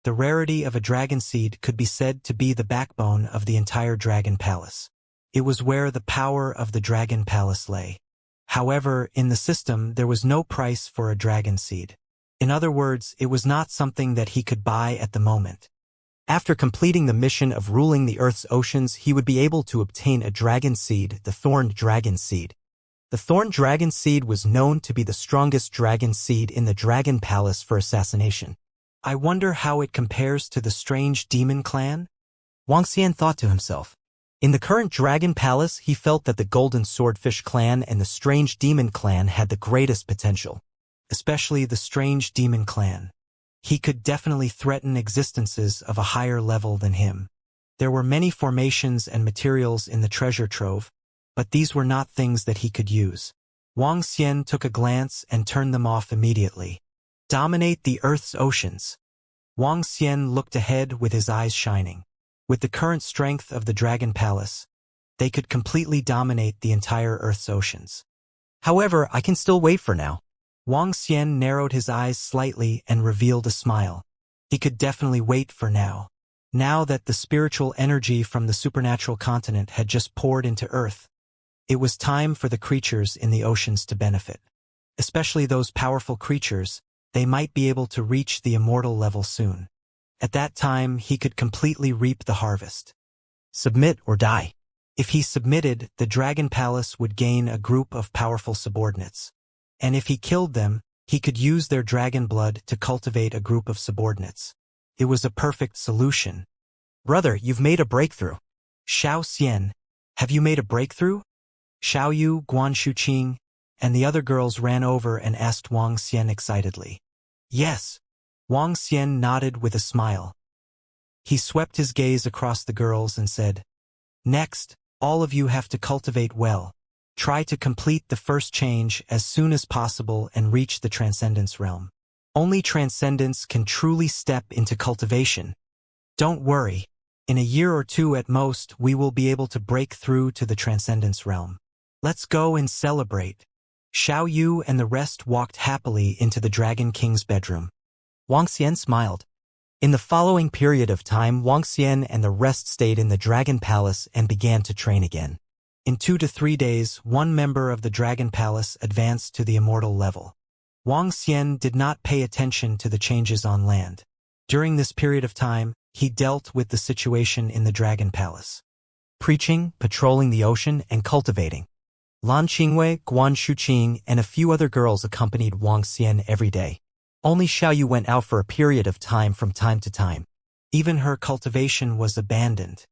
The rarity of a dragon seed could be said to be the backbone of the entire dragon palace. It was where the power of the dragon palace lay. However, in the system there was no price for a dragon seed. In other words, it was not something that he could buy at the moment. After completing the mission of ruling the Earth's oceans, he would be able to obtain a dragon seed, the thorned dragon seed. The thorned dragon seed was known to be the strongest dragon seed in the dragon palace for assassination. I wonder how it compares to the strange demon clan? Wang Xian thought to himself. In the current dragon palace, he felt that the golden swordfish clan and the strange demon clan had the greatest potential. Especially the strange demon clan. He could definitely threaten existences of a higher level than him. There were many formations and materials in the treasure trove, but these were not things that he could use. Wang Xian took a glance and turned them off immediately. Dominate the Earth's oceans. Wang Xian looked ahead with his eyes shining. With the current strength of the Dragon Palace, they could completely dominate the entire Earth's oceans. However, I can still wait for now. Wang Xian narrowed his eyes slightly and revealed a smile. He could definitely wait for now. Now that the spiritual energy from the supernatural continent had just poured into Earth, it was time for the creatures in the oceans to benefit. Especially those powerful creatures, they might be able to reach the immortal level soon. At that time, he could completely reap the harvest. Submit or die. If he submitted, the Dragon Palace would gain a group of powerful subordinates. And if he killed them, he could use their dragon blood to cultivate a group of subordinates. It was a perfect solution. Brother, you've made a breakthrough. Xiao Xian, have you made a breakthrough? Xiao Yu, Guan Shuqing, and the other girls ran over and asked Wang Xian excitedly. Yes. Wang Xian nodded with a smile. He swept his gaze across the girls and said, Next, all of you have to cultivate well. Try to complete the first change as soon as possible and reach the Transcendence realm. Only Transcendence can truly step into cultivation. Don't worry. In a year or two at most, we will be able to break through to the Transcendence realm. Let's go and celebrate. Xiao Yu and the rest walked happily into the Dragon King's bedroom. Wang Xian smiled. In the following period of time, Wang Xian and the rest stayed in the Dragon Palace and began to train again. In 2 to 3 days, one member of the Dragon Palace advanced to the immortal level. Wang Xian did not pay attention to the changes on land. During this period of time, he dealt with the situation in the Dragon Palace. Preaching, patrolling the ocean, and cultivating. Lan Qingwei, Guan Shuqing, and a few other girls accompanied Wang Xian every day. Only Xiao Yu went out for a period of time from time to time. Even her cultivation was abandoned.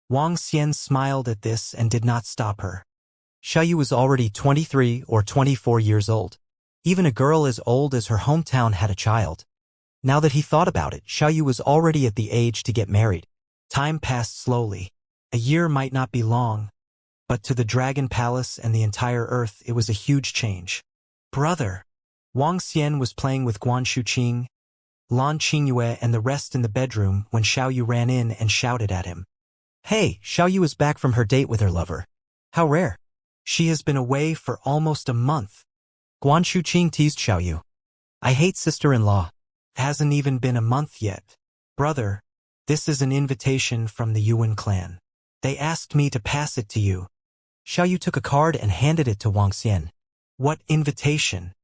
Wang Xian smiled at this and did not stop her. Xiao Yu was already 23 or 24 years old. Even a girl as old as her hometown had a child. Now that he thought about it, Xiao Yu was already at the age to get married. Time passed slowly. A year might not be long, but to the Dragon Palace and the entire Earth it was a huge change. Brother! Wang Xian was playing with Guan Shuqing, Lan Qingyue and the rest in the bedroom when Xiao Yu ran in and shouted at him. Hey, Xiao Yu is back from her date with her lover. How rare. She has been away for almost a month. Guan Shuqing teased Xiao Yu. I hate sister-in-law. Hasn't even been a month yet. Brother, this is an invitation from the Yuan clan. They asked me to pass it to you. Xiao Yu took a card and handed it to Wang Xian. What invitation?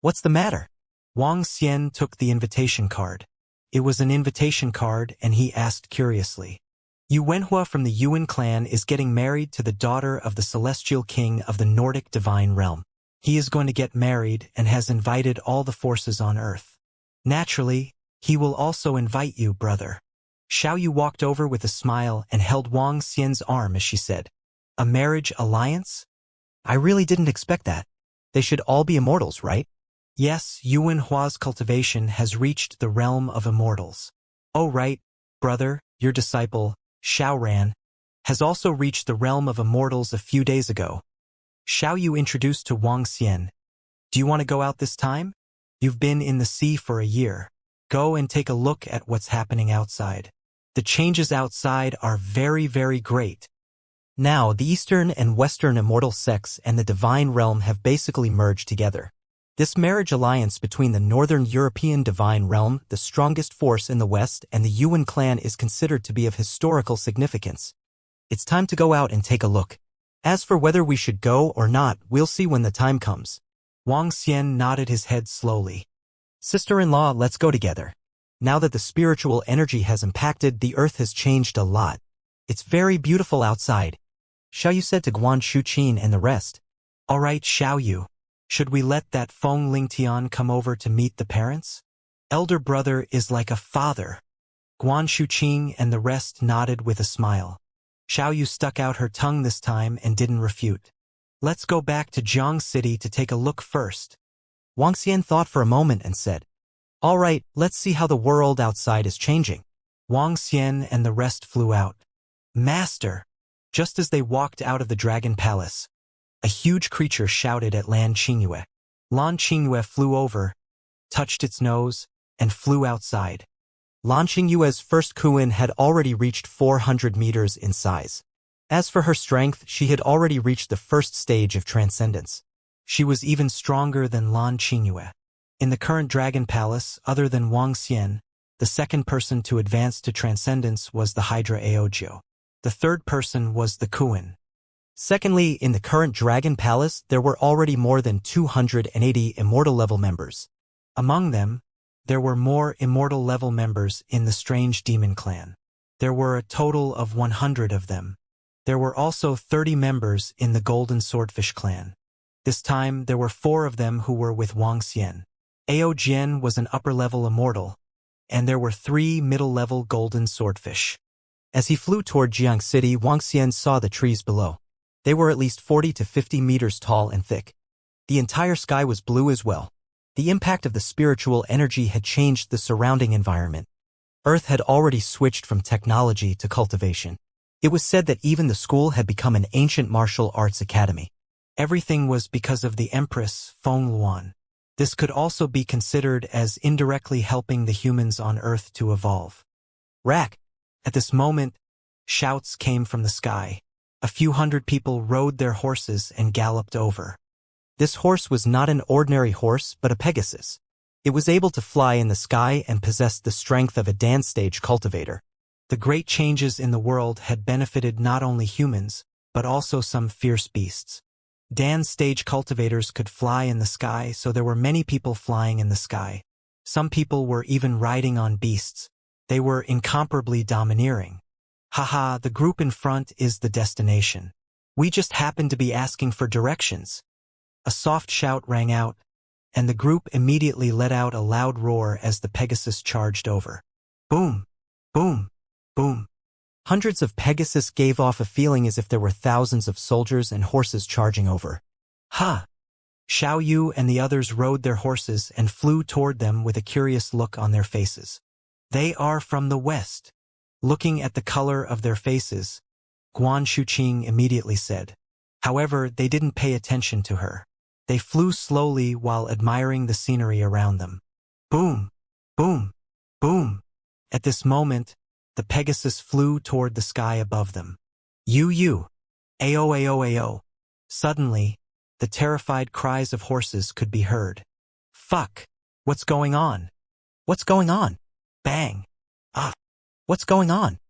What's the matter? Wang Xian took the invitation card. It was an invitation card and he asked curiously. Yu Wenhua from the Yuan clan is getting married to the daughter of the celestial king of the Nordic divine realm. He is going to get married and has invited all the forces on Earth. Naturally, he will also invite you, brother. Xiao Yu walked over with a smile and held Wang Xian's arm as she said, A marriage alliance? I really didn't expect that. They should all be immortals, right? Yes, Yu Wenhua's cultivation has reached the realm of immortals. Oh right, brother, your disciple, Xiao Ran, has also reached the realm of immortals a few days ago. Xiao Yu introduced to Wang Xian. Do you want to go out this time? You've been in the sea for a year. Go and take a look at what's happening outside. The changes outside are very, very great. Now, the Eastern and Western immortal sects and the divine realm have basically merged together. This marriage alliance between the Northern European divine realm, the strongest force in the West, and the Yuan clan is considered to be of historical significance. It's time to go out and take a look. As for whether we should go or not, we'll see when the time comes. Wang Xian nodded his head slowly. Sister-in-law, let's go together. Now that the spiritual energy has impacted, the earth has changed a lot. It's very beautiful outside. Xiaoyu said to Guan Shuqin and the rest. All right, Xiaoyu. Should we let that Feng Lingtian come over to meet the parents? Elder brother is like a father. Guan Shuqing and the rest nodded with a smile. Xiaoyu stuck out her tongue this time and didn't refute. Let's go back to Jiang City to take a look first. Wang Xian thought for a moment and said, all right, let's see how the world outside is changing. Wang Xian and the rest flew out. Master! Just as they walked out of the Dragon Palace, a huge creature shouted at Lan Qingyue. Lan Qingyue flew over, touched its nose, and flew outside. Lan Qingyue's first Kuan had already reached 400 meters in size. As for her strength, she had already reached the first stage of transcendence. She was even stronger than Lan Qingyue. In the current Dragon Palace, other than Wang Xian, the second person to advance to transcendence was the Hydra Aojiu. The third person was the Kuan. Secondly, in the current Dragon Palace, there were already more than 280 Immortal level members. Among them, there were more Immortal level members in the Strange Demon Clan. There were a total of 100 of them. There were also 30 members in the Golden Swordfish Clan. This time, there were 4 of them who were with Wang Xian. Ao Jian was an upper-level Immortal, and there were 3 middle-level Golden Swordfish. As he flew toward Jiang City, Wang Xian saw the trees below. They were at least 40 to 50 meters tall and thick. The entire sky was blue as well. The impact of the spiritual energy had changed the surrounding environment. Earth had already switched from technology to cultivation. It was said that even the school had become an ancient martial arts academy. Everything was because of the Empress, Feng Luan. This could also be considered as indirectly helping the humans on Earth to evolve. Rack! At this moment, shouts came from the sky. A few hundred people rode their horses and galloped over. This horse was not an ordinary horse, but a Pegasus. It was able to fly in the sky and possessed the strength of a dance stage cultivator. The great changes in the world had benefited not only humans, but also some fierce beasts. Dan's stage cultivators could fly in the sky, so there were many people flying in the sky. Some people were even riding on beasts. They were incomparably domineering. Haha, the group in front is the destination. We just happened to be asking for directions. A soft shout rang out, and the group immediately let out a loud roar as the Pegasus charged over. Boom! Boom! Boom! Hundreds of Pegasus gave off a feeling as if there were thousands of soldiers and horses charging over. Ha! Xiaoyu and the others rode their horses and flew toward them with a curious look on their faces. They are from the west. Looking at the color of their faces, Guan Shuqing immediately said. However, they didn't pay attention to her. They flew slowly while admiring the scenery around them. Boom! Boom! Boom! At this moment, the Pegasus flew toward the sky above them. You! Ao ao ao. Suddenly, the terrified cries of horses could be heard. Fuck! What's going on? What's going on? Bang! Ah! What's going on?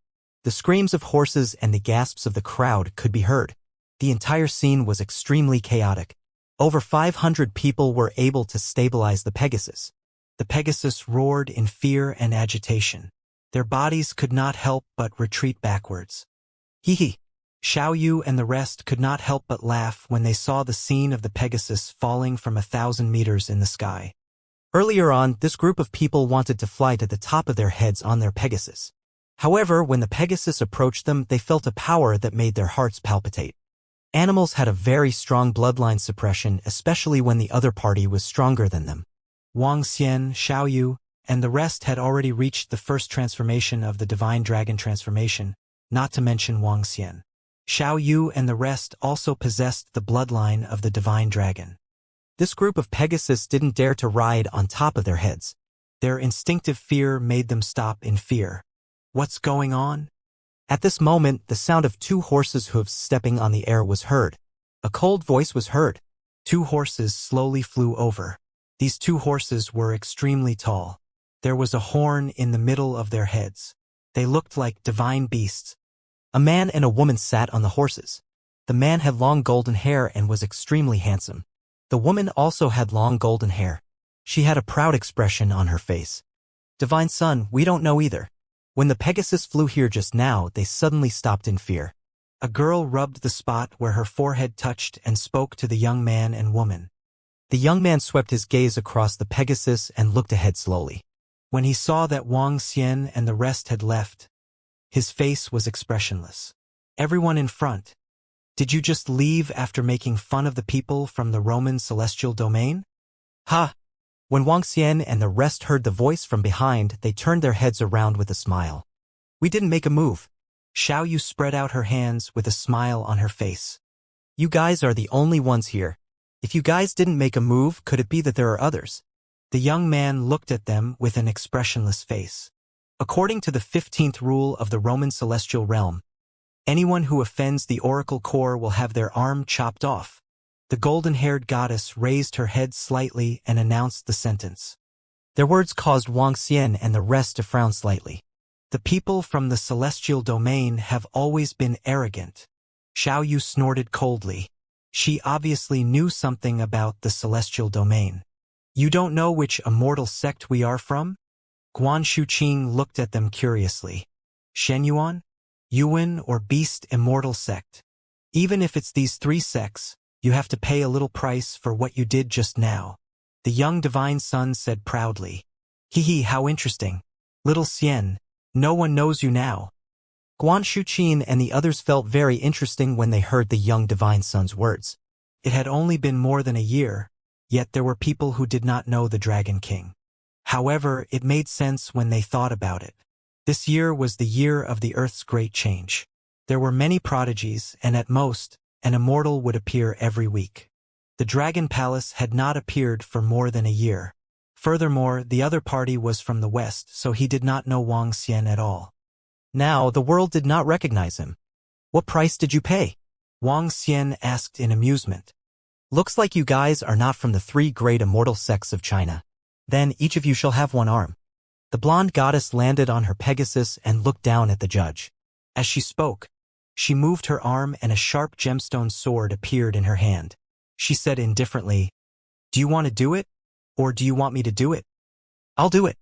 The screams of horses and the gasps of the crowd could be heard. The entire scene was extremely chaotic. Over 500 people were able to stabilize the Pegasus. The Pegasus roared in fear and agitation. Their bodies could not help but retreat backwards. Hee hee! Xiaoyu and the rest could not help but laugh when they saw the scene of the Pegasus falling from 1,000 meters in the sky. Earlier on, this group of people wanted to fly to the top of their heads on their Pegasus. However, when the Pegasus approached them, they felt a power that made their hearts palpitate. Animals had a very strong bloodline suppression, especially when the other party was stronger than them. Wang Xian, Xiaoyu, and the rest had already reached the first transformation of the Divine Dragon transformation, not to mention Wang Xian. Xiaoyu and the rest also possessed the bloodline of the Divine Dragon. This group of Pegasus didn't dare to ride on top of their heads. Their instinctive fear made them stop in fear. What's going on? At this moment, the sound of 2 horses' hooves stepping on the air was heard. A cold voice was heard. 2 horses slowly flew over. These two horses were extremely tall. There was a horn in the middle of their heads. They looked like divine beasts. A man and a woman sat on the horses. The man had long golden hair and was extremely handsome. The woman also had long golden hair. She had a proud expression on her face. Divine Son, we don't know either. When the Pegasus flew here just now, they suddenly stopped in fear. A girl rubbed the spot where her forehead touched and spoke to the young man and woman. The young man swept his gaze across the Pegasus and looked ahead slowly. When he saw that Wang Xian and the rest had left, his face was expressionless. Everyone in front. Did you just leave after making fun of the people from the Roman celestial domain? Ha! When Wang Xian and the rest heard the voice from behind, they turned their heads around with a smile. We didn't make a move. Xiao Yu spread out her hands with a smile on her face. You guys are the only ones here. If you guys didn't make a move, could it be that there are others? The young man looked at them with an expressionless face. According to the 15th rule of the Roman celestial realm, anyone who offends the oracle core will have their arm chopped off. The golden-haired goddess raised her head slightly and announced the sentence. Their words caused Wang Xian and the rest to frown slightly. The people from the celestial domain have always been arrogant. Xiao Yu snorted coldly. She obviously knew something about the celestial domain. You don't know which immortal sect we are from? Guan Shuqing looked at them curiously. Shenyuan? Yuan or Beast Immortal sect? Even if it's these three sects, you have to pay a little price for what you did just now. The young divine son said proudly. Hee, how interesting. Little Xian, no one knows you now. Guan Shuqing and the others felt very interesting when they heard the young divine son's words. It had only been more than a year, yet there were people who did not know the Dragon King. However, it made sense when they thought about it. This year was the year of the Earth's great change. There were many prodigies, and at most, an immortal would appear every week. The Dragon Palace had not appeared for more than a year. Furthermore, the other party was from the west, so he did not know Wang Xian at all. Now, the world did not recognize him. What price did you pay? Wang Xian asked in amusement. Looks like you guys are not from the three great immortal sects of China. Then each of you shall have one arm. The blonde goddess landed on her Pegasus and looked down at the judge. As she spoke, she moved her arm and a sharp gemstone sword appeared in her hand. She said indifferently, Do you want to do it? Or do you want me to do it? I'll do it.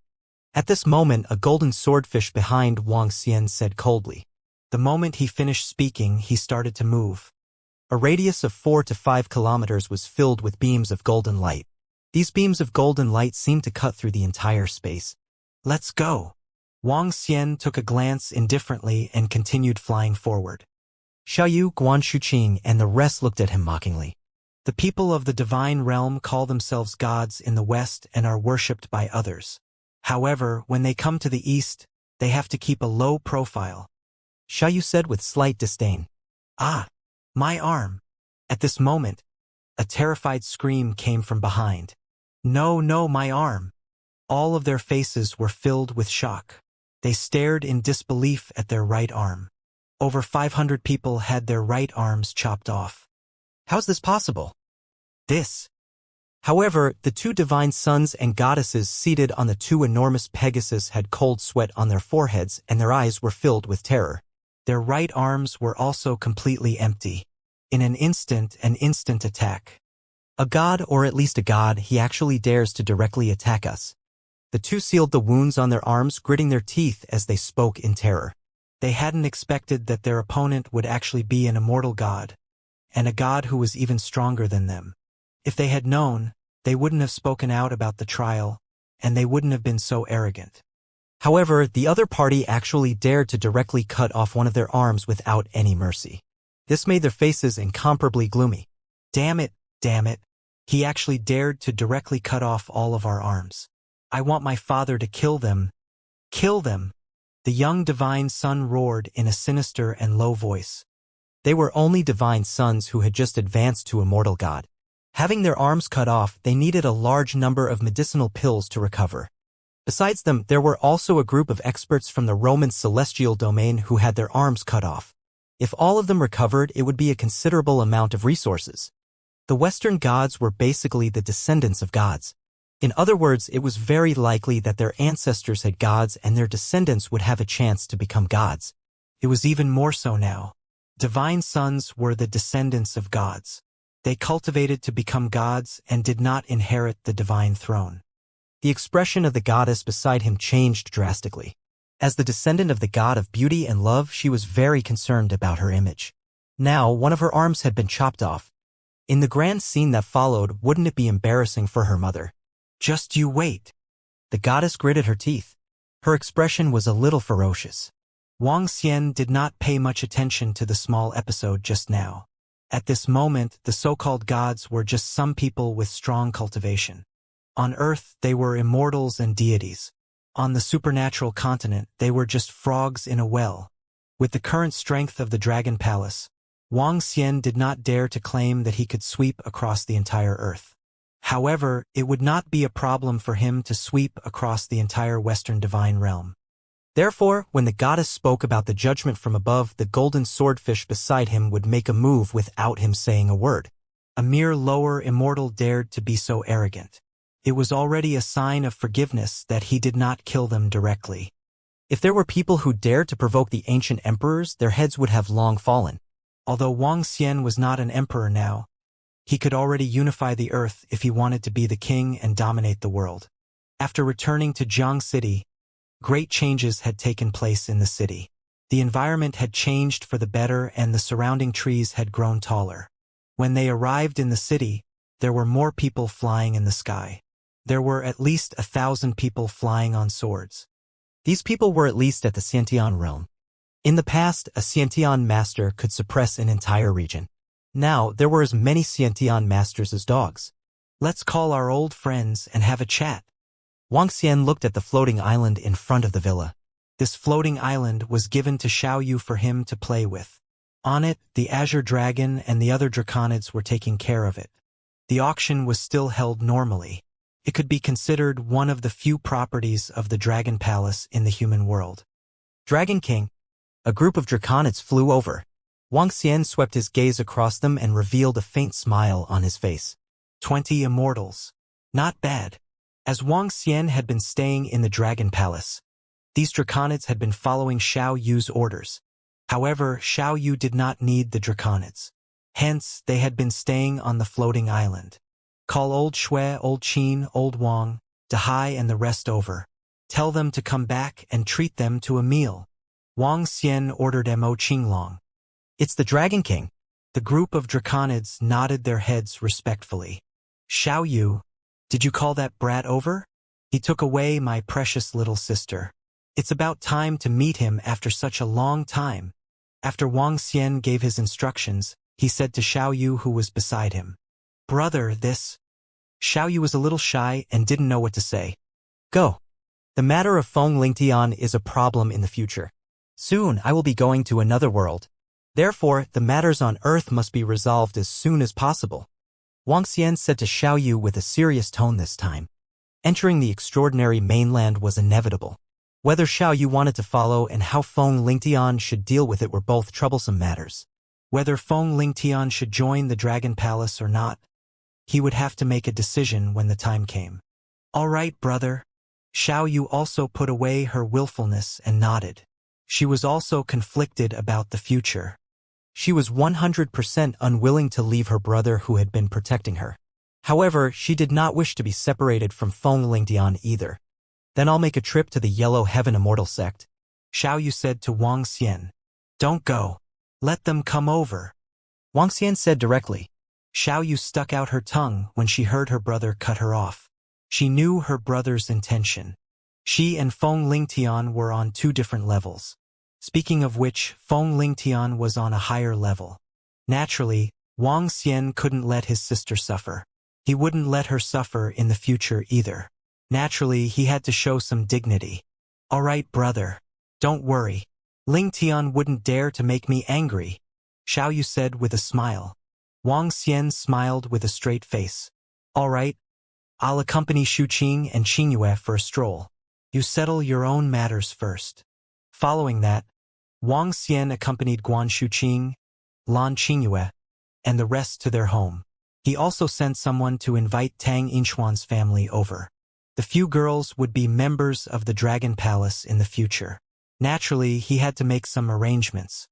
At this moment, a golden swordfish behind Wang Xian said coldly. The moment he finished speaking, he started to move. A radius of 4 to 5 kilometers was filled with beams of golden light. These beams of golden light seemed to cut through the entire space. Let's go. Wang Xian took a glance indifferently and continued flying forward. Xiao Yu, Guan Shuqing, and the rest looked at him mockingly. The people of the divine realm call themselves gods in the west and are worshipped by others. However, when they come to the east, they have to keep a low profile. Xiao Yu said with slight disdain. Ah, my arm. At this moment, a terrified scream came from behind. No, my arm. All of their faces were filled with shock. They stared in disbelief at their right arm. Over 500 people had their right arms chopped off. How's this possible? However, the two divine sons and goddesses seated on the two enormous Pegasus had cold sweat on their foreheads and their eyes were filled with terror. Their right arms were also completely empty. In an instant attack. A god, or at least a god, he actually dares to directly attack us. The two sealed the wounds on their arms, gritting their teeth as they spoke in terror. They hadn't expected that their opponent would actually be an immortal god, and a god who was even stronger than them. If they had known, they wouldn't have spoken out about the trial, and they wouldn't have been so arrogant. However, the other party actually dared to directly cut off one of their arms without any mercy. This made their faces incomparably gloomy. Damn it, he actually dared to directly cut off all of our arms. I want my father to kill them. Kill them! The young divine son roared in a sinister and low voice. They were only divine sons who had just advanced to immortal god. Having their arms cut off, they needed a large number of medicinal pills to recover. Besides them, there were also a group of experts from the Roman celestial domain who had their arms cut off. If all of them recovered, it would be a considerable amount of resources. The Western gods were basically the descendants of gods. In other words, it was very likely that their ancestors had gods and their descendants would have a chance to become gods. It was even more so now. Divine sons were the descendants of gods. They cultivated to become gods and did not inherit the divine throne. The expression of the goddess beside him changed drastically. As the descendant of the god of beauty and love, she was very concerned about her image. Now, one of her arms had been chopped off. In the grand scene that followed, wouldn't it be embarrassing for her mother? Just you wait. The goddess gritted her teeth. Her expression was a little ferocious. Wang Xian did not pay much attention to the small episode just now. At this moment, the so-called gods were just some people with strong cultivation. On Earth, they were immortals and deities. On the supernatural continent, they were just frogs in a well. With the current strength of the Dragon Palace, Wang Xian did not dare to claim that he could sweep across the entire Earth. However, it would not be a problem for him to sweep across the entire Western divine realm. Therefore, when the goddess spoke about the judgment from above, the golden swordfish beside him would make a move without him saying a word. A mere lower immortal dared to be so arrogant. It was already a sign of forgiveness that he did not kill them directly. If there were people who dared to provoke the ancient emperors, their heads would have long fallen. Although Wang Xian was not an emperor now, he could already unify the earth if he wanted to be the king and dominate the world. After returning to Jiang City, great changes had taken place in the city. The environment had changed for the better and the surrounding trees had grown taller. When they arrived in the city, there were more people flying in the sky. There were at least 1,000 people flying on swords. These people were at least at the Xiantian realm. In the past, a Xiantian master could suppress an entire region. Now, there were as many Xiantian masters as dogs. Let's call our old friends and have a chat. Wang Xian looked at the floating island in front of the villa. This floating island was given to Xiaoyu for him to play with. On it, the Azure Dragon and the other Draconids were taking care of it. The auction was still held normally. It could be considered one of the few properties of the Dragon Palace in the human world. Dragon King. A group of Draconids flew over. Wang Xian swept his gaze across them and revealed a faint smile on his face. 20 immortals. Not bad. As Wang Xian had been staying in the Dragon Palace, these Draconids had been following Xiao Yu's orders. However, Xiao Yu did not need the Draconids. Hence, they had been staying on the floating island. Call Old Shui, Old Qin, Old Wang, Dahai and the rest over. Tell them to come back and treat them to a meal. Wang Xian ordered Mo Qinglong. It's the Dragon King. The group of Draconids nodded their heads respectfully. Xiao Yu, did you call that brat over? He took away my precious little sister. It's about time to meet him after such a long time. After Wang Xian gave his instructions, he said to Xiao Yu who was beside him. Brother, this. Xiao Yu was a little shy and didn't know what to say. Go. The matter of Feng Lingtian is a problem in the future. Soon I will be going to another world. Therefore, the matters on Earth must be resolved as soon as possible. Wang Xian said to Xiao Yu with a serious tone this time. Entering the extraordinary mainland was inevitable. Whether Xiao Yu wanted to follow and how Feng Lingtian should deal with it were both troublesome matters. Whether Feng Lingtian should join the Dragon Palace or not, he would have to make a decision when the time came. All right, brother. Xiao Yu also put away her willfulness and nodded. She was also conflicted about the future. She was 100% unwilling to leave her brother who had been protecting her. However, she did not wish to be separated from Feng Lingtian either. Then I'll make a trip to the Yellow Heaven Immortal sect. Xiao Yu said to Wang Xian. Don't go. Let them come over. Wang Xian said directly. Xiao Yu stuck out her tongue when she heard her brother cut her off. She knew her brother's intention. She and Feng Lingtian were on two different levels. Speaking of which, Feng Lingtian was on a higher level. Naturally, Wang Xian couldn't let his sister suffer. He wouldn't let her suffer in the future either. Naturally, he had to show some dignity. All right, brother. Don't worry. Lingtian wouldn't dare to make me angry, Xiao Yu said with a smile. Wang Xian smiled with a straight face. All right. I'll accompany Shuqing and Qingyue for a stroll. You settle your own matters first. Following that, Wang Xian accompanied Guan Shuqing, Lan Qingyue, and the rest to their home. He also sent someone to invite Tang Inchuan's family over. The few girls would be members of the Dragon Palace in the future. Naturally, he had to make some arrangements.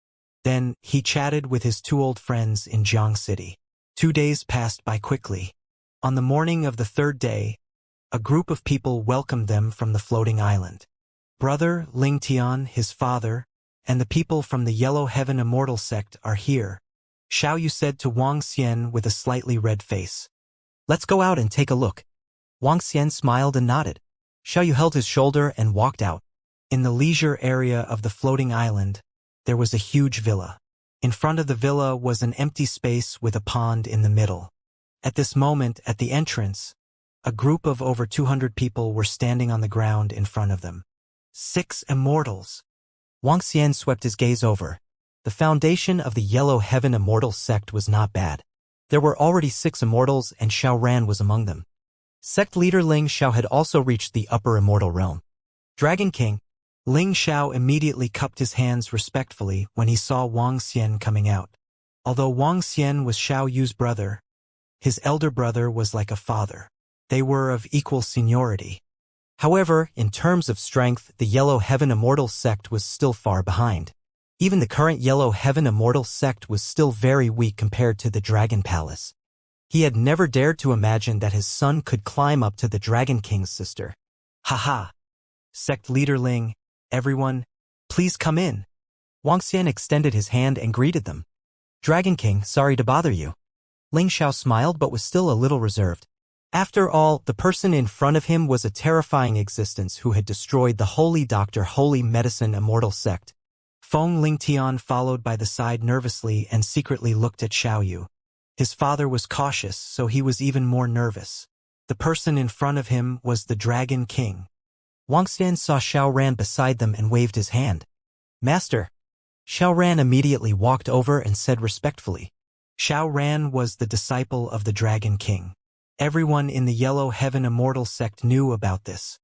Then, he chatted with his two old friends in Jiang City. 2 days passed by quickly. On the morning of the third day, a group of people welcomed them from the floating island. Brother Ling Tian, his father, and the people from the Yellow Heaven Immortal sect are here, Xiao Yu said to Wang Xian with a slightly red face. Let's go out and take a look. Wang Xian smiled and nodded. Xiao Yu held his shoulder and walked out. In the leisure area of the floating island, there was a huge villa. In front of the villa was an empty space with a pond in the middle. At this moment, at the entrance, a group of over 200 people were standing on the ground in front of them. 6 immortals. Wang Xian swept his gaze over. The foundation of the Yellow Heaven Immortal sect was not bad. There were already 6 immortals and Xiao Ran was among them. Sect leader Ling Xiao had also reached the upper immortal realm. Dragon King. Ling Xiao immediately cupped his hands respectfully when he saw Wang Xian coming out. Although Wang Xian was Xiao Yu's brother, his elder brother was like a father. They were of equal seniority. However, in terms of strength, the Yellow Heaven Immortal sect was still far behind. Even the current Yellow Heaven Immortal sect was still very weak compared to the Dragon Palace. He had never dared to imagine that his son could climb up to the Dragon King's sister. Haha. Sect leader Ling, everyone, please come in. Wang Xian extended his hand and greeted them. Dragon King, sorry to bother you. Ling Xiao smiled but was still a little reserved. After all, the person in front of him was a terrifying existence who had destroyed the Holy Doctor Holy Medicine Immortal sect. Feng Lingtian followed by the side nervously and secretly looked at Xiao Yu. His father was cautious, so he was even more nervous. The person in front of him was the Dragon King. Wang Xian saw Xiao Ran beside them and waved his hand. Master. Xiao Ran immediately walked over and said respectfully. Xiao Ran was the disciple of the Dragon King. Everyone in the Yellow Heaven Immortal sect knew about this.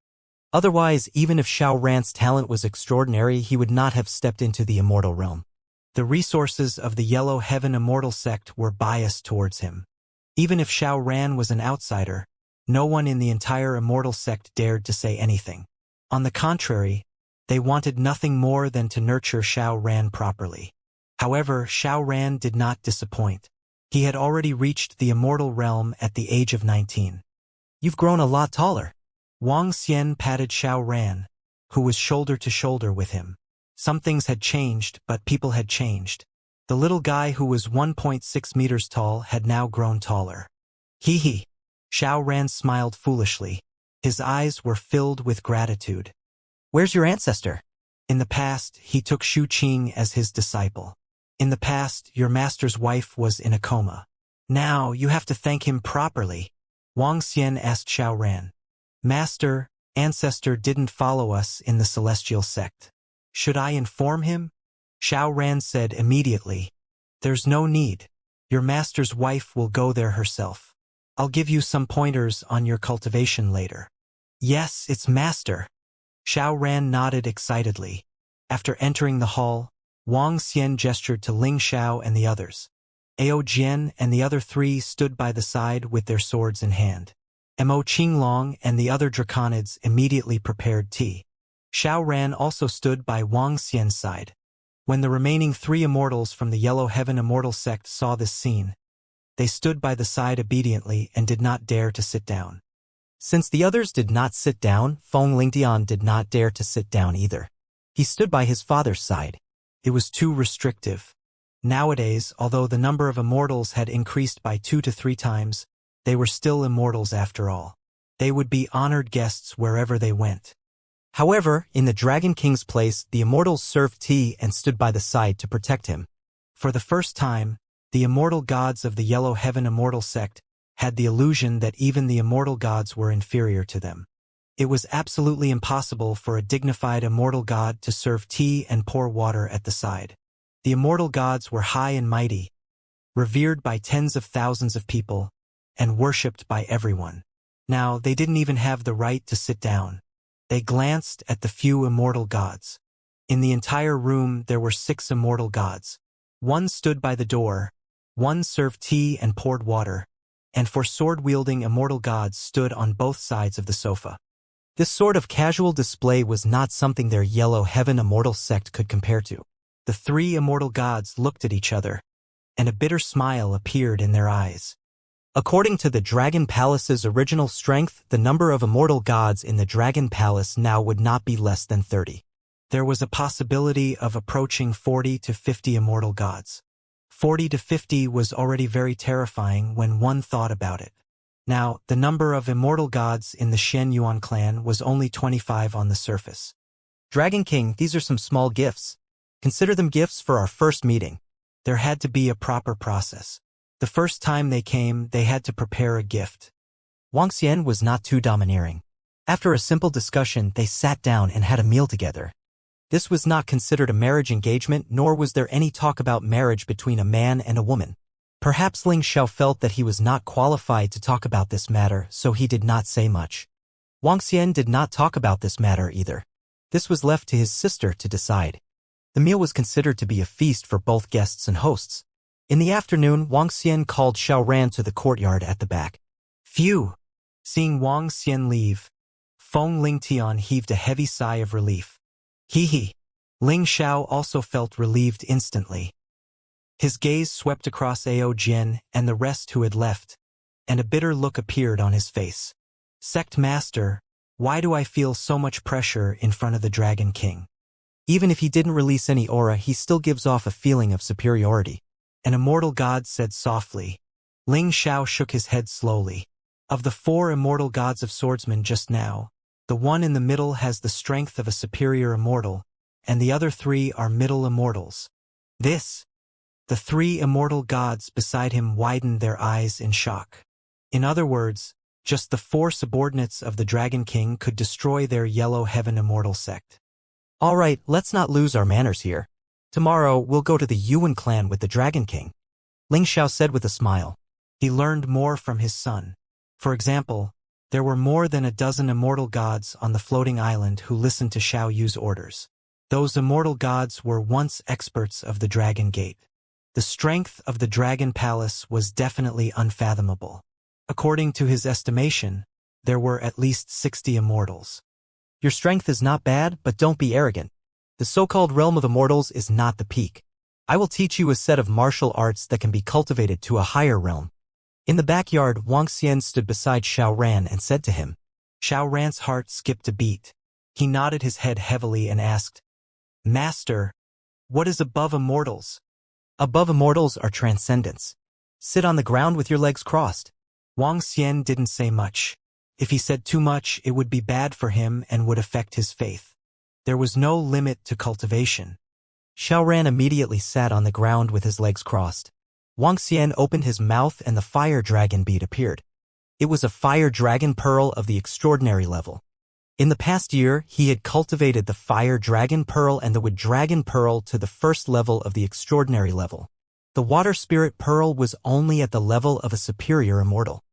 Otherwise, even if Xiao Ran's talent was extraordinary, he would not have stepped into the immortal realm. The resources of the Yellow Heaven Immortal sect were biased towards him. Even if Xiao Ran was an outsider, no one in the entire immortal sect dared to say anything. On the contrary, they wanted nothing more than to nurture Xiao Ran properly. However, Xiao Ran did not disappoint. He had already reached the immortal realm at the age of 19. You've grown a lot taller. Wang Xian patted Xiao Ran, who was shoulder to shoulder with him. Some things had changed, but people had changed. The little guy who was 1.6 meters tall had now grown taller. Hee hee. Xiao Ran smiled foolishly. His eyes were filled with gratitude. Where's your ancestor? In the past, he took Shu Qing as his disciple. In the past, your master's wife was in a coma. Now, you have to thank him properly. Wang Xian asked Xiao Ran. Master, ancestor didn't follow us in the celestial sect. Should I inform him? Xiao Ran said immediately. There's no need. Your master's wife will go there herself. I'll give you some pointers on your cultivation later. Yes, it's master. Xiao Ran nodded excitedly. After entering the hall, Wang Xian gestured to Ling Xiao and the others. Ao Jian and the other 3 stood by the side with their swords in hand. Mo Qinglong and the other draconids immediately prepared tea. Xiao Ran also stood by Wang Xian's side. When the remaining 3 immortals from the Yellow Heaven Immortal sect saw this scene, they stood by the side obediently and did not dare to sit down. Since the others did not sit down, Feng Lingtian did not dare to sit down either. He stood by his father's side. It was too restrictive. Nowadays, although the number of immortals had increased by 2 to 3 times, they were still immortals after all. They would be honored guests wherever they went. However, in the Dragon King's place, the immortals served tea and stood by the side to protect him. For the first time, the immortal gods of the Yellow Heaven Immortal sect had the illusion that even the immortal gods were inferior to them. It was absolutely impossible for a dignified immortal god to serve tea and pour water at the side. The immortal gods were high and mighty, revered by tens of thousands of people, and worshipped by everyone. Now, they didn't even have the right to sit down. They glanced at the few immortal gods. In the entire room, there were 6 immortal gods. One stood by the door, one served tea and poured water, and four sword-wielding immortal gods stood on both sides of the sofa. This sort of casual display was not something their Yellow Heaven immortal sect could compare to. The three immortal gods looked at each other, and a bitter smile appeared in their eyes. According to the Dragon Palace's original strength, the number of immortal gods in the Dragon Palace now would not be less than 30. There was a possibility of approaching 40 to 50 immortal gods. 40 to 50 was already very terrifying when one thought about it. Now, the number of immortal gods in the Shen Yuan clan was only 25 on the surface. Dragon King, these are some small gifts. Consider them gifts for our first meeting. There had to be a proper process. The first time they came, they had to prepare a gift. Wuxia was not too domineering. After a simple discussion, they sat down and had a meal together. This was not considered a marriage engagement, nor was there any talk about marriage between a man and a woman. Perhaps Ling Xiao felt that he was not qualified to talk about this matter, so he did not say much. Wuxia did not talk about this matter either. This was left to his sister to decide. The meal was considered to be a feast for both guests and hosts. In the afternoon, Wuxia called Xiaoran to the courtyard at the back. Phew! Seeing Wuxia leave, Feng Lingtian heaved a heavy sigh of relief. Hee. Ling Xiao also felt relieved instantly. His gaze swept across Ao Jin and the rest who had left, and a bitter look appeared on his face. Sect Master, why do I feel so much pressure in front of the Dragon King? Even if he didn't release any aura, he still gives off a feeling of superiority. An immortal god said softly. Ling Xiao shook his head slowly. Of the four immortal gods of swordsmen just now, the one in the middle has the strength of a superior immortal, and the other three are middle immortals. The three immortal gods beside him widened their eyes in shock. In other words, just the four subordinates of the Dragon King could destroy their Yellow Heaven immortal sect. All right, let's not lose our manners here. Tomorrow, we'll go to the Yuan clan with the Dragon King. Ling Xiao said with a smile. He learned more from his son. For example, there were more than a dozen immortal gods on the floating island who listened to Xiao Yu's orders. Those immortal gods were once experts of the Dragon Gate. The strength of the Dragon Palace was definitely unfathomable. According to his estimation, there were at least 60 immortals. Your strength is not bad, but don't be arrogant. The so-called realm of immortals is not the peak. I will teach you a set of martial arts that can be cultivated to a higher realm. In the backyard, Wuxia stood beside Xiaoran and said to him. Xiaoran's heart skipped a beat. He nodded his head heavily and asked, Master, what is above immortals? Above immortals are transcendence. Sit on the ground with your legs crossed. Wuxia didn't say much. If he said too much, it would be bad for him and would affect his faith. There was no limit to cultivation. Xiaoran immediately sat on the ground with his legs crossed. Wuxia opened his mouth and the fire dragon bead appeared. It was a fire dragon pearl of the extraordinary level. In the past year, he had cultivated the fire dragon pearl and the wood dragon pearl to the first level of the extraordinary level. The water spirit pearl was only at the level of a superior immortal.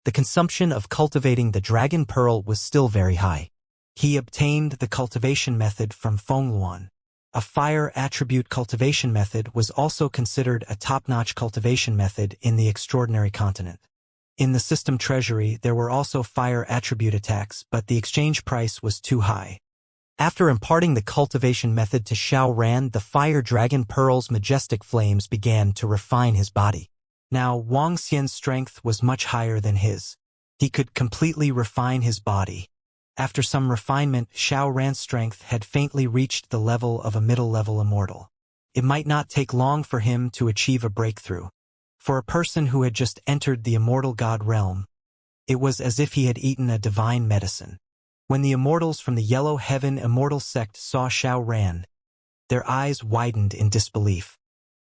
The consumption of cultivating the dragon pearl was still very high. He obtained the cultivation method from Fengluan. A fire attribute cultivation method was also considered a top-notch cultivation method in the extraordinary continent. In the system treasury, there were also fire attribute attacks, but the exchange price was too high. After imparting the cultivation method to Xiaoran, the fire dragon pearl's majestic flames began to refine his body. Now, Wuxia's strength was much higher than his. He could completely refine his body. After some refinement, Xiaoran's strength had faintly reached the level of a middle-level immortal. It might not take long for him to achieve a breakthrough. For a person who had just entered the immortal god realm, it was as if he had eaten a divine medicine. When the immortals from the Yellow Heaven immortal sect saw Xiaoran, their eyes widened in disbelief.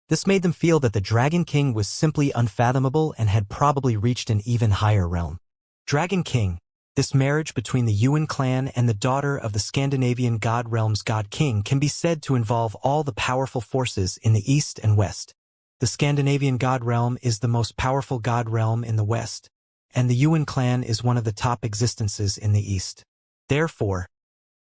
This made them feel that the Dragon King was simply unfathomable and had probably reached an even higher realm. Dragon King, this marriage between the Yuan clan and the daughter of the Scandinavian god realm's god king can be said to involve all the powerful forces in the east and west. The Scandinavian god realm is the most powerful god realm in the west, and the Yuan clan is one of the top existences in the east. Therefore,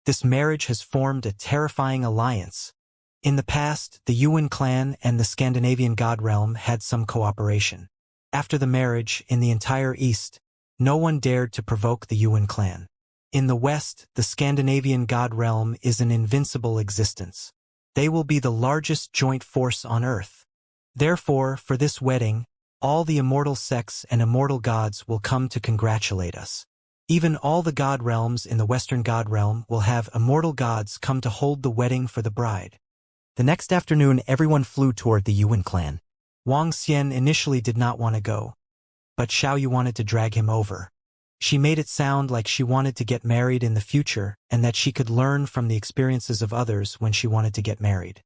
this marriage has formed a terrifying alliance. In the past, the Yuan clan and the Scandinavian god realm had some cooperation. After the marriage, in the entire East, no one dared to provoke the Yuan clan. In the West, the Scandinavian god realm is an invincible existence. They will be the largest joint force on Earth. Therefore, for this wedding, all the immortal sects and immortal gods will come to congratulate us. Even all the god realms in the Western god realm will have immortal gods come to hold the wedding for the bride. The next afternoon, everyone flew toward the Yuan clan. Wang Xian initially did not want to go, but Xiao Yu wanted to drag him over. She made it sound like she wanted to get married in the future and that she could learn from the experiences of others when she wanted to get married.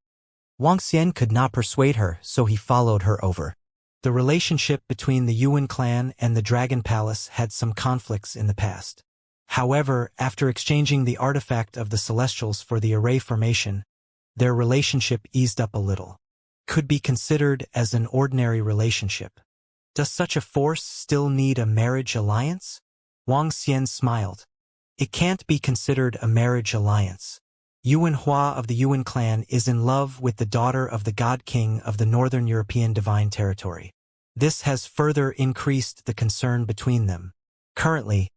Wang Xian could not persuade her, so he followed her over. The relationship between the Yuan clan and the Dragon Palace had some conflicts in the past. However, after exchanging the artifact of the Celestials for the array formation, their relationship eased up a little. Could be considered as an ordinary relationship. Does such a force still need a marriage alliance? Wang Xian smiled. It can't be considered a marriage alliance. Yuan Hua of the Yuan clan is in love with the daughter of the God King of the Northern European Divine Territory. This has further increased the concern between them. Currently,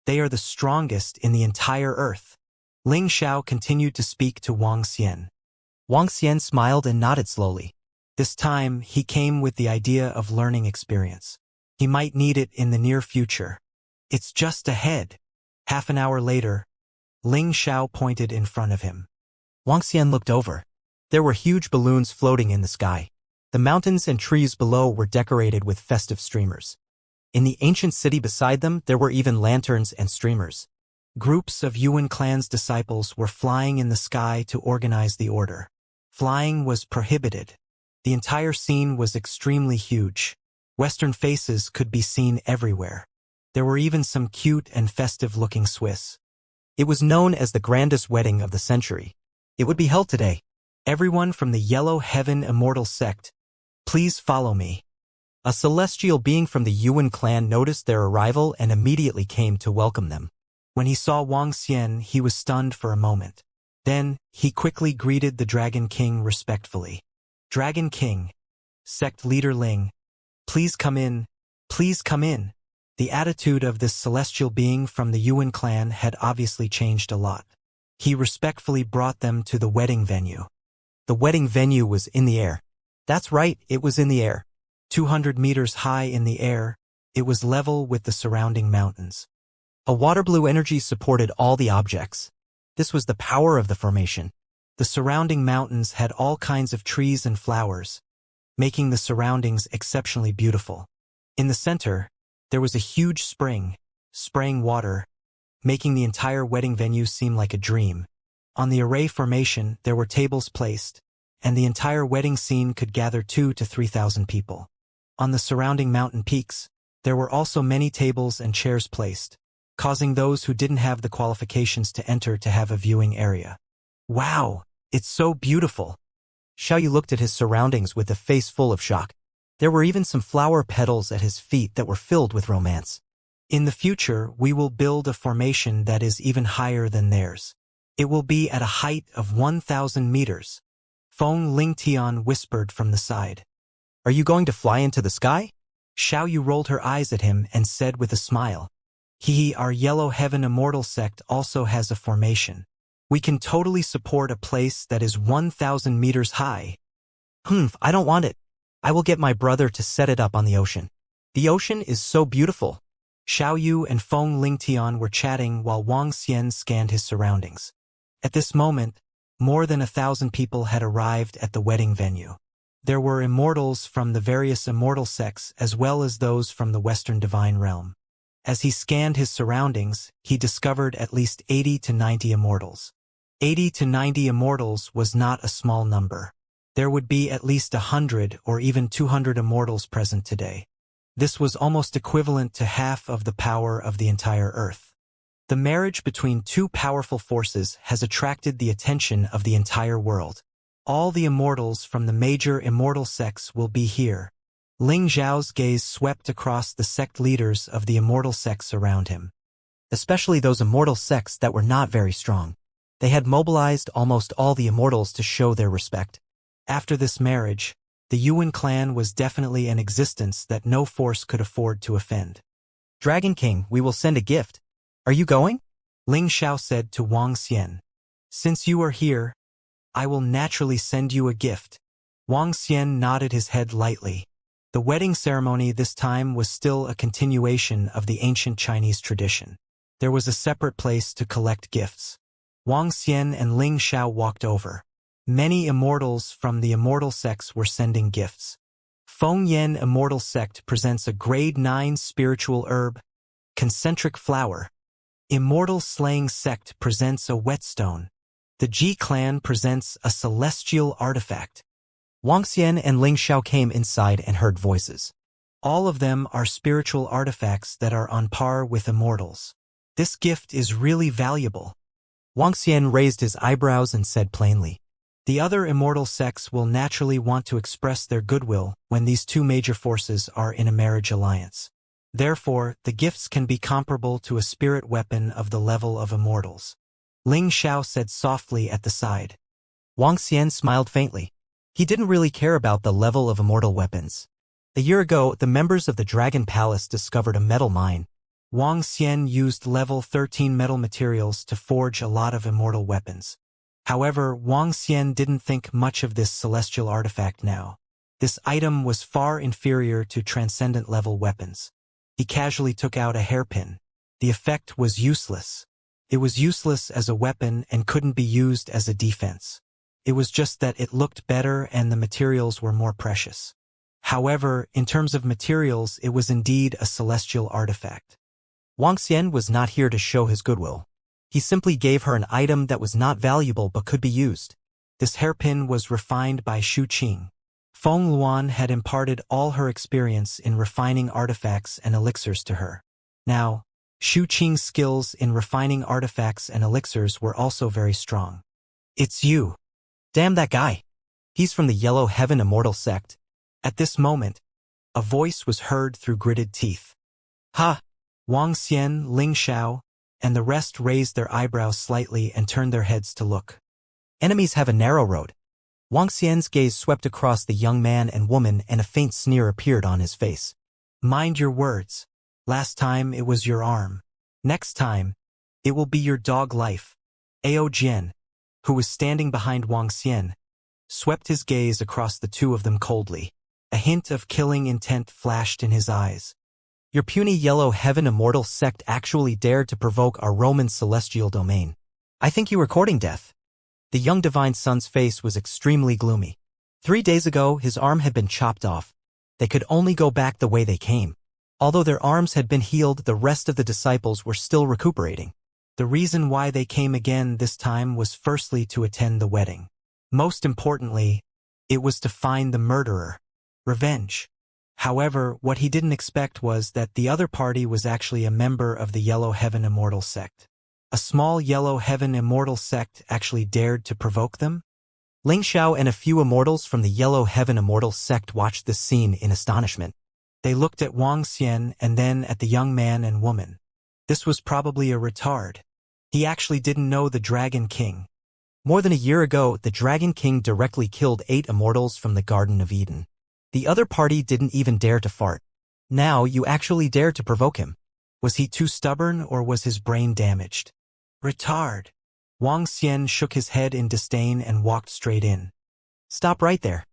they are the strongest in the entire Earth. Ling Xiao continued to speak to Wang Xian. Wang Xian smiled and nodded slowly. This time, he came with the idea of learning experience. He might need it in the near future. It's just ahead. Half an hour later, Ling Xiao pointed in front of him. Wang Xian looked over. There were huge balloons floating in the sky. The mountains and trees below were decorated with festive streamers. In the ancient city beside them, there were even lanterns and streamers. Groups of Yuan clan's disciples were flying in the sky to organize the order. Flying was prohibited. The entire scene was extremely huge. Western faces could be seen everywhere. There were even some cute and festive-looking Swiss. It was known as the grandest wedding of the century. It would be held today. Everyone from the Yellow Heaven Immortal sect, please follow me. A celestial being from the Yuan clan noticed their arrival and immediately came to welcome them. When he saw Wang Xian, he was stunned for a moment. Then, he quickly greeted the Dragon King respectfully. Dragon King, sect leader Ling, please come in, please come in. The attitude of this celestial being from the Yuan clan had obviously changed a lot. He respectfully brought them to the wedding venue. The wedding venue was in the air. That's right, it was in the air. 200 meters high in the air, it was level with the surrounding mountains. A water blue energy supported all the objects. This was the power of the formation. The surrounding mountains had all kinds of trees and flowers, making the surroundings exceptionally beautiful. In the center, there was a huge spring, spraying water, making the entire wedding venue seem like a dream. On the array formation, there were tables placed, and the entire wedding scene could gather 2,000 to 3,000 people. On the surrounding mountain peaks, there were also many tables and chairs placed, causing those who didn't have the qualifications to enter to have a viewing area. Wow, it's so beautiful. Xiao Yu looked at his surroundings with a face full of shock. There were even some flower petals at his feet that were filled with romance. In the future, we will build a formation that is even higher than theirs. It will be at a height of 1,000 meters. Feng Lingtian whispered from the side. Are you going to fly into the sky? Xiao Yu rolled her eyes at him and said with a smile. Our Yellow Heaven Immortal sect also has a formation. We can totally support a place that is 1,000 meters high. I don't want it. I will get my brother to set it up on the ocean. The ocean is so beautiful. Xiao Yu and Feng Lingtian were chatting while Wang Xian scanned his surroundings. At this moment, more than 1,000 people had arrived at the wedding venue. There were immortals from the various immortal sects as well as those from the Western Divine Realm. As he scanned his surroundings, he discovered at least 80 to 90 immortals. 80 to 90 immortals was not a small number. There would be at least 100 or even 200 immortals present today. This was almost equivalent to half of the power of the entire Earth. The marriage between two powerful forces has attracted the attention of the entire world. All the immortals from the major immortal sects will be here. Ling Zhao's gaze swept across the sect leaders of the immortal sects around him. Especially those immortal sects that were not very strong. They had mobilized almost all the immortals to show their respect. After this marriage, The Yuan clan was definitely an existence that no force could afford to offend. Dragon King, we will send a gift. Are you going? Ling Xiao said to Wang Xian. Since you are here, I will naturally send you a gift. Wang Xian nodded his head lightly. The wedding ceremony this time was still a continuation of the ancient Chinese tradition. There was a separate place to collect gifts. Wang Xian and Ling Xiao walked over. Many immortals from the immortal sects were sending gifts. Feng Yan Immortal Sect presents a grade 9 spiritual herb, concentric flower. Immortal Slaying Sect presents a whetstone. The Ji clan presents a celestial artifact. Wang Xian and Ling Xiao came inside and heard voices. All of them are spiritual artifacts that are on par with immortals. This gift is really valuable. Wang Xian raised his eyebrows and said plainly. The other immortal sects will naturally want to express their goodwill when these two major forces are in a marriage alliance. Therefore, the gifts can be comparable to a spirit weapon of the level of immortals. Ling Xiao said softly at the side. Wang Xian smiled faintly. He didn't really care about the level of immortal weapons. A year ago, the members of the Dragon Palace discovered a metal mine. Wang Xian used level 13 metal materials to forge a lot of immortal weapons. However, Wang Xian didn't think much of this celestial artifact now. This item was far inferior to transcendent-level weapons. He casually took out a hairpin. The effect was useless. It was useless as a weapon and couldn't be used as a defense. It was just that it looked better and the materials were more precious. However, in terms of materials, it was indeed a celestial artifact. Wang Xian was not here to show his goodwill. He simply gave her an item that was not valuable but could be used. This hairpin was refined by Shu Qing. Feng Luan had imparted all her experience in refining artifacts and elixirs to her. Now, Shu Qing's skills in refining artifacts and elixirs were also very strong. It's you. Damn that guy. He's from the Yellow Heaven Immortal Sect. At this moment, a voice was heard through gritted teeth. Ha! Wang Xian, Ling Xiao, and the rest raised their eyebrows slightly and turned their heads to look. Enemies have a narrow road. Wang Xian's gaze swept across the young man and woman and a faint sneer appeared on his face. Mind your words. Last time it was your arm. Next time, it will be your dog life. Ao Jian, who was standing behind Wang Xian, swept his gaze across the two of them coldly. A hint of killing intent flashed in his eyes. Your puny Yellow Heaven Immortal Sect actually dared to provoke our Roman celestial domain. I think you were courting death. The young divine son's face was extremely gloomy. 3 days ago, his arm had been chopped off. They could only go back the way they came. Although their arms had been healed, the rest of the disciples were still recuperating. The reason why they came again this time was firstly to attend the wedding. Most importantly, it was to find the murderer. Revenge. However, what he didn't expect was that the other party was actually a member of the Yellow Heaven Immortal Sect. A small Yellow Heaven Immortal Sect actually dared to provoke them? Ling Xiao and a few immortals from the Yellow Heaven Immortal Sect watched this scene in astonishment. They looked at Wang Xian and then at the young man and woman. This was probably a retard. He actually didn't know the Dragon King. More than a year ago, the Dragon King directly killed 8 immortals from the Garden of Eden. The other party didn't even dare to fart. Now you actually dared to provoke him. Was he too stubborn or was his brain damaged? Retard. Wang Xian shook his head in disdain and walked straight in. Stop right there.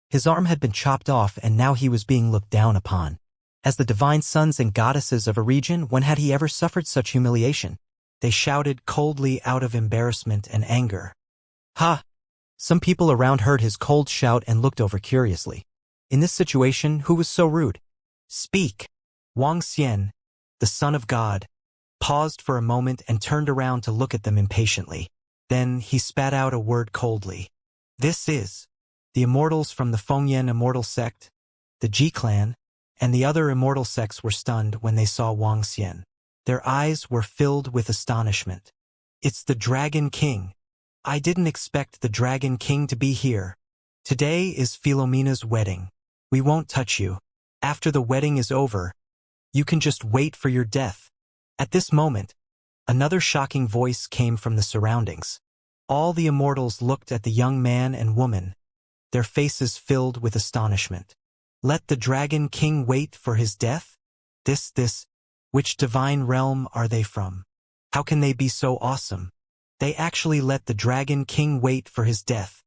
His arm had been chopped off and now he was being looked down upon. As the divine sons and goddesses of a region, when had he ever suffered such humiliation? They shouted coldly out of embarrassment and anger. Ha! Some people around heard his cold shout and looked over curiously. In this situation, who was so rude? Speak. Wang Xian, the son of God, paused for a moment and turned around to look at them impatiently. Then he spat out a word coldly. This is the immortals from the Fengyan Immortal Sect, the Ji clan, and the other immortal sects were stunned when they saw Wang Xian. Their eyes were filled with astonishment. It's the Dragon King. I didn't expect the Dragon King to be here. Today is Philomena's wedding. We won't touch you. After the wedding is over, you can just wait for your death. At this moment, another shocking voice came from the surroundings. All the immortals looked at the young man and woman. their faces filled with astonishment. Let the Dragon King wait for his death? This, which divine realm are they from? How can they be so awesome? They actually let the Dragon King wait for his death.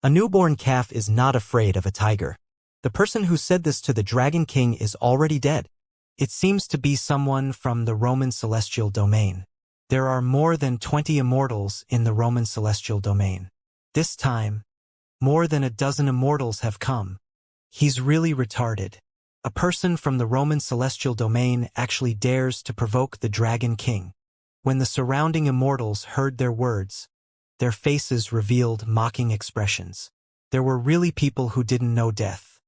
A newborn calf is not afraid of a tiger. The person who said this to the Dragon King is already dead. It seems to be someone from the Roman celestial domain. There are more than 20 immortals in the Roman celestial domain. This time, more than a dozen immortals have come. He's really retarded. A person from the Roman celestial domain actually dares to provoke the Dragon King. When the surrounding immortals heard their words, their faces revealed mocking expressions. There were really people who didn't know death.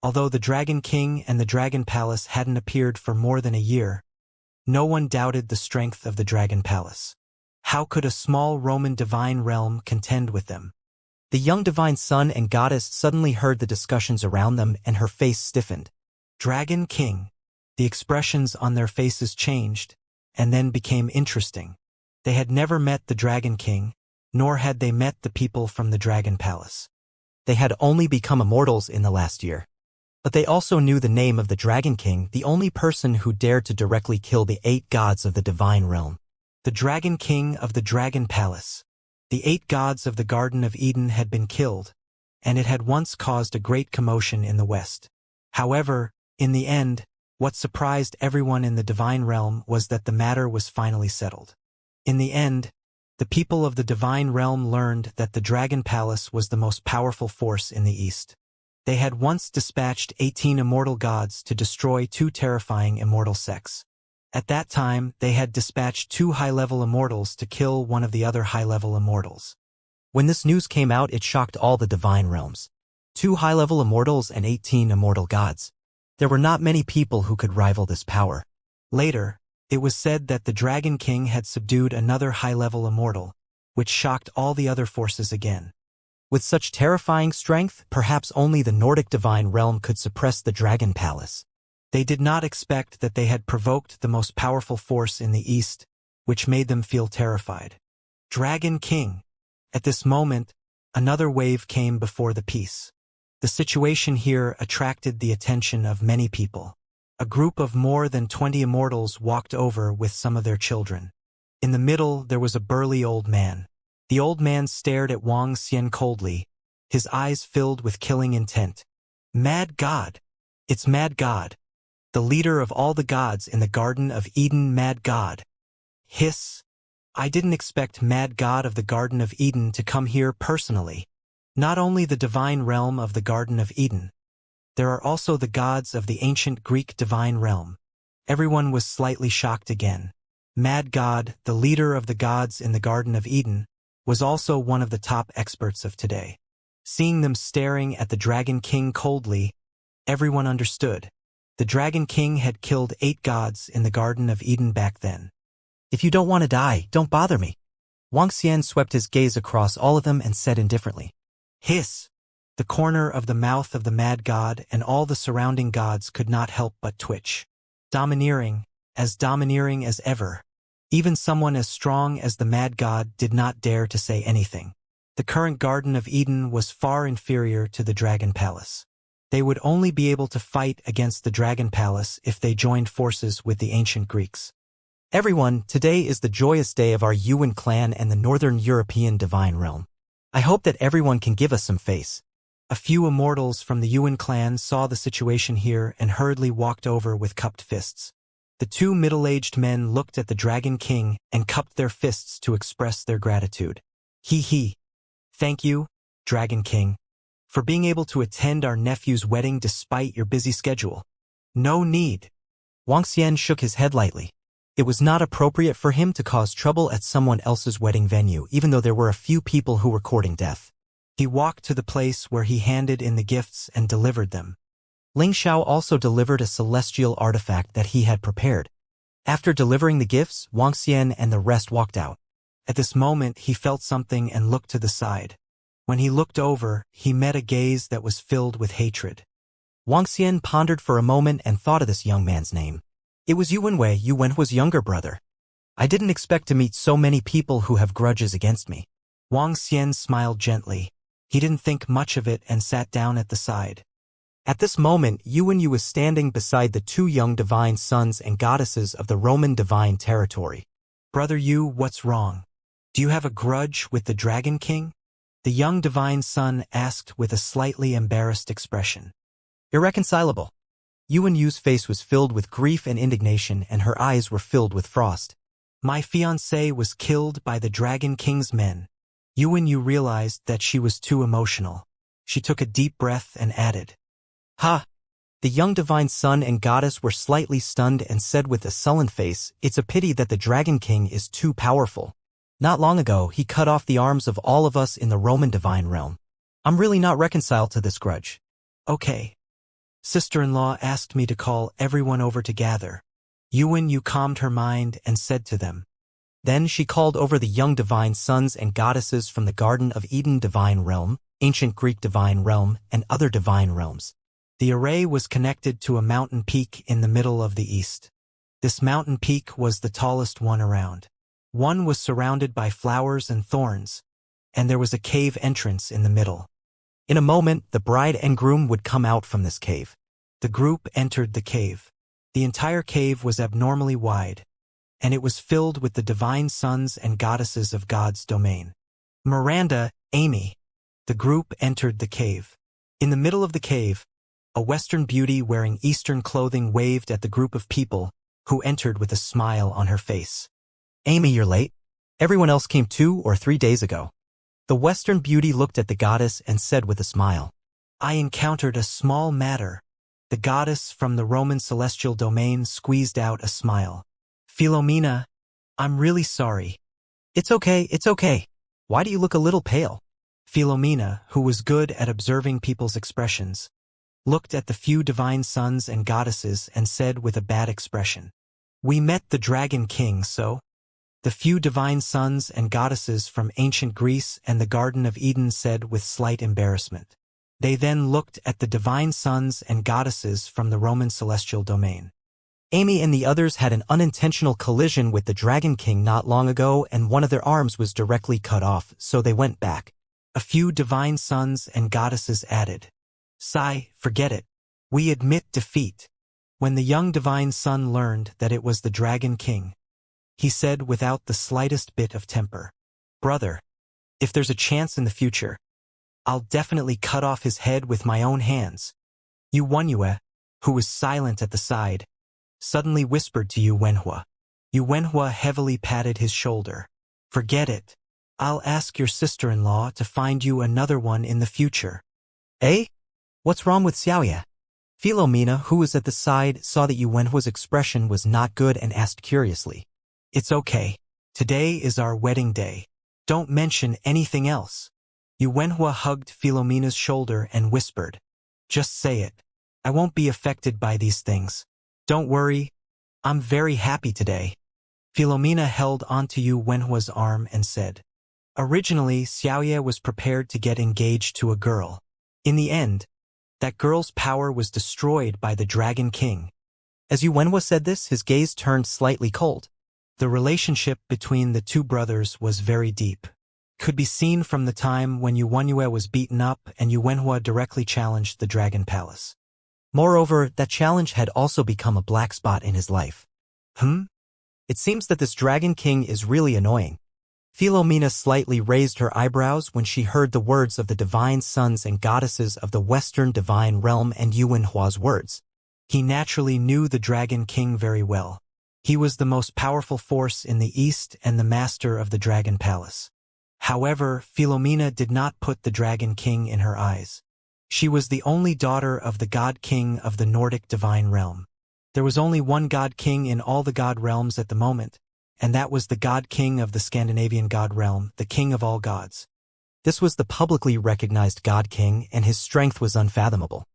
Although the Dragon King and the Dragon Palace hadn't appeared for more than a year, no one doubted the strength of the Dragon Palace. How could a small Roman divine realm contend with them? The young divine son and goddess suddenly heard the discussions around them and her face stiffened. Dragon King. The expressions on their faces changed, and then became interesting. They had never met the Dragon King, nor had they met the people from the Dragon Palace. They had only become immortals in the last year. But they also knew the name of the Dragon King, the only person who dared to directly kill the 8 gods of the divine realm. The Dragon King of the Dragon Palace. The 8 gods of the Garden of Eden had been killed, and it had once caused a great commotion in the West. However, in the end, what surprised everyone in the divine realm was that the matter was finally settled. In the end, the people of the divine realm learned that the Dragon Palace was the most powerful force in the East. They had once dispatched 18 immortal gods to destroy 2 terrifying immortal sects. At that time, they had dispatched 2 high-level immortals to kill one of the other high-level immortals. When this news came out, it shocked all the divine realms. 2 high-level immortals and 18 immortal gods. There were not many people who could rival this power. Later, it was said that the Dragon King had subdued another high-level immortal, which shocked all the other forces again. With such terrifying strength, perhaps only the Nordic divine realm could suppress the Dragon Palace. They did not expect that they had provoked the most powerful force in the East, which made them feel terrified. Dragon King. At this moment, another wave came before the peace. The situation here attracted the attention of many people. A group of more than 20 immortals walked over with some of their children. In the middle, there was a burly old man. The old man stared at Wuxia coldly, his eyes filled with killing intent. Mad God! It's Mad God! The leader of all the gods in the Garden of Eden, Mad God! Hiss! I didn't expect Mad God of the Garden of Eden to come here personally. Not only the divine realm of the Garden of Eden. There are also the gods of the ancient Greek divine realm. Everyone was slightly shocked again. Mad God, the leader of the gods in the Garden of Eden, was also one of the top experts of today. Seeing them staring at the Dragon King coldly, everyone understood. The Dragon King had killed 8 gods in the Garden of Eden back then. If you don't want to die, don't bother me. Wuxia swept his gaze across all of them and said indifferently. Hiss! The corner of the mouth of the Mad God and all the surrounding gods could not help but twitch. Domineering as ever. Even someone as strong as the Mad God did not dare to say anything. The current Garden of Eden was far inferior to the Dragon Palace. They would only be able to fight against the Dragon Palace if they joined forces with the ancient Greeks. Everyone, today is the joyous day of our Yuan clan and the Northern European divine realm. I hope that everyone can give us some face. A few immortals from the Yuan clan saw the situation here and hurriedly walked over with cupped fists. The 2 middle-aged men looked at the Dragon King and cupped their fists to express their gratitude. He. Thank you, Dragon King, for being able to attend our nephew's wedding despite your busy schedule. No need. Wuxia shook his head lightly. It was not appropriate for him to cause trouble at someone else's wedding venue, even though there were a few people who were courting death. He walked to the place where he handed in the gifts and delivered them. Ling Xiao also delivered a celestial artifact that he had prepared. After delivering the gifts, Wuxia and the rest walked out. At this moment, he felt something and looked to the side. When he looked over, he met a gaze that was filled with hatred. Wuxia pondered for a moment and thought of this young man's name. It was Yuan Hui's younger brother. I didn't expect to meet so many people who have grudges against me. Wuxia smiled gently. He didn't think much of it and sat down at the side. At this moment, Yuan Yu was standing beside the two young divine sons and goddesses of the Roman divine territory. Brother Yu, what's wrong? Do you have a grudge with the Dragon King? The young divine son asked with a slightly embarrassed expression. Irreconcilable. Yuan Yu's face was filled with grief and indignation, and her eyes were filled with frost. My fiancée was killed by the Dragon King's men. Yuan Yu realized that she was too emotional. She took a deep breath and added, Ha! The young divine son and goddess were slightly stunned and said with a sullen face, it's a pity that the Dragon King is too powerful. Not long ago, he cut off the arms of all of us in the Roman divine realm. I'm really not reconciled to this grudge. Okay. Sister-in-law asked me to call everyone over to gather. Yuan Yu calmed her mind and said to them. Then she called over the young divine sons and goddesses from the Garden of Eden divine realm, ancient Greek divine realm, and other divine realms. The array was connected to a mountain peak in the middle of the east. This mountain peak was the tallest one around. One was surrounded by flowers and thorns, and there was a cave entrance in the middle. In a moment, the bride and groom would come out from this cave. The group entered the cave. The entire cave was abnormally wide, and it was filled with the divine sons and goddesses of God's domain. Miranda, Amy. The group entered the cave. In the middle of the cave, a Western beauty wearing Eastern clothing waved at the group of people, who entered with a smile on her face. Amy, you're late. Everyone else came 2 or 3 days ago. The Western beauty looked at the goddess and said with a smile, I encountered a small matter. The goddess from the Roman celestial domain squeezed out a smile. Philomena, I'm really sorry. It's okay. Why do you look a little pale? Philomena, who was good at observing people's expressions, looked at the few divine sons and goddesses and said with a bad expression, We met the Dragon King, so? The few divine sons and goddesses from ancient Greece and the Garden of Eden said with slight embarrassment. They then looked at the divine sons and goddesses from the Roman celestial domain. Amy and the others had an unintentional collision with the Dragon King not long ago, and one of their arms was directly cut off, so they went back. A few divine sons and goddesses added, Forget it. We admit defeat. When the young divine son learned that it was the Dragon King, he said without the slightest bit of temper, Brother, if there's a chance in the future, I'll definitely cut off his head with my own hands. Yuan, who was silent at the side, suddenly whispered to Yuanhua. Yuanhua heavily patted his shoulder. Forget it. I'll ask your sister-in-law to find you another one in the future. Eh? What's wrong with Xiaoya? Philomena, who was at the side, saw that Yuanhua's expression was not good and asked curiously. It's okay. Today is our wedding day. Don't mention anything else. Yuanhua hugged Philomena's shoulder and whispered, Just say it. I won't be affected by these things. Don't worry. I'm very happy today. Philomena held onto Yuanhua's arm and said, Originally, Xiaoya was prepared to get engaged to a girl. In the end, that girl's power was destroyed by the Dragon King. As Yuanhua said this, his gaze turned slightly cold. The relationship between the two brothers was very deep. Could be seen from the time when Yuanhua was beaten up and Yuanhua directly challenged the Dragon Palace. Moreover, that challenge had also become a black spot in his life. It seems that this Dragon King is really annoying. Philomena slightly raised her eyebrows when she heard the words of the divine sons and goddesses of the Western divine realm and Yuanhua's words. He naturally knew the Dragon King very well. He was the most powerful force in the East and the master of the Dragon Palace. However, Philomena did not put the Dragon King in her eyes. She was the only daughter of the God King of the Nordic divine realm. There was only one God King in all the God realms at the moment, and that was the God King of the Scandinavian God realm, the King of all gods. This was the publicly recognized God King, and his strength was unfathomable.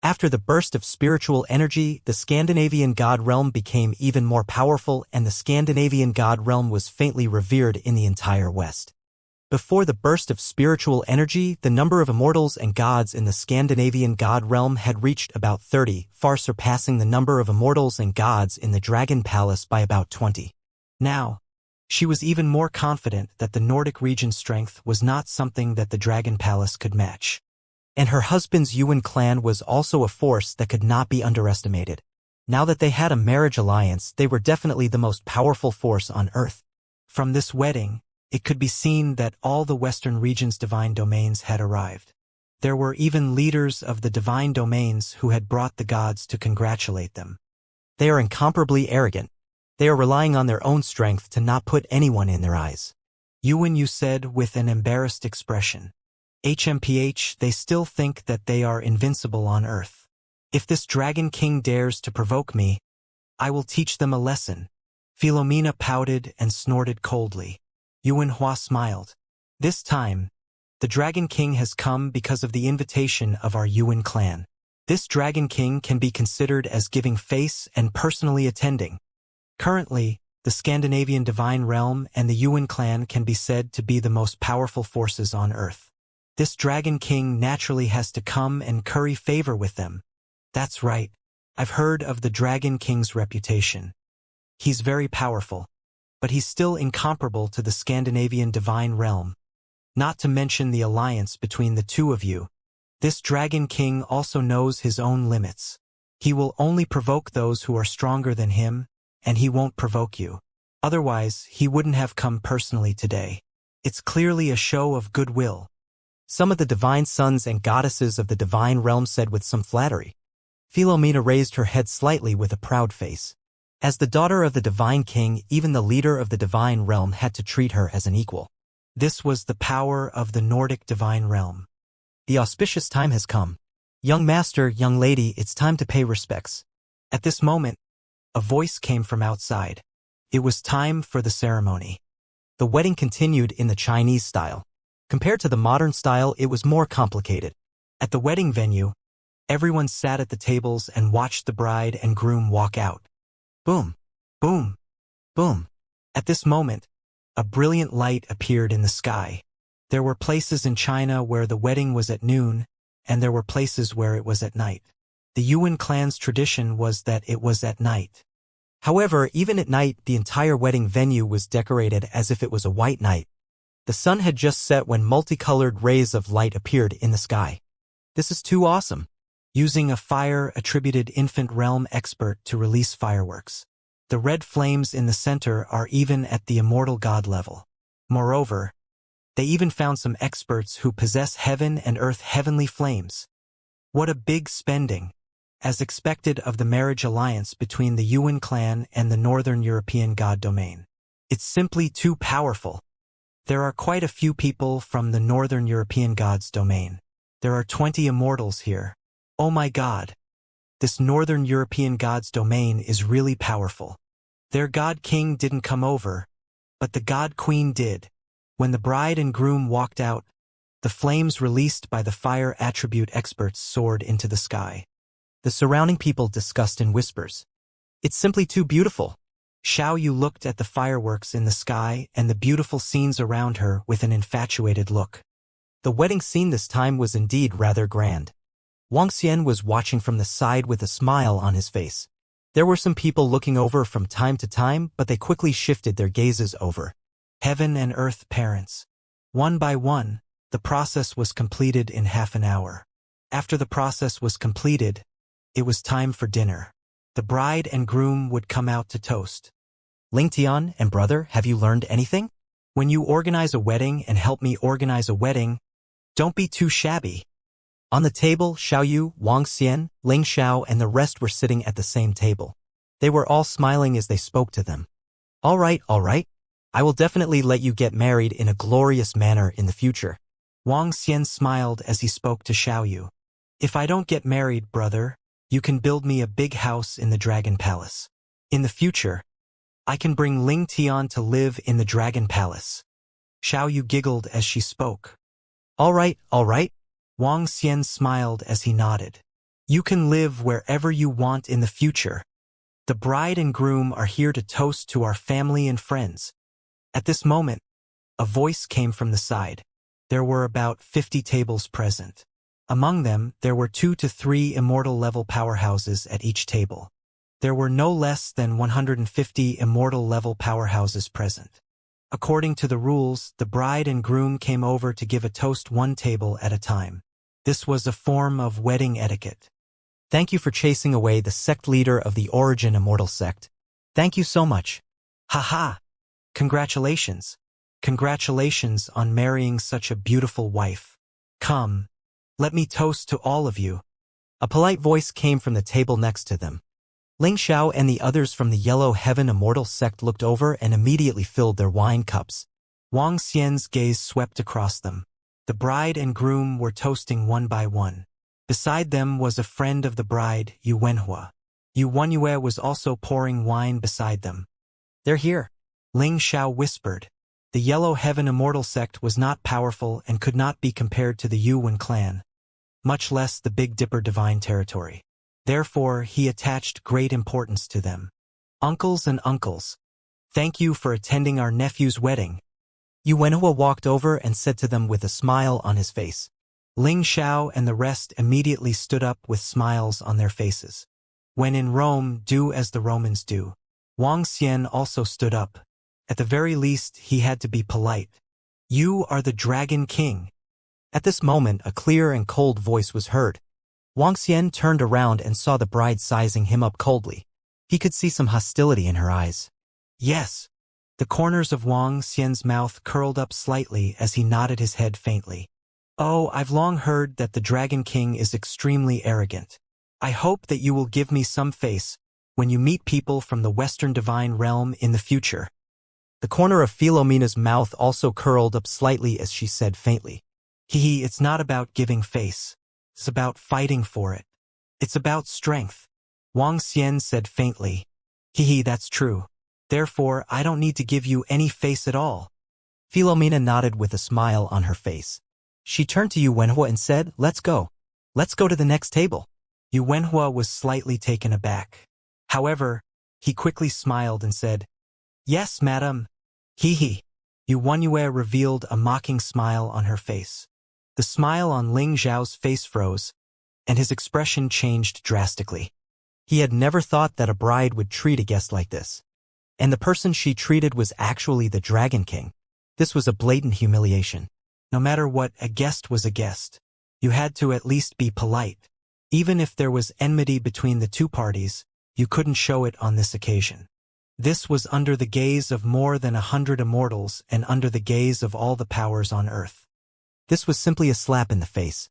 After the burst of spiritual energy, the Scandinavian God realm became even more powerful, and the Scandinavian God realm was faintly revered in the entire West. Before the burst of spiritual energy, the number of immortals and gods in the Scandinavian God realm had reached about 30, far surpassing the number of immortals and gods in the Dragon Palace by about 20. Now, She was even more confident that the Nordic region's strength was not something that the Dragon Palace could match. And her husband's Yuan clan was also a force that could not be underestimated. Now that they had a marriage alliance, they were definitely the most powerful force on Earth. From this wedding, it could be seen that all the Western region's divine domains had arrived. There were even leaders of the divine domains who had brought the gods to congratulate them. They are incomparably arrogant. They are relying on their own strength to not put anyone in their eyes. Yuan, you said with an embarrassed expression. HMPH, they still think that they are invincible on Earth. If this Dragon King dares to provoke me, I will teach them a lesson. Philomena pouted and snorted coldly. Yuan Hua smiled. This time, the Dragon King has come because of the invitation of our Yuan clan. This Dragon King can be considered as giving face and personally attending. Currently, the Scandinavian Divine Realm and the Yuan clan can be said to be the most powerful forces on Earth. This Dragon King naturally has to come and curry favor with them. That's right. I've heard of the Dragon King's reputation. He's very powerful, but he's still incomparable to the Scandinavian Divine Realm. Not to mention the alliance between the two of you. This Dragon King also knows his own limits. He will only provoke those who are stronger than him, and he won't provoke you. Otherwise, he wouldn't have come personally today. It's clearly a show of goodwill. Some of the divine sons and goddesses of the divine realm said with some flattery. Philomena raised her head slightly with a proud face. As the daughter of the divine king, even the leader of the divine realm had to treat her as an equal. This was the power of the Nordic divine realm. The auspicious time has come. Young master, young lady, it's time to pay respects. At this moment, a voice came from outside. It was time for the ceremony. The wedding continued in the Chinese style. Compared to the modern style, it was more complicated. At the wedding venue, everyone sat at the tables and watched the bride and groom walk out. Boom, boom, boom. At this moment, a brilliant light appeared in the sky. There were places in China where the wedding was at noon, and there were places where it was at night. The Yuan clan's tradition was that it was at night. However, even at night, the entire wedding venue was decorated as if it was a white night. The sun had just set when multicolored rays of light appeared in the sky. This is too awesome. Using a fire-attributed infant realm expert to release fireworks. The red flames in the center are even at the immortal god level. Moreover, they even found some experts who possess heaven and earth heavenly flames. What a big spending, as expected of the marriage alliance between the Yuan clan and the Northern European god domain. It's simply too powerful. There are quite a few people from the Northern European god's domain. There are 20 immortals here. Oh my god. This Northern European god's domain is really powerful. Their god king didn't come over, but the god queen did. When the bride and groom walked out, the flames released by the fire attribute experts soared into the sky. The surrounding people discussed in whispers. It's simply too beautiful. Xiao Yu looked at the fireworks in the sky and the beautiful scenes around her with an infatuated look. The wedding scene this time was indeed rather grand. Wuxia was watching from the side with a smile on his face. There were some people looking over from time to time, but they quickly shifted their gazes over. Heaven and earth parents. One by one, the process was completed in half an hour. After the process was completed, it was time for dinner. The bride and groom would come out to toast. Ling Tian and brother, have you learned anything? When you organize a wedding and help me organize a wedding, don't be too shabby. On the table, Xiao Yu, Wang Xian, Ling Xiao, and the rest were sitting at the same table. They were all smiling as they spoke to them. All right. I will definitely let you get married in a glorious manner in the future. Wang Xian smiled as he spoke to Xiao Yu. If I don't get married, brother, you can build me a big house in the Dragon Palace. In the future, I can bring Ling Tian to live in the Dragon Palace. Xiao Yu giggled as she spoke. All right. Wang Xian smiled as he nodded. You can live wherever you want in the future. The bride and groom are here to toast to our family and friends. At this moment, a voice came from the side. There were about 50 tables present. Among them, there were 2 to 3 immortal-level powerhouses at each table. There were no less than 150 immortal-level powerhouses present. According to the rules, the bride and groom came over to give a toast one table at a time. This was a form of wedding etiquette. Thank you for chasing away the sect leader of the Origin Immortal sect. Thank you so much. Haha! Congratulations. Congratulations on marrying such a beautiful wife. Come, let me toast to all of you. A polite voice came from the table next to them. Ling Xiao and the others from the Yellow Heaven Immortal sect looked over and immediately filled their wine cups. Wang Xian's gaze swept across them. The bride and groom were toasting one by one. Beside them was a friend of the bride, Yu Wenhua. Yu Wenyue was also pouring wine beside them. They're here, Ling Xiao whispered. The Yellow Heaven Immortal sect was not powerful and could not be compared to the Yuan clan, much less the Big Dipper divine territory. Therefore, he attached great importance to them. Uncles and uncles, thank you for attending our nephew's wedding. Yu Wenhua walked over and said to them with a smile on his face. Ling Xiao and the rest immediately stood up with smiles on their faces. When in Rome, do as the Romans do. Wang Xian also stood up. At the very least, he had to be polite. You are the Dragon King. At this moment, a clear and cold voice was heard. Wang Xian turned around and saw the bride sizing him up coldly. He could see some hostility in her eyes. Yes. The corners of Wang Xian's mouth curled up slightly as he nodded his head faintly. Oh, I've long heard that the Dragon King is extremely arrogant. I hope that you will give me some face when you meet people from the Western Divine Realm in the future. The corner of Philomena's mouth also curled up slightly as she said faintly. It's not about giving face. It's about fighting for it. It's about strength. Wang Xian said faintly. That's true. Therefore, I don't need to give you any face at all. Philomena nodded with a smile on her face. She turned to Yu Wenhua and said, Let's go. Let's go to the next table. Yu Wenhua was slightly taken aback. However, he quickly smiled and said, Yes, madam. Yu Wenyue revealed a mocking smile on her face. The smile on Ling Xiao's face froze, and his expression changed drastically. He had never thought that a bride would treat a guest like this. And the person she treated was actually the Dragon King. This was a blatant humiliation. No matter what, a guest was a guest. You had to at least be polite. Even if there was enmity between the two parties, you couldn't show it on this occasion. This was under the gaze of more than 100 immortals and under the gaze of all the powers on Earth. This was simply a slap in the face.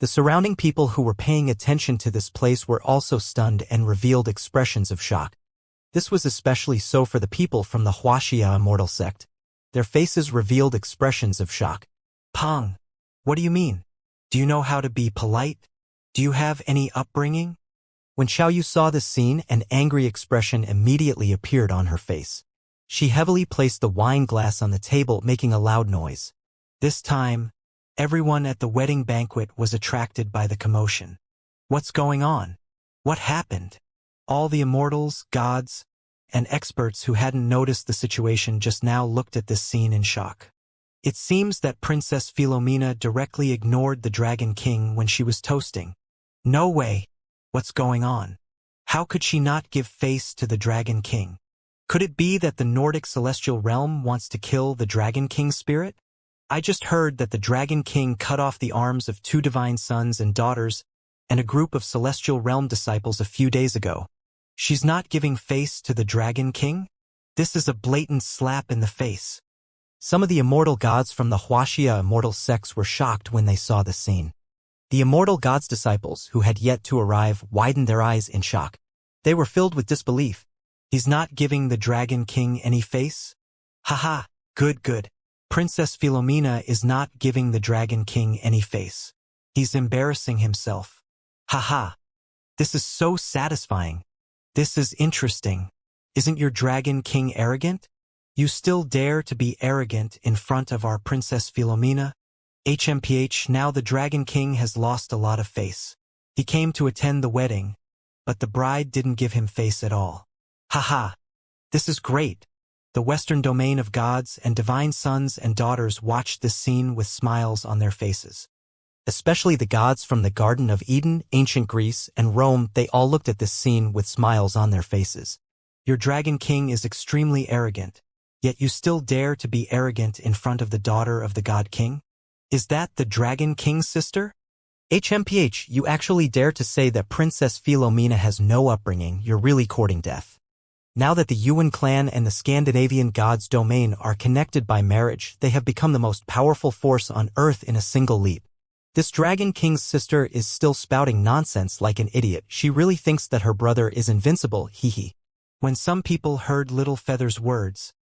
The surrounding people who were paying attention to this place were also stunned and revealed expressions of shock. This was especially so for the people from the Wuxia Immortal sect. Their faces revealed expressions of shock. Pong, what do you mean? Do you know how to be polite? Do you have any upbringing? When Xiaoyu saw this scene, an angry expression immediately appeared on her face. She heavily placed the wine glass on the table, making a loud noise. This time, everyone at the wedding banquet was attracted by the commotion. What's going on? What happened? All the immortals, gods, and experts who hadn't noticed the situation just now looked at this scene in shock. It seems that Princess Philomena directly ignored the Dragon King when she was toasting. No way. What's going on? How could she not give face to the Dragon King? Could it be that the Nordic celestial realm wants to kill the Dragon King's spirit? I just heard that the Dragon King cut off the arms of 2 divine sons and daughters and a group of celestial realm disciples a few days ago. She's not giving face to the Dragon King? This is a blatant slap in the face. Some of the immortal gods from the Wuxia Immortal sects were shocked when they saw the scene. The immortal gods' disciples, who had yet to arrive, widened their eyes in shock. They were filled with disbelief. He's not giving the Dragon King any face? Haha, good. Princess Philomena is not giving the Dragon King any face. He's embarrassing himself. Haha. This is so satisfying. This is interesting. Isn't your Dragon King arrogant? You still dare to be arrogant in front of our Princess Philomena? HMPH, now the Dragon King has lost a lot of face. He came to attend the wedding, but the bride didn't give him face at all. Haha. This is great. The Western domain of gods and divine sons and daughters watched this scene with smiles on their faces. Especially the gods from the Garden of Eden, ancient Greece, and Rome, they all looked at this scene with smiles on their faces. Your Dragon King is extremely arrogant. Yet you still dare to be arrogant in front of the daughter of the God King? Is that the Dragon King's sister? HMPH, you actually dare to say that Princess Philomena has no upbringing, you're really courting death. Now that the Yuan clan and the Scandinavian god's domain are connected by marriage, they have become the most powerful force on Earth in a single leap. This Dragon King's sister is still spouting nonsense like an idiot. She really thinks that her brother is invincible, hee. When some people heard Little Feather's words,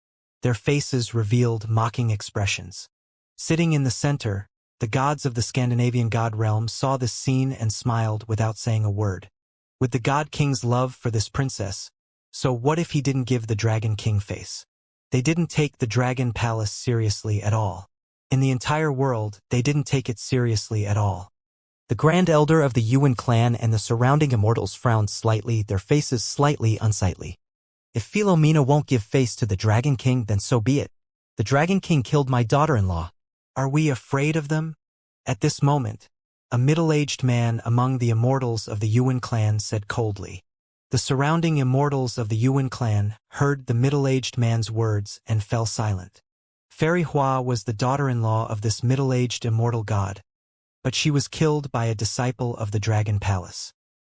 their faces revealed mocking expressions. Sitting in the center, the gods of the Scandinavian god realm saw this scene and smiled without saying a word. With the God King's love for this princess, so what if he didn't give the Dragon King face? They didn't take the Dragon Palace seriously at all. In the entire world, they didn't take it seriously at all. The Grand Elder of the Yuan clan and the surrounding immortals frowned slightly, their faces slightly unsightly. If Philomena won't give face to the Dragon King, then so be it. The Dragon King killed my daughter-in-law. Are we afraid of them? At this moment, a middle-aged man among the immortals of the Yuan clan said coldly. The surrounding immortals of the Yuan clan heard the middle-aged man's words and fell silent. Fairy Hua was the daughter-in-law of this middle-aged immortal god, but she was killed by a disciple of the Dragon Palace.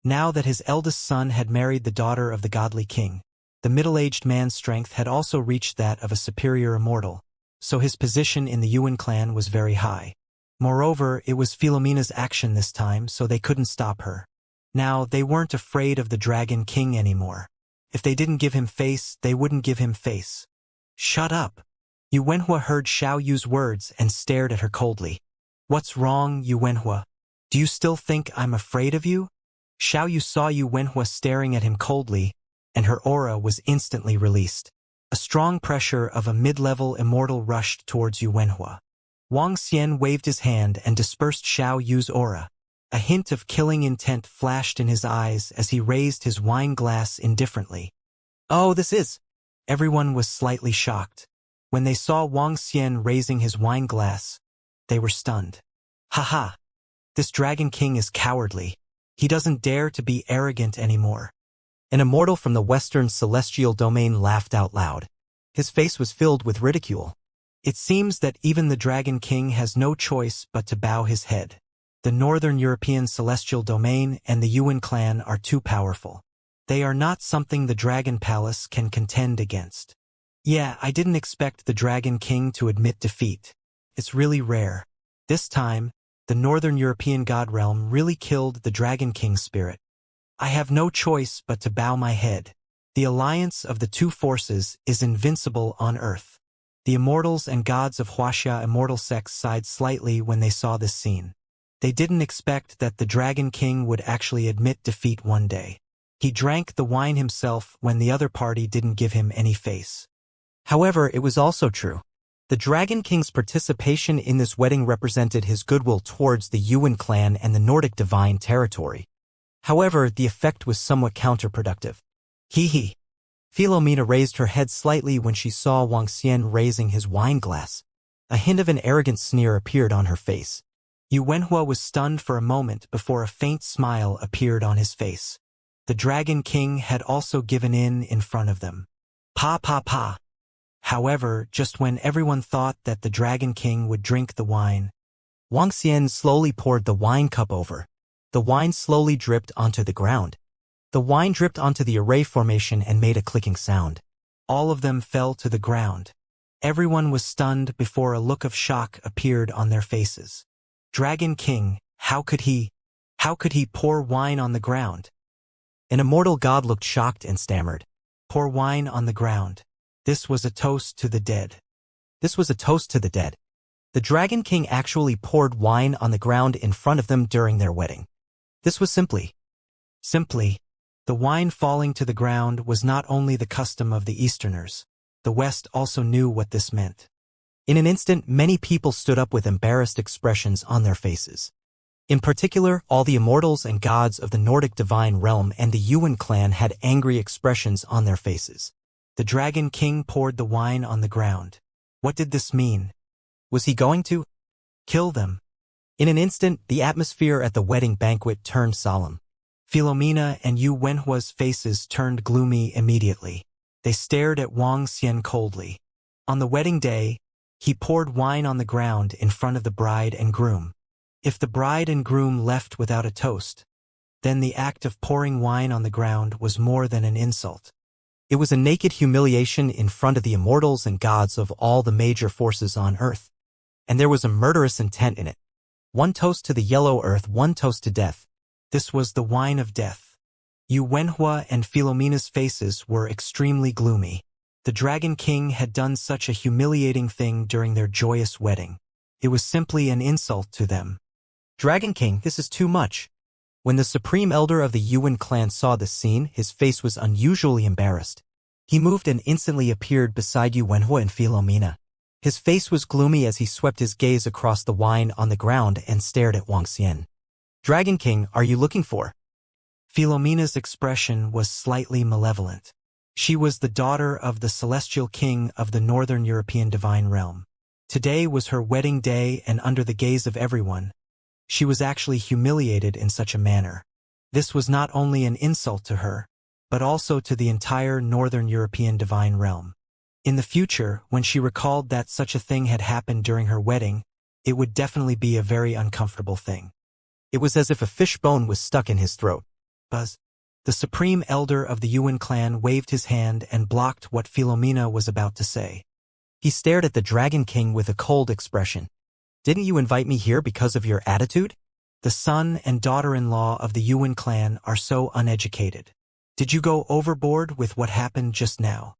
Now that his eldest son had married the daughter of the godly king, the middle-aged man's strength had also reached that of a superior immortal, so his position in the Yuan clan was very high. Moreover, it was Philomena's action this time, so they couldn't stop her. Now, they weren't afraid of the Dragon King anymore. If they didn't give him face, they wouldn't give him face. Shut up. Yu Wenhua heard Xiao Yu's words and stared at her coldly. What's wrong, Yu Wenhua? Do you still think I'm afraid of you? Xiao Yu saw Yu Wenhua staring at him coldly, and her aura was instantly released. A strong pressure of a mid-level immortal rushed towards Yu Wenhua. Wang Xian waved his hand and dispersed Xiao Yu's aura. A hint of killing intent flashed in his eyes as he raised his wine glass indifferently. Oh, this is... Everyone was slightly shocked. When they saw Wang Xian raising his wine glass, they were stunned. Haha! This Dragon King is cowardly. He doesn't dare to be arrogant anymore. An immortal from the Western Celestial Domain laughed out loud. His face was filled with ridicule. It seems that even the Dragon King has no choice but to bow his head. The Northern European Celestial Domain and the Yuan clan are too powerful. They are not something the Dragon Palace can contend against. Yeah, I didn't expect the Dragon King to admit defeat. It's really rare. This time, the Northern European God Realm really killed the Dragon King's spirit. I have no choice but to bow my head. The alliance of the two forces is invincible on Earth. The immortals and gods of Wuxia immortal sects sighed slightly when they saw this scene. They didn't expect that the Dragon King would actually admit defeat one day. He drank the wine himself when the other party didn't give him any face. However, it was also true. The Dragon King's participation in this wedding represented his goodwill towards the Yuan clan and the Nordic divine territory. However, the effect was somewhat counterproductive. Hee. Philomena raised her head slightly when she saw Wang Xian raising his wine glass. A hint of an arrogant sneer appeared on her face. Yu Wenhua was stunned for a moment before a faint smile appeared on his face. The Dragon King had also given in front of them. Pa. However, just when everyone thought that the Dragon King would drink the wine, Wang Xian slowly poured the wine cup over. The wine slowly dripped onto the ground. The wine dripped onto the array formation and made a clicking sound. All of them fell to the ground. Everyone was stunned before a look of shock appeared on their faces. Dragon King, how could he pour wine on the ground? An immortal god looked shocked and stammered. Pour wine on the ground. This was a toast to the dead. This was a toast to the dead. The Dragon King actually poured wine on the ground in front of them during their wedding. This was simply. The wine falling to the ground was not only the custom of the Easterners. The West also knew what this meant. In an instant, many people stood up with embarrassed expressions on their faces. In particular, all the immortals and gods of the Nordic divine realm and the Yuan clan had angry expressions on their faces. The Dragon King poured the wine on the ground. What did this mean? Was he going to kill them? In an instant, the atmosphere at the wedding banquet turned solemn. Philomena and Yu Wenhua's faces turned gloomy immediately. They stared at Wang Xian coldly. On the wedding day, he poured wine on the ground in front of the bride and groom. If the bride and groom left without a toast, then the act of pouring wine on the ground was more than an insult. It was a naked humiliation in front of the immortals and gods of all the major forces on Earth. And there was a murderous intent in it. One toast to the yellow earth, one toast to death. This was the wine of death. Yu Wenhua and Philomena's faces were extremely gloomy. The Dragon King had done such a humiliating thing during their joyous wedding. It was simply an insult to them. Dragon King, this is too much. When the Supreme Elder of the Yuan clan saw this scene, his face was unusually embarrassed. He moved and instantly appeared beside Yu Wenhua and Philomena. His face was gloomy as he swept his gaze across the wine on the ground and stared at Wuxia. Dragon King, are you looking for? Philomena's expression was slightly malevolent. She was the daughter of the celestial king of the Northern European divine realm. Today was her wedding day, and under the gaze of everyone, she was actually humiliated in such a manner. This was not only an insult to her, but also to the entire Northern European divine realm. In the future, when she recalled that such a thing had happened during her wedding, it would definitely be a very uncomfortable thing. It was as if a fishbone was stuck in his throat. Buzz. The Supreme Elder of the Yuan clan waved his hand and blocked what Philomena was about to say. He stared at the Dragon King with a cold expression. Didn't you invite me here because of your attitude? The son and daughter-in-law of the Yuan clan are so uneducated. Did you go overboard with what happened just now?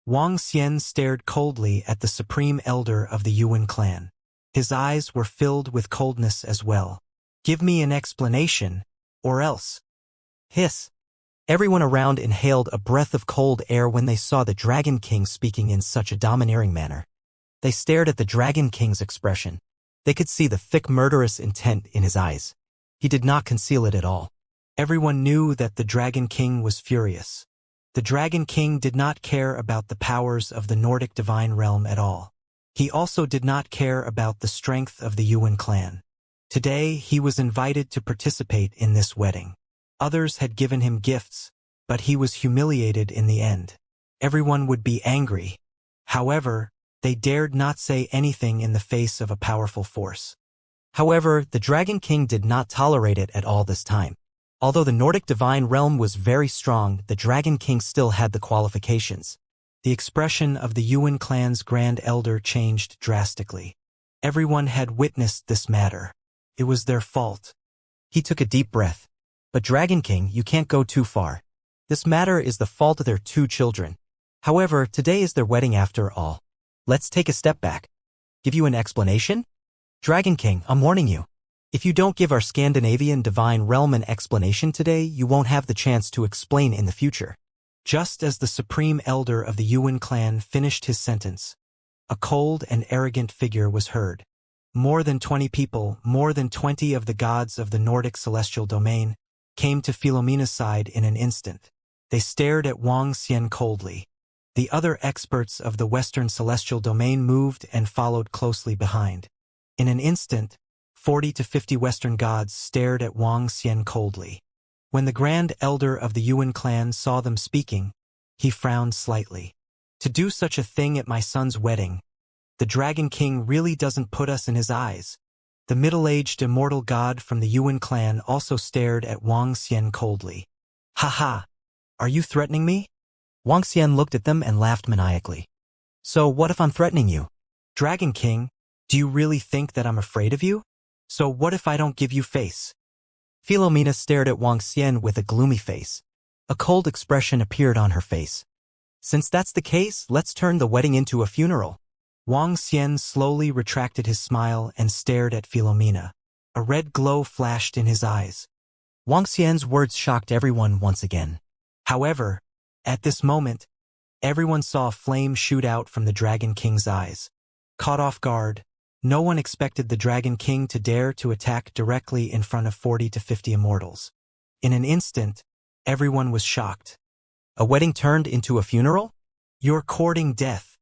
Wuxia stared coldly at the Supreme Elder of the Yuan clan. His eyes were filled with coldness as well. Give me an explanation, or else. Hiss. Everyone around inhaled a breath of cold air when they saw the Dragon King speaking in such a domineering manner. They stared at the Dragon King's expression. They could see the thick murderous intent in his eyes. He did not conceal it at all. Everyone knew that the Dragon King was furious. The Dragon King did not care about the powers of the Nordic divine realm at all. He also did not care about the strength of the Yuan clan. Today, he was invited to participate in this wedding. Others had given him gifts, but he was humiliated in the end. Everyone would be angry. However, they dared not say anything in the face of a powerful force. However, the Dragon King did not tolerate it at all this time. Although the Nordic divine realm was very strong, the Dragon King still had the qualifications. The expression of the Yuan clan's Grand Elder changed drastically. Everyone had witnessed this matter. It was their fault. He took a deep breath. But Dragon King, you can't go too far. This matter is the fault of their 2 children. However, today is their wedding after all. Let's take a step back. Give you an explanation? Dragon King, I'm warning you. If you don't give our Scandinavian divine realm an explanation today, you won't have the chance to explain in the future. Just as the Supreme Elder of the Yuan clan finished his sentence, a cold and arrogant figure was heard. More than 20 people, more than 20 of the gods of the Nordic celestial domain, came to Philomena's side in an instant. They stared at Wuxia coldly. The other experts of the Western celestial domain moved and followed closely behind. In an instant, 40 to 50 Western gods stared at Wuxia coldly. When the Grand Elder of the Yuan clan saw them speaking, he frowned slightly. To do such a thing at my son's wedding, the Dragon King really doesn't put us in his eyes. The middle-aged immortal god from the Yuan clan also stared at Wuxia coldly. Ha! Are you threatening me? Wuxia looked at them and laughed maniacally. So what if I'm threatening you? Dragon King, do you really think that I'm afraid of you? So what if I don't give you face? Philomena stared at Wuxia with a gloomy face. A cold expression appeared on her face. Since that's the case, let's turn the wedding into a funeral. Wuxia slowly retracted his smile and stared at Philomena. A red glow flashed in his eyes. Wuxia's words shocked everyone once again. However, at this moment, everyone saw a flame shoot out from the Dragon King's eyes. Caught off guard, no one expected the Dragon King to dare to attack directly in front of 40 to 50 immortals. In an instant, everyone was shocked. A wedding turned into a funeral? You're courting death.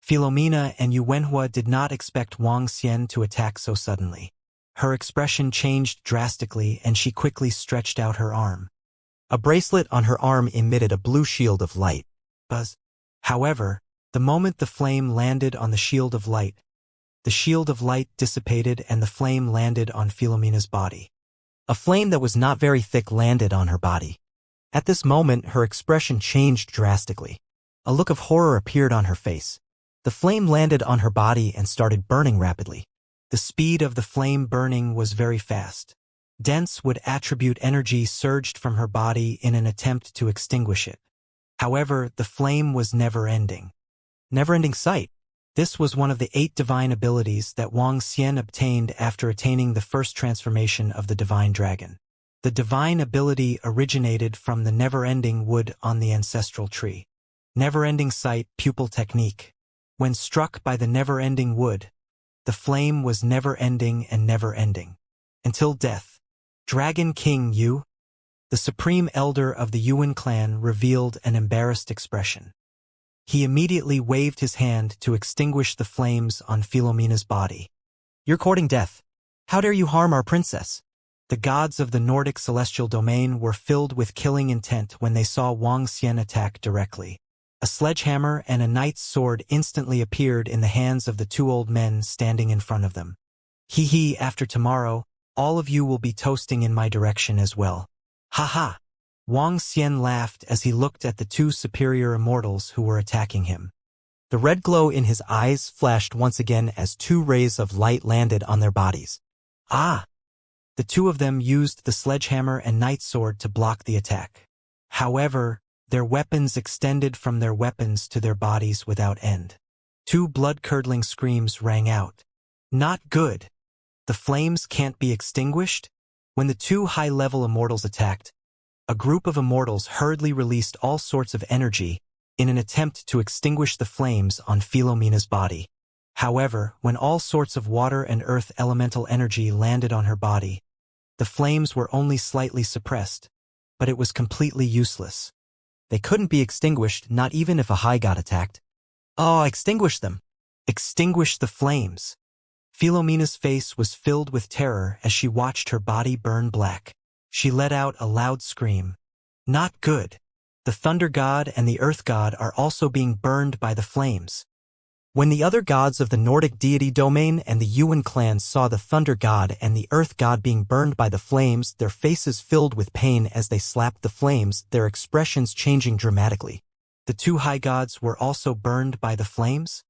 Philomena and Yu Wenhua did not expect Wuxia to attack so suddenly. Her expression changed drastically and she quickly stretched out her arm. A bracelet on her arm emitted a blue shield of light. Buzz. However, The moment the flame landed on the shield of light, the shield of light dissipated and the flame landed on Philomena's body. A flame that was not very thick landed on her body. At this moment, her expression changed drastically. A look of horror appeared on her face. The flame landed on her body and started burning rapidly. The speed of the flame burning was very fast. Dense would attribute energy surged from her body in an attempt to extinguish it. However, the flame was never-ending. Never-ending sight. This was one of the 8 divine abilities that Wang Xian obtained after attaining the first transformation of the divine dragon. The divine ability originated from the never-ending wood on the ancestral tree. Never-ending sight pupil technique. When struck by the never-ending wood, the flame was never-ending and never-ending. Until death. Dragon King Yu, the supreme elder of the Yuan clan, revealed an embarrassed expression. He immediately waved his hand to extinguish the flames on Philomena's body. You're courting death. How dare you harm our princess? The gods of the Nordic celestial domain were filled with killing intent when they saw Wang Xian attack directly. A sledgehammer and a knight's sword instantly appeared in the hands of the 2 old men standing in front of them. Hee, after tomorrow, all of you will be toasting in my direction as well. Ha ha! Wang Xian laughed as he looked at the 2 superior immortals who were attacking him. The red glow in his eyes flashed once again as 2 rays of light landed on their bodies. Ah! The 2 of them used the sledgehammer and knight's sword to block the attack. However, their weapons extended from their weapons to their bodies without end. 2 blood-curdling screams rang out. Not good! The flames can't be extinguished? When the 2 high-level immortals attacked, a group of immortals hurriedly released all sorts of energy in an attempt to extinguish the flames on Philomena's body. However, when all sorts of water and earth elemental energy landed on her body, the flames were only slightly suppressed, but it was completely useless. They couldn't be extinguished, not even if a high god attacked. Oh, extinguish them! Extinguish the flames! Philomena's face was filled with terror as she watched her body burn black. She let out a loud scream. Not good! The thunder god and the earth god are also being burned by the flames. When the other gods of the Nordic deity domain and the Yuan clan saw the thunder god and the earth god being burned by the flames, their faces filled with pain as they slapped the flames, their expressions changing dramatically. The 2 high gods were also burned by the flames?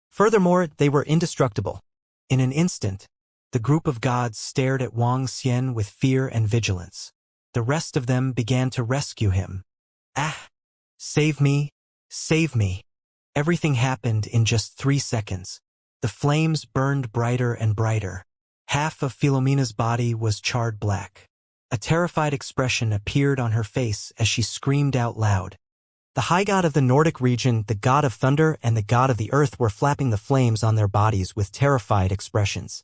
Furthermore, they were indestructible. In an instant, the group of gods stared at Wang Xian with fear and vigilance. The rest of them began to rescue him. Ah! Save me! Save me! Everything happened in just 3 seconds. The flames burned brighter and brighter. Half of Philomena's body was charred black. A terrified expression appeared on her face as she screamed out loud. The high god of the Nordic region, the god of thunder, and the god of the earth were flapping the flames on their bodies with terrified expressions.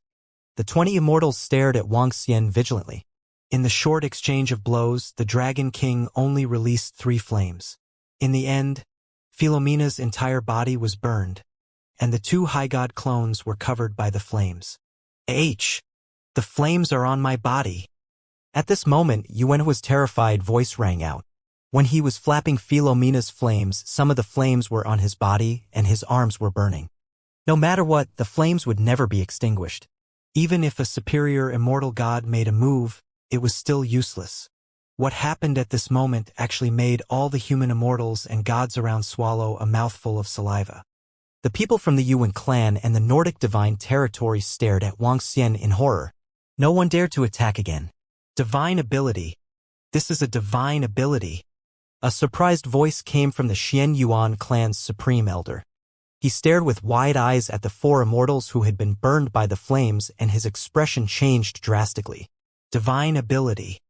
The 20 immortals stared at Wang Xian vigilantly. In the short exchange of blows, the Dragon King only released 3 flames. In the end, Philomena's entire body was burned, and the 2 high god clones were covered by the flames. The flames are on my body! At this moment, Yuan's terrified voice rang out. When he was flapping Philomena's flames, some of the flames were on his body and his arms were burning. No matter what, the flames would never be extinguished. Even if a superior immortal god made a move, it was still useless. What happened at this moment actually made all the human immortals and gods around swallow a mouthful of saliva. The people from the Yuan clan and the Nordic divine territory stared at Wang Xian in horror. No one dared to attack again. Divine ability. This is a divine ability. A surprised voice came from the Xian Yuan clan's supreme elder. He stared with wide eyes at the 4 immortals who had been burned by the flames, and his expression changed drastically. Divine ability.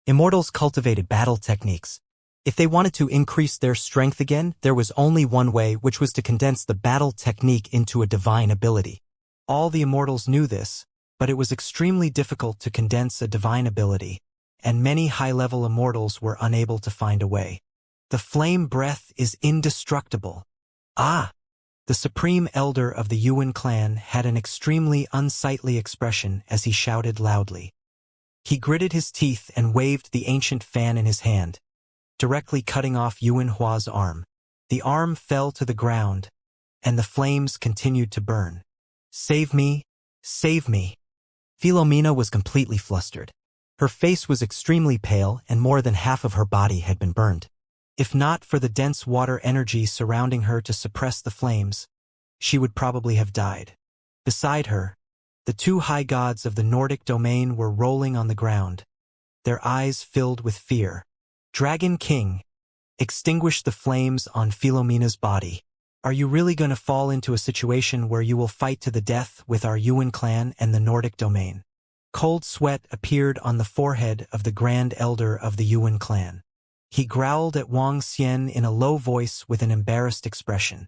Immortals cultivated battle techniques. If they wanted to increase their strength again, there was only one way, which was to condense the battle technique into a divine ability. All the immortals knew this, but it was extremely difficult to condense a divine ability, and many high-level immortals were unable to find a way. The flame breath is indestructible. Ah! The supreme elder of the Yuan clan had an extremely unsightly expression as he shouted loudly. He gritted his teeth and waved the ancient fan in his hand, directly cutting off Yuan Hua's arm. The arm fell to the ground, and the flames continued to burn. "Save me! Save me!" Philomena was completely flustered. Her face was extremely pale and more than half of her body had been burned. If not for the dense water energy surrounding her to suppress the flames, she would probably have died. Beside her, the two high gods of the Nordic domain were rolling on the ground, their eyes filled with fear. "Dragon King, extinguish the flames on Philomena's body. Are you really going to fall into a situation where you will fight to the death with our Yuan clan and the Nordic domain?" Cold sweat appeared on the forehead of the Grand Elder of the Yuan clan. He growled at Wang Xian in a low voice with an embarrassed expression.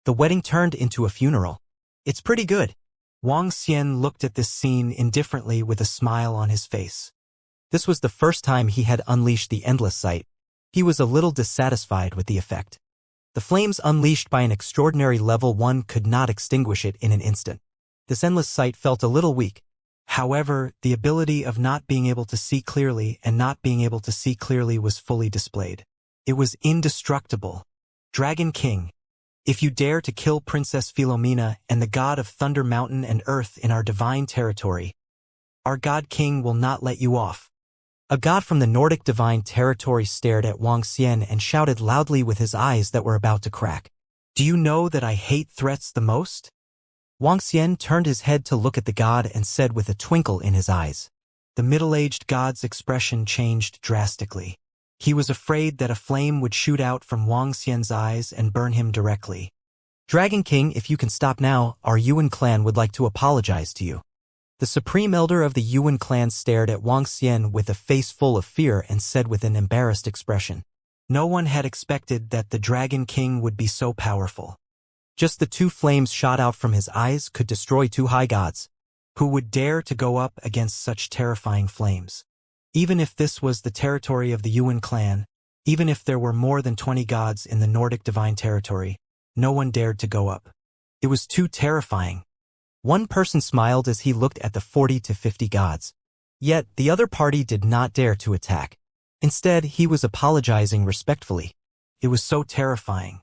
The wedding turned into a funeral. It's pretty good. Wang Xian looked at this scene indifferently with a smile on his face. This was the first time he had unleashed the endless sight. He was a little dissatisfied with the effect. The flames unleashed by an extraordinary level 1 could not extinguish it in an instant. This endless sight felt a little weak. However, the ability of not being able to see clearly and not being able to see clearly was fully displayed. It was indestructible. "Dragon King, if you dare to kill Princess Philomena and the god of Thunder Mountain and Earth in our divine territory, our God King will not let you off." A god from the Nordic divine territory stared at Wang Xian and shouted loudly with his eyes that were about to crack. "Do you know that I hate threats the most?" Wang Xian turned his head to look at the god and said with a twinkle in his eyes. The middle-aged god's expression changed drastically. He was afraid that a flame would shoot out from Wang Xian's eyes and burn him directly. "Dragon King, if you can stop now, our Yuan clan would like to apologize to you." The supreme elder of the Yuan clan stared at Wang Xian with a face full of fear and said with an embarrassed expression. No one had expected that the Dragon King would be so powerful. Just the two flames shot out from his eyes could destroy two high gods. Who would dare to go up against such terrifying flames? Even if this was the territory of the Yuan clan, even if there were more than 20 gods in the Nordic divine territory, no one dared to go up. It was too terrifying. One person smiled as he looked at the 40 to 50 gods. Yet the other party did not dare to attack. Instead, he was apologizing respectfully. It was so terrifying.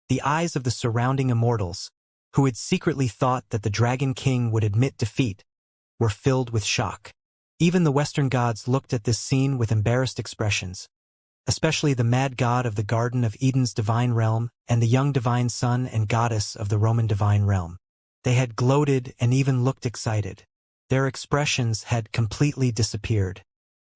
The eyes of the surrounding immortals, who had secretly thought that the Dragon King would admit defeat, were filled with shock. Even the Western gods looked at this scene with embarrassed expressions, especially the mad god of the Garden of Eden's divine realm and the young divine son and goddess of the Roman divine realm. They had gloated and even looked excited. Their expressions had completely disappeared.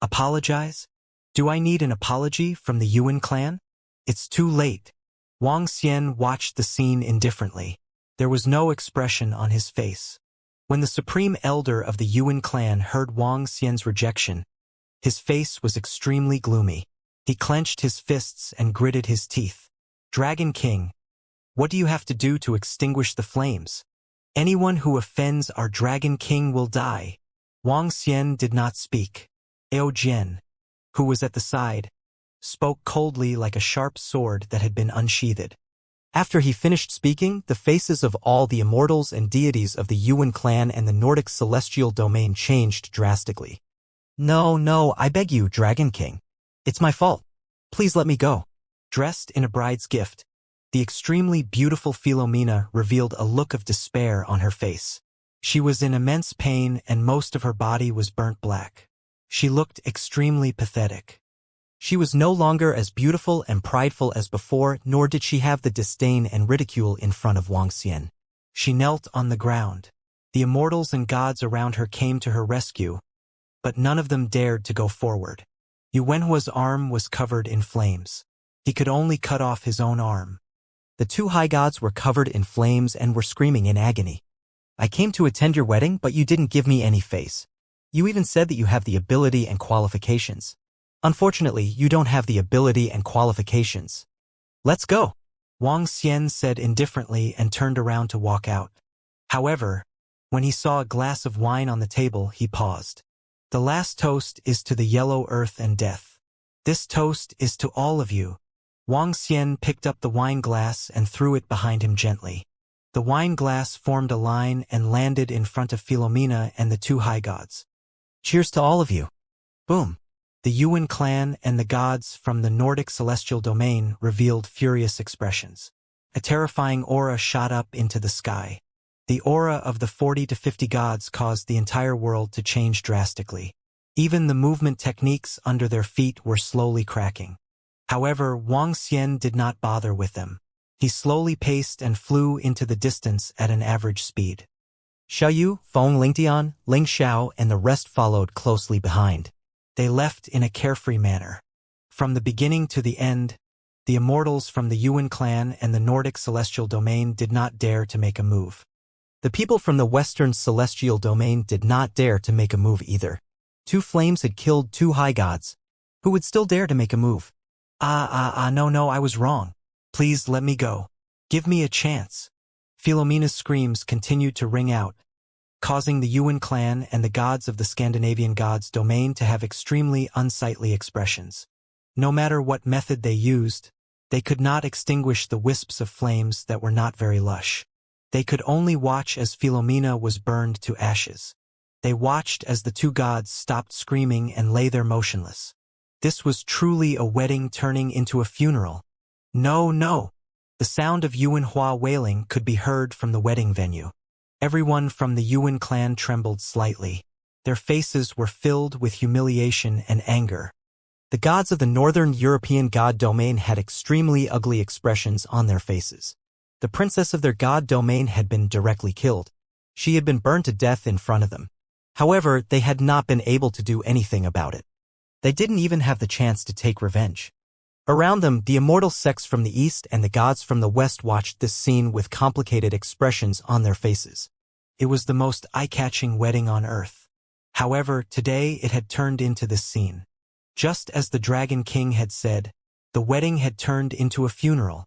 Apologize? Do I need an apology from the Yuan clan? It's too late. Wang Xian watched the scene indifferently. There was no expression on his face. When the supreme elder of the Yuan clan heard Wang Xian's rejection, his face was extremely gloomy. He clenched his fists and gritted his teeth. "Dragon King, what do you have to do to extinguish the flames? Anyone who offends our Dragon King will die." Wang Xian did not speak. Ao Jian, who was at the side, spoke coldly like a sharp sword that had been unsheathed. After he finished speaking, the faces of all the immortals and deities of the Yuan clan and the Nordic celestial domain changed drastically. No, I beg you, Dragon King. It's my fault. Please let me go." Dressed in a bride's gift, the extremely beautiful Philomena revealed a look of despair on her face. She was in immense pain and most of her body was burnt black. She looked extremely pathetic. She was no longer as beautiful and prideful as before, nor did she have the disdain and ridicule in front of Wang Xian. She knelt on the ground. The immortals and gods around her came to her rescue, but none of them dared to go forward. Yuanhua's arm was covered in flames. He could only cut off his own arm. The two high gods were covered in flames and were screaming in agony. "I came to attend your wedding, but you didn't give me any face. You even said that you have the ability and qualifications. Unfortunately, you don't have the ability and qualifications. Let's go." Wang Xian said indifferently and turned around to walk out. However, when he saw a glass of wine on the table, he paused. "The last toast is to the yellow earth and death. This toast is to all of you." Wang Xian picked up the wine glass and threw it behind him gently. The wine glass formed a line and landed in front of Philomena and the two high gods. "Cheers to all of you." Boom. The Yuan clan and the gods from the Nordic celestial domain revealed furious expressions. A terrifying aura shot up into the sky. The aura of the 40 to 50 gods caused the entire world to change drastically. Even the movement techniques under their feet were slowly cracking. However, Wang Xian did not bother with them. He slowly paced and flew into the distance at an average speed. Xiaoyu, Feng Lingtian, Ling Xiao, and the rest followed closely behind. They left in a carefree manner. From the beginning to the end, the immortals from the Yuan clan and the Nordic celestial domain did not dare to make a move. The people from the Western celestial domain did not dare to make a move either. 2 flames had killed 2 high gods. Who would still dare to make a move? No, I was wrong. Please let me go. Give me a chance. Philomena's screams continued to ring out, causing the Yuan clan and the gods of the Scandinavian gods domain to have extremely unsightly expressions. No matter what method they used, they could not extinguish the wisps of flames that were not very lush. They could only watch as Philomena was burned to ashes. They watched as the 2 gods stopped screaming and lay there motionless. This was truly a wedding turning into a funeral. No. The sound of Yuan Hua wailing could be heard from the wedding venue. Everyone from the Yuan clan trembled slightly. Their faces were filled with humiliation and anger. The gods of the Northern European god domain had extremely ugly expressions on their faces. The princess of their god domain had been directly killed. She had been burned to death in front of them. However, they had not been able to do anything about it. They didn't even have the chance to take revenge. Around them, the immortal sects from the east and the gods from the west watched this scene with complicated expressions on their faces. It was the most eye-catching wedding on earth. However, today it had turned into this scene. Just as the Dragon King had said, the wedding had turned into a funeral.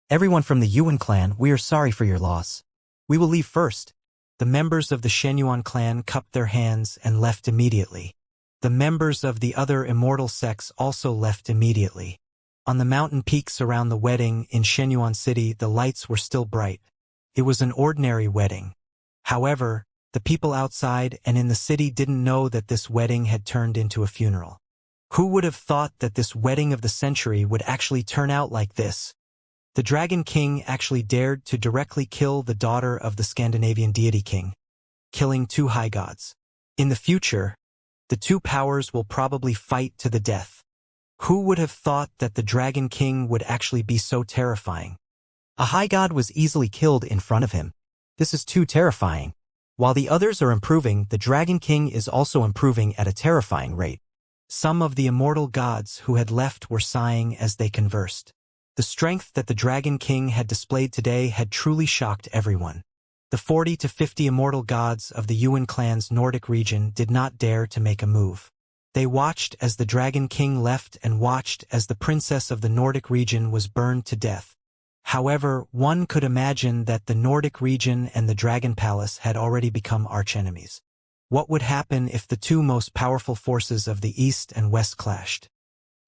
Everyone from the Yuan clan, we are sorry for your loss. We will leave first. The members of the Shenyuan clan cupped their hands and left immediately. The members of the other immortal sects also left immediately. On the mountain peaks around the wedding in Shenyuan City, the lights were still bright. It was an ordinary wedding. However, the people outside and in the city didn't know that this wedding had turned into a funeral. Who would have thought that this wedding of the century would actually turn out like this? The Dragon King actually dared to directly kill the daughter of the Scandinavian deity king, killing 2 high gods. In the future, the 2 powers will probably fight to the death. Who would have thought that the Dragon King would actually be so terrifying? A high god was easily killed in front of him. This is too terrifying. While the others are improving, the Dragon King is also improving at a terrifying rate. Some of the immortal gods who had left were sighing as they conversed. The strength that the Dragon King had displayed today had truly shocked everyone. The 40 to 50 immortal gods of the Yuan clan's Nordic region did not dare to make a move. They watched as the Dragon King left and watched as the princess of the Nordic region was burned to death. However, one could imagine that the Nordic region and the Dragon Palace had already become archenemies. What would happen if the 2 most powerful forces of the East and West clashed?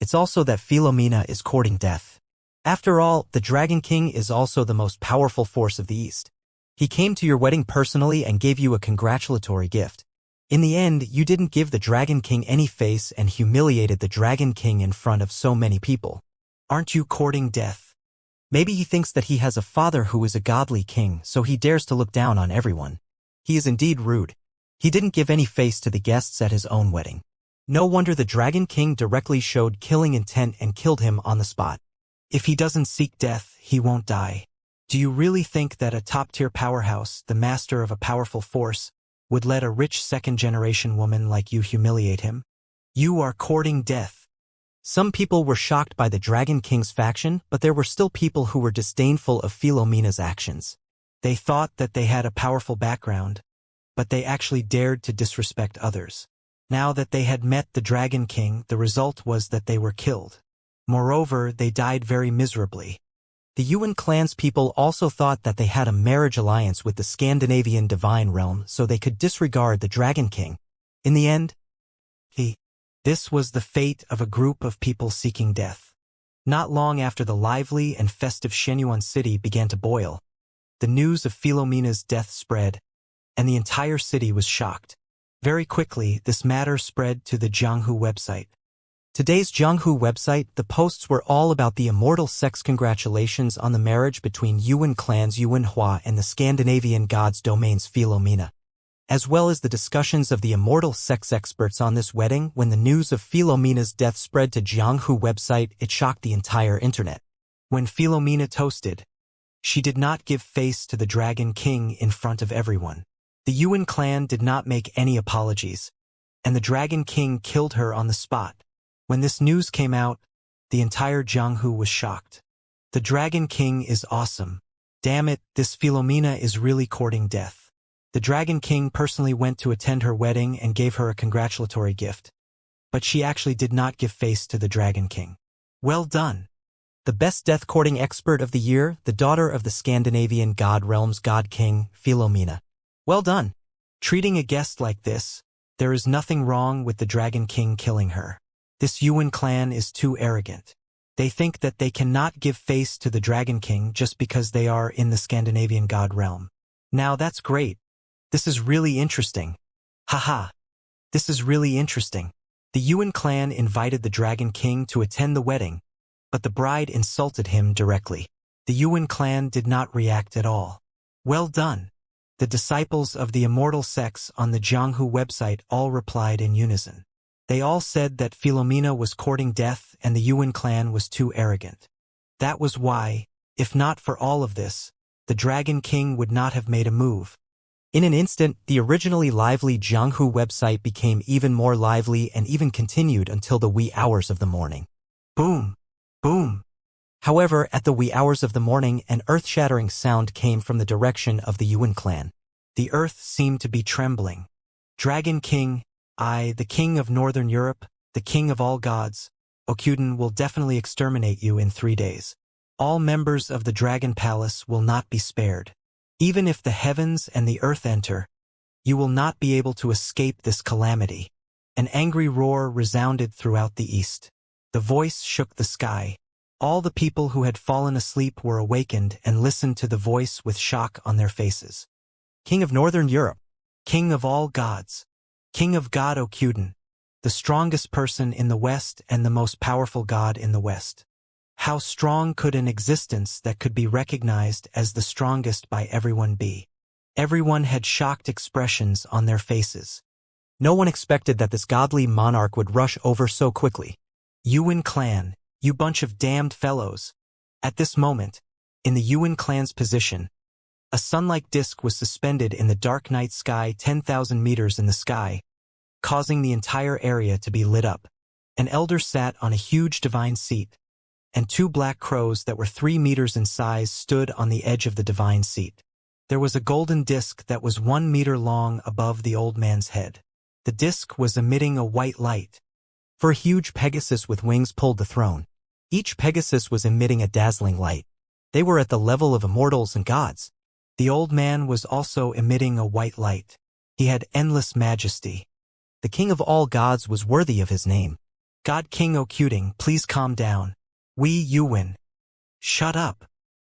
It's also that Philomena is courting death. After all, the Dragon King is also the most powerful force of the East. He came to your wedding personally and gave you a congratulatory gift. In the end, you didn't give the Dragon King any face and humiliated the Dragon King in front of so many people. Aren't you courting death? Maybe he thinks that he has a father who is a godly king, so he dares to look down on everyone. He is indeed rude. He didn't give any face to the guests at his own wedding. No wonder the Dragon King directly showed killing intent and killed him on the spot. If he doesn't seek death, he won't die. Do you really think that a top-tier powerhouse, the master of a powerful force, would let a rich second-generation woman like you humiliate him? You are courting death. Some people were shocked by the Dragon King's faction, but there were still people who were disdainful of Philomena's actions. They thought that they had a powerful background, but they actually dared to disrespect others. Now that they had met the Dragon King, the result was that they were killed. Moreover, they died very miserably. The Yuan clan's people also thought that they had a marriage alliance with the Scandinavian divine realm, so they could disregard the Dragon King. In the end, this was the fate of a group of people seeking death. Not long after the lively and festive Shenyuan city began to boil, the news of Philomena's death spread, and the entire city was shocked. Very quickly, this matter spread to the Jianghu website. Today's Jianghu website, the posts were all about the immortal sex congratulations on the marriage between Yuan clan's Yuan Hua and the Scandinavian god's domain's Philomena, as well as the discussions of the immortal sex experts on this wedding. When the news of Philomena's death spread to Jianghu website, it shocked the entire internet. When Philomena toasted, she did not give face to the Dragon King in front of everyone. The Yuan clan did not make any apologies, and the Dragon King killed her on the spot. When this news came out, the entire Jianghu was shocked. The Dragon King is awesome. Damn it, this Philomena is really courting death. The Dragon King personally went to attend her wedding and gave her a congratulatory gift. But she actually did not give face to the Dragon King. Well done. The best death-courting expert of the year, the daughter of the Scandinavian god realm's god king, Philomena. Well done. Treating a guest like this, there is nothing wrong with the Dragon King killing her. This Yuan clan is too arrogant. They think that they cannot give face to the Dragon King just because they are in the Scandinavian god realm. Now that's great. This is really interesting. Haha. This is really interesting. The Yuan clan invited the Dragon King to attend the wedding, but the bride insulted him directly. The Yuan clan did not react at all. Well done. The disciples of the immortal sex on the Jianghu website all replied in unison. They all said that Philomena was courting death and the Yuan clan was too arrogant. That was why, if not for all of this, the Dragon King would not have made a move. In an instant, the originally lively Jianghu website became even more lively and even continued until the wee hours of the morning. Boom! Boom! However, at the wee hours of the morning, an earth-shattering sound came from the direction of the Yuan clan. The earth seemed to be trembling. Dragon King, I, the king of Northern Europe, the king of all gods, Okyuden will definitely exterminate you in 3 days. All members of the Dragon Palace will not be spared. Even if the heavens and the earth enter, you will not be able to escape this calamity. An angry roar resounded throughout the east. The voice shook the sky. All the people who had fallen asleep were awakened and listened to the voice with shock on their faces. King of Northern Europe, king of all gods, king of God Okyuden, the strongest person in the West and the most powerful god in the West. How strong could an existence that could be recognized as the strongest by everyone be? Everyone had shocked expressions on their faces. No one expected that this godly monarch would rush over so quickly. Yuan clan, you bunch of damned fellows. At this moment, in the Yuan clan's position, a sun-like disk was suspended in the dark night sky 10,000 meters in the sky, causing the entire area to be lit up. An elder sat on a huge divine seat, and 2 black crows that were 3 meters in size stood on the edge of the divine seat. There was a golden disk that was 1 meter long above the old man's head. The disk was emitting a white light. For a huge Pegasus with wings pulled the throne. Each Pegasus was emitting a dazzling light. They were at the level of immortals and gods. The old man was also emitting a white light. He had endless majesty. The king of all gods was worthy of his name. God King Okyuden, please calm down. We Yuan. Shut up.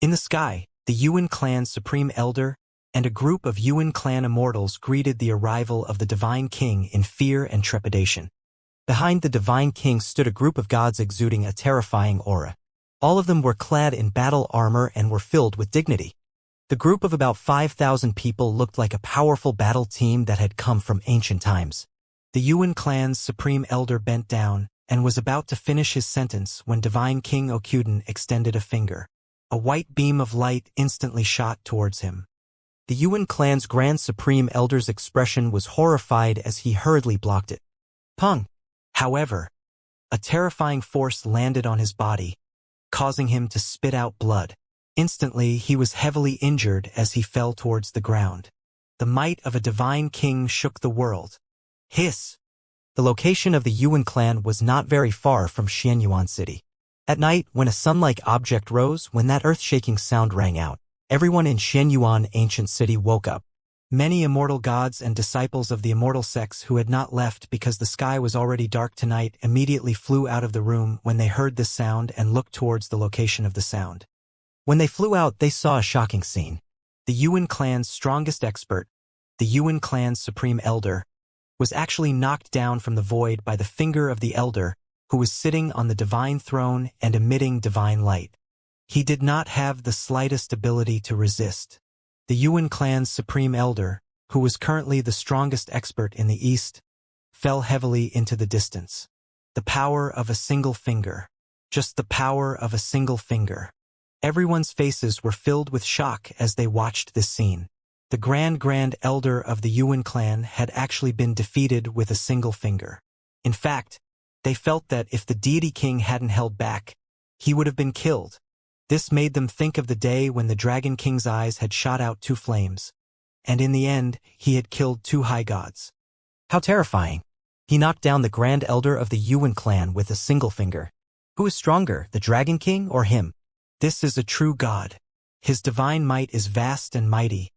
In the sky, the Yuan clan's supreme elder and a group of Yuan clan immortals greeted the arrival of the divine king in fear and trepidation. Behind the divine king stood a group of gods exuding a terrifying aura. All of them were clad in battle armor and were filled with dignity. The group of about 5,000 people looked like a powerful battle team that had come from ancient times. The Yuan clan's supreme elder bent down and was about to finish his sentence when divine King Okyuden extended a finger. A white beam of light instantly shot towards him. The Yuan clan's grand supreme elder's expression was horrified as he hurriedly blocked it. Pung! However, a terrifying force landed on his body, causing him to spit out blood. Instantly, he was heavily injured as he fell towards the ground. The might of a divine king shook the world. Hiss! The location of the Yuan clan was not very far from Xianyuan City. At night, when a sun-like object rose, when that earth-shaking sound rang out, everyone in Xianyuan ancient city woke up. Many immortal gods and disciples of the immortal sex who had not left because the sky was already dark tonight immediately flew out of the room when they heard this sound and looked towards the location of the sound. When they flew out, they saw a shocking scene. The Yuan clan's strongest expert, the Yuan clan's supreme elder, was actually knocked down from the void by the finger of the elder who was sitting on the divine throne and emitting divine light. He did not have the slightest ability to resist. The Yuan clan's supreme elder, who was currently the strongest expert in the East, fell heavily into the distance. The power of a single finger. Just the power of a single finger. Everyone's faces were filled with shock as they watched this scene. The grand elder of the Yuan clan had actually been defeated with a single finger. In fact, they felt that if the deity king hadn't held back, he would have been killed. This made them think of the day when the Dragon King's eyes had shot out two flames, and in the end, he had killed two high gods. How terrifying. He knocked down the Grand Elder of the Yuan clan with a single finger. Who is stronger, the Dragon King or him? This is a true god. His divine might is vast and mighty,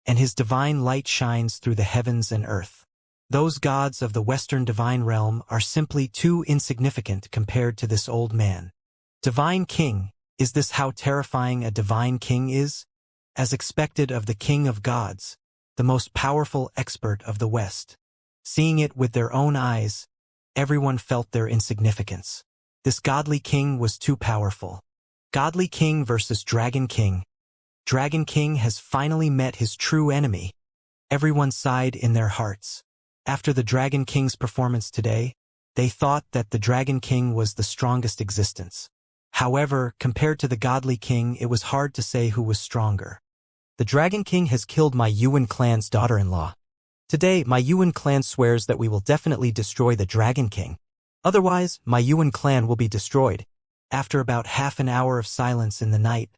and his divine light shines through the heavens and earth. Those gods of the Western divine realm are simply too insignificant compared to this old man. Divine King, is this how terrifying a divine king is? As expected of the king of gods, the most powerful expert of the West. Seeing it with their own eyes, everyone felt their insignificance. This godly king was too powerful. Godly king versus Dragon King. Dragon King has finally met his true enemy. Everyone sighed in their hearts. After the Dragon King's performance today, they thought that the Dragon King was the strongest existence. However, compared to the godly king, it was hard to say who was stronger. The Dragon King has killed my Yuan clan's daughter-in-law. Today, my Yuan clan swears that we will definitely destroy the Dragon King. Otherwise, my Yuan clan will be destroyed. After about half an hour of silence in the night,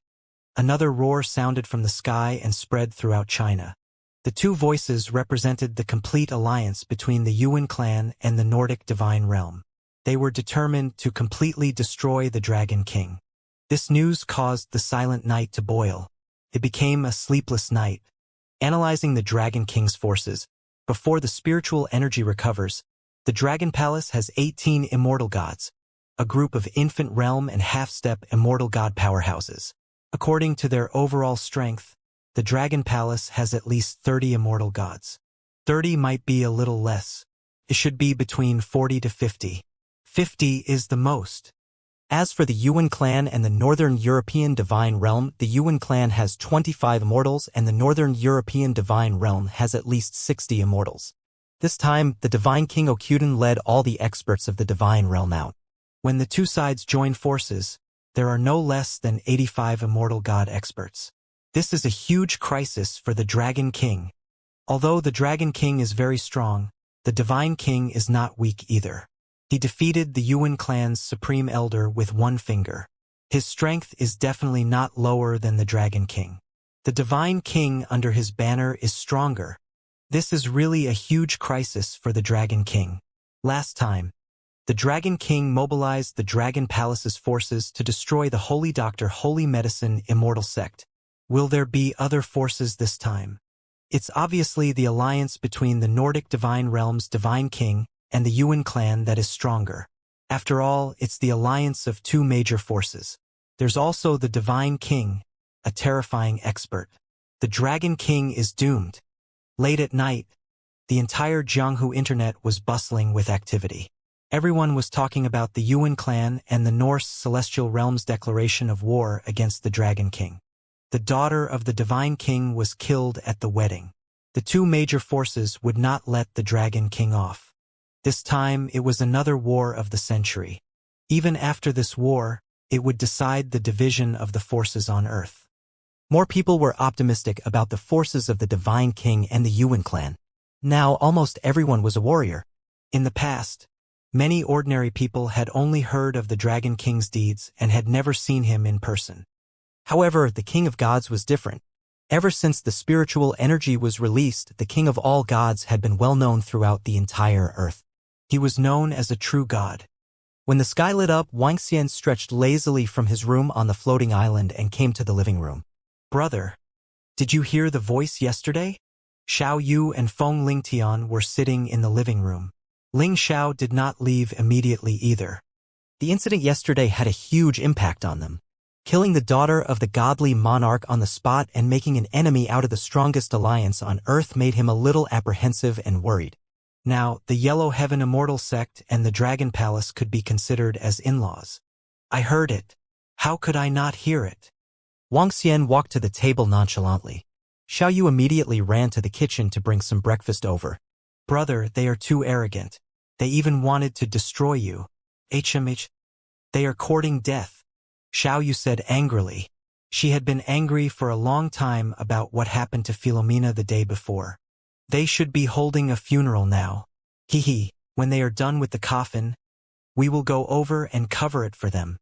another roar sounded from the sky and spread throughout China. The two voices represented the complete alliance between the Yuan clan and the Nordic divine realm. They were determined to completely destroy the Dragon King. This news caused the silent night to boil. It became a sleepless night. Analyzing the Dragon King's forces, before the spiritual energy recovers, the Dragon Palace has 18 immortal gods, a group of infant realm and half-step immortal god powerhouses. According to their overall strength, the Dragon Palace has at least 30 immortal gods. 30 might be a little less. It should be between 40 to 50. 50 is the most. As for the Yuan clan and the Northern European Divine Realm, the Yuan clan has 25 immortals and the Northern European Divine Realm has at least 60 immortals. This time, the Divine King Okuden led all the experts of the Divine Realm out. When the two sides join forces, there are no less than 85 immortal god experts. This is a huge crisis for the Dragon King. Although the Dragon King is very strong, the Divine King is not weak either. He defeated the Yuan clan's supreme elder with one finger. His strength is definitely not lower than the Dragon King. The Divine King under his banner is stronger. This is really a huge crisis for the Dragon King. Last time, the Dragon King mobilized the Dragon Palace's forces to destroy the Holy Doctor Holy Medicine Immortal sect. Will there be other forces this time? It's obviously the alliance between the Nordic Divine Realm's Divine King and the Yuan clan that is stronger. After all, it's the alliance of two major forces. There's also the Divine King, a terrifying expert. The Dragon King is doomed. Late at night, the entire Jianghu internet was bustling with activity. Everyone was talking about the Yuan clan and the Norse celestial realm's declaration of war against the Dragon King. The daughter of the Divine King was killed at the wedding. The two major forces would not let the Dragon King off. This time, it was another war of the century. Even after this war, it would decide the division of the forces on Earth. More people were optimistic about the forces of the Divine King and the Yuan clan. Now, almost everyone was a warrior. In the past, many ordinary people had only heard of the Dragon King's deeds and had never seen him in person. However, the King of Gods was different. Ever since the spiritual energy was released, the King of all gods had been well known throughout the entire Earth. He was known as a true god. When the sky lit up, Wuxia stretched lazily from his room on the floating island and came to the living room. Brother, did you hear the voice yesterday? Xiao Yu and Feng Lingtian were sitting in the living room. Ling Xiao did not leave immediately either. The incident yesterday had a huge impact on them. Killing the daughter of the godly monarch on the spot and making an enemy out of the strongest alliance on Earth made him a little apprehensive and worried. Now, the Yellow Heaven Immortal sect and the Dragon Palace could be considered as in-laws. I heard it. How could I not hear it? Wang Xian walked to the table nonchalantly. Xiao Yu immediately ran to the kitchen to bring some breakfast over. Brother, they are too arrogant. They even wanted to destroy you. HMH. They are courting death. Xiao Yu said angrily. She had been angry for a long time about what happened to Philomena the day before. They should be holding a funeral now. Hee, when they are done with the coffin, we will go over and cover it for them.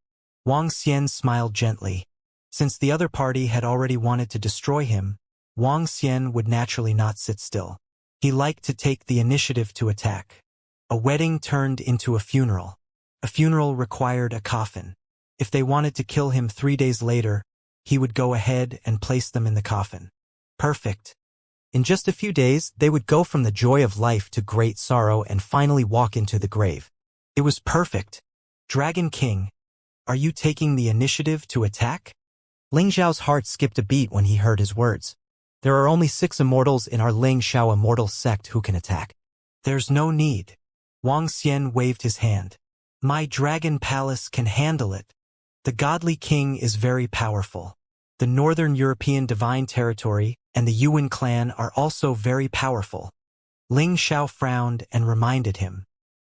Wang Xian smiled gently. Since the other party had already wanted to destroy him, Wang Xian would naturally not sit still. He liked to take the initiative to attack. A wedding turned into a funeral. A funeral required a coffin. If they wanted to kill him 3 days later, he would go ahead and place them in the coffin. Perfect. In just a few days, they would go from the joy of life to great sorrow and finally walk into the grave. It was perfect. Dragon King, are you taking the initiative to attack? Ling Xiao's heart skipped a beat when he heard his words. There are only 6 immortals in our Ling Xiao immortal sect who can attack. There's no need. Wang Xian waved his hand. My Dragon Palace can handle it. The Godly King is very powerful. The Northern European Divine Territory and the Yuan clan are also very powerful. Ling Xiao frowned and reminded him.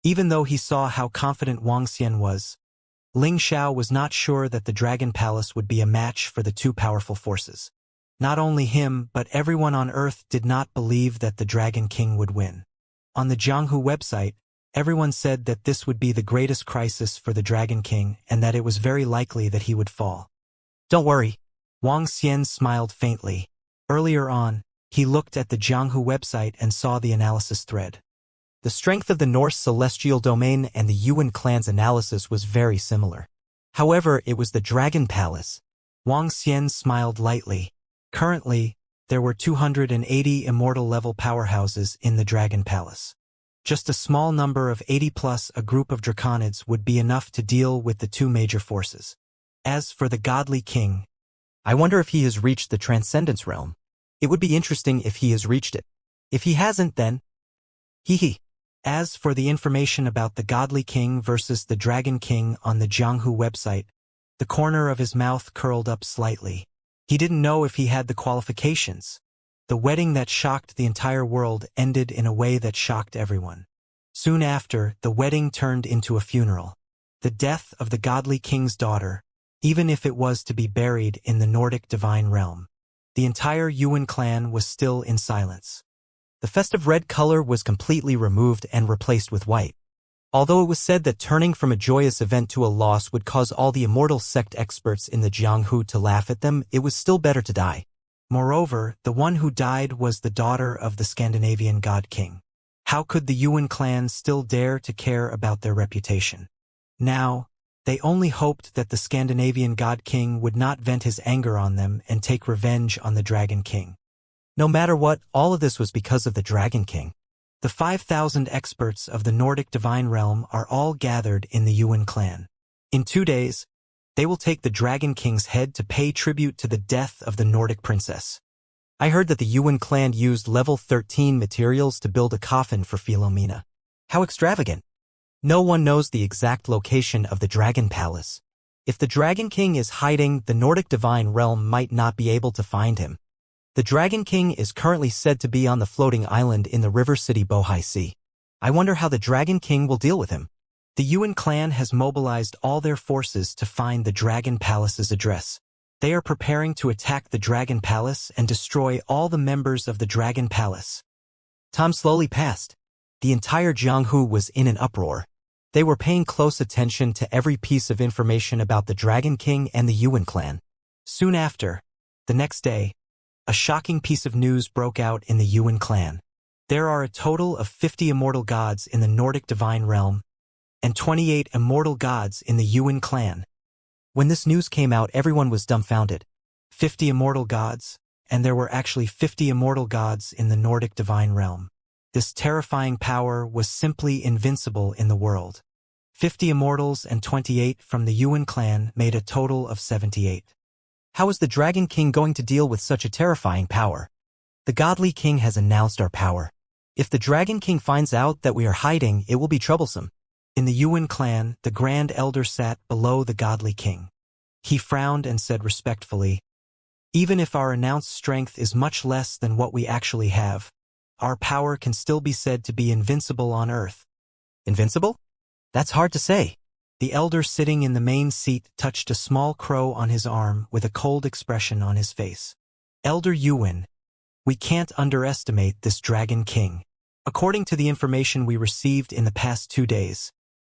Even though he saw how confident Wang Xian was, Ling Xiao was not sure that the Dragon Palace would be a match for the two powerful forces. Not only him, but everyone on Earth did not believe that the Dragon King would win. On the Jianghu website, everyone said that this would be the greatest crisis for the Dragon King and that it was very likely that he would fall. Don't worry. Wang Xian smiled faintly. Earlier on, he looked at the Jianghu website and saw the analysis thread. The strength of the Norse celestial domain and the Yuan clan's analysis was very similar. However, it was the Dragon Palace. Wang Xian smiled lightly. Currently, there were 280 immortal-level powerhouses in the Dragon Palace. Just a small number of 80 plus a group of draconids would be enough to deal with the two major forces. As for the Godly King, I wonder if he has reached the Transcendence Realm. It would be interesting if he has reached it. If he hasn't, then... Hee. As for the information about the Godly King versus the Dragon King on the Jianghu website, the corner of his mouth curled up slightly. He didn't know if he had the qualifications. The wedding that shocked the entire world ended in a way that shocked everyone. Soon after, the wedding turned into a funeral. The death of the Godly King's daughter, even if it was to be buried in the Nordic divine realm. The entire Yuan clan was still in silence. The festive red color was completely removed and replaced with white. Although it was said that turning from a joyous event to a loss would cause all the immortal sect experts in the Jianghu to laugh at them, it was still better to die. Moreover, the one who died was the daughter of the Scandinavian god king. How could the Yuan clan still dare to care about their reputation? Now, they only hoped that the Scandinavian god king would not vent his anger on them and take revenge on the Dragon King. No matter what, all of this was because of the Dragon King. The 5,000 experts of the Nordic divine realm are all gathered in the Yuan clan. In 2 days, they will take the Dragon King's head to pay tribute to the death of the Nordic princess. I heard that the Yuan clan used level 13 materials to build a coffin for Philomena. How extravagant! No one knows the exact location of the Dragon Palace. If the Dragon King is hiding, the Nordic divine realm might not be able to find him. The Dragon King is currently said to be on the floating island in the river city Bohai Sea. I wonder how the Dragon King will deal with him. The Yuan clan has mobilized all their forces to find the Dragon Palace's address. They are preparing to attack the Dragon Palace and destroy all the members of the Dragon Palace. Time slowly passed. The entire Jianghu was in an uproar. They were paying close attention to every piece of information about the Dragon King and the Yuan clan. Soon after, the next day, a shocking piece of news broke out in the Yuan clan. There are a total of 50 immortal gods in the Nordic divine realm, and 28 immortal gods in the Yuan clan. When this news came out, everyone was dumbfounded. 50 immortal gods, and there were actually 50 immortal gods in the Nordic divine realm. This terrifying power was simply invincible in the world. 50 immortals and 28 from the Yuan clan made a total of 78. How is the Dragon King going to deal with such a terrifying power? The Godly King has announced our power. If the Dragon King finds out that we are hiding, it will be troublesome. In the Yuan clan, the Grand Elder sat below the godly king. He frowned and said respectfully, "Even if our announced strength is much less than what we actually have, our power can still be said to be invincible on Earth." Invincible? That's hard to say. The elder sitting in the main seat touched a small crow on his arm with a cold expression on his face. "Elder Yuan, we can't underestimate this Dragon King. According to the information we received in the past 2 days,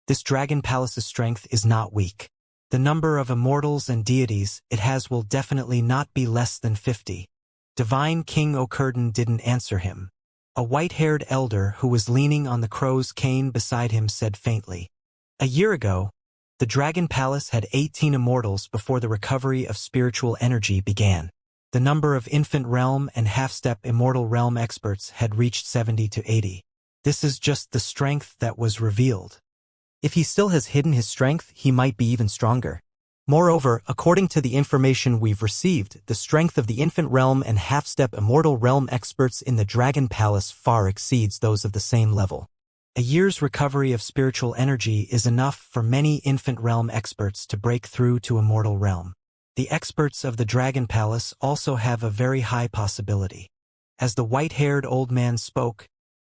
this Dragon Palace's strength is not weak. The number of immortals and deities it has will definitely not be less than 50. Divine King O'Curden didn't answer him. A white-haired elder who was leaning on the crow's cane beside him said faintly, "A year ago, the Dragon Palace had 18 immortals before the recovery of spiritual energy began. The number of infant realm and half-step immortal realm experts had reached 70 to 80. This is just the strength that was revealed." If he still has hidden his strength, he might be even stronger. Moreover, according to the information we've received, the strength of the infant realm and half-step immortal realm experts in the Dragon Palace far exceeds those of the same level. A year's recovery of spiritual energy is enough for many infant realm experts to break through to immortal realm. The experts of the Dragon Palace also have a very high possibility. As the white-haired old man spoke,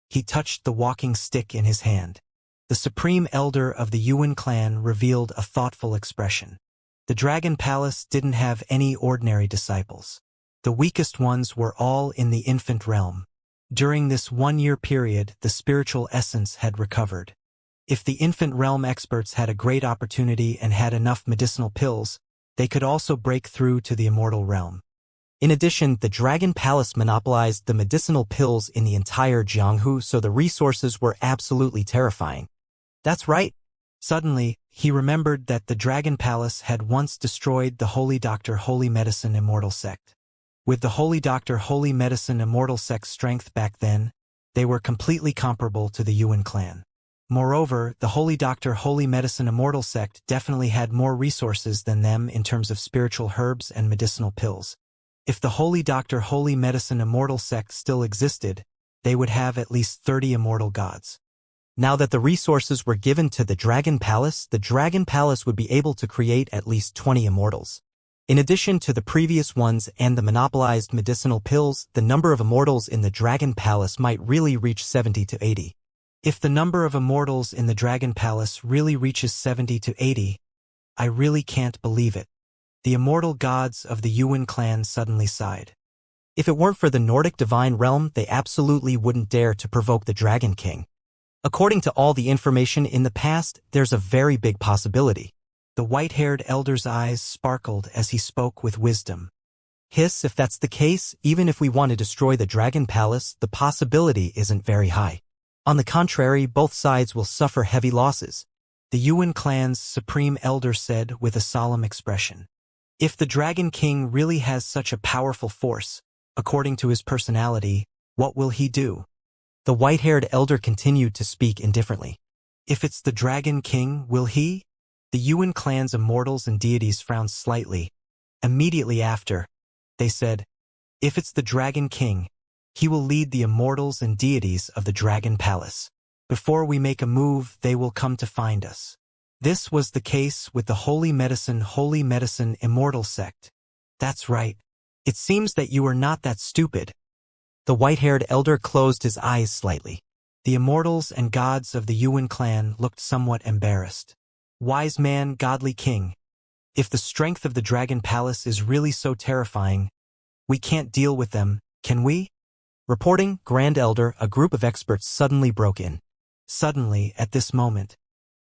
he touched the walking stick in his hand. The supreme elder of the Yuan clan revealed a thoughtful expression. The Dragon Palace didn't have any ordinary disciples. The weakest ones were all in the infant realm. During this 1-year period, the spiritual essence had recovered. If the infant realm experts had a great opportunity and had enough medicinal pills, they could also break through to the immortal realm. In addition, the Dragon Palace monopolized the medicinal pills in the entire Jianghu, so the resources were absolutely terrifying. That's right. Suddenly, he remembered that the Dragon Palace had once destroyed the Holy Doctor Holy Medicine Immortal sect. With the Holy Doctor Holy Medicine Immortal sect's strength back then, they were completely comparable to the Yuan clan. Moreover, the Holy Doctor Holy Medicine Immortal sect definitely had more resources than them in terms of spiritual herbs and medicinal pills. If the Holy Doctor Holy Medicine Immortal sect still existed, they would have at least 30 immortal gods. Now that the resources were given to the Dragon Palace would be able to create at least 20 immortals. In addition to the previous ones and the monopolized medicinal pills, the number of immortals in the Dragon Palace might really reach 70 to 80. If the number of immortals in the Dragon Palace really reaches 70 to 80, I really can't believe it. The immortal gods of the Yuan clan suddenly sighed. If it weren't for the Nordic divine realm, they absolutely wouldn't dare to provoke the Dragon King. According to all the information in the past, there's a very big possibility. The white-haired elder's eyes sparkled as he spoke with wisdom. Hiss, if that's the case, even if we want to destroy the Dragon Palace, the possibility isn't very high. On the contrary, both sides will suffer heavy losses. The Yuan clan's supreme elder said with a solemn expression. If the Dragon King really has such a powerful force, according to his personality, what will he do? The white-haired elder continued to speak indifferently. If it's the Dragon King, will he? The Yuan clan's immortals and deities frowned slightly. Immediately after, they said, if it's the Dragon King, he will lead the immortals and deities of the Dragon Palace. Before we make a move, they will come to find us. This was the case with the Holy Medicine Immortal sect. That's right. It seems that you are not that stupid. The white-haired elder closed his eyes slightly. The immortals and gods of the Yuan clan looked somewhat embarrassed. Wise man, godly king. If the strength of the Dragon Palace is really so terrifying, we can't deal with them, can we? Reporting, Grand Elder, a group of experts suddenly broke in. Suddenly, at this moment,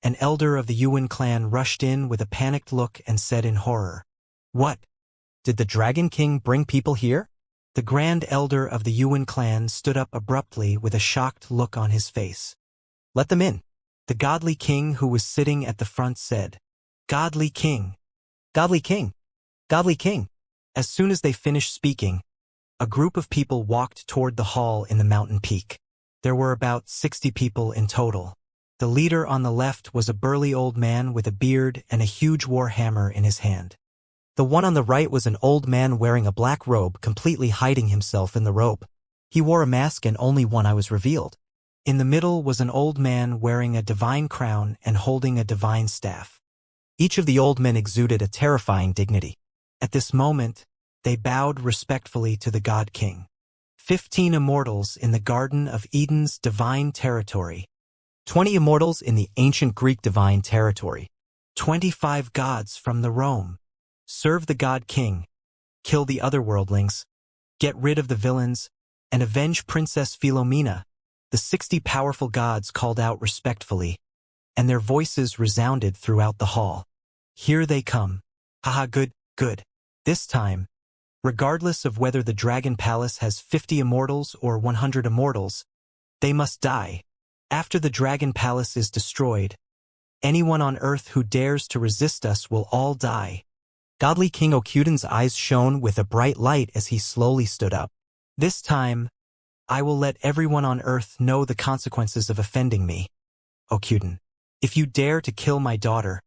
an elder of the Yuan clan rushed in with a panicked look and said in horror, "What? Did the Dragon King bring people here?" The Grand Elder of the Yuan clan stood up abruptly with a shocked look on his face. "Let them in." The godly king who was sitting at the front said, "Godly king, "Godly King, Godly King." As soon as they finished speaking, a group of people walked toward the hall in the mountain peak. There were about 60 people in total. The leader on the left was a burly old man with a beard and a huge war hammer in his hand. The one on the right was an old man wearing a black robe, completely hiding himself in the robe. He wore a mask and only one eye was revealed. In the middle was an old man wearing a divine crown and holding a divine staff. Each of the old men exuded a terrifying dignity. At this moment, they bowed respectfully to the God King. 15 immortals in the Garden of Eden's divine territory. 20 immortals in the ancient Greek divine territory. 25 gods from the Rome. Serve the God King, kill the other worldlings, get rid of the villains, and avenge Princess Philomena. The 60 powerful gods called out respectfully, and their voices resounded throughout the hall. Here they come. Haha, good, good. This time, regardless of whether the Dragon Palace has 50 immortals or 100 immortals, they must die. After the Dragon Palace is destroyed, anyone on Earth who dares to resist us will all die. Godly King Okuden's eyes shone with a bright light as he slowly stood up. This time, I will let everyone on Earth know the consequences of offending me. Okuden, if you dare to kill my daughter,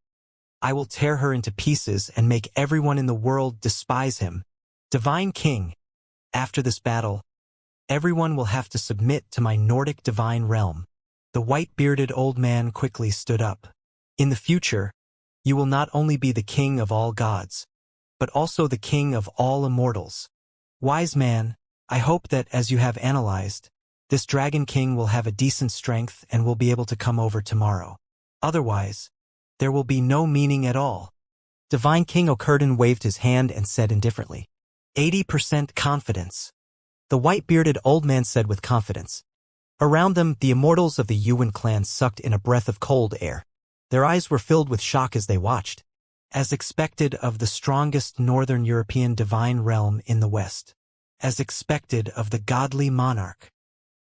I will tear her into pieces and make everyone in the world despise him. Divine King, after this battle, everyone will have to submit to my Nordic divine realm. The white-bearded old man quickly stood up. In the future, you will not only be the king of all gods, but also the king of all immortals. Wise man, I hope that as you have analyzed, this Dragon King will have a decent strength and will be able to come over tomorrow. Otherwise, there will be no meaning at all. Divine King Okuden waved his hand and said indifferently, 80% confidence. The white-bearded old man said with confidence. Around them, the immortals of the Yuan clan sucked in a breath of cold air. Their eyes were filled with shock as they watched. As expected of the strongest Northern European divine realm in the West. As expected of the godly monarch.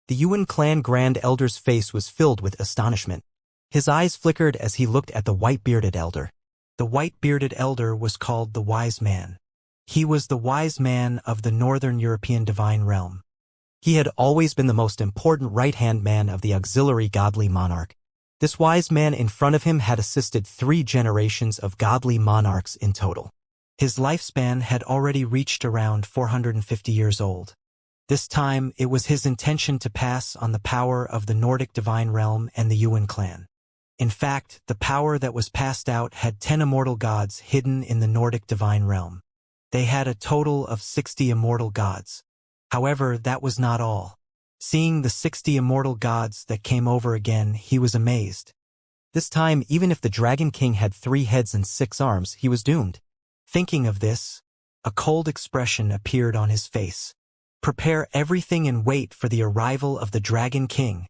The Yuan clan Grand Elder's face was filled with astonishment. His eyes flickered as he looked at the white-bearded elder. The white-bearded elder was called the Wise Man. He was the wise man of the Northern European divine realm. He had always been the most important right-hand man of the auxiliary godly monarch. This wise man in front of him had assisted 3 generations of godly monarchs in total. His lifespan had already reached around 450 years old. This time, it was his intention to pass on the power of the Nordic divine realm and the Yuan clan. In fact, the power that was passed out had 10 immortal gods hidden in the Nordic divine realm. They had a total of 60 immortal gods. However, that was not all. Seeing the 60 immortal gods that came over again, he was amazed. This time, even if the Dragon King had 3 heads and 6 arms, he was doomed. Thinking of this, a cold expression appeared on his face. Prepare everything and wait for the arrival of the Dragon King.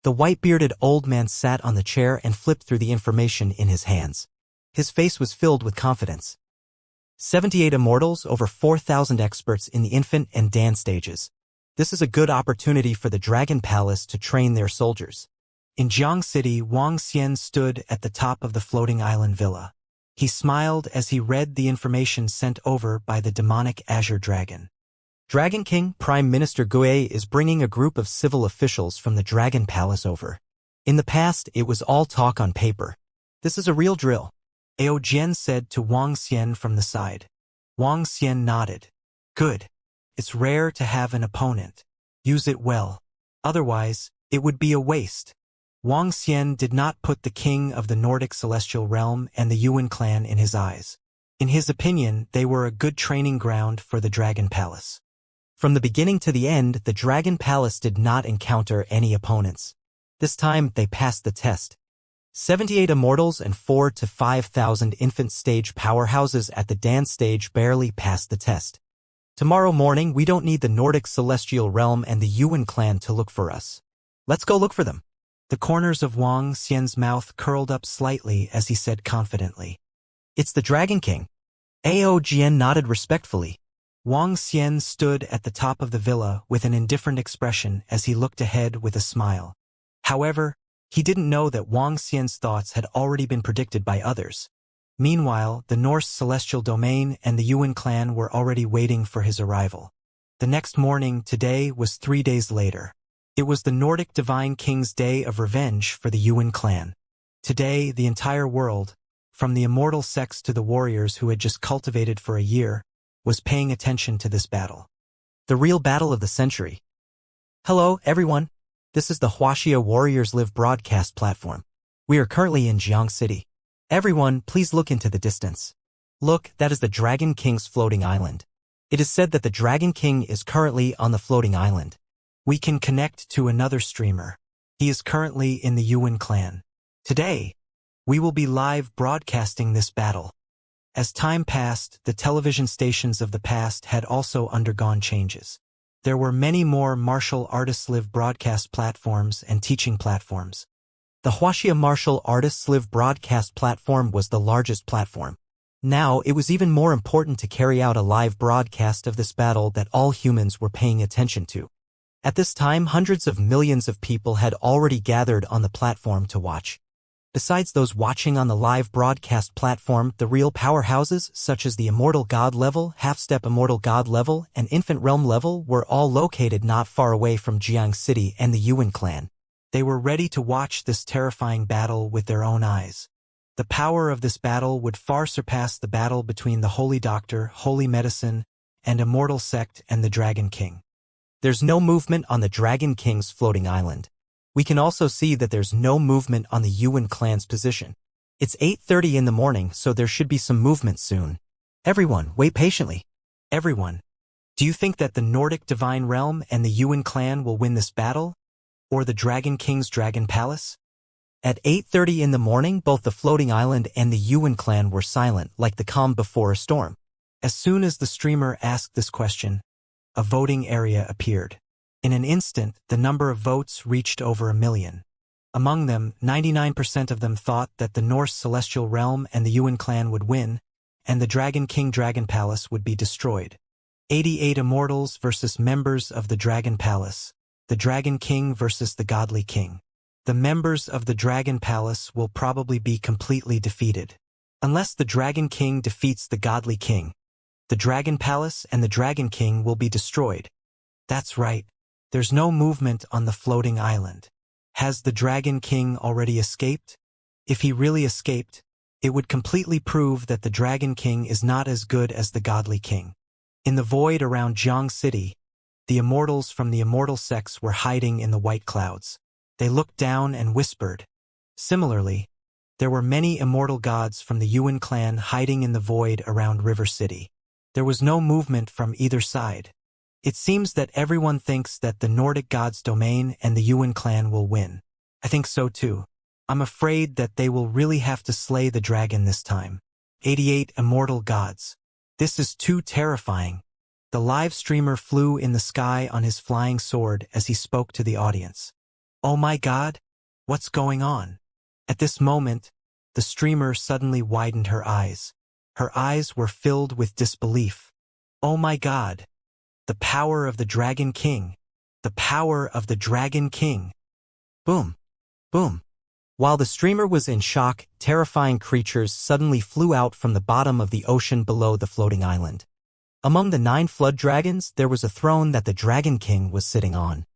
The white-bearded old man sat on the chair and flipped through the information in his hands. His face was filled with confidence. 78 immortals, over 4,000 experts in the infant and Dan stages. This is a good opportunity for the Dragon Palace to train their soldiers. In Jiang City, Wang Xian stood at the top of the floating island villa. He smiled as he read the information sent over by the demonic Azure Dragon. Dragon King, Prime Minister Gui is bringing a group of civil officials from the Dragon Palace over. In the past, it was all talk on paper. This is a real drill. Ao Jian said to Wang Xian from the side. Wang Xian nodded. Good. It's rare to have an opponent. Use it well. Otherwise, it would be a waste. Wang Xian did not put the king of the Nordic celestial realm and the Yuan clan in his eyes. In his opinion, they were a good training ground for the Dragon Palace. From the beginning to the end, the Dragon Palace did not encounter any opponents. This time, they passed the test. 78 immortals and 4,000 to 5,000 infant stage powerhouses at the Dan stage barely passed the test. Tomorrow morning, we don't need the Nordic celestial realm and the Yuan clan to look for us. Let's go look for them. The corners of Wang Xian's mouth curled up slightly as he said confidently. It's the Dragon King. Ao Jian nodded respectfully. Wang Xian stood at the top of the villa with an indifferent expression as he looked ahead with a smile. However, he didn't know that Wang Xian's thoughts had already been predicted by others. Meanwhile, the Norse celestial domain and the Yuan clan were already waiting for his arrival. The next morning, today, was 3 days later. It was the Nordic Divine King's day of revenge for the Yuan clan. Today, the entire world, from the immortal sects to the warriors who had just cultivated for a year, was paying attention to this battle. The real battle of the century. Hello, everyone. This is the Wuxia Warriors Live broadcast platform. We are currently in Jiang City. Everyone, please look into the distance. Look, that is the Dragon King's floating island. It is said that the Dragon King is currently on the floating island. We can connect to another streamer. He is currently in the Yuan clan. Today, we will be live broadcasting this battle. As time passed, the television stations of the past had also undergone changes. There were many more martial artists live broadcast platforms and teaching platforms. The Wuxia Martial Artists Live broadcast platform was the largest platform. Now, it was even more important to carry out a live broadcast of this battle that all humans were paying attention to. At this time, hundreds of millions of people had already gathered on the platform to watch. Besides those watching on the live broadcast platform, the real powerhouses, such as the Immortal God level, Half-Step Immortal God level, and Infant Realm level, were all located not far away from Jiang City and the Yuan clan. They were ready to watch this terrifying battle with their own eyes. The power of this battle would far surpass the battle between the Holy Doctor, Holy Medicine, and Immortal Sect and the Dragon King. There's no movement on the Dragon King's floating island. We can also see that there's no movement on the Yuan clan's position. It's 8:30 in the morning, so there should be some movement soon. Everyone, wait patiently. Everyone, do you think that the Nordic Divine Realm and the Yuan clan will win this battle? Or the Dragon King's Dragon Palace? At 8:30 in the morning, both the floating island and the Yuan clan were silent, like the calm before a storm. As soon as the streamer asked this question, a voting area appeared. In an instant, the number of votes reached over 1 million. Among them, 99% of them thought that the Norse Celestial Realm and the Yuan clan would win, and the Dragon King Dragon Palace would be destroyed. 88 immortals versus members of the Dragon Palace. The Dragon King versus the Godly King. The members of the Dragon Palace will probably be completely defeated. Unless the Dragon King defeats the Godly King, the Dragon Palace and the Dragon King will be destroyed. That's right. There's no movement on the floating island. Has the Dragon King already escaped? If he really escaped, it would completely prove that the Dragon King is not as good as the Godly King. In the void around Jiang City, the immortals from the Immortal sects were hiding in the white clouds. They looked down and whispered. Similarly, there were many immortal gods from the Yuan clan hiding in the void around River City. There was no movement from either side. It seems that everyone thinks that the Nordic god's domain and the Yuan clan will win. I think so too. I'm afraid that they will really have to slay the dragon this time. 88 immortal gods. This is too terrifying. The live streamer flew in the sky on his flying sword as he spoke to the audience. Oh my God, what's going on? At this moment, the streamer suddenly widened her eyes. Her eyes were filled with disbelief. Oh my God. The power of the Dragon King. The power of the Dragon King. Boom. Boom. While the streamer was in shock, terrifying creatures suddenly flew out from the bottom of the ocean below the floating island. Among the 9 flood dragons, there was a throne that the Dragon King was sitting on.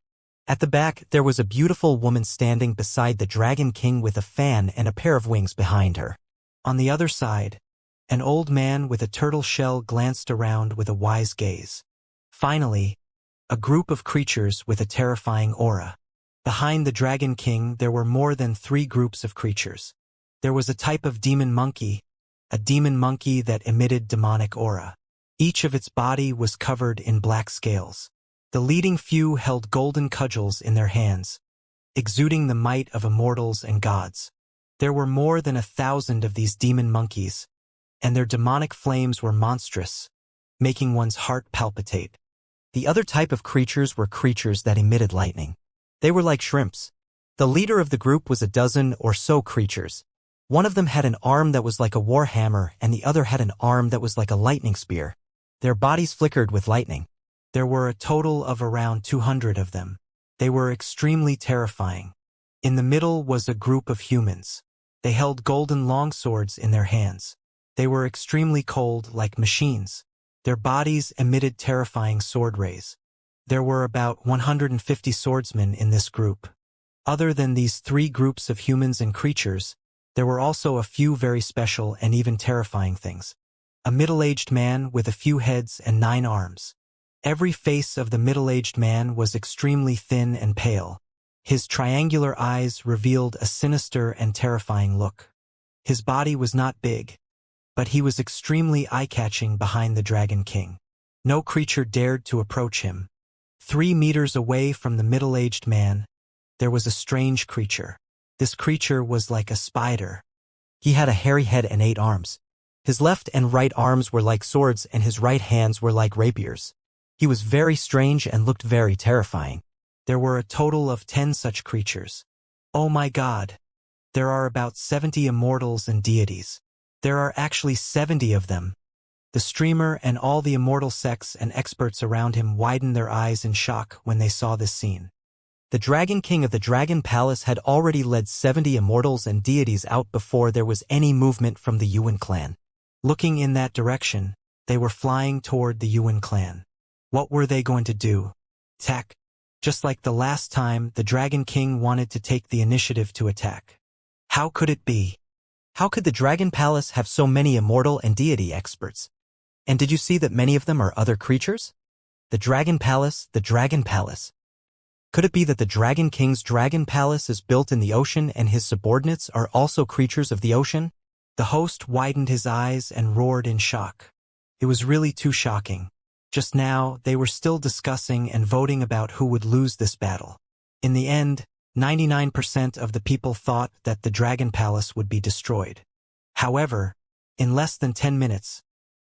At the back, there was a beautiful woman standing beside the Dragon King with a fan and a pair of wings behind her. On the other side, an old man with a turtle shell glanced around with a wise gaze. Finally, a group of creatures with a terrifying aura. Behind the Dragon King, there were more than 3 groups of creatures. There was a type of demon monkey, a demon monkey that emitted demonic aura. Each of its body was covered in black scales. The leading few held golden cudgels in their hands, exuding the might of immortals and gods. There were more than 1,000 of these demon monkeys, and their demonic flames were monstrous, making one's heart palpitate. The other type of creatures were creatures that emitted lightning. They were like shrimps. The leader of the group was a dozen or so creatures. One of them had an arm that was like a war hammer, and the other had an arm that was like a lightning spear. Their bodies flickered with lightning. There were a total of around 200 of them. They were extremely terrifying. In the middle was a group of humans. They held golden longswords in their hands. They were extremely cold, like machines. Their bodies emitted terrifying sword rays. There were about 150 swordsmen in this group. Other than these 3 groups of humans and creatures, there were also a few very special and even terrifying things. A middle-aged man with a few heads and 9 arms. Every face of the middle-aged man was extremely thin and pale. His triangular eyes revealed a sinister and terrifying look. His body was not big, but he was extremely eye-catching behind the Dragon King. No creature dared to approach him. 3 meters away from the middle-aged man, there was a strange creature. This creature was like a spider. He had a hairy head and 8 arms. His left and right arms were like swords and his right hands were like rapiers. He was very strange and looked very terrifying. There were a total of 10 such creatures. Oh my God! There are about 70 immortals and deities. There are actually 70 of them. The streamer and all the immortal sects and experts around him widened their eyes in shock when they saw this scene. The Dragon King of the Dragon Palace had already led 70 immortals and deities out before there was any movement from the Yuan clan. Looking in that direction, they were flying toward the Yuan clan. What were they going to do? Attack? Just like the last time, the Dragon King wanted to take the initiative to attack. How could it be? How could the Dragon Palace have so many immortal and deity experts? And did you see that many of them are other creatures? The Dragon Palace, the Dragon Palace. Could it be that the Dragon King's Dragon Palace is built in the ocean and his subordinates are also creatures of the ocean? The host widened his eyes and roared in shock. It was really too shocking. Just now, they were still discussing and voting about who would lose this battle. In the end, 99% of the people thought that the Dragon Palace would be destroyed. However, in less than 10 minutes,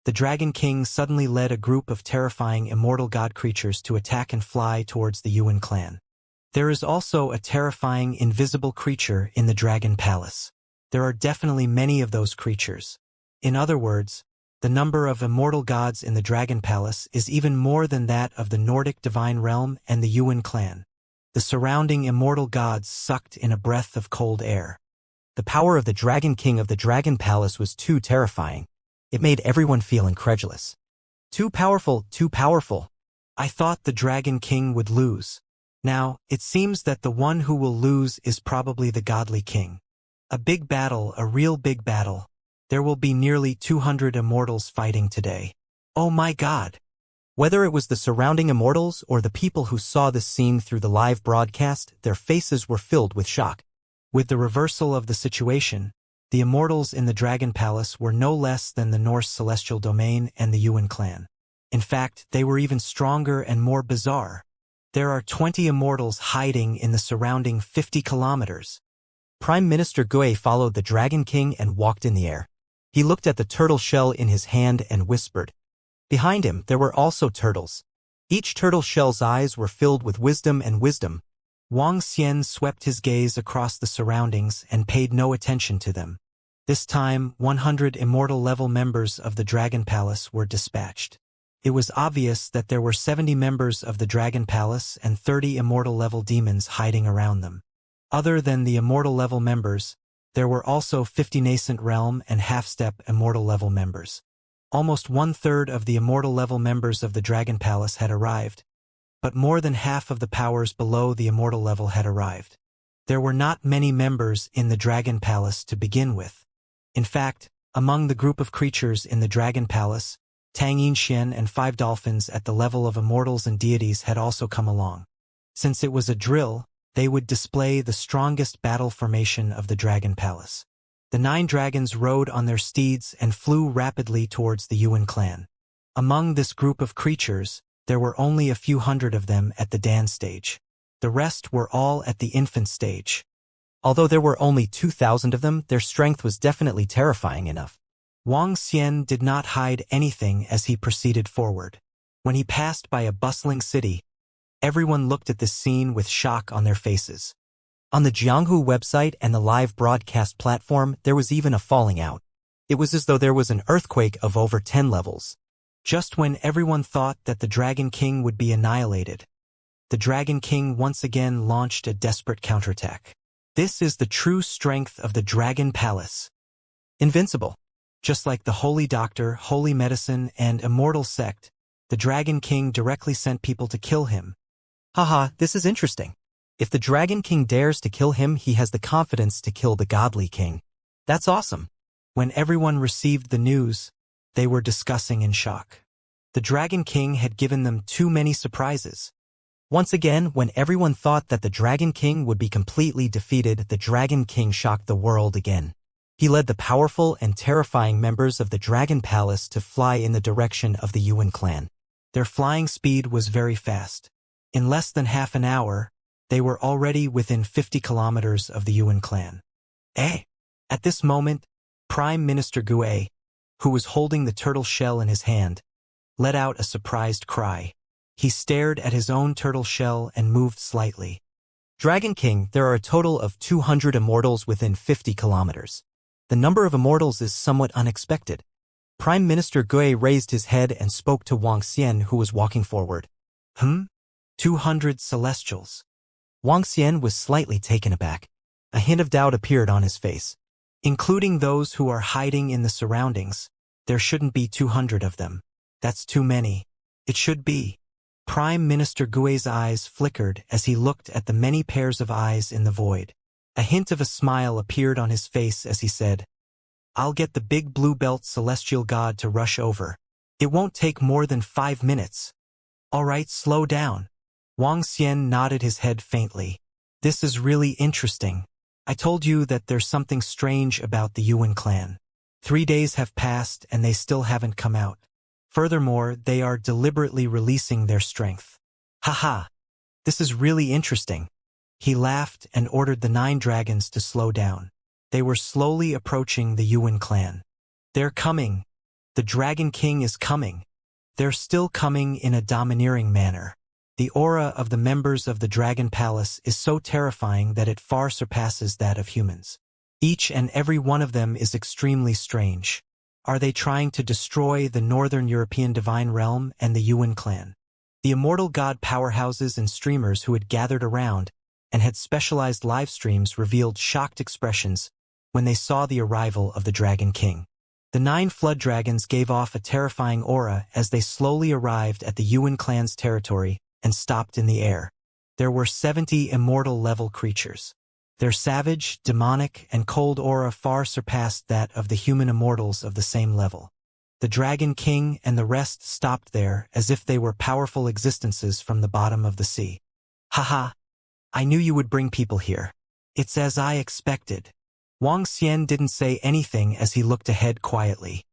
the Dragon King suddenly led a group of terrifying immortal god creatures to attack and fly towards the Yuan clan. There is also a terrifying invisible creature in the Dragon Palace. There are definitely many of those creatures. In other words, the number of immortal gods in the Dragon Palace is even more than that of the Nordic divine realm and the Yuan clan. The surrounding immortal gods sucked in a breath of cold air. The power of the Dragon King of the Dragon Palace was too terrifying. It made everyone feel incredulous. Too powerful, too powerful. I thought the Dragon King would lose. Now, it seems that the one who will lose is probably the Godly King. A big battle, a real big battle. There will be nearly 200 immortals fighting today. Oh my God! Whether it was the surrounding immortals or the people who saw this scene through the live broadcast, their faces were filled with shock. With the reversal of the situation, the immortals in the Dragon Palace were no less than the Norse celestial domain and the Yuan clan. In fact, they were even stronger and more bizarre. There are 20 immortals hiding in the surrounding 50 kilometers. Prime Minister Gui followed the Dragon King and walked in the air. He looked at the turtle shell in his hand and whispered. Behind him, there were also turtles. Each turtle shell's eyes were filled with wisdom and wisdom. Wang Xian swept his gaze across the surroundings and paid no attention to them. This time, 100 immortal-level members of the Dragon Palace were dispatched. It was obvious that there were 70 members of the Dragon Palace and 30 immortal-level demons hiding around them. Other than the immortal-level members, there were also 50 nascent realm and half-step immortal-level members. Almost 1/3 of the immortal-level members of the Dragon Palace had arrived, but more than half of the powers below the immortal level had arrived. There were not many members in the Dragon Palace to begin with. In fact, among the group of creatures in the Dragon Palace, Tang Yinxian and 5 dolphins at the level of immortals and deities had also come along. Since it was a drill, they would display the strongest battle formation of the Dragon Palace. The 9 dragons rode on their steeds and flew rapidly towards the Yuan clan. Among this group of creatures, there were only a few hundred of them at the Dan stage. The rest were all at the infant stage. Although there were only 2,000 of them, their strength was definitely terrifying enough. Wang Xian did not hide anything as he proceeded forward. When he passed by a bustling city, everyone looked at this scene with shock on their faces. On the Jianghu website and the live broadcast platform, there was even a falling out. It was as though there was an earthquake of over 10 levels. Just when everyone thought that the Dragon King would be annihilated, the Dragon King once again launched a desperate counterattack. This is the true strength of the Dragon Palace. Invincible. Just like the Holy Doctor, Holy Medicine, and Immortal sect, the Dragon King directly sent people to kill him. Haha, this is interesting. If the Dragon King dares to kill him, he has the confidence to kill the Godly King. That's awesome. When everyone received the news, they were discussing in shock. The Dragon King had given them too many surprises. Once again, when everyone thought that the Dragon King would be completely defeated, the Dragon King shocked the world again. He led the powerful and terrifying members of the Dragon Palace to fly in the direction of the Yuan clan. Their flying speed was very fast. In less than half an hour, they were already within 50 kilometers of the Yuan clan. At this moment, Prime Minister Gue, who was holding the turtle shell in his hand, let out a surprised cry. He stared at his own turtle shell and moved slightly. Dragon King, there are a total of 200 immortals within 50 kilometers. The number of immortals is somewhat unexpected. Prime Minister Gue raised his head and spoke to Wang Xian, who was walking forward. 200 celestials. Wang Xian was slightly taken aback. A hint of doubt appeared on his face. Including those who are hiding in the surroundings, there shouldn't be 200 of them. That's too many. It should be. Prime Minister Gue's eyes flickered as he looked at the many pairs of eyes in the void. A hint of a smile appeared on his face as he said, "I'll get the big blue belt celestial god to rush over. It won't take more than 5 minutes. All right, slow down." Wang Xian nodded his head faintly. "This is really interesting. I told you that there's something strange about the Yuan clan. 3 days have passed and they still haven't come out. Furthermore, they are deliberately releasing their strength. Haha, this is really interesting." He laughed and ordered the 9 dragons to slow down. They were slowly approaching the Yuan clan. "They're coming. The Dragon King is coming. They're still coming in a domineering manner. The aura of the members of the Dragon Palace is so terrifying that it far surpasses that of humans. Each and every one of them is extremely strange. Are they trying to destroy the Northern European Divine Realm and the Yuan clan?" The immortal god powerhouses and streamers who had gathered around and had specialized live streams revealed shocked expressions when they saw the arrival of the Dragon King. The 9 flood dragons gave off a terrifying aura as they slowly arrived at the Yuan clan's territory and stopped in the air. There were 70 immortal-level creatures. Their savage, demonic, and cold aura far surpassed that of the human immortals of the same level. The Dragon King and the rest stopped there as if they were powerful existences from the bottom of the sea. "Haha, I knew you would bring people here. It's as I expected." Wang Xian didn't say anything as he looked ahead quietly.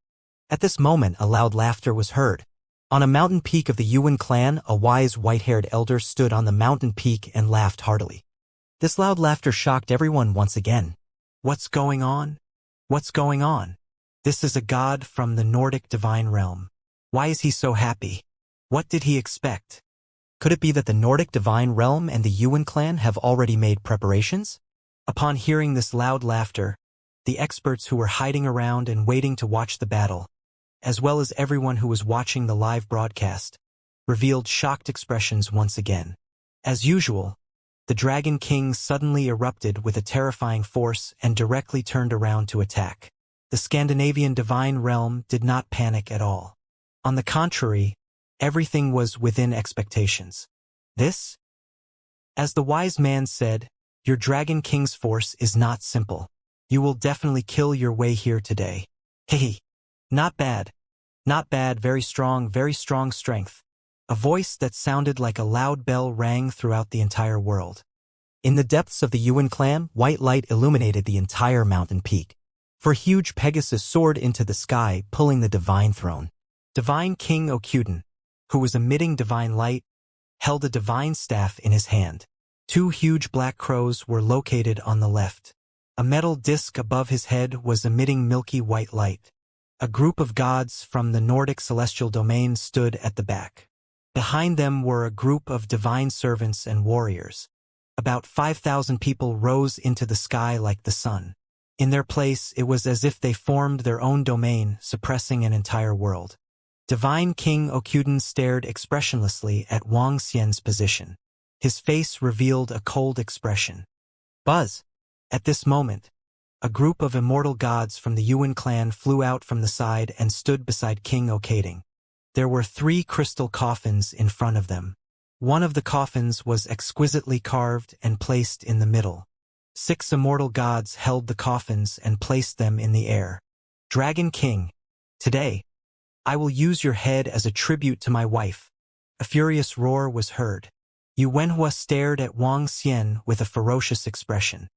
At this moment, a loud laughter was heard. On a mountain peak of the Yuan clan, a wise white-haired elder stood on the mountain peak and laughed heartily. This loud laughter shocked everyone once again. "What's going on? What's going on? This is a god from the Nordic divine realm. Why is he so happy? What did he expect?" Could it be that the Nordic divine realm and the Yuan clan have already made preparations? Upon hearing this loud laughter, the experts who were hiding around and waiting to watch the battle, as well as everyone who was watching the live broadcast, revealed shocked expressions once again. As usual, the Dragon King suddenly erupted with a terrifying force and directly turned around to attack. The Scandinavian divine realm did not panic at all. On the contrary, everything was within expectations. This? As the wise man said, your Dragon King's force is not simple. You will definitely kill your way here today. Hehe. Not bad. Not bad, very strong strength. A voice that sounded like a loud bell rang throughout the entire world. In the depths of the Yuan clan, white light illuminated the entire mountain peak. For huge Pegasus soared into the sky, pulling the divine throne. Divine King Okuden, who was emitting divine light, held a divine staff in his hand. 2 huge black crows were located on the left. A metal disc above his head was emitting milky white light. A group of gods from the Nordic celestial domain stood at the back. Behind them were a group of divine servants and warriors. About 5,000 people rose into the sky like the sun. In their place, it was as if they formed their own domain, suppressing an entire world. Divine King Okuden stared expressionlessly at Wang Xian's position. His face revealed a cold expression. Buzz! At this moment, a group of immortal gods from the Yuan clan flew out from the side and stood beside King Okeden. There were 3 crystal coffins in front of them. One of the coffins was exquisitely carved and placed in the middle. 6 immortal gods held the coffins and placed them in the air. Dragon King, today, I will use your head as a tribute to my wife. A furious roar was heard. Yu Wenhua stared at Wang Xian with a ferocious expression.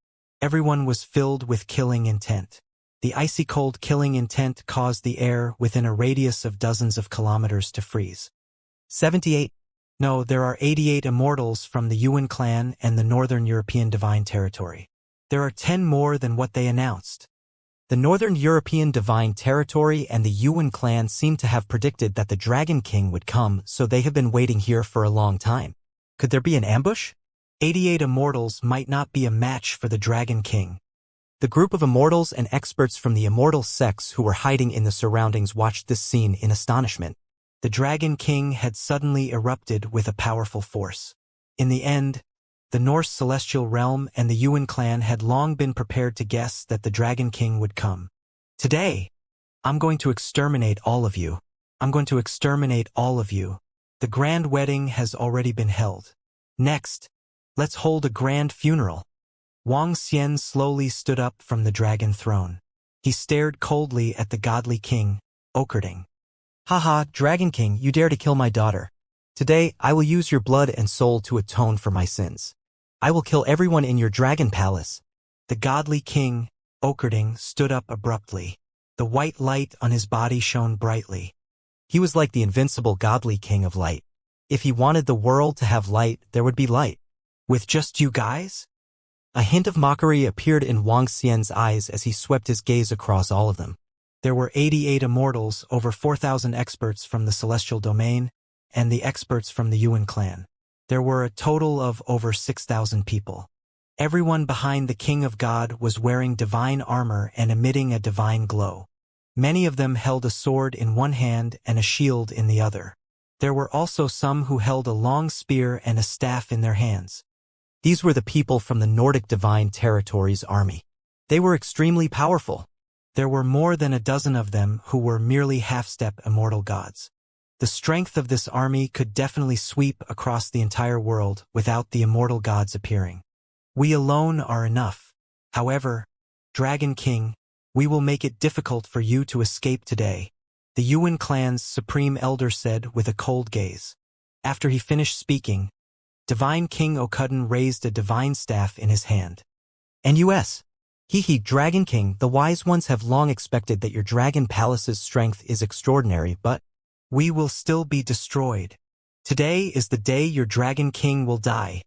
Everyone was filled with killing intent. The icy cold killing intent caused the air within a radius of dozens of kilometers to freeze. 78. No, there are 88 immortals from the Yuan clan and the Northern European Divine Territory. There are 10 more than what they announced. The Northern European Divine Territory and the Yuan clan seem to have predicted that the Dragon King would come, so they have been waiting here for a long time. Could there be an ambush? 88 immortals might not be a match for the Dragon King. The group of immortals and experts from the immortal sects who were hiding in the surroundings watched this scene in astonishment. The Dragon King had suddenly erupted with a powerful force. In the end, the Norse celestial realm and the Yuan clan had long been prepared to guess that the Dragon King would come. Today, I'm going to exterminate all of you. I'm going to exterminate all of you. The grand wedding has already been held. Next, let's hold a grand funeral. Wang Xian slowly stood up from the dragon throne. He stared coldly at the godly king, Okerding. Haha, Dragon King, you dare to kill my daughter. Today, I will use your blood and soul to atone for my sins. I will kill everyone in your dragon palace. The godly king, Okerding, stood up abruptly. The white light on his body shone brightly. He was like the invincible godly king of light. If he wanted the world to have light, there would be light. With just you guys? A hint of mockery appeared in Wang Xian's eyes as he swept his gaze across all of them. There were 88 immortals, over 4,000 experts from the celestial domain, and the experts from the Yuan clan. There were a total of over 6,000 people. Everyone behind the King of God was wearing divine armor and emitting a divine glow. Many of them held a sword in one hand and a shield in the other. There were also some who held a long spear and a staff in their hands. These were the people from the Nordic Divine Territory's army. They were extremely powerful. There were more than a dozen of them who were merely half-step immortal gods. The strength of this army could definitely sweep across the entire world without the immortal gods appearing. We alone are enough. However, Dragon King, we will make it difficult for you to escape today, the Yuan clan's supreme elder said with a cold gaze. After he finished speaking, Divine King Okuden raised a divine staff in his hand. NUS. Dragon King, the wise ones have long expected that your dragon palace's strength is extraordinary, but we will still be destroyed. Today is the day your Dragon King will die.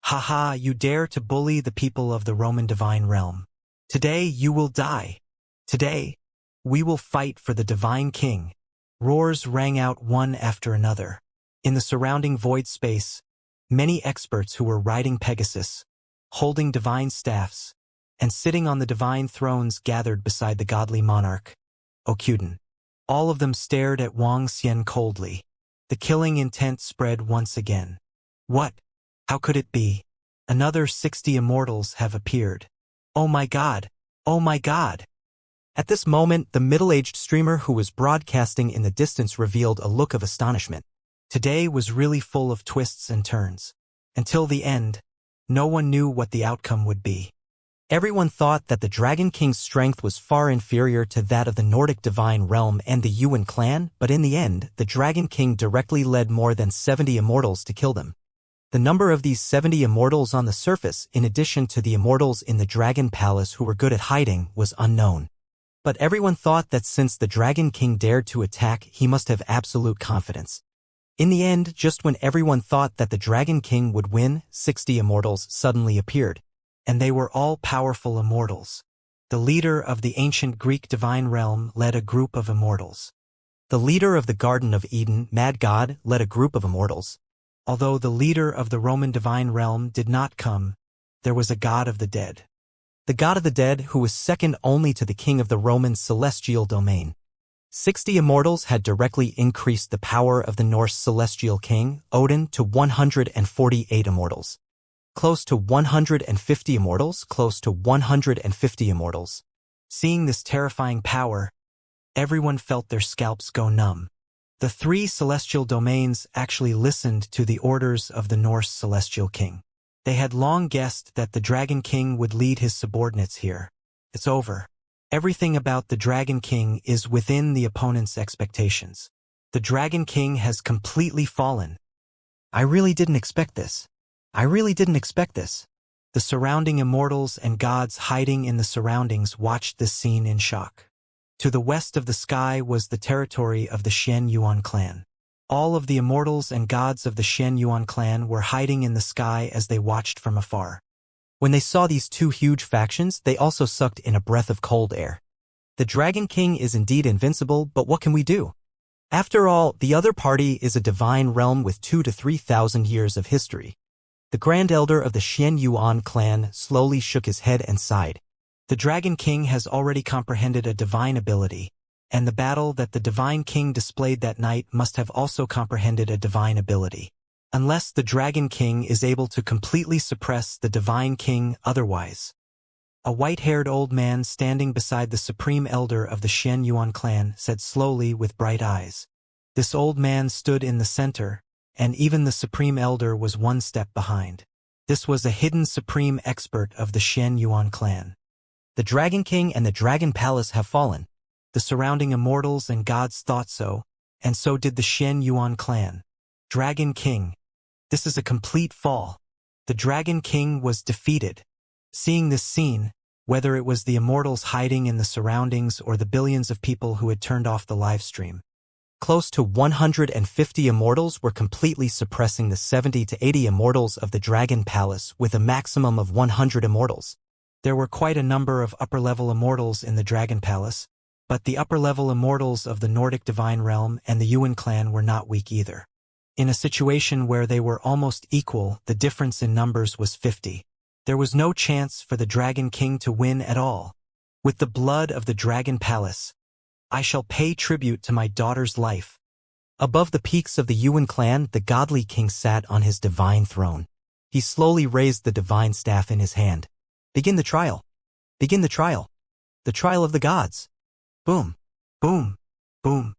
Haha, you dare to bully the people of the Roman divine realm. Today you will die. Today, we will fight for the Divine King. Roars rang out one after another. In the surrounding void space, many experts who were riding Pegasus, holding divine staffs, and sitting on the divine thrones gathered beside the godly monarch, Okuden. All of them stared at Wang Xian coldly. The killing intent spread once again. What? How could it be? Another 60 immortals have appeared. Oh my God! Oh my God! At this moment, the middle-aged streamer who was broadcasting in the distance revealed a look of astonishment. Today was really full of twists and turns. Until the end, no one knew what the outcome would be. Everyone thought that the Dragon King's strength was far inferior to that of the Nordic Divine Realm and the Yuan clan, but in the end, the Dragon King directly led more than 70 immortals to kill them. The number of these 70 immortals on the surface, in addition to the immortals in the Dragon Palace who were good at hiding, was unknown. But everyone thought that since the Dragon King dared to attack, he must have absolute confidence. In the end, just when everyone thought that the Dragon King would win, 60 immortals suddenly appeared. And they were all powerful immortals. The leader of the ancient Greek divine realm led a group of immortals. The leader of the Garden of Eden, Mad God, led a group of immortals. Although the leader of the Roman divine realm did not come, there was a god of the dead. The god of the dead who was second only to the king of the Roman celestial domain. 60 immortals had directly increased the power of the Norse celestial king, Odin, to 148 immortals. Close to 150 immortals, close to 150 immortals. Seeing this terrifying power, everyone felt their scalps go numb. The 3 celestial domains actually listened to the orders of the Norse celestial king. They had long guessed that the Dragon King would lead his subordinates here. It's over. Everything about the Dragon King is within the opponent's expectations. The Dragon King has completely fallen. I really didn't expect this. I really didn't expect this. The surrounding immortals and gods hiding in the surroundings watched this scene in shock. To the west of the sky was the territory of the Shen Yuan clan. All of the immortals and gods of the Shen Yuan clan were hiding in the sky as they watched from afar. When they saw these two huge factions, they also sucked in a breath of cold air. The Dragon King is indeed invincible, but what can we do? After all, the other party is a divine realm with 2,000 to 3,000 years of history. The Grand Elder of the Shen Yuan clan slowly shook his head and sighed. The Dragon King has already comprehended a divine ability, and the battle that the Divine King displayed that night must have also comprehended a divine ability. Unless the Dragon King is able to completely suppress the Divine King otherwise. A white-haired old man standing beside the Supreme Elder of the Shen Yuan clan said slowly with bright eyes. This old man stood in the center, and even the Supreme Elder was one step behind. This was a hidden Supreme Expert of the Shen Yuan clan. The Dragon King and the Dragon Palace have fallen. The surrounding immortals and gods thought so, and so did the Shen Yuan clan. Dragon King. This is a complete fall. The Dragon King was defeated. Seeing this scene, whether it was the immortals hiding in the surroundings or the billions of people who had turned off the live stream, close to 150 immortals were completely suppressing the 70 to 80 immortals of the Dragon Palace with a maximum of 100 immortals. There were quite a number of upper-level immortals in the Dragon Palace, but the upper-level immortals of the Nordic Divine Realm and the Yuan clan were not weak either. In a situation where they were almost equal, the difference in numbers was 50. There was no chance for the Dragon King to win at all. With the blood of the Dragon Palace, I shall pay tribute to my daughter's life. Above the peaks of the Yuan clan, the godly king sat on his divine throne. He slowly raised the divine staff in his hand. Begin the trial. Begin the trial. The trial of the gods. Boom. Boom. Boom.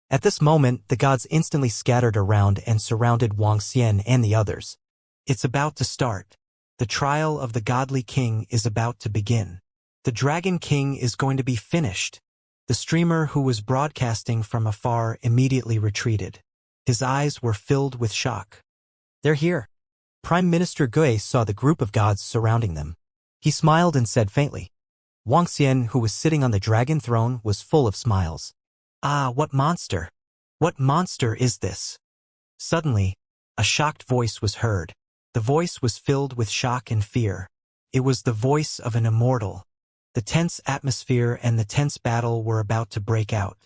At this moment, the gods instantly scattered around and surrounded Wuxia and the others. It's about to start. The trial of the godly king is about to begin. The Dragon King is going to be finished. The streamer who was broadcasting from afar immediately retreated. His eyes were filled with shock. They're here. Prime Minister Gui saw the group of gods surrounding them. He smiled and said faintly. Wuxia, who was sitting on the dragon throne, was full of smiles. Ah, what monster! What monster is this? Suddenly, a shocked voice was heard. The voice was filled with shock and fear. It was the voice of an immortal. The tense atmosphere and the tense battle were about to break out.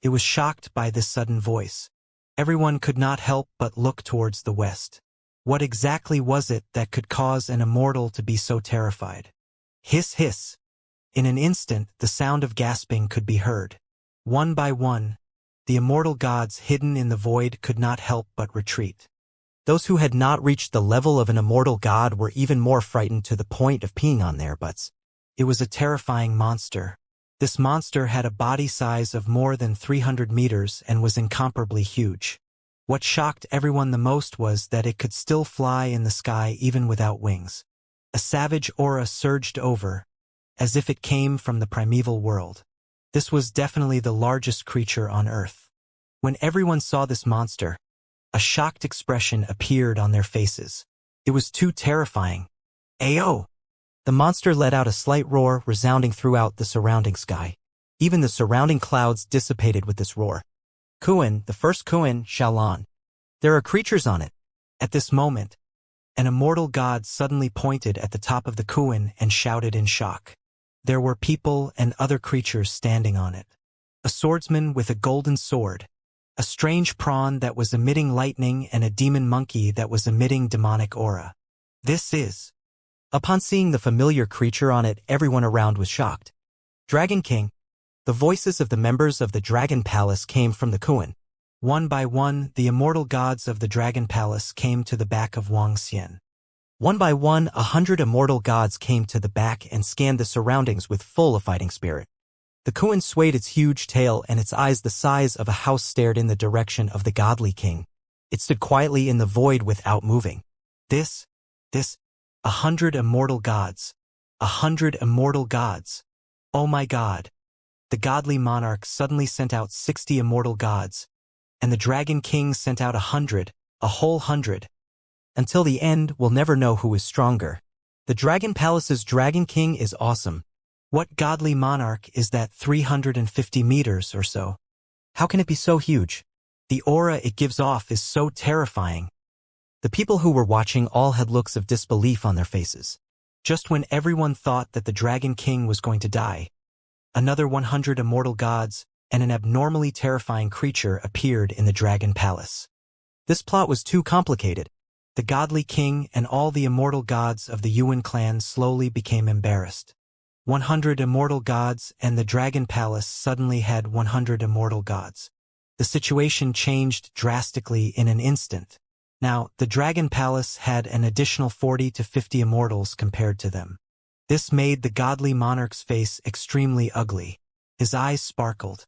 It was shocked by this sudden voice. Everyone could not help but look towards the west. What exactly was it that could cause an immortal to be so terrified? Hiss, hiss. In an instant, the sound of gasping could be heard. One by one, the immortal gods hidden in the void could not help but retreat. Those who had not reached the level of an immortal god were even more frightened to the point of peeing on their butts. It was a terrifying monster. This monster had a body size of more than 300 meters and was incomparably huge. What shocked everyone the most was that it could still fly in the sky even without wings. A savage aura surged over, as if it came from the primeval world. This was definitely the largest creature on Earth. When everyone saw this monster, a shocked expression appeared on their faces. It was too terrifying. Ayo! The monster let out a slight roar, resounding throughout the surrounding sky. Even the surrounding clouds dissipated with this roar. Kuan, the first Kuan, Shaolon. There are creatures on it. At this moment, an immortal god suddenly pointed at the top of the Kuan and shouted in shock. There were people and other creatures standing on it. A swordsman with a golden sword, a strange prawn that was emitting lightning, and a demon monkey that was emitting demonic aura. This is... Upon seeing the familiar creature on it, everyone around was shocked. Dragon King. The voices of the members of the Dragon Palace came from the Kuan. One by one, the immortal gods of the Dragon Palace came to the back of Wuxia. One by one, 100 immortal gods came to the back and scanned the surroundings with full of fighting spirit. The Kuan swayed its huge tail, and its eyes the size of a house stared in the direction of the godly king. It stood quietly in the void without moving. This, 100 immortal gods. 100 immortal gods. Oh my god. The godly monarch suddenly sent out 60 immortal gods, and the Dragon King sent out 100, a whole 100. Until the end, we'll never know who is stronger. The Dragon Palace's Dragon King is awesome. What godly monarch is that 350 meters or so? How can it be so huge? The aura it gives off is so terrifying. The people who were watching all had looks of disbelief on their faces. Just when everyone thought that the Dragon King was going to die, another 100 immortal gods and an abnormally terrifying creature appeared in the Dragon Palace. This plot was too complicated. The godly king and all the immortal gods of the Yuan clan slowly became embarrassed. 100 immortal gods and the Dragon Palace suddenly had 100 immortal gods. The situation changed drastically in an instant. Now, the Dragon Palace had an additional 40 to 50 immortals compared to them. This made the godly monarch's face extremely ugly. His eyes sparkled.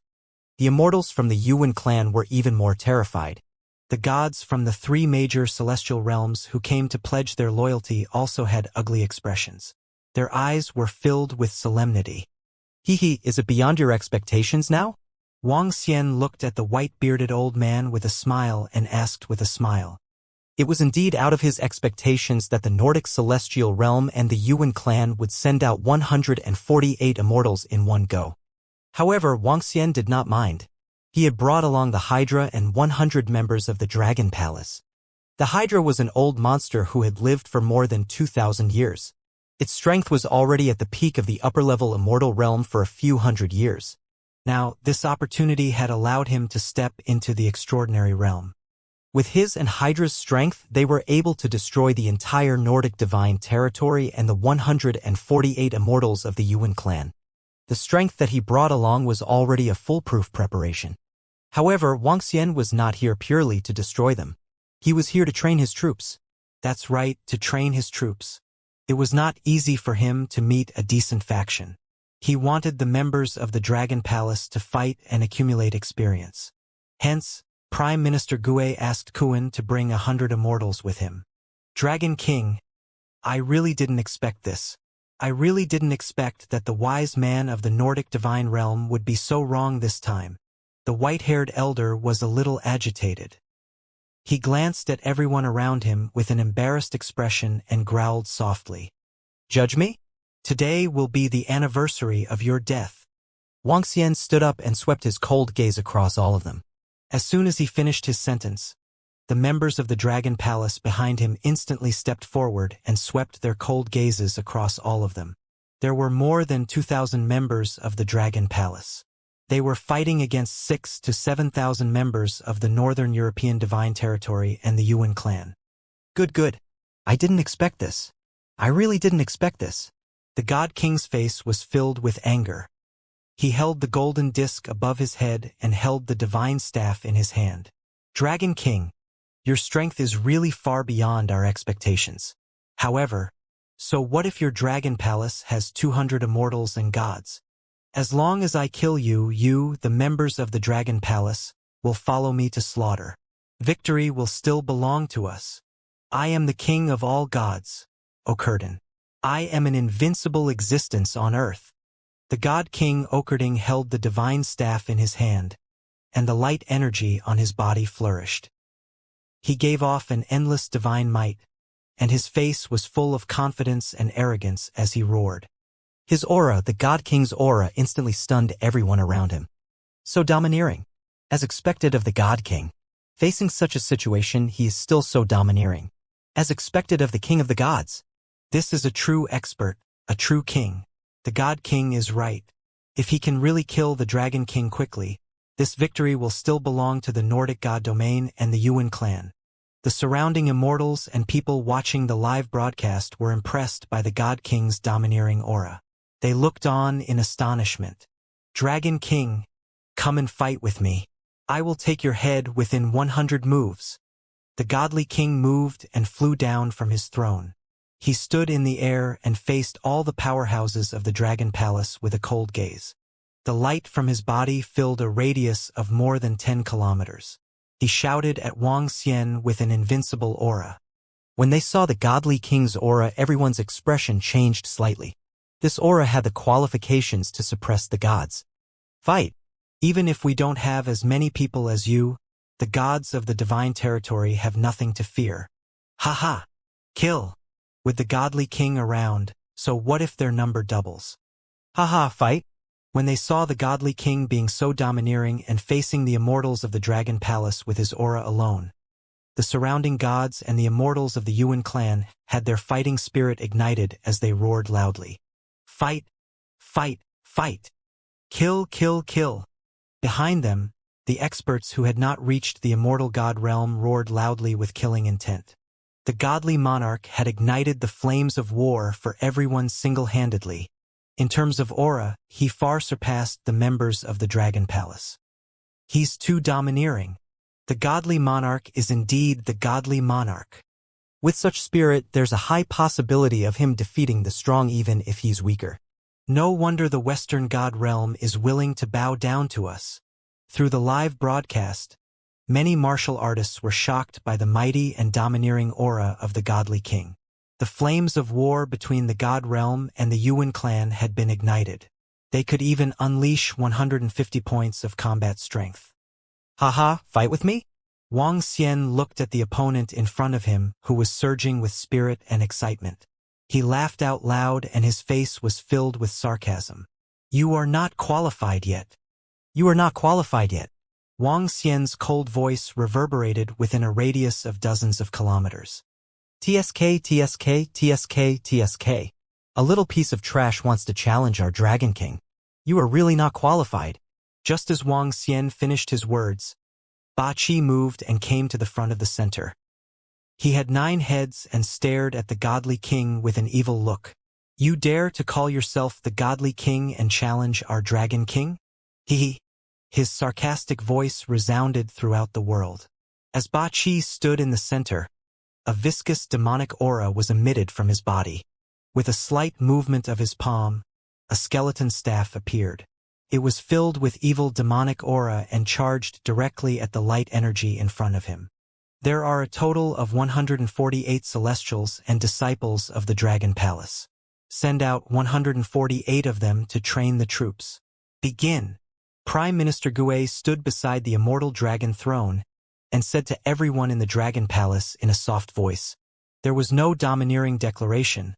The immortals from the Yuan clan were even more terrified. The gods from the 3 major celestial realms who came to pledge their loyalty also had ugly expressions. Their eyes were filled with solemnity. Is it beyond your expectations now? Wang Xian looked at the white-bearded old man with a smile and asked with a smile. It was indeed out of his expectations that the Nordic celestial realm and the Yuan clan would send out 148 immortals in one go. However, Wang Xian did not mind. He had brought along the Hydra and 100 members of the Dragon Palace. The Hydra was an old monster who had lived for more than 2,000 years. Its strength was already at the peak of the upper-level immortal realm for a few hundred years. Now, this opportunity had allowed him to step into the extraordinary realm. With his and Hydra's strength, they were able to destroy the entire Nordic divine territory and the 148 immortals of the Yuan clan. The strength that he brought along was already a foolproof preparation. However, Wang Xian was not here purely to destroy them. He was here to train his troops. That's right, to train his troops. It was not easy for him to meet a decent faction. He wanted the members of the Dragon Palace to fight and accumulate experience. Hence, Prime Minister Gue asked Kuan to bring 100 immortals with him. Dragon King, I really didn't expect this. I really didn't expect that the wise man of the Nordic divine realm would be so wrong this time. The white-haired elder was a little agitated. He glanced at everyone around him with an embarrassed expression and growled softly. Judge me? Today will be the anniversary of your death. Wang Xian stood up and swept his cold gaze across all of them. As soon as he finished his sentence, the members of the Dragon Palace behind him instantly stepped forward and swept their cold gazes across all of them. There were more than 2,000 members of the Dragon Palace. They were fighting against 6,000 to 7,000 members of the Northern European Divine Territory and the Yuan clan. Good. I didn't expect this. I really didn't expect this. The God King's face was filled with anger. He held the golden disc above his head and held the divine staff in his hand. Dragon King, your strength is really far beyond our expectations. However, so what if your Dragon Palace has 200 immortals and gods? As long as I kill you, the members of the Dragon Palace, will follow me to slaughter. Victory will still belong to us. I am the king of all gods, Okurdin. I am an invincible existence on earth. The God King Okurdin held the divine staff in his hand, and the light energy on his body flourished. He gave off an endless divine might, and his face was full of confidence and arrogance as he roared. His aura, the God King's aura, instantly stunned everyone around him. So domineering. As expected of the God King. Facing such a situation, he is still so domineering. As expected of the King of the Gods. This is a true expert, a true king. The God King is right. If he can really kill the Dragon King quickly, this victory will still belong to the Nordic God domain and the Yuan clan. The surrounding immortals and people watching the live broadcast were impressed by the God King's domineering aura. They looked on in astonishment. Dragon King, come and fight with me. I will take your head within 100 moves. The godly king moved and flew down from his throne. He stood in the air and faced all the powerhouses of the Dragon Palace with a cold gaze. The light from his body filled a radius of more than 10 kilometers. He shouted at Wang Xian with an invincible aura. When they saw the godly king's aura, everyone's expression changed slightly. This aura had the qualifications to suppress the gods. Fight! Even if we don't have as many people as you, the gods of the divine territory have nothing to fear. Haha! Kill! With the godly king around, so what if their number doubles? Haha, fight! When they saw the godly king being so domineering and facing the immortals of the dragon palace with his aura alone, the surrounding gods and the immortals of the Yuan clan had their fighting spirit ignited as they roared loudly. Fight! Fight! Fight! Kill! Kill! Kill! Behind them, the experts who had not reached the immortal god realm roared loudly with killing intent. The godly monarch had ignited the flames of war for everyone single-handedly. In terms of aura, he far surpassed the members of the Dragon Palace. He's too domineering. The godly monarch is indeed the godly monarch. With such spirit, there's a high possibility of him defeating the strong even if he's weaker. No wonder the Western God realm is willing to bow down to us. Through the live broadcast, many martial artists were shocked by the mighty and domineering aura of the godly king. The flames of war between the God realm and the Yuan clan had been ignited. They could even unleash 150 points of combat strength. Haha, fight with me? Wang Xian looked at the opponent in front of him, who was surging with spirit and excitement. He laughed out loud and his face was filled with sarcasm. You are not qualified yet. You are not qualified yet. Wang Xian's cold voice reverberated within a radius of dozens of kilometers. TSK, TSK, TSK, TSK. A little piece of trash wants to challenge our Dragon King. You are really not qualified. Just as Wang Xian finished his words, Ba Qi moved and came to the front of the center. He had 9 heads and stared at the godly king with an evil look. You dare to call yourself the godly king and challenge our Dragon King? He. His sarcastic voice resounded throughout the world. As Ba Qi stood in the center, a viscous demonic aura was emitted from his body. With a slight movement of his palm, a skeleton staff appeared. It was filled with evil demonic aura and charged directly at the light energy in front of him. There are a total of 148 celestials and disciples of the Dragon Palace. Send out 148 of them to train the troops. Begin. Prime Minister Gui stood beside the immortal dragon throne and said to everyone in the Dragon Palace in a soft voice. There was no domineering declaration,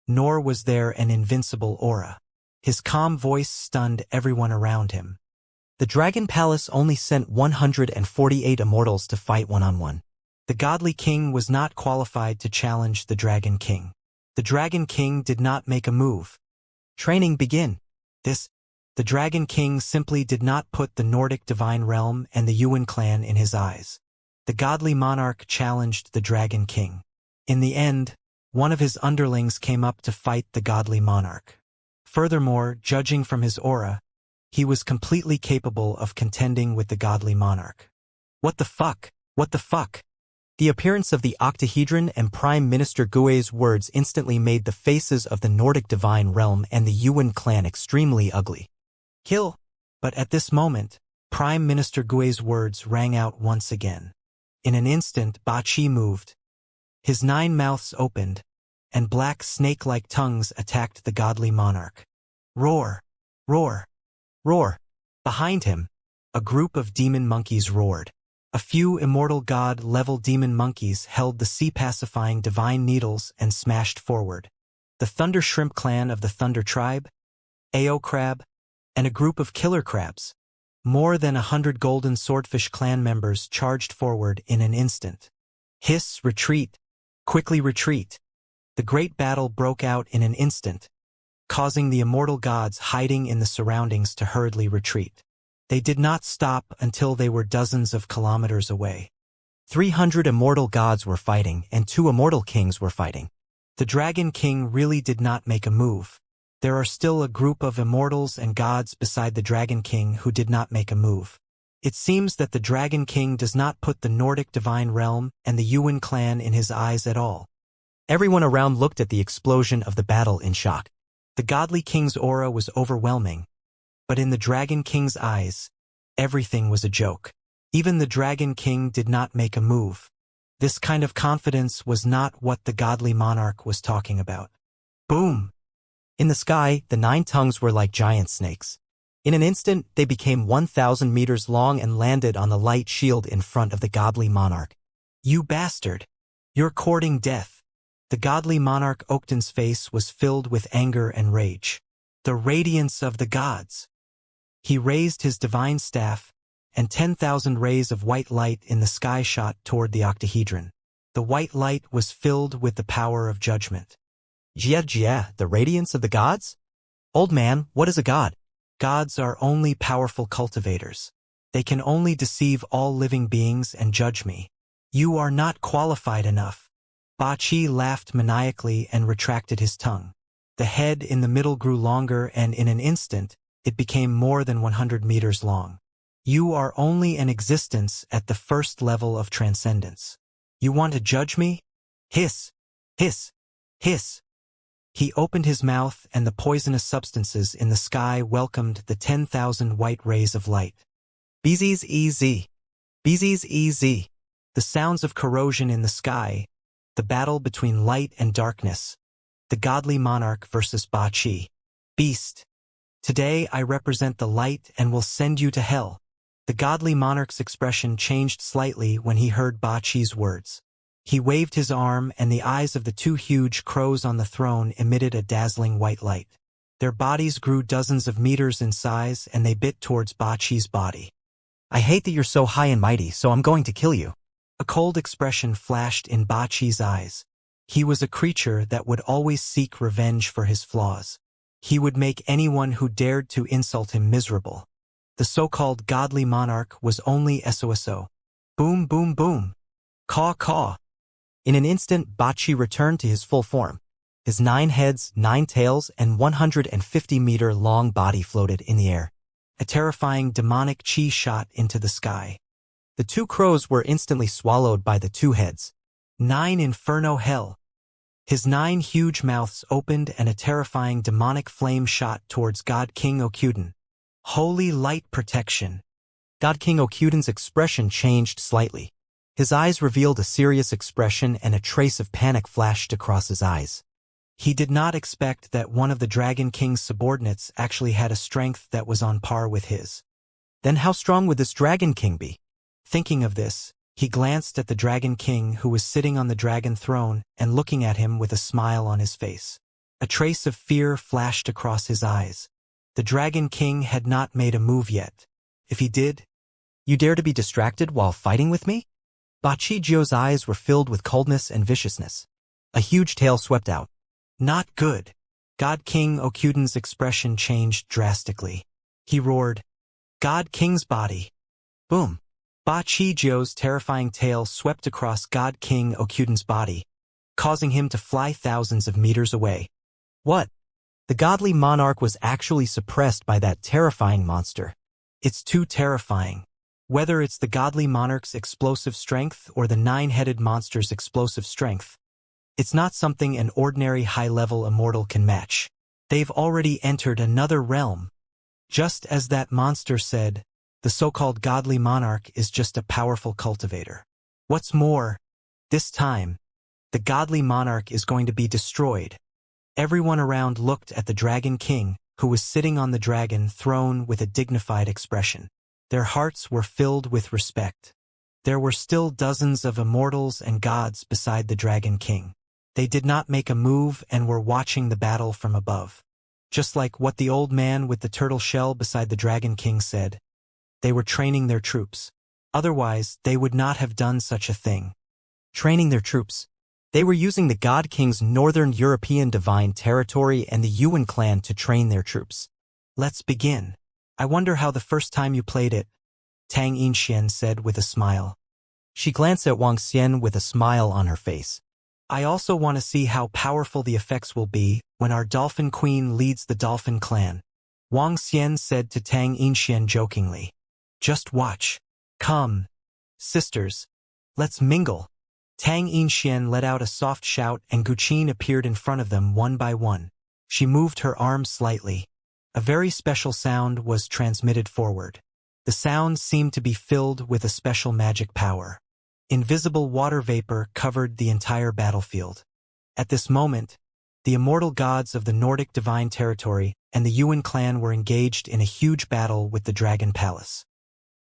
nor was there an invincible aura. His calm voice stunned everyone around him. The Dragon Palace only sent 148 immortals to fight one-on-one. The godly king was not qualified to challenge the Dragon King. The Dragon King did not make a move. Training begin. The Dragon King simply did not put the Nordic divine realm and the Yuan clan in his eyes. The godly monarch challenged the Dragon King. In the end, one of his underlings came up to fight the godly monarch. Furthermore, judging from his aura, he was completely capable of contending with the godly monarch. What the fuck? What the fuck? The appearance of the octahedron and Prime Minister Gui's words instantly made the faces of the Nordic divine realm and the Yuan clan extremely ugly. Kill! But at this moment, Prime Minister Gui's words rang out once again. In an instant, Ba Qi moved. His 9 mouths opened, and black snake-like tongues attacked the godly monarch. Roar! Roar! Roar! Behind him, a group of demon monkeys roared. A few immortal god-level demon monkeys held the sea-pacifying divine needles and smashed forward. The Thunder Shrimp clan of the Thunder Tribe, Ao Crab, and a group of killer crabs. More than 100 golden swordfish clan members charged forward in an instant. Hiss, retreat! Quickly retreat! The great battle broke out in an instant, causing the immortal gods hiding in the surroundings to hurriedly retreat. They did not stop until they were dozens of kilometers away. 300 immortal gods were fighting and 2 immortal kings were fighting. The Dragon King really did not make a move. There are still a group of immortals and gods beside the Dragon King who did not make a move. It seems that the Dragon King does not put the Nordic divine realm and the Yuan clan in his eyes at all. Everyone around looked at the explosion of the battle in shock. The godly king's aura was overwhelming, but in the Dragon King's eyes, everything was a joke. Even the Dragon King did not make a move. This kind of confidence was not what the godly monarch was talking about. Boom! In the sky, the 9 tongues were like giant snakes. In an instant, they became 1,000 meters long and landed on the light shield in front of the godly monarch. You bastard! You're courting death. The godly monarch Oktan's face was filled with anger and rage. The radiance of the gods. He raised his divine staff, and 10,000 rays of white light in the sky shot toward the octahedron. The white light was filled with the power of judgment. Jia, the radiance of the gods? Old man, what is a god? Gods are only powerful cultivators. They can only deceive all living beings and judge me. You are not qualified enough. Ba Qi laughed maniacally and retracted his tongue. The head in the middle grew longer, and in an instant, it became more than 100 meters long. You are only an existence at the first level of transcendence. You want to judge me? Hiss! Hiss! Hiss! He opened his mouth, and the poisonous substances in the sky welcomed the 10,000 white rays of light. Beezes easy. Beezes easy. The sounds of corrosion in the sky, the battle between light and darkness, the godly monarch versus Ba Qi. Beast! Today I represent the light and will send you to hell. The godly monarch's expression changed slightly when he heard Ba Qi's words. He waved his arm, and the eyes of the 2 huge crows on the throne emitted a dazzling white light. Their bodies grew dozens of meters in size, and they bit towards Ba Qi's body. I hate that you're so high and mighty, so I'm going to kill you. A cold expression flashed in Ba Qi's eyes. He was a creature that would always seek revenge for his flaws. He would make anyone who dared to insult him miserable. The so-called godly monarch was only SOSO. Boom, boom, boom. Caw, caw. In an instant, Ba Qi returned to his full form. His 9 heads, 9 tails, and 150-meter-long body floated in the air. A terrifying demonic chi shot into the sky. The 2 crows were instantly swallowed by the 2 heads. 9 inferno hell. His 9 huge mouths opened, and a terrifying demonic flame shot towards God King Okuden. Holy light protection. God King Okuden's expression changed slightly. His eyes revealed a serious expression, and a trace of panic flashed across his eyes. He did not expect that one of the Dragon King's subordinates actually had a strength that was on par with his. Then how strong would this Dragon King be? Thinking of this, he glanced at the Dragon King, who was sitting on the dragon throne and looking at him with a smile on his face. A trace of fear flashed across his eyes. The Dragon King had not made a move yet. If he did, You dare to be distracted while fighting with me? Ba Qi eyes were filled with coldness and viciousness. A huge tail swept out. Not good. God King Okuden's expression changed drastically. He roared, God King's body. Boom. Ba Qi terrifying tail swept across God King Okuden's body, causing him to fly thousands of meters away. What? The godly monarch was actually suppressed by that terrifying monster. It's too terrifying. Whether it's the godly monarch's explosive strength or the 9-headed monster's explosive strength, it's not something an ordinary high-level immortal can match. They've already entered another realm. Just as that monster said, the so-called godly monarch is just a powerful cultivator. What's more, this time, the godly monarch is going to be destroyed. Everyone around looked at the Dragon King, who was sitting on the dragon throne with a dignified expression. Their hearts were filled with respect. There were still dozens of immortals and gods beside the Dragon King. They did not make a move and were watching the battle from above. Just like what the old man with the turtle shell beside the Dragon King said. They were training their troops. Otherwise, they would not have done such a thing. Training their troops. They were using the God King's Northern European divine territory and the Yuan clan to train their troops. Let's begin. I wonder how the first time you played it, Tang Yinxian said with a smile. She glanced at Wang Xian with a smile on her face. I also want to see how powerful the effects will be when our Dolphin Queen leads the Dolphin clan. Wang Xian said to Tang Yinxian jokingly. Just watch. Come, sisters, let's mingle. Tang Yinxian let out a soft shout, and Guqin appeared in front of them one by one. She moved her arms slightly. A very special sound was transmitted forward. The sound seemed to be filled with a special magic power. Invisible water vapor covered the entire battlefield. At this moment, The immortal gods of the Nordic divine territory and the Yuan clan were engaged in a huge battle with the Dragon Palace.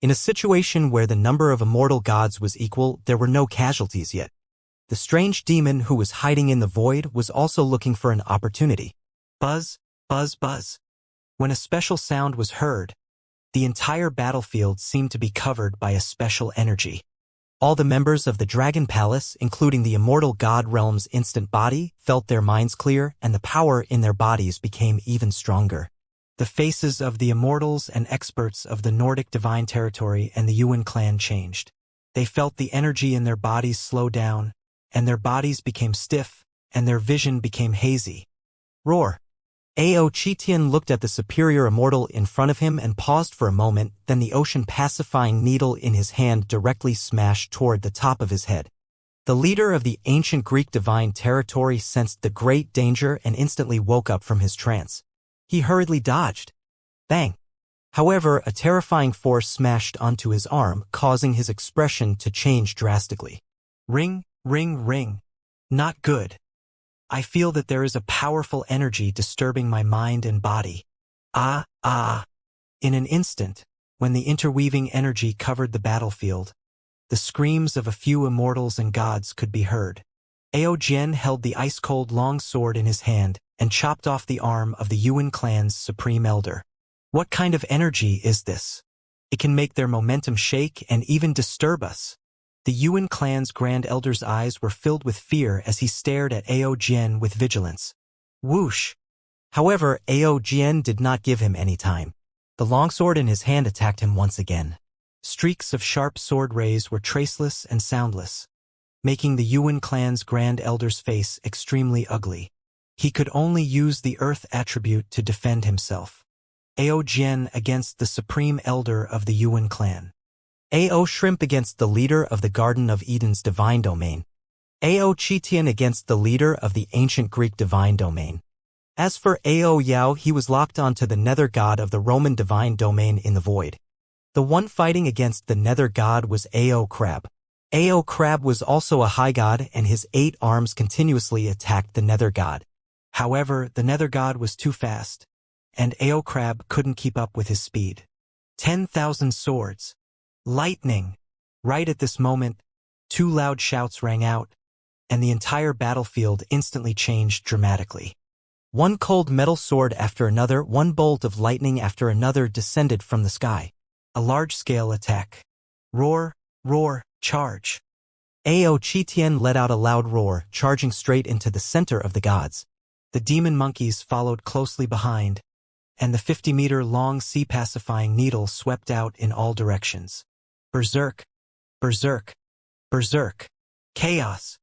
In a situation where the number of immortal gods was equal, there were no casualties yet. The strange demon who was hiding in the void was also looking for an opportunity. Buzz, buzz, buzz. When a special sound was heard, the entire battlefield seemed to be covered by a special energy. All the members of the Dragon Palace, including the immortal god realm's instant body, felt their minds clear and the power in their bodies became even stronger. The faces of the immortals and experts of the Nordic divine territory and the Yuan clan changed. They felt the energy in their bodies slow down, and their bodies became stiff, and their vision became hazy. Roar! Aodhitian looked at the superior immortal in front of him and paused for a moment, then the ocean-pacifying needle in his hand directly smashed toward the top of his head. The leader of the ancient Greek divine territory sensed the great danger and instantly woke up from his trance. He hurriedly dodged. Bang! However, a terrifying force smashed onto his arm, causing his expression to change drastically. Ring, ring, ring. Not good. I feel that there is a powerful energy disturbing my mind and body. Ah, ah. In an instant, when the interweaving energy covered the battlefield, the screams of a few immortals and gods could be heard. Aojian held the ice-cold long sword in his hand and chopped off the arm of the Yuan clan's supreme elder. What kind of energy is this? It can make their momentum shake and even disturb us. The Yuan clan's Grand Elder's eyes were filled with fear as he stared at Aojian with vigilance. Whoosh! However, Aojian did not give him any time. The longsword in his hand attacked him once again. Streaks of sharp sword rays were traceless and soundless, making the Yuan clan's Grand Elder's face extremely ugly. He could only use the earth attribute to defend himself. Aojian against the supreme elder of the Yuan clan. Ao Shrimp against the leader of the Garden of Eden's divine domain. Aodhitian against the leader of the ancient Greek divine domain. As for Ao Yao, he was locked onto the nether god of the Roman divine domain in the void. The one fighting against the nether god was Ao Crab. Ao Crab was also a high god and his 8 arms continuously attacked the nether god. However, the nether god was too fast, and Ao Crab couldn't keep up with his speed. 10,000 swords. Lightning! Right at this moment, 2 loud shouts rang out, and the entire battlefield instantly changed dramatically. One cold metal sword after another, one bolt of lightning after another descended from the sky. A large-scale attack. Roar, roar, charge. Aodhitian let out a loud roar, charging straight into the center of the gods. The demon monkeys followed closely behind, and the 50-meter-long sea-pacifying needle swept out in all directions. Berserk! Berserk! Berserk! Chaos!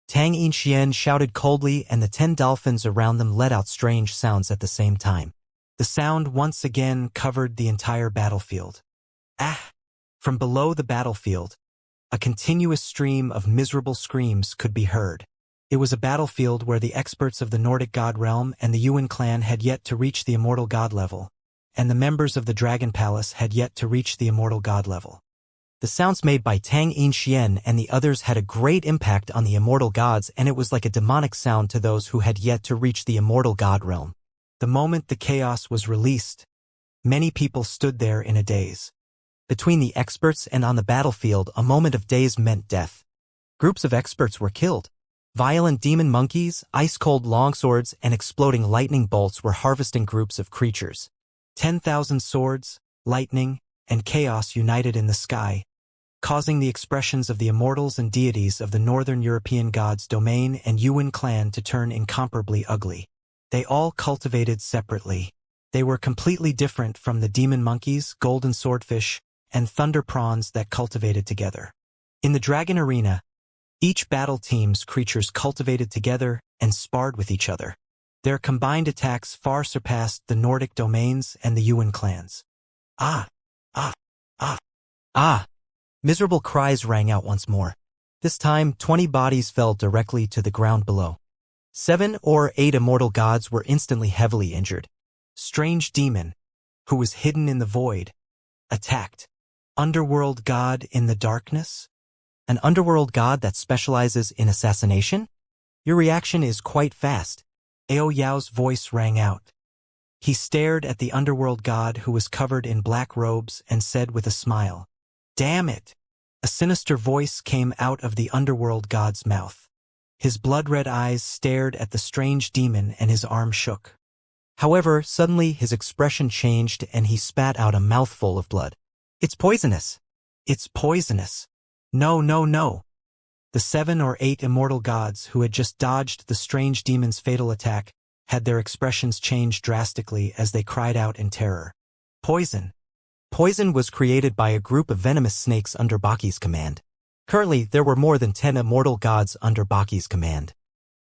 Tang Yinxian shouted coldly, and the 10 dolphins around them let out strange sounds at the same time. The sound once again covered the entire battlefield. Ah! From below the battlefield, a continuous stream of miserable screams could be heard. It was a battlefield where the experts of the Nordic god realm and the Yuan clan had yet to reach the immortal god level, and the members of the Dragon Palace had yet to reach the immortal god level. The sounds made by Tang Yinxian and the others had a great impact on the immortal gods, and it was like a demonic sound to those who had yet to reach the immortal god realm. The moment the chaos was released, many people stood there in a daze. Between the experts and on the battlefield, a moment of daze meant death. Groups of experts were killed. Violent demon monkeys, ice-cold longswords, and exploding lightning bolts were harvesting groups of creatures. 10,000 swords, lightning, and chaos united in the sky, causing the expressions of the immortals and deities of the Northern European gods' domain and Yuan clan to turn incomparably ugly. They all cultivated separately. They were completely different from the demon monkeys, golden swordfish, and thunder prawns that cultivated together. In the dragon arena, each battle team's creatures cultivated together and sparred with each other. Their combined attacks far surpassed the Nordic domains and the Yuan clans. Ah! Ah! Ah! Ah! Miserable cries rang out once more. This time, 20 bodies fell directly to the ground below. 7 or 8 immortal gods were instantly heavily injured. Strange demon, who was hidden in the void, attacked. Underworld god in the darkness? An underworld god that specializes in assassination? Your reaction is quite fast. Ao Yao's voice rang out. He stared at the underworld god who was covered in black robes and said with a smile, "Damn it!" A sinister voice came out of the underworld god's mouth. His blood-red eyes stared at the strange demon and his arm shook. However, suddenly his expression changed and he spat out a mouthful of blood. "It's poisonous! It's poisonous! No, no, no!" The 7 or 8 immortal gods who had just dodged the strange demon's fatal attack had their expressions change drastically as they cried out in terror. Poison! Poison was created by a group of venomous snakes under Baki's command. Currently, there were more than 10 immortal gods under Baki's command.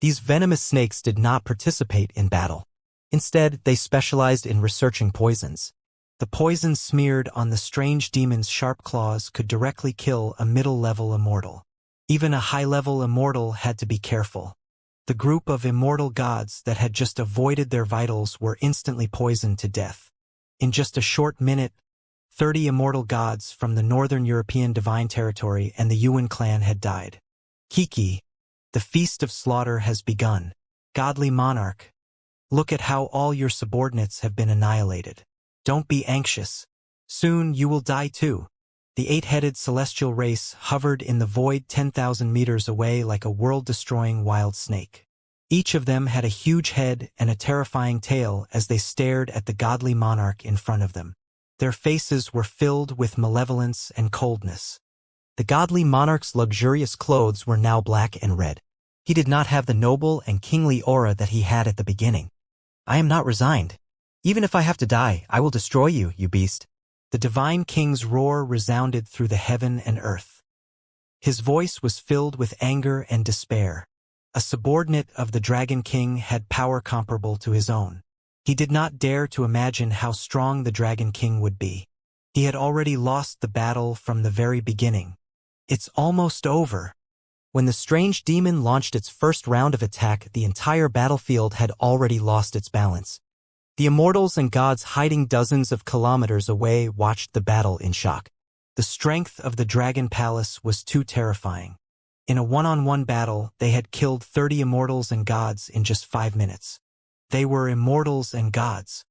These venomous snakes did not participate in battle. Instead, they specialized in researching poisons. The poison smeared on the strange demon's sharp claws could directly kill a middle-level immortal. Even a high-level immortal had to be careful. The group of immortal gods that had just avoided their vitals were instantly poisoned to death. In just a short minute, 30 immortal gods from the Northern European divine territory and the Yuan clan had died. Kiki, the feast of slaughter has begun. Godly monarch, look at how all your subordinates have been annihilated. Don't be anxious. Soon you will die too. The 8-headed celestial race hovered in the void 10,000 meters away like a world-destroying wild snake. Each of them had a huge head and a terrifying tail as they stared at the godly monarch in front of them. Their faces were filled with malevolence and coldness. The godly monarch's luxurious clothes were now black and red. He did not have the noble and kingly aura that he had at the beginning. "I am not resigned. Even if I have to die, I will destroy you, you beast." The divine king's roar resounded through the heaven and earth. His voice was filled with anger and despair. A subordinate of the Dragon King had power comparable to his own. He did not dare to imagine how strong the Dragon King would be. He had already lost the battle from the very beginning. It's almost over. When the strange demon launched its first round of attack, the entire battlefield had already lost its balance. The immortals and gods hiding dozens of kilometers away watched the battle in shock. The strength of the Dragon Palace was too terrifying. In a one-on-one battle, they had killed 30 immortals and gods in just 5 minutes. They were immortals and gods.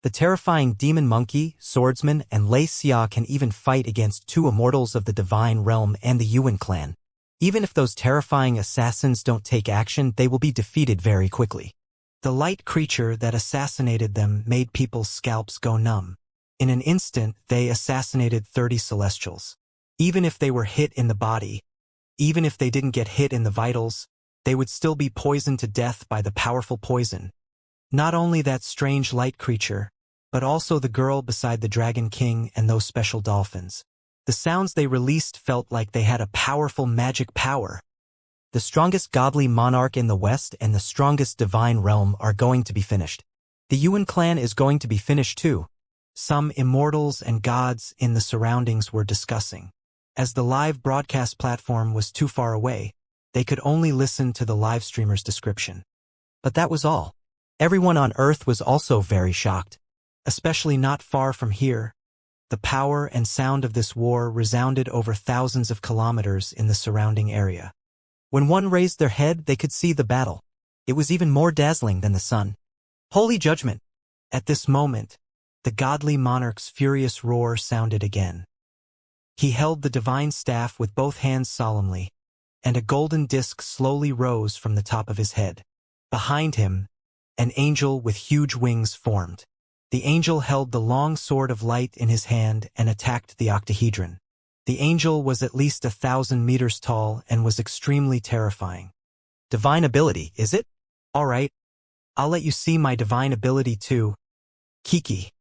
The terrifying demon monkey, swordsman, and Lei Xia can even fight against 2 immortals of the divine realm and the Yuan clan. Even if those terrifying assassins don't take action, they will be defeated very quickly. The light creature that assassinated them made people's scalps go numb. In an instant, they assassinated 30 celestials. Even if they were hit in the body, even if they didn't get hit in the vitals, they would still be poisoned to death by the powerful poison. Not only that strange light creature, but also the girl beside the Dragon King and those special dolphins. The sounds they released felt like they had a powerful magic power. The strongest godly monarch in the West and the strongest divine realm are going to be finished. The Yuan clan is going to be finished too. Some immortals and gods in the surroundings were discussing. As the live broadcast platform was too far away, they could only listen to the live streamer's description. But that was all. Everyone on Earth was also very shocked. Especially not far from here, the power and sound of this war resounded over thousands of kilometers in the surrounding area. When one raised their head, they could see the battle. It was even more dazzling than the sun. Holy judgment! At this moment, the godly monarch's furious roar sounded again. He held the divine staff with both hands solemnly, and a golden disc slowly rose from the top of his head. Behind him, an angel with huge wings formed. The angel held the long sword of light in his hand and attacked the octahedron. The angel was at least 1,000 meters tall and was extremely terrifying. Divine ability, is it? All right. I'll let you see my divine ability too. Kiki.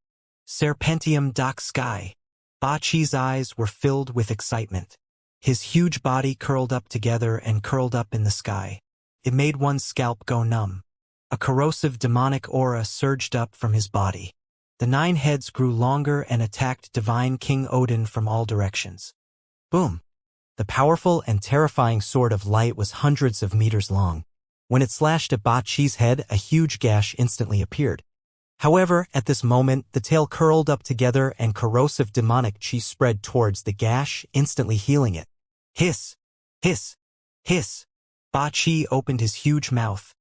Serpentium Doc Sky. Ba Chi's eyes were filled with excitement. His huge body curled up together and curled up in the sky. It made one's scalp go numb. A corrosive demonic aura surged up from his body. The 9 heads grew longer and attacked Divine King Odin from all directions. Boom! The powerful and terrifying sword of light was hundreds of meters long. When it slashed at Ba Chi's head, a huge gash instantly appeared. However, at this moment, the tail curled up together and corrosive demonic chi spread towards the gash, instantly healing it. Hiss! Hiss! Hiss! Ba Chi opened his huge mouth.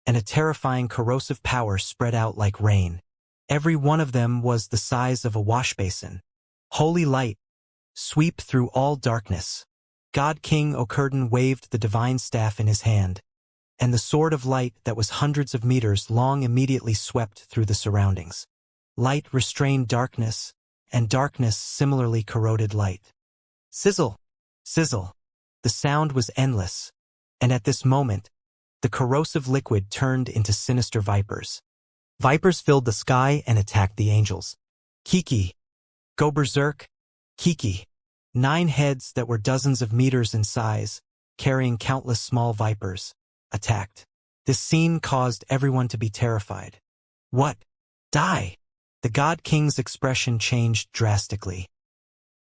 and a terrifying corrosive power spread out like rain. Every one of them was the size of a washbasin. Holy light, sweep through all darkness. God King Okurdan waved the divine staff in his hand, and the sword of light that was hundreds of meters long immediately swept through the surroundings. Light restrained darkness, and darkness similarly corroded light. Sizzle! Sizzle! The sound was endless, and at this moment, the corrosive liquid turned into sinister vipers. Vipers filled the sky and attacked the angels. Kiki! Go berserk! Kiki! 9 heads that were dozens of meters in size, carrying countless small vipers, attacked. This scene caused everyone to be terrified. What? Die! The God King's expression changed drastically.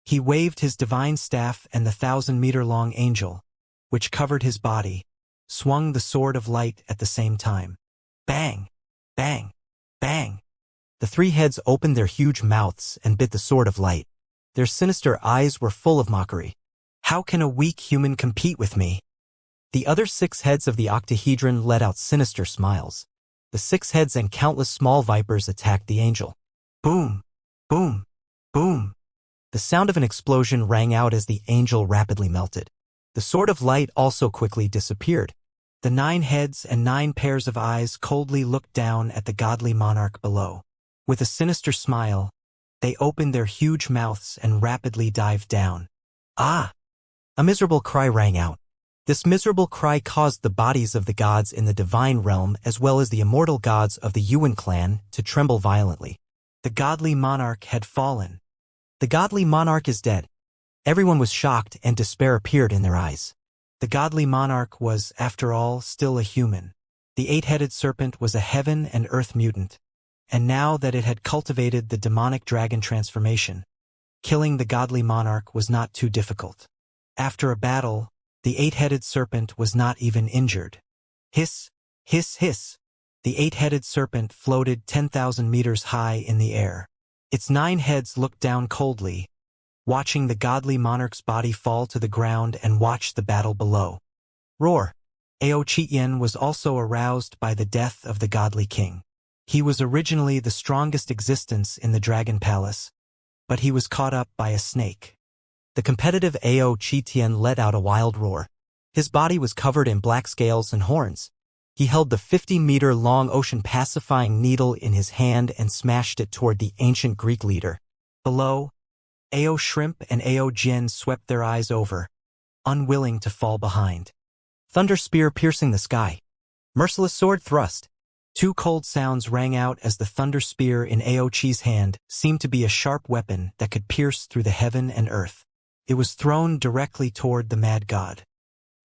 He waved his divine staff, and the 1,000-meter-long angel, which covered his body, swung the sword of light at the same time. Bang! Bang! Bang! The 3 heads opened their huge mouths and bit the sword of light. Their sinister eyes were full of mockery. How can a weak human compete with me? The other 6 heads of the octahedron let out sinister smiles. The 6 heads and countless small vipers attacked the angel. Boom! Boom! Boom! The sound of an explosion rang out as the angel rapidly melted. The sword of light also quickly disappeared. The 9 heads and 9 pairs of eyes coldly looked down at the godly monarch below. With a sinister smile, they opened their huge mouths and rapidly dived down. Ah! A miserable cry rang out. This miserable cry caused the bodies of the gods in the divine realm as well as the immortal gods of the Yuan clan to tremble violently. The godly monarch had fallen. The godly monarch is dead. Everyone was shocked and despair appeared in their eyes. The godly monarch was, after all, still a human. The 8-headed serpent was a heaven and earth mutant, and now that it had cultivated the demonic dragon transformation, killing the godly monarch was not too difficult. After a battle, the 8-headed serpent was not even injured. Hiss, hiss, hiss. The 8-headed serpent floated 10,000 meters high in the air. Its 9 heads looked down coldly, watching the godly monarch's body fall to the ground and watch the battle below. Roar! Ao Chityen was also aroused by the death of the godly king. He was originally the strongest existence in the Dragon Palace, but he was caught up by a snake. The competitive Ao Chityen let out a wild roar. His body was covered in black scales and horns. He held the 50-meter-long ocean-pacifying needle in his hand and smashed it toward the ancient Greek leader. Below, Ao Shrimp and Ao Jin swept their eyes over, unwilling to fall behind. Thunder spear piercing the sky. Merciless sword thrust. 2 cold sounds rang out as the thunder spear in Ao Chi's hand seemed to be a sharp weapon that could pierce through the heaven and earth. It was thrown directly toward the mad god.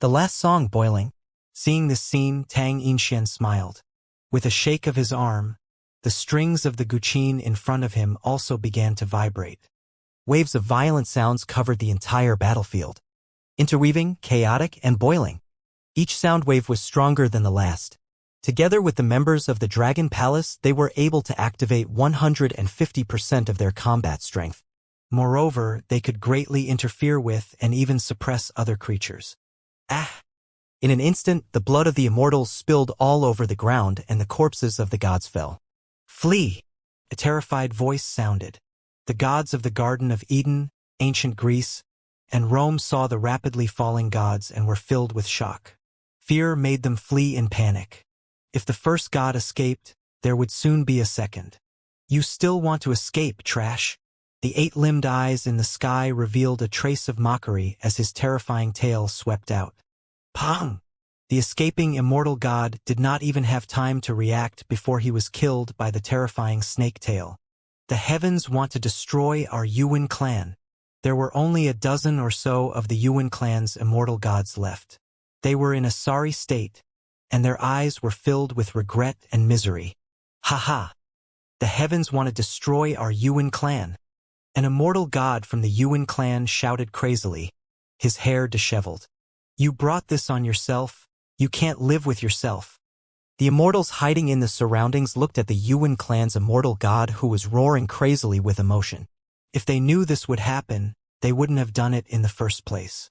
The last song boiling. Seeing this scene, Tang Yinshen smiled. With a shake of his arm, the strings of the guqin in front of him also began to vibrate. Waves of violent sounds covered the entire battlefield. Interweaving, chaotic, and boiling. Each sound wave was stronger than the last. Together with the members of the Dragon Palace, they were able to activate 150% of their combat strength. Moreover, they could greatly interfere with and even suppress other creatures. Ah! In an instant, the blood of the immortals spilled all over the ground and the corpses of the gods fell. Flee! A terrified voice sounded. The gods of the Garden of Eden, ancient Greece, and Rome saw the rapidly falling gods and were filled with shock. Fear made them flee in panic. If the first god escaped, there would soon be a second. You still want to escape, trash? The 8-limbed eyes in the sky revealed a trace of mockery as his terrifying tail swept out. Pong! The escaping immortal god did not even have time to react before he was killed by the terrifying snake tail. The heavens want to destroy our Yuan clan. There were only a dozen or so of the Yuan clan's immortal gods left. They were in a sorry state, and their eyes were filled with regret and misery. Ha ha! The heavens want to destroy our Yuan clan. An immortal god from the Yuan clan shouted crazily, his hair disheveled. You brought this on yourself. You can't live with yourself. The immortals hiding in the surroundings looked at the Yuan clan's immortal god who was roaring crazily with emotion. If they knew this would happen, they wouldn't have done it in the first place.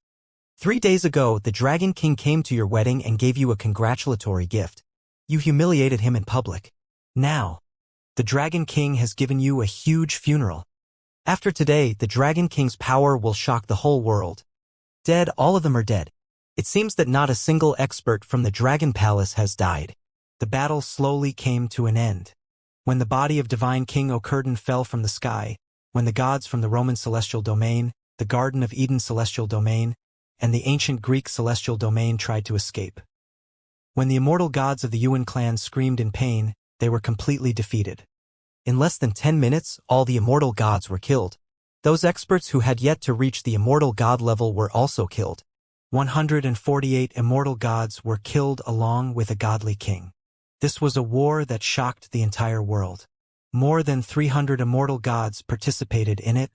3 days ago, the Dragon King came to your wedding and gave you a congratulatory gift. You humiliated him in public. Now, the Dragon King has given you a huge funeral. After today, the Dragon King's power will shock the whole world. Dead, all of them are dead. It seems that not a single expert from the Dragon Palace has died. The battle slowly came to an end. When the body of divine King Ocurden fell from the sky, when the gods from the Roman celestial domain, the Garden of Eden celestial domain, and the ancient Greek celestial domain tried to escape. When the immortal gods of the Yuan clan screamed in pain, they were completely defeated. In less than 10 minutes, all the immortal gods were killed. Those experts who had yet to reach the immortal god level were also killed. 148 immortal gods were killed along with a godly king. This was a war that shocked the entire world. More than 300 immortal gods participated in it,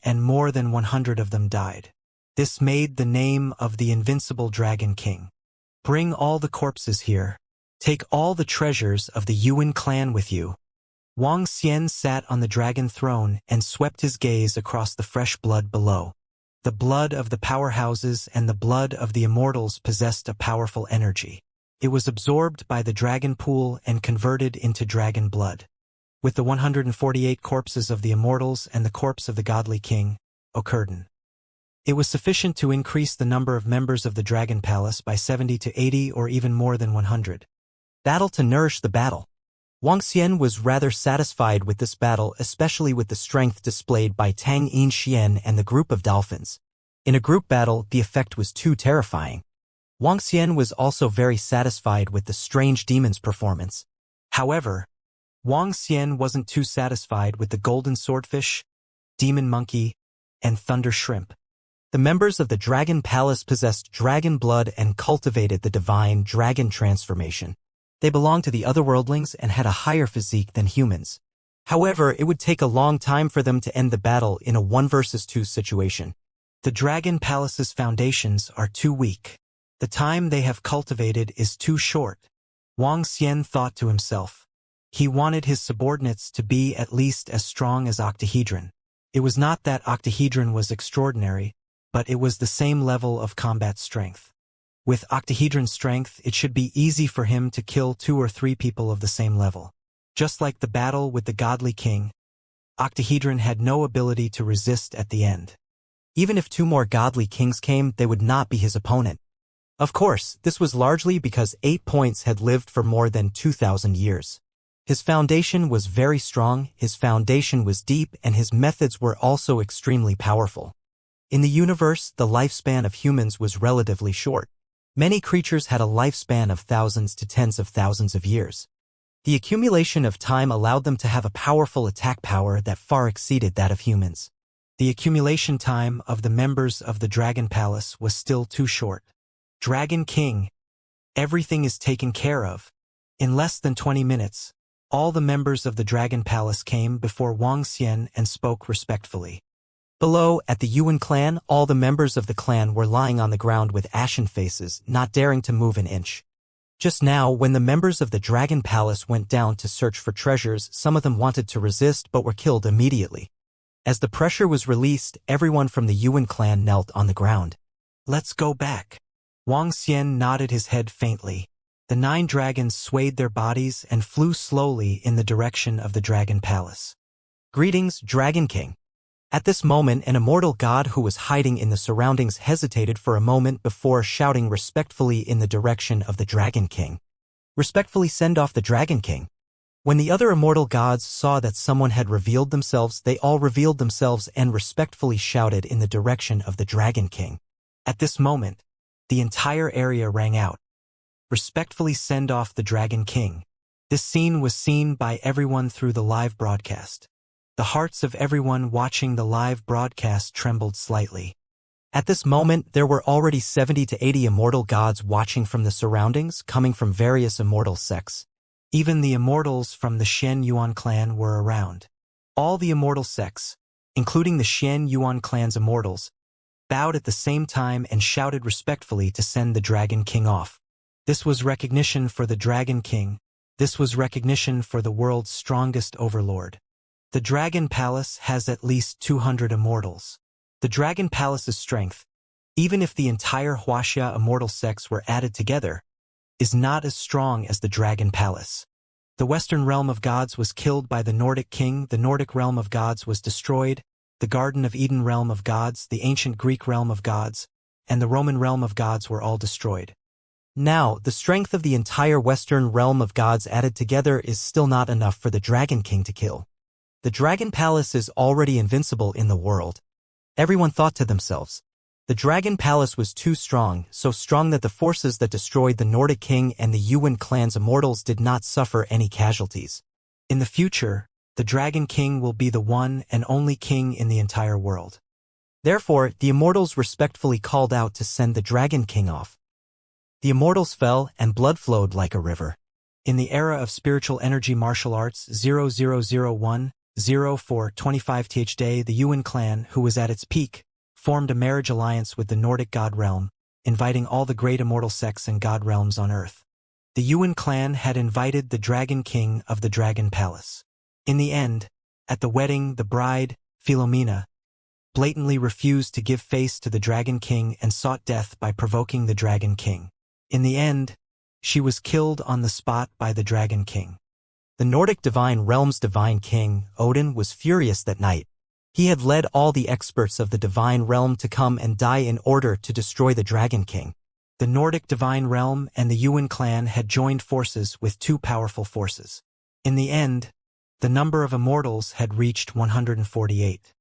and more than 100 of them died. This made the name of the invincible Dragon King. Bring all the corpses here. Take all the treasures of the Yuan clan with you. Wang Xian sat on the dragon throne and swept his gaze across the fresh blood below. The blood of the powerhouses and the blood of the immortals possessed a powerful energy. It was absorbed by the dragon pool and converted into dragon blood. With the 148 corpses of the immortals and the corpse of the godly king, Ocurden, it was sufficient to increase the number of members of the Dragon Palace by 70 to 80 or even more than 100. Battle to nourish the battle. Wang Xian was rather satisfied with this battle, especially with the strength displayed by Tang Yin and the group of dolphins. In a group battle, the effect was too terrifying. Wang Xian was also very satisfied with the strange demon's performance. However, Wang Xian wasn't too satisfied with the golden swordfish, demon monkey, and thunder shrimp. The members of the Dragon Palace possessed dragon blood and cultivated the divine dragon transformation. They belonged to the otherworldlings and had a higher physique than humans. However, it would take a long time for them to end the battle in a 1 versus 2 situation. The Dragon Palace's foundations are too weak. The time they have cultivated is too short. Wang Xian thought to himself. He wanted his subordinates to be at least as strong as Octahedron. It was not that Octahedron was extraordinary, but it was the same level of combat strength. With Octahedron's strength, it should be easy for him to kill 2 or 3 people of the same level. Just like the battle with the godly king, Octahedron had no ability to resist at the end. Even if 2 more godly kings came, they would not be his opponent. Of course, this was largely because 8 points had lived for more than 2,000 years. His foundation was very strong, his foundation was deep, and his methods were also extremely powerful. In the universe, the lifespan of humans was relatively short. Many creatures had a lifespan of thousands to tens of thousands of years. The accumulation of time allowed them to have a powerful attack power that far exceeded that of humans. The accumulation time of the members of the Dragon Palace was still too short. Dragon King, everything is taken care of. In less than 20 minutes, all the members of the Dragon Palace came before Wang Xian and spoke respectfully. Below, at the Yuan clan, all the members of the clan were lying on the ground with ashen faces, not daring to move an inch. Just now, when the members of the Dragon Palace went down to search for treasures, some of them wanted to resist but were killed immediately. As the pressure was released, everyone from the Yuan clan knelt on the ground. Let's go back. Wang Xian nodded his head faintly. The 9 dragons swayed their bodies and flew slowly in the direction of the Dragon Palace. Greetings, Dragon King. At this moment, an immortal god who was hiding in the surroundings hesitated for a moment before shouting respectfully in the direction of the Dragon King. Respectfully send off the Dragon King. When the other immortal gods saw that someone had revealed themselves, they all revealed themselves and respectfully shouted in the direction of the Dragon King. At this moment, the entire area rang out. Respectfully send off the Dragon King. This scene was seen by everyone through the live broadcast. The hearts of everyone watching the live broadcast trembled slightly. At this moment, there were already 70 to 80 immortal gods watching from the surroundings, coming from various immortal sects. Even the immortals from the Shen Yuan clan were around. All the immortal sects, including the Shen Yuan clan's immortals, bowed at the same time and shouted respectfully to send the Dragon King off. This was recognition for the Dragon King. This was recognition for the world's strongest overlord. The Dragon Palace has at least 200 immortals. The Dragon Palace's strength, even if the entire Wuxia immortal sects were added together, is not as strong as the Dragon Palace. The Western realm of gods was killed by the Nordic king, the Nordic realm of gods was destroyed, the Garden of Eden realm of gods, the ancient Greek realm of gods, and the Roman realm of gods were all destroyed. Now, the strength of the entire Western realm of gods added together is still not enough for the Dragon King to kill. The Dragon Palace is already invincible in the world. Everyone thought to themselves, the Dragon Palace was too strong, so strong that the forces that destroyed the Nordic king and the Yuan clan's immortals did not suffer any casualties. In the future, the Dragon King will be the one and only king in the entire world. Therefore, the immortals respectfully called out to send the Dragon King off. The immortals fell, and blood flowed like a river. In the era of spiritual energy martial arts 0001-04-25th day, the Yuan clan, who was at its peak, formed a marriage alliance with the Nordic god realm, inviting all the great immortal sects and god realms on earth. The Yuan clan had invited the Dragon King of the Dragon Palace. In the end, at the wedding, the bride, Philomena, blatantly refused to give face to the Dragon King and sought death by provoking the Dragon King. In the end, she was killed on the spot by the Dragon King. The Nordic divine realm's divine king, Odin, was furious that night. He had led all the experts of the divine realm to come and die in order to destroy the Dragon King. The Nordic divine realm and the Yuan clan had joined forces with two powerful forces. In the end, the number of immortals had reached 148.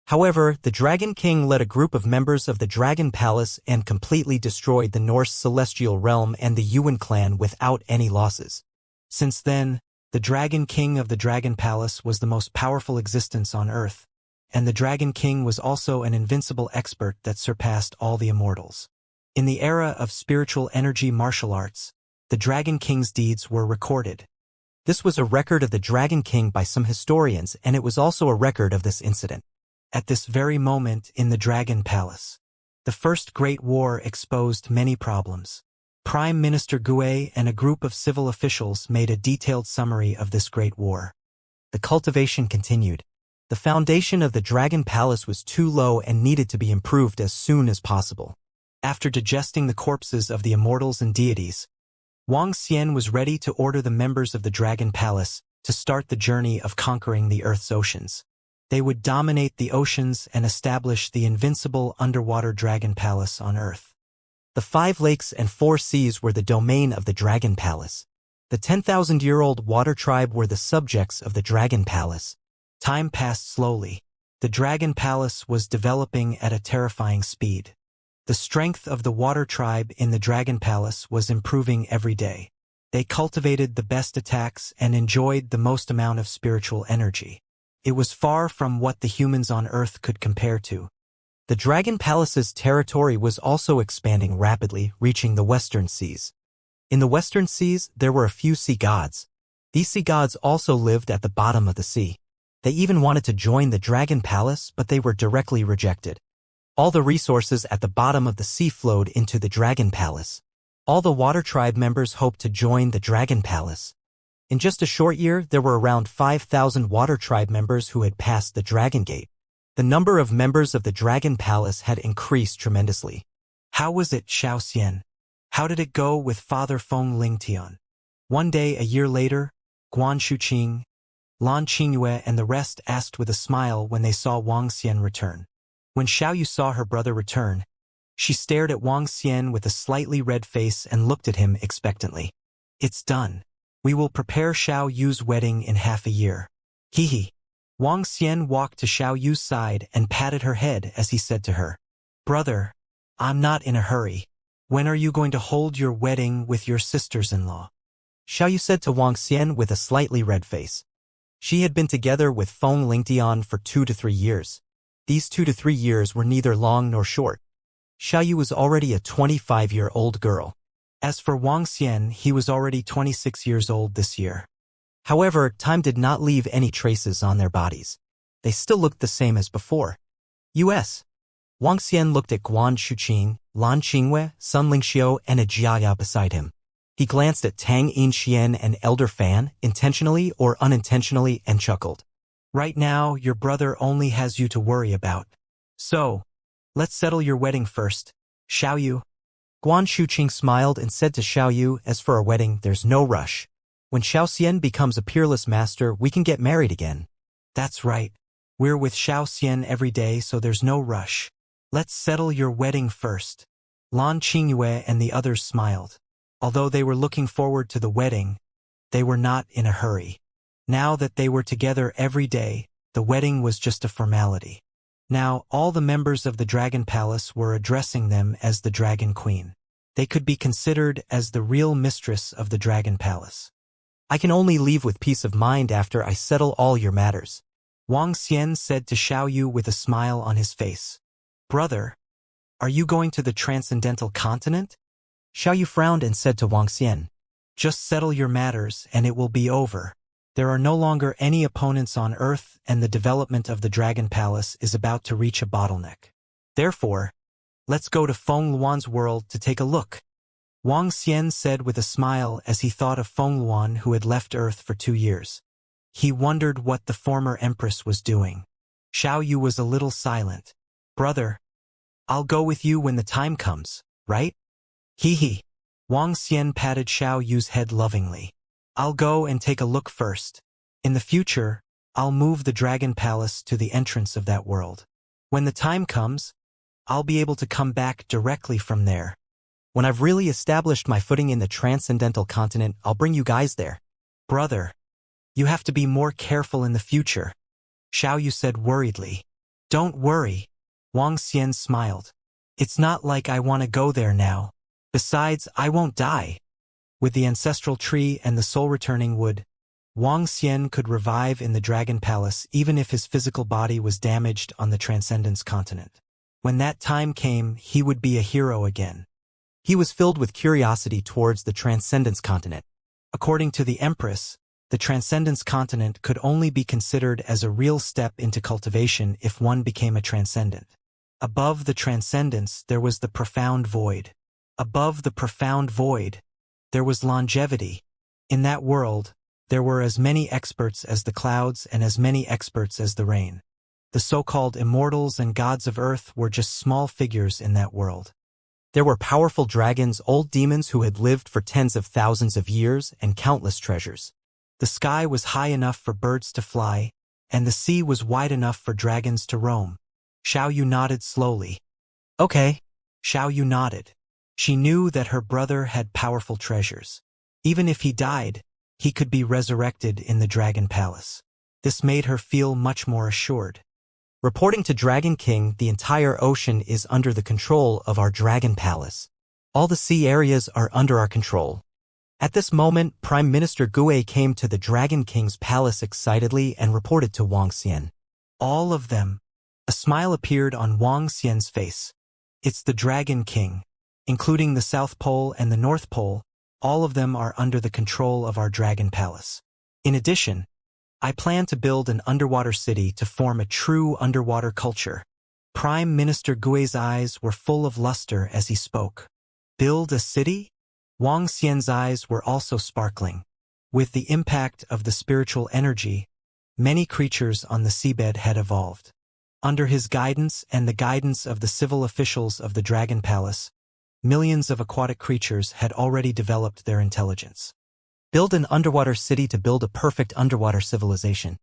However, the Dragon King led a group of members of the Dragon Palace and completely destroyed the Norse celestial realm and the Yuan clan without any losses. Since then, the Dragon King of the Dragon Palace was the most powerful existence on Earth, and the Dragon King was also an invincible expert that surpassed all the immortals. In the era of spiritual energy martial arts, the Dragon King's deeds were recorded. This was a record of the Dragon King by some historians, and it was also a record of this incident. At this very moment in the Dragon Palace, the First Great War exposed many problems. Prime Minister Gue and a group of civil officials made a detailed summary of this Great War. The cultivation continued. The foundation of the Dragon Palace was too low and needed to be improved as soon as possible. After digesting the corpses of the immortals and deities, Wang Xian was ready to order the members of the Dragon Palace to start the journey of conquering the Earth's oceans. They would dominate the oceans and establish the invincible underwater Dragon Palace on Earth. The 5 lakes and 4 seas were the domain of the Dragon Palace. The 10,000-year-old water tribe were the subjects of the Dragon Palace. Time passed slowly. The Dragon Palace was developing at a terrifying speed. The strength of the water tribe in the Dragon Palace was improving every day. They cultivated the best attacks and enjoyed the most amount of spiritual energy. It was far from what the humans on Earth could compare to. The Dragon Palace's territory was also expanding rapidly, reaching the Western Seas. In the Western Seas, there were a few sea gods. These sea gods also lived at the bottom of the sea. They even wanted to join the Dragon Palace, but they were directly rejected. All the resources at the bottom of the sea flowed into the Dragon Palace. All the water tribe members hoped to join the Dragon Palace. In just a short year, there were around 5,000 water tribe members who had passed the Dragon Gate. The number of members of the Dragon Palace had increased tremendously. How was it, Xiao Xian? How did it go with Father Feng Lingtian? One day, a year later, Guan Shuqing, Lan Qingyue and the rest asked with a smile when they saw Wang Xian return. When Xiao Yu saw her brother return, she stared at Wang Xian with a slightly red face and looked at him expectantly. It's done. We will prepare Xiao Yu's wedding in half a year. Hee. Wang Xian walked to Xiao Yu's side and patted her head as he said to her, Brother, I'm not in a hurry. When are you going to hold your wedding with your sisters-in-law? Xiao Yu said to Wang Xian with a slightly red face. She had been together with Feng Lingtian for 2 to 3 years. These 2 to 3 years were neither long nor short. Xiao Yu was already a 25-year-old girl. As for Wang Xian, he was already 26 years old this year. However, time did not leave any traces on their bodies. They still looked the same as before. U.S. Wang Xian looked at Guan Shuqing, Lan Qingyue, Sun Lingxiu, and a Jiaya beside him. He glanced at Tang Yinxian and Elder Fan, intentionally or unintentionally, and chuckled. Right now, your brother only has you to worry about. So, let's settle your wedding first, Xiao Yu. Guan Shuqing smiled and said to Xiao Yu, as for our wedding, there's no rush. When Xiao Xian becomes a peerless master, we can get married again. That's right. We're with Xiao Xian every day, so there's no rush. Let's settle your wedding first. Lan Qingyue and the others smiled. Although they were looking forward to the wedding, they were not in a hurry. Now that they were together every day, the wedding was just a formality. Now, all the members of the Dragon Palace were addressing them as the Dragon Queen. They could be considered as the real mistress of the Dragon Palace. I can only leave with peace of mind after I settle all your matters. Wang Xian said to Xiao Yu with a smile on his face. Brother, are you going to the transcendental continent? Xiao Yu frowned and said to Wang Xian. Just settle your matters and it will be over. There are no longer any opponents on Earth and the development of the Dragon Palace is about to reach a bottleneck. Therefore, let's go to Feng Luan's world to take a look. Wang Xian said with a smile as he thought of Feng Luan who had left Earth for 2 years. He wondered what the former empress was doing. Xiao Yu was a little silent. Brother, I'll go with you when the time comes, right? Hee. Wang Xian patted Xiao Yu's head lovingly. I'll go and take a look first. In the future, I'll move the Dragon Palace to the entrance of that world. When the time comes, I'll be able to come back directly from there. When I've really established my footing in the transcendental continent, I'll bring you guys there. Brother, you have to be more careful in the future, Xiao Yu said worriedly. Don't worry, Wang Xian smiled. It's not like I want to go there now. Besides, I won't die. With the ancestral tree and the soul returning wood, Wang Xian could revive in the Dragon Palace even if his physical body was damaged on the Transcendence continent. When that time came, he would be a hero again. He was filled with curiosity towards the Transcendence continent. According to the Empress, the Transcendence continent could only be considered as a real step into cultivation if one became a transcendent. Above the transcendence, there was the profound void. Above the profound void, there was longevity. In that world, there were as many experts as the clouds and as many experts as the rain. The so-called immortals and gods of Earth were just small figures in that world. There were powerful dragons, old demons who had lived for tens of thousands of years, and countless treasures. The sky was high enough for birds to fly, and the sea was wide enough for dragons to roam. Xiao Yu nodded slowly. Okay. Xiao Yu nodded. She knew that her brother had powerful treasures. Even if he died, he could be resurrected in the Dragon Palace. This made her feel much more assured. Reporting to Dragon King, the entire ocean is under the control of our Dragon Palace. All the sea areas are under our control. At this moment, Prime Minister Gue came to the Dragon King's palace excitedly and reported to Wang Xian. All of them. A smile appeared on Wang Xian's face. It's the Dragon King. Including the South Pole and the North Pole, all of them are under the control of our Dragon Palace. In addition, I plan to build an underwater city to form a true underwater culture. Prime Minister Gui's eyes were full of luster as he spoke. Build a city? Wang Xian's eyes were also sparkling. With the impact of the spiritual energy, many creatures on the seabed had evolved. Under his guidance and the guidance of the civil officials of the Dragon Palace, millions of aquatic creatures had already developed their intelligence. Build an underwater city to build a perfect underwater civilization.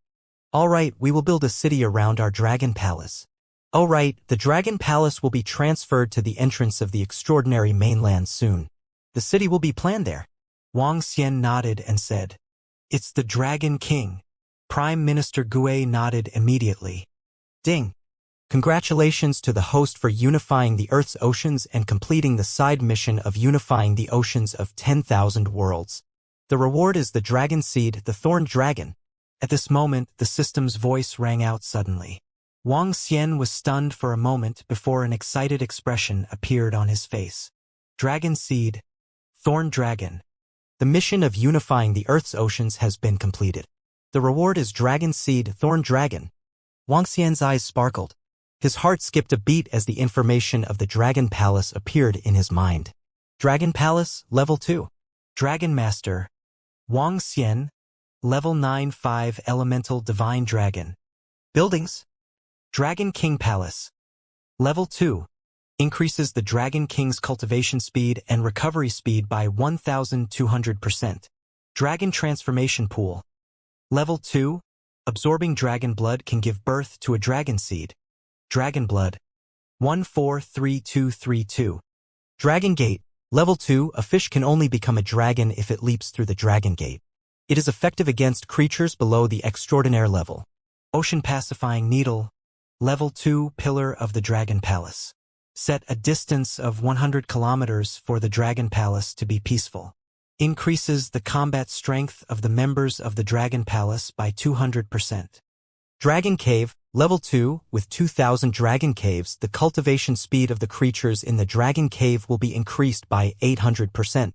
All right, we will build a city around our Dragon Palace. All right, the Dragon Palace will be transferred to the entrance of the extraordinary mainland soon. The city will be planned there. Wang Xian nodded and said, It's the Dragon King. Prime Minister Gue nodded immediately. Ding! Congratulations to the host for unifying the Earth's oceans and completing the side mission of unifying the oceans of 10,000 worlds. The reward is the Dragon Seed, the Thorned Dragon. At this moment, the system's voice rang out suddenly. Wang Xian was stunned for a moment before an excited expression appeared on his face. Dragon Seed, Thorned Dragon. The mission of unifying the Earth's oceans has been completed. The reward is Dragon Seed, Thorned Dragon. Wang Xian's eyes sparkled. His heart skipped a beat as the information of the Dragon Palace appeared in his mind. Dragon Palace, Level 2. Dragon Master, Wang Xian, Level 9-5 Elemental Divine Dragon. Buildings. Dragon King Palace. Level 2. Increases the Dragon King's cultivation speed and recovery speed by 1,200%. Dragon Transformation Pool. Level 2. Absorbing dragon blood can give birth to a dragon seed. Dragon Blood. 143232. Dragon Gate. Level 2. A fish can only become a dragon if it leaps through the Dragon Gate. It is effective against creatures below the extraordinaire level. Ocean Pacifying Needle. Level 2. Pillar of the Dragon Palace. Set a distance of 100 kilometers for the Dragon Palace to be peaceful. Increases the combat strength of the members of the Dragon Palace by 200%. Dragon Cave. Level 2. With 2,000 Dragon Caves, the cultivation speed of the creatures in the Dragon Cave will be increased by 800%.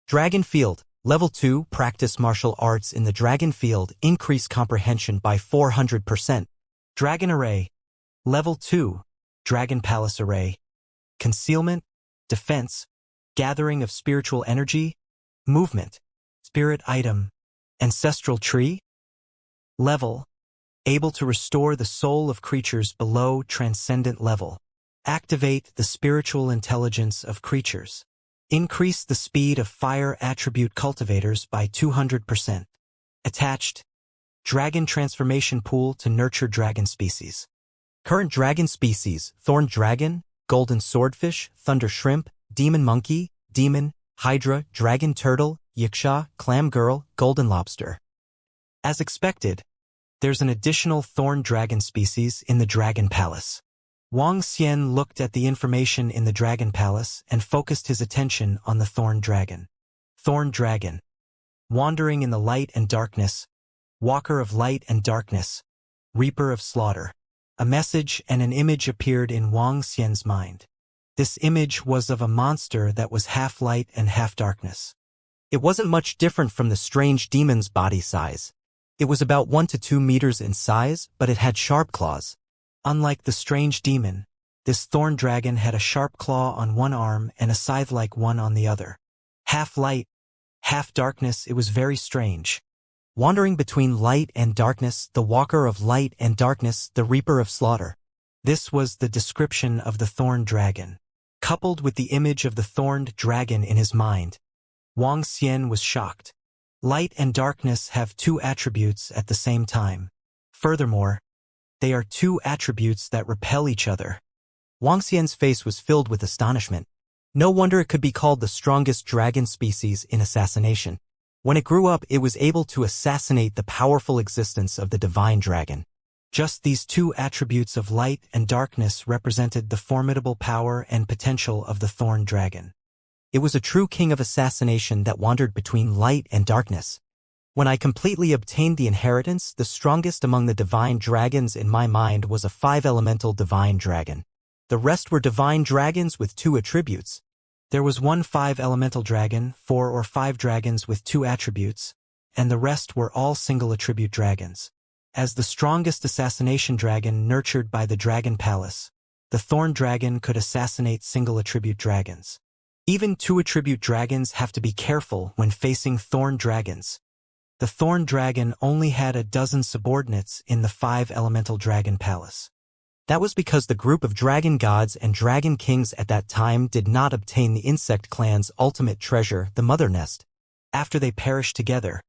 Dragon Field. Level 2. Practice martial arts in the Dragon Field. Increase comprehension by 400%. Dragon Array. Level 2. Dragon Palace Array. Concealment, defense, gathering of spiritual energy, movement, spirit item, ancestral tree. Level. Able to restore the soul of creatures below transcendent level. Activate the spiritual intelligence of creatures. Increase the speed of fire attribute cultivators by 200%. Attached. Dragon Transformation Pool to nurture dragon species. Current dragon species: Thorn Dragon, Golden Swordfish, Thunder Shrimp, Demon Monkey, Demon, Hydra, Dragon Turtle, Wuxia, Clam Girl, Golden Lobster. As expected, there's an additional Thorn Dragon species in the Dragon Palace. Wang Xian looked at the information in the Dragon Palace and focused his attention on the Thorn Dragon. Thorn Dragon. Wandering in the light and darkness, Walker of light and darkness, Reaper of slaughter. A message and an image appeared in Wang Xian's mind. This image was of a monster that was half light and half darkness. It wasn't much different from the strange demon's body size. It was about 1 to 2 meters in size, but it had sharp claws. Unlike the strange demon, this thorn dragon had a sharp claw on one arm and a scythe-like one on the other. Half light, half darkness, it was very strange. Wandering between light and darkness, the walker of light and darkness, the reaper of slaughter. This was the description of the thorn dragon. Coupled with the image of the thorned dragon in his mind, Wang Xian was shocked. Light and darkness have 2 attributes at the same time. Furthermore, they are 2 attributes that repel each other. Wang Xian's face was filled with astonishment. No wonder it could be called the strongest dragon species in assassination. When it grew up, it was able to assassinate the powerful existence of the divine dragon. Just these 2 attributes of light and darkness represented the formidable power and potential of the thorn dragon. It was a true king of assassination that wandered between light and darkness. When I completely obtained the inheritance, the strongest among the divine dragons in my mind was a 5-elemental divine dragon. The rest were divine dragons with 2 attributes. There was one 5-elemental dragon, 4 or 5 dragons with 2 attributes, and the rest were all single-attribute dragons. As the strongest assassination dragon nurtured by the Dragon Palace, the Thorn Dragon could assassinate single-attribute dragons. Even 2-attribute dragons have to be careful when facing Thorn Dragons. The Thorn Dragon only had a dozen subordinates in the 5-elemental Dragon Palace. That was because the group of dragon gods and dragon kings at that time did not obtain the insect clan's ultimate treasure, the mother nest. After they perished together,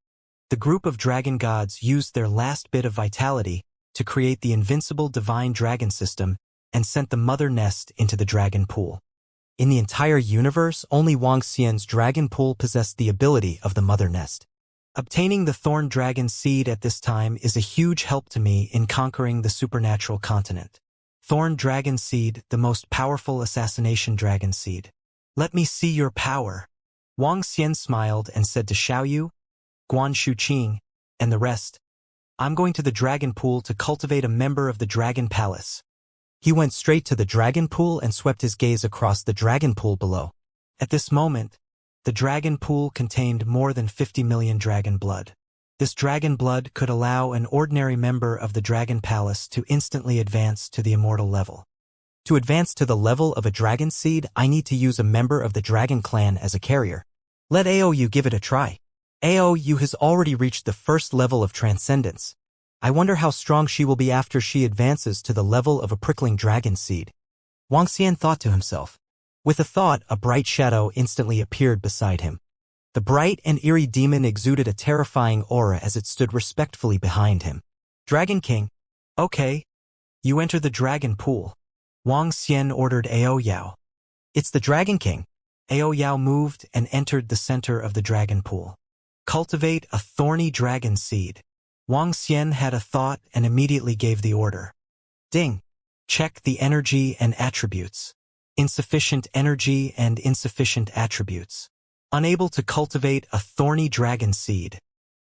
the group of dragon gods used their last bit of vitality to create the invincible divine dragon system and sent the mother nest into the dragon pool. In the entire universe, only Wang Xian's dragon pool possessed the ability of the mother nest. Obtaining the thorn dragon seed at this time is a huge help to me in conquering the supernatural continent. Thorn Dragon Seed, the most powerful assassination dragon seed. Let me see your power. Wang Xian smiled and said to Xiaoyu, Guan Shuqing, and the rest, I'm going to the dragon pool to cultivate a member of the Dragon Palace. He went straight to the dragon pool and swept his gaze across the dragon pool below. At this moment, the dragon pool contained more than 50 million dragon blood. This dragon blood could allow an ordinary member of the Dragon Palace to instantly advance to the immortal level. To advance to the level of a dragon seed, I need to use a member of the dragon clan as a carrier. Let Aou give it a try. Aou has already reached the first level of transcendence. I wonder how strong she will be after she advances to the level of a prickling dragon seed. Wang Xian thought to himself. With a thought, a bright shadow instantly appeared beside him. The bright and eerie demon exuded a terrifying aura as it stood respectfully behind him. Dragon King. Okay. You enter the dragon pool. Wang Xian ordered Ao Yao. It's the Dragon King. Ao Yao moved and entered the center of the dragon pool. Cultivate a thorny dragon seed. Wang Xian had a thought and immediately gave the order. Ding. Check the energy and attributes. Insufficient energy and insufficient attributes. Unable to cultivate a thorny dragon seed.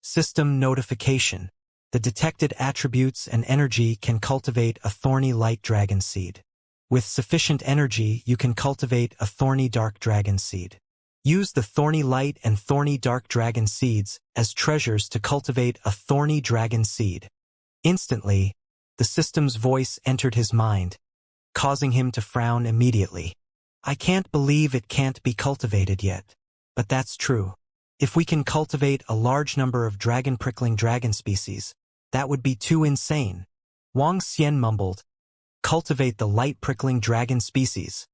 System notification. The detected attributes and energy can cultivate a thorny light dragon seed. With sufficient energy, you can cultivate a thorny dark dragon seed. Use the thorny light and thorny dark dragon seeds as treasures to cultivate a thorny dragon seed. Instantly, the system's voice entered his mind, causing him to frown immediately. I can't believe it can't be cultivated yet. But that's true. If we can cultivate a large number of dragon-prickling dragon species, that would be too insane. Wang Xian mumbled. Cultivate the light-prickling dragon species.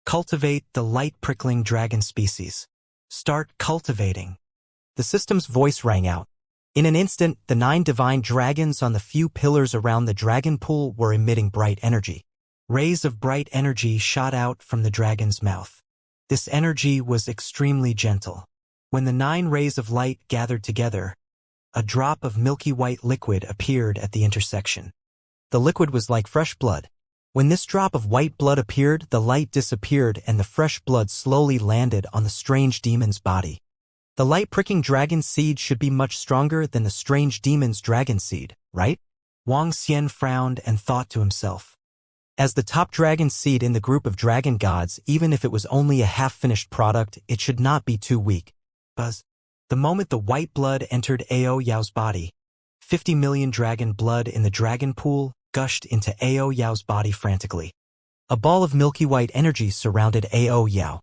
Cultivate the light-prickling dragon species. Start cultivating. The system's voice rang out. In an instant, the 9 divine dragons on the few pillars around the dragon pool were emitting bright energy. Rays of bright energy shot out from the dragon's mouth. This energy was extremely gentle. When the 9 rays of light gathered together, a drop of milky white liquid appeared at the intersection. The liquid was like fresh blood. When this drop of white blood appeared, the light disappeared and the fresh blood slowly landed on the strange demon's body. The light-pricking dragon seed should be much stronger than the strange demon's dragon seed, right? Wang Xian frowned and thought to himself. As the top dragon seed in the group of dragon gods, even if it was only a half-finished product, it should not be too weak. Buzz. The moment the white blood entered Ao Yao's body, 50 million dragon blood in the dragon pool gushed into Ao Yao's body frantically. A ball of milky white energy surrounded Ao Yao.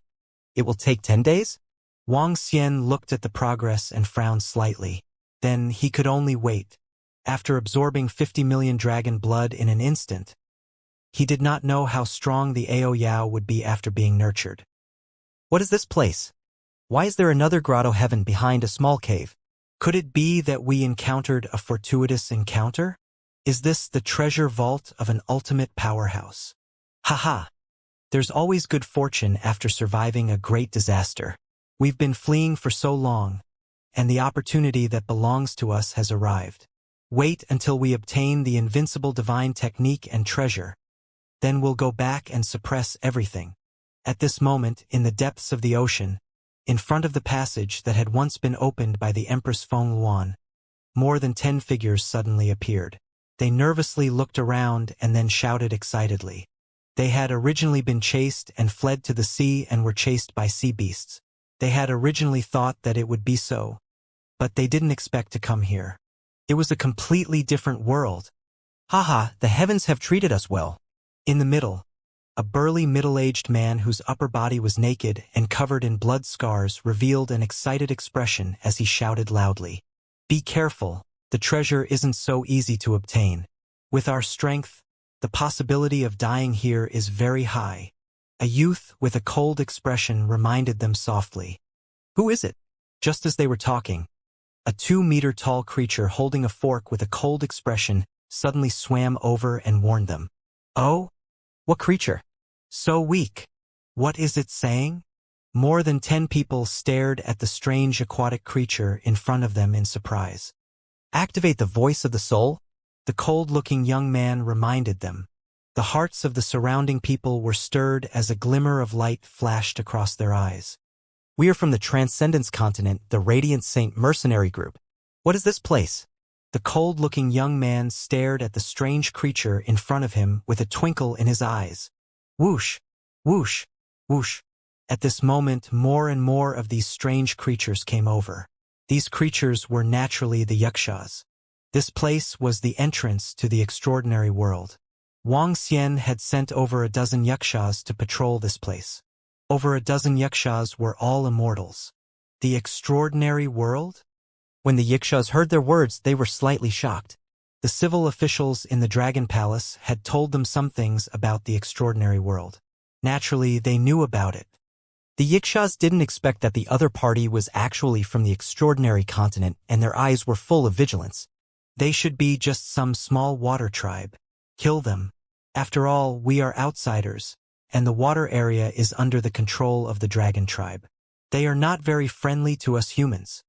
It will take 10 days? Wang Xian looked at the progress and frowned slightly. Then he could only wait. After absorbing 50 million dragon blood in an instant, he did not know how strong the Ao Yao would be after being nurtured. What is this place? Why is there another grotto heaven behind a small cave? Could it be that we encountered a fortuitous encounter? Is this the treasure vault of an ultimate powerhouse? Haha! There's always good fortune after surviving a great disaster. We've been fleeing for so long, and the opportunity that belongs to us has arrived. Wait until we obtain the invincible divine technique and treasure. Then we'll go back and suppress everything. At this moment, in the depths of the ocean, in front of the passage that had once been opened by the Empress Feng Luan, more than 10 figures suddenly appeared. They nervously looked around and then shouted excitedly. They had originally been chased and fled to the sea and were chased by sea beasts. They had originally thought that it would be so, but they didn't expect to come here. It was a completely different world. Haha, the heavens have treated us well. In the middle, a burly middle-aged man whose upper body was naked and covered in blood scars revealed an excited expression as he shouted loudly. Be careful, the treasure isn't so easy to obtain. With our strength, the possibility of dying here is very high. A youth with a cold expression reminded them softly. Who is it? Just as they were talking, a 2-meter-tall creature holding a fork with a cold expression suddenly swam over and warned them. Oh? What creature? So weak. What is it saying? More than 10 people stared at the strange aquatic creature in front of them in surprise. Activate the voice of the soul? The cold-looking young man reminded them. The hearts of the surrounding people were stirred as a glimmer of light flashed across their eyes. We are from the Transcendence Continent, the Radiant Saint Mercenary Group. What is this place? The cold-looking young man stared at the strange creature in front of him with a twinkle in his eyes. Whoosh, whoosh, whoosh. At this moment, more and more of these strange creatures came over. These creatures were naturally the Yakshas. This place was the entrance to the extraordinary world. Wang Xian had sent over a dozen Yakshas to patrol this place. Over a dozen Yakshas were all immortals. The extraordinary world? When the Yakshas heard their words, they were slightly shocked. The civil officials in the Dragon Palace had told them some things about the extraordinary world. Naturally, they knew about it. The Yikshas didn't expect that the other party was actually from the extraordinary continent, and their eyes were full of vigilance. They should be just some small water tribe. Kill them. After all, we are outsiders, and the water area is under the control of the dragon tribe. They are not very friendly to us humans.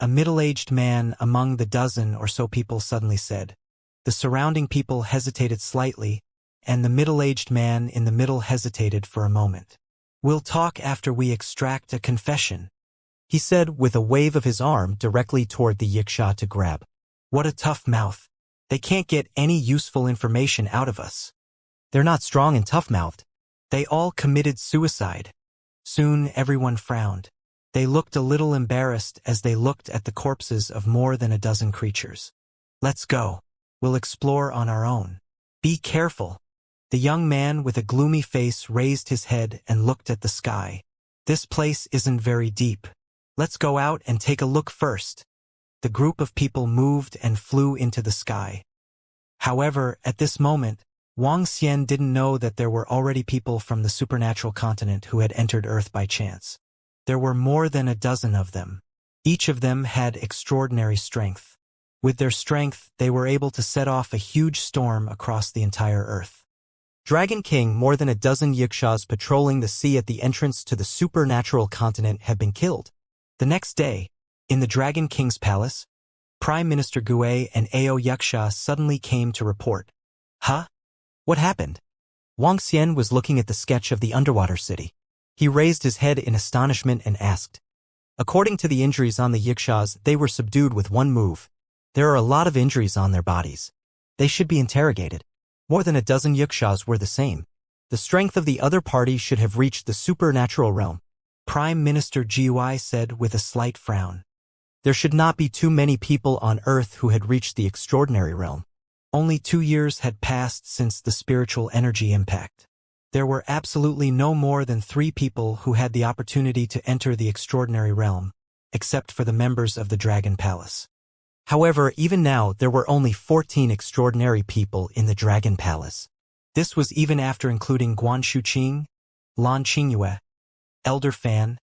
A middle-aged man among the dozen or so people suddenly said. The surrounding people hesitated slightly, and the middle-aged man in the middle hesitated for a moment. We'll talk after we extract a confession, he said with a wave of his arm directly toward the Yiksha to grab. What a tough mouth. They can't get any useful information out of us. They're not strong and tough-mouthed. They all committed suicide. Soon everyone frowned. They looked a little embarrassed as they looked at the corpses of more than a dozen creatures. Let's go. We'll explore on our own. Be careful. The young man with a gloomy face raised his head and looked at the sky. This place isn't very deep. Let's go out and take a look first. The group of people moved and flew into the sky. However, at this moment, Wang Xian didn't know that there were already people from the supernatural continent who had entered Earth by chance. There were more than a dozen of them. Each of them had extraordinary strength. With their strength, they were able to set off a huge storm across the entire Earth. Dragon King, more than a dozen Yikshas patrolling the sea at the entrance to the supernatural continent had been killed. The next day, in the Dragon King's palace, Prime Minister Gue and Ao Yaksha suddenly came to report. Huh? What happened? Wang Xian was looking at the sketch of the underwater city. He raised his head in astonishment and asked. According to the injuries on the Yikshas, they were subdued with one move. There are a lot of injuries on their bodies. They should be interrogated. More than a dozen Yikshas were the same. The strength of the other party should have reached the supernatural realm. Prime Minister Gui said with a slight frown. There should not be too many people on Earth who had reached the extraordinary realm. Only 2 years had passed since the spiritual energy impact. There were absolutely no more than 3 people who had the opportunity to enter the extraordinary realm, except for the members of the Dragon Palace. However, even now, there were only 14 extraordinary people in the Dragon Palace. This was even after including Guan Shuqing, Lan Qingyue, Elder Fan,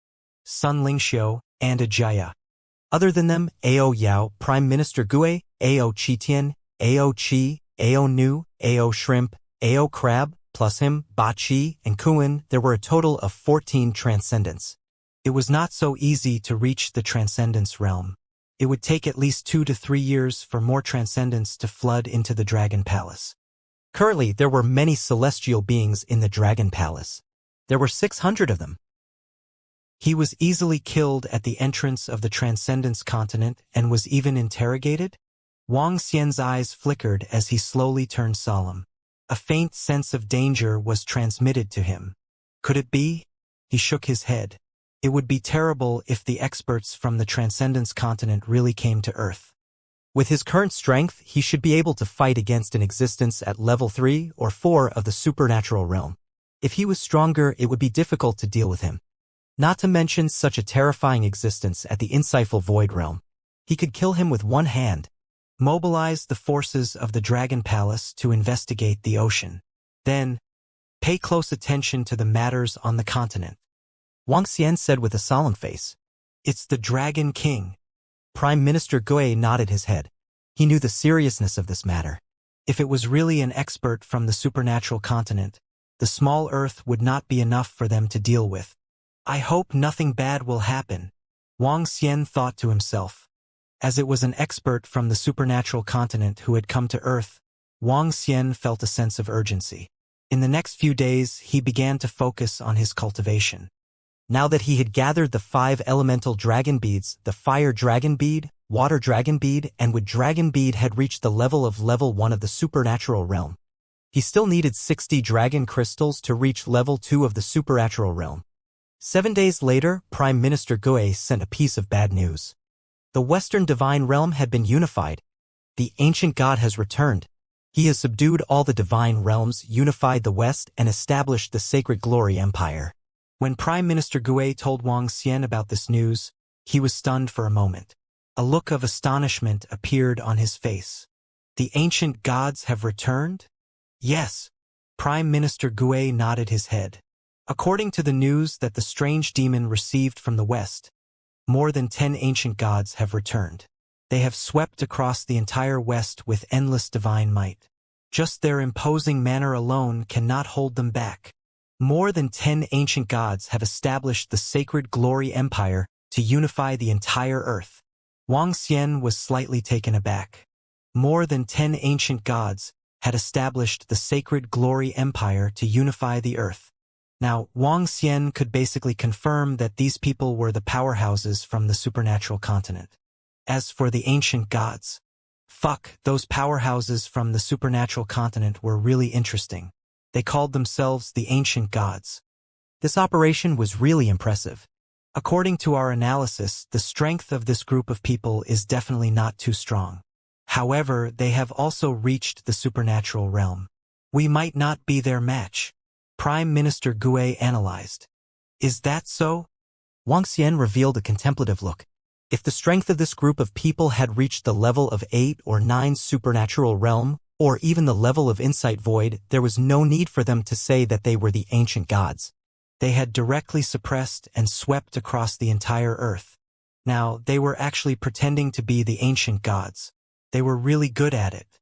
Sun Lingxiu, and Ajaya. Other than them, Ao Yao, Prime Minister Gue, Ao Qitian, Ao Qi, Ao Nu, Ao Shrimp, Ao Crab, plus him, Ba Qi, and Kuan, there were a total of 14 transcendents. It was not so easy to reach the transcendence realm. It would take at least 2 to 3 years for more transcendents to flood into the Dragon Palace. Currently, there were many celestial beings in the Dragon Palace. There were 600 of them. He was easily killed at the entrance of the Transcendence continent and was even interrogated? Wang Xian's eyes flickered as he slowly turned solemn. A faint sense of danger was transmitted to him. Could it be? He shook his head. It would be terrible if the experts from the Transcendence continent really came to Earth. With his current strength, he should be able to fight against an existence at level 3 or 4 of the supernatural realm. If he was stronger, it would be difficult to deal with him. Not to mention such a terrifying existence at the insightful void realm. He could kill him with one hand. Mobilize the forces of the Dragon Palace to investigate the ocean. Then, pay close attention to the matters on the continent. Wang Xian said with a solemn face. It's the Dragon King. Prime Minister Gue nodded his head. He knew the seriousness of this matter. If it was really an expert from the supernatural continent, the small Earth would not be enough for them to deal with. I hope nothing bad will happen, Wang Xian thought to himself. As it was an expert from the supernatural continent who had come to Earth, Wang Xian felt a sense of urgency. In the next few days, he began to focus on his cultivation. Now that he had gathered the 5 elemental dragon beads, the fire dragon bead, water dragon bead, and wood dragon bead had reached the level of level 1 of the supernatural realm. He still needed 60 dragon crystals to reach level 2 of the supernatural realm. 7 days later, Prime Minister Gue sent a piece of bad news. The Western Divine Realm had been unified. The ancient god has returned. He has subdued all the divine realms, unified the West, and established the Sacred Glory Empire. When Prime Minister Gue told Wang Xian about this news, he was stunned for a moment. A look of astonishment appeared on his face. The ancient gods have returned? Yes. Prime Minister Gue nodded his head. According to the news that the strange demon received from the west, more than 10 ancient gods have returned. They have swept across the entire west with endless divine might. Just their imposing manner alone cannot hold them back. More than 10 ancient gods have established the sacred glory empire to unify the entire earth. Wang Xian was slightly taken aback. More than 10 ancient gods had established the sacred glory empire to unify the earth. Now, Wang Xian could basically confirm that these people were the powerhouses from the supernatural continent. As for the ancient gods, those powerhouses from the supernatural continent were really interesting. They called themselves the ancient gods. This operation was really impressive. According to our analysis, the strength of this group of people is definitely not too strong. However, they have also reached the supernatural realm. We might not be their match. Prime Minister Gue analyzed. Is that so? Wang Xian revealed a contemplative look. If the strength of this group of people had reached the level of 8 or 9 supernatural realm, or even the level of insight void, there was no need for them to say that they were the ancient gods. They had directly suppressed and swept across the entire earth. Now, they were actually pretending to be the ancient gods. They were really good at it.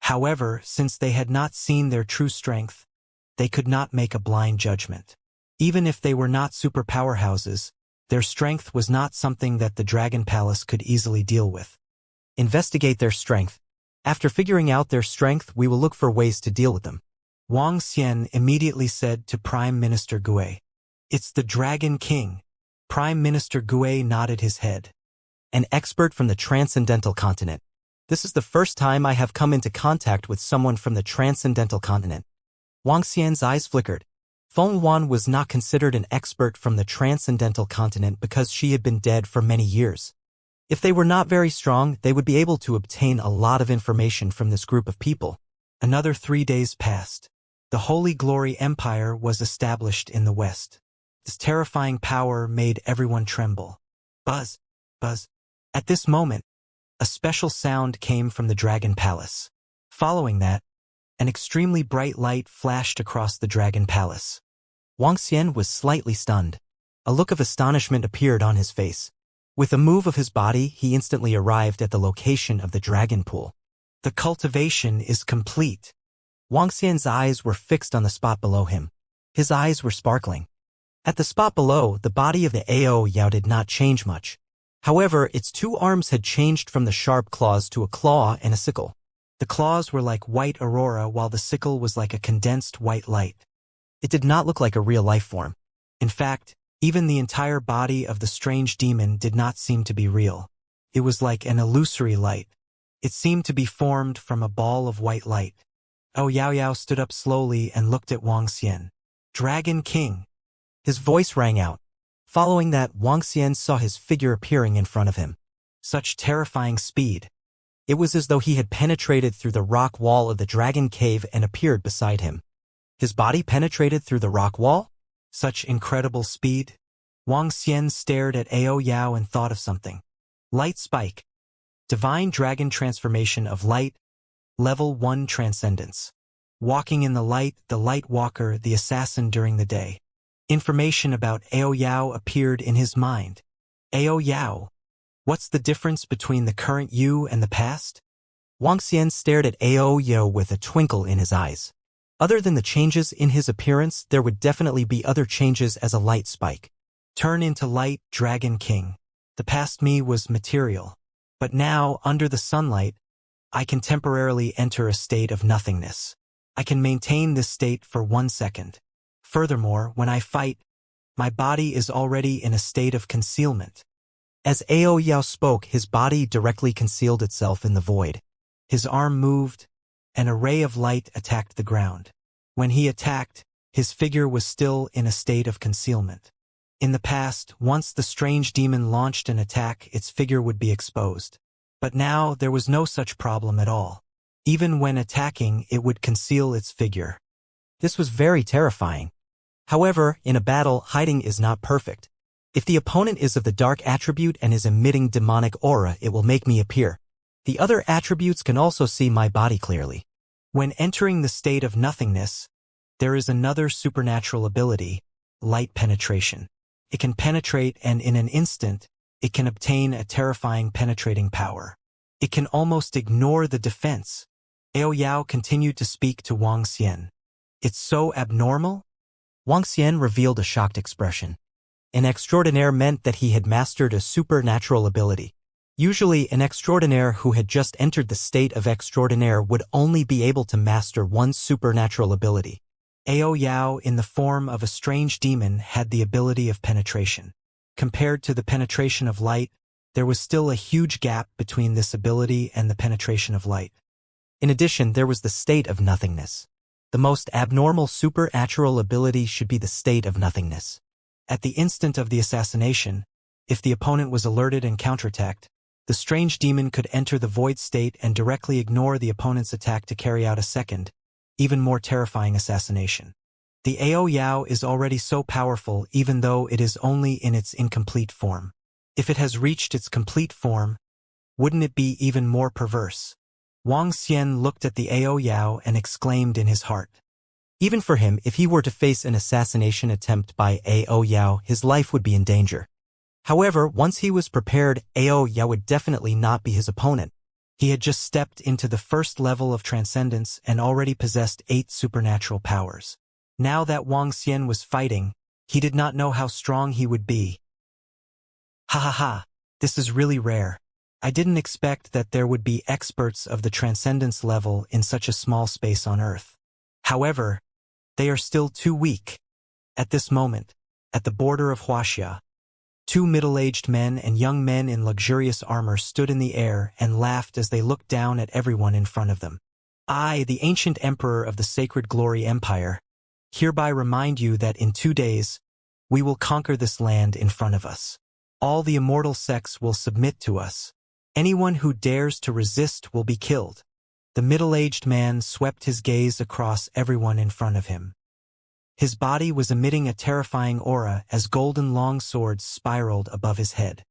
However, since they had not seen their true strength, they could not make a blind judgment. Even if they were not super powerhouses, their strength was not something that the Dragon Palace could easily deal with. Investigate their strength. After figuring out their strength, we will look for ways to deal with them. Wang Xian immediately said to Prime Minister Gue. It's the Dragon King. Prime Minister Gue nodded his head. An expert from the transcendental continent. This is the first time I have come into contact with someone from the transcendental continent. Wang Xian's eyes flickered. Feng Wan was not considered an expert from the transcendental continent because she had been dead for many years. If they were not very strong, they would be able to obtain a lot of information from this group of people. Another 3 days passed. The Holy Glory Empire was established in the west. This terrifying power made everyone tremble. Buzz, buzz. At this moment, a special sound came from the Dragon Palace. Following that, an extremely bright light flashed across the Dragon Palace. Wang Xian was slightly stunned. A look of astonishment appeared on his face. With a move of his body, he instantly arrived at the location of the dragon pool. The cultivation is complete. Wang Xian's eyes were fixed on the spot below him. His eyes were sparkling. At the spot below, the body of the Ao Yao did not change much. However, its 2 arms had changed from the sharp claws to a claw and a sickle. The claws were like white aurora while the sickle was like a condensed white light. It did not look like a real life form. In fact, even the entire body of the strange demon did not seem to be real. It was like an illusory light. It seemed to be formed from a ball of white light. Ao Yao stood up slowly and looked at Wang Xian. Dragon King. His voice rang out. Following that, Wang Xian saw his figure appearing in front of him. Such terrifying speed. It was as though he had penetrated through the rock wall of the dragon cave and appeared beside him. His body penetrated through the rock wall? Such incredible speed. Wang Xian stared at Ao Yao and thought of something. Light Spike. Divine Dragon Transformation of Light. Level 1 Transcendence. Walking in the Light Walker, the assassin during the day. Information about Ao Yao appeared in his mind. Ao Yao. What's the difference between the current you and the past? Wang Xian stared at Ao Yao with a twinkle in his eyes. Other than the changes in his appearance, there would definitely be other changes as a light spike. Turn into light, Dragon King. The past me was material. But now, under the sunlight, I can temporarily enter a state of nothingness. I can maintain this state for 1 second. Furthermore, when I fight, my body is already in a state of concealment. As Ao Yao spoke, his body directly concealed itself in the void. His arm moved. An array of light attacked the ground. When he attacked, his figure was still in a state of concealment. In the past, once the strange demon launched an attack, its figure would be exposed. But now, there was no such problem at all. Even when attacking, it would conceal its figure. This was very terrifying. However, in a battle, hiding is not perfect. If the opponent is of the dark attribute and is emitting demonic aura, it will make me appear. The other attributes can also see my body clearly. When entering the state of nothingness, there is another supernatural ability, light penetration. It can penetrate, and in an instant, it can obtain a terrifying penetrating power. It can almost ignore the defense. Ao Yao continued to speak to Wang Xian. It's so abnormal? Wang Xian revealed a shocked expression. An extraordinaire meant that he had mastered a supernatural ability. Usually, an extraordinaire who had just entered the state of extraordinaire would only be able to master one supernatural ability. Ao Yao, in the form of a strange demon, had the ability of penetration. Compared to the penetration of light, there was still a huge gap between this ability and the penetration of light. In addition, there was the state of nothingness. The most abnormal supernatural ability should be the state of nothingness. At the instant of the assassination, if the opponent was alerted and counterattacked, the strange demon could enter the void state and directly ignore the opponent's attack to carry out a second, even more terrifying assassination. The Ao Yao is already so powerful even though it is only in its incomplete form. If it has reached its complete form, wouldn't it be even more perverse? Wang Xian looked at the Ao Yao and exclaimed in his heart. Even for him, if he were to face an assassination attempt by Ao Yao, his life would be in danger. However, once he was prepared, Ao Yao would definitely not be his opponent. He had just stepped into the first level of transcendence and already possessed 8 supernatural powers. Now that Wang Xian was fighting, he did not know how strong he would be. Ha ha ha, this is really rare. I didn't expect that there would be experts of the transcendence level in such a small space on Earth. However, they are still too weak. At this moment, at the border of Wuxia, 2 middle-aged men and young men in luxurious armor stood in the air and laughed as they looked down at everyone in front of them. I, the ancient emperor of the Sacred Glory Empire, hereby remind you that in 2 days, we will conquer this land in front of us. All the immortal sects will submit to us. Anyone who dares to resist will be killed. The middle-aged man swept his gaze across everyone in front of him. His body was emitting a terrifying aura as golden long swords spiraled above his head.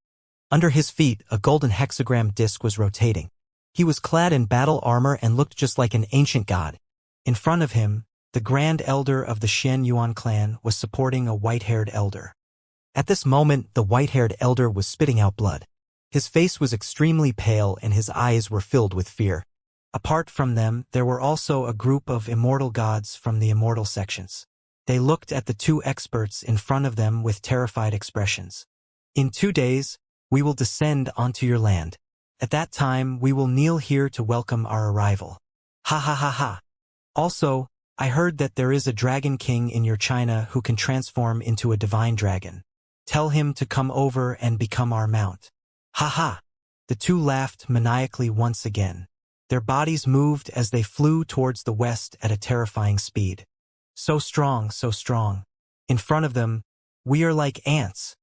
Under his feet, a golden hexagram disc was rotating. He was clad in battle armor and looked just like an ancient god. In front of him, the Grand Elder of the Shen Yuan clan was supporting a white-haired elder. At this moment, the white-haired elder was spitting out blood. His face was extremely pale and his eyes were filled with fear. Apart from them, there were also a group of immortal gods from the immortal sections. They looked at the 2 experts in front of them with terrified expressions. In 2 days, we will descend onto your land. At that time, we will kneel here to welcome our arrival. Ha ha ha ha. Also, I heard that there is a dragon king in your China who can transform into a divine dragon. Tell him to come over and become our mount. Ha ha. The 2 laughed maniacally once again. Their bodies moved as they flew towards the west at a terrifying speed. So strong, so strong. In front of them, we are like ants.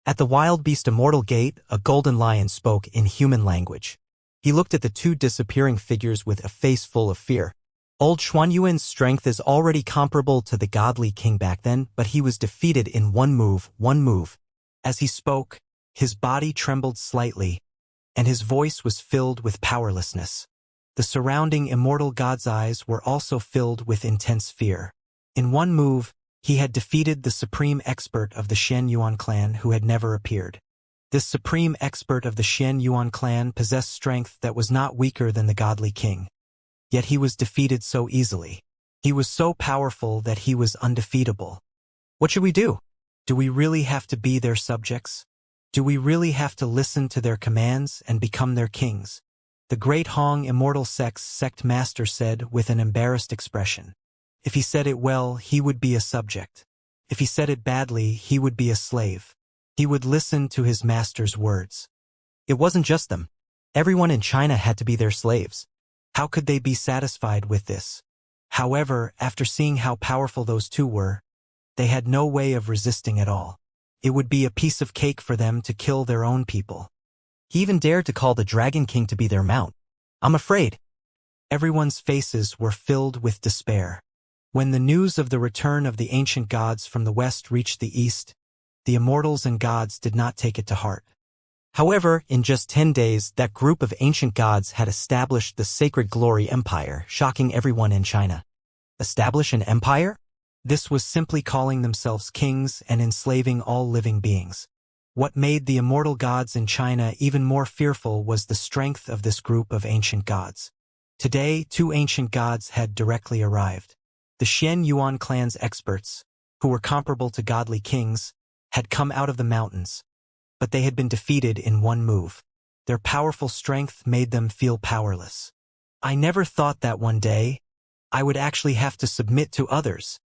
At the wild beast immortal gate, a golden lion spoke in human language. He looked at the 2 disappearing figures with a face full of fear. Old Xuanyuan's strength is already comparable to the godly king back then, but he was defeated in one move. As he spoke, his body trembled slightly, and his voice was filled with powerlessness. The surrounding immortal god's eyes were also filled with intense fear. In one move, he had defeated the supreme expert of the Shen Yuan clan who had never appeared. This supreme expert of the Shen Yuan clan possessed strength that was not weaker than the godly king. Yet he was defeated so easily. He was so powerful that he was undefeatable. What should we do? Do we really have to be their subjects? Do we really have to listen to their commands and become their kings? The great Hong immortal sect master said with an embarrassed expression. If he said it well, he would be a subject. If he said it badly, he would be a slave. He would listen to his master's words. It wasn't just them. Everyone in China had to be their slaves. How could they be satisfied with this? However, after seeing how powerful those 2 were, they had no way of resisting at all. It would be a piece of cake for them to kill their own people. He even dared to call the Dragon King to be their mount. I'm afraid. Everyone's faces were filled with despair. When the news of the return of the ancient gods from the west reached the east, the immortals and gods did not take it to heart. However, in just 10 days, that group of ancient gods had established the Sacred Glory Empire, shocking everyone in China. Establish an empire? This was simply calling themselves kings and enslaving all living beings. What made the immortal gods in China even more fearful was the strength of this group of ancient gods. Today, two ancient gods had directly arrived. The Xian Yuan clan's experts, who were comparable to godly kings, had come out of the mountains, but they had been defeated in one move. Their powerful strength made them feel powerless. I never thought that one day I would actually have to submit to others.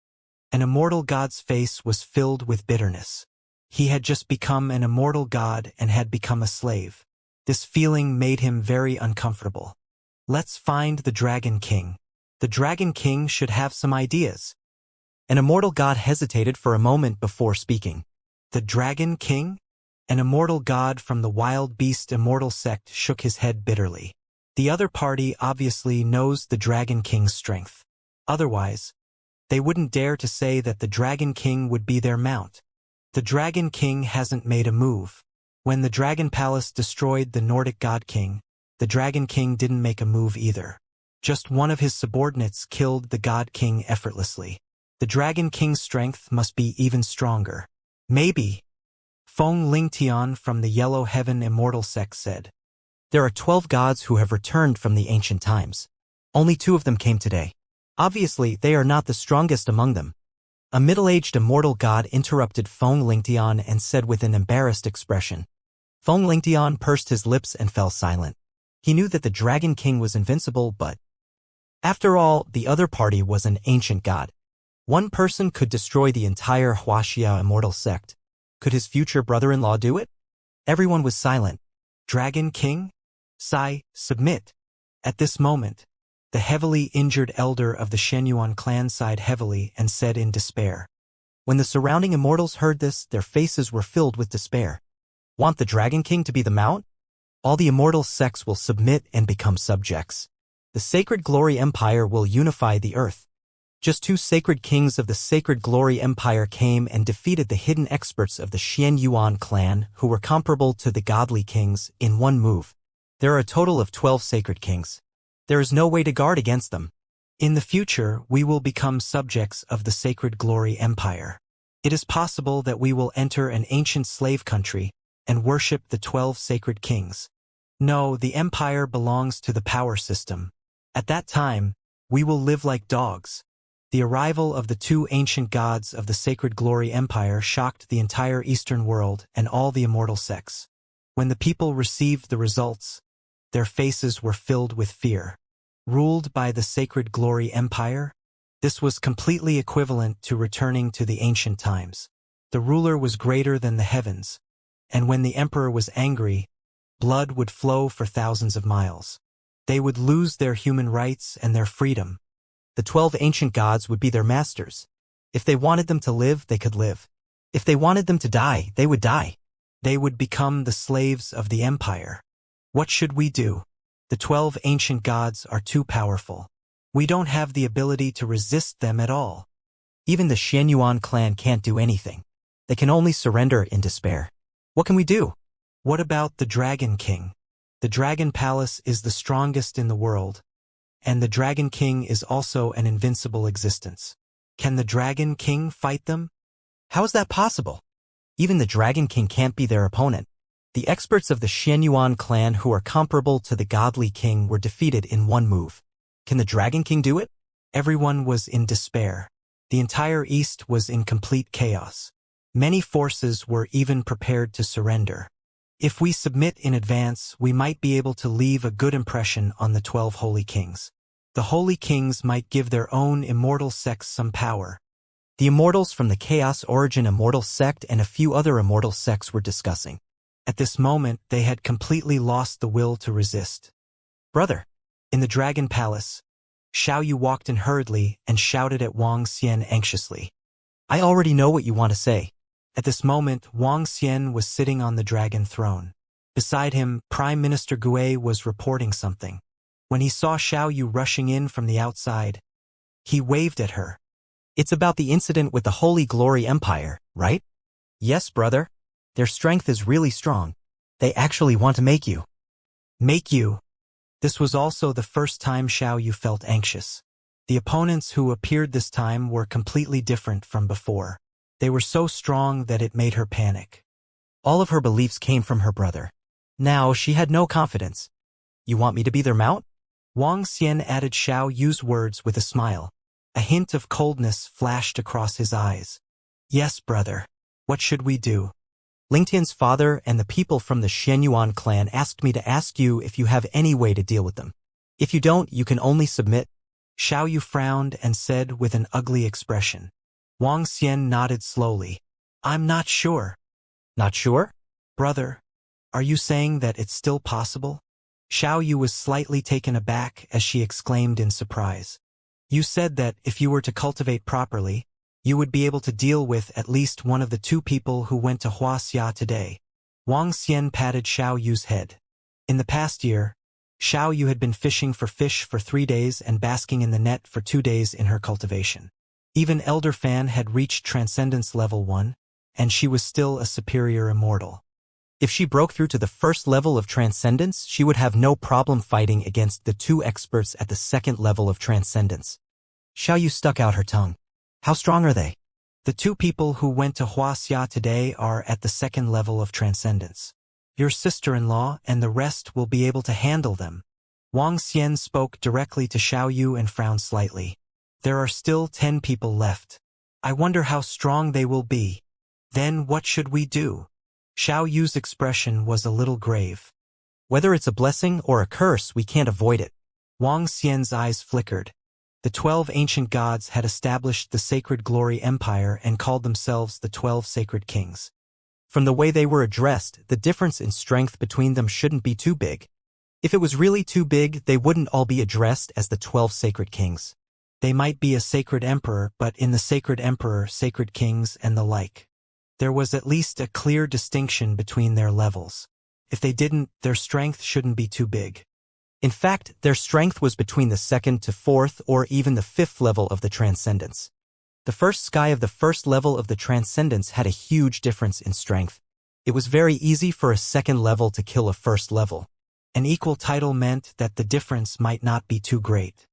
An immortal god's face was filled with bitterness. He had just become an immortal god and had become a slave. This feeling made him very uncomfortable. Let's find the Dragon King. The Dragon King should have some ideas. An immortal god hesitated for a moment before speaking. The Dragon King? An immortal god from the wild beast immortal sect shook his head bitterly. The other party obviously knows the Dragon King's strength. Otherwise, they wouldn't dare to say that the Dragon King would be their mount. The Dragon King hasn't made a move. When the Dragon Palace destroyed the Nordic God King, the Dragon King didn't make a move either. Just one of his subordinates killed the God King effortlessly. The Dragon King's strength must be even stronger. Maybe. Feng Lingtian from the Yellow Heaven Immortal sect said. There are 12 gods who have returned from the ancient times. Only 2 of them came today. Obviously, they are not the strongest among them. A middle-aged immortal god interrupted Feng Lingtian and said with an embarrassed expression. Feng Lingtian pursed his lips and fell silent. He knew that the Dragon King was invincible, but after all, the other party was an ancient god. One person could destroy the entire Wuxia immortal sect. Could his future brother-in-law do it? Everyone was silent. Dragon King? Submit. At this moment, the heavily injured elder of the Shenyuan clan sighed heavily and said in despair. When the surrounding immortals heard this, their faces were filled with despair. Want the Dragon King to be the mount? All the immortal sects will submit and become subjects. The Sacred Glory Empire will unify the earth. Just 2 sacred kings of the Sacred Glory Empire came and defeated the hidden experts of the Xian Yuan clan, who were comparable to the godly kings, in one move. There are a total of 12 sacred kings. There is no way to guard against them. In the future, we will become subjects of the Sacred Glory Empire. It is possible that we will enter an ancient slave country and worship the 12 sacred kings. No, the empire belongs to the power system. At that time, we will live like dogs. The arrival of the 2 ancient gods of the Sacred Glory Empire shocked the entire Eastern world and all the immortal sects. When the people received the results, their faces were filled with fear. Ruled by the Sacred Glory Empire? This was completely equivalent to returning to the ancient times. The ruler was greater than the heavens, and when the emperor was angry, blood would flow for thousands of miles. They would lose their human rights and their freedom. The 12 ancient gods would be their masters. If they wanted them to live, they could live. If they wanted them to die, they would die. They would become the slaves of the empire. What should we do? The 12 ancient gods are too powerful. We don't have the ability to resist them at all. Even the Shenyuan clan can't do anything. They can only surrender in despair. What can we do? What about the Dragon King? The Dragon Palace is the strongest in the world, and the Dragon King is also an invincible existence. Can the Dragon King fight them? How is that possible? Even the Dragon King can't be their opponent. The experts of the Shenyuan clan who are comparable to the godly king were defeated in one move. Can the Dragon King do it? Everyone was in despair. The entire East was in complete chaos. Many forces were even prepared to surrender. If we submit in advance, we might be able to leave a good impression on the 12 holy kings. The holy kings might give their own immortal sects some power. The immortals from the Chaos Origin Immortal sect and a few other immortal sects were discussing. At this moment, they had completely lost the will to resist. Brother, in the Dragon Palace, Xiao Yu walked in hurriedly and shouted at Wang Xian anxiously. I already know what you want to say. At this moment, Wang Xian was sitting on the dragon throne. Beside him, Prime Minister Gui was reporting something. When he saw Xiao Yu rushing in from the outside, he waved at her. It's about the incident with the Holy Glory Empire, right? Yes, brother. Their strength is really strong. They actually want to make you. Make you? This was also the first time Xiao Yu felt anxious. The opponents who appeared this time were completely different from before. They were so strong that it made her panic. All of her beliefs came from her brother. Now she had no confidence. You want me to be their mount? Wang Xian added Xiao Yu's words with a smile. A hint of coldness flashed across his eyes. Yes, brother. What should we do? Lingtian's father and the people from the Shenyuan clan asked me to ask you if you have any way to deal with them. If you don't, you can only submit. Xiao Yu frowned and said with an ugly expression. Wang Xian nodded slowly. I'm not sure. Not sure? Brother, are you saying that it's still possible? Xiao Yu was slightly taken aback as she exclaimed in surprise. You said that if you were to cultivate properly, you would be able to deal with at least one of the two people who went to Wuxia today. Wang Xian patted Xiao Yu's head. In the past year, Xiao Yu had been fishing for fish for 3 days and basking in the net for 2 days in her cultivation. Even Elder Fan had reached Transcendence Level 1, and she was still a superior immortal. If she broke through to the first level of Transcendence, she would have no problem fighting against the two experts at the second level of Transcendence. Xiao Yu stuck out her tongue. How strong are they? The two people who went to Wuxia today are at the second level of Transcendence. Your sister-in-law and the rest will be able to handle them. Wang Xian spoke directly to Xiao Yu and frowned slightly. There are still 10 people left. I wonder how strong they will be. Then what should we do? Xiao Yu's expression was a little grave. Whether it's a blessing or a curse, we can't avoid it. Wang Xian's eyes flickered. The 12 ancient gods had established the Sacred Glory Empire and called themselves the 12 Sacred Kings. From the way they were addressed, the difference in strength between them shouldn't be too big. If it was really too big, they wouldn't all be addressed as the 12 Sacred Kings. They might be a Sacred Emperor, but in the Sacred Emperor, Sacred Kings, and the like. There was at least a clear distinction between their levels. If they didn't, their strength shouldn't be too big. In fact, their strength was between the 2nd to 4th or even the 5th level of the Transcendence. The first sky of the first level of the Transcendence had a huge difference in strength. It was very easy for a second level to kill a first level. An equal title meant that the difference might not be too great.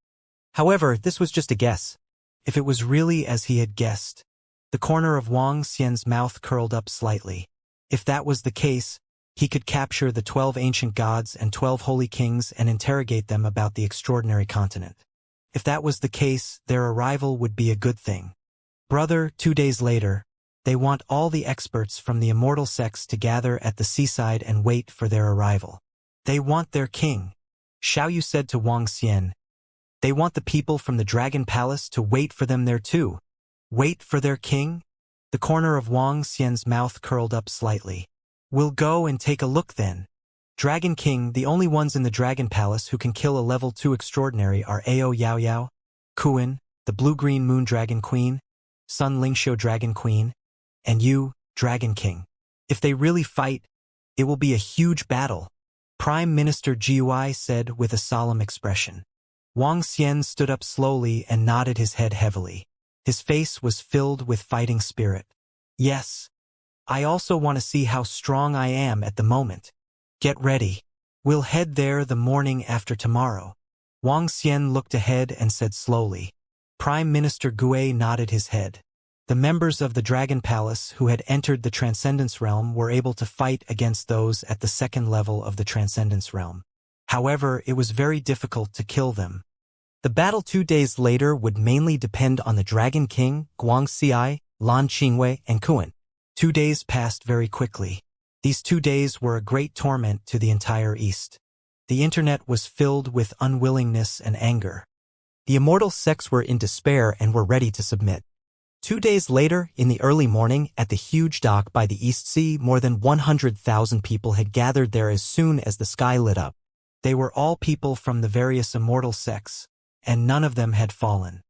However, this was just a guess. If it was really as he had guessed, the corner of Wang Xian's mouth curled up slightly. If that was the case, he could capture the 12 ancient gods and 12 holy kings and interrogate them about the extraordinary continent. If that was the case, their arrival would be a good thing. Brother, 2 days later, they want all the experts from the immortal sects to gather at the seaside and wait for their arrival. They want their king. Xiao Yu said to Wang Xian. They want the people from the Dragon Palace to wait for them there too. Wait for their king? The corner of Wang Xian's mouth curled up slightly. We'll go and take a look then. Dragon King, the only ones in the Dragon Palace who can kill a level 2 extraordinary are Ao Yao Yao, Kuan, the Blue-Green Moon Dragon Queen, Sun Lingxiu Dragon Queen, and you, Dragon King. If they really fight, it will be a huge battle. Prime Minister Gui said with a solemn expression. Wang Xian stood up slowly and nodded his head heavily. His face was filled with fighting spirit. Yes. I also want to see how strong I am at the moment. Get ready. We'll head there the morning after tomorrow. Wang Xian looked ahead and said slowly. Prime Minister Gui nodded his head. The members of the Dragon Palace who had entered the Transcendence Realm were able to fight against those at the second level of the Transcendence Realm. However, it was very difficult to kill them. The battle 2 days later would mainly depend on the Dragon King, Guangxi, Lan Qingwei, and Kuan. 2 days passed very quickly. These 2 days were a great torment to the entire East. The internet was filled with unwillingness and anger. The immortal sects were in despair and were ready to submit. 2 days later, in the early morning, at the huge dock by the East Sea, more than 100,000 people had gathered there as soon as the sky lit up. They were all people from the various immortal sects, and none of them had fallen.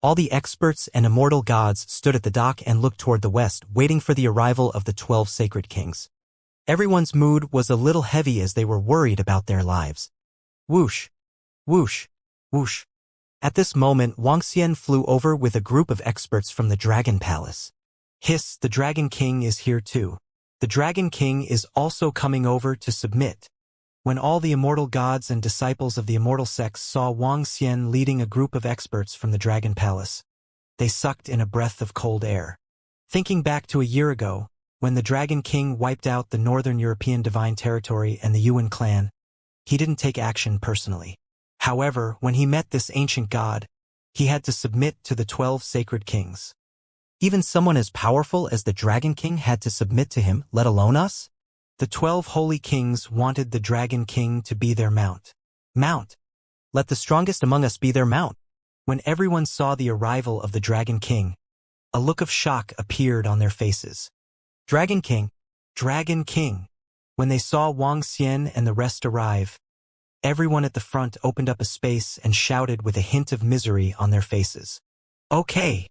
All the experts and immortal gods stood at the dock and looked toward the west, waiting for the arrival of the 12 sacred kings. Everyone's mood was a little heavy as they were worried about their lives. Whoosh! Whoosh! Whoosh! At this moment, Wang Xian flew over with a group of experts from the Dragon Palace. Hiss, the Dragon King is here too. The Dragon King is also coming over to submit. When all the immortal gods and disciples of the immortal sects saw Wang Xian leading a group of experts from the Dragon Palace, they sucked in a breath of cold air. Thinking back to a year ago, when the Dragon King wiped out the Northern European Divine Territory and the Yuan clan, he didn't take action personally. However, when he met this ancient god, he had to submit to the 12 sacred kings. Even someone as powerful as the Dragon King had to submit to him, let alone us? The 12 holy kings wanted the Dragon King to be their mount. Mount. Let the strongest among us be their mount. When everyone saw the arrival of the Dragon King, a look of shock appeared on their faces. Dragon King. Dragon King. When they saw Wang Xian and the rest arrive, everyone at the front opened up a space and shouted with a hint of misery on their faces. Okay.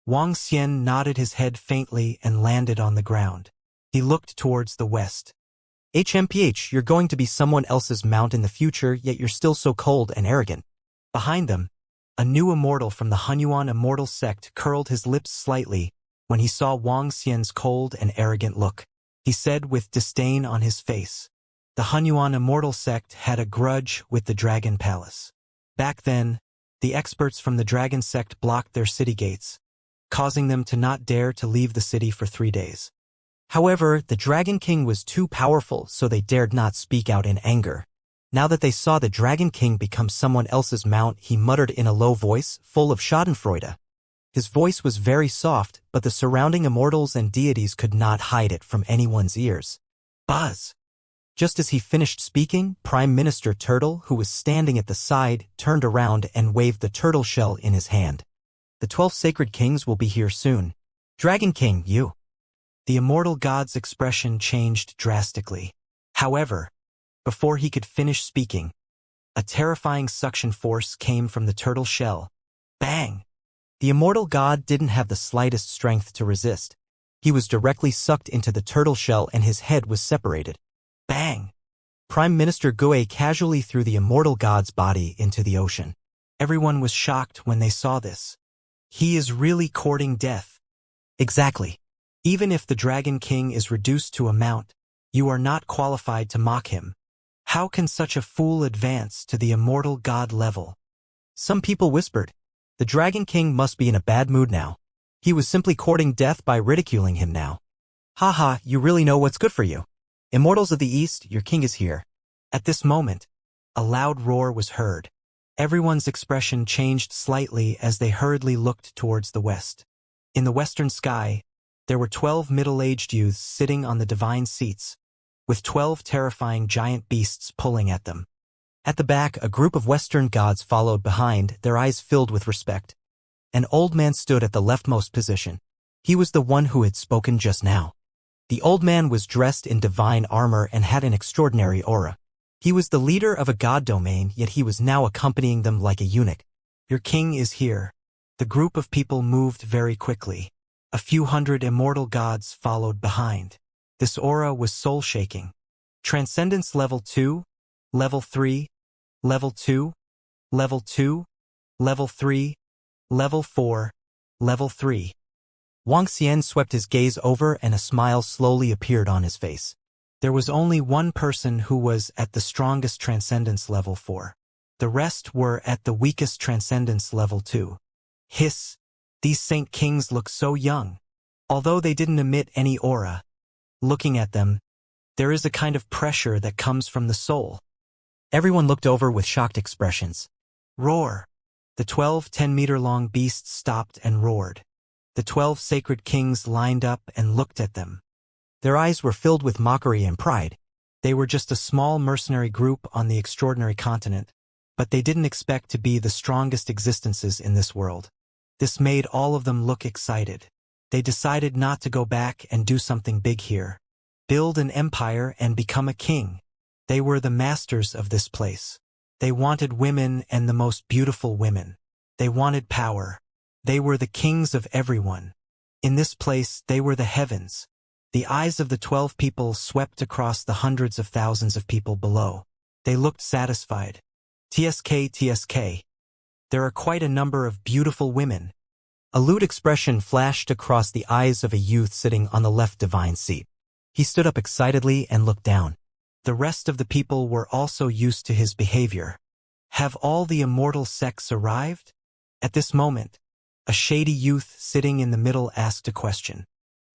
Wang Xian nodded his head faintly and landed on the ground. He looked towards the west. HMPH, you're going to be someone else's mount in the future, yet you're still so cold and arrogant. Behind them, a new immortal from the Hunyuan immortal sect curled his lips slightly when he saw Wang Xian's cold and arrogant look. He said with disdain on his face, the Hunyuan immortal sect had a grudge with the Dragon Palace. Back then, the experts from the Dragon sect blocked their city gates, causing them to not dare to leave the city for 3 days. However, the Dragon King was too powerful, so they dared not speak out in anger. Now that they saw the Dragon King become someone else's mount, he muttered in a low voice, full of schadenfreude. His voice was very soft, but the surrounding immortals and deities could not hide it from anyone's ears. Buzz! Just as he finished speaking, Prime Minister Turtle, who was standing at the side, turned around and waved the turtle shell in his hand. The 12 sacred kings will be here soon. Dragon King, you. The immortal god's expression changed drastically. However, before he could finish speaking, a terrifying suction force came from the turtle shell. Bang! The immortal god didn't have the slightest strength to resist. He was directly sucked into the turtle shell and his head was separated. Bang! Prime Minister Gue casually threw the immortal god's body into the ocean. Everyone was shocked when they saw this. He is really courting death. Exactly. Even if the Dragon King is reduced to a mount, you are not qualified to mock him. How can such a fool advance to the immortal god level? Some people whispered, the Dragon King must be in a bad mood now. He was simply courting death by ridiculing him now. Haha, you really know what's good for you. Immortals of the East, your king is here. At this moment, a loud roar was heard. Everyone's expression changed slightly as they hurriedly looked towards the west. In the western sky, there were 12 middle-aged youths sitting on the divine seats, with 12 terrifying giant beasts pulling at them. At the back, a group of Western gods followed behind, their eyes filled with respect. An old man stood at the leftmost position. He was the one who had spoken just now. The old man was dressed in divine armor and had an extraordinary aura. He was the leader of a god domain, yet he was now accompanying them like a eunuch. Your king is here. The group of people moved very quickly. A few hundred immortal gods followed behind. This aura was soul-shaking. Transcendence level 2, level 3, level 2, level 2, level 3, level 4, level 3. Wang Xian swept his gaze over and a smile slowly appeared on his face. There was only one person who was at the strongest transcendence level 4. The rest were at the weakest transcendence level 2. Hiss! These Saint Kings look so young. Although they didn't emit any aura, looking at them, there is a kind of pressure that comes from the soul. Everyone looked over with shocked expressions. Roar! The 12 10-meter-long beasts stopped and roared. The 12 sacred kings lined up and looked at them. Their eyes were filled with mockery and pride. They were just a small mercenary group on the extraordinary continent, but they didn't expect to be the strongest existences in this world. This made all of them look excited. They decided not to go back and do something big here. Build an empire and become a king. They were the masters of this place. They wanted women and the most beautiful women. They wanted power. They were the kings of everyone. In this place, they were the heavens. The eyes of the 12 people swept across the hundreds of thousands of people below. They looked satisfied. TSK, TSK. There are quite a number of beautiful women. A lewd expression flashed across the eyes of a youth sitting on the left divine seat. He stood up excitedly and looked down. The rest of the people were also used to his behavior. Have all the immortal sects arrived? At this moment, a shady youth sitting in the middle asked a question.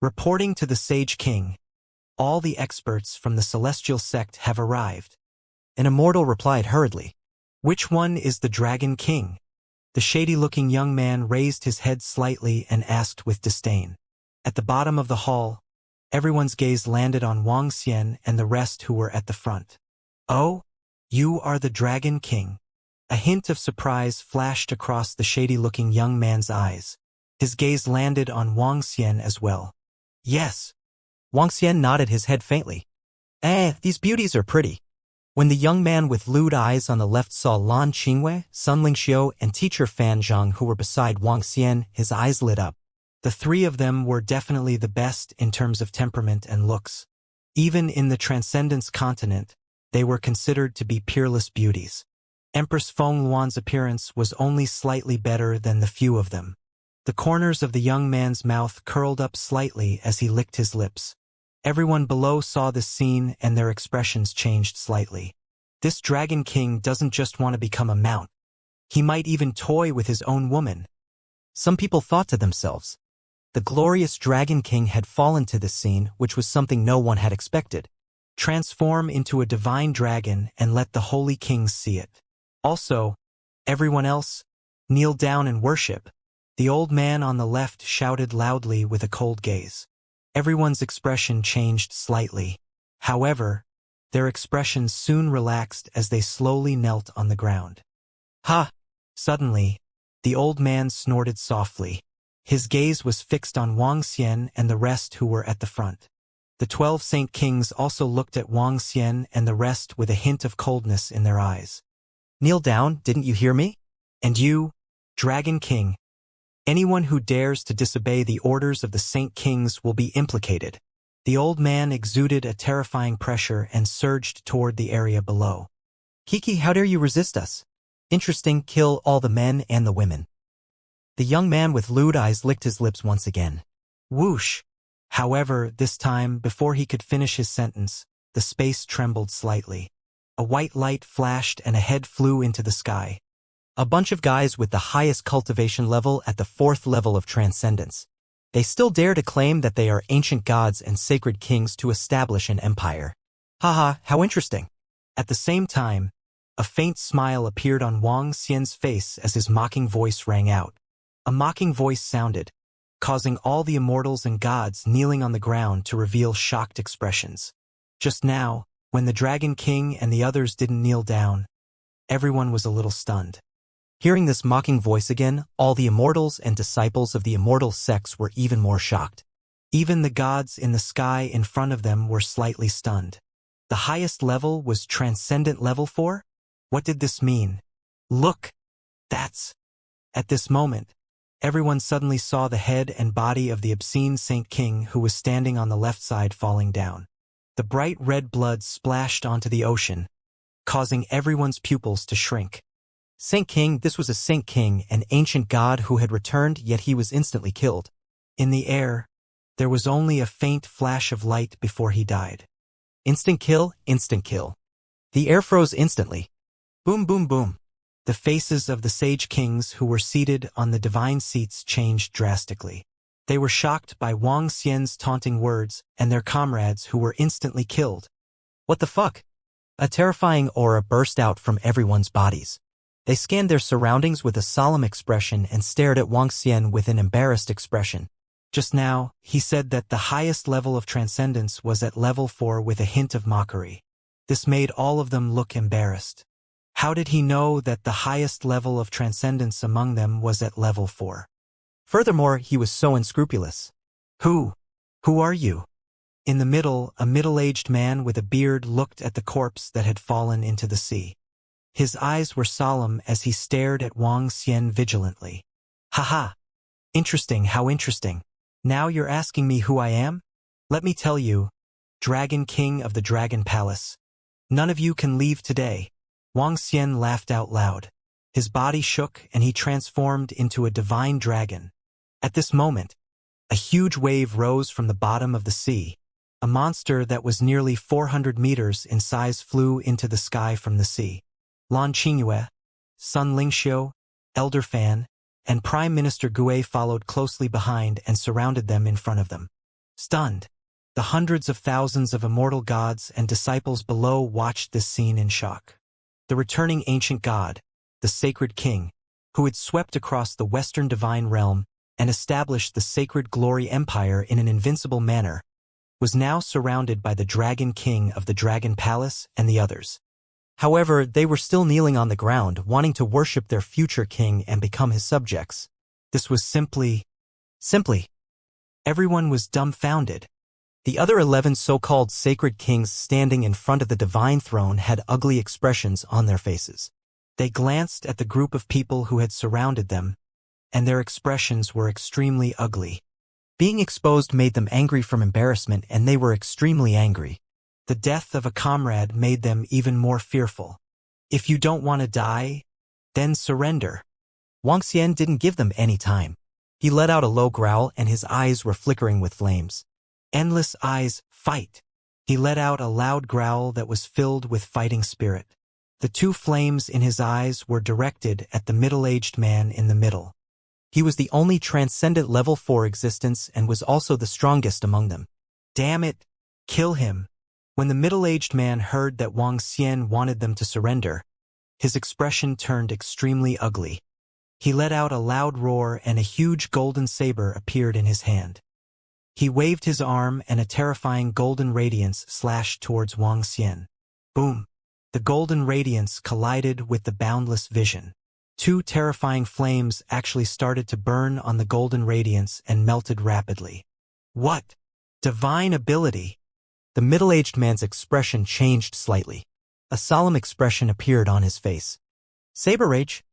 Reporting to the Sage King, all the experts from the celestial sect have arrived. An immortal replied hurriedly. Which one is the Dragon King? The shady-looking young man raised his head slightly and asked with disdain. At the bottom of the hall, everyone's gaze landed on Wang Xian and the rest who were at the front. Oh, you are the Dragon King. A hint of surprise flashed across the shady-looking young man's eyes. His gaze landed on Wang Xian as well. Yes. Wang Xian nodded his head faintly. These beauties are pretty. When the young man with lewd eyes on the left saw Lan Qingwei, Sun Lingxiu, and teacher Fan Zhang who were beside Wang Xian, his eyes lit up. The three of them were definitely the best in terms of temperament and looks. Even in the Transcendence continent, they were considered to be peerless beauties. Empress Feng Luan's appearance was only slightly better than the few of them. The corners of the young man's mouth curled up slightly as he licked his lips. Everyone below saw this scene and their expressions changed slightly. This Dragon King doesn't just want to become a mount. He might even toy with his own woman. Some people thought to themselves. The glorious Dragon King had fallen to this scene, which was something no one had expected. Transform into a divine dragon and let the holy kings see it. Also, everyone else, kneel down and worship. The old man on the left shouted loudly with a cold gaze. Everyone's expression changed slightly. However, their expressions soon relaxed as they slowly knelt on the ground. Ha! Suddenly, the old man snorted softly. His gaze was fixed on Wang Xian and the rest who were at the front. The 12 Saint Kings also looked at Wang Xian and the rest with a hint of coldness in their eyes. Kneel down, didn't you hear me? And you, Dragon King. Anyone who dares to disobey the orders of the Saint Kings will be implicated. The old man exuded a terrifying pressure and surged toward the area below. Kiki, how dare you resist us? Interesting, kill all the men and the women. The young man with lewd eyes licked his lips once again. Whoosh! However, this time, before he could finish his sentence, the space trembled slightly. A white light flashed and a head flew into the sky. A bunch of guys with the highest cultivation level at the 4th level of transcendence. They still dare to claim that they are ancient gods and sacred kings to establish an empire. Haha, how interesting. At the same time, a faint smile appeared on Wang Xian's face as his mocking voice rang out. A mocking voice sounded, causing all the immortals and gods kneeling on the ground to reveal shocked expressions. Just now, when the Dragon King and the others didn't kneel down, everyone was a little stunned. Hearing this mocking voice again, all the immortals and disciples of the immortal sects were even more shocked. Even the gods in the sky in front of them were slightly stunned. The highest level was Transcendent Level 4? What did this mean? Look! That's... At this moment, everyone suddenly saw the head and body of the obscene Saint King who was standing on the left side falling down. The bright red blood splashed onto the ocean, causing everyone's pupils to shrink. Saint King, this was a Saint King, an ancient god who had returned, yet he was instantly killed. In the air, there was only a faint flash of light before he died. Instant kill, instant kill. The air froze instantly. Boom, boom, boom. The faces of the Sage Kings who were seated on the divine seats changed drastically. They were shocked by Wang Xian's taunting words and their comrades who were instantly killed. What the fuck? A terrifying aura burst out from everyone's bodies. They scanned their surroundings with a solemn expression and stared at Wang Xian with an embarrassed expression. Just now, he said that the highest level of transcendence was at level 4 with a hint of mockery. This made all of them look embarrassed. How did he know that the highest level of transcendence among them was at level 4? Furthermore, he was so unscrupulous. Who are you? In the middle, a middle-aged man with a beard looked at the corpse that had fallen into the sea. His eyes were solemn as he stared at Wang Xian vigilantly. Haha. Interesting, how interesting. Now you're asking me who I am? Let me tell you, Dragon King of the Dragon Palace. None of you can leave today. Wang Xian laughed out loud. His body shook and he transformed into a divine dragon. At this moment, a huge wave rose from the bottom of the sea. A monster that was nearly 400 meters in size flew into the sky from the sea. Lan Qingyue, Sun Lingxiu, Elder Fan, and Prime Minister Gue followed closely behind and surrounded them in front of them. Stunned, the hundreds of thousands of immortal gods and disciples below watched this scene in shock. The returning ancient god, the sacred king, who had swept across the Western divine realm and established the sacred glory empire in an invincible manner, was now surrounded by the Dragon King of the Dragon Palace and the others. However, they were still kneeling on the ground, wanting to worship their future king and become his subjects. This was simply. Everyone was dumbfounded. The other 11 so-called sacred kings standing in front of the divine throne had ugly expressions on their faces. They glanced at the group of people who had surrounded them, and their expressions were extremely ugly. Being exposed made them angry from embarrassment, and they were extremely angry. The death of a comrade made them even more fearful. If you don't want to die, then surrender. Wang Xian didn't give them any time. He let out a low growl and his eyes were flickering with flames. Endless eyes, fight. He let out a loud growl that was filled with fighting spirit. The two flames in his eyes were directed at the middle-aged man in the middle. He was the only transcendent level 4 existence and was also the strongest among them. Damn it, kill him. When the middle-aged man heard that Wang Xian wanted them to surrender, his expression turned extremely ugly. He let out a loud roar and a huge golden saber appeared in his hand. He waved his arm and a terrifying golden radiance slashed towards Wang Xian. Boom! The golden radiance collided with the boundless vision. Two terrifying flames actually started to burn on the golden radiance and melted rapidly. What? Divine ability! The middle-aged man's expression changed slightly. A solemn expression appeared on his face. Saber rage?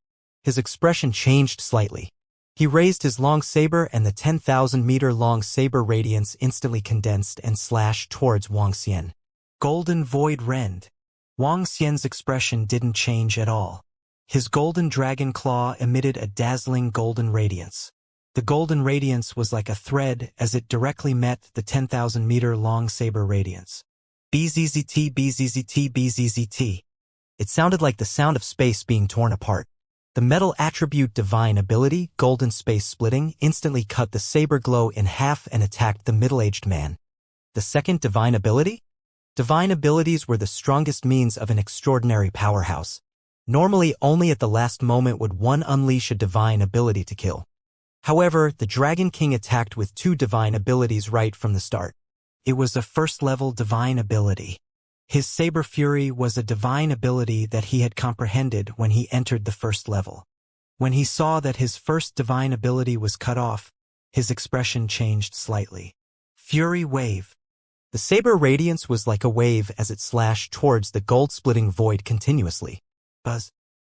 His expression changed slightly. He raised his long saber and the 10,000-meter-long saber radiance instantly condensed and slashed towards Wang Xian. Golden void rend. Wang Xian's expression didn't change at all. His golden dragon claw emitted a dazzling golden radiance. The golden radiance was like a thread as it directly met the 10,000-meter-long saber radiance. BZZT, BZZT, BZZT. It sounded like the sound of space being torn apart. The metal attribute divine ability, golden space splitting, instantly cut the saber glow in half and attacked the middle-aged man. The second divine ability? Divine abilities were the strongest means of an extraordinary powerhouse. Normally, only at the last moment would one unleash a divine ability to kill. However, the Dragon King attacked with two divine abilities right from the start. It was a first-level divine ability. His Saber Fury was a divine ability that he had comprehended when he entered the first level. When he saw that his first divine ability was cut off, his expression changed slightly. Fury Wave. The Saber Radiance was like a wave as it slashed towards the gold-splitting void continuously. Buzz.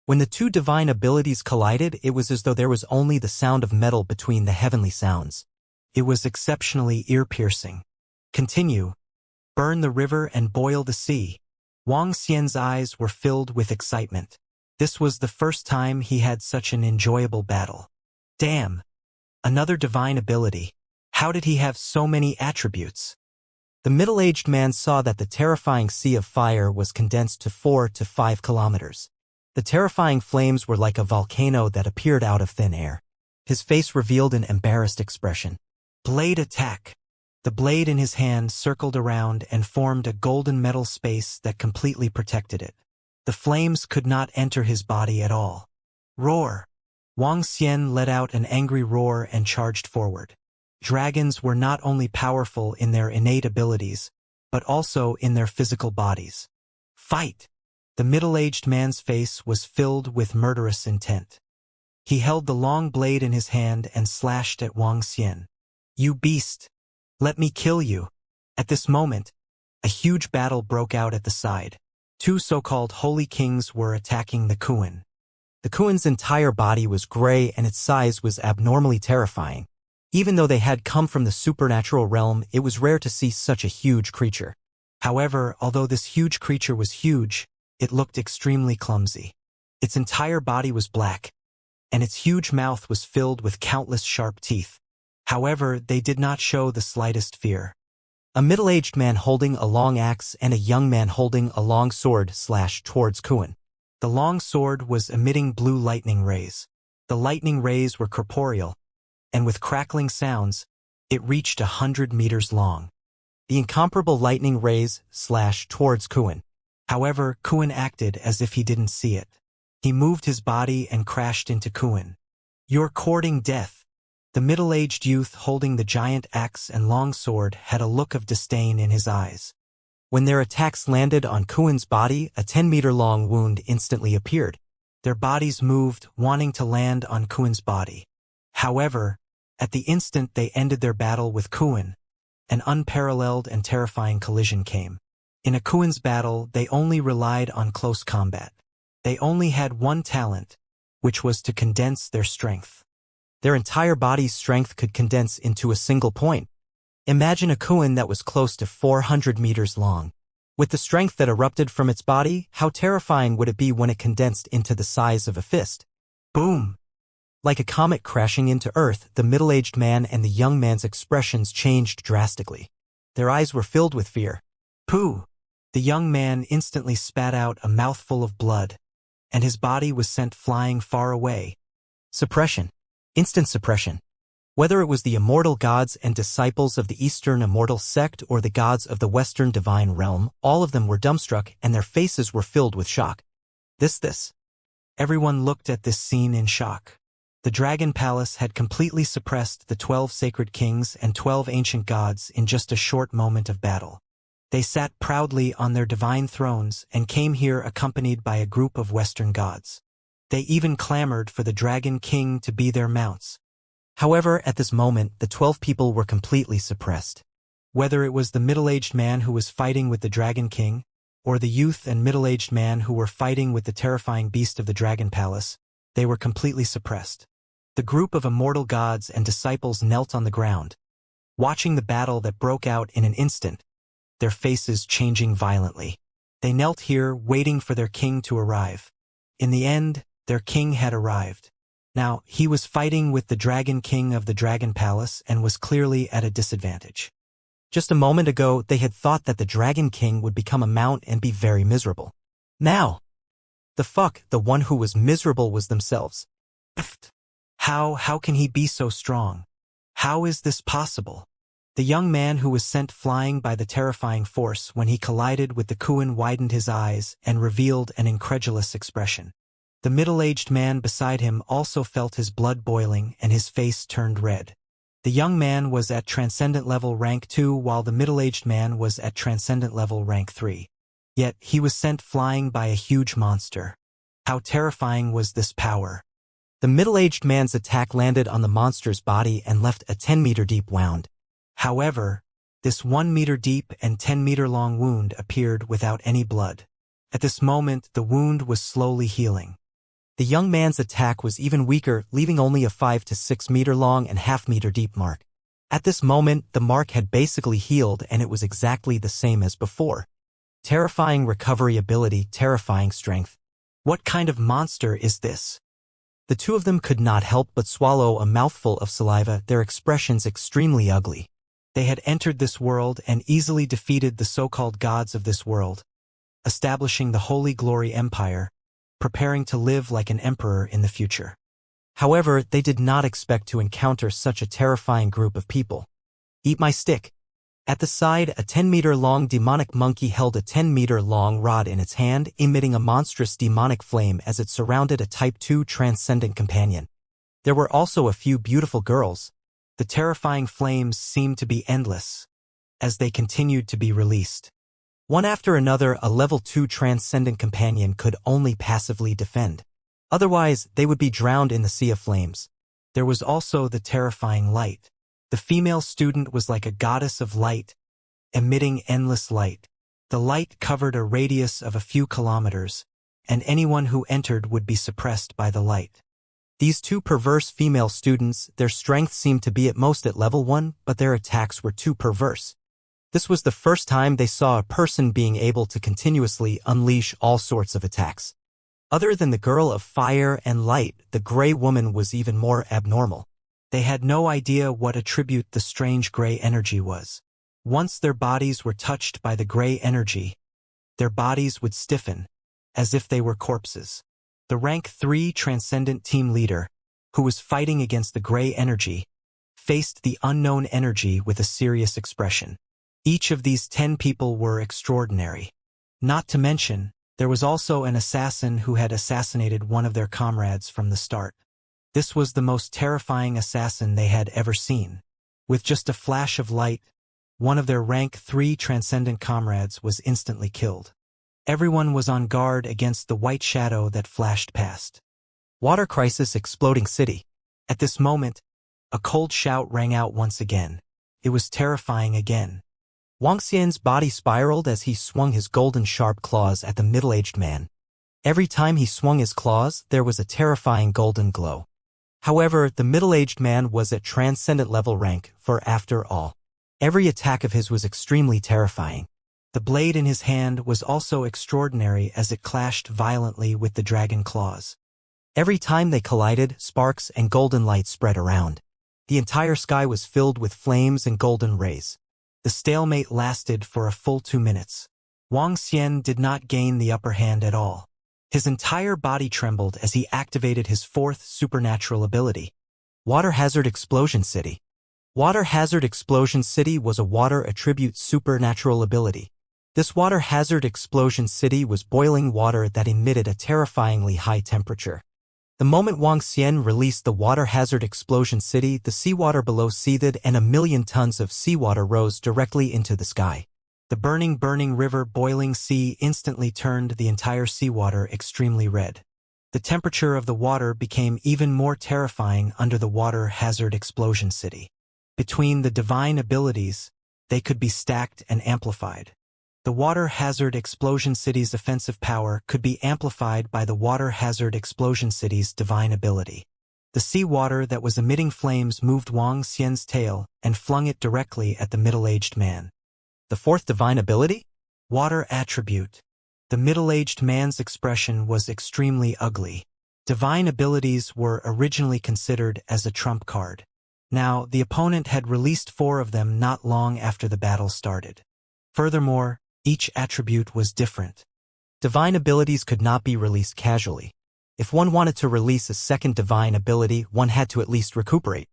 When the two divine abilities collided, it was as though there was only the sound of metal between the heavenly sounds. It was exceptionally ear-piercing. Continue. Burn the river and boil the sea. Wang Xian's eyes were filled with excitement. This was the first time he had such an enjoyable battle. Damn! Another divine ability. How did he have so many attributes? The middle-aged man saw that the terrifying sea of fire was condensed to 4 to 5 kilometers. The terrifying flames were like a volcano that appeared out of thin air. His face revealed an embarrassed expression. Blade attack. The blade in his hand circled around and formed a golden metal space that completely protected it. The flames could not enter his body at all. Roar! Wang Xian let out an angry roar and charged forward. Dragons were not only powerful in their innate abilities, but also in their physical bodies. Fight! The middle-aged man's face was filled with murderous intent. He held the long blade in his hand and slashed at Wang Xian. You beast! Let me kill you. At this moment, a huge battle broke out at the side. Two so-called holy kings were attacking the Kuan. The Kuan's entire body was gray and its size was abnormally terrifying. Even though they had come from the supernatural realm, it was rare to see such a huge creature. However, although this huge creature was huge, it looked extremely clumsy. Its entire body was black, and its huge mouth was filled with countless sharp teeth. However, they did not show the slightest fear. A middle-aged man holding a long axe and a young man holding a long sword slashed towards Kuan. The long sword was emitting blue lightning rays. The lightning rays were corporeal, and with crackling sounds, it reached 100 meters long. The incomparable lightning rays slashed towards Kuan. However, Kuan acted as if he didn't see it. He moved his body and crashed into Kuan. "You're courting death." The middle-aged youth holding the giant axe and long sword had a look of disdain in his eyes. When their attacks landed on Kuan's body, a 10-meter-long wound instantly appeared. Their bodies moved, wanting to land on Kuan's body. However, at the instant they ended their battle with Kuan, an unparalleled and terrifying collision came. In a Kuan's battle, they only relied on close combat. They only had one talent, which was to condense their strength. Their entire body's strength could condense into a single point. Imagine a Kuan that was close to 400 meters long. With the strength that erupted from its body, how terrifying would it be when it condensed into the size of a fist? Boom! Like a comet crashing into Earth, the middle-aged man and the young man's expressions changed drastically. Their eyes were filled with fear. Pooh! The young man instantly spat out a mouthful of blood, and his body was sent flying far away. Suppression. Instant suppression. Whether it was the immortal gods and disciples of the Eastern Immortal sect or the gods of the Western divine realm, all of them were dumbstruck and their faces were filled with shock. This. Everyone looked at this scene in shock. The Dragon Palace had completely suppressed the 12 sacred kings and 12 ancient gods in just a short moment of battle. They sat proudly on their divine thrones and came here accompanied by a group of Western gods. They even clamored for the Dragon King to be their mounts. However, at this moment, the 12 people were completely suppressed. Whether it was the middle-aged man who was fighting with the Dragon King, or the youth and middle-aged man who were fighting with the terrifying beast of the Dragon Palace, they were completely suppressed. The group of immortal gods and disciples knelt on the ground, watching the battle that broke out in an instant, their faces changing violently. They knelt here, waiting for their king to arrive. In the end, their king had arrived. Now, he was fighting with the Dragon King of the Dragon Palace and was clearly at a disadvantage. Just a moment ago, they had thought that the Dragon King would become a mount and be very miserable. Now, the one who was miserable was themselves. How can he be so strong? How is this possible? The young man who was sent flying by the terrifying force when he collided with the Kuan widened his eyes and revealed an incredulous expression. The middle-aged man beside him also felt his blood boiling and his face turned red. The young man was at Transcendent Level Rank 2 while the middle-aged man was at Transcendent Level Rank 3. Yet he was sent flying by a huge monster. How terrifying was this power? The middle-aged man's attack landed on the monster's body and left a 10-meter deep wound. However, this 1-meter deep and 10-meter long wound appeared without any blood. At this moment, the wound was slowly healing. The young man's attack was even weaker, leaving only a 5 to 6 meter long and half-meter deep mark. At this moment, the mark had basically healed and it was exactly the same as before. Terrifying recovery ability, terrifying strength. What kind of monster is this? The two of them could not help but swallow a mouthful of saliva, their expressions extremely ugly. They had entered this world and easily defeated the so-called gods of this world, establishing the Holy Glory Empire, preparing to live like an emperor in the future. However, they did not expect to encounter such a terrifying group of people. Eat my stick. At the side, a 10-meter-long demonic monkey held a 10-meter-long rod in its hand, emitting a monstrous demonic flame as it surrounded a Type 2 transcendent companion. There were also a few beautiful girls. The terrifying flames seemed to be endless, as they continued to be released. One after another, a level 2 transcendent companion could only passively defend. Otherwise, they would be drowned in the sea of flames. There was also the terrifying light. The female student was like a goddess of light, emitting endless light. The light covered a radius of a few kilometers, and anyone who entered would be suppressed by the light. These two perverse female students, their strength seemed to be at most at level 1, but their attacks were too perverse. This was the first time they saw a person being able to continuously unleash all sorts of attacks. Other than the girl of fire and light, the gray woman was even more abnormal. They had no idea what attribute the strange gray energy was. Once their bodies were touched by the gray energy, their bodies would stiffen, as if they were corpses. The rank 3 transcendent team leader, who was fighting against the gray energy, faced the unknown energy with a serious expression. Each of these 10 people were extraordinary. Not to mention, there was also an assassin who had assassinated one of their comrades from the start. This was the most terrifying assassin they had ever seen. With just a flash of light, one of their rank 3 transcendent comrades was instantly killed. Everyone was on guard against the white shadow that flashed past. Water crisis exploding city. At this moment, a cold shout rang out once again. It was terrifying again. Wuxia's body spiraled as he swung his golden sharp claws at the middle-aged man. Every time he swung his claws, there was a terrifying golden glow. However, the middle-aged man was at transcendent level rank, for after all, every attack of his was extremely terrifying. The blade in his hand was also extraordinary as it clashed violently with the dragon claws. Every time they collided, sparks and golden light spread around. The entire sky was filled with flames and golden rays. The stalemate lasted for a full 2 minutes. Wuxia did not gain the upper hand at all. His entire body trembled as he activated his 4th supernatural ability. Water Hazard Explosion City. Water Hazard Explosion City was a water attribute supernatural ability. This water hazard explosion city was boiling water that emitted a terrifyingly high temperature. The moment Wuxia released the water hazard explosion city, the seawater below seethed and 1,000,000 tons of seawater rose directly into the sky. The burning river boiling sea instantly turned the entire seawater extremely red. The temperature of the water became even more terrifying under the water hazard explosion city. Between the divine abilities, they could be stacked and amplified. The water hazard explosion city's offensive power could be amplified by the water hazard explosion city's divine ability. The seawater that was emitting flames moved Wuxia's tail and flung it directly at the middle-aged man. The 4th divine ability? Water attribute. The middle-aged man's expression was extremely ugly. Divine abilities were originally considered as a trump card. Now, the opponent had released 4 of them not long after the battle started. Furthermore, each attribute was different. Divine abilities could not be released casually. If one wanted to release a second divine ability, one had to at least recuperate.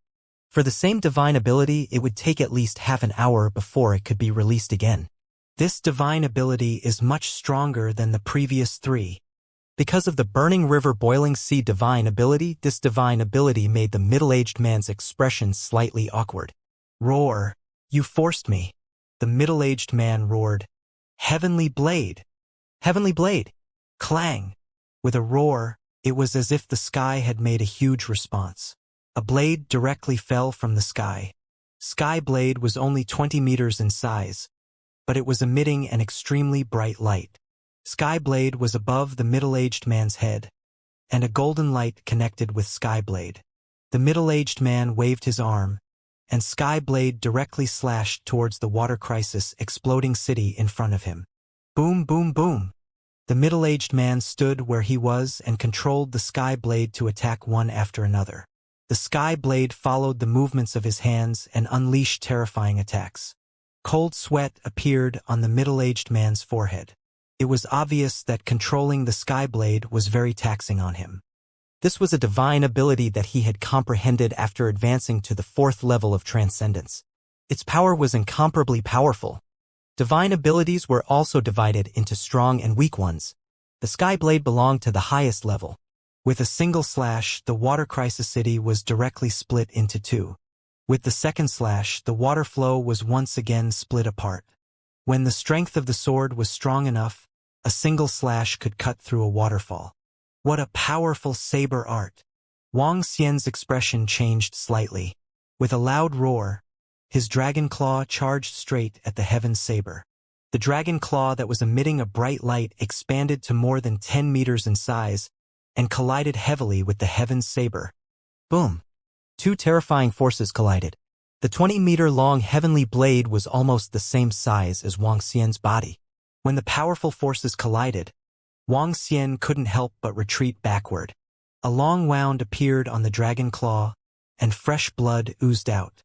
For the same divine ability, it would take at least half an hour before it could be released again. This divine ability is much stronger than the previous 3. Because of the burning river boiling sea divine ability, this divine ability made the middle-aged man's expression slightly awkward. Roar! You forced me. The middle-aged man roared. Heavenly blade! Heavenly blade! Clang! With a roar, it was as if the sky had made a huge response. A blade directly fell from the sky. Sky blade was only 20 meters in size, but it was emitting an extremely bright light. Sky blade was above the middle-aged man's head, and a golden light connected with Sky blade. The middle-aged man waved his arm, and Sky blade directly slashed towards the water crisis exploding city in front of him. Boom, boom, boom. The middle-aged man stood where he was and controlled the Sky blade to attack one after another. The Sky blade followed the movements of his hands and unleashed terrifying attacks. Cold sweat appeared on the middle-aged man's forehead. It was obvious that controlling the Sky blade was very taxing on him. This was a divine ability that he had comprehended after advancing to the 4th level of transcendence. Its power was incomparably powerful. Divine abilities were also divided into strong and weak ones. The Sky blade belonged to the highest level. With a single slash, the water crisis city was directly split into 2. With the second slash, the water flow was once again split apart. When the strength of the sword was strong enough, a single slash could cut through a waterfall. What a powerful saber art! Wuxia's expression changed slightly. With a loud roar, his dragon claw charged straight at the heaven saber. The dragon claw that was emitting a bright light expanded to more than 10 meters in size and collided heavily with the heaven saber. Boom! 2 terrifying forces collided. The 20-meter-long heavenly blade was almost the same size as Wuxia's body. When the powerful forces collided, Wuxia couldn't help but retreat backward. A long wound appeared on the dragon claw, and fresh blood oozed out.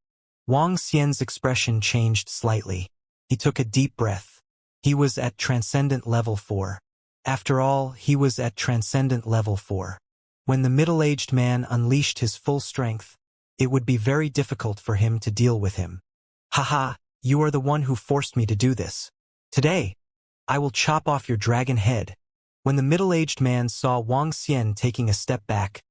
Wuxia's expression changed slightly. He took a deep breath. He was at Transcendent Level 4. After all, he was at Transcendent Level 4. When the middle-aged man unleashed his full strength, it would be very difficult for him to deal with him. Haha, you are the one who forced me to do this. Today, I will chop off your dragon head. When the middle-aged man saw Wang Xian taking a step back,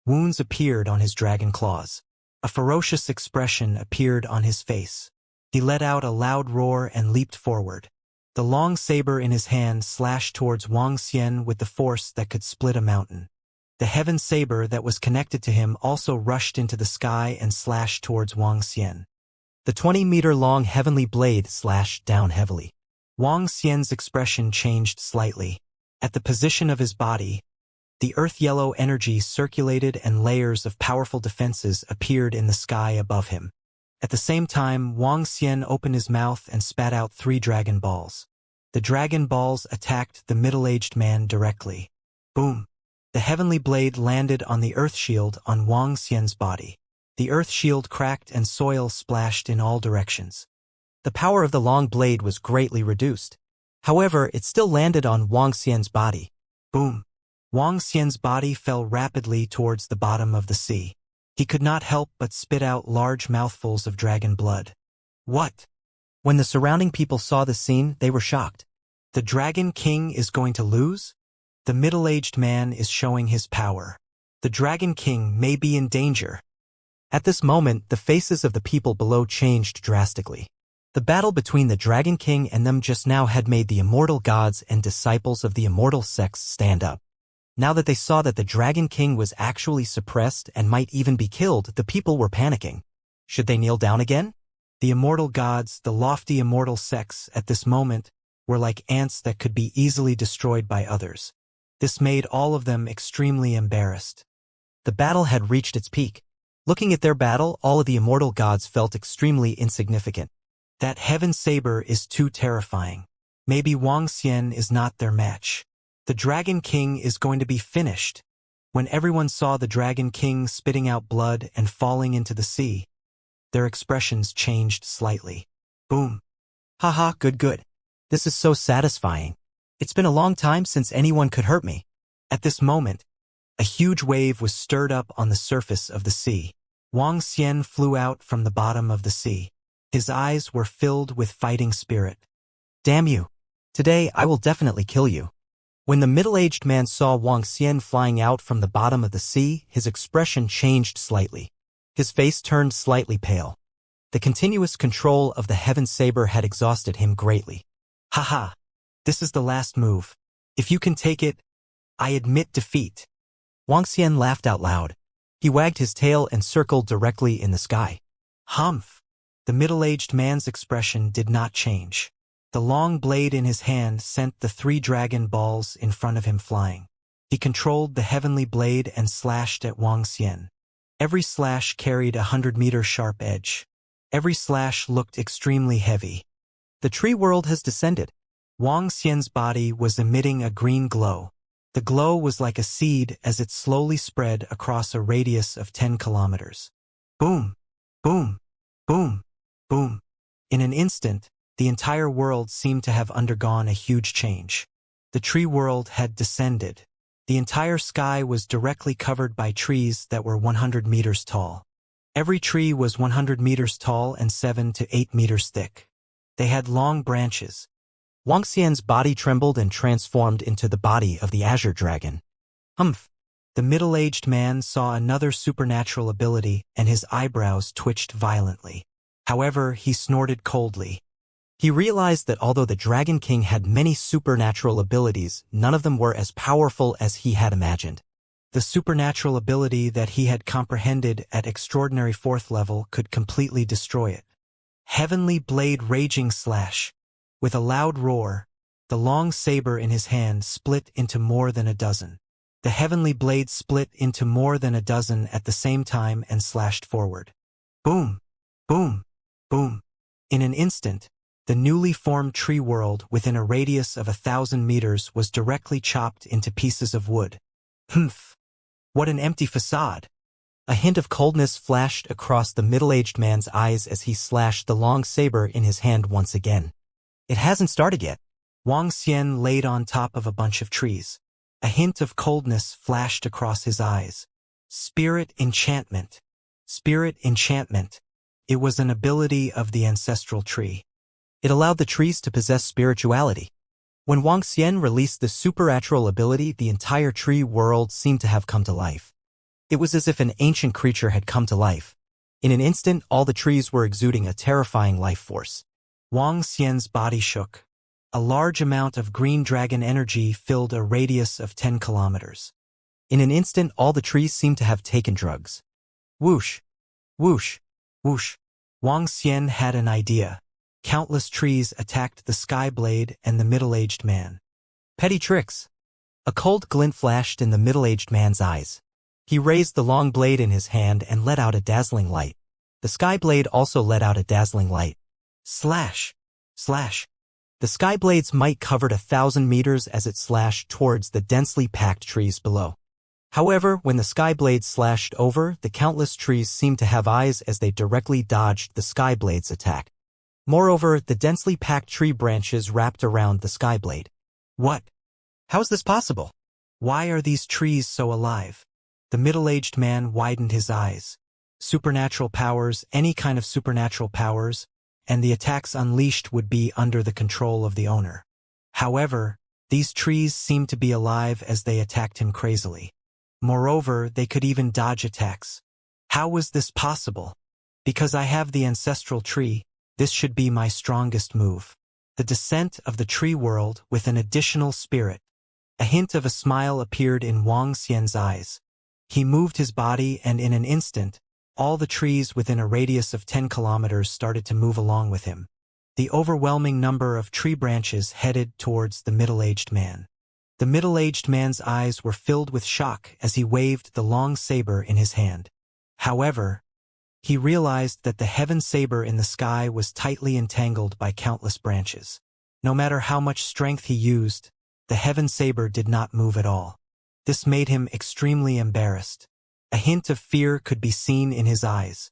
wounds appeared on his dragon claws. A ferocious expression appeared on his face. He let out a loud roar and leaped forward. The long saber in his hand slashed towards Wang Xian with the force that could split a mountain. The heaven saber that was connected to him also rushed into the sky and slashed towards Wang Xian. The 20-meter-long heavenly blade slashed down heavily. Wang Xian's expression changed slightly. At the position of his body, the earth-yellow energy circulated and layers of powerful defenses appeared in the sky above him. At the same time, Wang Xian opened his mouth and spat out 3 dragon balls. The dragon balls attacked the middle-aged man directly. Boom! The heavenly blade landed on the earth shield on Wang Xian's body. The earth shield cracked and soil splashed in all directions. The power of the long blade was greatly reduced. However, it still landed on Wang Xian's body. Boom! Wang Xian's body fell rapidly towards the bottom of the sea. He could not help but spit out large mouthfuls of dragon blood. What? When the surrounding people saw the scene, they were shocked. The Dragon King is going to lose? The middle-aged man is showing his power. The Dragon King may be in danger. At this moment, the faces of the people below changed drastically. The battle between the Dragon King and them just now had made the immortal gods and disciples of the immortal sects stand up. Now that they saw that the Dragon King was actually suppressed and might even be killed, the people were panicking. Should they kneel down again? The immortal gods, the lofty immortal sects, at this moment, were like ants that could be easily destroyed by others. This made all of them extremely embarrassed. The battle had reached its peak. Looking at their battle, all of the immortal gods felt extremely insignificant. That heaven saber is too terrifying. Maybe Wang Xian is not their match. The Dragon King is going to be finished. When everyone saw the Dragon King spitting out blood and falling into the sea, their expressions changed slightly. Boom. Haha, good. This is so satisfying. It's been a long time since anyone could hurt me. At this moment, a huge wave was stirred up on the surface of the sea. Wang Xian flew out from the bottom of the sea. His eyes were filled with fighting spirit. Damn you. Today I will definitely kill you. When the middle-aged man saw Wang Xian flying out from the bottom of the sea, his expression changed slightly. His face turned slightly pale. The continuous control of the heaven saber had exhausted him greatly. Haha, this is the last move. If you can take it, I admit defeat. Wang Xian laughed out loud. He wagged his tail and circled directly in the sky. Humph! The middle-aged man's expression did not change. The long blade in his hand sent the 3 dragon balls in front of him flying. He controlled the heavenly blade and slashed at Wang Xian. Every slash carried 100-meter sharp edge. Every slash looked extremely heavy. The tree world has descended. Wang Xian's body was emitting a green glow. The glow was like a seed as it slowly spread across a radius of 10 kilometers. Boom! Boom! Boom! Boom! In an instant, the entire world seemed to have undergone a huge change. The tree world had descended. The entire sky was directly covered by trees that were 100 meters tall. Every tree was 100 meters tall and 7 to 8 meters thick. They had long branches. Wang Xian's body trembled and transformed into the body of the Azure Dragon. Humph! The middle-aged man saw another supernatural ability and his eyebrows twitched violently. However, he snorted coldly. He realized that although the Dragon King had many supernatural abilities, none of them were as powerful as he had imagined. The supernatural ability that he had comprehended at extraordinary 4th level could completely destroy it. Heavenly Blade Raging Slash. With a loud roar, the long saber in his hand split into more than a dozen. The heavenly blade split into more than a dozen at the same time and slashed forward. Boom! Boom! Boom! In an instant, the newly formed tree world within a radius of 1,000 meters was directly chopped into pieces of wood. Humph! What an empty facade! A hint of coldness flashed across the middle-aged man's eyes as he slashed the long saber in his hand once again. It hasn't started yet. Wang Xian laid on top of a bunch of trees. A hint of coldness flashed across his eyes. Spirit enchantment. Spirit enchantment. It was an ability of the ancestral tree. It allowed the trees to possess spirituality. When Wang Xian released the supernatural ability, the entire tree world seemed to have come to life. It was as if an ancient creature had come to life. In an instant, all the trees were exuding a terrifying life force. Wang Xian's body shook. A large amount of green dragon energy filled a radius of 10 kilometers. In an instant, all the trees seemed to have taken drugs. Whoosh! Whoosh! Whoosh! Wang Xian had an idea. Countless trees attacked the Skyblade and the middle-aged man. Petty tricks. A cold glint flashed in the middle-aged man's eyes. He raised the long blade in his hand and let out a dazzling light. The Skyblade also let out a dazzling light. Slash! Slash! The Skyblade's might covered 1,000 meters as it slashed towards the densely packed trees below. However, when the Skyblade slashed over, the countless trees seemed to have eyes as they directly dodged the Skyblade's attack. Moreover, the densely packed tree branches wrapped around the Skyblade. What? How is this possible? Why are these trees so alive? The middle-aged man widened his eyes. Supernatural powers, any kind of supernatural powers, and the attacks unleashed would be under the control of the owner. However, these trees seemed to be alive as they attacked him crazily. Moreover, they could even dodge attacks. How was this possible? Because I have the ancestral tree, this should be my strongest move. The descent of the tree world with an additional spirit. A hint of a smile appeared in Wang Xian's eyes. He moved his body and in an instant, all the trees within a radius of 10 kilometers started to move along with him. The overwhelming number of tree branches headed towards the middle-aged man. The middle-aged man's eyes were filled with shock as he waved the long saber in his hand. However, he realized that the heaven saber in the sky was tightly entangled by countless branches. No matter how much strength he used, the heaven saber did not move at all. This made him extremely embarrassed. A hint of fear could be seen in his eyes.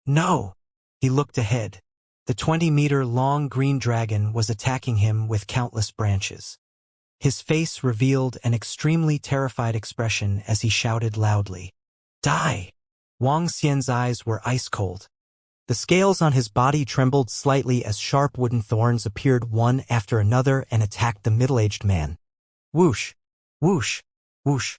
No! He looked ahead. The 20-meter-long green dragon was attacking him with countless branches. His face revealed an extremely terrified expression as he shouted loudly. Die! Wang Xian's eyes were ice-cold. The scales on his body trembled slightly as sharp wooden thorns appeared one after another and attacked the middle-aged man. Whoosh! Whoosh! Whoosh!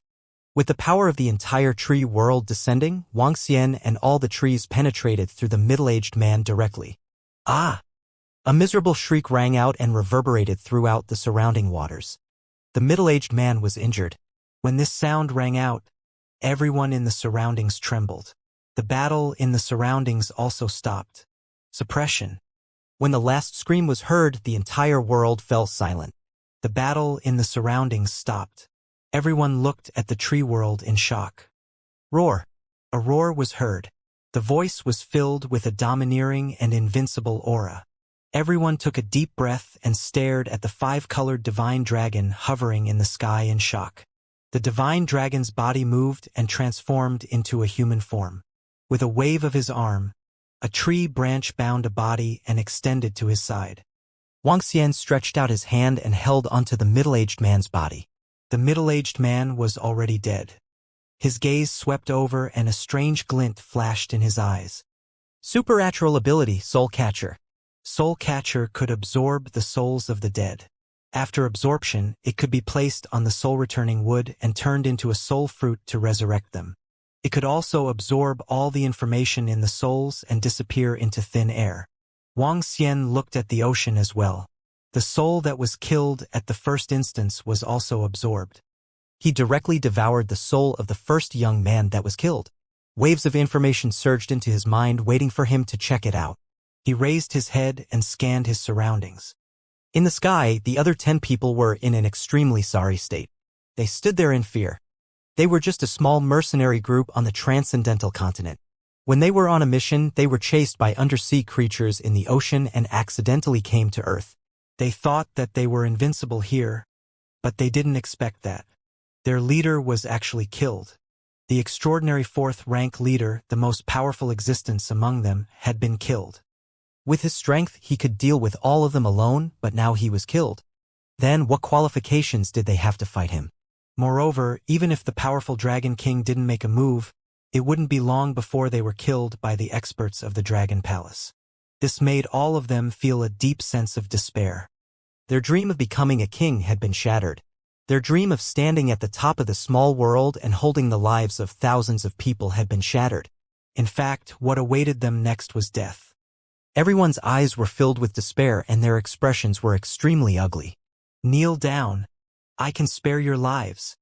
With the power of the entire tree world descending, Wang Xian and all the trees penetrated through the middle-aged man directly. Ah! A miserable shriek rang out and reverberated throughout the surrounding waters. The middle-aged man was injured. When this sound rang out, everyone in the surroundings trembled. The battle in the surroundings also stopped. Suppression. When the last scream was heard, the entire world fell silent. The battle in the surroundings stopped. Everyone looked at the tree world in shock. Roar. A roar was heard. The voice was filled with a domineering and invincible aura. Everyone took a deep breath and stared at the 5-colored divine dragon hovering in the sky in shock. The divine dragon's body moved and transformed into a human form. With a wave of his arm, a tree branch bound a body and extended to his side. Wang Xian stretched out his hand and held onto the middle-aged man's body. The middle-aged man was already dead. His gaze swept over and a strange glint flashed in his eyes. Supernatural ability, Soul Catcher. Soul Catcher could absorb the souls of the dead. After absorption, it could be placed on the soul-returning wood and turned into a soul fruit to resurrect them. It could also absorb all the information in the souls and disappear into thin air. Wang Xian looked at the ocean as well. The soul that was killed at the first instance was also absorbed. He directly devoured the soul of the first young man that was killed. Waves of information surged into his mind, waiting for him to check it out. He raised his head and scanned his surroundings. In the sky, the other 10 people were in an extremely sorry state. They stood there in fear. They were just a small mercenary group on the transcendental continent. When they were on a mission, they were chased by undersea creatures in the ocean and accidentally came to Earth. They thought that they were invincible here, but they didn't expect that. Their leader was actually killed. The extraordinary 4th-rank leader, the most powerful existence among them, had been killed. With his strength, he could deal with all of them alone, but now he was killed. Then what qualifications did they have to fight him? Moreover, even if the powerful Dragon King didn't make a move, it wouldn't be long before they were killed by the experts of the Dragon Palace. This made all of them feel a deep sense of despair. Their dream of becoming a king had been shattered. Their dream of standing at the top of the small world and holding the lives of thousands of people had been shattered. In fact, what awaited them next was death. Everyone's eyes were filled with despair and their expressions were extremely ugly. "Kneel down. I can spare your lives."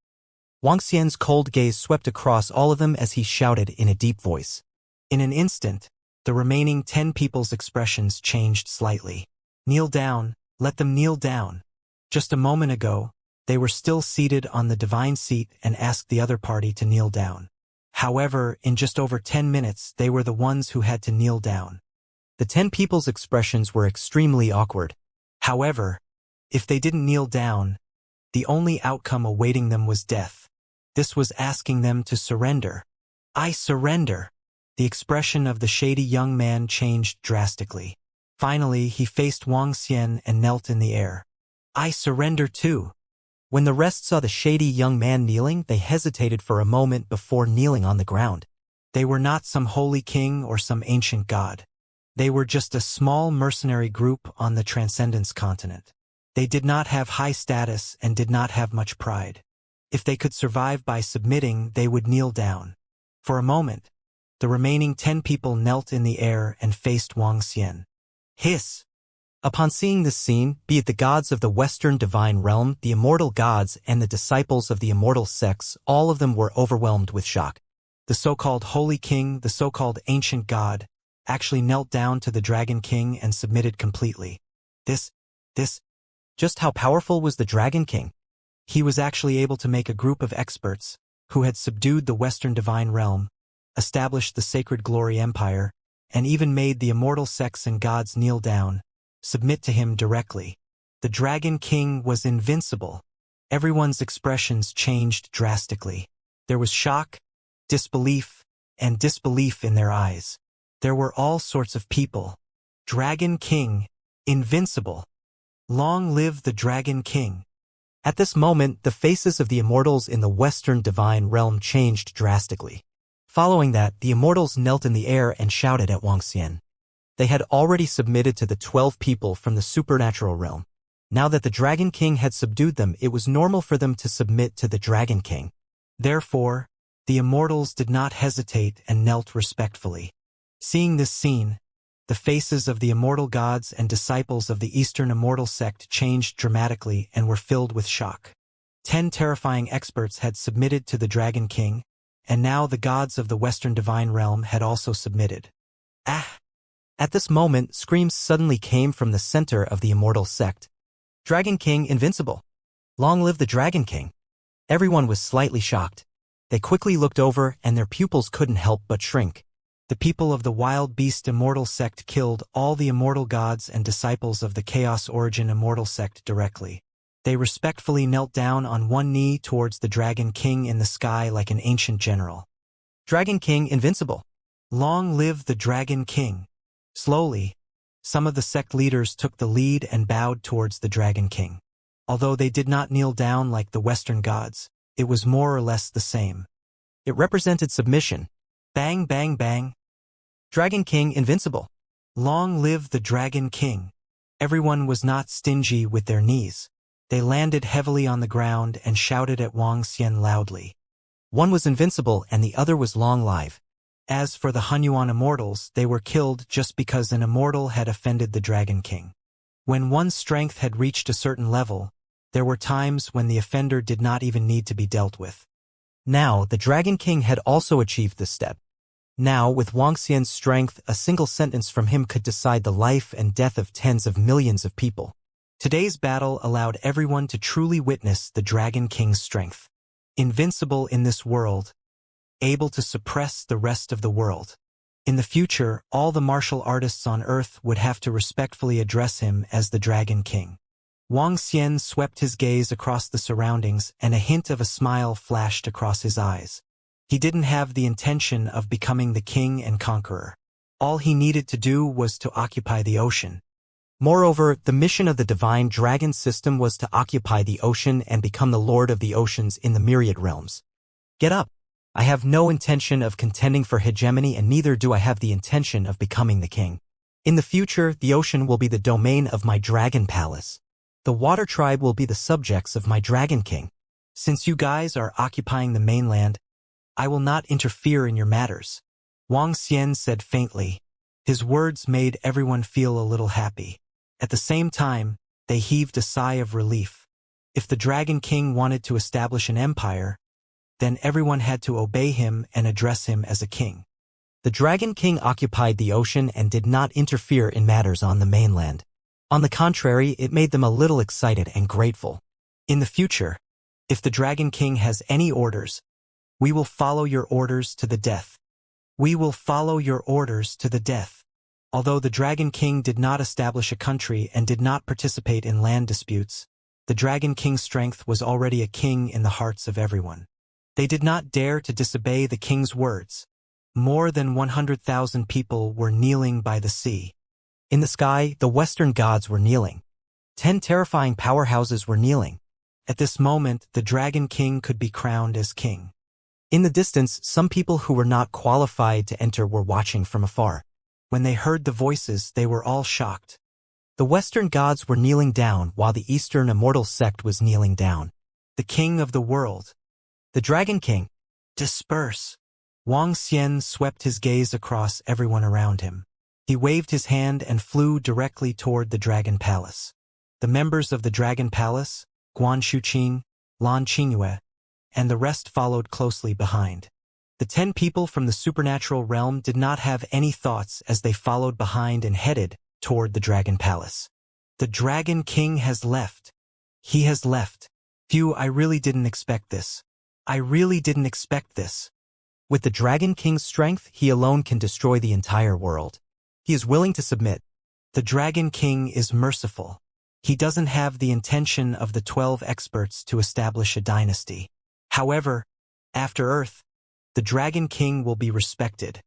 Wuxia's cold gaze swept across all of them as he shouted in a deep voice. In an instant, the remaining 10 people's expressions changed slightly. "Kneel down, let them kneel down." Just a moment ago, they were still seated on the divine seat and asked the other party to kneel down. However, in just over 10 minutes, they were the ones who had to kneel down. The 10 people's expressions were extremely awkward. However, if they didn't kneel down, the only outcome awaiting them was death. This was asking them to surrender. "I surrender." The expression of the shady young man changed drastically. Finally, he faced Wuxia and knelt in the air. "I surrender too." When the rest saw the shady young man kneeling, they hesitated for a moment before kneeling on the ground. They were not some holy king or some ancient god. They were just a small mercenary group on the Transcendence continent. They did not have high status and did not have much pride. If they could survive by submitting, they would kneel down. For a moment, the remaining 10 people knelt in the air and faced Wuxia. Hiss! Upon seeing this scene, be it the gods of the Western divine realm, the immortal gods, and the disciples of the immortal sects, all of them were overwhelmed with shock. The so-called holy king, the so-called ancient god, actually knelt down to the Dragon King and submitted completely. Just how powerful was the Dragon King? He was actually able to make a group of experts, who had subdued the Western divine realm, established the Sacred Glory Empire, and even made the immortal sects and gods kneel down, submit to him directly. The Dragon King was invincible. Everyone's expressions changed drastically. There was shock, disbelief, and disbelief in their eyes. There were all sorts of people. Dragon King, invincible. Long live the Dragon King. At this moment, the faces of the immortals in the Western divine realm changed drastically. Following that, the immortals knelt in the air and shouted at Wuxia. They had already submitted to the 12 people from the supernatural realm. Now that the Dragon King had subdued them, it was normal for them to submit to the Dragon King. Therefore, the immortals did not hesitate and knelt respectfully. Seeing this scene, the faces of the immortal gods and disciples of the Eastern Immortal sect changed dramatically and were filled with shock. 10 terrifying experts had submitted to the Dragon King, and now the gods of the Western divine realm had also submitted. Ah! At this moment, screams suddenly came from the center of the immortal sect. "Dragon King invincible! Long live the Dragon King!" Everyone was slightly shocked. They quickly looked over and their pupils couldn't help but shrink. The people of the Wild Beast Immortal sect killed all the immortal gods and disciples of the Chaos Origin Immortal sect directly. They respectfully knelt down on one knee towards the Dragon King in the sky like an ancient general. "Dragon King invincible! Long live the Dragon King!" Slowly, some of the sect leaders took the lead and bowed towards the Dragon King. Although they did not kneel down like the Western gods, it was more or less the same. It represented submission. Bang, bang, bang. "Dragon King invincible! Long live the Dragon King!" Everyone was not stingy with their knees. They landed heavily on the ground and shouted at Wuxia loudly. One was invincible and the other was long live. As for the Hunyuan immortals, they were killed just because an immortal had offended the Dragon King. When one's strength had reached a certain level, there were times when the offender did not even need to be dealt with. Now, the Dragon King had also achieved this step. Now, with Wuxia's strength, a single sentence from him could decide the life and death of tens of millions of people. Today's battle allowed everyone to truly witness the Dragon King's strength. Invincible in this world, able to suppress the rest of the world. In the future, all the martial artists on Earth would have to respectfully address him as the Dragon King. Wuxia swept his gaze across the surroundings and a hint of a smile flashed across his eyes. He didn't have the intention of becoming the king and conqueror. All he needed to do was to occupy the ocean. Moreover, the mission of the divine dragon system was to occupy the ocean and become the lord of the oceans in the myriad realms. Get up. I have no intention of contending for hegemony, and neither do I have the intention of becoming the king. In the future, the ocean will be the domain of my dragon palace. The water tribe will be the subjects of my dragon king. Since you guys are occupying the mainland, I will not interfere in your matters, Wang Xian said faintly. His words made everyone feel a little happy. At the same time, they heaved a sigh of relief. If the Dragon King wanted to establish an empire, then everyone had to obey him and address him as a king. The Dragon King occupied the ocean and did not interfere in matters on the mainland. On the contrary, it made them a little excited and grateful. In the future, if the Dragon King has any orders, we will follow your orders to the death. We will follow your orders to the death. Although the Dragon King did not establish a country and did not participate in land disputes, the Dragon King's strength was already a king in the hearts of everyone. They did not dare to disobey the king's words. More than 100,000 people were kneeling by the sea. In the sky, the Western gods were kneeling. 10 terrifying powerhouses were kneeling. At this moment, the Dragon King could be crowned as king. In the distance, some people who were not qualified to enter were watching from afar. When they heard the voices, they were all shocked. The Western gods were kneeling down while the Eastern Immortal sect was kneeling down. The king of the world. The Dragon King. Disperse. Wang Xian swept his gaze across everyone around him. He waved his hand and flew directly toward the Dragon Palace. The members of the Dragon Palace, Guan Shuqing, Lan Qingyue, and the rest followed closely behind. The 10 people from the supernatural realm did not have any thoughts as they followed behind and headed toward the Dragon Palace. The Dragon King has left. He has left. Phew, I really didn't expect this. I really didn't expect this. With the Dragon King's strength, he alone can destroy the entire world. He is willing to submit. The Dragon King is merciful. He doesn't have the intention of the 12 experts to establish a dynasty. However, after Earth, the Dragon King will be respected.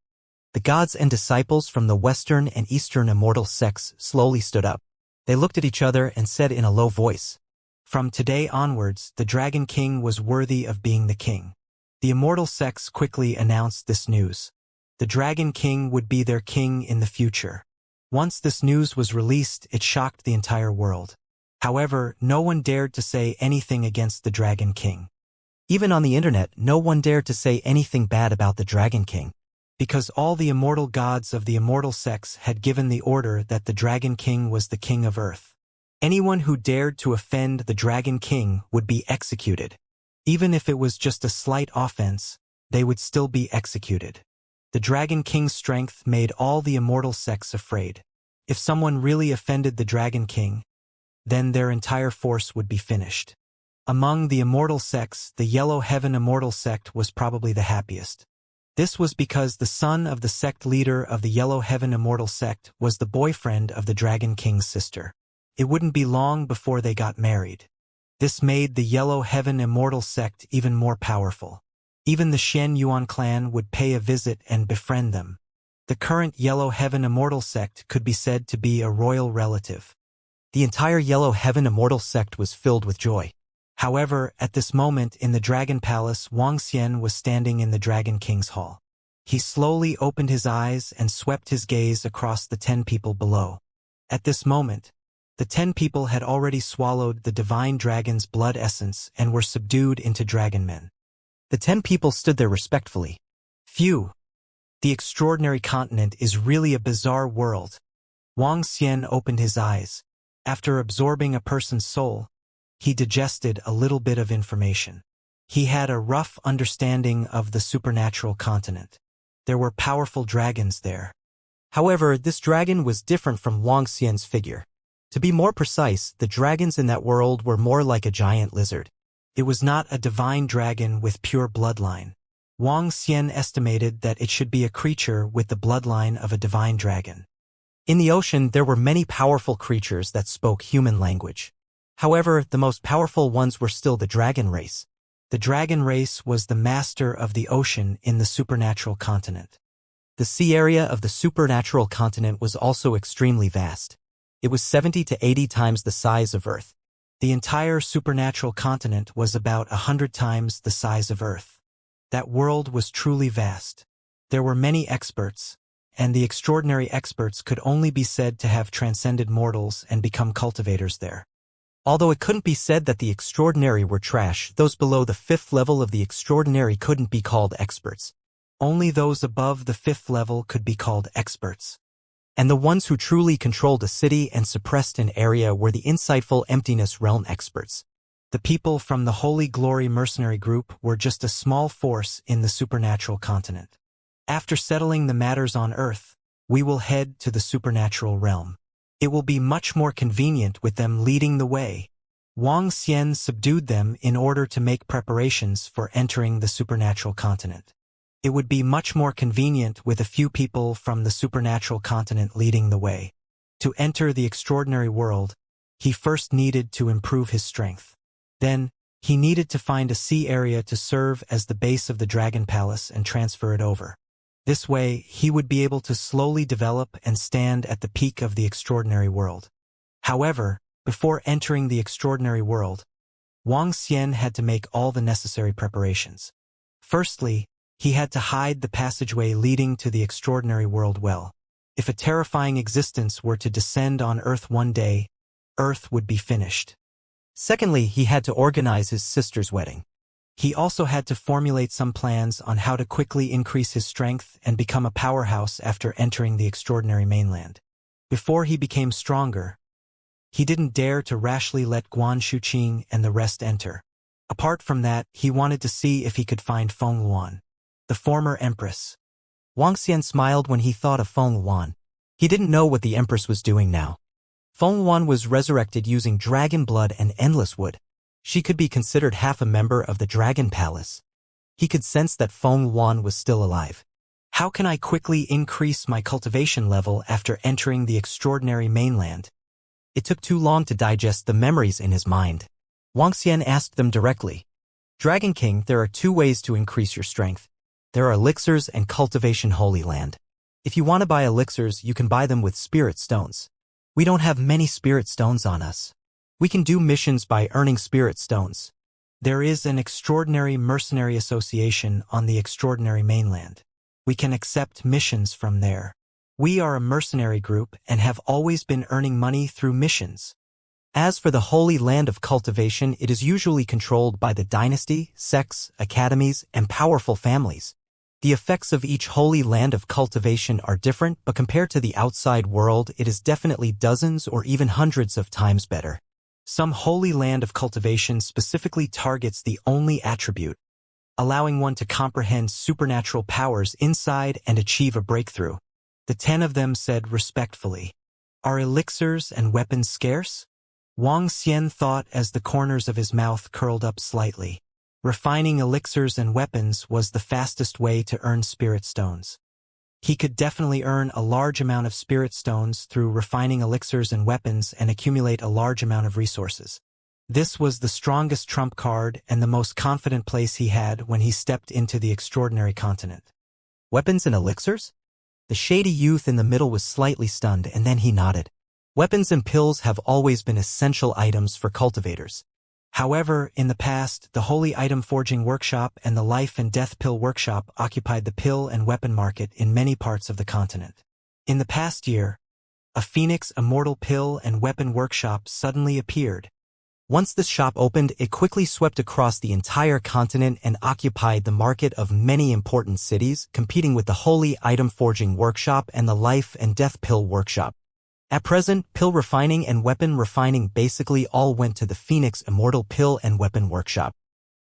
The gods and disciples from the Western and Eastern Immortal sects slowly stood up. They looked at each other and said in a low voice, "From today onwards, the Dragon King was worthy of being the king." The Immortal sects quickly announced this news. The Dragon King would be their king in the future. Once this news was released, it shocked the entire world. However, no one dared to say anything against the Dragon King. Even on the internet, no one dared to say anything bad about the Dragon King. Because all the immortal gods of the Immortal sects had given the order that the Dragon King was the king of Earth. Anyone who dared to offend the Dragon King would be executed. Even if it was just a slight offense, they would still be executed. The Dragon King's strength made all the Immortal sects afraid. If someone really offended the Dragon King, then their entire force would be finished. Among the Immortal sects, the Yellow Heaven Immortal sect was probably the happiest. This was because the son of the sect leader of the Yellow Heaven Immortal sect was the boyfriend of the Dragon King's sister. It wouldn't be long before they got married. This made the Yellow Heaven Immortal sect even more powerful. Even the Shen Yuan clan would pay a visit and befriend them. The current Yellow Heaven Immortal sect could be said to be a royal relative. The entire Yellow Heaven Immortal sect was filled with joy. However, at this moment in the Dragon Palace, Wang Xian was standing in the Dragon King's hall. He slowly opened his eyes and swept his gaze across the 10 people below. At this moment, the 10 people had already swallowed the divine dragon's blood essence and were subdued into dragon men. The 10 people stood there respectfully. Phew! The extraordinary continent is really a bizarre world. Wang Xian opened his eyes. After absorbing a person's soul, he digested a little bit of information. He had a rough understanding of the supernatural continent. There were powerful dragons there. However, this dragon was different from Wang Xian's figure. To be more precise, the dragons in that world were more like a giant lizard. It was not a divine dragon with pure bloodline. Wang Xian estimated that it should be a creature with the bloodline of a divine dragon. In the ocean, there were many powerful creatures that spoke human language. However, the most powerful ones were still the dragon race. The dragon race was the master of the ocean in the supernatural continent. The sea area of the supernatural continent was also extremely vast. It was 70 to 80 times the size of Earth. The entire supernatural continent was about 100 times the size of Earth. That world was truly vast. There were many experts, and the extraordinary experts could only be said to have transcended mortals and become cultivators there. Although it couldn't be said that the extraordinary were trash, those below the 5th level of the extraordinary couldn't be called experts. Only those above the 5th level could be called experts. And the ones who truly controlled a city and suppressed an area were the insightful emptiness realm experts. The people from the Holy Glory mercenary group were just a small force in the supernatural continent. After settling the matters on Earth, we will head to the supernatural realm. It will be much more convenient with them leading the way. Wang Xian subdued them in order to make preparations for entering the supernatural continent. It would be much more convenient with a few people from the supernatural continent leading the way. To enter the extraordinary world, he first needed to improve his strength. Then, he needed to find a sea area to serve as the base of the Dragon Palace and transfer it over. This way, he would be able to slowly develop and stand at the peak of the extraordinary world. However, before entering the extraordinary world, Wang Xian had to make all the necessary preparations. Firstly, he had to hide the passageway leading to the extraordinary world well. If a terrifying existence were to descend on Earth one day, Earth would be finished. Secondly, he had to organize his sister's wedding. He also had to formulate some plans on how to quickly increase his strength and become a powerhouse after entering the extraordinary mainland. Before he became stronger, he didn't dare to rashly let Guan Shuqing and the rest enter. Apart from that, he wanted to see if he could find Feng Luan, the former empress. Wang Xian smiled when he thought of Feng Luan. He didn't know what the empress was doing now. Feng Luan was resurrected using dragon blood and endless wood. She could be considered half a member of the Dragon Palace. He could sense that Feng Luan was still alive. How can I quickly increase my cultivation level after entering the extraordinary mainland? It took too long to digest the memories in his mind. Wang Xian asked them directly. Dragon King, there are 2 ways to increase your strength. There are elixirs and cultivation Holy Land. If you want to buy elixirs, you can buy them with spirit stones. We don't have many spirit stones on us. We can do missions by earning spirit stones. There is an extraordinary mercenary association on the extraordinary mainland. We can accept missions from there. We are a mercenary group and have always been earning money through missions. As for the Holy Land of Cultivation, it is usually controlled by the dynasty, sects, academies, and powerful families. The effects of each Holy Land of Cultivation are different, but compared to the outside world, it is definitely dozens or even hundreds of times better. Some Holy Land of Cultivation specifically targets the only attribute, allowing one to comprehend supernatural powers inside and achieve a breakthrough. The 10 of them said respectfully, "Are elixirs and weapons scarce?" Wang Xian thought as the corners of his mouth curled up slightly. Refining elixirs and weapons was the fastest way to earn spirit stones. He could definitely earn a large amount of spirit stones through refining elixirs and weapons and accumulate a large amount of resources. This was the strongest trump card and the most confident place he had when he stepped into the extraordinary continent. Weapons and elixirs? The shady youth in the middle was slightly stunned, and then he nodded. Weapons and pills have always been essential items for cultivators. However, in the past, the Holy Item Forging Workshop and the Life and Death Pill Workshop occupied the pill and weapon market in many parts of the continent. In the past year, a Phoenix Immortal Pill and Weapon Workshop suddenly appeared. Once this shop opened, it quickly swept across the entire continent and occupied the market of many important cities, competing with the Holy Item Forging Workshop and the Life and Death Pill Workshop. At present, pill refining and weapon refining basically all went to the Phoenix Immortal Pill and Weapon Workshop.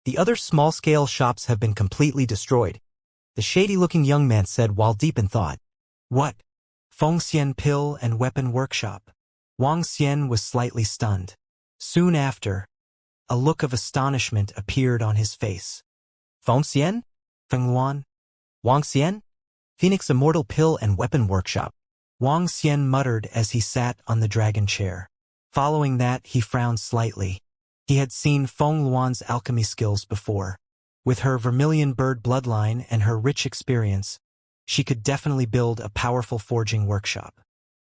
The other small-scale shops have been completely destroyed. The shady-looking young man said while deep in thought. What? Fengxian Pill and Weapon Workshop? Wang Xian was slightly stunned. Soon after, a look of astonishment appeared on his face. Fengxian? Fengluan? Wang Xian? Phoenix Immortal Pill and Weapon Workshop. Wang Xian muttered as he sat on the dragon chair. Following that, he frowned slightly. He had seen Feng Luan's alchemy skills before. With her vermilion bird bloodline and her rich experience, she could definitely build a powerful forging workshop.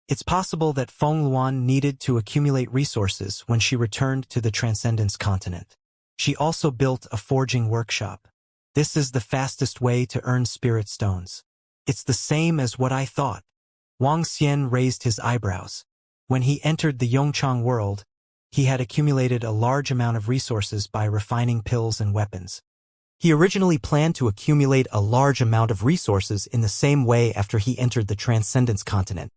It's possible that Feng Luan needed to accumulate resources when she returned to the Transcendence continent. She also built a forging workshop. This is the fastest way to earn spirit stones. It's the same as what I thought. Wang Xian raised his eyebrows. When he entered the Yongchang world, he had accumulated a large amount of resources by refining pills and weapons. He originally planned to accumulate a large amount of resources in the same way after he entered the Transcendence continent.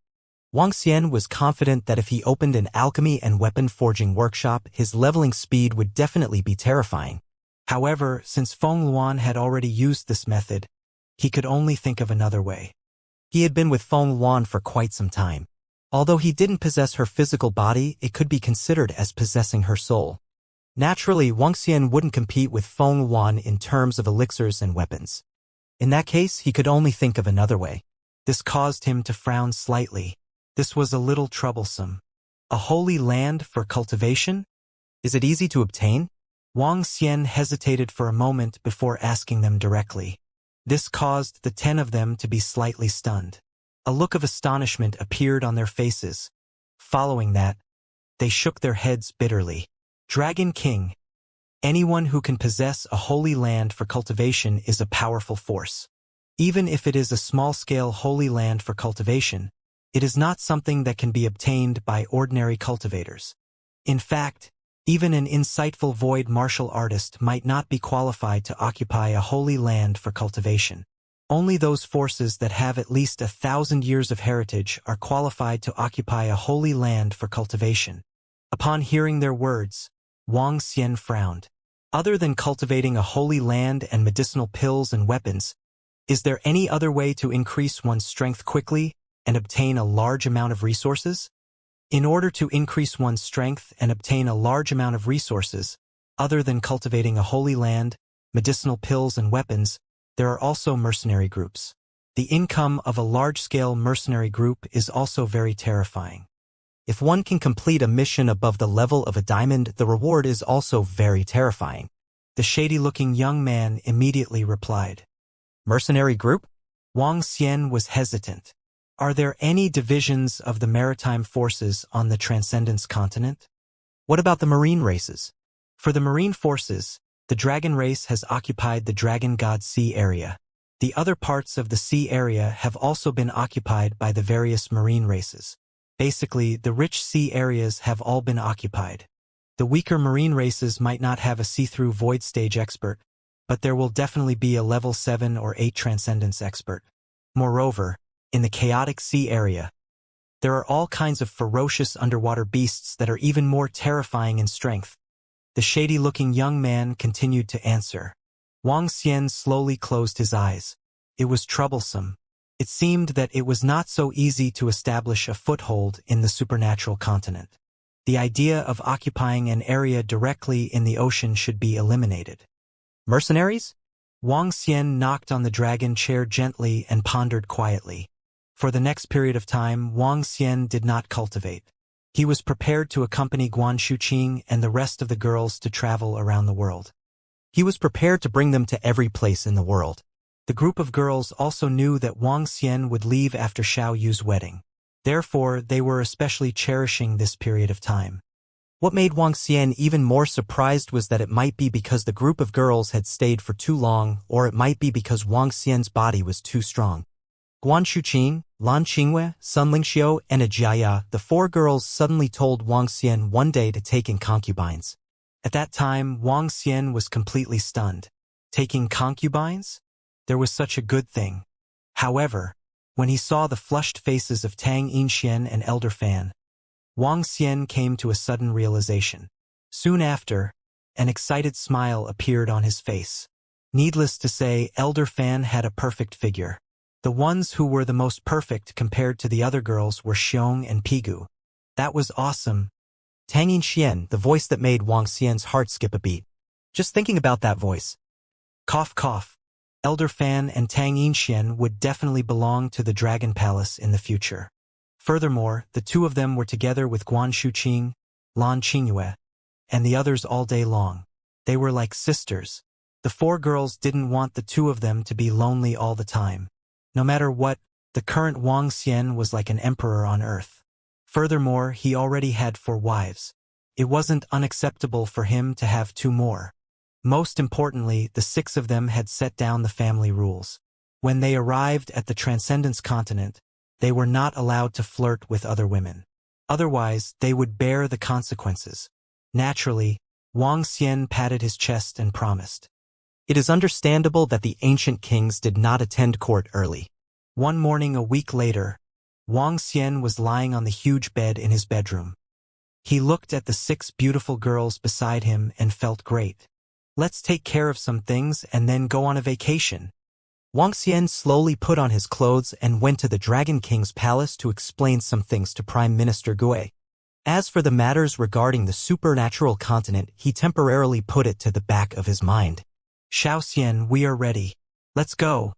Wang Xian was confident that if he opened an alchemy and weapon forging workshop, his leveling speed would definitely be terrifying. However, since Feng Luan had already used this method, he could only think of another way. He had been with Feng Luan for quite some time. Although he didn't possess her physical body, it could be considered as possessing her soul. Naturally, Wang Xian wouldn't compete with Feng Luan in terms of elixirs and weapons. In that case, he could only think of another way. This caused him to frown slightly. This was a little troublesome. A holy land for cultivation? Is it easy to obtain? Wang Xian hesitated for a moment before asking them directly. This caused the 10 of them to be slightly stunned. A look of astonishment appeared on their faces. Following that, they shook their heads bitterly. Dragon King. Anyone who can possess a holy land for cultivation is a powerful force. Even if it is a small-scale holy land for cultivation, it is not something that can be obtained by ordinary cultivators. In fact, even an insightful void martial artist might not be qualified to occupy a holy land for cultivation. Only those forces that have at least 1,000 years of heritage are qualified to occupy a holy land for cultivation. Upon hearing their words, Wang Xian frowned. Other than cultivating a holy land and medicinal pills and weapons, is there any other way to increase one's strength quickly and obtain a large amount of resources? In order to increase one's strength and obtain a large amount of resources, other than cultivating a holy land, medicinal pills and weapons, there are also mercenary groups. The income of a large-scale mercenary group is also very terrifying. If one can complete a mission above the level of a diamond, the reward is also very terrifying. The shady-looking young man immediately replied. Mercenary group? Wang Xian was hesitant. Are there any divisions of the maritime forces on the Transcendence continent? What about the marine races? For the marine forces, the dragon race has occupied the Dragon God Sea area. The other parts of the sea area have also been occupied by the various marine races. Basically, the rich sea areas have all been occupied. The weaker marine races might not have a see-through void stage expert, but there will definitely be a level 7 or 8 Transcendence expert. Moreover, in the chaotic sea area, there are all kinds of ferocious underwater beasts that are even more terrifying in strength. The shady-looking young man continued to answer. Wang Xian slowly closed his eyes. It was troublesome. It seemed that it was not so easy to establish a foothold in the supernatural continent. The idea of occupying an area directly in the ocean should be eliminated. Mercenaries? Wang Xian knocked on the dragon chair gently and pondered quietly. For the next period of time, Wang Xian did not cultivate. He was prepared to accompany Guan Shuqing and the rest of the girls to travel around the world. He was prepared to bring them to every place in the world. The group of girls also knew that Wang Xian would leave after Xiao Yu's wedding. Therefore, they were especially cherishing this period of time. What made Wang Xian even more surprised was that it might be because the group of girls had stayed for too long, or it might be because Wang Xian's body was too strong. Guan Shuqing, Lan Qingwei, Sun Lingxiu, and Ajia, the 4 girls suddenly told Wang Xian one day to take in concubines. At that time, Wang Xian was completely stunned. Taking concubines? There was such a good thing. However, when he saw the flushed faces of Tang Yinxian and Elder Fan, Wang Xian came to a sudden realization. Soon after, an excited smile appeared on his face. Needless to say, Elder Fan had a perfect figure. The ones who were the most perfect compared to the other girls were Xiong and Pigu. That was awesome. Tang Yinxian, the voice that made Wang Xian's heart skip a beat. Just thinking about that voice. Cough cough. Elder Fan and Tang Yinxian would definitely belong to the Dragon Palace in the future. Furthermore, the 2 of them were together with Guan Shuqing, Lan Qingyue, and the others all day long. They were like sisters. The 4 girls didn't want the 2 of them to be lonely all the time. No matter what, the current Wang Xian was like an emperor on earth. Furthermore, he already had 4 wives. It wasn't unacceptable for him to have 2 more. Most importantly, the 6 of them had set down the family rules. When they arrived at the Transcendence continent, they were not allowed to flirt with other women. Otherwise, they would bear the consequences. Naturally, Wang Xian patted his chest and promised. It is understandable that the ancient kings did not attend court early. One morning a week later, Wang Xian was lying on the huge bed in his bedroom. He looked at the 6 beautiful girls beside him and felt great. Let's take care of some things and then go on a vacation. Wang Xian slowly put on his clothes and went to the Dragon King's palace to explain some things to Prime Minister Gui. As for the matters regarding the supernatural continent, he temporarily put it to the back of his mind. Xiao Xian, we are ready. Let's go.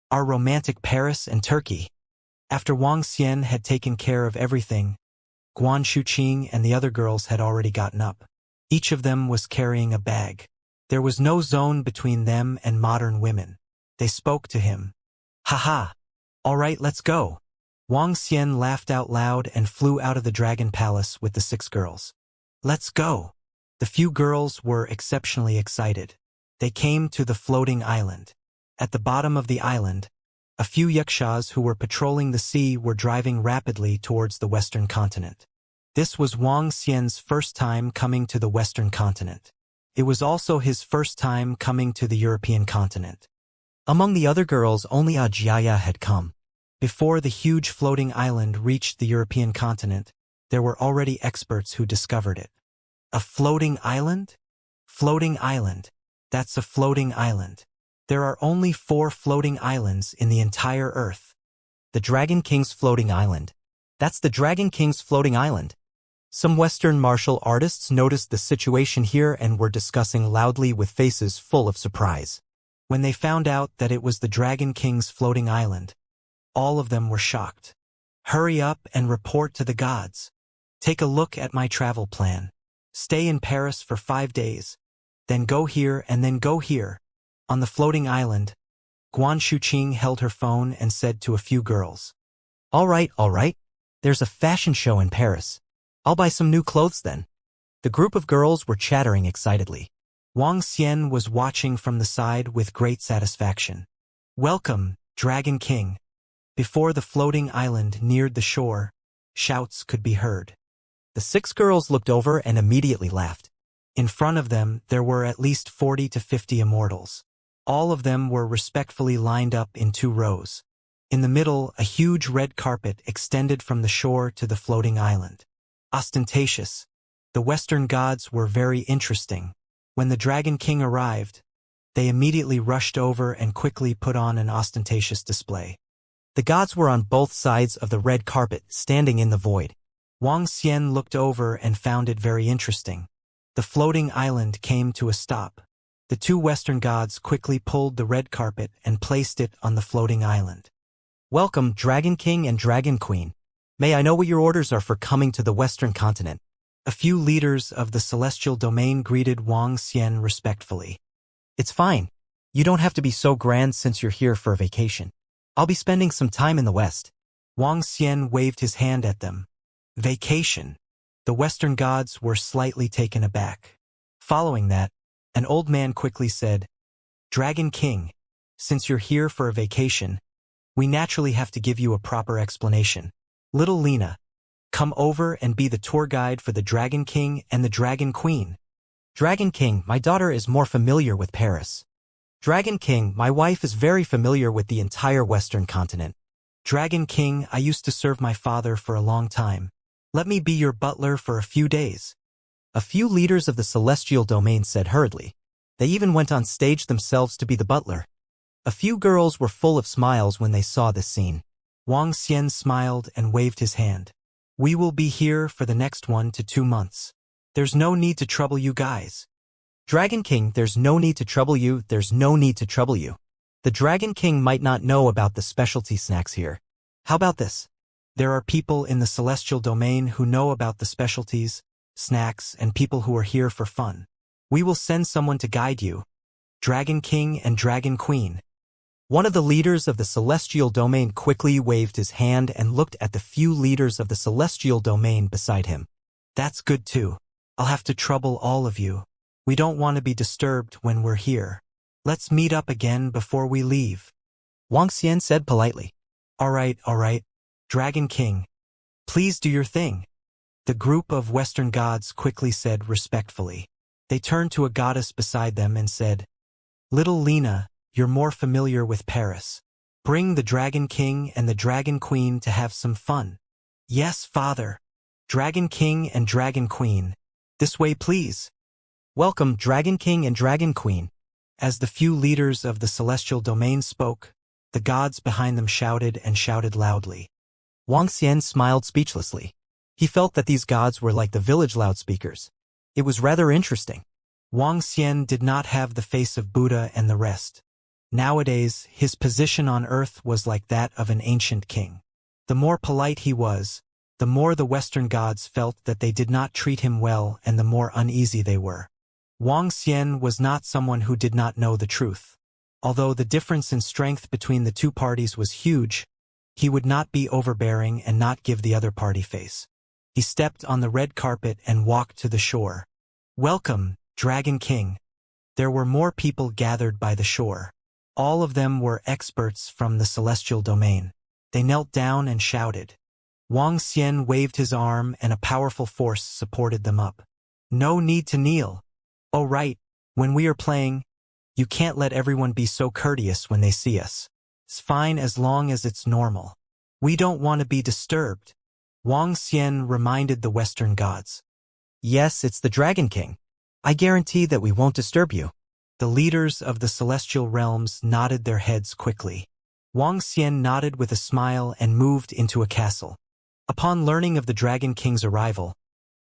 Our romantic Paris and Turkey. After Wang Xian had taken care of everything, Guan Shuqing and the other girls had already gotten up. Each of them was carrying a bag. There was no zone between them and modern women. They spoke to him. Haha. All right, let's go. Wang Xian laughed out loud and flew out of the dragon palace with the 6 girls. Let's go. The few girls were exceptionally excited. They came to the floating island. At the bottom of the island, a few yakshas who were patrolling the sea were driving rapidly towards the western continent. This was Wang Xian's first time coming to the western continent. It was also his first time coming to the European continent. Among the other girls, only Ajia had come. Before the huge floating island reached the European continent, there were already experts who discovered it. A floating island? Floating island. That's a floating island. There are only 4 floating islands in the entire Earth. The Dragon King's floating island. That's the Dragon King's floating island. Some Western martial artists noticed the situation here and were discussing loudly with faces full of surprise. When they found out that it was the Dragon King's floating island, all of them were shocked. Hurry up and report to the gods. Take a look at my travel plan. Stay in Paris for 5 days. Then go here and then go here. On the floating island, Guan Shuqing held her phone and said to a few girls. All right. There's a fashion show in Paris. I'll buy some new clothes then. The group of girls were chattering excitedly. Wang Xian was watching from the side with great satisfaction. Welcome, Dragon King. Before the floating island neared the shore, shouts could be heard. The 6 girls looked over and immediately laughed. In front of them, there were at least 40 to 50 immortals. All of them were respectfully lined up in 2 rows. In the middle, a huge red carpet extended from the shore to the floating island. Ostentatious. The Western gods were very interesting. When the Dragon King arrived, they immediately rushed over and quickly put on an ostentatious display. The gods were on both sides of the red carpet, standing in the void. Wang Xian looked over and found it very interesting. The floating island came to a stop. The 2 Western gods quickly pulled the red carpet and placed it on the floating island. Welcome, Dragon King and Dragon Queen. May I know what your orders are for coming to the Western continent? A few leaders of the celestial domain greeted Wang Xian respectfully. It's fine. You don't have to be so grand since you're here for a vacation. I'll be spending some time in the West. Wang Xian waved his hand at them. Vacation. The Western gods were slightly taken aback. Following that, an old man quickly said, Dragon King, since you're here for a vacation, we naturally have to give you a proper explanation. Little Lena, come over and be the tour guide for the Dragon King and the Dragon Queen. Dragon King, my daughter is more familiar with Paris. Dragon King, my wife is very familiar with the entire Western continent. Dragon King, I used to serve my father for a long time. Let me be your butler for a few days. A few leaders of the celestial domain said hurriedly. They even went on stage themselves to be the butler. A few girls were full of smiles when they saw this scene. Wang Xian smiled and waved his hand. We will be here for the next 1 to 2 months. There's no need to trouble you guys. Dragon King, there's no need to trouble you, there's no need to trouble you. The Dragon King might not know about the specialty snacks here. How about this? There are people in the celestial domain who know about the specialties, snacks, and people who are here for fun. We will send someone to guide you. Dragon King and Dragon Queen. One of the leaders of the celestial domain quickly waved his hand and looked at the few leaders of the celestial domain beside him. That's good too. I'll have to trouble all of you. We don't want to be disturbed when we're here. Let's meet up again before we leave. Wuxia said politely. All right, Dragon King. Please do your thing. The group of Western gods quickly said respectfully. They turned to a goddess beside them and said, Little Lena, you're more familiar with Paris. Bring the Dragon King and the Dragon Queen to have some fun. Yes, Father. Dragon King and Dragon Queen. This way, please. Welcome, Dragon King and Dragon Queen. As the few leaders of the celestial domain spoke, the gods behind them shouted and shouted loudly. Wuxia smiled speechlessly. He felt that these gods were like the village loudspeakers. It was rather interesting. Wuxia did not have the face of Buddha and the rest. Nowadays, his position on earth was like that of an ancient king. The more polite he was, the more the Western gods felt that they did not treat him well and the more uneasy they were. Wuxia was not someone who did not know the truth. Although the difference in strength between the two parties was huge, he would not be overbearing and not give the other party face. He stepped on the red carpet and walked to the shore. Welcome, Dragon King. There were more people gathered by the shore. All of them were experts from the celestial domain. They knelt down and shouted. Wuxia waved his arm and a powerful force supported them up. No need to kneel. Oh right, when we are playing, you can't let everyone be so courteous when they see us. It's fine as long as it's normal. We don't want to be disturbed. Wuxia reminded the Western gods. Yes, it's the Dragon King. I guarantee that we won't disturb you. The leaders of the celestial realms nodded their heads quickly. Wuxia nodded with a smile and moved into a castle. Upon learning of the Dragon King's arrival,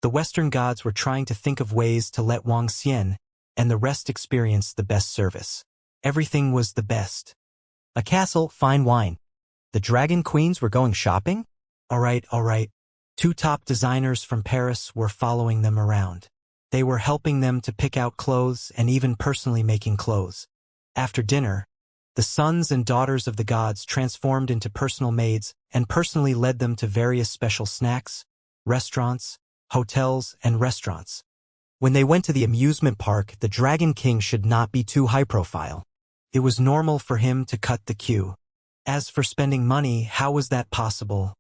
the Western gods were trying to think of ways to let Wuxia and the rest experience the best service. Everything was the best. A castle, fine wine. The Dragon Queens were going shopping? All right. Two top designers from Paris were following them around. They were helping them to pick out clothes and even personally making clothes. After dinner, the sons and daughters of the gods transformed into personal maids and personally led them to various special snacks, restaurants, hotels, and restaurants. When they went to the amusement park, the Dragon King should not be too high profile. It was normal for him to cut the queue. As for spending money, how was that possible?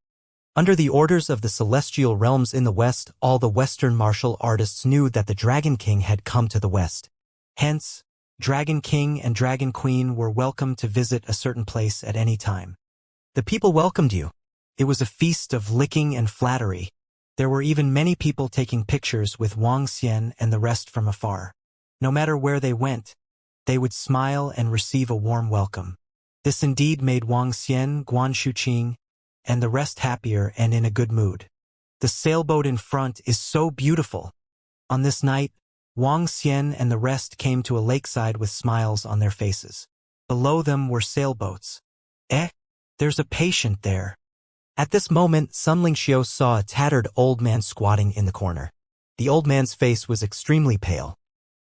Under the orders of the celestial realms in the West, all the Western martial artists knew that the Dragon King had come to the West. Hence, Dragon King and Dragon Queen were welcome to visit a certain place at any time. The people welcomed you. It was a feast of licking and flattery. There were even many people taking pictures with Wuxia and the rest from afar. No matter where they went, they would smile and receive a warm welcome. This indeed made Wuxia, Guanshuqing, and the rest happier and in a good mood. The sailboat in front is so beautiful. On this night, Wuxia and the rest came to a lakeside with smiles on their faces. Below them were sailboats. There's a patient there. At this moment, Sun Lingxiu saw a tattered old man squatting in the corner. The old man's face was extremely pale.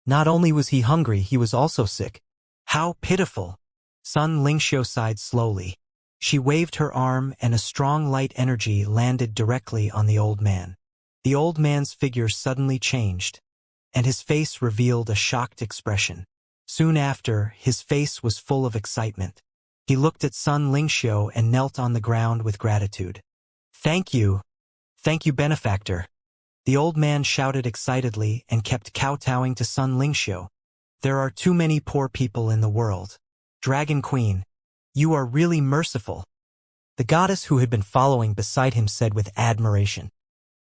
Not only was he hungry, he was also sick. How pitiful! Sun Lingxiu sighed slowly. She waved her arm and a strong light energy landed directly on the old man. The old man's figure suddenly changed, and his face revealed a shocked expression. Soon after, his face was full of excitement. He looked at Sun Lingxiu and knelt on the ground with gratitude. Thank you, benefactor. The old man shouted excitedly and kept kowtowing to Sun Lingxiu. There are too many poor people in the world. Dragon Queen, you are really merciful. The goddess who had been following beside him said with admiration.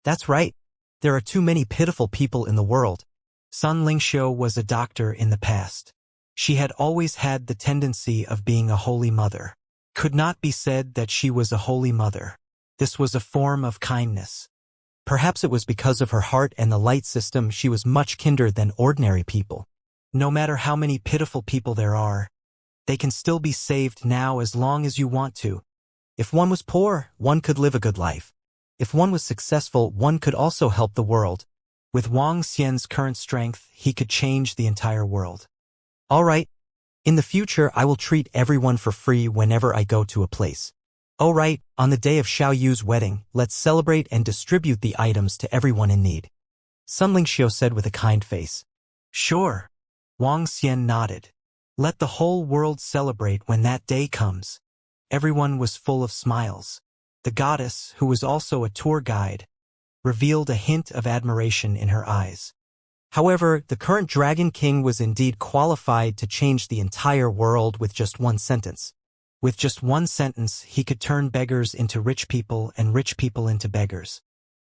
That's right. There are too many pitiful people in the world. Sun Lingxiu was a doctor in the past. She had always had the tendency of being a holy mother. Could not be said that she was a holy mother. This was a form of kindness. Perhaps it was because of her heart and the light system she was much kinder than ordinary people. No matter how many pitiful people there are, they can still be saved now as long as you want to. If one was poor, one could live a good life. If one was successful, one could also help the world. With Wuxia's current strength, he could change the entire world. All right. In the future, I will treat everyone for free whenever I go to a place. Oh right, on the day of Xiao Yu's wedding, let's celebrate and distribute the items to everyone in need. Sun Lingxiu said with a kind face. Sure. Wang Xian nodded. Let the whole world celebrate when that day comes. Everyone was full of smiles. The goddess, who was also a tour guide, revealed a hint of admiration in her eyes. However, the current Dragon King was indeed qualified to change the entire world with just one sentence. With just one sentence, he could turn beggars into rich people and rich people into beggars.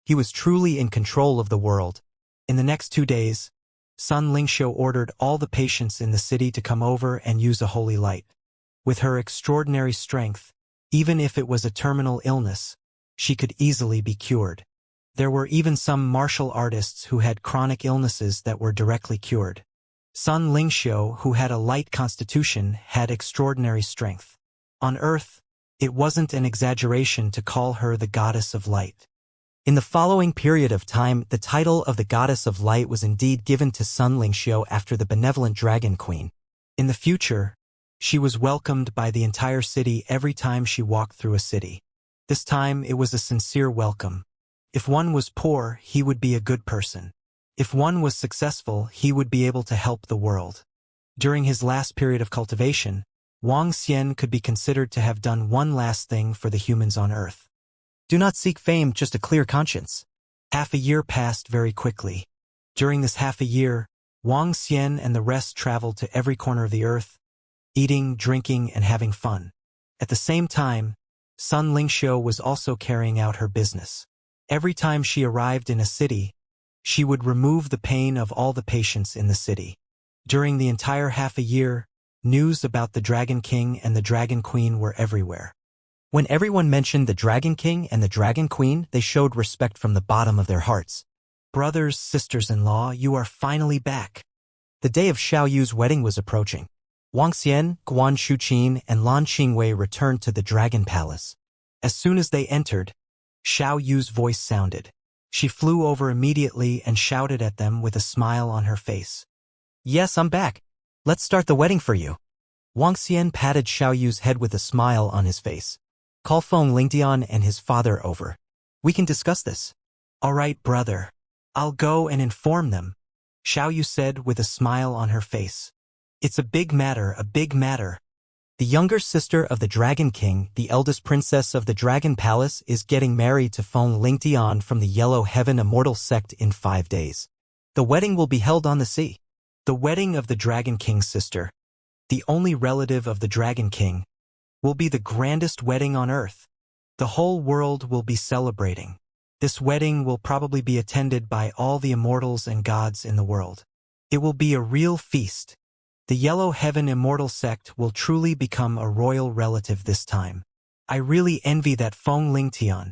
He was truly in control of the world. In the next 2 days, Sun Lingxiu ordered all the patients in the city to come over and use a holy light. With her extraordinary strength, even if it was a terminal illness, she could easily be cured. There were even some martial artists who had chronic illnesses that were directly cured. Sun Lingxiu, who had a light constitution, had extraordinary strength. On Earth, it wasn't an exaggeration to call her the goddess of light. In the following period of time, the title of the Goddess of Light was indeed given to Sun Lingxiu after the benevolent Dragon Queen. In the future, she was welcomed by the entire city every time she walked through a city. This time, it was a sincere welcome. If one was poor, he would be a good person. If one was successful, he would be able to help the world. During his last period of cultivation, Wang Xian could be considered to have done one last thing for the humans on Earth. Do not seek fame, just a clear conscience. Half a year passed very quickly. During this half a year, Wang Xian and the rest traveled to every corner of the Earth, eating, drinking, and having fun. At the same time, Sun Lingxiu was also carrying out her business. Every time she arrived in a city, she would remove the pain of all the patients in the city. During the entire half a year, news about the Dragon King and the Dragon Queen were everywhere. When everyone mentioned the Dragon King and the Dragon Queen, they showed respect from the bottom of their hearts. Brothers, sisters-in-law, you are finally back. The day of Xiao Yu's wedding was approaching. Wang Xian, Guan Shuqin, and Lan Qingwei returned to the Dragon Palace. As soon as they entered, Xiao Yu's voice sounded. She flew over immediately and shouted at them with a smile on her face. Yes, I'm back. Let's start the wedding for you. Wang Xian patted Xiao Yu's head with a smile on his face. Call Feng Lingtian and his father over. We can discuss this. All right, brother. I'll go and inform them, Xiao Yu said with a smile on her face. It's a big matter, a big matter. The younger sister of the Dragon King, the eldest princess of the Dragon Palace, is getting married to Feng Lingtian from the Yellow Heaven Immortal sect in 5 days. The wedding will be held on the sea. The wedding of the Dragon King's sister, the only relative of the Dragon King, will be the grandest wedding on Earth. The whole world will be celebrating. This wedding will probably be attended by all the immortals and gods in the world. It will be a real feast. The Yellow Heaven Immortal sect will truly become a royal relative this time. I really envy that Feng Lingtian.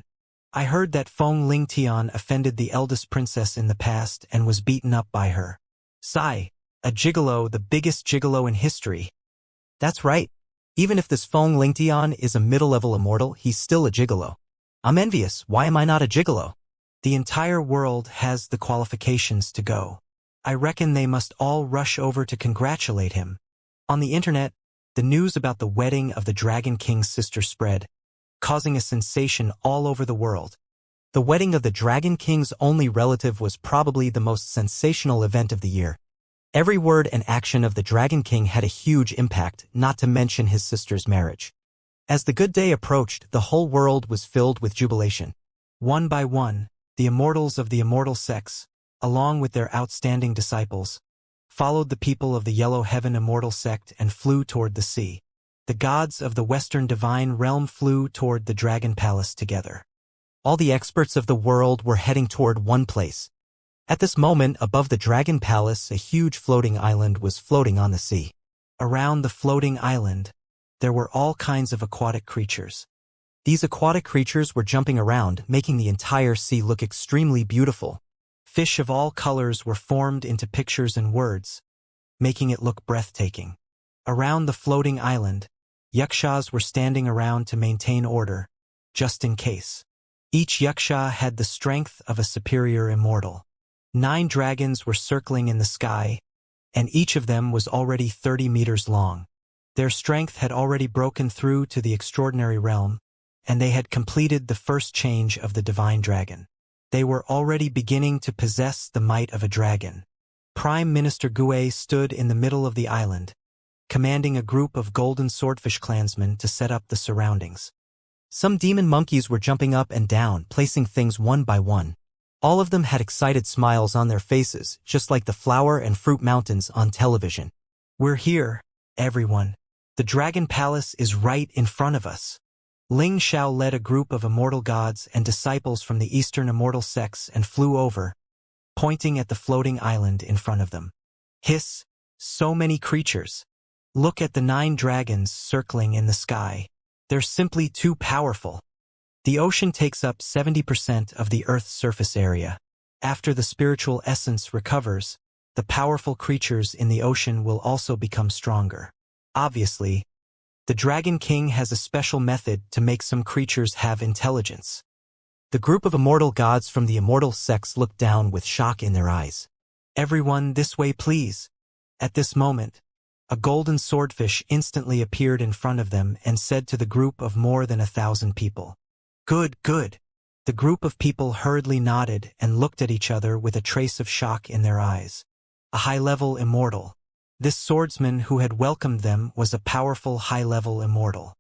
I heard that Feng Lingtian offended the eldest princess in the past and was beaten up by her. Sigh, a gigolo, the biggest gigolo in history. That's right. Even if this Feng Lingtian is a middle-level immortal, he's still a gigolo. I'm envious. Why am I not a gigolo? The entire world has the qualifications to go. I reckon they must all rush over to congratulate him. On the internet, the news about the wedding of the Dragon King's sister spread, causing a sensation all over the world. The wedding of the Dragon King's only relative was probably the most sensational event of the year. Every word and action of the Dragon King had a huge impact, not to mention his sister's marriage. As the good day approached, the whole world was filled with jubilation. One by one, the immortals of the immortal sects, along with their outstanding disciples, followed the people of the Yellow Heaven Immortal sect and flew toward the sea. The gods of the Western Divine Realm flew toward the Dragon Palace together. All the experts of the world were heading toward one place. At this moment, above the Dragon Palace, a huge floating island was floating on the sea. Around the floating island, there were all kinds of aquatic creatures. These aquatic creatures were jumping around, making the entire sea look extremely beautiful. Fish of all colors were formed into pictures and words, making it look breathtaking. Around the floating island, yakshas were standing around to maintain order, just in case. Each yaksha had the strength of a superior immortal. 9 dragons were circling in the sky, and each of them was already 30 meters long. Their strength had already broken through to the extraordinary realm, and they had completed the first change of the divine dragon. They were already beginning to possess the might of a dragon. Prime Minister Gue stood in the middle of the island, commanding a group of golden swordfish clansmen to set up the surroundings. Some demon monkeys were jumping up and down, placing things one by one. All of them had excited smiles on their faces, just like the flower and fruit mountains on television. "We're here, everyone. The Dragon Palace is right in front of us." Ling Xiao led a group of immortal gods and disciples from the Eastern immortal sects and flew over, pointing at the floating island in front of them. "Hiss, so many creatures. Look at the 9 dragons circling in the sky. They're simply too powerful." The ocean takes up 70% of the Earth's surface area. After the spiritual essence recovers, the powerful creatures in the ocean will also become stronger. Obviously, the Dragon King has a special method to make some creatures have intelligence. The group of immortal gods from the immortal sects looked down with shock in their eyes. "Everyone, this way please." At this moment, a golden swordfish instantly appeared in front of them and said to the group of more than 1,000 people, "Good, good." The group of people hurriedly nodded and looked at each other with a trace of shock in their eyes. A high-level immortal. This swordsman who had welcomed them was a powerful high-level immortal.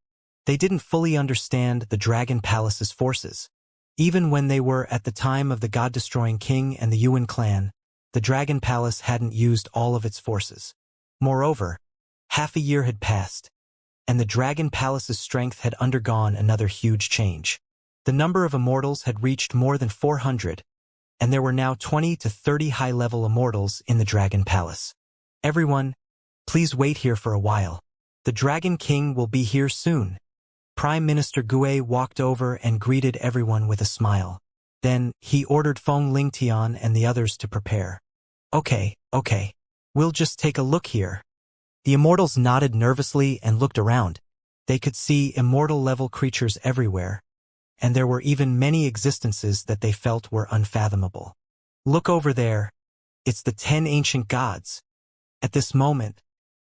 They didn't fully understand the Dragon Palace's forces. Even when they were at the time of the God-destroying king and the Yuan clan, the Dragon Palace hadn't used all of its forces. Moreover, half a year had passed, and the Dragon Palace's strength had undergone another huge change. The number of immortals had reached more than 400, and there were now 20 to 30 high-level immortals in the Dragon Palace. "Everyone, please wait here for a while. The Dragon King will be here soon." Prime Minister Gue walked over and greeted everyone with a smile. Then, he ordered Feng Lingtian and the others to prepare. Okay. We'll just take a look here." The immortals nodded nervously and looked around. They could see immortal-level creatures everywhere, and there were even many existences that they felt were unfathomable. "Look over there. It's the 10 ancient gods." At this moment,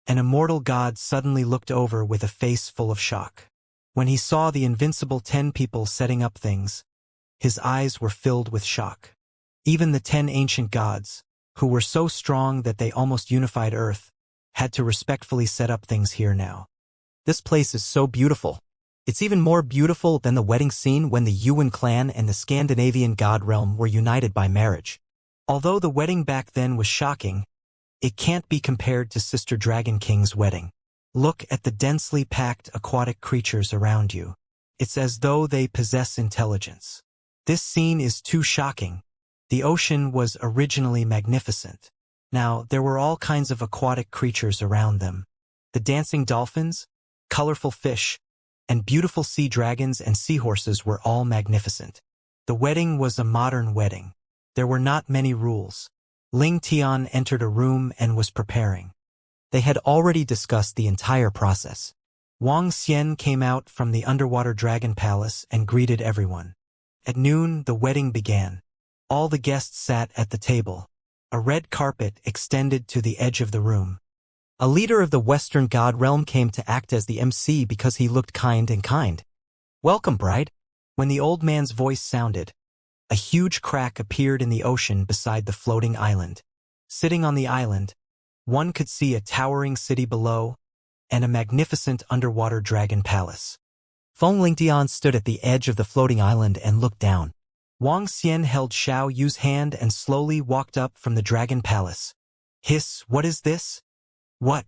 an immortal god suddenly looked over with a face full of shock. When he saw the invincible 10 people setting up things, his eyes were filled with shock. Even the 10 ancient gods, who were so strong that they almost unified Earth, had to respectfully set up things here now. "This place is so beautiful. It's even more beautiful than the wedding scene when the Yuan clan and the Scandinavian god realm were united by marriage. Although the wedding back then was shocking, it can't be compared to Sister Dragon King's wedding. Look at the densely packed aquatic creatures around you. It's as though they possess intelligence. This scene is too shocking. The ocean was originally magnificent. Now, there were all kinds of aquatic creatures around them. The dancing dolphins, colorful fish, and beautiful sea dragons and seahorses were all magnificent. The wedding was a modern wedding. There were not many rules. Ling Tian entered a room and was preparing. They had already discussed the entire process. Wang Xian came out from the underwater dragon palace and greeted everyone. At noon, the wedding began. All the guests sat at the table. A red carpet extended to the edge of the room. A leader of the Western God realm came to act as the MC because he looked kind and kind. "Welcome, bride." When the old man's voice sounded, a huge crack appeared in the ocean beside the floating island. Sitting on the island, one could see a towering city below and a magnificent underwater dragon palace. Feng Lingtian stood at the edge of the floating island and looked down. Wang Xian held Xiao Yu's hand and slowly walked up from the dragon palace. "Hiss, what is this?" "What?"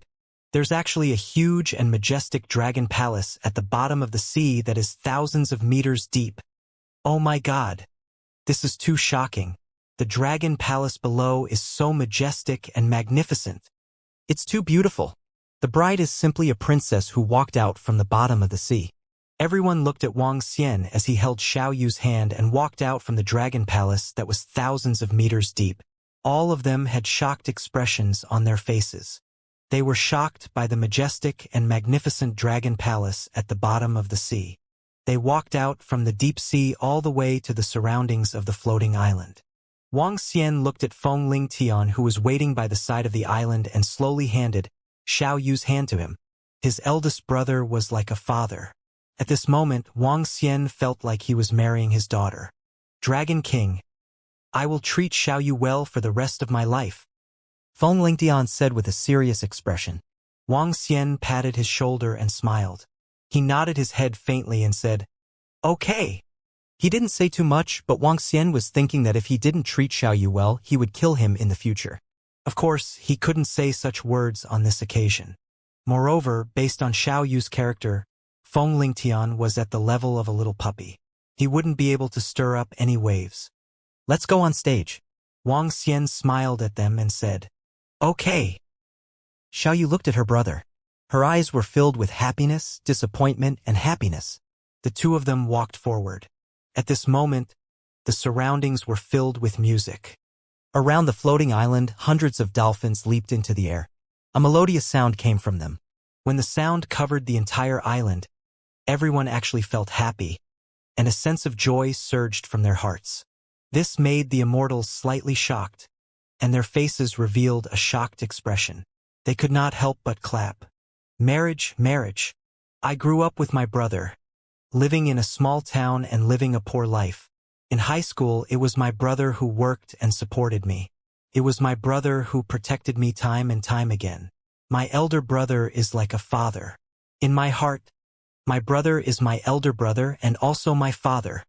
"There's actually a huge and majestic dragon palace at the bottom of the sea that is thousands of meters deep." "Oh my God. This is too shocking. The dragon palace below is so majestic and magnificent. It's too beautiful. The bride is simply a princess who walked out from the bottom of the sea." Everyone looked at Wang Xian as he held Xiao Yu's hand and walked out from the dragon palace that was thousands of meters deep. All of them had shocked expressions on their faces. They were shocked by the majestic and magnificent dragon palace at the bottom of the sea. They walked out from the deep sea all the way to the surroundings of the floating island. Wang Xian looked at Feng Lingtian, who was waiting by the side of the island, and slowly handed Xiao Yu's hand to him. His eldest brother was like a father. At this moment, Wang Xian felt like he was marrying his daughter. Dragon King, I will treat Xiaoyu well for the rest of my life, Feng Lingtian said with a serious expression. Wang Xian patted his shoulder and smiled. He nodded his head faintly and said, "Okay." He didn't say too much, but Wang Xian was thinking that if he didn't treat Xiaoyu well, he would kill him in the future. Of course, he couldn't say such words on this occasion. Moreover, based on Xiaoyu's character, Feng Lingtian was at the level of a little puppy. He wouldn't be able to stir up any waves. Let's go on stage. Wang Xian smiled at them and said, "Okay." Xiaoyu looked at her brother. Her eyes were filled with happiness, disappointment, and happiness. The two of them walked forward. At this moment, the surroundings were filled with music. Around the floating island, hundreds of dolphins leaped into the air. A melodious sound came from them. When the sound covered the entire island, everyone actually felt happy, and a sense of joy surged from their hearts. This made the immortals slightly shocked, and their faces revealed a shocked expression. They could not help but clap. Marriage, marriage. I grew up with my brother, living in a small town and living a poor life. In high school, it was my brother who worked and supported me. It was my brother who protected me time and time again. My elder brother is like a father. In my heart, my brother is my elder brother and also my father.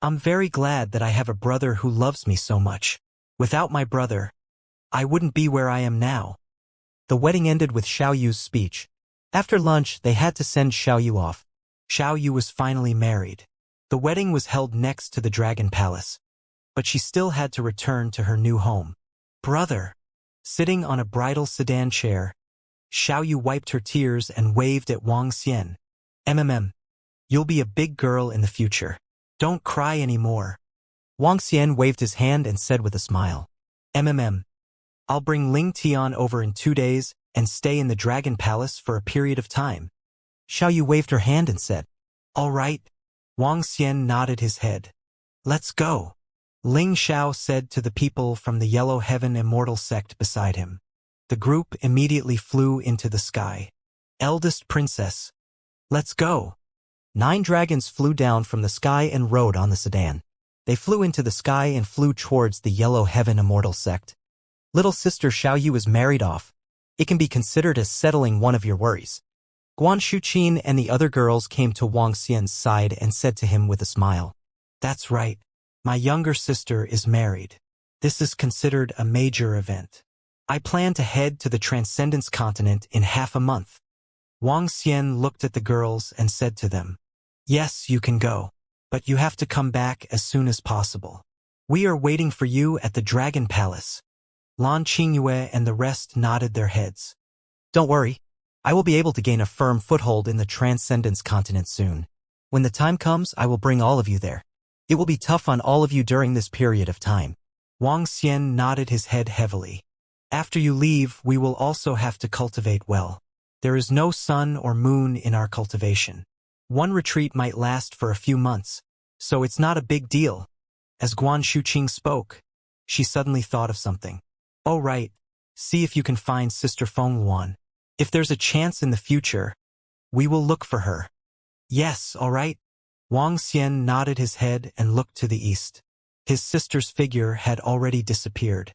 I'm very glad that I have a brother who loves me so much. Without my brother, I wouldn't be where I am now. The wedding ended with Xiaoyu's speech. After lunch, they had to send Xiaoyu off. Xiaoyu was finally married. The wedding was held next to the Dragon Palace, but she still had to return to her new home. Brother. Sitting on a bridal sedan chair, Xiaoyu wiped her tears and waved at Wang Xian. You'll be a big girl in the future. Don't cry anymore. Wang Xian waved his hand and said with a smile. I'll bring Ling Tian over in 2 days and stay in the Dragon Palace for a period of time. Xiaoyu waved her hand and said, "All right." Wang Xian nodded his head. "Let's go." Ling Xiao said to the people from the Yellow Heaven Immortal sect beside him. The group immediately flew into the sky. Eldest princess, let's go. 9 dragons flew down from the sky and rode on the sedan. They flew into the sky and flew towards the Yellow Heaven Immortal sect. Little sister Xiaoyu is married off. It can be considered as settling one of your worries. Guan Shuqin and the other girls came to Wang Xian's side and said to him with a smile, "That's right. My younger sister is married. This is considered a major event. I plan to head to the Transcendence continent in half a month." Wang Xian looked at the girls and said to them, "Yes, you can go, but you have to come back as soon as possible. We are waiting for you at the Dragon Palace." Lan Qingyue and the rest nodded their heads. "Don't worry. I will be able to gain a firm foothold in the Transcendence continent soon. When the time comes, I will bring all of you there. It will be tough on all of you during this period of time." Wang Xian nodded his head heavily. "After you leave, we will also have to cultivate well. There is no sun or moon in our cultivation. One retreat might last for a few months, so it's not a big deal." As Guan Shuqing spoke, she suddenly thought of something. "Oh right, see if you can find Sister Feng Luan. If there's a chance in the future, we will look for her." "Yes, all right." Wang Xian nodded his head and looked to the east. His sister's figure had already disappeared.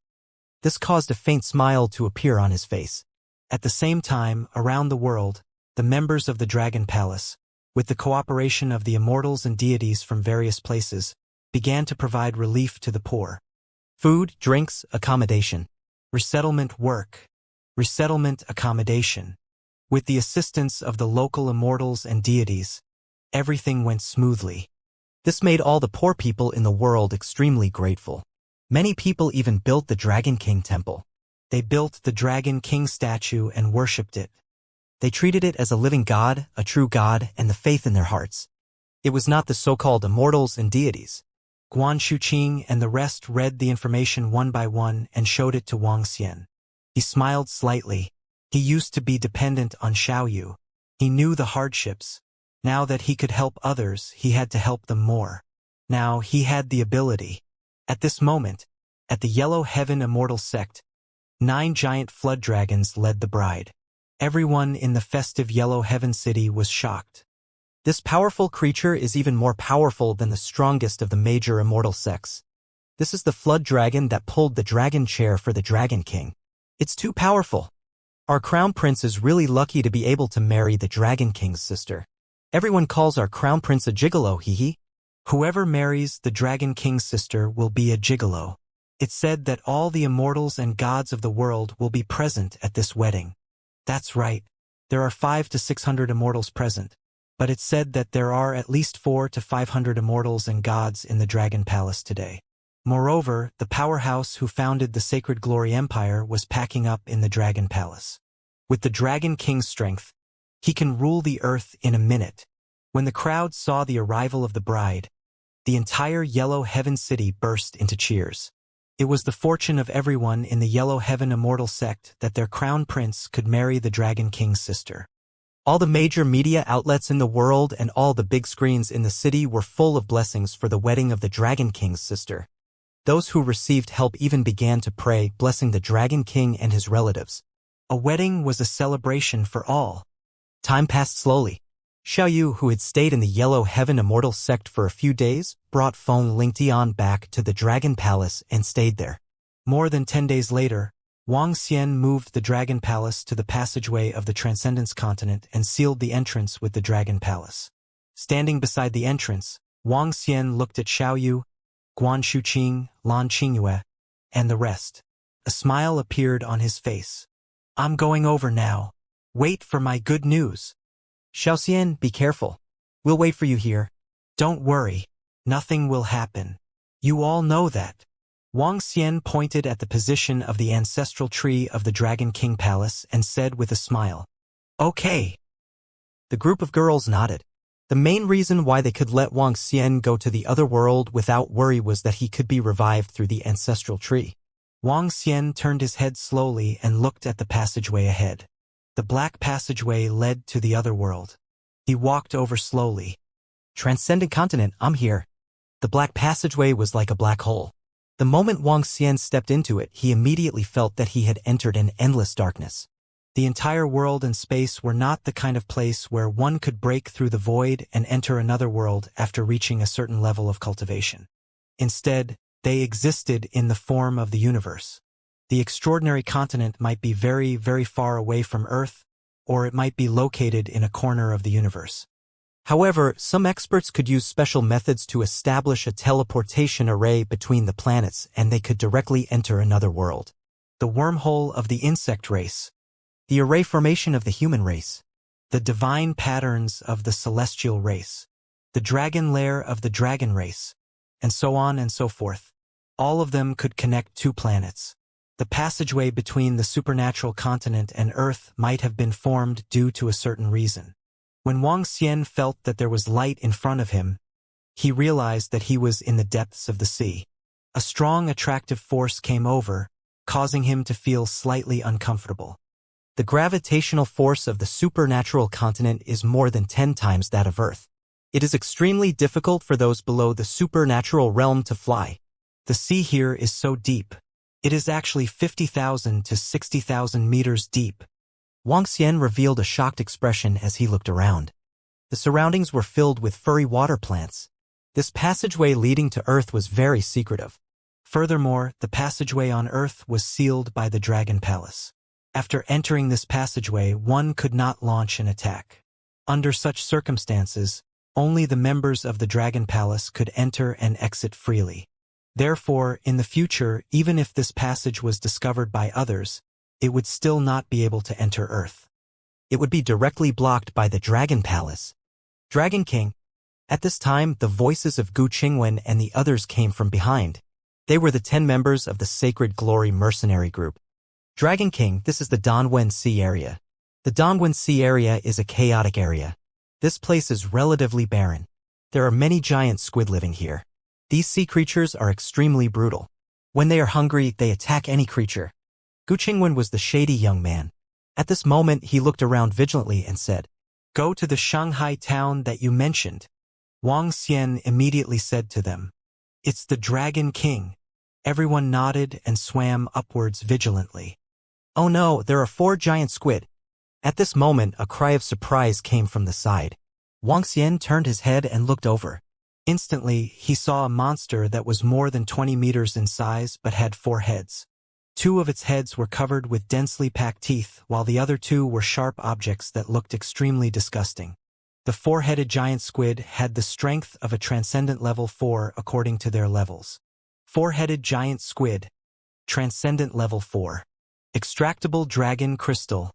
This caused a faint smile to appear on his face. At the same time, around the world, the members of the Dragon Palace, with the cooperation of the immortals and deities from various places, began to provide relief to the poor. Food, drinks, accommodation. Resettlement work. Resettlement accommodation. With the assistance of the local immortals and deities, everything went smoothly. This made all the poor people in the world extremely grateful. Many people even built the Dragon King temple. They built the Dragon King statue and worshipped it. They treated it as a living god, a true god, and the faith in their hearts. It was not the so-called immortals and deities. Guan Shuqing and the rest read the information one by one and showed it to Wang Xian. He smiled slightly. He used to be dependent on Xiaoyu. He knew the hardships. Now that he could help others, he had to help them more. Now he had the ability. At this moment, at the Yellow Heaven Immortal sect, 9 giant flood dragons led the bride. Everyone in the festive Yellow Heaven City was shocked. This powerful creature is even more powerful than the strongest of the major immortal sects. This is the flood dragon that pulled the dragon chair for the Dragon King. It's too powerful. Our crown prince is really lucky to be able to marry the Dragon King's sister. Everyone calls our crown prince a gigolo, hee. Whoever marries the Dragon King's sister will be a gigolo. It's said that all the immortals and gods of the world will be present at this wedding. That's right. There are 500 to 600 immortals present. But it's said that there are at least 400 to 500 immortals and gods in the Dragon Palace today. Moreover, the powerhouse who founded the Sacred Glory Empire was packing up in the Dragon Palace. With the Dragon King's strength, he can rule the earth in a minute. When the crowd saw the arrival of the bride, the entire Yellow Heaven City burst into cheers. It was the fortune of everyone in the Yellow Heaven Immortal sect that their crown prince could marry the Dragon King's sister. All the major media outlets in the world and all the big screens in the city were full of blessings for the wedding of the Dragon King's sister. Those who received help even began to pray, blessing the Dragon King and his relatives. A wedding was a celebration for all. Time passed slowly. Xiaoyu, who had stayed in the Yellow Heaven Immortal sect for a few days, brought Feng Lingtian back to the Dragon Palace and stayed there. More than 10 days later, Wang Xian moved the Dragon Palace to the passageway of the Transcendence Continent and sealed the entrance with the Dragon Palace. Standing beside the entrance, Wang Xian looked at Xiaoyu, Guan Shuqing, Lan Qingyue, and the rest. A smile appeared on his face. I'm going over now. Wait for my good news. Xiaoxian, be careful. We'll wait for you here. Don't worry. Nothing will happen. You all know that. Wang Xian pointed at the position of the ancestral tree of the Dragon King Palace and said with a smile, "Okay." The group of girls nodded. The main reason why they could let Wang Xian go to the other world without worry was that he could be revived through the ancestral tree. Wang Xian turned his head slowly and looked at the passageway ahead. The black passageway led to the other world. He walked over slowly. Transcendent Continent, I'm here. The black passageway was like a black hole. The moment Wang Xian stepped into it, he immediately felt that he had entered an endless darkness. The entire world and space were not the kind of place where one could break through the void and enter another world after reaching a certain level of cultivation. Instead, they existed in the form of the universe. The extraordinary continent might be very, very far away from Earth, or it might be located in a corner of the universe. However, some experts could use special methods to establish a teleportation array between the planets, and they could directly enter another world. The wormhole of the insect race. The array formation of the human race. The divine patterns of the celestial race. The dragon lair of the dragon race. And so on and so forth. All of them could connect two planets. The passageway between the supernatural continent and Earth might have been formed due to a certain reason. When Wang Xian felt that there was light in front of him, he realized that he was in the depths of the sea. A strong attractive force came over, causing him to feel slightly uncomfortable. The gravitational force of the supernatural continent is more than 10 times that of Earth. It is extremely difficult for those below the supernatural realm to fly. The sea here is so deep. It is actually 50,000 to 60,000 meters deep. Wang Xian revealed a shocked expression as he looked around. The surroundings were filled with furry water plants. This passageway leading to Earth was very secretive. Furthermore, the passageway on Earth was sealed by the Dragon Palace. After entering this passageway, one could not launch an attack. Under such circumstances, only the members of the Dragon Palace could enter and exit freely. Therefore, in the future, even if this passage was discovered by others, it would still not be able to enter Earth. It would be directly blocked by the Dragon Palace. Dragon King. At this time, the voices of Gu Qingwen and the others came from behind. They were the 10 members of the Sacred Glory mercenary group. Dragon King, this is the Dongwen Sea area. The Dongwen Sea area is a chaotic area. This place is relatively barren. There are many giant squid living here. These sea creatures are extremely brutal. When they are hungry, they attack any creature. Gu Qingwen was the shady young man. At this moment, he looked around vigilantly and said, "Go to the Shanghai town that you mentioned." Wang Xian immediately said to them, "It's the Dragon King." Everyone nodded and swam upwards vigilantly. "Oh no, there are 4 giant squid." At this moment, a cry of surprise came from the side. Wang Xian turned his head and looked over. Instantly, he saw a monster that was more than 20 meters in size but had 4 heads. 2 of its heads were covered with densely packed teeth, while the other 2 were sharp objects that looked extremely disgusting. The 4-headed giant squid had the strength of a transcendent level 4 according to their levels. 4-headed giant squid, transcendent level 4. Extractable dragon crystal,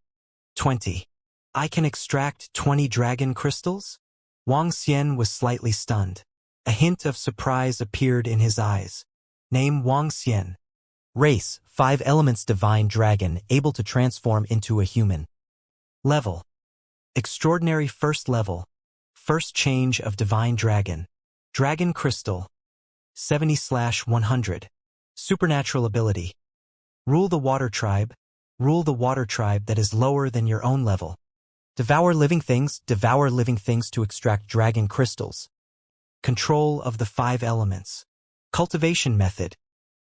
20. I can extract 20 dragon crystals? Wang Xian was slightly stunned. A hint of surprise appeared in his eyes. Name Wang Xian. Race, 5 elements divine dragon, able to transform into a human. Level. Extraordinary first level. First change of divine dragon. Dragon crystal. 70/100. Supernatural ability. Rule the water tribe. Rule the water tribe that is lower than your own level. Devour living things to extract dragon crystals. Control of the 5 elements. Cultivation method.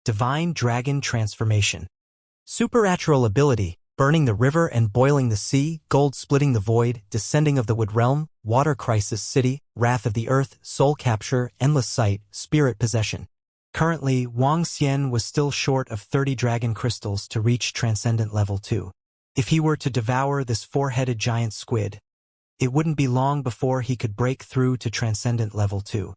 Divine dragon transformation. Supernatural ability, burning the river and boiling the sea, gold splitting the void, descending of the wood realm, water crisis city, wrath of the earth, soul capture, endless sight, spirit possession. Currently, Wang Xian was still short of 30 dragon crystals to reach transcendent level 2. If he were to devour this 4-headed giant squid, it wouldn't be long before he could break through to transcendent level 2.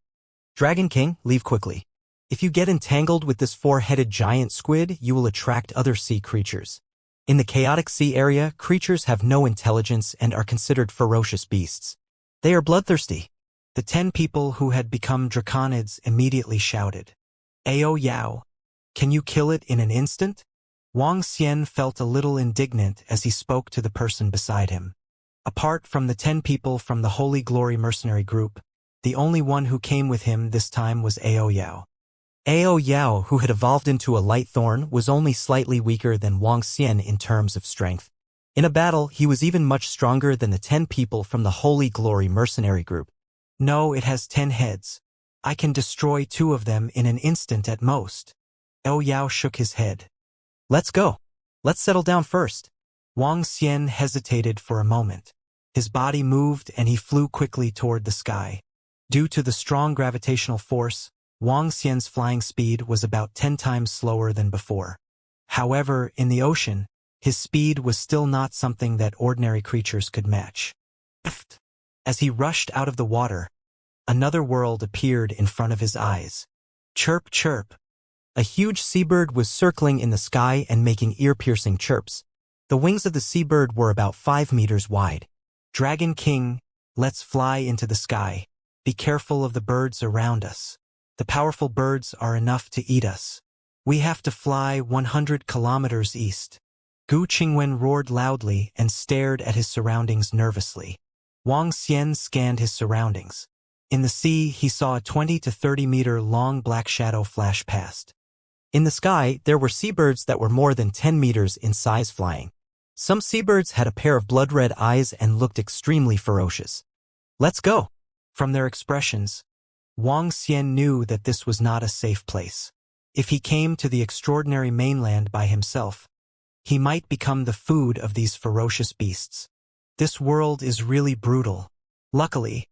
Dragon King, leave quickly. If you get entangled with this 4-headed giant squid, you will attract other sea creatures. In the chaotic sea area, creatures have no intelligence and are considered ferocious beasts. They are bloodthirsty. The 10 people who had become draconids immediately shouted. Ao Yao, can you kill it in an instant? Wang Xian felt a little indignant as he spoke to the person beside him. Apart from the 10 people from the Holy Glory mercenary group, the only one who came with him this time was Ao Yao. Ao Yao, who had evolved into a light thorn, was only slightly weaker than Wang Xian in terms of strength. In a battle, he was even much stronger than the 10 people from the Holy Glory mercenary group. No, it has 10 heads. I can destroy 2 of them in an instant at most. Ao Yao shook his head. Let's go. Let's settle down first. Wang Xian hesitated for a moment. His body moved and he flew quickly toward the sky. Due to the strong gravitational force, Wang Xian's flying speed was about 10 times slower than before. However, in the ocean, his speed was still not something that ordinary creatures could match. As he rushed out of the water, another world appeared in front of his eyes. Chirp, chirp. A huge seabird was circling in the sky and making ear-piercing chirps. The wings of the seabird were about 5 meters wide. Dragon King, let's fly into the sky. Be careful of the birds around us. The powerful birds are enough to eat us. We have to fly 100 kilometers east. Gu Qingwen roared loudly and stared at his surroundings nervously. Wang Xian scanned his surroundings. In the sea, he saw a 20 to 30 meter long black shadow flash past. In the sky, there were seabirds that were more than 10 meters in size flying. Some seabirds had a pair of blood-red eyes and looked extremely ferocious. Let's go. From their expressions, Wang Xian knew that this was not a safe place. If he came to the extraordinary mainland by himself, he might become the food of these ferocious beasts. This world is really brutal. Luckily,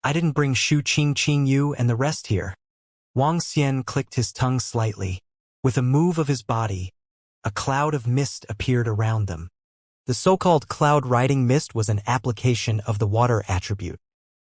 I didn't bring Shu Qing Yu and the rest here. Wang Xian clicked his tongue slightly. With a move of his body, a cloud of mist appeared around them. The so-called cloud-riding mist was an application of the water attribute.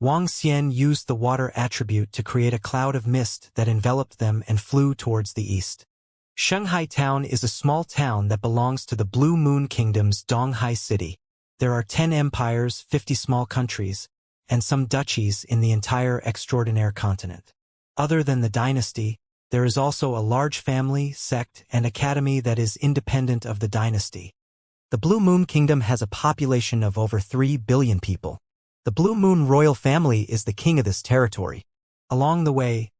Wang Xian used the water attribute to create a cloud of mist that enveloped them and flew towards the east. Shanghai Town is a small town that belongs to the Blue Moon Kingdom's Donghai City. There are 10 empires, 50 small countries, and some duchies in the entire extraordinaire continent. Other than the dynasty, there is also a large family, sect, and academy that is independent of the dynasty. The Blue Moon Kingdom has a population of over 3 billion people. The Blue Moon royal family is the king of this territory. Along the way,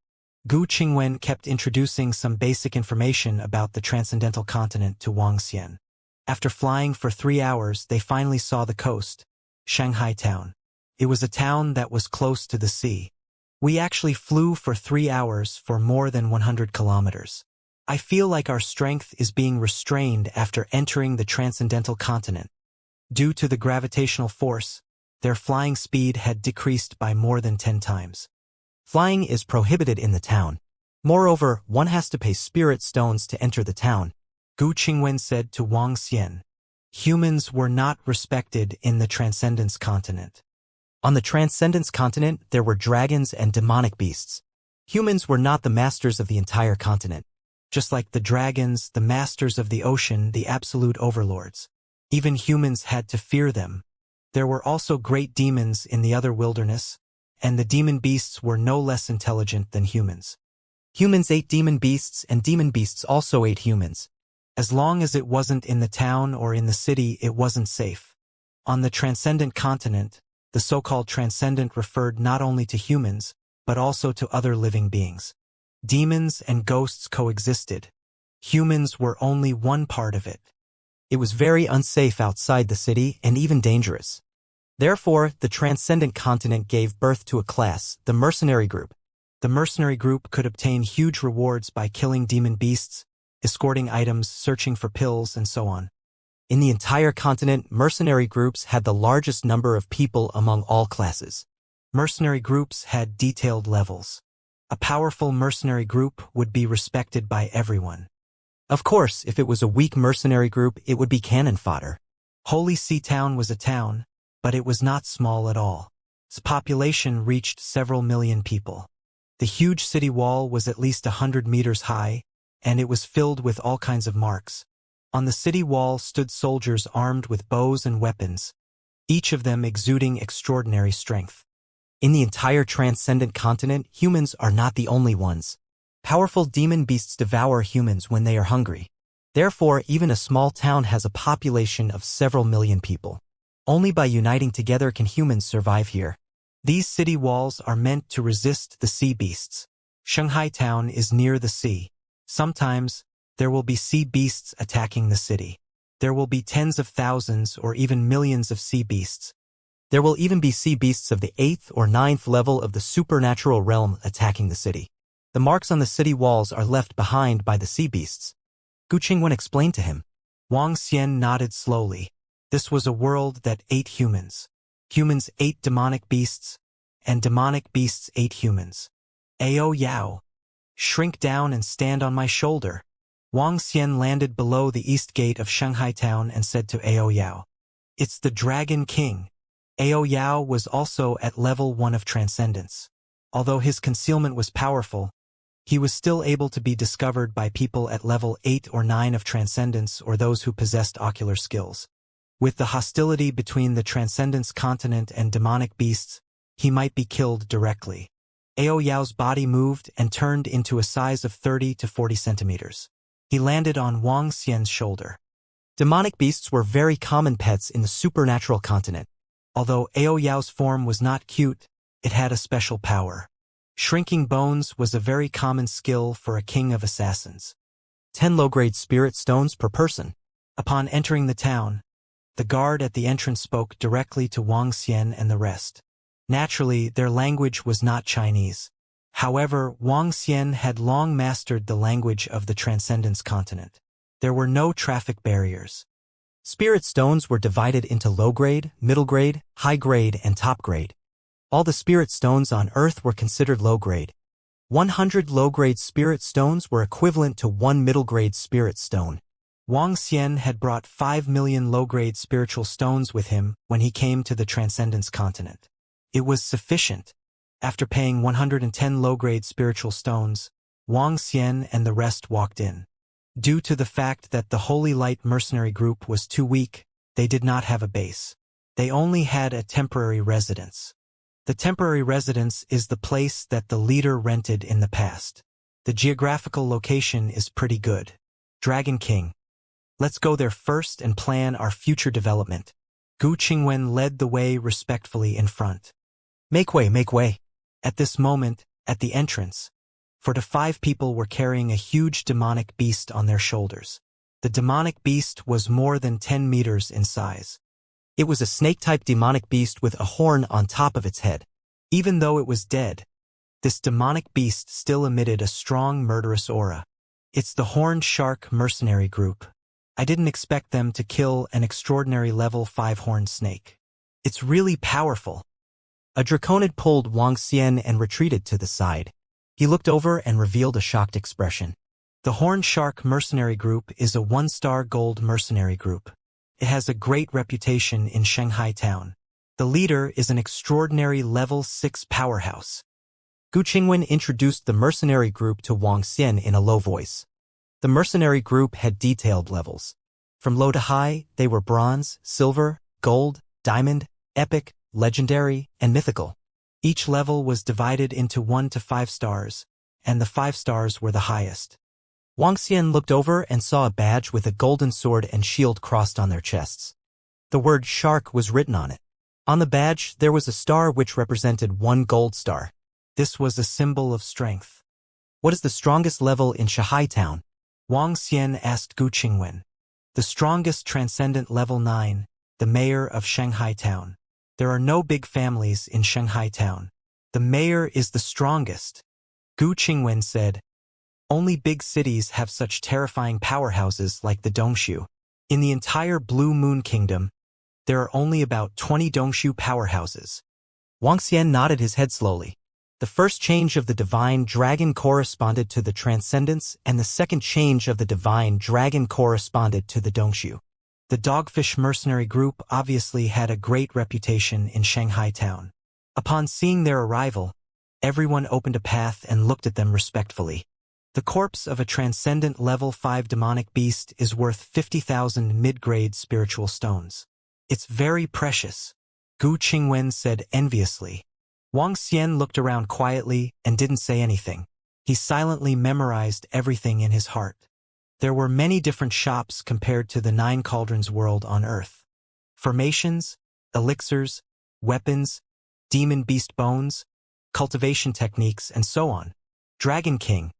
Gu Qingwen kept introducing some basic information about the transcendental continent to Wang Xian. After flying for 3 hours, they finally saw the coast, Shanghai Town. It was a town that was close to the sea. We actually flew for 3 hours for more than 100 kilometers. I feel like our strength is being restrained after entering the transcendental continent. Due to the gravitational force, their flying speed had decreased by more than 10 times. Flying is prohibited in the town. Moreover, one has to pay spirit stones to enter the town. Gu Qingwen said to Wang Xian. Humans were not respected in the Transcendence continent. On the Transcendence continent, there were dragons and demonic beasts. Humans were not the masters of the entire continent. Just like the dragons, the masters of the ocean, the absolute overlords. Even humans had to fear them. There were also great demons in the other wilderness, and the demon beasts were no less intelligent than humans. Humans ate demon beasts, and demon beasts also ate humans. As long as it wasn't in the town or in the city, it wasn't safe. On the Transcendent continent, the so-called Transcendent referred not only to humans, but also to other living beings. Demons and ghosts coexisted. Humans were only one part of it. It was very unsafe outside the city and even dangerous. Therefore, the Transcendent continent gave birth to a class, the mercenary group. The mercenary group could obtain huge rewards by killing demon beasts, escorting items, searching for pills, and so on. In the entire continent, mercenary groups had the largest number of people among all classes. Mercenary groups had detailed levels. A powerful mercenary group would be respected by everyone. Of course, if it was a weak mercenary group, it would be cannon fodder. Holy Sea Town was a town, but it was not small at all. Its population reached several million people. The huge city wall was at least 100 meters high, and it was filled with all kinds of marks. On the city wall stood soldiers armed with bows and weapons, each of them exuding extraordinary strength. In the entire Transcendent continent, humans are not the only ones. Powerful demon beasts devour humans when they are hungry. Therefore, even a small town has a population of several million people. Only by uniting together can humans survive here. These city walls are meant to resist the sea beasts. Shanghai Town is near the sea. Sometimes, there will be sea beasts attacking the city. There will be tens of thousands or even millions of sea beasts. There will even be sea beasts of the 8th or 9th level of the supernatural realm attacking the city. The marks on the city walls are left behind by the sea beasts. Gu Qingwen explained to him. Wang Xian nodded slowly. This was a world that ate humans. Humans ate demonic beasts, and demonic beasts ate humans. Ao Yao, shrink down and stand on my shoulder. Wang Xian landed below the east gate of Shanghai Town and said to Ao Yao. It's the Dragon King. Ao Yao was also at level 1 of Transcendence. Although his concealment was powerful, he was still able to be discovered by people at level 8 or 9 of Transcendence or those who possessed ocular skills. With the hostility between the Transcendence continent and demonic beasts, he might be killed directly. Ao Yao's body moved and turned into a size of 30 to 40 centimeters. He landed on Wang Xian's shoulder. Demonic beasts were very common pets in the supernatural continent. Although Ao Yao's form was not cute, it had a special power. Shrinking bones was a very common skill for a king of assassins. 10 low-grade spirit stones per person. Upon entering the town, the guard at the entrance spoke directly to Wang Xian and the rest. Naturally, their language was not Chinese. However, Wang Xian had long mastered the language of the Transcendence continent. There were no traffic barriers. Spirit stones were divided into low-grade, middle-grade, high-grade, and top-grade. All the spirit stones on Earth were considered low-grade. 100 low-grade spirit stones were equivalent to 1 middle-grade spirit stone. Wang Xian had brought 5 million low-grade spiritual stones with him when he came to the Transcendence continent. It was sufficient. After paying 110 low-grade spiritual stones, Wang Xian and the rest walked in. Due to the fact that the Holy Light mercenary group was too weak, they did not have a base. They only had a temporary residence. The temporary residence is the place that the leader rented in the past. The geographical location is pretty good. Dragon King. Let's go there first and plan our future development. Gu Qingwen led the way respectfully in front. Make way, make way. At this moment, at the entrance, 4 to 5 people were carrying a huge demonic beast on their shoulders. The demonic beast was more than 10 meters in size. It was a snake-type demonic beast with a horn on top of its head. Even though it was dead, this demonic beast still emitted a strong murderous aura. It's the Horned Shark mercenary group. I didn't expect them to kill an extraordinary level 5 horned snake. It's really powerful. A draconid pulled Wang Xian and retreated to the side. He looked over and revealed a shocked expression. The Horned Shark Mercenary Group is a 1-star gold mercenary group. It has a great reputation in Shanghai town. The leader is an extraordinary level 6 powerhouse. Gu Qingwen introduced the mercenary group to Wang Xian in a low voice. The mercenary group had detailed levels. From low to high, they were bronze, silver, gold, diamond, epic, legendary, and mythical. Each level was divided into 1 to 5 stars, and the 5 stars were the highest. Wang Xian looked over and saw a badge with a golden sword and shield crossed on their chests. The word shark was written on it. On the badge, there was a star which represented 1 gold star. This was a symbol of strength. What is the strongest level in Shanghai town? Wang Xian asked Gu Qingwen. The strongest transcendent level 9, the mayor of Shanghai town. There are no big families in Shanghai town. The mayor is the strongest. Gu Qingwen said. Only big cities have such terrifying powerhouses like the Dongshu. In the entire Blue Moon Kingdom, there are only about 20 Dongshu powerhouses. Wang Xian nodded his head slowly. The first change of the divine dragon corresponded to the transcendence, and the second change of the divine dragon corresponded to the Dongshu. The Dogfish Mercenary Group obviously had a great reputation in Shanghai town. Upon seeing their arrival, everyone opened a path and looked at them respectfully. The corpse of a transcendent level 5 demonic beast is worth 50,000 mid-grade spiritual stones. It's very precious, Gu Qingwen said enviously. Wang Xian looked around quietly and didn't say anything. He silently memorized everything in his heart. There were many different shops compared to the 9 Cauldrons world on Earth. Formations, elixirs, weapons, demon beast bones, cultivation techniques, and so on. Dragon King,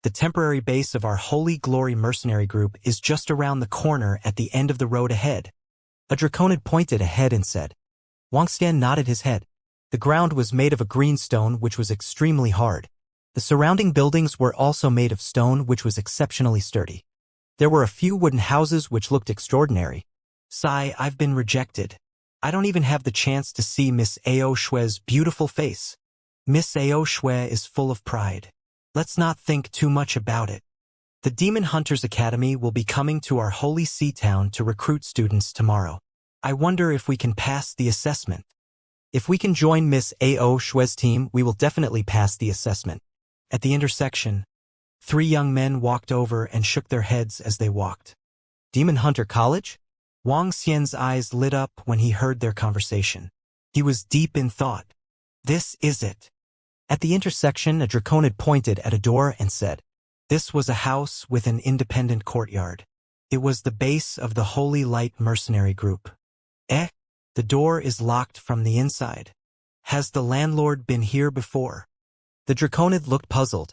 the temporary base of our Holy Glory mercenary group, is just around the corner at the end of the road ahead. A draconid pointed ahead and said. Wang Xian nodded his head. The ground was made of a green stone which was extremely hard. The surrounding buildings were also made of stone which was exceptionally sturdy. There were a few wooden houses which looked extraordinary. I've been rejected. I don't even have the chance to see Miss Ao Shue's beautiful face. Miss Ao Shue is full of pride. Let's not think too much about it. The Demon Hunters Academy will be coming to our Holy Sea Town to recruit students tomorrow. I wonder if we can pass the assessment. If we can join Miss Ao Shue's team, we will definitely pass the assessment. At the intersection, 3 young men walked over and shook their heads as they walked. Demon Hunter College? Wang Xian's eyes lit up when he heard their conversation. He was deep in thought. This is it. At the intersection, a draconid pointed at a door and said, This was a house with an independent courtyard. It was the base of the Holy Light Mercenary Group. The door is locked from the inside. Has the landlord been here before? The draconid looked puzzled.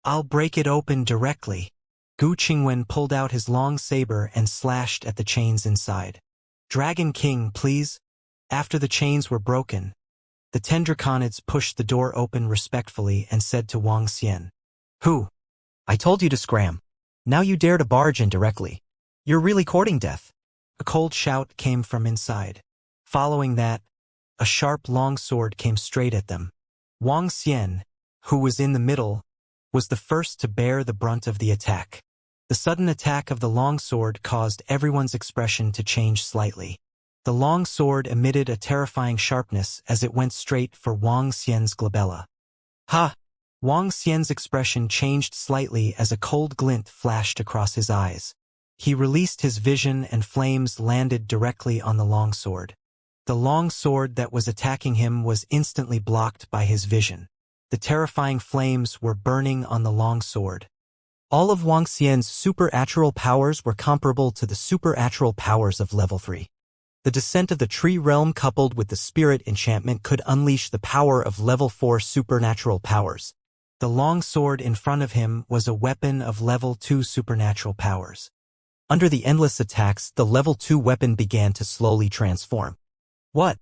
I'll break it open directly. Gu Qingwen pulled out his long saber and slashed at the chains inside. Dragon King, please. After the chains were broken, the 10 draconids pushed the door open respectfully and said to Wang Xian, Who? I told you to scram. Now you dare to barge in directly. You're really courting death. A cold shout came from inside. Following that, a sharp long sword came straight at them. Wang Xian, who was in the middle, was the first to bear the brunt of the attack. The sudden attack of the long sword caused everyone's expression to change slightly. The long sword emitted a terrifying sharpness as it went straight for Wang Xian's glabella. Ha! Wang Xian's expression changed slightly as a cold glint flashed across his eyes. He released his vision and flames landed directly on the long sword. The long sword that was attacking him was instantly blocked by his vision. The terrifying flames were burning on the long sword. All of Wang Xian's supernatural powers were comparable to the supernatural powers of level 3. The descent of the tree realm coupled with the spirit enchantment could unleash the power of level 4 supernatural powers. The long sword in front of him was a weapon of level 2 supernatural powers. Under the endless attacks, the level 2 weapon began to slowly transform. What?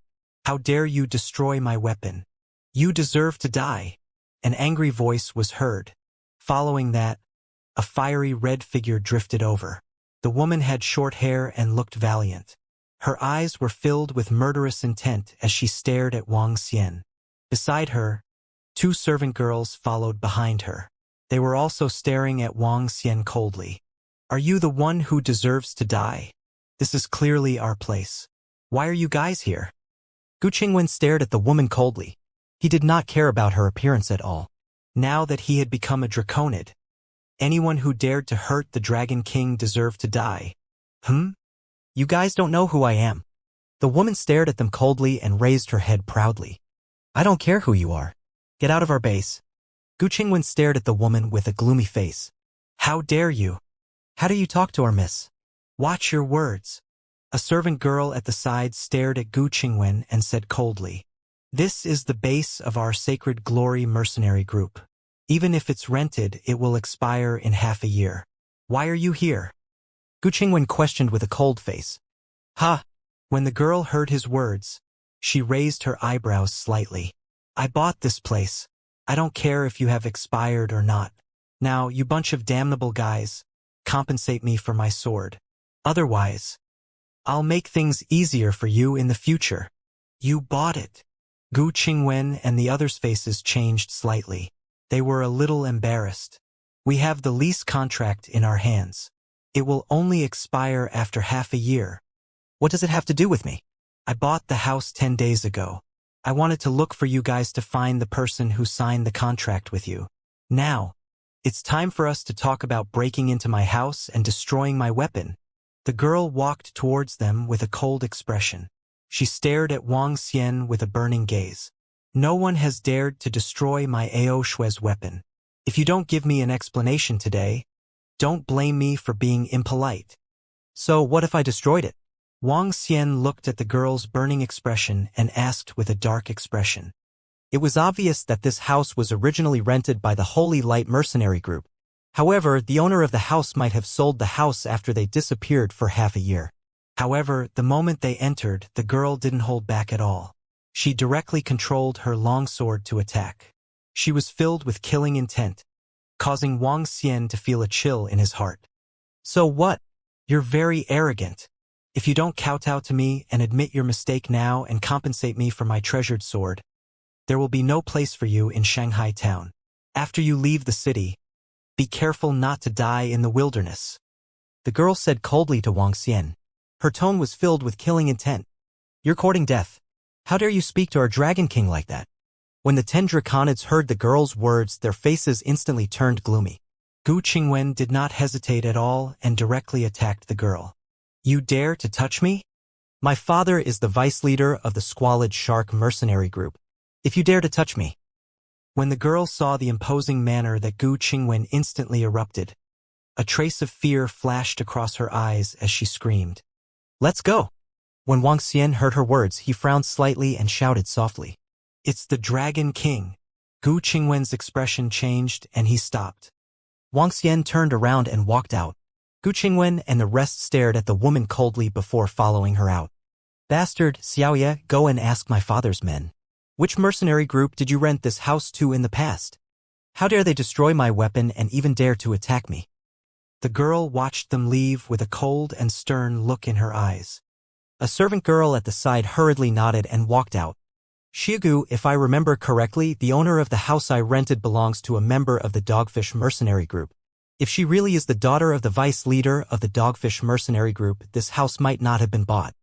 How dare you destroy my weapon? You deserve to die. An angry voice was heard. Following that, a fiery red figure drifted over. The woman had short hair and looked valiant. Her eyes were filled with murderous intent as she stared at Wang Xian. Beside her, two servant girls followed behind her. They were also staring at Wang Xian coldly. Are you the one who deserves to die? This is clearly our place. Why are you guys here? Gu Qingwen stared at the woman coldly. He did not care about her appearance at all. Now that he had become a draconid, anyone who dared to hurt the Dragon King deserved to die. You guys don't know who I am. The woman stared at them coldly and raised her head proudly. I don't care who you are. Get out of our base. Gu Qingwen stared at the woman with a gloomy face. How dare you? How do you talk to our miss? Watch your words. A servant girl at the side stared at Gu Qingwen and said coldly, This is the base of our Sacred Glory mercenary group. Even if it's rented, it will expire in half a year. Why are you here? Gu Qingwen questioned with a cold face. Ha! When the girl heard his words, she raised her eyebrows slightly. I bought this place. I don't care if you have expired or not. Now, you bunch of damnable guys, compensate me for my sword. Otherwise, I'll make things easier for you in the future. You bought it. Gu Qingwen and the others' faces changed slightly. They were a little embarrassed. We have the lease contract in our hands. It will only expire after half a year. What does it have to do with me? I bought the house 10 days ago. I wanted to look for you guys to find the person who signed the contract with you. Now, it's time for us to talk about breaking into my house and destroying my weapon. The girl walked towards them with a cold expression. She stared at Wang Xian with a burning gaze. No one has dared to destroy my Ao Shui's weapon. If you don't give me an explanation today, don't blame me for being impolite. So what if I destroyed it? Wang Xian looked at the girl's burning expression and asked with a dark expression. It was obvious that this house was originally rented by the Holy Light Mercenary Group. However, the owner of the house might have sold the house after they disappeared for half a year. However, the moment they entered, the girl didn't hold back at all. She directly controlled her longsword to attack. She was filled with killing intent, causing Wang Xian to feel a chill in his heart. So what? You're very arrogant. If you don't kowtow to me and admit your mistake now and compensate me for my treasured sword, there will be no place for you in Shanghai town. After you leave the city, be careful not to die in the wilderness. The girl said coldly to Wang Xian. Her tone was filled with killing intent. You're courting death. How dare you speak to our Dragon King like that? When the 10 draconids heard the girl's words, their faces instantly turned gloomy. Gu Qingwen did not hesitate at all and directly attacked the girl. You dare to touch me? My father is the vice leader of the Squalid Shark Mercenary Group. If you dare to touch me. When the girl saw the imposing manner that Gu Qingwen instantly erupted, a trace of fear flashed across her eyes as she screamed. Let's go. When Wang Xian heard her words, he frowned slightly and shouted softly. It's the Dragon King. Gu Qingwen's expression changed and he stopped. Wang Xian turned around and walked out. Gu Qingwen and the rest stared at the woman coldly before following her out. Bastard, Xiaoye, go and ask my father's men. Which mercenary group did you rent this house to in the past? How dare they destroy my weapon and even dare to attack me? The girl watched them leave with a cold and stern look in her eyes. A servant girl at the side hurriedly nodded and walked out. Xiaogu, if I remember correctly, the owner of the house I rented belongs to a member of the Dogfish Mercenary Group. If she really is the daughter of the vice leader of the Dogfish Mercenary Group, this house might not have been bought.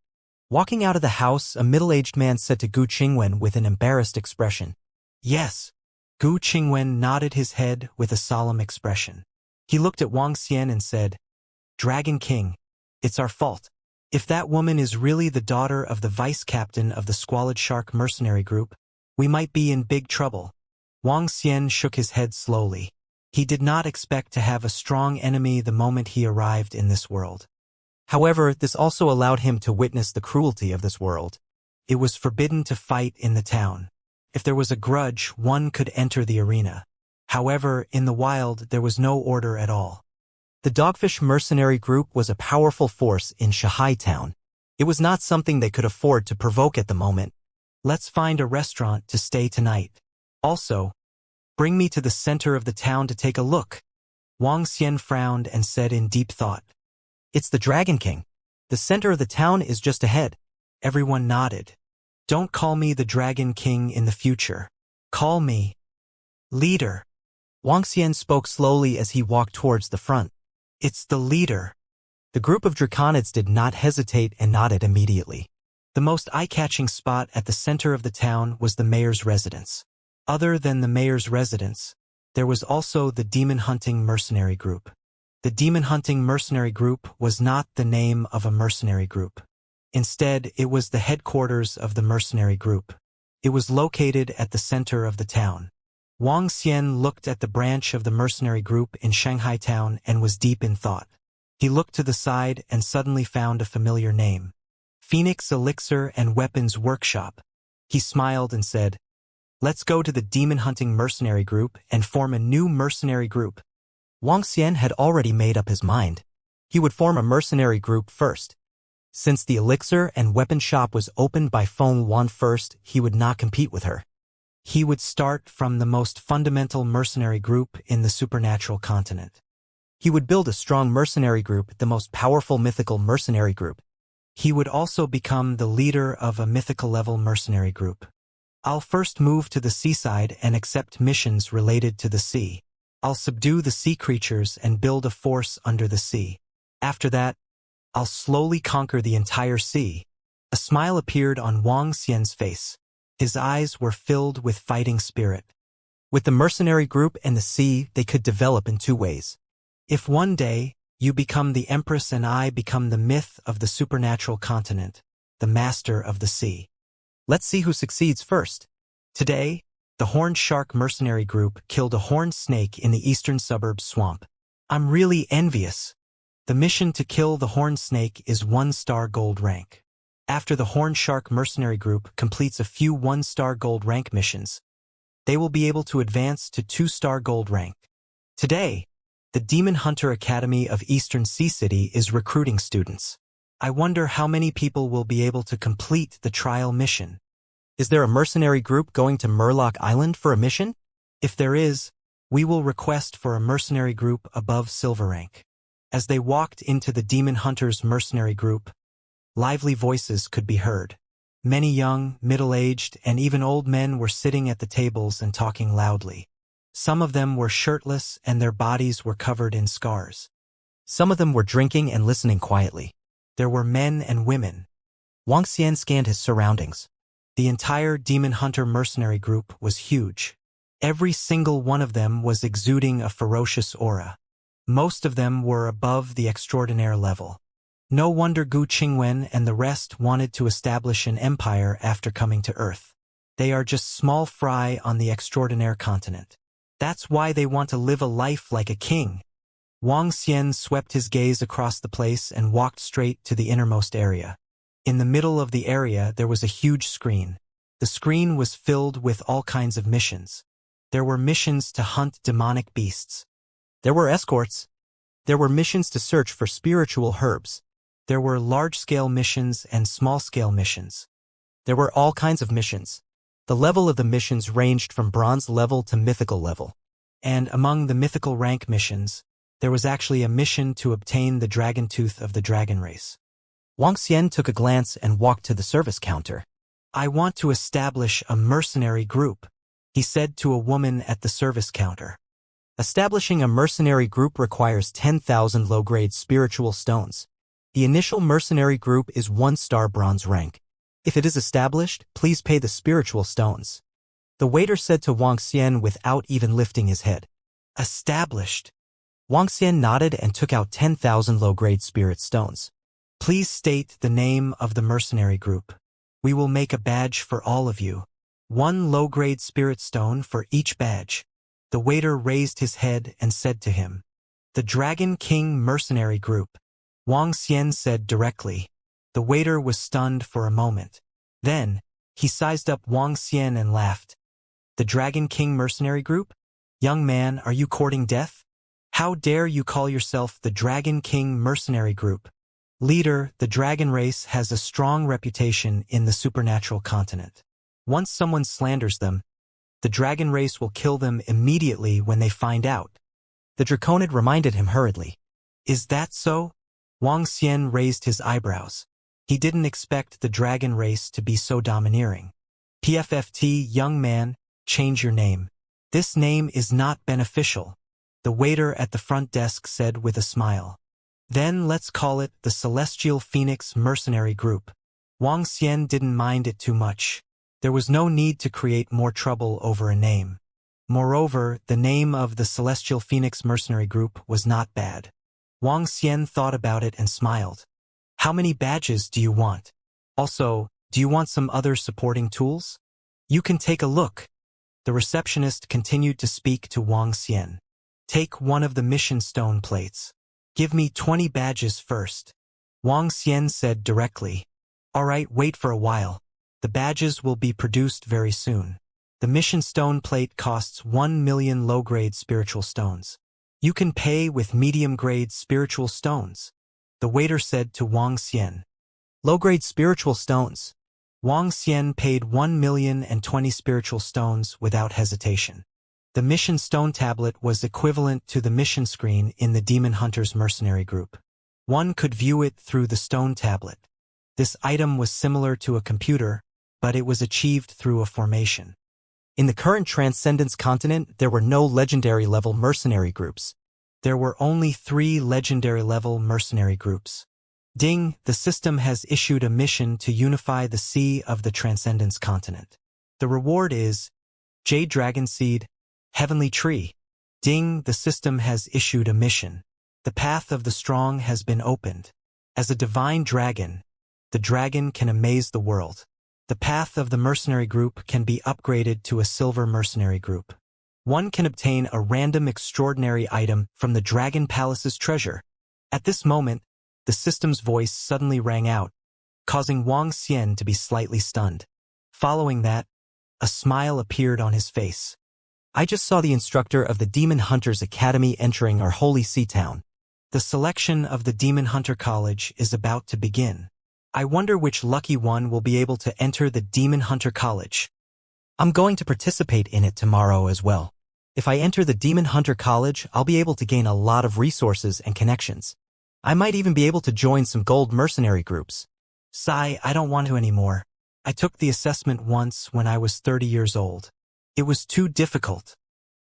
Walking out of the house, a middle-aged man said to Gu Qingwen with an embarrassed expression. Yes. Gu Qingwen nodded his head with a solemn expression. He looked at Wang Xian and said, Dragon King, it's our fault. If that woman is really the daughter of the vice-captain of the Squalid Shark Mercenary Group, we might be in big trouble. Wang Xian shook his head slowly. He did not expect to have a strong enemy the moment he arrived in this world. However, this also allowed him to witness the cruelty of this world. It was forbidden to fight in the town. If there was a grudge, one could enter the arena. However, in the wild, there was no order at all. The Dogfish Mercenary Group was a powerful force in Shanghai town. It was not something they could afford to provoke at the moment. Let's find a restaurant to stay tonight. Also, bring me to the center of the town to take a look. Wang Xian frowned and said in deep thought. It's the Dragon King. The center of the town is just ahead. Everyone nodded. Don't call me the Dragon King in the future. Call me leader. Wang Xian spoke slowly as he walked towards the front. It's the leader. The group of draconids did not hesitate and nodded immediately. The most eye-catching spot at the center of the town was the mayor's residence. Other than the mayor's residence, there was also the demon-hunting mercenary group. The demon-hunting mercenary group was not the name of a mercenary group. Instead, it was the headquarters of the mercenary group. It was located at the center of the town. Wang Xian looked at the branch of the mercenary group in Shanghai town and was deep in thought. He looked to the side and suddenly found a familiar name. Phoenix Elixir and Weapons Workshop. He smiled and said, "Let's go to the demon-hunting mercenary group and form a new mercenary group." Wang Xian had already made up his mind. He would form a mercenary group first. Since the elixir and weapon shop was opened by Feng Wan first, he would not compete with her. He would start from the most fundamental mercenary group in the supernatural continent. He would build a strong mercenary group, the most powerful mythical mercenary group. He would also become the leader of a mythical-level mercenary group. I'll first move to the seaside and accept missions related to the sea. I'll subdue the sea creatures and build a force under the sea. After that, I'll slowly conquer the entire sea. A smile appeared on Wang Xian's face. His eyes were filled with fighting spirit. With the mercenary group and the sea, they could develop in two ways. If one day, you become the Empress and I become the myth of the supernatural continent, the master of the sea. Let's see who succeeds first. Today, the Horned Shark mercenary group killed a horned snake in the eastern suburbs swamp. I'm really envious. The mission to kill the horned snake is 1-star gold rank. After the Horned Shark mercenary group completes a few 1-star gold rank missions, they will be able to advance to 2-star gold rank. Today, the Demon Hunter Academy of Eastern Sea City is recruiting students. I wonder how many people will be able to complete the trial mission. Is there a mercenary group going to Murloc Island for a mission? If there is, we will request for a mercenary group above silver rank. As they walked into the Demon Hunters mercenary group, lively voices could be heard. Many young, middle-aged, and even old men were sitting at the tables and talking loudly. Some of them were shirtless and their bodies were covered in scars. Some of them were drinking and listening quietly. There were men and women. Wang Xian scanned his surroundings. The entire Demon Hunter mercenary group was huge. Every single one of them was exuding a ferocious aura. Most of them were above the extraordinaire level. No wonder Gu Qingwen and the rest wanted to establish an empire after coming to Earth. They are just small fry on the extraordinaire continent. That's why they want to live a life like a king. Wang Xian swept his gaze across the place and walked straight to the innermost area. In the middle of the area there was a huge screen. The screen was filled with all kinds of missions. There were missions to hunt demonic beasts. There were escorts. There were missions to search for spiritual herbs. There were large-scale missions and small-scale missions. There were all kinds of missions. The level of the missions ranged from bronze level to mythical level. And among the mythical rank missions, there was actually a mission to obtain the dragon tooth of the dragon race. Wang Xian took a glance and walked to the service counter. I want to establish a mercenary group, he said to a woman at the service counter. Establishing a mercenary group requires 10,000 low-grade spiritual stones. The initial mercenary group is 1-star bronze rank. If it is established, please pay the spiritual stones. The waiter said to Wang Xian without even lifting his head. Established. Wang Xian nodded and took out 10,000 low-grade spirit stones. Please state the name of the mercenary group. We will make a badge for all of you. 1 low-grade spirit stone for each badge. The waiter raised his head and said to him, "The Dragon King Mercenary Group." Wang Xian said directly. The waiter was stunned for a moment. Then, he sized up Wang Xian and laughed. "The Dragon King Mercenary Group? Young man, are you courting death? How dare you call yourself the Dragon King Mercenary Group? Leader, the dragon race has a strong reputation in the supernatural continent. Once someone slanders them, the dragon race will kill them immediately when they find out." The Draconid reminded him hurriedly. Is that so? Wang Xian raised his eyebrows. He didn't expect the dragon race to be so domineering. P15, young man, change your name. This name is not beneficial, the waiter at the front desk said with a smile. Then let's call it the Celestial Phoenix Mercenary Group. Wang Xian didn't mind it too much. There was no need to create more trouble over a name. Moreover, the name of the Celestial Phoenix Mercenary Group was not bad. Wang Xian thought about it and smiled. How many badges do you want? Also, do you want some other supporting tools? You can take a look. The receptionist continued to speak to Wang Xian. Take one of the mission stone plates. Give me 20 badges first. Wang Xian said directly. All right, wait for a while. The badges will be produced very soon. The mission stone plate costs 1 million low-grade spiritual stones. You can pay with medium-grade spiritual stones, the waiter said to Wang Xian. Low-grade spiritual stones. Wang Xian paid 1,020,000 spiritual stones without hesitation. The mission stone tablet was equivalent to the mission screen in the Demon Hunters Mercenary Group. One could view it through the stone tablet. This item was similar to a computer, but it was achieved through a formation. In the current Transcendence continent, there were no legendary-level mercenary groups. There were only 3 legendary-level mercenary groups. Ding, the system has issued a mission to unify the sea of the Transcendence continent. The reward is Jade Dragon Seed, Heavenly Tree. Ding, the system has issued a mission. The path of the strong has been opened. As a divine dragon, the dragon can amaze the world. The path of the mercenary group can be upgraded to a silver mercenary group. One can obtain a random extraordinary item from the Dragon Palace's treasure. At this moment, the system's voice suddenly rang out, causing Wang Xian to be slightly stunned. Following that, a smile appeared on his face. I just saw the instructor of the Demon Hunters Academy entering our holy sea town. The selection of the Demon Hunter College is about to begin. I wonder which lucky one will be able to enter the Demon Hunter College. I'm going to participate in it tomorrow as well. If I enter the Demon Hunter College, I'll be able to gain a lot of resources and connections. I might even be able to join some gold mercenary groups. Sigh, I don't want to anymore. I took the assessment once when I was 30 years old. It was too difficult.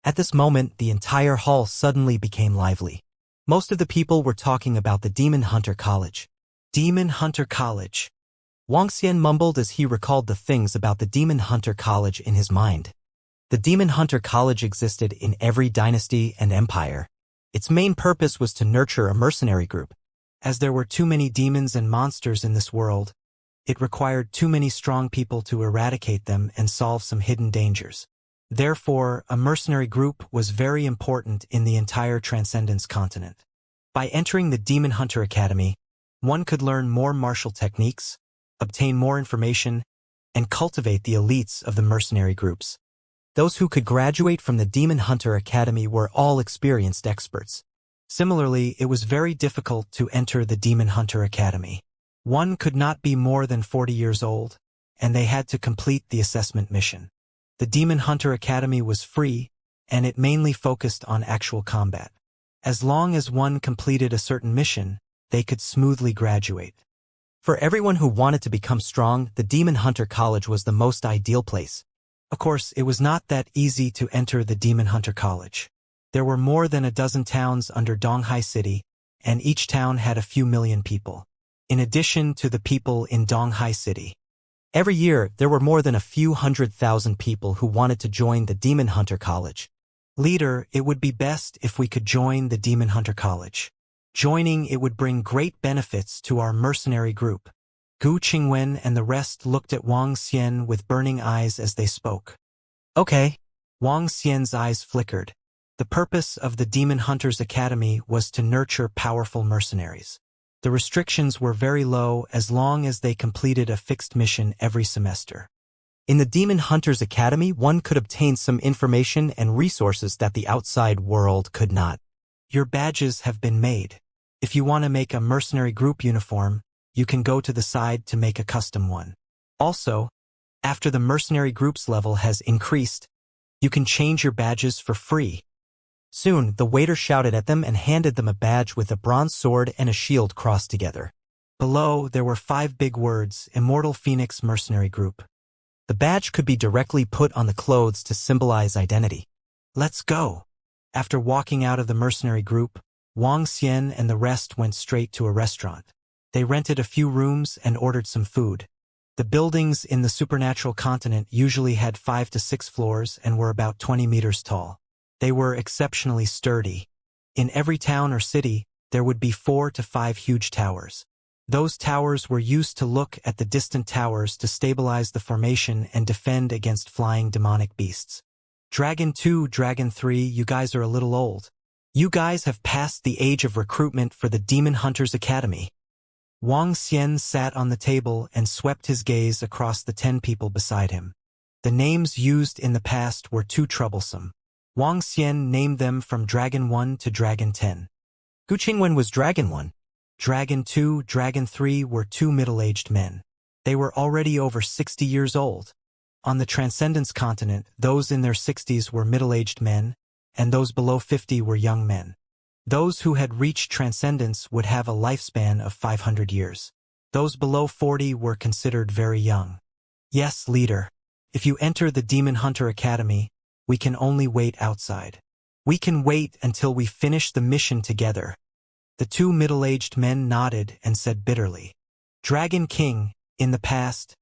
At this moment, the entire hall suddenly became lively. Most of the people were talking about the Demon Hunter College. Demon Hunter College. Wang Xian mumbled as he recalled the things about the Demon Hunter College in his mind. The Demon Hunter College existed in every dynasty and empire. Its main purpose was to nurture a mercenary group. As there were too many demons and monsters in this world, it required too many strong people to eradicate them and solve some hidden dangers. Therefore, a mercenary group was very important in the entire Transcendence continent. By entering the Demon Hunter Academy, one could learn more martial techniques, obtain more information, and cultivate the elites of the mercenary groups. Those who could graduate from the Demon Hunter Academy were all experienced experts. Similarly, it was very difficult to enter the Demon Hunter Academy. One could not be more than 40 years old, and they had to complete the assessment mission. The Demon Hunter Academy was free, and it mainly focused on actual combat. As long as one completed a certain mission, they could smoothly graduate. For everyone who wanted to become strong, the Demon Hunter College was the most ideal place. Of course, it was not that easy to enter the Demon Hunter College. There were more than a dozen towns under Donghai City, and each town had a few million people. In addition to the people in Donghai City, every year there were more than a few 100,000 people who wanted to join the Demon Hunter College. Leader, it would be best if we could join the Demon Hunter College. Joining it would bring great benefits to our mercenary group. Gu Qingwen and the rest looked at Wang Xian with burning eyes as they spoke. Okay. Wang Xian's eyes flickered. The purpose of the Demon Hunters Academy was to nurture powerful mercenaries. The restrictions were very low as long as they completed a fixed mission every semester. In the Demon Hunters Academy, one could obtain some information and resources that the outside world could not. Your badges have been made. If you want to make a mercenary group uniform, you can go to the side to make a custom one. Also, after the mercenary group's level has increased, you can change your badges for free. Soon, the waiter shouted at them and handed them a badge with a bronze sword and a shield crossed together. Below, there were 5 big words, Immortal Phoenix Mercenary Group. The badge could be directly put on the clothes to symbolize identity. Let's go. After walking out of the mercenary group, Wang Xian and the rest went straight to a restaurant. They rented a few rooms and ordered some food. The buildings in the supernatural continent usually had 5 to 6 floors and were about 20 meters tall. They were exceptionally sturdy. In every town or city, there would be 4 to 5 huge towers. Those towers were used to look at the distant towers to stabilize the formation and defend against flying demonic beasts. Dragon 2, Dragon 3, you guys are a little old. You guys have passed the age of recruitment for the Demon Hunters Academy. Wang Xian sat on the table and swept his gaze across the 10 people beside him. The names used in the past were too troublesome. Wang Xian named them from Dragon 1 to Dragon 10. Gu Qingwen was Dragon 1. Dragon 2, Dragon 3 were 2 middle-aged men. They were already over 60 years old. On the Transcendence continent, those in their 60s were middle-aged men, and those below 50 were young men. Those who had reached Transcendence would have a lifespan of 500 years. Those below 40 were considered very young. Yes, leader. If you enter the Demon Hunter Academy, we can only wait outside. We can wait until we finish the mission together. The 2 middle-aged men nodded and said bitterly, Dragon King, in the past,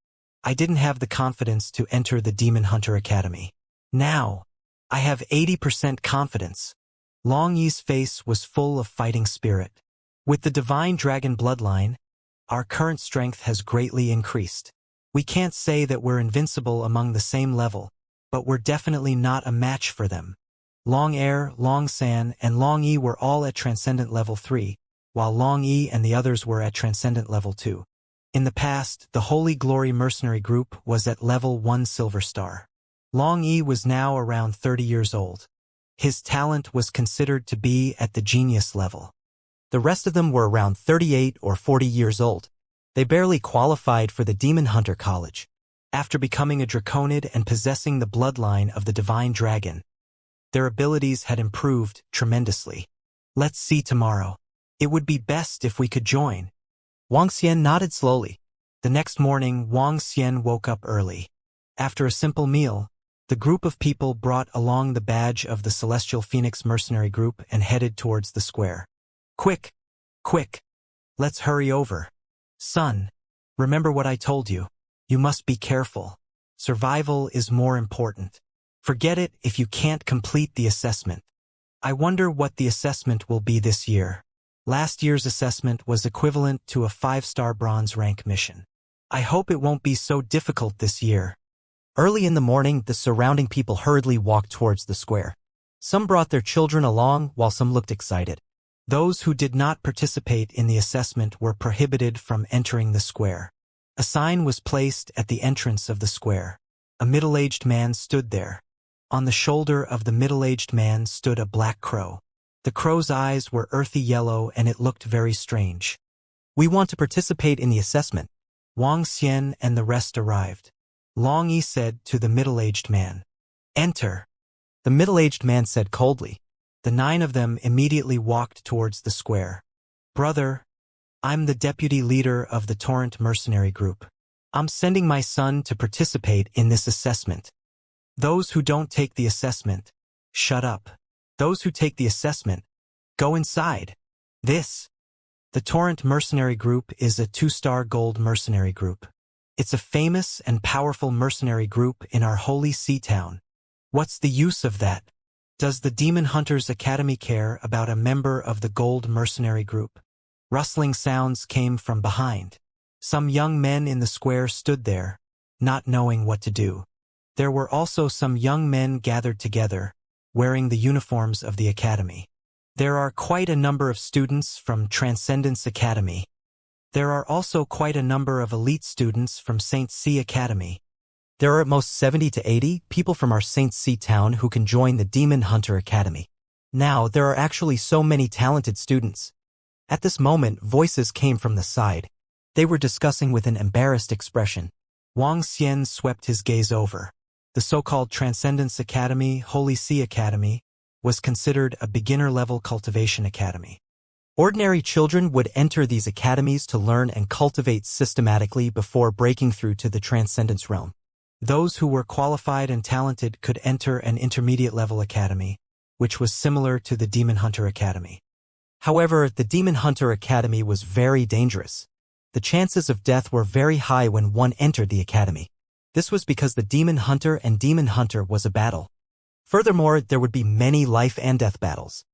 I didn't have the confidence to enter the Demon Hunter Academy. Now, I have 80% confidence. Long Yi's face was full of fighting spirit. With the divine dragon bloodline, our current strength has greatly increased. We can't say that we're invincible among the same level, but we're definitely not a match for them. Long Air, Long San, and Long Yi were all at Transcendent Level 3, while Long Yi and the others were at Transcendent Level 2. In the past, the Holy Glory Mercenary Group was at Level 1 Silver Star. Long Yi was now around 30 years old. His talent was considered to be at the genius level. The rest of them were around 38 or 40 years old. They barely qualified for the Demon Hunter College. After becoming a Draconid and possessing the bloodline of the Divine Dragon, their abilities had improved tremendously. Let's see tomorrow. It would be best if we could join. Wang Xian nodded slowly. The next morning, Wang Xian woke up early. After a simple meal, the group of people brought along the badge of the Celestial Phoenix Mercenary Group and headed towards the square. Quick! Quick! Let's hurry over. Son, remember what I told you. You must be careful. Survival is more important. Forget it if you can't complete the assessment. I wonder what the assessment will be this year. Last year's assessment was equivalent to a 5-star bronze rank mission. I hope it won't be so difficult this year. Early in the morning, the surrounding people hurriedly walked towards the square. Some brought their children along, while some looked excited. Those who did not participate in the assessment were prohibited from entering the square. A sign was placed at the entrance of the square. A middle-aged man stood there. On the shoulder of the middle-aged man stood a black crow. The crow's eyes were earthy yellow and it looked very strange. We want to participate in the assessment. Wang Xian and the rest arrived. Long Yi said to the middle-aged man, Enter. The middle-aged man said coldly. The 9 of them immediately walked towards the square. Brother, I'm the deputy leader of the Torrent Mercenary Group. I'm sending my son to participate in this assessment. Those who don't take the assessment, shut up. Those who take the assessment, go inside. The Torrent Mercenary Group is a 2-star gold mercenary group. It's a famous and powerful mercenary group in our holy sea town. What's the use of that? Does the Demon Hunters Academy care about a member of the gold mercenary group? Rustling sounds came from behind. Some young men in the square stood there, not knowing what to do. There were also some young men gathered together, wearing the uniforms of the academy. There are quite a number of students from Transcendence Academy. There are also quite a number of elite students from St. C Academy. There are at most 70 to 80 people from our St. C town who can join the Demon Hunter Academy. Now there are actually so many talented students. At this moment, voices came from the side. They were discussing with an embarrassed expression. Wang Xian swept his gaze over. The so-called Transcendence Academy, Holy Sea Academy, was considered a beginner-level cultivation academy. Ordinary children would enter these academies to learn and cultivate systematically before breaking through to the transcendence realm. Those who were qualified and talented could enter an intermediate-level academy, which was similar to the Demon Hunter Academy. However, the Demon Hunter Academy was very dangerous. The chances of death were very high when one entered the academy. This was because the Demon Hunter and Demon Hunter was a battle. Furthermore, there would be many life and death battles.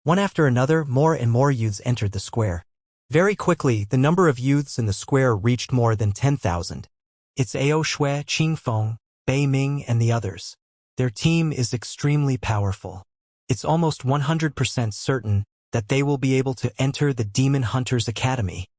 One after another, more and more youths entered the square. Very quickly, the number of youths in the square reached more than 10,000. It's Ao Shui, Qingfeng, Bei Ming, and the others. Their team is extremely powerful. It's almost 100% certain that they will be able to enter the Demon Hunters Academy.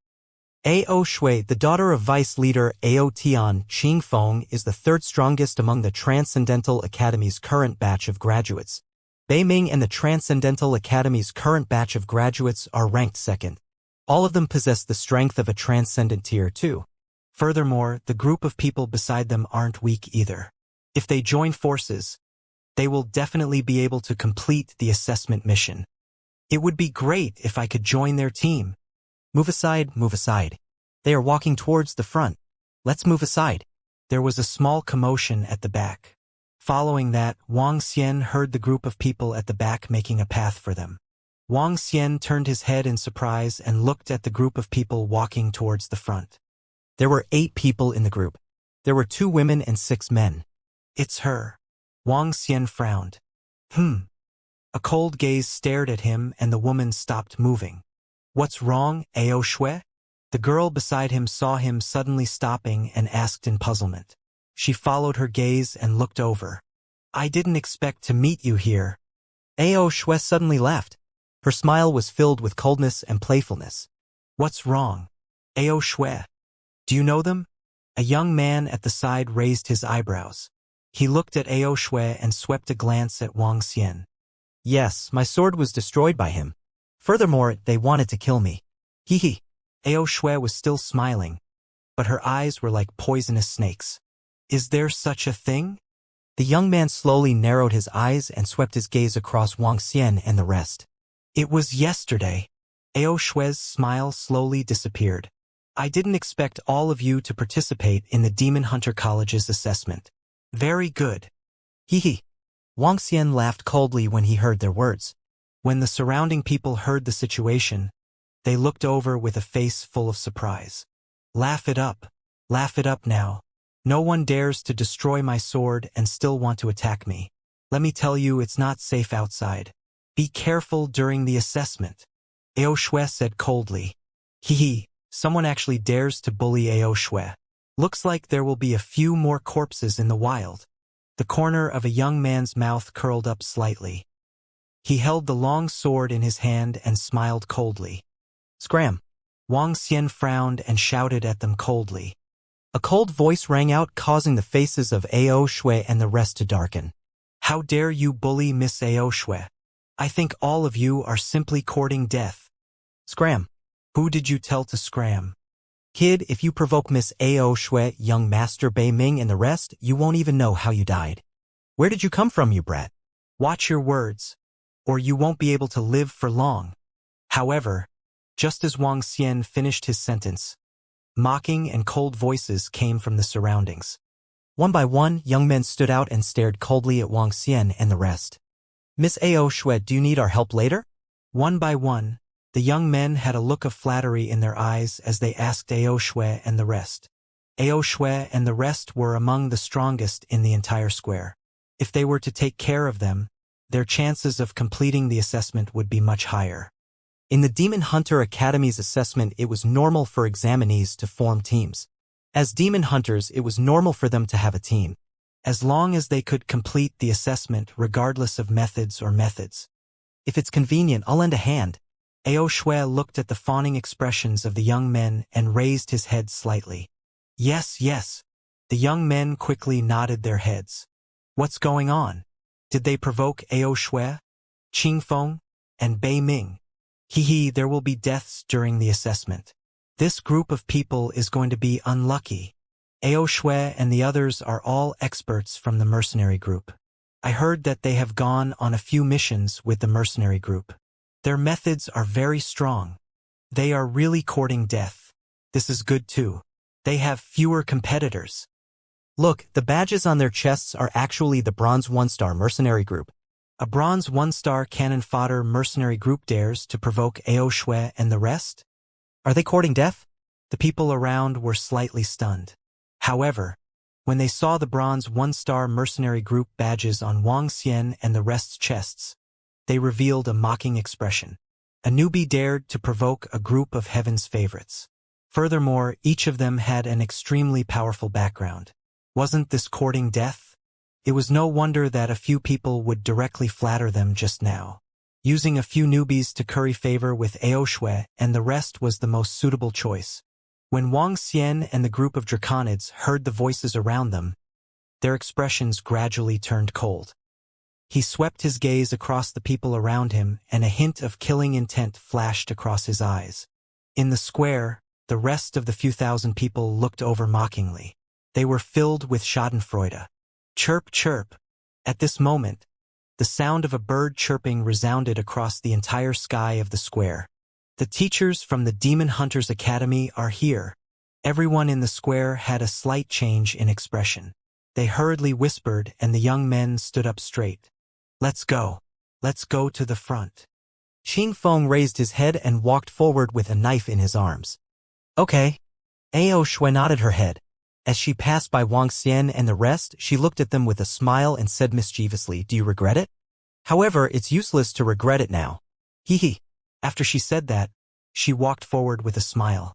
Ao Shui, the daughter of vice leader Ao Tian Qingfeng, is the third strongest among the Transcendental Academy's current batch of graduates. Bei Ming and the Transcendental Academy's current batch of graduates are ranked second. All of them possess the strength of a Transcendent Tier 2. Furthermore, the group of people beside them aren't weak either. If they join forces, they will definitely be able to complete the assessment mission. It would be great if I could join their team. Move aside, move aside. They are walking towards the front. Let's move aside. There was a small commotion at the back. Following that, Wang Xian heard the group of people at the back making a path for them. Wang Xian turned his head in surprise and looked at the group of people walking towards the front. There were 8 people in the group. There were 2 women and 6 men. It's her. Wang Xian frowned. A cold gaze stared at him and the woman stopped moving. What's wrong, Ao Shui? The girl beside him saw him suddenly stopping and asked in puzzlement. She followed her gaze and looked over. I didn't expect to meet you here. Ao Shui suddenly laughed. Her smile was filled with coldness and playfulness. What's wrong? Ao Shui. Do you know them? A young man at the side raised his eyebrows. He looked at Ao Shui and swept a glance at Wang Xian. Yes, my sword was destroyed by him. Furthermore, they wanted to kill me. Hee hee. Ao Shui was still smiling, but her eyes were like poisonous snakes. Is there such a thing? The young man slowly narrowed his eyes and swept his gaze across Wang Xian and the rest. It was yesterday. Ao Shui's smile slowly disappeared. I didn't expect all of you to participate in the Demon Hunter College's assessment. Very good. Hee hee. Wang Xian laughed coldly when he heard their words. When the surrounding people heard the situation, they looked over with a face full of surprise. Laugh it up now. No one dares to destroy my sword and still want to attack me. Let me tell you, it's not safe outside. Be careful during the assessment. Ao Shui said coldly. Hee hee, someone actually dares to bully Ao Shui. Looks like there will be a few more corpses in the wild. The corner of a young man's mouth curled up slightly. He held the long sword in his hand and smiled coldly. Scram! Wang Xian frowned and shouted at them coldly. A cold voice rang out, causing the faces of Ao Shui and the rest to darken. How dare you bully Miss Ao Shui? I think all of you are simply courting death. Scram! Who did you tell to scram? Kid, if you provoke Miss Ao Shui, young Master Bei Ming and the rest, you won't even know how you died. Where did you come from, you brat? Watch your words, or you won't be able to live for long. However, just as Wang Xian finished his sentence, mocking and cold voices came from the surroundings. One by one, young men stood out and stared coldly at Wang Xian and the rest. Miss Ao Shui, do you need our help later? One by one, the young men had a look of flattery in their eyes as they asked Ao Shui and the rest. Ao Shui and the rest were among the strongest in the entire square. If they were to take care of them, their chances of completing the assessment would be much higher. In the Demon Hunter Academy's assessment, it was normal for examinees to form teams. As demon hunters, it was normal for them to have a team, as long as they could complete the assessment regardless of methods. If it's convenient, I'll lend a hand. Ao Shui looked at the fawning expressions of the young men and raised his head slightly. Yes. The young men quickly nodded their heads. What's going on? Did they provoke Ao Shui, Qingfeng, and Bei Ming? Hee hee, there will be deaths during the assessment. This group of people is going to be unlucky. Ao Shui and the others are all experts from the mercenary group. I heard that they have gone on a few missions with the mercenary group. Their methods are very strong. They are really courting death. This is good too. They have fewer competitors. Look, the badges on their chests are actually the Bronze 1-star mercenary group. A Bronze 1-star cannon fodder mercenary group dares to provoke Ao Shui and the rest? Are they courting death? The people around were slightly stunned. However, when they saw the Bronze 1-star mercenary group badges on Wang Xian and the rest's chests, they revealed a mocking expression. A newbie dared to provoke a group of heaven's favorites. Furthermore, each of them had an extremely powerful background. Wasn't this courting death? It was no wonder that a few people would directly flatter them just now. Using a few newbies to curry favor with Ao Shui and the rest was the most suitable choice. When Wang Xian and the group of draconids heard the voices around them, their expressions gradually turned cold. He swept his gaze across the people around him, and a hint of killing intent flashed across his eyes. In the square, the rest of the few thousand people looked over mockingly. They were filled with schadenfreude. Chirp, chirp. At this moment, the sound of a bird chirping resounded across the entire sky of the square. The teachers from the Demon Hunters Academy are here. Everyone in the square had a slight change in expression. They hurriedly whispered, and the young men stood up straight. Let's go. Let's go to the front. Xing Feng raised his head and walked forward with a knife in his arms. Okay. Ao Shui nodded her head. As she passed by Wang Xian and the rest, she looked at them with a smile and said mischievously, "Do you regret it?" However, it's useless to regret it now. Hee. After she said that, she walked forward with a smile.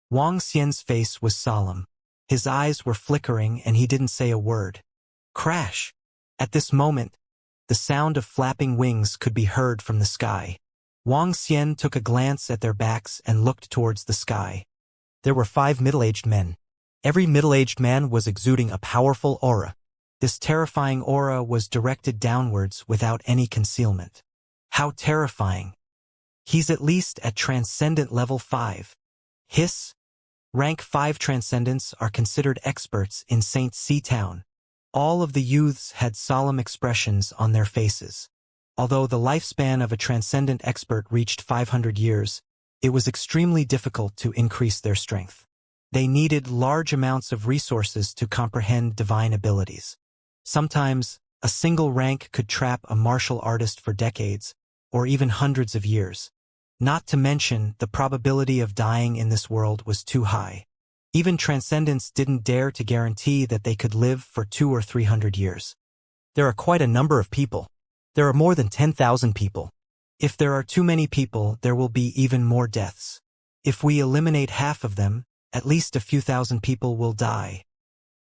Wang Xian's face was solemn. His eyes were flickering and he didn't say a word. Crash! At this moment, the sound of flapping wings could be heard from the sky. Wang Xian took a glance at their backs and looked towards the sky. There were 5 middle-aged men. Every middle-aged man was exuding a powerful aura. This terrifying aura was directed downwards without any concealment. How terrifying! He's at least at Transcendent Level 5. Hiss! Rank 5 Transcendents are considered experts in St. C Town. All of the youths had solemn expressions on their faces. Although the lifespan of a Transcendent expert reached 500 years, it was extremely difficult to increase their strength. They needed large amounts of resources to comprehend divine abilities. Sometimes, a single rank could trap a martial artist for decades, or even hundreds of years. Not to mention, the probability of dying in this world was too high. Even Transcendents didn't dare to guarantee that they could live for 200 or 300 years. There are quite a number of people. There are more than 10,000 people. If there are too many people, there will be even more deaths. If we eliminate half of them, at least a few thousand people will die.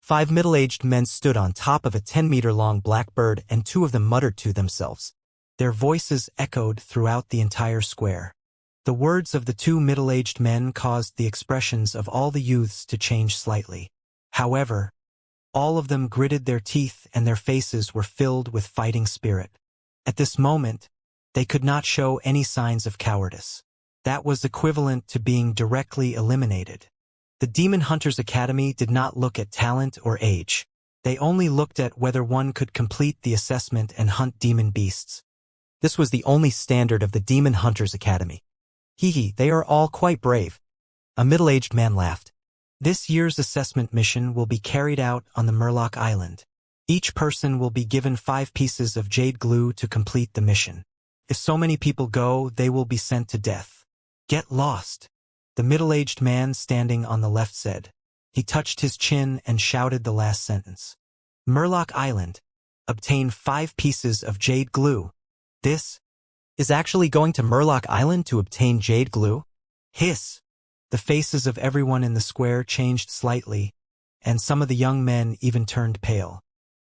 5 middle-aged men stood on top of a 10-meter-long black bird, and 2 of them muttered to themselves. Their voices echoed throughout the entire square. The words of the 2 middle-aged men caused the expressions of all the youths to change slightly. However, all of them gritted their teeth and their faces were filled with fighting spirit. At this moment, they could not show any signs of cowardice. That was equivalent to being directly eliminated. The Demon Hunters Academy did not look at talent or age. They only looked at whether one could complete the assessment and hunt demon beasts. This was the only standard of the Demon Hunters Academy. Hee, they are all quite brave. A middle-aged man laughed. This year's assessment mission will be carried out on the Murloc Island. Each person will be given 5 pieces of jade glue to complete the mission. If so many people go, they will be sent to death. Get lost, the middle-aged man standing on the left said. He touched his chin and shouted the last sentence. Murloc Island. Obtain 5 pieces of jade glue. This is actually going to Murloc Island to obtain jade glue? Hiss. The faces of everyone in the square changed slightly, and some of the young men even turned pale.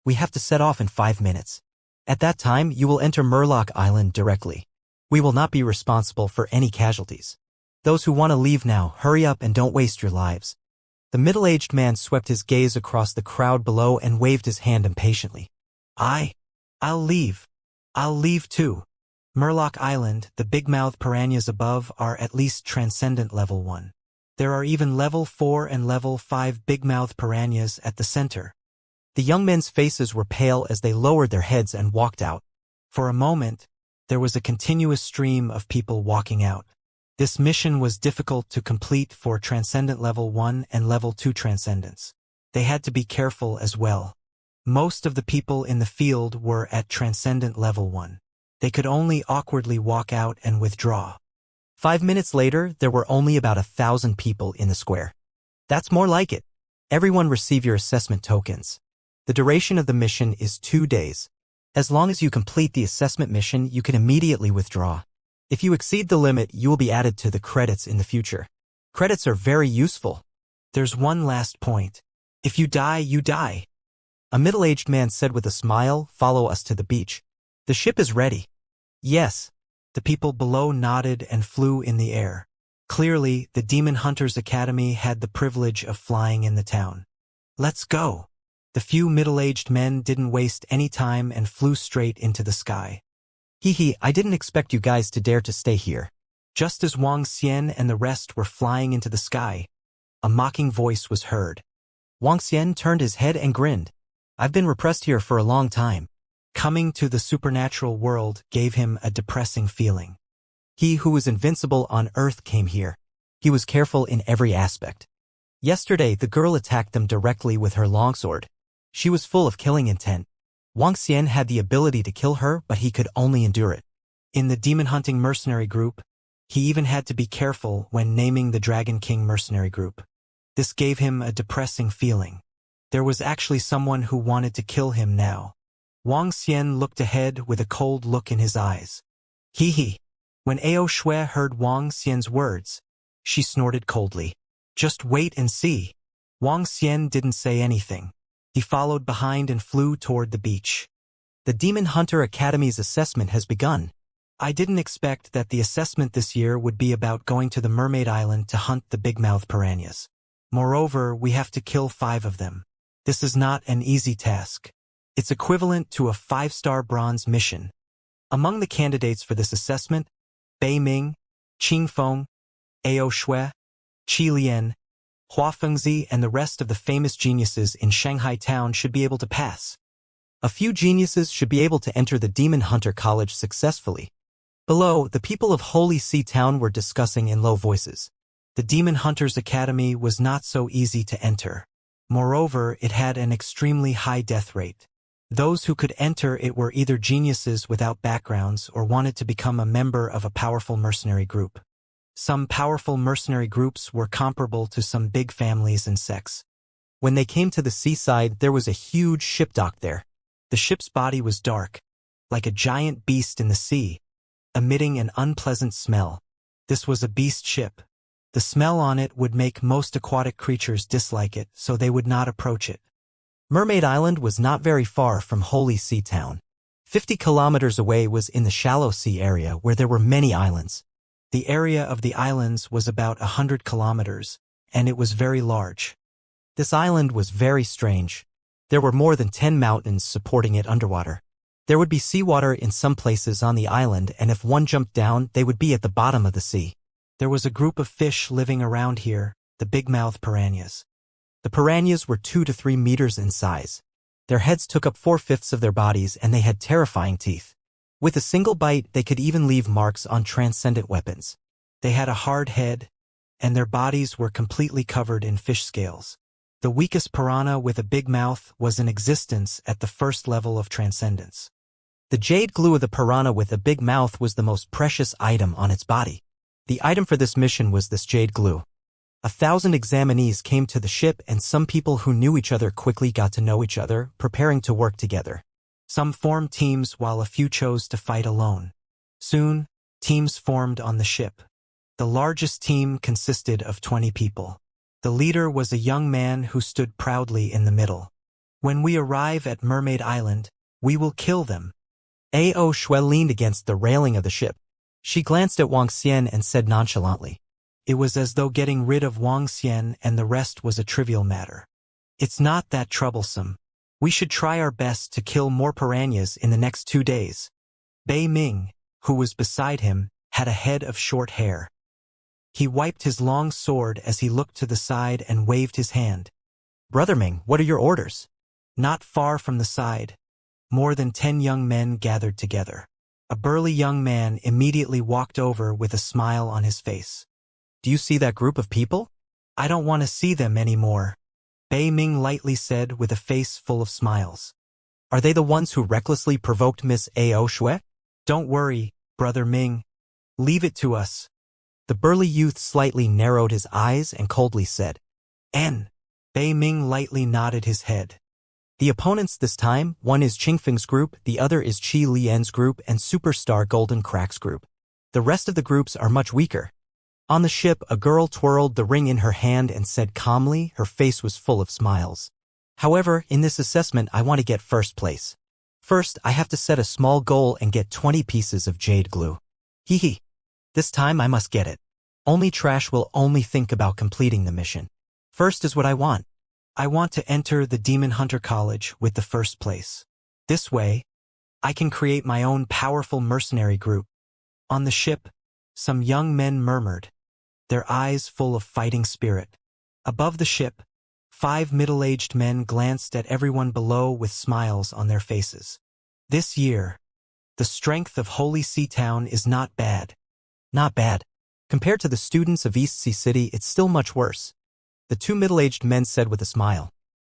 We have to set off in 5 minutes. At that time, you will enter Murloc Island directly. We will not be responsible for any casualties. Those who want to leave now, hurry up and don't waste your lives. The middle-aged man swept his gaze across the crowd below and waved his hand impatiently. I'll leave. I'll leave too. Murloc Island, the big-mouthed piranhas above are at least Transcendent Level 1. There are even Level 4 and Level 5 big-mouthed piranhas at the center. The young men's faces were pale as they lowered their heads and walked out. For a moment, there was a continuous stream of people walking out. This mission was difficult to complete for Transcendent Level 1 and Level 2 Transcendents. They had to be careful as well. Most of the people in the field were at Transcendent Level 1. They could only awkwardly walk out and withdraw. 5 minutes later, there were only about 1,000 people in the square. That's more like it. Everyone receive your assessment tokens. The duration of the mission is 2 days. As long as you complete the assessment mission, you can immediately withdraw. If you exceed the limit, you will be added to the credits in the future. Credits are very useful. There's one last point. If you die, you die. A middle-aged man said with a smile, "Follow us to the beach. The ship is ready." Yes. The people below nodded and flew in the air. Clearly, the Demon Hunters Academy had the privilege of flying in the town. Let's go. The few middle-aged men didn't waste any time and flew straight into the sky. I didn't expect you guys to dare to stay here. Just as Wang Xian and the rest were flying into the sky, a mocking voice was heard. Wang Xian turned his head and grinned. I've been repressed here for a long time. Coming to the supernatural world gave him a depressing feeling. He who was invincible on Earth came here. He was careful in every aspect. Yesterday, the girl attacked them directly with her longsword. She was full of killing intent. Wang Xian had the ability to kill her, but he could only endure it. In the demon-hunting mercenary group, he even had to be careful when naming the Dragon King mercenary group. This gave him a depressing feeling. There was actually someone who wanted to kill him now. Wang Xian looked ahead with a cold look in his eyes. When Ao Shui heard Wang Xian's words, she snorted coldly. Just wait and see. Wang Xian didn't say anything. He followed behind and flew toward the beach. The Demon Hunter Academy's assessment has begun. I didn't expect that the assessment this year would be about going to the Mermaid Island to hunt the big-mouth piranhas. Moreover, we have to kill 5 of them. This is not an easy task. It's equivalent to a 5-star bronze mission. Among the candidates for this assessment, Bei Ming, Qing Feng, Ao Shui, Qi Lian, Hua Fengzi, and the rest of the famous geniuses in Shanghai town should be able to pass. A few geniuses should be able to enter the Demon Hunter College successfully. Below, the people of Holy Sea Town were discussing in low voices. The Demon Hunters Academy was not so easy to enter. Moreover, it had an extremely high death rate. Those who could enter it were either geniuses without backgrounds or wanted to become a member of a powerful mercenary group. Some powerful mercenary groups were comparable to some big families and sects. When they came to the seaside, there was a huge ship docked there. The ship's body was dark, like a giant beast in the sea, emitting an unpleasant smell. This was a beast ship. The smell on it would make most aquatic creatures dislike it, so they would not approach it. Mermaid Island was not very far from Holy Sea Town. 50 kilometers away was in the shallow sea area where there were many islands. The area of the islands was about 100 kilometers, and it was very large. This island was very strange. There were more than 10 mountains supporting it underwater. There would be seawater in some places on the island, and if one jumped down, they would be at the bottom of the sea. There was a group of fish living around here, the big-mouth piranhas. The piranhas were 2 to 3 meters in size. Their heads took up 4/5 of their bodies, and they had terrifying teeth. With a single bite, they could even leave marks on transcendent weapons. They had a hard head, and their bodies were completely covered in fish scales. The weakest piranha with a big mouth was in existence at the first level of transcendence. The jade glue of the piranha with a big mouth was the most precious item on its body. The item for this mission was this jade glue. 1,000 examinees came to the ship, and some people who knew each other quickly got to know each other, preparing to work together. Some formed teams while a few chose to fight alone. Soon, teams formed on the ship. The largest team consisted of 20 people. The leader was a young man who stood proudly in the middle. When we arrive at Mermaid Island, we will kill them. Ao Shui leaned against the railing of the ship. She glanced at Wang Xian and said nonchalantly. It was as though getting rid of Wang Xian and the rest was a trivial matter. It's not that troublesome. We should try our best to kill more piranhas in the next 2 days. Bei Ming, who was beside him, had a head of short hair. He wiped his long sword as he looked to the side and waved his hand. Brother Ming, what are your orders? Not far from the side, more than 10 young men gathered together. A burly young man immediately walked over with a smile on his face. Do you see that group of people? I don't want to see them anymore, Bei Ming lightly said with a face full of smiles. Are they the ones who recklessly provoked Miss A.O. Shui? Don't worry, Brother Ming. Leave it to us. The burly youth slightly narrowed his eyes and coldly said, N. Bei Ming lightly nodded his head. The opponents this time, one is Qingfeng's group, the other is Qi Lian's group and Superstar Golden Crack's group. The rest of the groups are much weaker. On the ship, a girl twirled the ring in her hand and said calmly, her face was full of smiles. However, in this assessment I want to get first place. First, I have to set a small goal and get 20 pieces of jade glue. Hee hee. This time I must get it. Only trash will only think about completing the mission. First is what I want. I want to enter the Demon Hunter College with the first place. This way, I can create my own powerful mercenary group. On the ship, some young men murmured, their eyes full of fighting spirit. Above the ship, 5 middle-aged men glanced at everyone below with smiles on their faces. This year, the strength of Holy Sea Town is not bad. Not bad. Compared to the students of East Sea City, it's still much worse. The 2 middle-aged men said with a smile.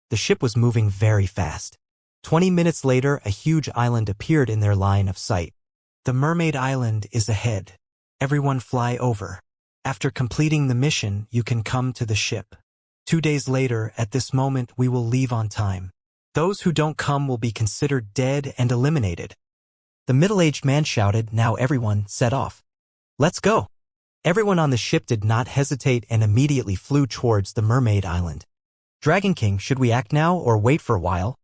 The ship was moving very fast. 20 minutes later, a huge island appeared in their line of sight. The Mermaid Island is ahead. Everyone fly over. After completing the mission, you can come to the ship. 2 days later, at this moment, we will leave on time. Those who don't come will be considered dead and eliminated. The middle-aged man shouted, now everyone set off. Let's go. Everyone on the ship did not hesitate and immediately flew towards the Mermaid Island. Dragon King, should we act now or wait for a while?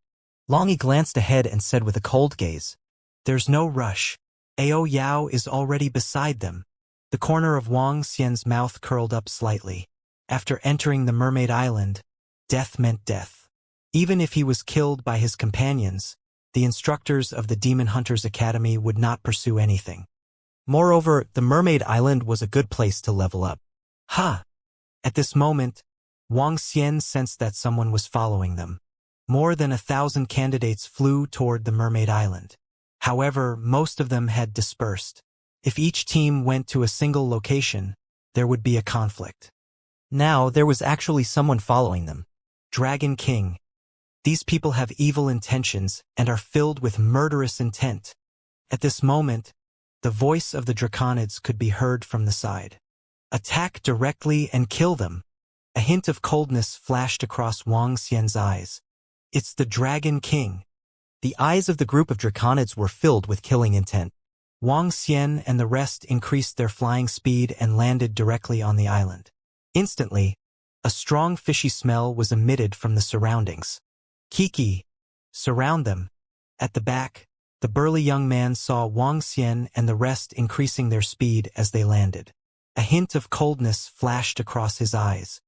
Longy glanced ahead and said with a cold gaze. There's no rush. Ao Yao is already beside them. The corner of Wang Xian's mouth curled up slightly. After entering the Mermaid Island, death meant death. Even if he was killed by his companions, the instructors of the Demon Hunters Academy would not pursue anything. Moreover, the Mermaid Island was a good place to level up. Ha! At this moment, Wang Xian sensed that someone was following them. More than 1,000 candidates flew toward the Mermaid Island. However, most of them had dispersed. If each team went to a single location, there would be a conflict. Now, there was actually someone following them. Dragon King. These people have evil intentions and are filled with murderous intent. At this moment, the voice of the Draconids could be heard from the side. Attack directly and kill them. A hint of coldness flashed across Wang Xian's eyes. It's the Dragon King. The eyes of the group of Draconids were filled with killing intent. Wang Xian and the rest increased their flying speed and landed directly on the island. Instantly, a strong fishy smell was emitted from the surroundings. Kiki, surround them. At the back, the burly young man saw Wang Xian and the rest increasing their speed as they landed. A hint of coldness flashed across his eyes.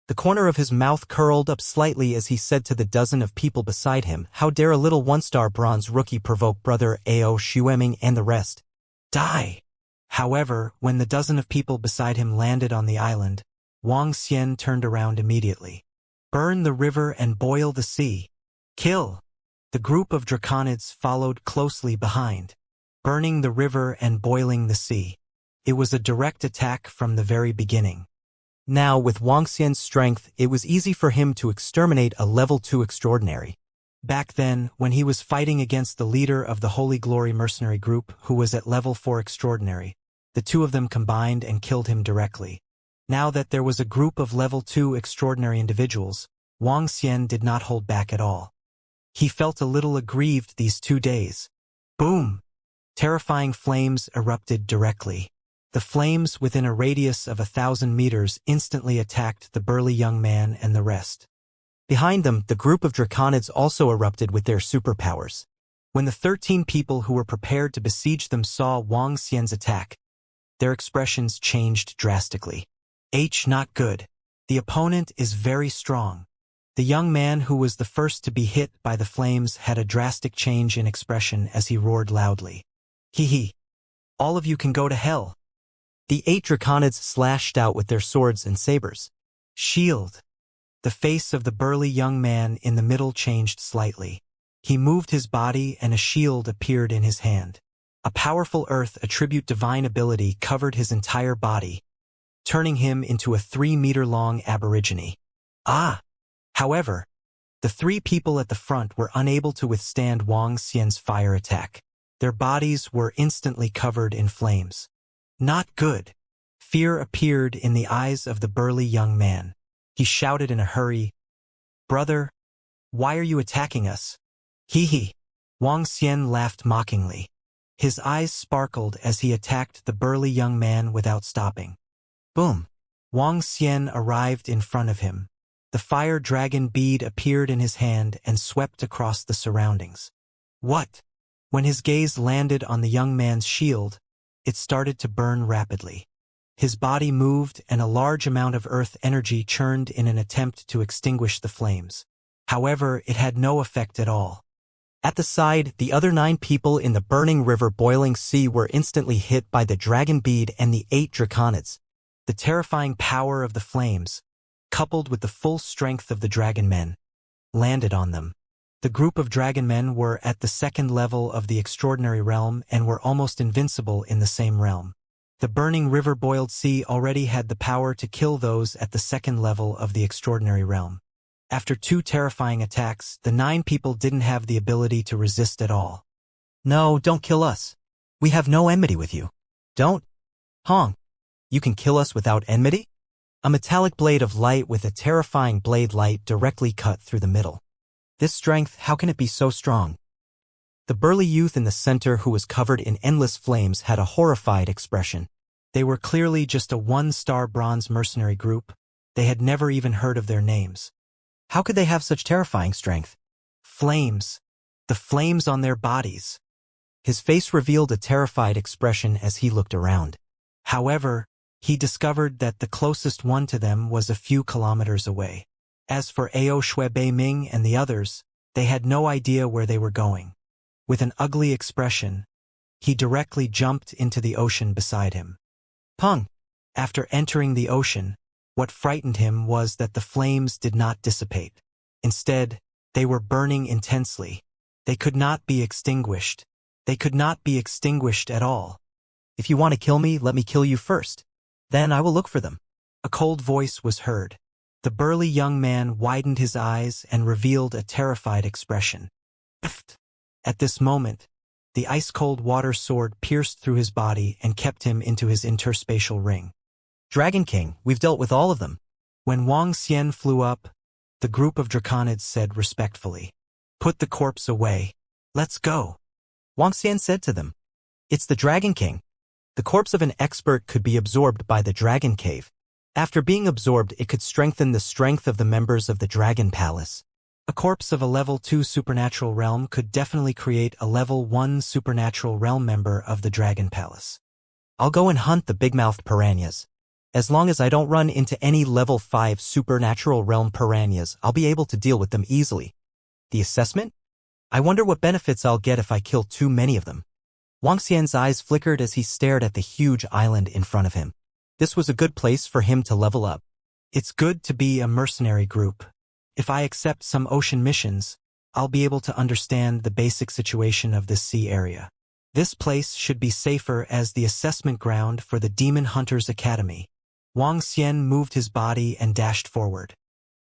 The corner of his mouth curled up slightly as he said to the dozen of people beside him, how dare a little one-star bronze rookie provoke Brother Ao Xueming and the rest? Die! However, when the dozen of people beside him landed on the island, Wang Xian turned around immediately. Burn the river and boil the sea. Kill! The group of Draconids followed closely behind, burning the river and boiling the sea. It was a direct attack from the very beginning. Now, with Wang Xian's strength, it was easy for him to exterminate a level 2 extraordinary. Back then, when he was fighting against the leader of the Holy Glory mercenary group, who was at level 4 extraordinary, the two of them combined and killed him directly. Now that there was a group of level 2 extraordinary individuals, Wang Xian did not hold back at all. He felt a little aggrieved these 2 days. Boom! Terrifying flames erupted directly. The flames within a radius of 1,000 meters instantly attacked the burly young man and the rest. Behind them, the group of Draconids also erupted with their superpowers. When the 13 people who were prepared to besiege them saw Wang Xian's attack, their expressions changed drastically. Not good. The opponent is very strong. The young man who was the first to be hit by the flames had a drastic change in expression as he roared loudly. Hee hee. All of you can go to hell. The 8 Draconids slashed out with their swords and sabers. Shield. The face of the burly young man in the middle changed slightly. He moved his body and a shield appeared in his hand. A powerful earth attribute divine ability covered his entire body, turning him into a 3-meter-long aborigine. Ah! However, the 3 people at the front were unable to withstand Wang Xian's fire attack. Their bodies were instantly covered in flames. Not good. Fear appeared in the eyes of the burly young man. He shouted in a hurry, "Brother, why are you attacking us?" Hee hee. Wang Xian laughed mockingly. His eyes sparkled as he attacked the burly young man without stopping. Boom! Wang Xian arrived in front of him. The fire dragon bead appeared in his hand and swept across the surroundings. What? When his gaze landed on the young man's shield, it started to burn rapidly. His body moved and a large amount of earth energy churned in an attempt to extinguish the flames. However, it had no effect at all. At the side, the other 9 people in the burning river boiling sea were instantly hit by the dragon bead and the 8 draconids. The terrifying power of the flames, coupled with the full strength of the dragon men, landed on them. The group of dragon men were at the 2nd level of the extraordinary realm and were almost invincible in the same realm. The burning river-boiled sea already had the power to kill those at the 2nd level of the extraordinary realm. After 2 terrifying attacks, the 9 people didn't have the ability to resist at all. No, don't kill us. We have no enmity with you. Don't. Hong. You can kill us without enmity? A metallic blade of light with a terrifying blade light directly cut through the middle. This strength, how can it be so strong? The burly youth in the center who was covered in endless flames had a horrified expression. They were clearly just a 1-star bronze mercenary group. They had never even heard of their names. How could they have such terrifying strength? Flames. The flames on their bodies. His face revealed a terrified expression as he looked around. However, he discovered that the closest one to them was a few kilometers away. As for Ao Shui Bei Ming and the others, they had no idea where they were going. With an ugly expression, he directly jumped into the ocean beside him. Pung! After entering the ocean, what frightened him was that the flames did not dissipate. Instead, they were burning intensely. They could not be extinguished. They could not be extinguished at all. If you want to kill me, let me kill you first. Then I will look for them. A cold voice was heard. The burly young man widened his eyes and revealed a terrified expression. Pfft. At this moment, the ice-cold water sword pierced through his body and kept him into his interspatial ring. Dragon King, we've dealt with all of them. When Wang Xian flew up, the group of draconids said respectfully, "Put the corpse away. Let's go." Wang Xian said to them, "It's the Dragon King." The corpse of an expert could be absorbed by the Dragon Cave. After being absorbed, it could strengthen the strength of the members of the Dragon Palace. A corpse of a level 2 supernatural realm could definitely create a level 1 supernatural realm member of the Dragon Palace. I'll go and hunt the big-mouthed piranhas. As long as I don't run into any level 5 supernatural realm piranhas, I'll be able to deal with them easily. The assessment? I wonder what benefits I'll get if I kill too many of them. Wang Xian's eyes flickered as he stared at the huge island in front of him. This was a good place for him to level up. It's good to be a mercenary group. If I accept some ocean missions, I'll be able to understand the basic situation of this sea area. This place should be safer as the assessment ground for the Demon Hunters Academy. Wang Xian moved his body and dashed forward.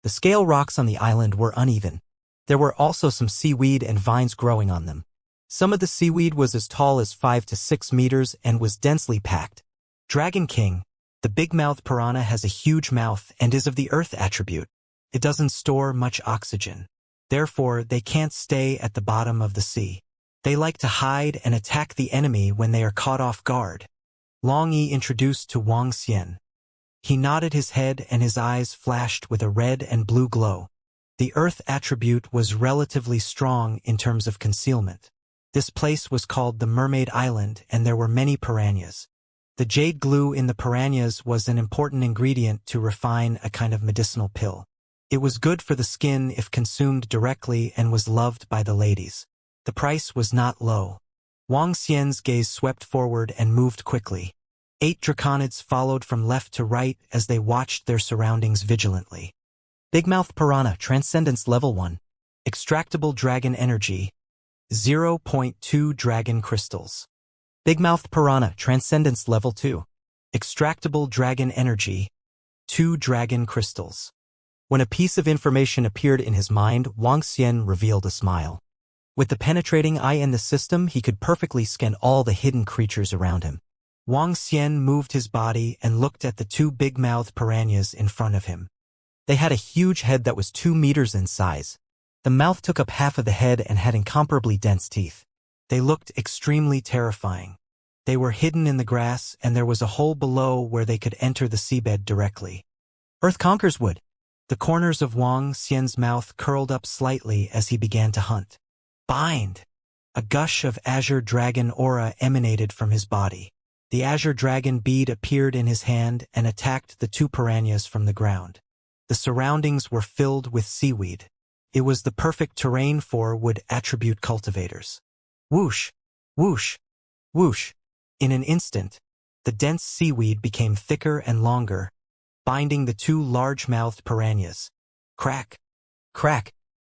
The scale rocks on the island were uneven. There were also some seaweed and vines growing on them. Some of the seaweed was as tall as 5 to 6 meters and was densely packed. Dragon King, the big-mouthed piranha has a huge mouth and is of the earth attribute. It doesn't store much oxygen. Therefore, they can't stay at the bottom of the sea. They like to hide and attack the enemy when they are caught off guard. Long Yi introduced to Wang Xian. He nodded his head and his eyes flashed with a red and blue glow. The earth attribute was relatively strong in terms of concealment. This place was called the Mermaid Island and there were many piranhas. The jade glue in the piranhas was an important ingredient to refine a kind of medicinal pill. It was good for the skin if consumed directly and was loved by the ladies. The price was not low. Wang Xian's gaze swept forward and moved quickly. 8 draconids followed from left to right as they watched their surroundings vigilantly. Big-mouth piranha, transcendence level 1. Extractable dragon energy, 0.2 dragon crystals. Big-mouth piranha, transcendence level 2. Extractable dragon energy, 2 dragon crystals. When a piece of information appeared in his mind, Wang Xian revealed a smile. With the penetrating eye in the system, he could perfectly scan all the hidden creatures around him. Wang Xian moved his body and looked at the 2 big-mouthed piranhas in front of him. They had a huge head that was 2 meters in size. The mouth took up half of the head and had incomparably dense teeth. They looked extremely terrifying. They were hidden in the grass, and there was a hole below where they could enter the seabed directly. Earth conquers wood. The corners of Wang Xian's mouth curled up slightly as he began to hunt. Bind! A gush of azure dragon aura emanated from his body. The azure dragon bead appeared in his hand and attacked the 2 piranhas from the ground. The surroundings were filled with seaweed. It was the perfect terrain for wood attribute cultivators. Whoosh! Whoosh! Whoosh! In an instant, the dense seaweed became thicker and longer, binding the 2 large-mouthed piranhas. Crack! Crack!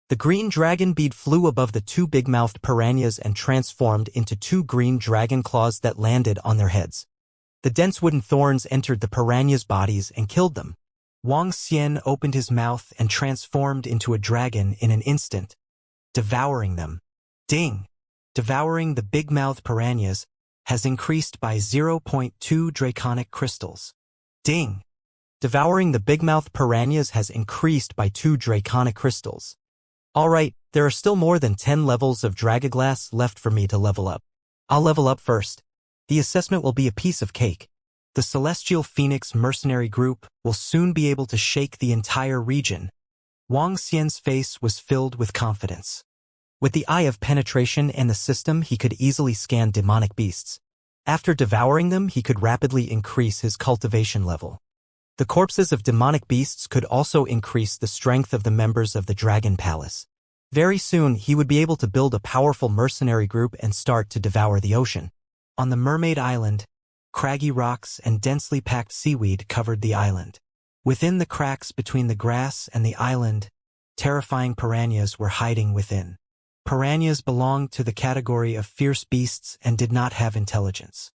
The green dragon bead flew above the 2 big-mouthed piranhas and transformed into 2 green dragon claws that landed on their heads. The dense wooden thorns entered the piranhas' bodies and killed them. Wang Xian opened his mouth and transformed into a dragon in an instant, devouring them. Ding! Devouring the big-mouthed piranhas has increased by 0.2 draconic crystals. Ding! Devouring the big-mouthed piranhas has increased by 2 draconic crystals. Alright, there are still more than 10 levels of Dragoglass left for me to level up. I'll level up first. The assessment will be a piece of cake. The Celestial Phoenix mercenary group will soon be able to shake the entire region. Wang Xian's face was filled with confidence. With the eye of penetration and the system, he could easily scan demonic beasts. After devouring them, he could rapidly increase his cultivation level. The corpses of demonic beasts could also increase the strength of the members of the Dragon Palace. Very soon, he would be able to build a powerful mercenary group and start to devour the ocean. On the Mermaid Island, craggy rocks and densely packed seaweed covered the island. Within the cracks between the grass and the island, terrifying piranhas were hiding within. Piranhas belonged to the category of fierce beasts and did not have intelligence.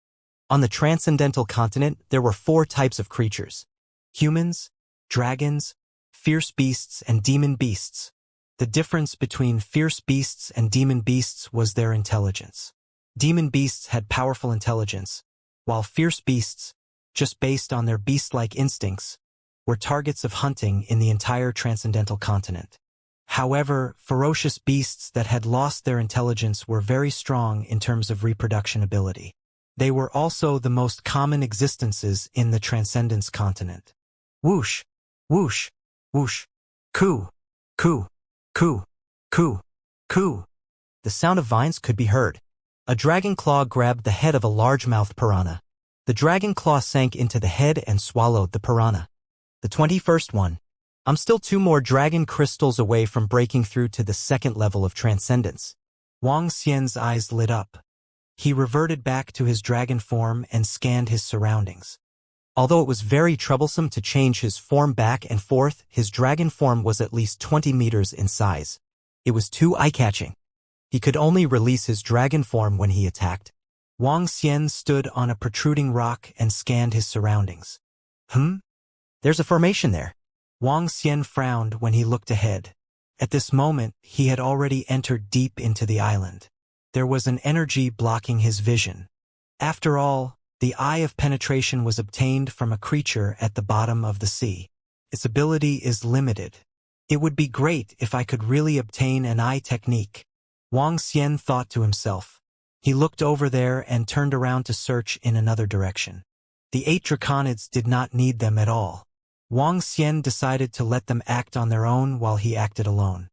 On the transcendental continent, there were 4 types of creatures: humans, dragons, fierce beasts, and demon beasts. The difference between fierce beasts and demon beasts was their intelligence. Demon beasts had powerful intelligence, while fierce beasts, just based on their beast-like instincts, were targets of hunting in the entire transcendental continent. However, ferocious beasts that had lost their intelligence were very strong in terms of reproduction ability. They were also the most common existences in the Transcendence continent. Whoosh! Whoosh! Whoosh! Coo! Coo! Coo! Coo! Coo! The sound of vines could be heard. A dragon claw grabbed the head of a large-mouthed piranha. The dragon claw sank into the head and swallowed the piranha. The 21st one. I'm still 2 more dragon crystals away from breaking through to the 2nd level of transcendence. Wang Xian's eyes lit up. He reverted back to his dragon form and scanned his surroundings. Although it was very troublesome to change his form back and forth, his dragon form was at least 20 meters in size. It was too eye-catching. He could only release his dragon form when he attacked. Wang Xian stood on a protruding rock and scanned his surroundings. There's a formation there. Wang Xian frowned when he looked ahead. At this moment, he had already entered deep into the island. There was an energy blocking his vision. After all, the eye of penetration was obtained from a creature at the bottom of the sea. Its ability is limited. It would be great if I could really obtain an eye technique. Wang Xian thought to himself. He looked over there and turned around to search in another direction. The 8 draconids did not need them at all. Wang Xian decided to let them act on their own while he acted alone.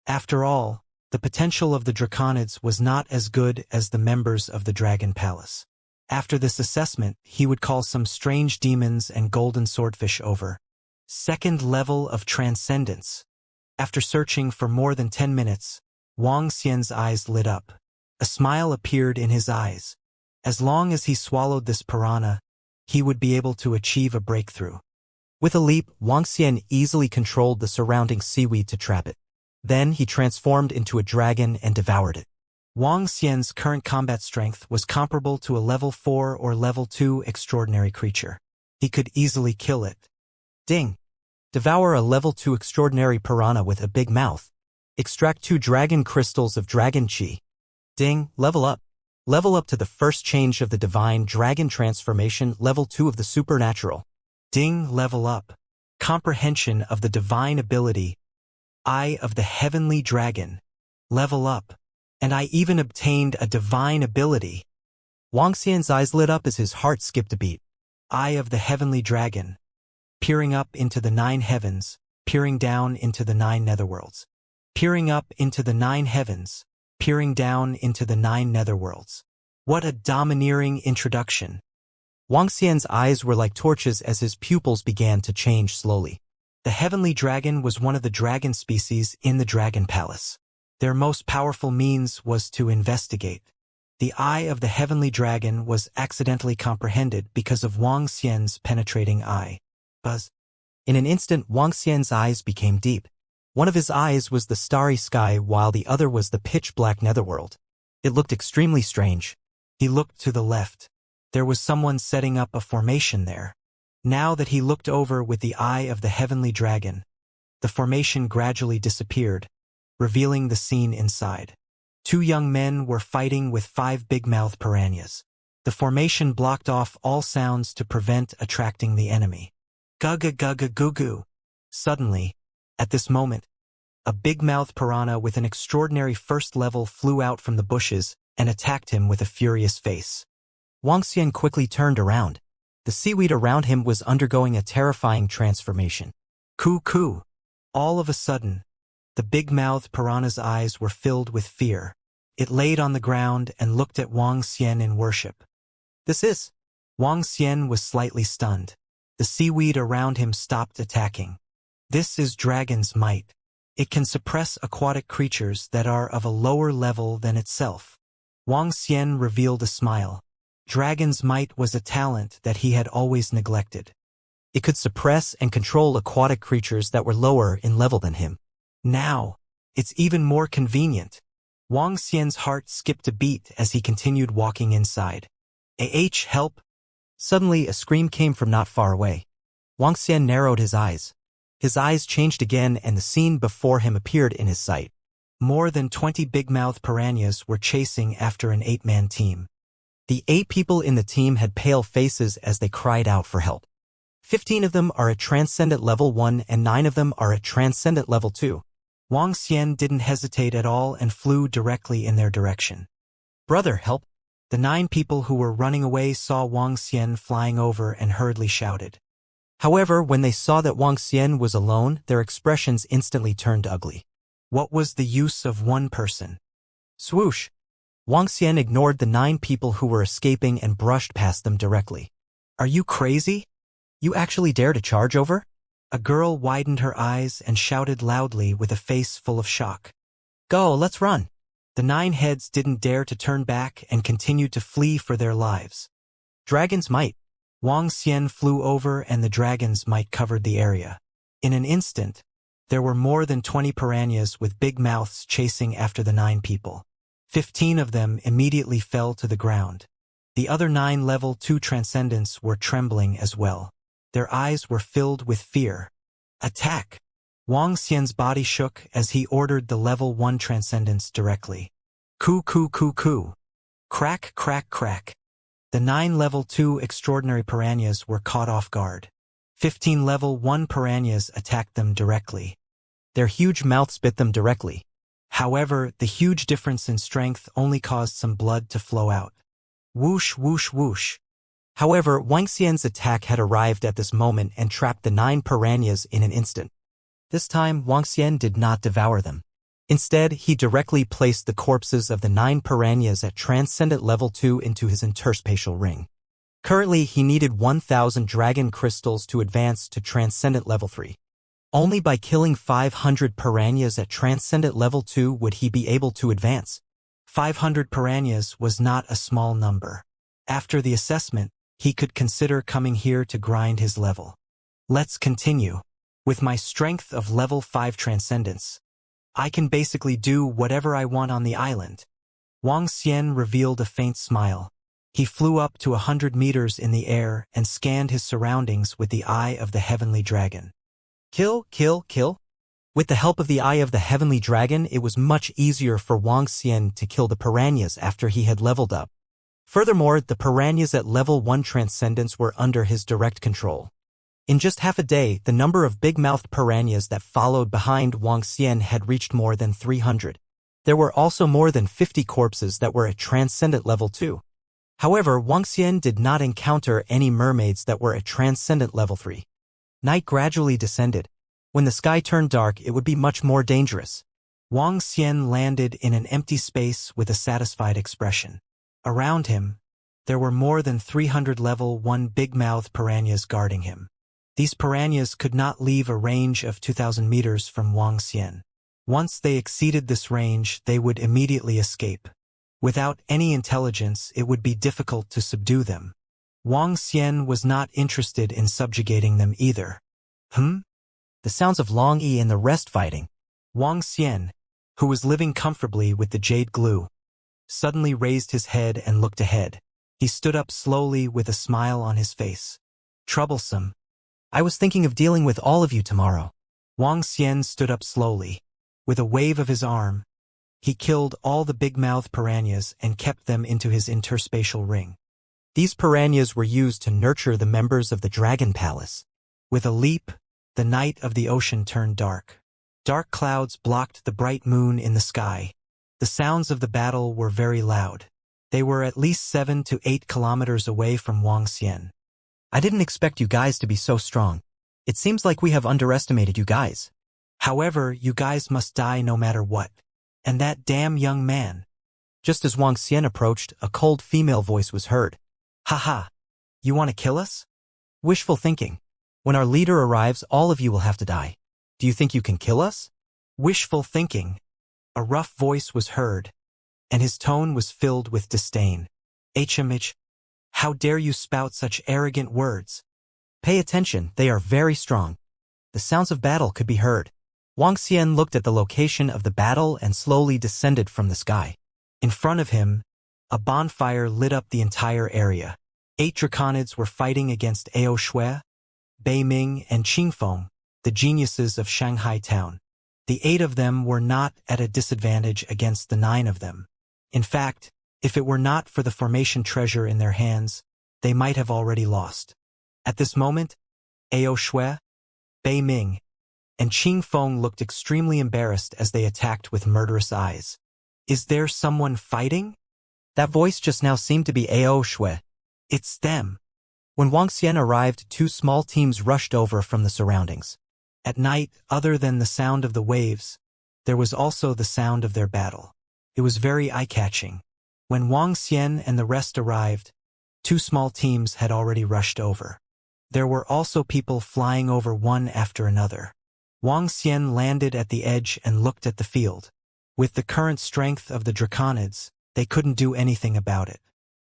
After all, the potential of the draconids was not as good as the members of the Dragon Palace. After this assessment, he would call some strange demons and golden swordfish over. 2nd level of transcendence. After searching for more than 10 minutes, Wang Xian's eyes lit up. A smile appeared in his eyes. As long as he swallowed this piranha, he would be able to achieve a breakthrough. With a leap, Wuxia easily controlled the surrounding seaweed to trap it. Then he transformed into a dragon and devoured it. Wuxia's current combat strength was comparable to a level 4 or level 2 extraordinary creature. He could easily kill it. Ding! Devour a level 2 extraordinary piranha with a big mouth. Extract 2 dragon crystals of dragon chi. Ding! Level up. Level up to the first change of the divine dragon transformation, level 2 of the supernatural. Ding! Level up. Comprehension of the divine ability. Eye of the heavenly dragon. Level up. And I even obtained a divine ability. Wuxia's eyes lit up as his heart skipped a beat. Eye of the heavenly dragon. Peering up into the 9 heavens, peering down into the 9 netherworlds. Peering up into the 9 heavens, peering down into the 9 netherworlds. What a domineering introduction. Wuxia's eyes were like torches as his pupils began to change slowly. The heavenly dragon was one of the dragon species in the Dragon Palace. Their most powerful means was to investigate. The eye of the heavenly dragon was accidentally comprehended because of Wuxia's penetrating eye. Buzz. In an instant, Wuxia's eyes became deep. One of his eyes was the starry sky while the other was the pitch-black netherworld. It looked extremely strange. He looked to the left. There was someone setting up a formation there. Now that he looked over with the eye of the heavenly dragon, the formation gradually disappeared, revealing the scene inside. 2 young men were fighting with 5 big-mouthed piranhas. The formation blocked off all sounds to prevent attracting the enemy. Gugga-gugga-goo-goo. Suddenly, at this moment, a big-mouthed piranha with an extraordinary first level flew out from the bushes and attacked him with a furious face. Wuxia quickly turned around. The seaweed around him was undergoing a terrifying transformation. Coo-coo. All of a sudden, the big-mouthed piranha's eyes were filled with fear. It laid on the ground and looked at Wuxia in worship. This is... Wuxia was slightly stunned. The seaweed around him stopped attacking. This is dragon's might. It can suppress aquatic creatures that are of a lower level than itself. Wuxia revealed a smile. Dragon's might was a talent that he had always neglected. It could suppress and control aquatic creatures that were lower in level than him. Now, it's even more convenient. Wuxia's heart skipped a beat as he continued walking inside. Help! Suddenly, a scream came from not far away. Wuxia narrowed his eyes. His eyes changed again and the scene before him appeared in his sight. More than 20 big-mouthed piranhas were chasing after an 8-man team. The 8 people in the team had pale faces as they cried out for help. 15 of them are at Transcendent Level 1 and 9 of them are at Transcendent Level 2. Wuxia didn't hesitate at all and flew directly in their direction. Brother, help! The 9 people who were running away saw Wuxia flying over and hurriedly shouted. However, when they saw that Wuxia was alone, their expressions instantly turned ugly. What was the use of one person? Swoosh! Wuxia ignored the 9 people who were escaping and brushed past them directly. Are you crazy? You actually dare to charge over? A girl widened her eyes and shouted loudly with a face full of shock. Go, let's run! The 9 heads didn't dare to turn back and continued to flee for their lives. Dragon's might. Wuxia flew over and the dragon's might covered the area. In an instant, there were more than 20 piranhas with big mouths chasing after the 9 people. 15 of them immediately fell to the ground. The other 9 level 2 transcendents were trembling as well. Their eyes were filled with fear. Attack! Wuxia's body shook as he ordered the level 1 transcendents directly. Coo coo coo coo. Crack crack crack. The 9 level 2 extraordinary piranhas were caught off guard. 15 level 1 piranhas attacked them directly. Their huge mouths bit them directly. However, the huge difference in strength only caused some blood to flow out. Whoosh whoosh whoosh. However, Wuxia's attack had arrived at this moment and trapped the 9 piranhas in an instant. This time, Wuxia did not devour them. Instead, he directly placed the corpses of the 9 piranhas at Transcendent Level 2 into his interspatial ring. Currently, he needed 1,000 dragon crystals to advance to Transcendent Level 3. Only by killing 500 piranhas at Transcendent Level 2 would he be able to advance. 500 piranhas was not a small number. After the assessment, he could consider coming here to grind his level. Let's continue. With my strength of level 5 transcendence, I can basically do whatever I want on the island. Wang Xian revealed a faint smile. He flew up to 100 meters in the air and scanned his surroundings with the eye of the heavenly dragon. Kill, kill, kill. With the help of the eye of the heavenly dragon, it was much easier for Wang Xian to kill the piranhas after he had leveled up. Furthermore, the piranhas at level 1 transcendence were under his direct control. In just half a day, the number of big-mouthed piranhas that followed behind Wang Xian had reached more than 300. There were also more than 50 corpses that were at transcendent level 2. However, Wang Xian did not encounter any mermaids that were at transcendent level 3. Night gradually descended. When the sky turned dark, it would be much more dangerous. Wang Xian landed in an empty space with a satisfied expression. Around him, there were more than 300 level 1 big-mouthed piranhas guarding him. These piranhas could not leave a range of 2,000 meters from Wang Xian. Once they exceeded this range, they would immediately escape. Without any intelligence, it would be difficult to subdue them. Wang Xian was not interested in subjugating them either. The sounds of Long Yi and the rest fighting. Wang Xian, who was living comfortably with the jade glue, suddenly raised his head and looked ahead. He stood up slowly with a smile on his face. Troublesome. I was thinking of dealing with all of you tomorrow. Wang Xian stood up slowly. With a wave of his arm, he killed all the big-mouthed piranhas and kept them into his interspatial ring. These piranhas were used to nurture the members of the Dragon Palace. With a leap, the night of the ocean turned dark. Dark clouds blocked the bright moon in the sky. The sounds of the battle were very loud. They were at least 7 to 8 kilometers away from Wang Xian. I didn't expect you guys to be so strong. It seems like we have underestimated you guys. However, you guys must die no matter what. And that damn young man. Just as Wang Xian approached, a cold female voice was heard. Haha. You want to kill us? Wishful thinking. When our leader arrives, all of you will have to die. Do you think you can kill us? Wishful thinking. A rough voice was heard, and his tone was filled with disdain. HMH, how dare you spout such arrogant words? Pay attention, they are very strong. The sounds of battle could be heard. Wang Xian looked at the location of the battle and slowly descended from the sky. In front of him, a bonfire lit up the entire area. 8 draconids were fighting against Ao Shui, Bei Ming, and Qingfeng, the geniuses of Shanghai town. The 8 of them were not at a disadvantage against the 9 of them. In fact, if it were not for the formation treasure in their hands, they might have already lost. At this moment, Ao Shui, Bei Ming, and Qingfeng looked extremely embarrassed as they attacked with murderous eyes. Is there someone fighting? That voice just now seemed to be Ao Shui. It's them. When Wang Xian arrived, 2 small teams rushed over from the surroundings. At night, other than the sound of the waves, there was also the sound of their battle. It was very eye-catching. When Wang Xian and the rest arrived, 2 small teams had already rushed over. There were also people flying over one after another. Wang Xian landed at the edge and looked at the field. With the current strength of the draconids, they couldn't do anything about it.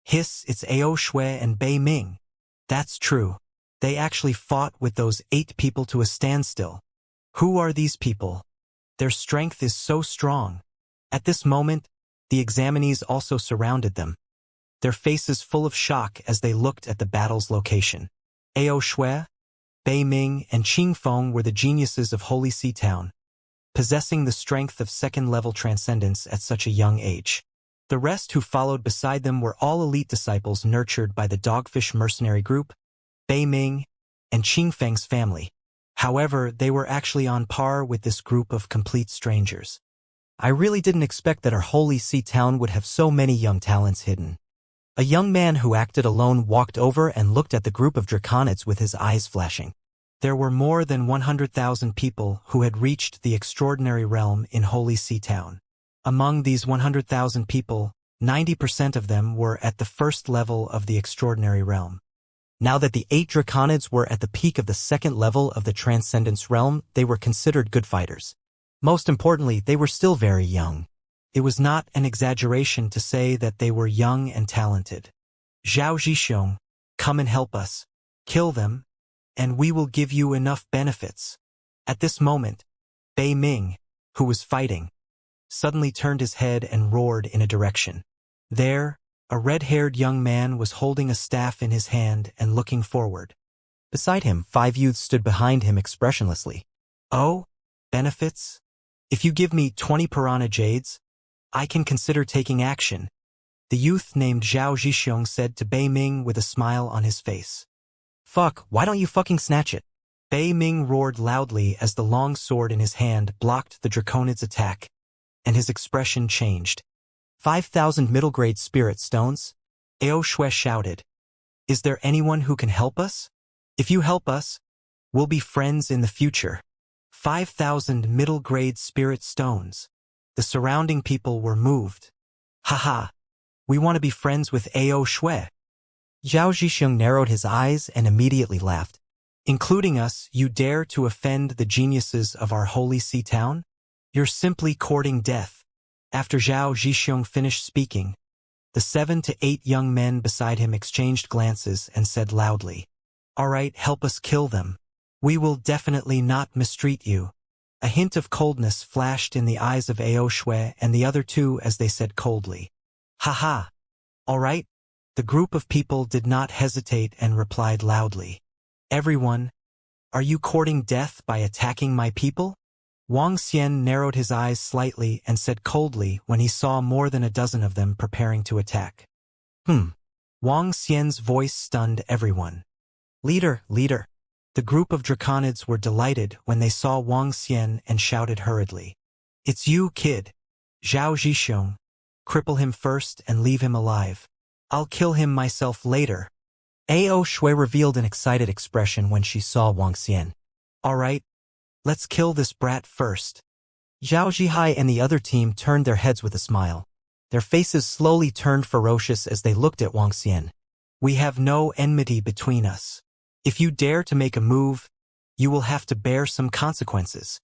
Hiss, it's Ao Shui and Bei Ming. That's true. They actually fought with those 8 people to a standstill. Who are these people? Their strength is so strong. At this moment, the examinees also surrounded them, their faces full of shock as they looked at the battle's location. Ao Shui, Bei Ming, and Qingfeng were the geniuses of Holy Sea Town, possessing the strength of second-level transcendence at such a young age. The rest who followed beside them were all elite disciples nurtured by the Dogfish mercenary group, Bei Ming, and Qingfeng's family. However, they were actually on par with this group of complete strangers. I really didn't expect that our Holy Sea Town would have so many young talents hidden. A young man who acted alone walked over and looked at the group of draconids with his eyes flashing. There were more than 100,000 people who had reached the extraordinary realm in Holy Sea Town. Among these 100,000 people, 90% of them were at the first level of the extraordinary realm. Now that the 8 draconids were at the peak of the second level of the transcendence realm, they were considered good fighters. Most importantly, they were still very young. It was not an exaggeration to say that they were young and talented. Zhao Zhixiong, come and help us. Kill them. and we will give you enough benefits. At this moment, Bei Ming, who was fighting, suddenly turned his head and roared in a direction. There, a red-haired young man was holding a staff in his hand and looking forward. Beside him, 5 youths stood behind him expressionlessly. Oh, benefits? If you give me 20 piranha jades, I can consider taking action, the youth named Zhao Zhixiong said to Bei Ming with a smile on his face. Fuck, why don't you fucking snatch it? Bei Ming roared loudly as the long sword in his hand blocked the Draconid's attack, and his expression changed. 5,000 middle-grade spirit stones? Ao Shui shouted. Is there anyone who can help us? If you help us, we'll be friends in the future. 5,000 middle-grade spirit stones. The surrounding people were moved. Haha, we want to be friends with Ao Shui. Zhao Zhixiong narrowed his eyes and immediately laughed. Including us, you dare to offend the geniuses of our holy sea town? You're simply courting death. After Zhao Zhixiong finished speaking, the 7 to 8 young men beside him exchanged glances and said loudly, "All right, help us kill them. We will definitely not mistreat you." A hint of coldness flashed in the eyes of Ao Shui and the other two as they said coldly, "Haha. All right." The group of people did not hesitate and replied loudly, "Everyone, are you courting death by attacking my people?" Wang Xian narrowed his eyes slightly and said coldly when he saw more than a dozen of them preparing to attack. Wang Xian's voice stunned everyone. Leader, leader. The group of Draconids were delighted when they saw Wang Xian and shouted hurriedly, "It's you, kid. Zhao Zhixiong. Cripple him first and leave him alive. I'll kill him myself later." Ao Shui revealed an excited expression when she saw Wang Xian. "All right, let's kill this brat first." Zhao Zhihai and the other team turned their heads with a smile. Their faces slowly turned ferocious as they looked at Wang Xian. "We have no enmity between us. If you dare to make a move, you will have to bear some consequences."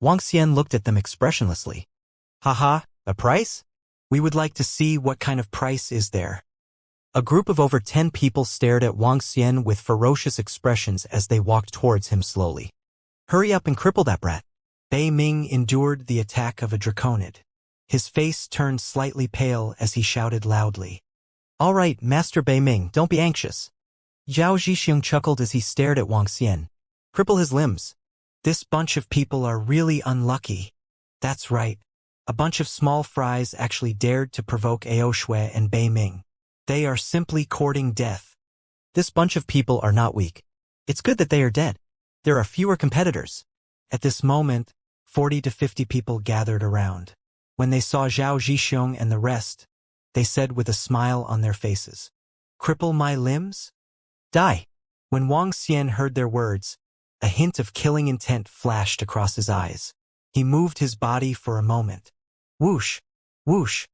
Wang Xian looked at them expressionlessly. "Haha, a price? We would like to see what kind of price is there." A group of over 10 people stared at Wang Xian with ferocious expressions as they walked towards him slowly. "Hurry up and cripple that brat." Bei Ming endured the attack of a Draconid. His face turned slightly pale as he shouted loudly, "All right, Master Bei Ming, don't be anxious." Zhao Zhixiong chuckled as he stared at Wang Xian. "Cripple his limbs." "This bunch of people are really unlucky." That's right. A bunch of small fries actually dared to provoke Ao Shui and Bei Ming. They are simply courting death. This bunch of people are not weak. It's good that they are dead. There are fewer competitors. At this moment, 40 to 50 people gathered around. When they saw Zhao Zhixiong and the rest, they said with a smile on their faces, "Cripple my limbs? Die." When Wang Xian heard their words, a hint of killing intent flashed across his eyes. He moved his body for a moment. Whoosh, whoosh,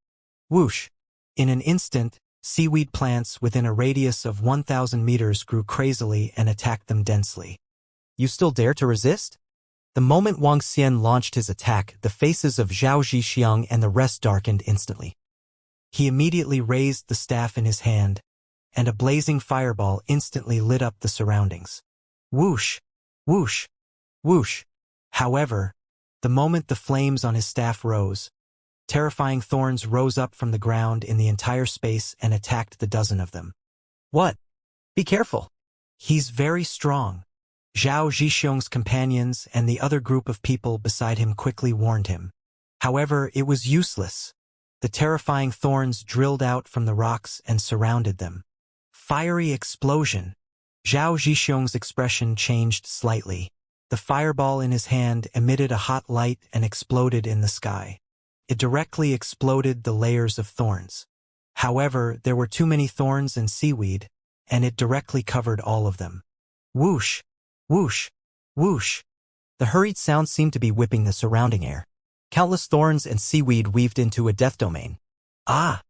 whoosh. In an instant, seaweed plants within a radius of 1,000 meters grew crazily and attacked them densely. "You still dare to resist?" The moment Wang Xian launched his attack, the faces of Zhao Zhixiong and the rest darkened instantly. He immediately raised the staff in his hand, and a blazing fireball instantly lit up the surroundings. Whoosh, whoosh, whoosh. However, the moment the flames on his staff rose, terrifying thorns rose up from the ground in the entire space and attacked the dozen of them. "What? Be careful." "He's very strong." Zhao Zhixiong's companions and the other group of people beside him quickly warned him. However, it was useless. The terrifying thorns drilled out from the rocks and surrounded them. Fiery explosion. Zhao Zhixiong's expression changed slightly. The fireball in his hand emitted a hot light and exploded in the sky. It directly exploded the layers of thorns. However, there were too many thorns and seaweed, and it directly covered all of them. Whoosh, whoosh, whoosh. The hurried sound seemed to be whipping the surrounding air. Countless thorns and seaweed weaved into a death domain. Ah!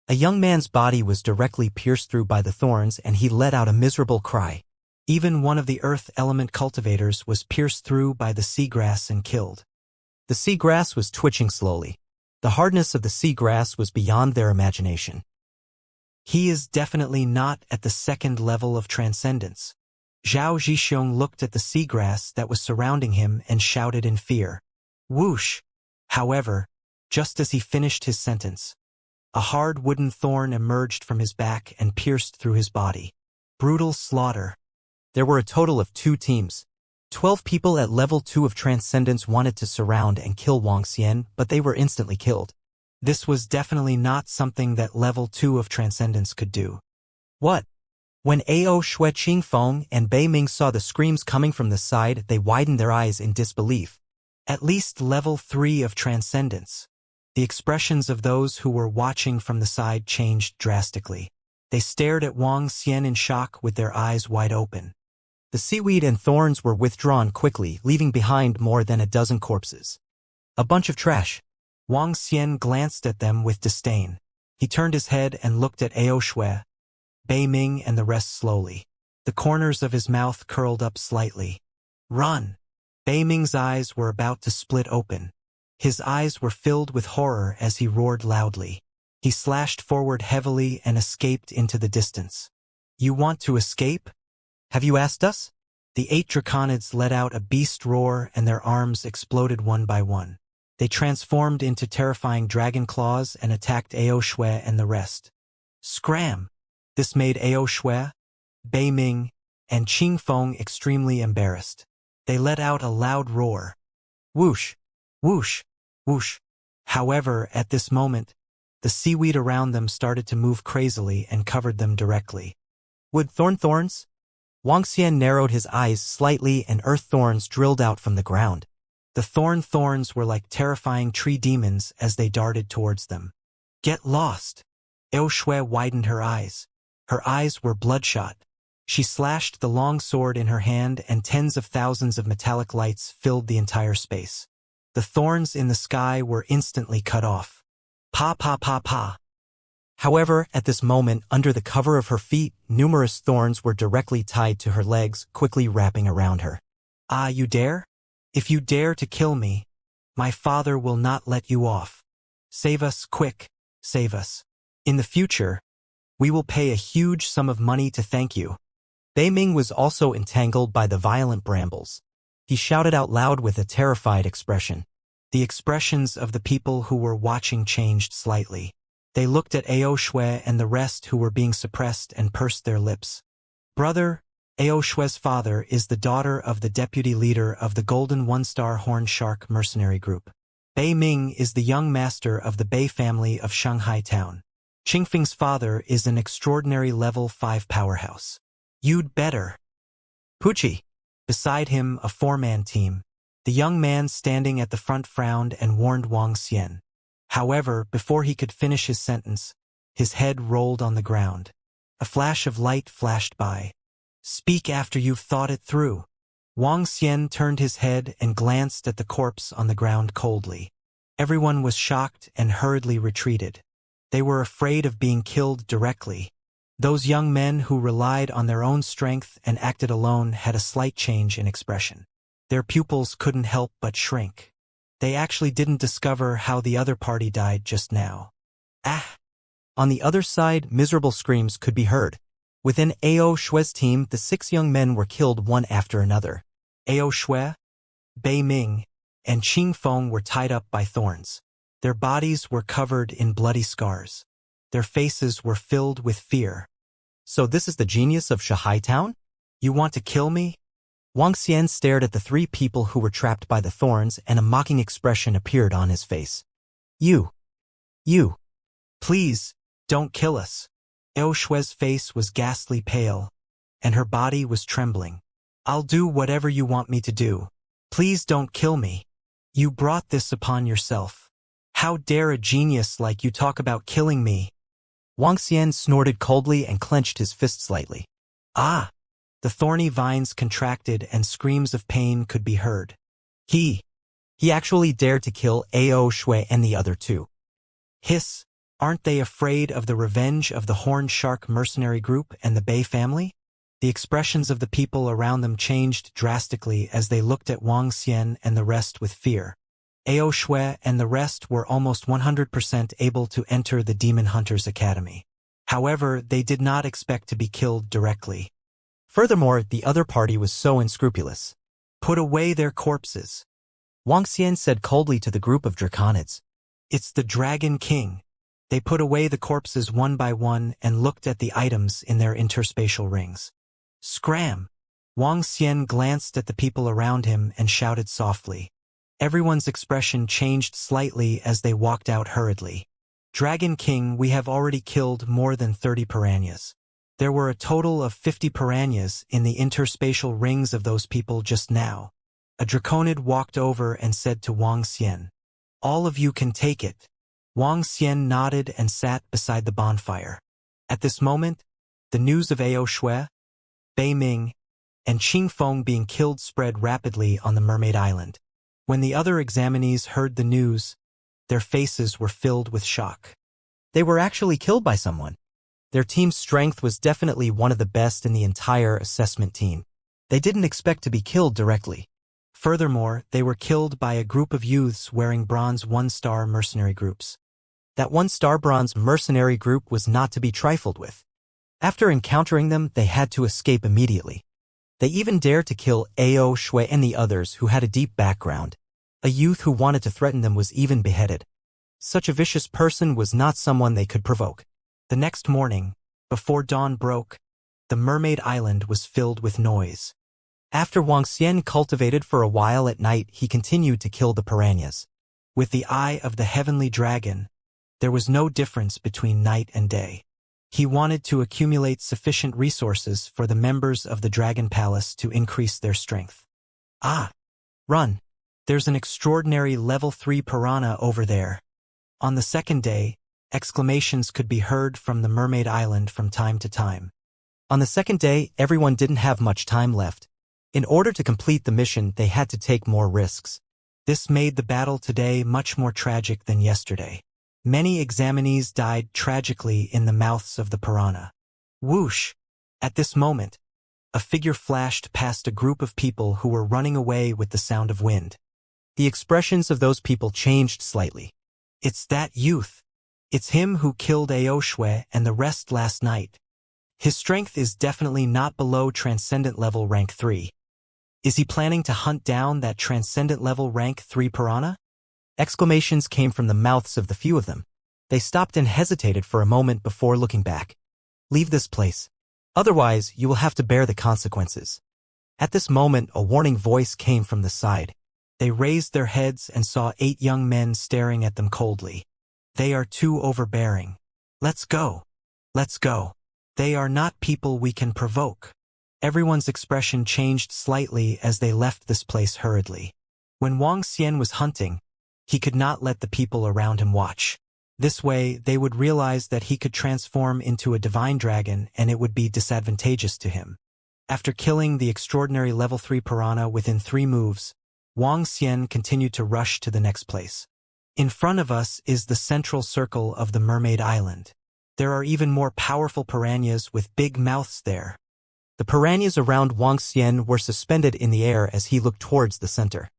A young man's body was directly pierced through by the thorns and he let out a miserable cry. Even one of the earth element cultivators was pierced through by the seagrass and killed. The seagrass was twitching slowly. The hardness of the seagrass was beyond their imagination. He is definitely not at the second level of transcendence. Zhao Zhixiong looked at the seagrass that was surrounding him and shouted in fear. Whoosh! However, just as he finished his sentence, a hard wooden thorn emerged from his back and pierced through his body. Brutal slaughter. There were a total of 2 teams. 12 people at level 2 of Transcendence wanted to surround and kill Wang Xian, but they were instantly killed. This was definitely not something that level 2 of Transcendence could do. What? When Ao Shui Qingfeng and Bei Ming saw the screams coming from the side, they widened their eyes in disbelief. At least level 3 of Transcendence. The expressions of those who were watching from the side changed drastically. They stared at Wang Xian in shock with their eyes wide open. The seaweed and thorns were withdrawn quickly, leaving behind more than a dozen corpses. A bunch of trash. Wang Xian glanced at them with disdain. He turned his head and looked at Ao Shui, Bei Ming and the rest slowly. The corners of his mouth curled up slightly. Run! Bei Ming's eyes were about to split open. His eyes were filled with horror as he roared loudly. He slashed forward heavily and escaped into the distance. You want to escape? Have you asked us? The 8 draconids let out a beast roar and their arms exploded one by one. They transformed into terrifying dragon claws and attacked Ao Shui and the rest. Scram! This made Ao Shui, Bei Ming, and Qingfeng extremely embarrassed. They let out a loud roar. Whoosh! Whoosh! Whoosh! However, at this moment, the seaweed around them started to move crazily and covered them directly. Wood thorns? Wang Xian narrowed his eyes slightly and earth thorns drilled out from the ground. The thorns were like terrifying tree demons as they darted towards them. Get lost! Ao Shui widened her eyes. Her eyes were bloodshot. She slashed the long sword in her hand and tens of thousands of metallic lights filled the entire space. The thorns in the sky were instantly cut off. Pa pa pa pa. However, at this moment, under the cover of her feet, numerous thorns were directly tied to her legs, quickly wrapping around her. Ah, you dare? If you dare to kill me, my father will not let you off. Save us, quick, save us. In the future, we will pay a huge sum of money to thank you. Bei Ming was also entangled by the violent brambles. He shouted out loud with a terrified expression. The expressions of the people who were watching changed slightly. They looked at Ao Shui and the rest who were being suppressed and pursed their lips. Brother, Ao Shui's father is the daughter of the deputy leader of the Golden One-Star Horn Shark mercenary group. Bei Ming is the young master of the Bei family of Shanghai town. Qingfeng's father is an extraordinary level 5 powerhouse. You'd better. Pucci. Beside him, a 4-man team. The young man standing at the front frowned and warned Wang Xian. However, before he could finish his sentence, his head rolled on the ground. A flash of light flashed by. Speak after you've thought it through. Wang Xian turned his head and glanced at the corpse on the ground coldly. Everyone was shocked and hurriedly retreated. They were afraid of being killed directly. Those young men who relied on their own strength and acted alone had a slight change in expression. Their pupils couldn't help but shrink. They actually didn't discover how the other party died just now. Ah! On the other side, miserable screams could be heard. Within Ao Shui's team, the 6 young men were killed one after another. Ao Shui, Bei Ming, and Qingfeng were tied up by thorns. Their bodies were covered in bloody scars. Their faces were filled with fear. So this is the genius of Shanghai town? You want to kill me? Wang Xian stared at the 3 people who were trapped by the thorns and a mocking expression appeared on his face. You. Please, don't kill us. Ao Shui's face was ghastly pale, and her body was trembling. I'll do whatever you want me to do. Please don't kill me. You brought this upon yourself. How dare a genius like you talk about killing me? Wang Xian snorted coldly and clenched his fist slightly. Ah! The thorny vines contracted and screams of pain could be heard. He actually dared to kill Ao Shui and the other 2. Hiss! Aren't they afraid of the revenge of the Horn Shark mercenary group and the Bei family? The expressions of the people around them changed drastically as they looked at Wang Xian and the rest with fear. Ao Shui and the rest were almost 100% able to enter the Demon Hunters Academy. However, they did not expect to be killed directly. Furthermore, the other party was so unscrupulous. Put away their corpses. Wuxia said coldly to the group of draconids. It's the Dragon King. They put away the corpses one by one and looked at the items in their interspatial rings. Scram! Wang Xian glanced at the people around him and shouted softly. Everyone's expression changed slightly as they walked out hurriedly. Dragon King, we have already killed more than 30 piranhas. There were a total of 50 piranhas in the interspatial rings of those people just now. A draconid walked over and said to Wang Xian, all of you can take it. Wang Xian nodded and sat beside the bonfire. At this moment, the news of Ao Shui, Bei Ming, and Qing Feng being killed spread rapidly on the Mermaid Island. When the other examinees heard the news, their faces were filled with shock. They were actually killed by someone. Their team's strength was definitely one of the best in the entire assessment team. They didn't expect to be killed directly. Furthermore, they were killed by a group of youths wearing bronze one-star mercenary groups. That one-star bronze mercenary group was not to be trifled with. After encountering them, they had to escape immediately. They even dared to kill Ao Shui and the others who had a deep background. A youth who wanted to threaten them was even beheaded. Such a vicious person was not someone they could provoke. The next morning, before dawn broke, the Mermaid Island was filled with noise. After Wang Xian cultivated for a while at night, he continued to kill the piranhas. With the eye of the heavenly dragon, there was no difference between night and day. He wanted to accumulate sufficient resources for the members of the Dragon Palace to increase their strength. Ah! Run! There's an extraordinary level 3 piranha over there. On the second day, exclamations could be heard from the Mermaid Island from time to time. On the second day, everyone didn't have much time left. In order to complete the mission, they had to take more risks. This made the battle today much more tragic than yesterday. Many examinees died tragically in the mouths of the piranha. Whoosh! At this moment, a figure flashed past a group of people who were running away with the sound of wind. The expressions of those people changed slightly. It's that youth. It's him who killed Ao Shui and the rest last night. His strength is definitely not below Transcendent level rank 3. Is he planning to hunt down that Transcendent level rank 3 piranha? Exclamations came from the mouths of the few of them. They stopped and hesitated for a moment before looking back. Leave this place. Otherwise, you will have to bear the consequences. At this moment, a warning voice came from the side. They raised their heads and saw 8 young men staring at them coldly. They are too overbearing. Let's go. Let's go. They are not people we can provoke. Everyone's expression changed slightly as they left this place hurriedly. When Wang Xian was hunting, he could not let the people around him watch. This way, they would realize that he could transform into a divine dragon and it would be disadvantageous to him. After killing the extraordinary level 3 piranha within 3 moves, Wang Xian continued to rush to the next place. In front of us is the central circle of the Mermaid Island. There are even more powerful piranhas with big mouths there. The piranhas around Wang Xian were suspended in the air as he looked towards the center.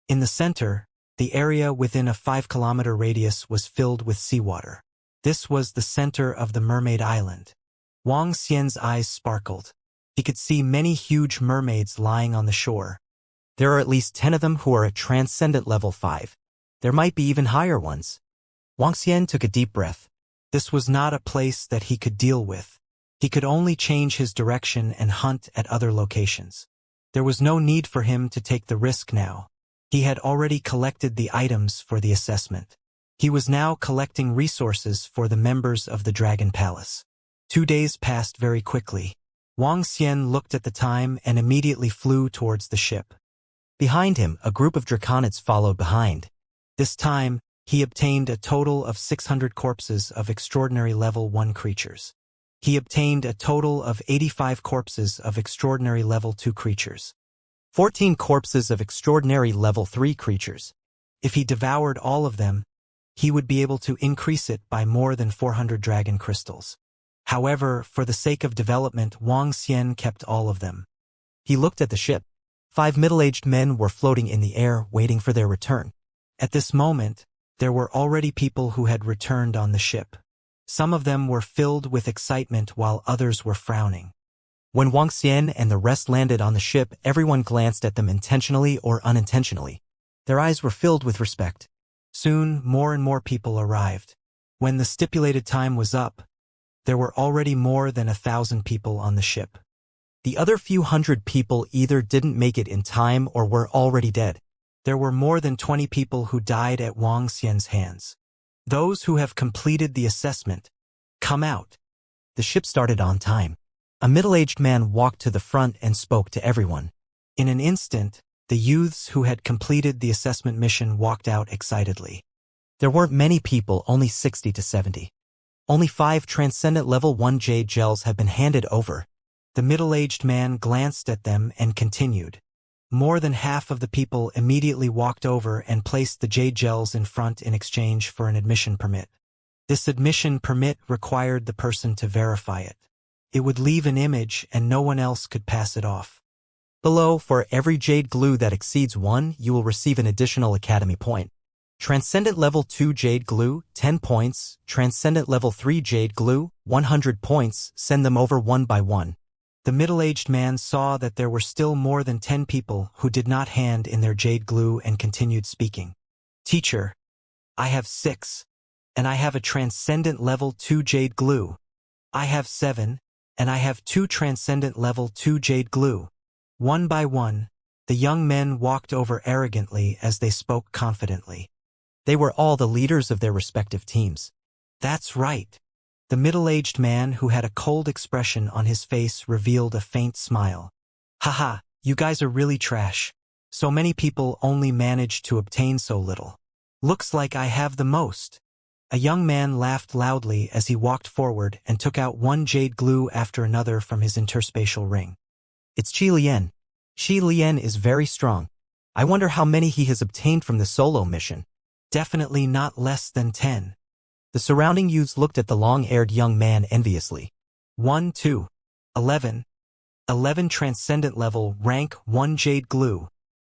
In the center, the area within a 5-kilometer radius was filled with seawater. This was the center of the Mermaid Island. Wang Xian's eyes sparkled. He could see many huge mermaids lying on the shore. There are at least 10 of them who are at Transcendent level 5. There might be even higher ones. Wang Xian took a deep breath. This was not a place that he could deal with. He could only change his direction and hunt at other locations. There was no need for him to take the risk now. He had already collected the items for the assessment. He was now collecting resources for the members of the Dragon Palace. 2 days passed very quickly. Wang Xian looked at the time and immediately flew towards the ship. Behind him, a group of draconids followed behind. This time, he obtained a total of 600 corpses of extraordinary level 1 creatures. He obtained a total of 85 corpses of extraordinary level 2 creatures. 14 corpses of extraordinary level 3 creatures. If he devoured all of them, he would be able to increase it by more than 400 dragon crystals. However, for the sake of development, Wang Xian kept all of them. He looked at the ship. 5 middle-aged men were floating in the air, waiting for their return. At this moment, there were already people who had returned on the ship. Some of them were filled with excitement while others were frowning. When Wang Xian and the rest landed on the ship, everyone glanced at them intentionally or unintentionally. Their eyes were filled with respect. Soon, more and more people arrived. When the stipulated time was up, there were already more than 1,000 people on the ship. The other few hundred people either didn't make it in time or were already dead. There were more than 20 people who died at Wang Xian's hands. Those who have completed the assessment, come out. The ship started on time. A middle-aged man walked to the front and spoke to everyone. In an instant, the youths who had completed the assessment mission walked out excitedly. There weren't many people, only 60 to 70. Only 5 Transcendent Level 1 Jade Gels have been handed over. The middle-aged man glanced at them and continued. More than half of the people immediately walked over and placed the Jade Gels in front in exchange for an admission permit. This admission permit required the person to verify it. It would leave an image and no one else could pass it off. Below, for every Jade Glue that exceeds 1, you will receive an additional Academy point. Transcendent Level 2 Jade Glue, 10 points. Transcendent Level 3 Jade Glue, 100 points. Send them over one by one. The middle-aged man saw that there were still more than 10 people who did not hand in their Jade Glue and continued speaking. Teacher, I have 6, and I have a Transcendent Level 2 Jade Glue. I have 7, and I have 2 Transcendent Level 2 Jade Glue. One by one, the young men walked over arrogantly as they spoke confidently. They were all the leaders of their respective teams. That's right. The middle-aged man who had a cold expression on his face revealed a faint smile. Haha, you guys are really trash. So many people only managed to obtain so little. Looks like I have the most. A young man laughed loudly as he walked forward and took out one Jade Glue after another from his interspatial ring. It's Qi Lian. Qi Lian is very strong. I wonder how many he has obtained from the solo mission. Definitely not less than 10. The surrounding youths looked at the long-haired young man enviously. 1, 2, 11. 11 Transcendent Level Rank 1 Jade Glue.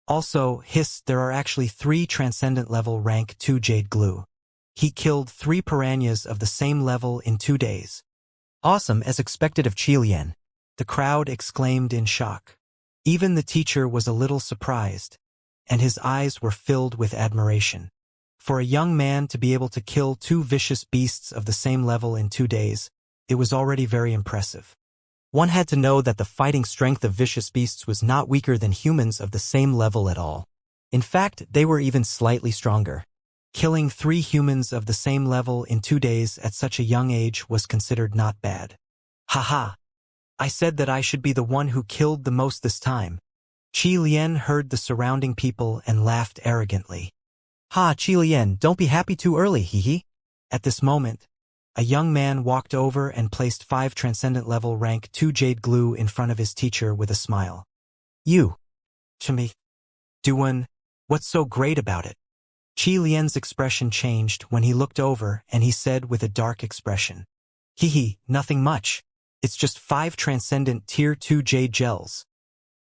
Also, there are actually 3 Transcendent Level Rank 2 Jade Glue. He killed 3 piranhas of the same level in 2 days. Awesome, as expected of Qi Lian. The crowd exclaimed in shock. Even the teacher was a little surprised, and his eyes were filled with admiration. For a young man to be able to kill 2 vicious beasts of the same level in 2 days, it was already very impressive. One had to know that the fighting strength of vicious beasts was not weaker than humans of the same level at all. In fact, they were even slightly stronger. Killing 3 humans of the same level in 2 days at such a young age was considered not bad. Haha! I said that I should be the one who killed the most this time. Qi Lian heard the surrounding people and laughed arrogantly. Ha, Qi Lian, don't be happy too early, hee. At this moment, a young man walked over and placed 5 Transcendent Level Rank 2 Jade Glue in front of his teacher with a smile. You. Chimi. Duan, what's so great about it? Qi Lian's expression changed when he looked over and he said with a dark expression. Nothing much. It's just 5 Transcendent Tier 2 Jade Gels.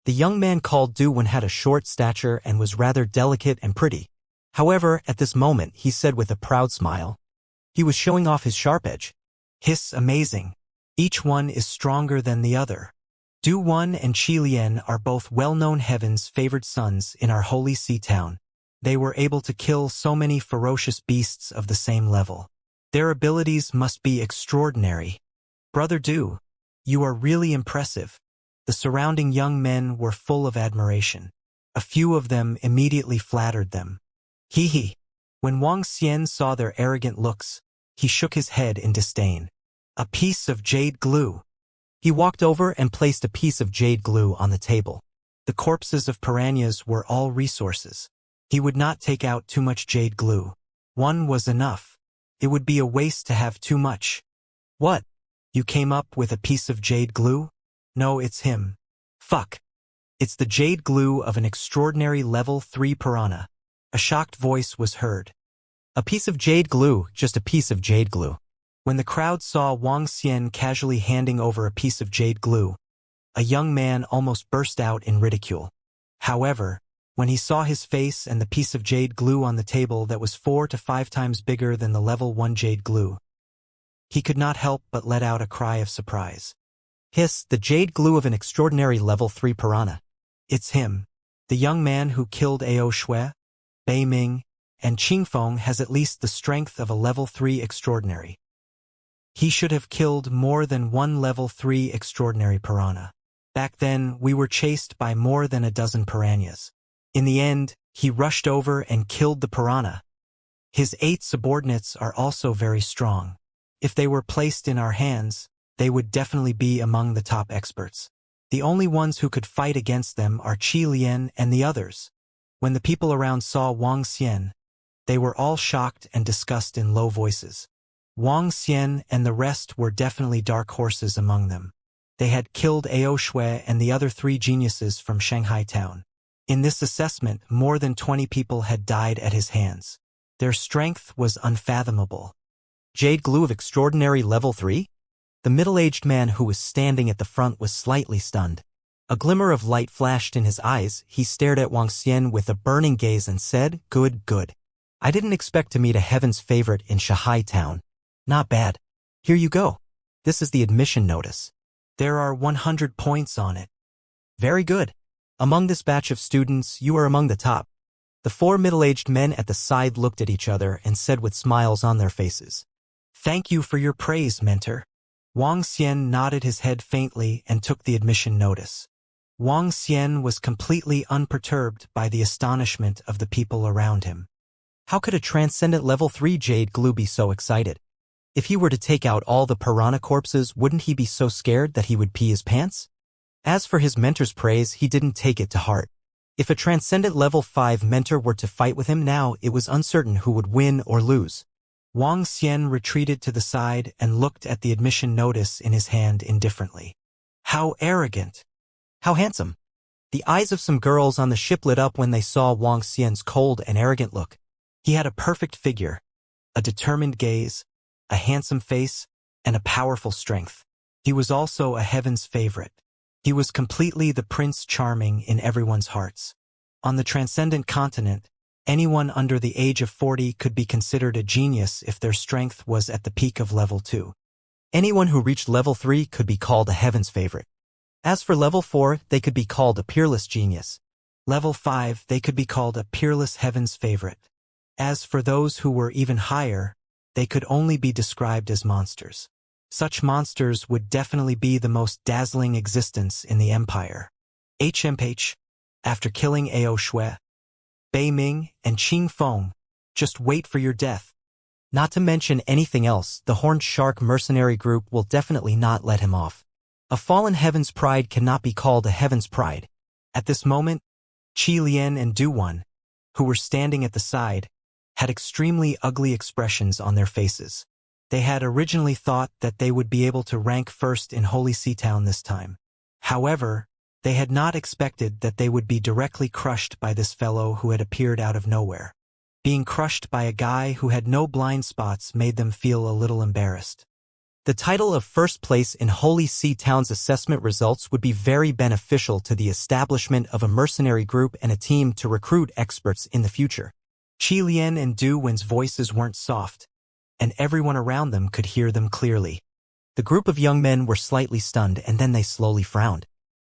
The young man called Duan had a short stature and was rather delicate and pretty. However, at this moment, he said with a proud smile. He was showing off his sharp edge. Amazing. Each one is stronger than the other. Duan and Qi Lian are both well-known heaven's favored sons in our holy sea town. They were able to kill so many ferocious beasts of the same level. Their abilities must be extraordinary. Brother Du, you are really impressive. The surrounding young men were full of admiration. A few of them immediately flattered them. When Wang Xian saw their arrogant looks, he shook his head in disdain. A piece of Jade Glue. He walked over and placed a piece of Jade Glue on the table. The corpses of piranhas were all resources. He would not take out too much Jade Glue. 1 was enough. It would be a waste to have too much. What? You came up with a piece of Jade Glue? No, it's him. Fuck. It's the Jade Glue of an extraordinary level 3 piranha. A shocked voice was heard. A piece of Jade Glue, just a piece of Jade Glue. When the crowd saw Wang Xian casually handing over a piece of Jade Glue, a young man almost burst out in ridicule. However, when he saw his face and the piece of Jade Glue on the table that was 4 to 5 times bigger than the level 1 Jade Glue, he could not help but let out a cry of surprise. Hiss, the jade glue of an extraordinary level 3 piranha. It's him. The young man who killed Ao Shui, Bei Ming, and Qingfeng has at least the strength of a level 3 extraordinary. He should have killed more than one level 3 extraordinary piranha. Back then, we were chased by more than a dozen piranhas. In the end, he rushed over and killed the piranha. His 8 subordinates are also very strong. If they were placed in our hands, they would definitely be among the top experts. The only ones who could fight against them are Qi Lian and the others. When the people around saw Wang Xian, they were all shocked and discussed in low voices. Wang Xian and the rest were definitely dark horses among them. They had killed Ao Shui and the other 3 geniuses from Shanghai town. In this assessment, more than 20 people had died at his hands. Their strength was unfathomable. Jade glue of extraordinary level 3? The middle-aged man who was standing at the front was slightly stunned. A glimmer of light flashed in his eyes. He stared at Wang Xian with a burning gaze and said, "Good, good. I didn't expect to meet a heaven's favorite in Shanghai town. Not bad. Here you go. This is the admission notice. There are 100 points on it." "Very good. Among this batch of students, you are among the top." The 4 middle-aged men at the side looked at each other and said with smiles on their faces, "Thank you for your praise, mentor." Wang Xian nodded his head faintly and took the admission notice. Wang Xian was completely unperturbed by the astonishment of the people around him. How could a transcendent level 3 jade glue be so excited? If he were to take out all the piranha corpses, wouldn't he be so scared that he would pee his pants? As for his mentor's praise, he didn't take it to heart. If a transcendent level 5 mentor were to fight with him now, it was uncertain who would win or lose. Wang Xian retreated to the side and looked at the admission notice in his hand indifferently. How arrogant! How handsome! The eyes of some girls on the ship lit up when they saw Wang Xian's cold and arrogant look. He had a perfect figure, a determined gaze, a handsome face, and a powerful strength. He was also a heaven's favorite. He was completely the Prince Charming in everyone's hearts. On the transcendent continent, anyone under the age of 40 could be considered a genius if their strength was at the peak of level 2. Anyone who reached level 3 could be called a heaven's favorite. As for level 4, they could be called a peerless genius. Level 5, they could be called a peerless heaven's favorite. As for those who were even higher, they could only be described as monsters. Such monsters would definitely be the most dazzling existence in the empire. HMH, after killing Ao Shui, Bei Ming, and Qingfeng, just wait for your death. Not to mention anything else, the Horned Shark mercenary group will definitely not let him off. A fallen heaven's pride cannot be called a heaven's pride. At this moment, Qi Lian and Du Wan, who were standing at the side, had extremely ugly expressions on their faces. They had originally thought that they would be able to rank first in Holy Sea Town this time. However, they had not expected that they would be directly crushed by this fellow who had appeared out of nowhere. Being crushed by a guy who had no blind spots made them feel a little embarrassed. The title of first place in Holy Sea Town's assessment results would be very beneficial to the establishment of a mercenary group and a team to recruit experts in the future. Qi Lian and Du Wen's voices weren't soft, and everyone around them could hear them clearly. The group of young men were slightly stunned, and then they slowly frowned.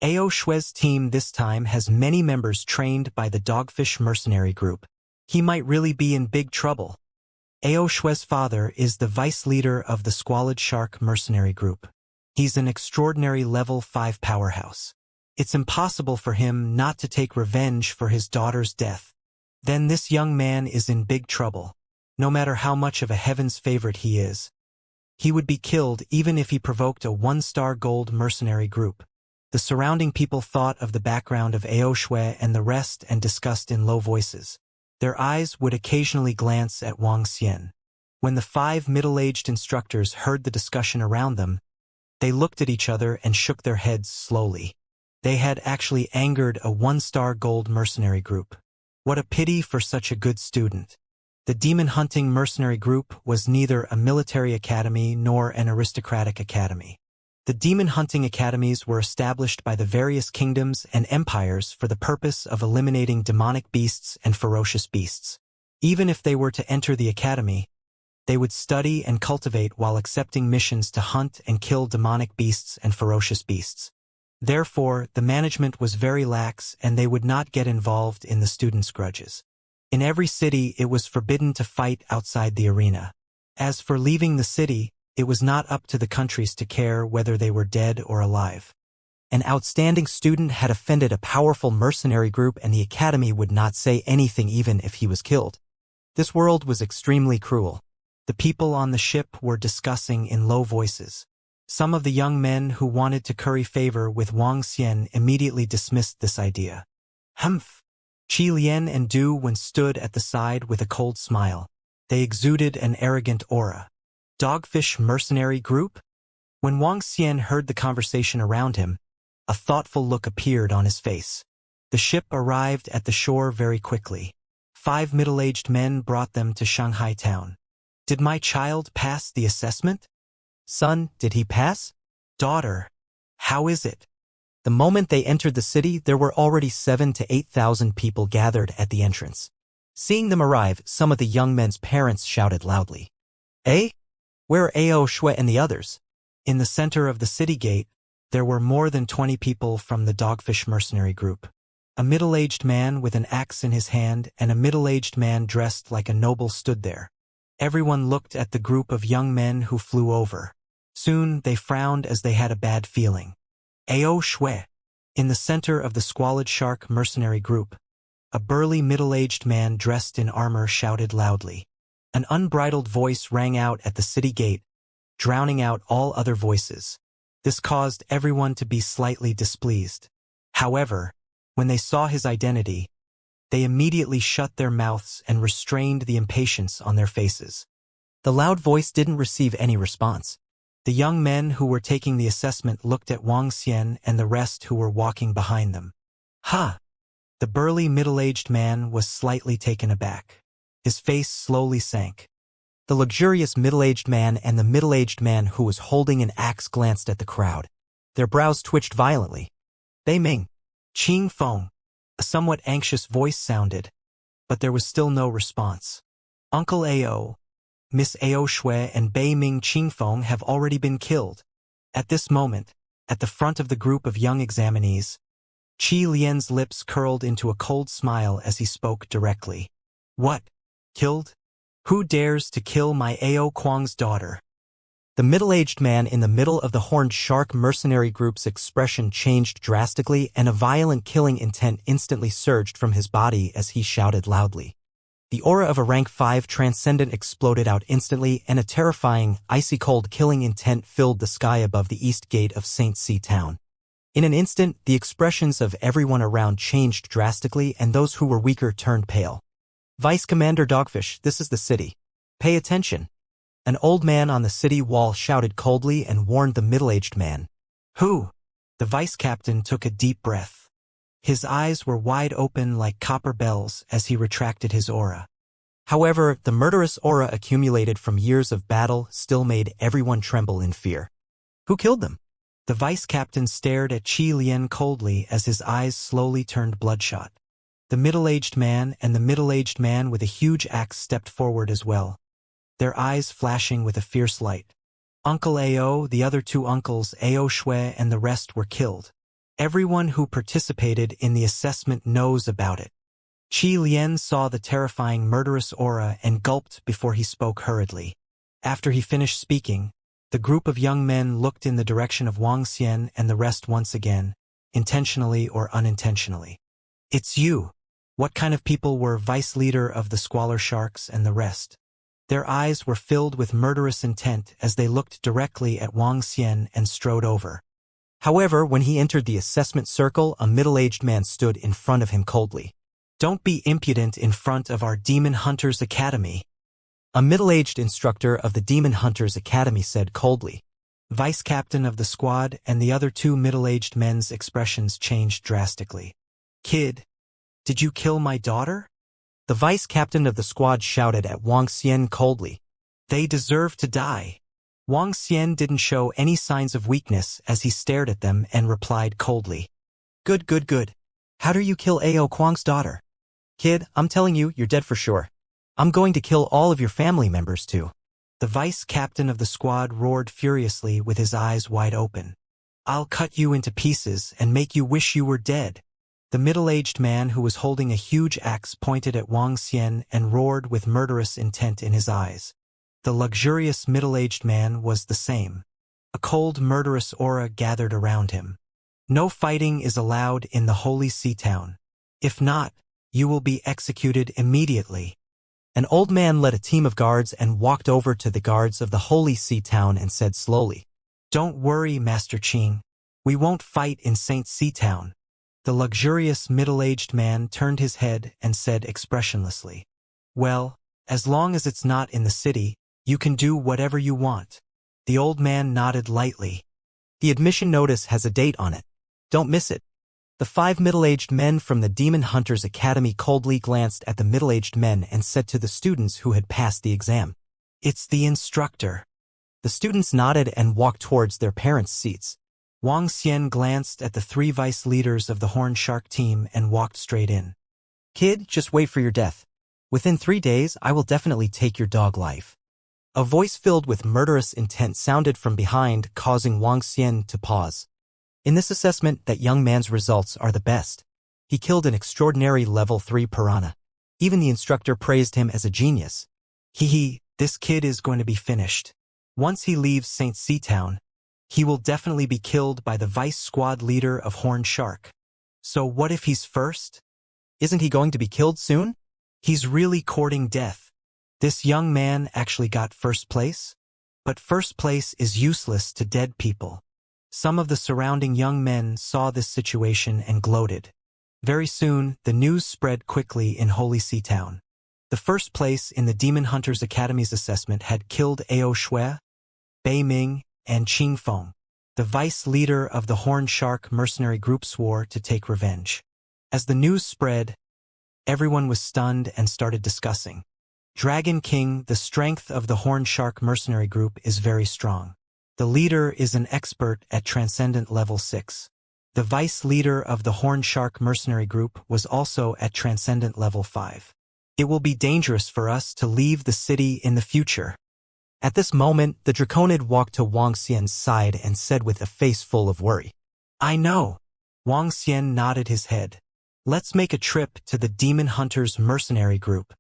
Ao Shui's team this time has many members trained by the Dogfish Mercenary Group. He might really be in big trouble. Ao Shui's father is the vice leader of the Squalid Shark Mercenary Group. He's an extraordinary level 5 powerhouse. It's impossible for him not to take revenge for his daughter's death. Then this young man is in big trouble. No matter how much of a heaven's favorite he is, he would be killed even if he provoked a 1-star gold mercenary group. The surrounding people thought of the background of Ao Shui and the rest and discussed in low voices. Their eyes would occasionally glance at Wang Xian. When the 5 middle-aged instructors heard the discussion around them, they looked at each other and shook their heads slowly. They had actually angered a 1-star gold mercenary group. What a pity for such a good student. The demon-hunting mercenary group was neither a military academy nor an aristocratic academy. The demon-hunting academies were established by the various kingdoms and empires for the purpose of eliminating demonic beasts and ferocious beasts. Even if they were to enter the academy, They would study and cultivate while accepting missions to hunt and kill demonic beasts and ferocious beasts. Therefore, the management was very lax and they would not get involved in the students' grudges. In every city, it was forbidden to fight outside the arena. As for leaving the city, it was not up to the countries to care whether they were dead or alive. An outstanding student had offended a powerful mercenary group and the academy would not say anything even if he was killed. This world was extremely cruel. The people on the ship were discussing in low voices. Some of the young men who wanted to curry favor with Wang Xian immediately dismissed this idea. Humph! Qi Lian and Du Wen stood at the side with a cold smile. They exuded an arrogant aura. Dogfish mercenary group? When Wang Xian heard the conversation around him, a thoughtful look appeared on his face. The ship arrived at the shore very quickly. 5 middle-aged men brought them to Shanghai town. Did my child pass the assessment? Son, did he pass? Daughter, how is it? The moment they entered the city, there were already 7,000 to 8,000 people gathered at the entrance. Seeing them arrive, some of the young men's parents shouted loudly. Eh? Where are Ao Shui and the others? In the center of the city gate, there were more than 20 people from the Dogfish mercenary group. A middle-aged man with an axe in his hand and a middle-aged man dressed like a noble stood there. Everyone looked at the group of young men who flew over. Soon they frowned as they had a bad feeling. Ao Shui. In the center of the squalid shark mercenary group, a burly middle-aged man dressed in armor shouted loudly. An unbridled voice rang out at the city gate, drowning out all other voices. This caused everyone to be slightly displeased. However, when they saw his identity, they immediately shut their mouths and restrained the impatience on their faces. The loud voice didn't receive any response. The young men who were taking the assessment looked at Wang Xian and the rest who were walking behind them. Ha! The burly middle-aged man was slightly taken aback. His face slowly sank. The luxurious middle-aged man and the middle-aged man who was holding an axe glanced at the crowd. Their brows twitched violently. Bei Ming. Qing Feng. A somewhat anxious voice sounded, but there was still no response. Uncle Ao, Miss Ao Shui and Bei Ming Qingfeng have already been killed. At this moment, at the front of the group of young examinees, Qi Lian's lips curled into a cold smile as he spoke directly. What? Killed? Who dares to kill my Ao Kuang's daughter? The middle-aged man in the middle of the horned shark mercenary group's expression changed drastically and a violent killing intent instantly surged from his body as he shouted loudly. The aura of a rank 5 transcendent exploded out instantly and a terrifying, icy-cold killing intent filled the sky above the east gate of St. C town. In an instant, the expressions of everyone around changed drastically and those who were weaker turned pale. Vice Commander Dogfish, this is the city. Pay attention. An old man on the city wall shouted coldly and warned the middle-aged man. Who? The vice captain took a deep breath. His eyes were wide open like copper bells as he retracted his aura. However, the murderous aura accumulated from years of battle still made everyone tremble in fear. Who killed them? The vice captain stared at Qi Lian coldly as his eyes slowly turned bloodshot. The middle-aged man and the middle-aged man with a huge axe stepped forward as well, their eyes flashing with a fierce light. Uncle Ao, the other 2 uncles, Ao Shui and the rest were killed. Everyone who participated in the assessment knows about it. Qi Lian saw the terrifying murderous aura and gulped before he spoke hurriedly. After he finished speaking, the group of young men looked in the direction of Wang Xian and the rest once again, intentionally or unintentionally. It's you. What kind of people were vice leader of the squalor sharks and the rest? Their eyes were filled with murderous intent as they looked directly at Wang Xian and strode over. However, when he entered the assessment circle, a middle-aged man stood in front of him coldly. Don't be impudent in front of our Demon Hunters Academy. A middle-aged instructor of the Demon Hunters Academy said coldly. Vice captain of the squad and the other 2 middle-aged men's expressions changed drastically. Kid, did you kill my daughter? The vice captain of the squad shouted at Wang Xian coldly. They deserve to die. Wang Xian didn't show any signs of weakness as he stared at them and replied coldly. Good, good, good. How do you kill Ao Kuang's daughter? Kid, I'm telling you, you're dead for sure. I'm going to kill all of your family members too. The vice captain of the squad roared furiously with his eyes wide open. I'll cut you into pieces and make you wish you were dead. The middle-aged man who was holding a huge axe pointed at Wang Xian and roared with murderous intent in his eyes. The luxurious middle-aged man was the same. A cold, murderous aura gathered around him. No fighting is allowed in the Holy Sea Town. If not, you will be executed immediately. An old man led a team of guards and walked over to the guards of the Holy Sea Town and said slowly, Don't worry, Master Qing. We won't fight in St. Sea Town. The luxurious middle-aged man turned his head and said expressionlessly, Well, as long as it's not in the city, you can do whatever you want. The old man nodded lightly. The admission notice has a date on it. Don't miss it. The 5 middle-aged men from the Demon Hunters Academy coldly glanced at the middle-aged men and said to the students who had passed the exam, It's the instructor. The students nodded and walked towards their parents' seats. Wang Xian glanced at the 3 vice leaders of the Horn Shark team and walked straight in. Kid, just wait for your death. Within 3 days, I will definitely take your dog life. A voice filled with murderous intent sounded from behind, causing Wang Xian to pause. In this assessment, that young man's results are the best. He killed an extraordinary level 3 piranha. Even the instructor praised him as a genius. This kid is going to be finished. Once he leaves St. Sea Town, he will definitely be killed by the vice squad leader of Horn Shark. So what if he's first? Isn't he going to be killed soon? He's really courting death. This young man actually got first place? But first place is useless to dead people. Some of the surrounding young men saw this situation and gloated. Very soon, the news spread quickly in Holy Sea Town. The first place in the Demon Hunters Academy's assessment had killed Ao Shui, Bei Ming, and Qing Feng. The vice leader of the Horn Shark mercenary group swore to take revenge. As the news spread, everyone was stunned and started discussing. Dragon King, the strength of the Horn Shark mercenary group is very strong. The leader is an expert at Transcendent Level 6. The vice leader of the Horn Shark mercenary group was also at Transcendent Level 5. It will be dangerous for us to leave the city in the future. At this moment, the Draconid walked to Wang Xian's side and said with a face full of worry, I know. Wang Xian nodded his head. Let's make a trip to the Demon Hunters mercenary group.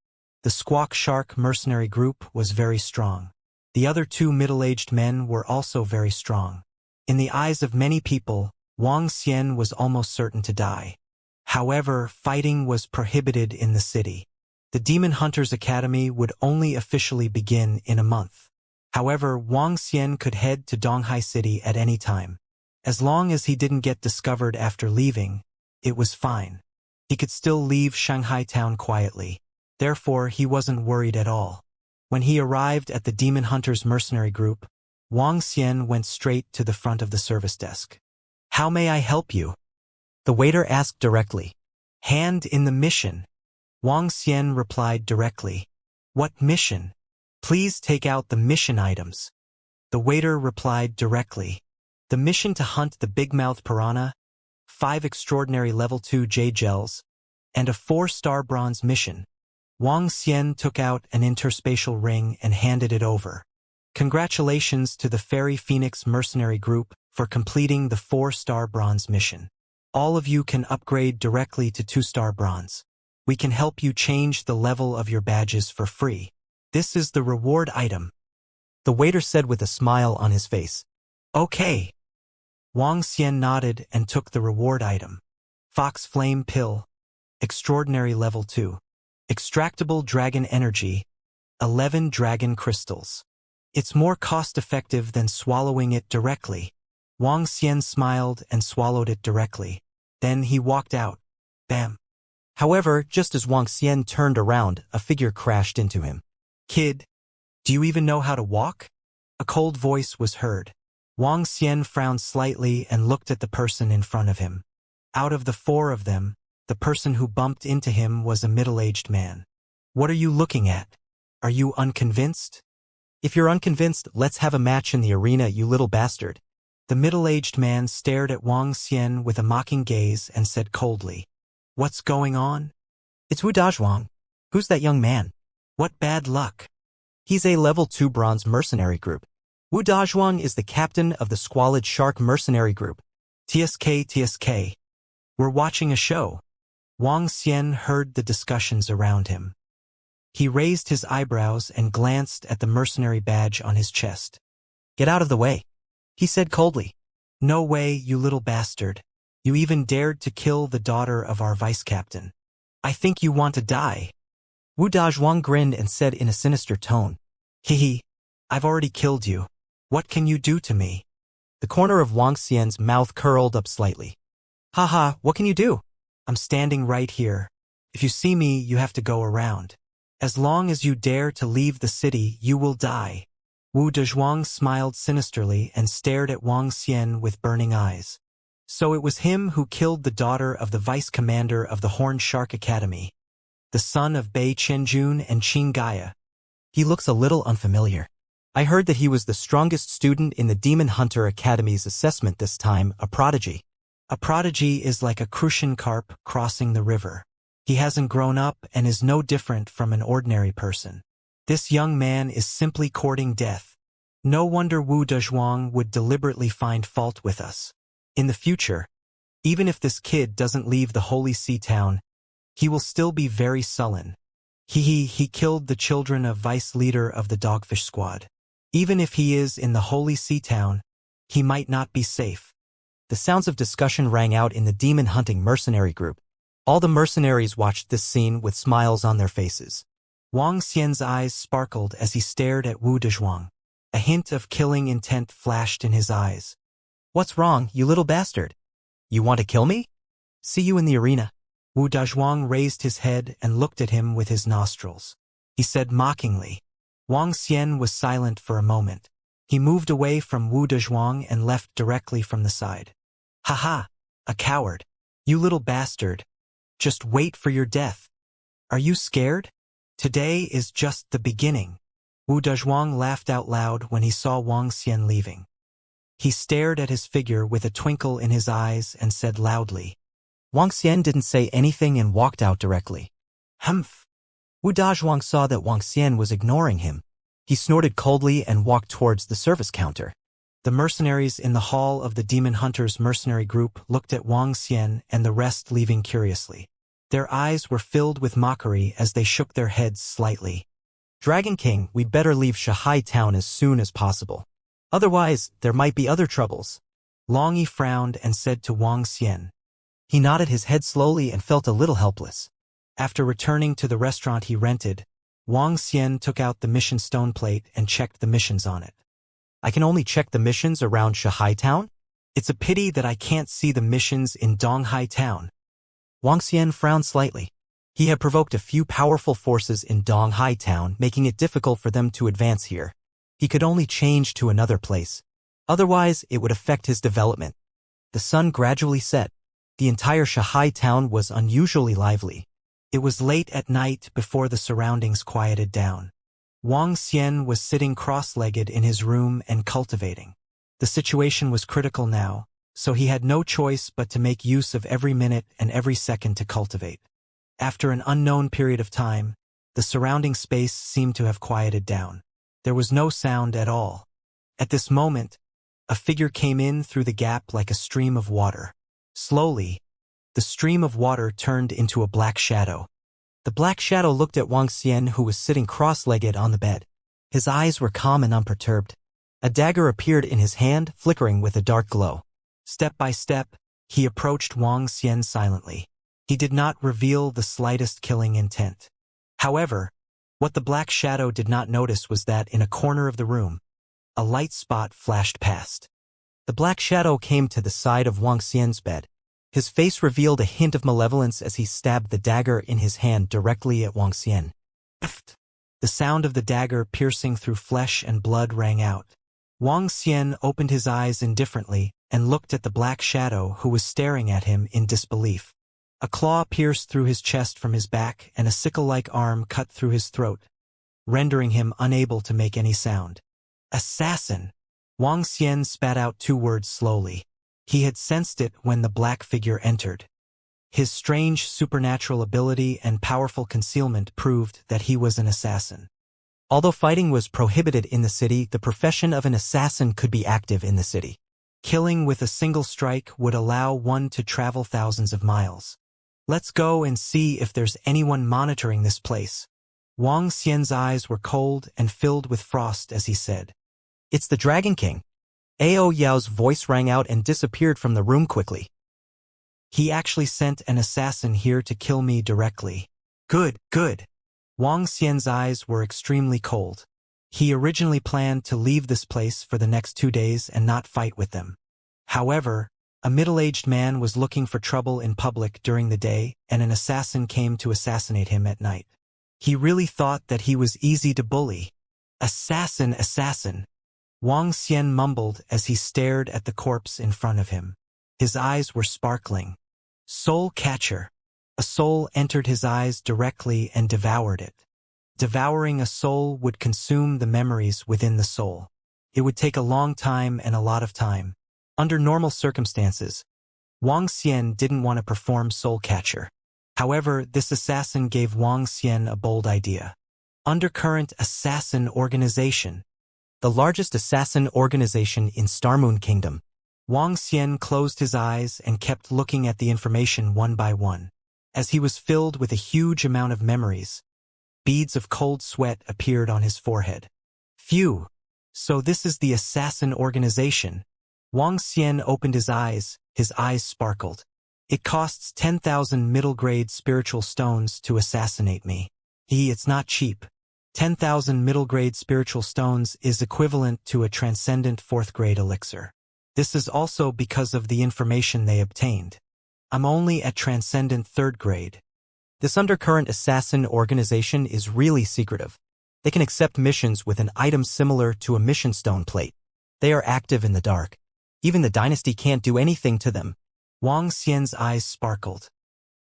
The Squawk Shark mercenary group was very strong. The other 2 middle-aged men were also very strong. In the eyes of many people, Wang Xian was almost certain to die. However, fighting was prohibited in the city. The Demon Hunters Academy would only officially begin in a month. However, Wang Xian could head to Donghai City at any time. As long as he didn't get discovered after leaving, it was fine. He could still leave Shanghai town quietly. Therefore, he wasn't worried at all. When he arrived at the Demon Hunters mercenary group, Wang Xian went straight to the front of the service desk. How may I help you? The waiter asked directly. Hand in the mission. Wang Xian replied directly. What mission? Please take out the mission items. The waiter replied directly. The mission to hunt the big-mouthed piranha, 5 extraordinary level 2 jade gels, and a 4-star bronze mission. Wang Xian took out an interspatial ring and handed it over. Congratulations to the Fairy Phoenix mercenary group for completing the 4-star bronze mission. All of you can upgrade directly to 2-star bronze. We can help you change the level of your badges for free. This is the reward item. The waiter said with a smile on his face. Okay. Wang Xian nodded and took the reward item. Fox Flame Pill. Extraordinary level 2. Extractable Dragon Energy, 11 Dragon Crystals. It's more cost-effective than swallowing it directly. Wang Xian smiled and swallowed it directly. Then he walked out. Bam. However, just as Wang Xian turned around, a figure crashed into him. Kid, do you even know how to walk? A cold voice was heard. Wang Xian frowned slightly and looked at the person in front of him. Out of the 4 of them, the person who bumped into him was a middle-aged man. What are you looking at? Are you unconvinced? If you're unconvinced, let's have a match in the arena, you little bastard. The middle-aged man stared at Wang Xian with a mocking gaze and said coldly, What's going on? It's Wu Dazhuang. Who's that young man? What bad luck. He's a level 2 bronze mercenary group. Wu Dazhuang is the captain of the Squalid Shark mercenary group. TSK. We're watching a show. Wang Xian heard the discussions around him. He raised his eyebrows and glanced at the mercenary badge on his chest. Get out of the way, he said coldly. No way, you little bastard. You even dared to kill the daughter of our vice-captain. I think you want to die. Wu Dazhuang grinned and said in a sinister tone. Hehe. I've already killed you. What can you do to me? The corner of Wang Xian's mouth curled up slightly. Haha, what can you do? I'm standing right here. If you see me, you have to go around. As long as you dare to leave the city, you will die. Wu Dazhuang smiled sinisterly and stared at Wang Xian with burning eyes. So it was him who killed the daughter of the vice-commander of the Horned Shark Academy, the son of Bei Chenjun and Qing Gaia. He looks a little unfamiliar. I heard that he was the strongest student in the Demon Hunter Academy's assessment this time, a prodigy. A prodigy is like a crucian carp crossing the river. He hasn't grown up and is no different from an ordinary person. This young man is simply courting death. No wonder Wu Dazhuang would deliberately find fault with us. In the future, even if this kid doesn't leave the Holy Sea town, he will still be very sullen. He killed the children of vice leader of the Dogfish Squad. Even if he is in the Holy Sea town, he might not be safe. The sounds of discussion rang out in the demon-hunting mercenary group. All the mercenaries watched this scene with smiles on their faces. Wang Xian's eyes sparkled as he stared at Wu Dazhuang. A hint of killing intent flashed in his eyes. What's wrong, you little bastard? You want to kill me? See you in the arena. Wu Dazhuang raised his head and looked at him with his nostrils. He said mockingly. Wang Xian was silent for a moment. He moved away from Wu Dazhuang and left directly from the side. Haha, a coward. You little bastard. Just wait for your death. Are you scared? Today is just the beginning. Wu Dazhuang laughed out loud when he saw Wang Xian leaving. He stared at his figure with a twinkle in his eyes and said loudly. Wang Xian didn't say anything and walked out directly. Humph. Wu Dazhuang saw that Wang Xian was ignoring him. He snorted coldly and walked towards the service counter. The mercenaries in the hall of the Demon Hunters mercenary group looked at Wang Xian and the rest leaving curiously. Their eyes were filled with mockery as they shook their heads slightly. Dragon King, we'd better leave Shanghai town as soon as possible. Otherwise, there might be other troubles. Long Yi frowned and said to Wang Xian. He nodded his head slowly and felt a little helpless. After returning to the restaurant he rented, Wang Xian took out the mission stone plate and checked the missions on it. I can only check the missions around Shanghai town? It's a pity that I can't see the missions in Donghai town. Wang Xian frowned slightly. He had provoked a few powerful forces in Donghai town, making it difficult for them to advance here. He could only change to another place. Otherwise, it would affect his development. The sun gradually set. The entire Shanghai town was unusually lively. It was late at night before the surroundings quieted down. Wang Xian was sitting cross-legged in his room and cultivating. The situation was critical now, so he had no choice but to make use of every minute and every second to cultivate. After an unknown period of time, the surrounding space seemed to have quieted down. There was no sound at all. At this moment, a figure came in through the gap like a stream of water. Slowly, the stream of water turned into a black shadow. The black shadow looked at Wang Xian, who was sitting cross-legged on the bed. His eyes were calm and unperturbed. A dagger appeared in his hand, flickering with a dark glow. Step by step, he approached Wang Xian silently. He did not reveal the slightest killing intent. However, what the black shadow did not notice was that in a corner of the room, a light spot flashed past. The black shadow came to the side of Wang Xian's bed. His face revealed a hint of malevolence as he stabbed the dagger in his hand directly at Wang Xian. The sound of the dagger piercing through flesh and blood rang out. Wang Xian opened his eyes indifferently and looked at the black shadow, who was staring at him in disbelief. A claw pierced through his chest from his back and a sickle-like arm cut through his throat, rendering him unable to make any sound. Assassin! Wang Xian spat out 2 words slowly. He had sensed it when the black figure entered. His strange supernatural ability and powerful concealment proved that he was an assassin. Although fighting was prohibited in the city, the profession of an assassin could be active in the city. Killing with a single strike would allow one to travel thousands of miles. Let's go and see if there's anyone monitoring this place. Wang Xian's eyes were cold and filled with frost as he said, "It's the Dragon King." Ao Yao's voice rang out and disappeared from the room quickly. "He actually sent an assassin here to kill me directly." Good, good. Wang Xian's eyes were extremely cold. He originally planned to leave this place for the next 2 days and not fight with them. However, a middle-aged man was looking for trouble in public during the day, and an assassin came to assassinate him at night. He really thought that he was easy to bully. Assassin, assassin. Wang Xian mumbled as he stared at the corpse in front of him. His eyes were sparkling. Soul catcher. A soul entered his eyes directly and devoured it. Devouring a soul would consume the memories within the soul. It would take a long time and a lot of time. Under normal circumstances, Wang Xian didn't want to perform soul catcher. However, this assassin gave Wang Xian a bold idea. Undercurrent Assassin Organization. The largest assassin organization in Starmoon Kingdom. Wang Xian closed his eyes and kept looking at the information one by one. As he was filled with a huge amount of memories, beads of cold sweat appeared on his forehead. Phew! So this is the assassin organization. Wang Xian opened his eyes sparkled. It costs 10,000 middle-grade spiritual stones to assassinate me. It's not cheap. 10,000 middle-grade spiritual stones is equivalent to a transcendent 4th-grade elixir. This is also because of the information they obtained. I'm only at transcendent 3rd grade. This undercurrent assassin organization is really secretive. They can accept missions with an item similar to a mission stone plate. They are active in the dark. Even the dynasty can't do anything to them. Wang Xian's eyes sparkled.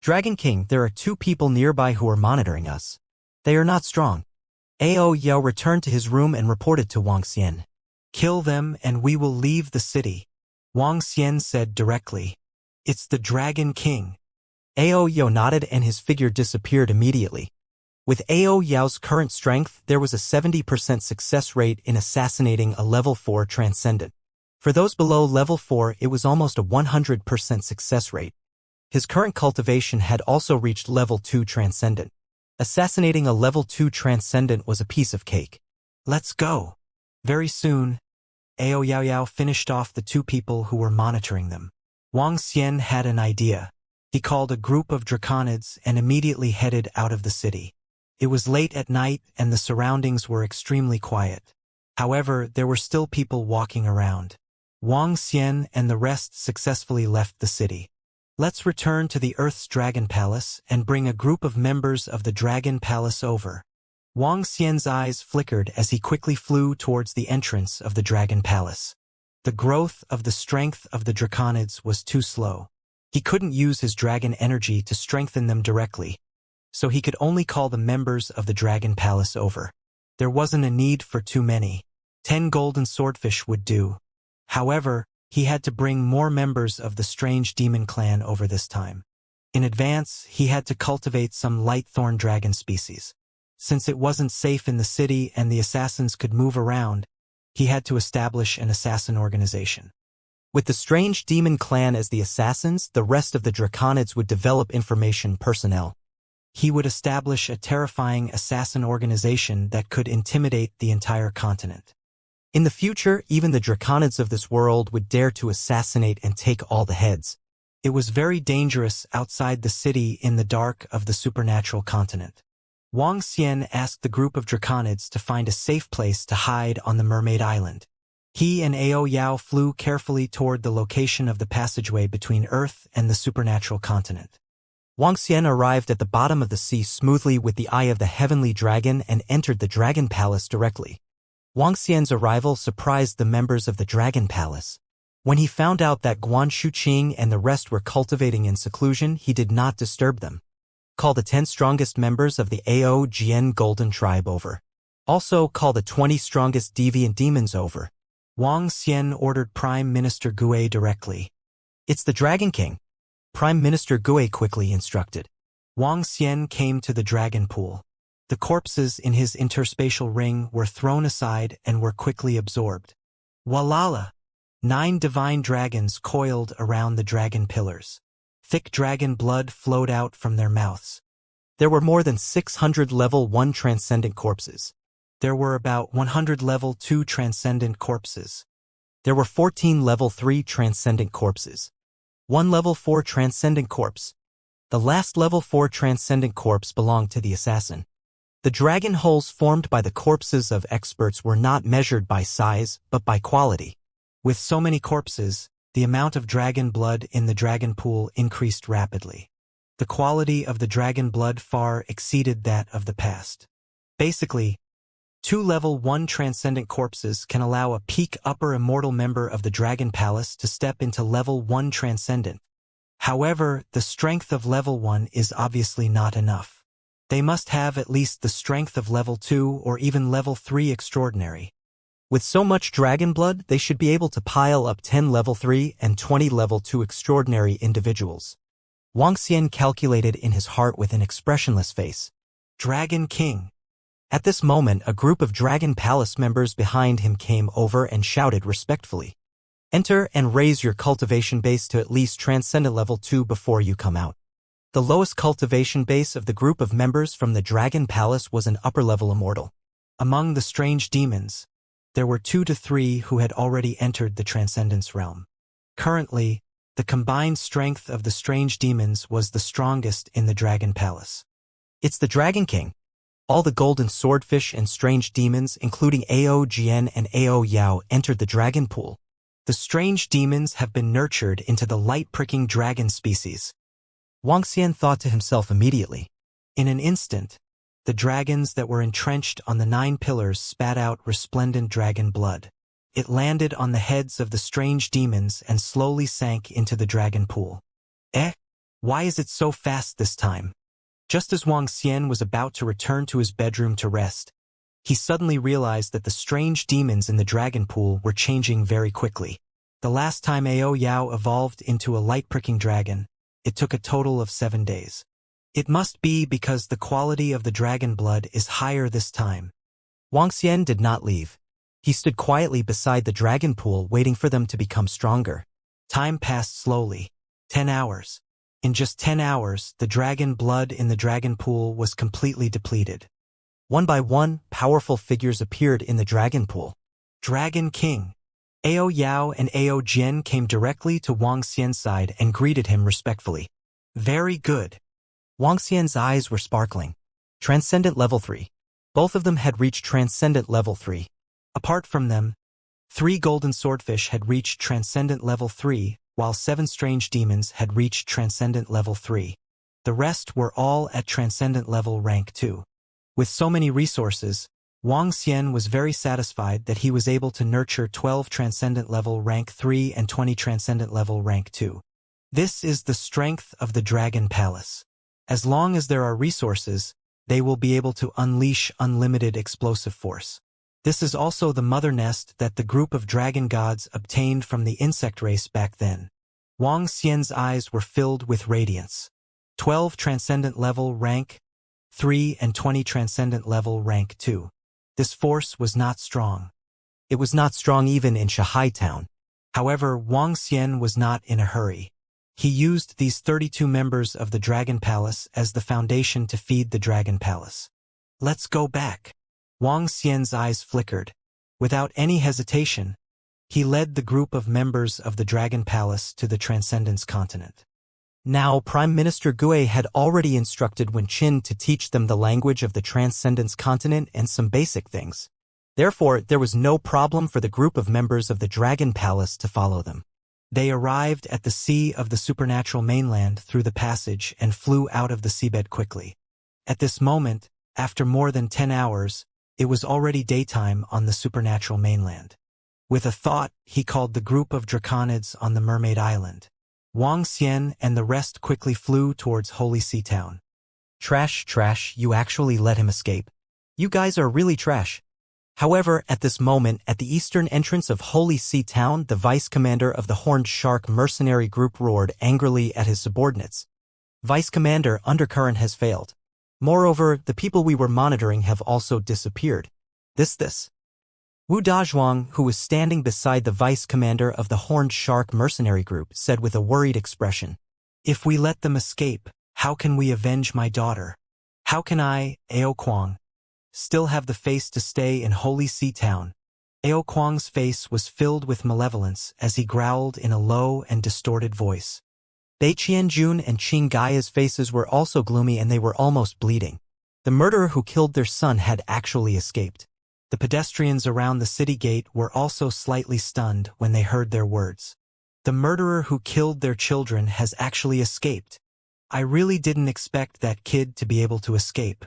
Dragon King, there are 2 people nearby who are monitoring us. They are not strong. Ao Yao returned to his room and reported to Wang Xian. Kill them and we will leave the city. Wang Xian said directly. It's the Dragon King. Ao Yao nodded and his figure disappeared immediately. With Ao Yao's current strength, there was a 70% success rate in assassinating a level 4 transcendent. For those below level 4, it was almost a 100% success rate. His current cultivation had also reached level 2 transcendent. Assassinating a level 2 transcendent was a piece of cake. Let's go. Very soon, Ao Yao finished off the 2 people who were monitoring them. Wang Xian had an idea. He called a group of draconids and immediately headed out of the city. It was late at night and the surroundings were extremely quiet. However, there were still people walking around. Wang Xian and the rest successfully left the city. Let's return to the Earth's Dragon Palace and bring a group of members of the Dragon Palace over. Wang Xian's eyes flickered as he quickly flew towards the entrance of the Dragon Palace. The growth of the strength of the draconids was too slow. He couldn't use his dragon energy to strengthen them directly, so he could only call the members of the Dragon Palace over. There wasn't a need for too many. 10 golden swordfish would do. However, he had to bring more members of the strange demon clan over this time. In advance, he had to cultivate some light thorn dragon species. Since it wasn't safe in the city and the assassins could move around, he had to establish an assassin organization. With the strange demon clan as the assassins, the rest of the draconids would develop information personnel. He would establish a terrifying assassin organization that could intimidate the entire continent. In the future, even the draconids of this world would dare to assassinate and take all the heads. It was very dangerous outside the city in the dark of the supernatural continent. Wang Xian asked the group of draconids to find a safe place to hide on the Mermaid Island. He and Ao Yao flew carefully toward the location of the passageway between Earth and the supernatural continent. Wang Xian arrived at the bottom of the sea smoothly with the eye of the heavenly dragon and entered the Dragon Palace directly. Wang Xian's arrival surprised the members of the Dragon Palace. When he found out that Guan Shuqing and the rest were cultivating in seclusion, he did not disturb them. Call the 10 strongest members of the Ao Jian Golden Tribe over. Also call the 20 strongest deviant demons over. Wang Xian ordered Prime Minister Gue directly. It's the Dragon King. Prime Minister Gue quickly instructed. Wang Xian came to the dragon pool. The corpses in his interspatial ring were thrown aside and were quickly absorbed. Walala! 9 divine dragons coiled around the dragon pillars. Thick dragon blood flowed out from their mouths. There were more than 600 level 1 transcendent corpses. There were about 100 level 2 transcendent corpses. There were 14 level 3 transcendent corpses. 1 level 4 transcendent corpse. The last level 4 transcendent corpse belonged to the assassin. The dragon holes formed by the corpses of experts were not measured by size, but by quality. With so many corpses, the amount of dragon blood in the dragon pool increased rapidly. The quality of the dragon blood far exceeded that of the past. Basically, 2 level 1 transcendent corpses can allow a peak upper immortal member of the Dragon Palace to step into level 1 transcendent. However, the strength of level 1 is obviously not enough. They must have at least the strength of level 2 or even level 3 extraordinary. With so much dragon blood, they should be able to pile up 10 level 3 and 20 level 2 extraordinary individuals. Wuxia calculated in his heart with an expressionless face. Dragon King. At this moment, a group of Dragon Palace members behind him came over and shouted respectfully. Enter and raise your cultivation base to at least transcendent level 2 before you come out. The lowest cultivation base of the group of members from the Dragon Palace was an upper-level immortal. Among the strange demons, there were 2 to 3 who had already entered the transcendence realm. Currently, the combined strength of the strange demons was the strongest in the Dragon Palace. It's the Dragon King. All the golden swordfish and strange demons, including Ao Jian and Ao Yao, entered the dragon pool. The strange demons have been nurtured into the light-pricking dragon species. Wuxia thought to himself immediately. In an instant, the dragons that were entrenched on the 9 pillars spat out resplendent dragon blood. It landed on the heads of the strange demons and slowly sank into the dragon pool. Why is it so fast this time? Just as Wuxia was about to return to his bedroom to rest, he suddenly realized that the strange demons in the dragon pool were changing very quickly. The last time Ao Yao evolved into a light-pricking dragon, it took a total of 7 days. It must be because the quality of the dragon blood is higher this time. Wuxia did not leave. He stood quietly beside the dragon pool waiting for them to become stronger. Time passed slowly. 10 hours. In just 10 hours, the dragon blood in the dragon pool was completely depleted. One by one, powerful figures appeared in the dragon pool. Dragon King. Ao Yao and Ao Jian came directly to Wuxia's side and greeted him respectfully. Very good. Wuxia's eyes were sparkling. Transcendent level 3. Both of them had reached transcendent level 3. Apart from them, 3 golden swordfish had reached transcendent level 3, while 7 strange demons had reached transcendent level 3. The rest were all at transcendent level rank 2. With so many resources, Wuxia was very satisfied that he was able to nurture 12 transcendent level rank 3 and 20 transcendent level rank 2. This is the strength of the Dragon Palace. As long as there are resources, they will be able to unleash unlimited explosive force. This is also the mother nest that the group of dragon gods obtained from the insect race back then. Wuxia's eyes were filled with radiance. 12 transcendent level rank 3 and 20 transcendent level rank 2. This force was not strong. It was not strong even in Shanghai town. However, Wuxia was not in a hurry. He used these 32 members of the Dragon Palace as the foundation to feed the Dragon Palace. Let's go back. Wuxia's eyes flickered. Without any hesitation, he led the group of members of the Dragon Palace to the Transcendence Continent. Now, Prime Minister Gui had already instructed Wen Qin to teach them the language of the Transcendence Continent and some basic things. Therefore, there was no problem for the group of members of the Dragon Palace to follow them. They arrived at the sea of the supernatural mainland through the passage and flew out of the seabed quickly. At this moment, after more than 10 hours, it was already daytime on the supernatural mainland. With a thought, he called the group of draconids on the Mermaid Island. Wuxia and the rest quickly flew towards Holy Sea Town. Trash, you actually let him escape. You guys are really trash. However, at this moment, at the eastern entrance of Holy Sea Town, the vice commander of the Horned Shark mercenary group roared angrily at his subordinates. Vice Commander, Undercurrent has failed. Moreover, the people we were monitoring have also disappeared. This. Wu Dazhuang, who was standing beside the vice commander of the Horned Shark mercenary group, said with a worried expression, "If we let them escape, how can we avenge my daughter? How can I, Ao Kuang, still have the face to stay in Holy Sea Town?" Ao Kuang's face was filled with malevolence as he growled in a low and distorted voice. Bei Qianjun and Qing Gaia's faces were also gloomy and they were almost bleeding. The murderer who killed their son had actually escaped. The pedestrians around the city gate were also slightly stunned when they heard their words. The murderer who killed their children has actually escaped. I really didn't expect that kid to be able to escape.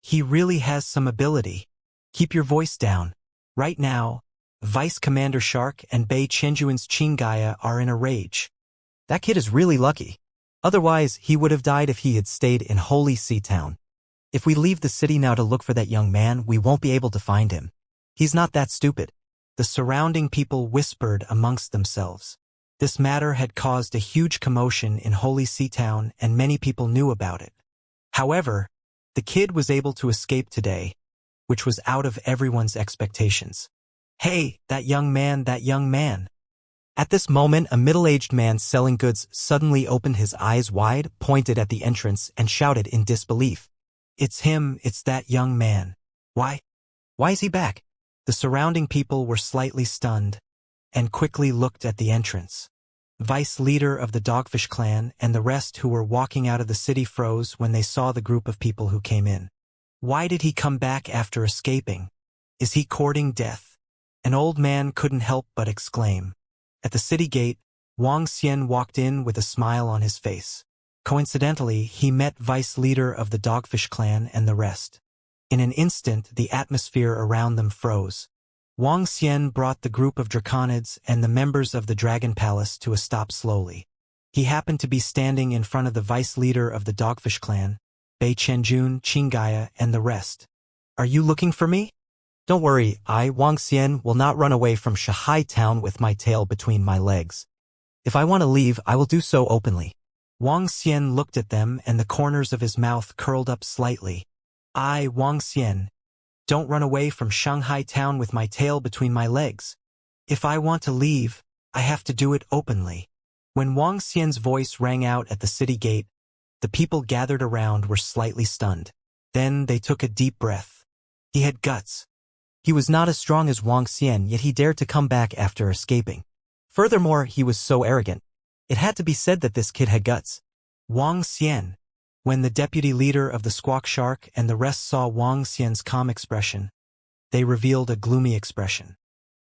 He really has some ability. Keep your voice down. Right now, Vice Commander Shark and Bei Qianjuan's Qing Gaia are in a rage. That kid is really lucky. Otherwise, he would have died if he had stayed in Holy Sea Town. If we leave the city now to look for that young man, we won't be able to find him. He's not that stupid. The surrounding people whispered amongst themselves. This matter had caused a huge commotion in Holy Sea Town and many people knew about it. However, the kid was able to escape today, which was out of everyone's expectations. Hey, that young man, that young man. At this moment, a middle-aged man selling goods suddenly opened his eyes wide, pointed at the entrance, and shouted in disbelief. It's him, it's that young man. Why is he back? The surrounding people were slightly stunned and quickly looked at the entrance. Vice leader of the Dogfish clan and the rest who were walking out of the city froze when they saw the group of people who came in. Why did he come back after escaping? Is he courting death? An old man couldn't help but exclaim. At the city gate, Wang Xian walked in with a smile on his face. Coincidentally, he met vice leader of the Dogfish clan and the rest. In an instant, the atmosphere around them froze. Wang Xian brought the group of draconids and the members of the Dragon Palace to a stop slowly. He happened to be standing in front of the vice leader of the Dogfish clan, Bei Qianjun, Qing Gaia, and the rest. Are you looking for me? Don't worry, I, Wang Xian, will not run away from Shanghai Town with my tail between my legs. If I want to leave, I will do so openly. Wang Xian looked at them and the corners of his mouth curled up slightly. I, Wang Xian, don't run away from Shanghai Town with my tail between my legs. If I want to leave, I have to do it openly. When Wang Xian's voice rang out at the city gate, the people gathered around were slightly stunned. Then they took a deep breath. He had guts. He was not as strong as Wang Xian, yet he dared to come back after escaping. Furthermore, he was so arrogant. It had to be said that this kid had guts. Wang Xian. When the deputy leader of the Squawk Shark and the rest saw Wang Xian's calm expression, they revealed a gloomy expression.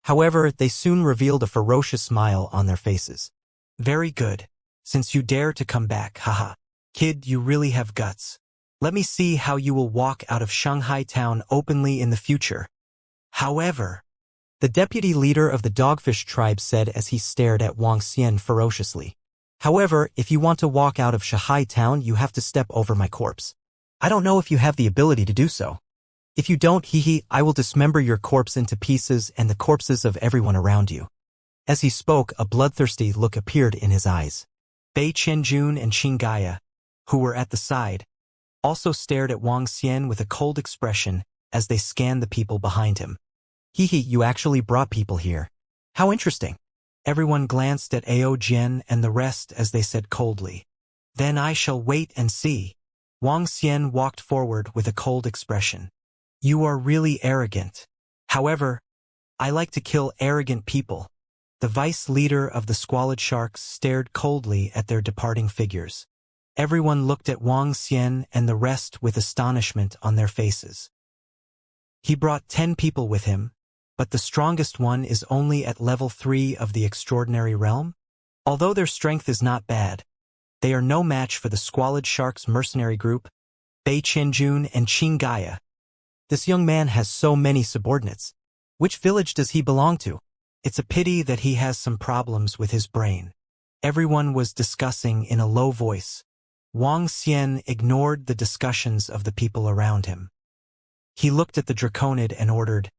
However, they soon revealed a ferocious smile on their faces. Very good. Since you dare to come back, haha. Kid, you really have guts. Let me see how you will walk out of Shanghai Town openly in the future. However, the deputy leader of the Dogfish tribe said as he stared at Wang Xian ferociously. However, if you want to walk out of Shanghai Town, you have to step over my corpse. I don't know if you have the ability to do so. If you don't, I will dismember your corpse into pieces and the corpses of everyone around you. As he spoke, a bloodthirsty look appeared in his eyes. Bei Qianjun and Qing Gaia, who were at the side, also stared at Wang Xian with a cold expression as they scanned the people behind him. You actually brought people here. How interesting. Everyone glanced at Ao Jian and the rest as they said coldly. Then I shall wait and see. Wang Xian walked forward with a cold expression. You are really arrogant. However, I like to kill arrogant people. The vice leader of the Squalid Sharks stared coldly at their departing figures. Everyone looked at Wang Xian and the rest with astonishment on their faces. He brought 10 people with him, but the strongest one is only at level 3 of the extraordinary realm? Although their strength is not bad, they are no match for the Squalid Sharks mercenary group, Bei Qianjun and Qing Gaia. This young man has so many subordinates. Which village does he belong to? It's a pity that he has some problems with his brain. Everyone was discussing in a low voice. Wang Xian ignored the discussions of the people around him. He looked at the Draconid and ordered,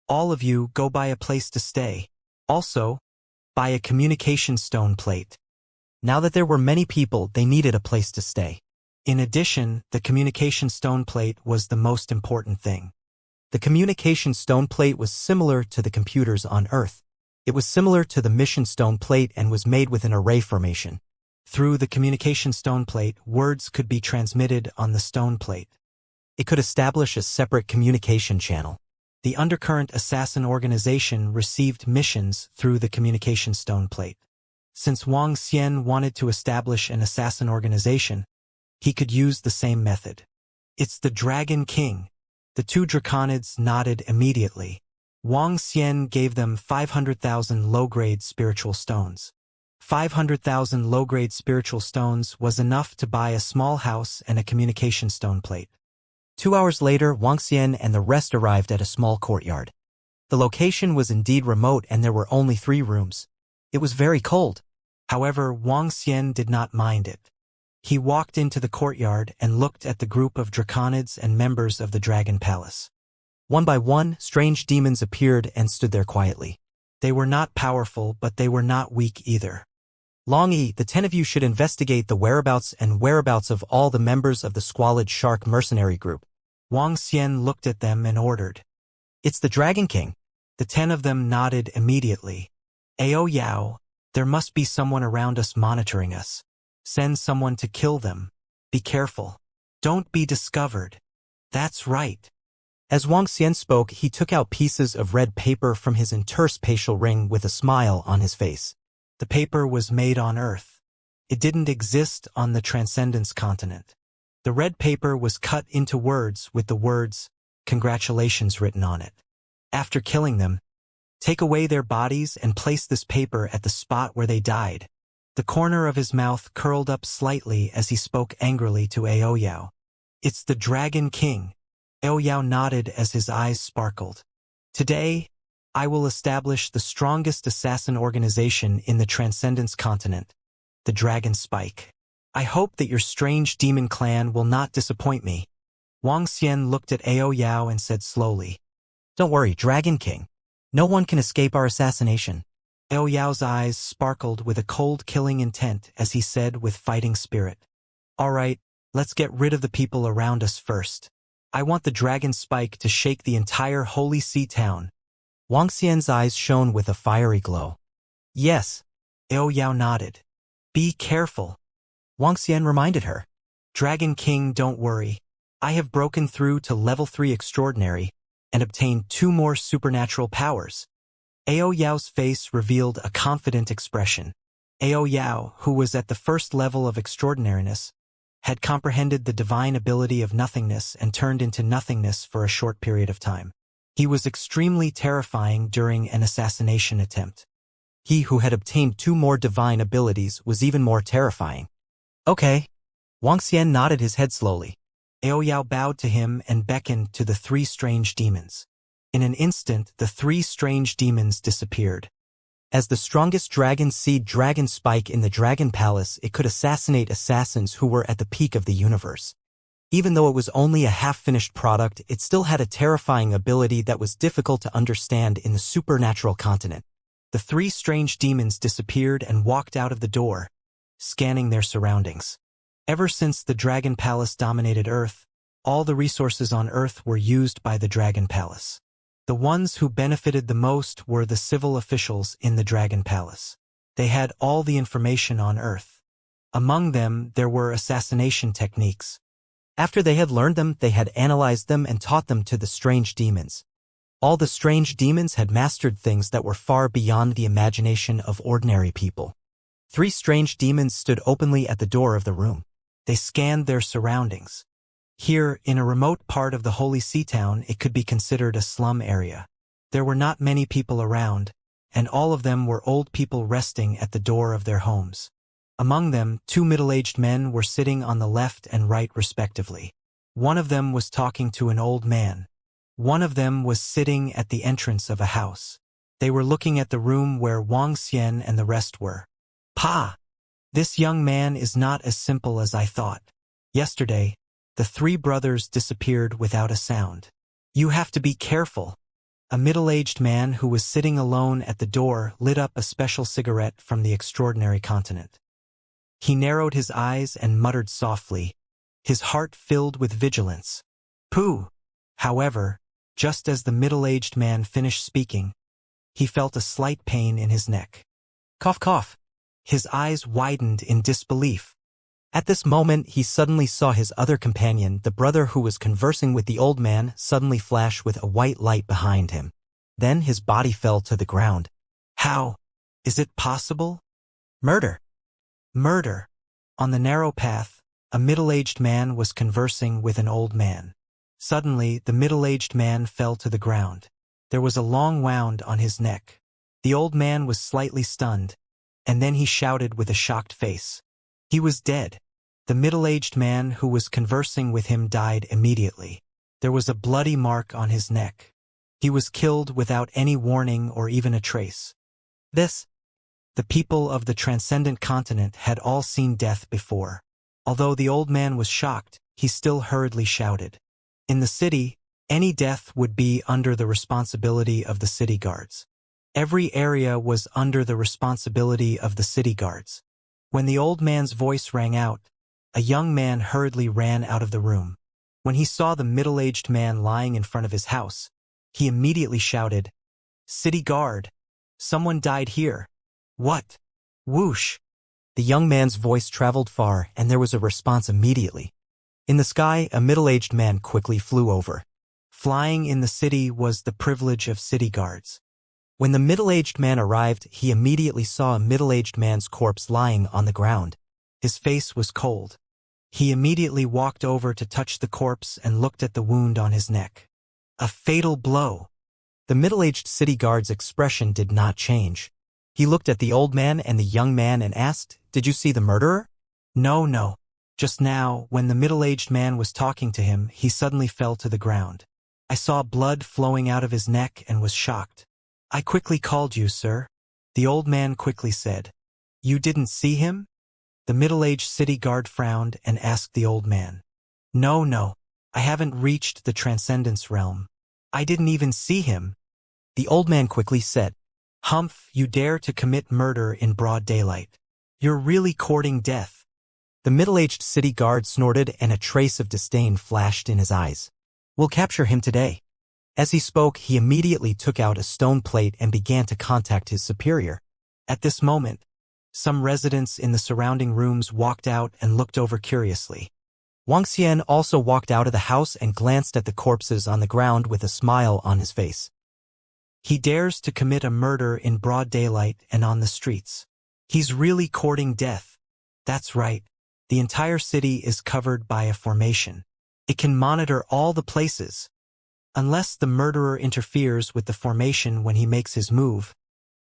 all of you go buy a place to stay. Also, buy a communication stone plate. Now that there were many people, they needed a place to stay. In addition, the communication stone plate was the most important thing. The communication stone plate was similar to the computers on Earth. It was similar to the mission stone plate and was made with an array formation. Through the communication stone plate, words could be transmitted on the stone plate. It could establish a separate communication channel. The undercurrent assassin organization received missions through the communication stone plate. Since Wang Xian wanted to establish an assassin organization, he could use the same method. It's the Dragon King. The two draconids nodded immediately. Wang Xian gave them 500,000 low-grade spiritual stones. 500,000 low-grade spiritual stones was enough to buy a small house and a communication stone plate. 2 hours later, Wang Xian and the rest arrived at a small courtyard. The location was indeed remote and there were only 3 rooms. It was very cold. However, Wang Xian did not mind it. He walked into the courtyard and looked at the group of draconids and members of the Dragon Palace. One by one, strange demons appeared and stood there quietly. They were not powerful, but they were not weak either. Long Yi, the 10 of you should investigate the whereabouts of all the members of the Squalid Shark mercenary group. Wang Xian looked at them and ordered. It's the Dragon King. The 10 of them nodded immediately. Ao Yao, there must be someone around us monitoring us. Send someone to kill them. Be careful. Don't be discovered. That's right. As Wang Xian spoke, he took out pieces of red paper from his interspatial ring with a smile on his face. The paper was made on Earth. It didn't exist on the Transcendence continent. The red paper was cut into words with the words, "Congratulations" written on it. After killing them, take away their bodies and place this paper at the spot where they died. The corner of his mouth curled up slightly as he spoke angrily to Ao Yao. It's the Dragon King. Ao Yao nodded as his eyes sparkled. Today, I will establish the strongest assassin organization in the Transcendence continent, the Dragon Spike. I hope that your strange demon clan will not disappoint me. Wang Xian looked at Ao Yao and said slowly. Don't worry, Dragon King. No one can escape our assassination. Ao Yao's eyes sparkled with a cold killing intent as he said with fighting spirit. All right, let's get rid of the people around us first. I want the Dragon Spike to shake the entire Holy Sea town. Wang Xian's eyes shone with a fiery glow. Yes. Ao Yao nodded. Be careful. Wang Xian reminded her. Dragon King, don't worry. I have broken through to level 3 extraordinary and obtained 2 more supernatural powers. Ao Yao's face revealed a confident expression. Ao Yao, who was at the first level of extraordinariness, had comprehended the divine ability of nothingness and turned into nothingness for a short period of time. He was extremely terrifying during an assassination attempt. He who had obtained 2 more divine abilities was even more terrifying. Okay. Wang Xian nodded his head slowly. Ao Yao bowed to him and beckoned to the 3 strange demons. In an instant, the 3 strange demons disappeared. As the strongest dragon seed Dragon Spike in the Dragon Palace, it could assassinate assassins who were at the peak of the universe. Even though it was only a half-finished product, it still had a terrifying ability that was difficult to understand in the supernatural continent. The 3 strange demons disappeared and walked out of the door, scanning their surroundings. Ever since the Dragon Palace dominated Earth, all the resources on Earth were used by the Dragon Palace. The ones who benefited the most were the civil officials in the Dragon Palace. They had all the information on Earth. Among them, there were assassination techniques. After they had learned them, they had analyzed them and taught them to the strange demons. All the strange demons had mastered things that were far beyond the imagination of ordinary people. 3 strange demons stood openly at the door of the room. They scanned their surroundings. Here, in a remote part of the Holy Sea town, it could be considered a slum area. There were not many people around, and all of them were old people resting at the door of their homes. Among them, 2 middle-aged men were sitting on the left and right respectively. One of them was talking to an old man. One of them was sitting at the entrance of a house. They were looking at the room where Wang Xian and the rest were. Pa! This young man is not as simple as I thought. Yesterday, the 3 brothers disappeared without a sound. You have to be careful. A middle-aged man who was sitting alone at the door lit up a special cigarette from the extraordinary continent. He narrowed his eyes and muttered softly, his heart filled with vigilance. Pooh! However, just as the middle-aged man finished speaking, he felt a slight pain in his neck. Cough, cough. His eyes widened in disbelief. At this moment he suddenly saw his other companion, the brother who was conversing with the old man, suddenly flash with a white light behind him. Then his body fell to the ground. How? Is it possible? Murder! Murder! On the narrow path, a middle-aged man was conversing with an old man. Suddenly, the middle-aged man fell to the ground. There was a long wound on his neck. The old man was slightly stunned, and then he shouted with a shocked face. He was dead. The middle-aged man who was conversing with him died immediately. There was a bloody mark on his neck. He was killed without any warning or even a trace. The people of the transcendent continent had all seen death before. Although the old man was shocked, he still hurriedly shouted. In the city, any death would be under the responsibility of the city guards. Every area was under the responsibility of the city guards. When the old man's voice rang out, a young man hurriedly ran out of the room. When he saw the middle-aged man lying in front of his house, he immediately shouted, "City guard! Someone died here!" What? Whoosh! The young man's voice traveled far, and there was a response immediately. In the sky, a middle-aged man quickly flew over. Flying in the city was the privilege of city guards. When the middle-aged man arrived, he immediately saw a middle-aged man's corpse lying on the ground. His face was cold. He immediately walked over to touch the corpse and looked at the wound on his neck. A fatal blow! The middle-aged city guard's expression did not change. He looked at the old man and the young man and asked, "Did you see the murderer?" No. Just now, when the middle-aged man was talking to him, he suddenly fell to the ground. I saw blood flowing out of his neck and was shocked. I quickly called you, sir. The old man quickly said. You didn't see him? The middle-aged city guard frowned and asked the old man. No. I haven't reached the transcendence realm. I didn't even see him. The old man quickly said. Humph, you dare to commit murder in broad daylight. You're really courting death. The middle-aged city guard snorted and a trace of disdain flashed in his eyes. We'll capture him today. As he spoke, he immediately took out a stone plate and began to contact his superior. At this moment, some residents in the surrounding rooms walked out and looked over curiously. Wuxia also walked out of the house and glanced at the corpses on the ground with a smile on his face. He dares to commit a murder in broad daylight and on the streets. He's really courting death. That's right. The entire city is covered by a formation. It can monitor all the places. Unless the murderer interferes with the formation when he makes his move,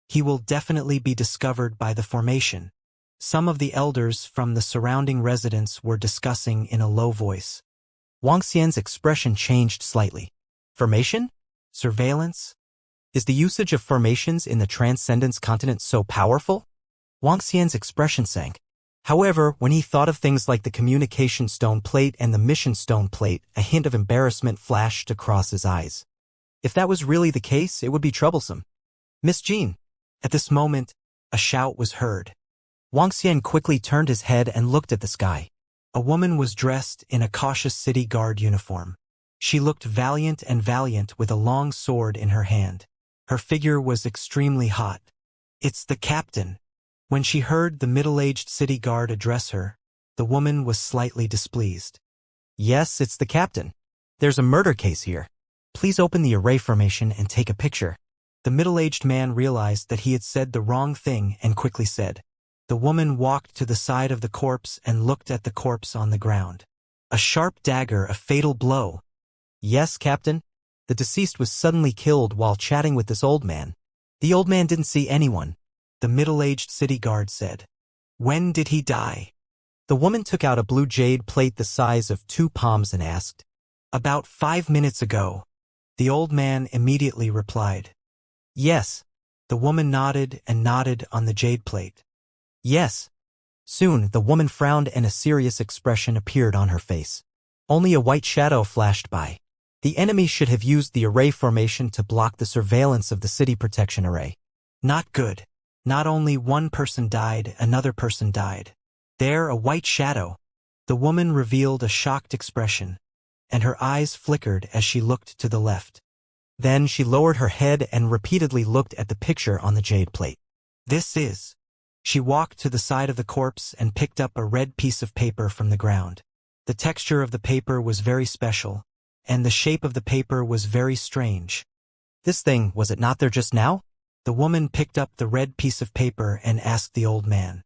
he will definitely be discovered by the formation. Some of the elders from the surrounding residents were discussing in a low voice. Wuxia's expression changed slightly. Formation? Surveillance? Is the usage of formations in the Transcendence continent so powerful? Wuxia's expression sank. However, when he thought of things like the communication stone plate and the mission stone plate, a hint of embarrassment flashed across his eyes. If that was really the case, it would be troublesome. Miss Jean. At this moment, a shout was heard. Wuxia quickly turned his head and looked at the sky. A woman was dressed in a cautious city guard uniform. She looked valiant with a long sword in her hand. Her figure was extremely hot. It's the captain. When she heard the middle-aged city guard address her, the woman was slightly displeased. Yes, it's the captain. There's a murder case here. Please open the array formation and take a picture. The middle-aged man realized that he had said the wrong thing and quickly said. The woman walked to the side of the corpse and looked at the corpse on the ground. A sharp dagger, a fatal blow. Yes, Captain. The deceased was suddenly killed while chatting with this old man. The old man didn't see anyone. The middle-aged city guard said. When did he die? The woman took out a blue jade plate the size of 2 palms and asked. About 5 minutes ago. The old man immediately replied. Yes. The woman nodded and nodded on the jade plate. Yes. Soon, the woman frowned and a serious expression appeared on her face. Only a white shadow flashed by. The enemy should have used the array formation to block the surveillance of the city protection array. Not good. Not only one person died, another person died. There, a white shadow. The woman revealed a shocked expression, and her eyes flickered as she looked to the left. Then she lowered her head and repeatedly looked at the picture on the jade plate. This is. She walked to the side of the corpse and picked up a red piece of paper from the ground. The texture of the paper was very special, and the shape of the paper was very strange. This thing, was it not there just now? The woman picked up the red piece of paper and asked the old man.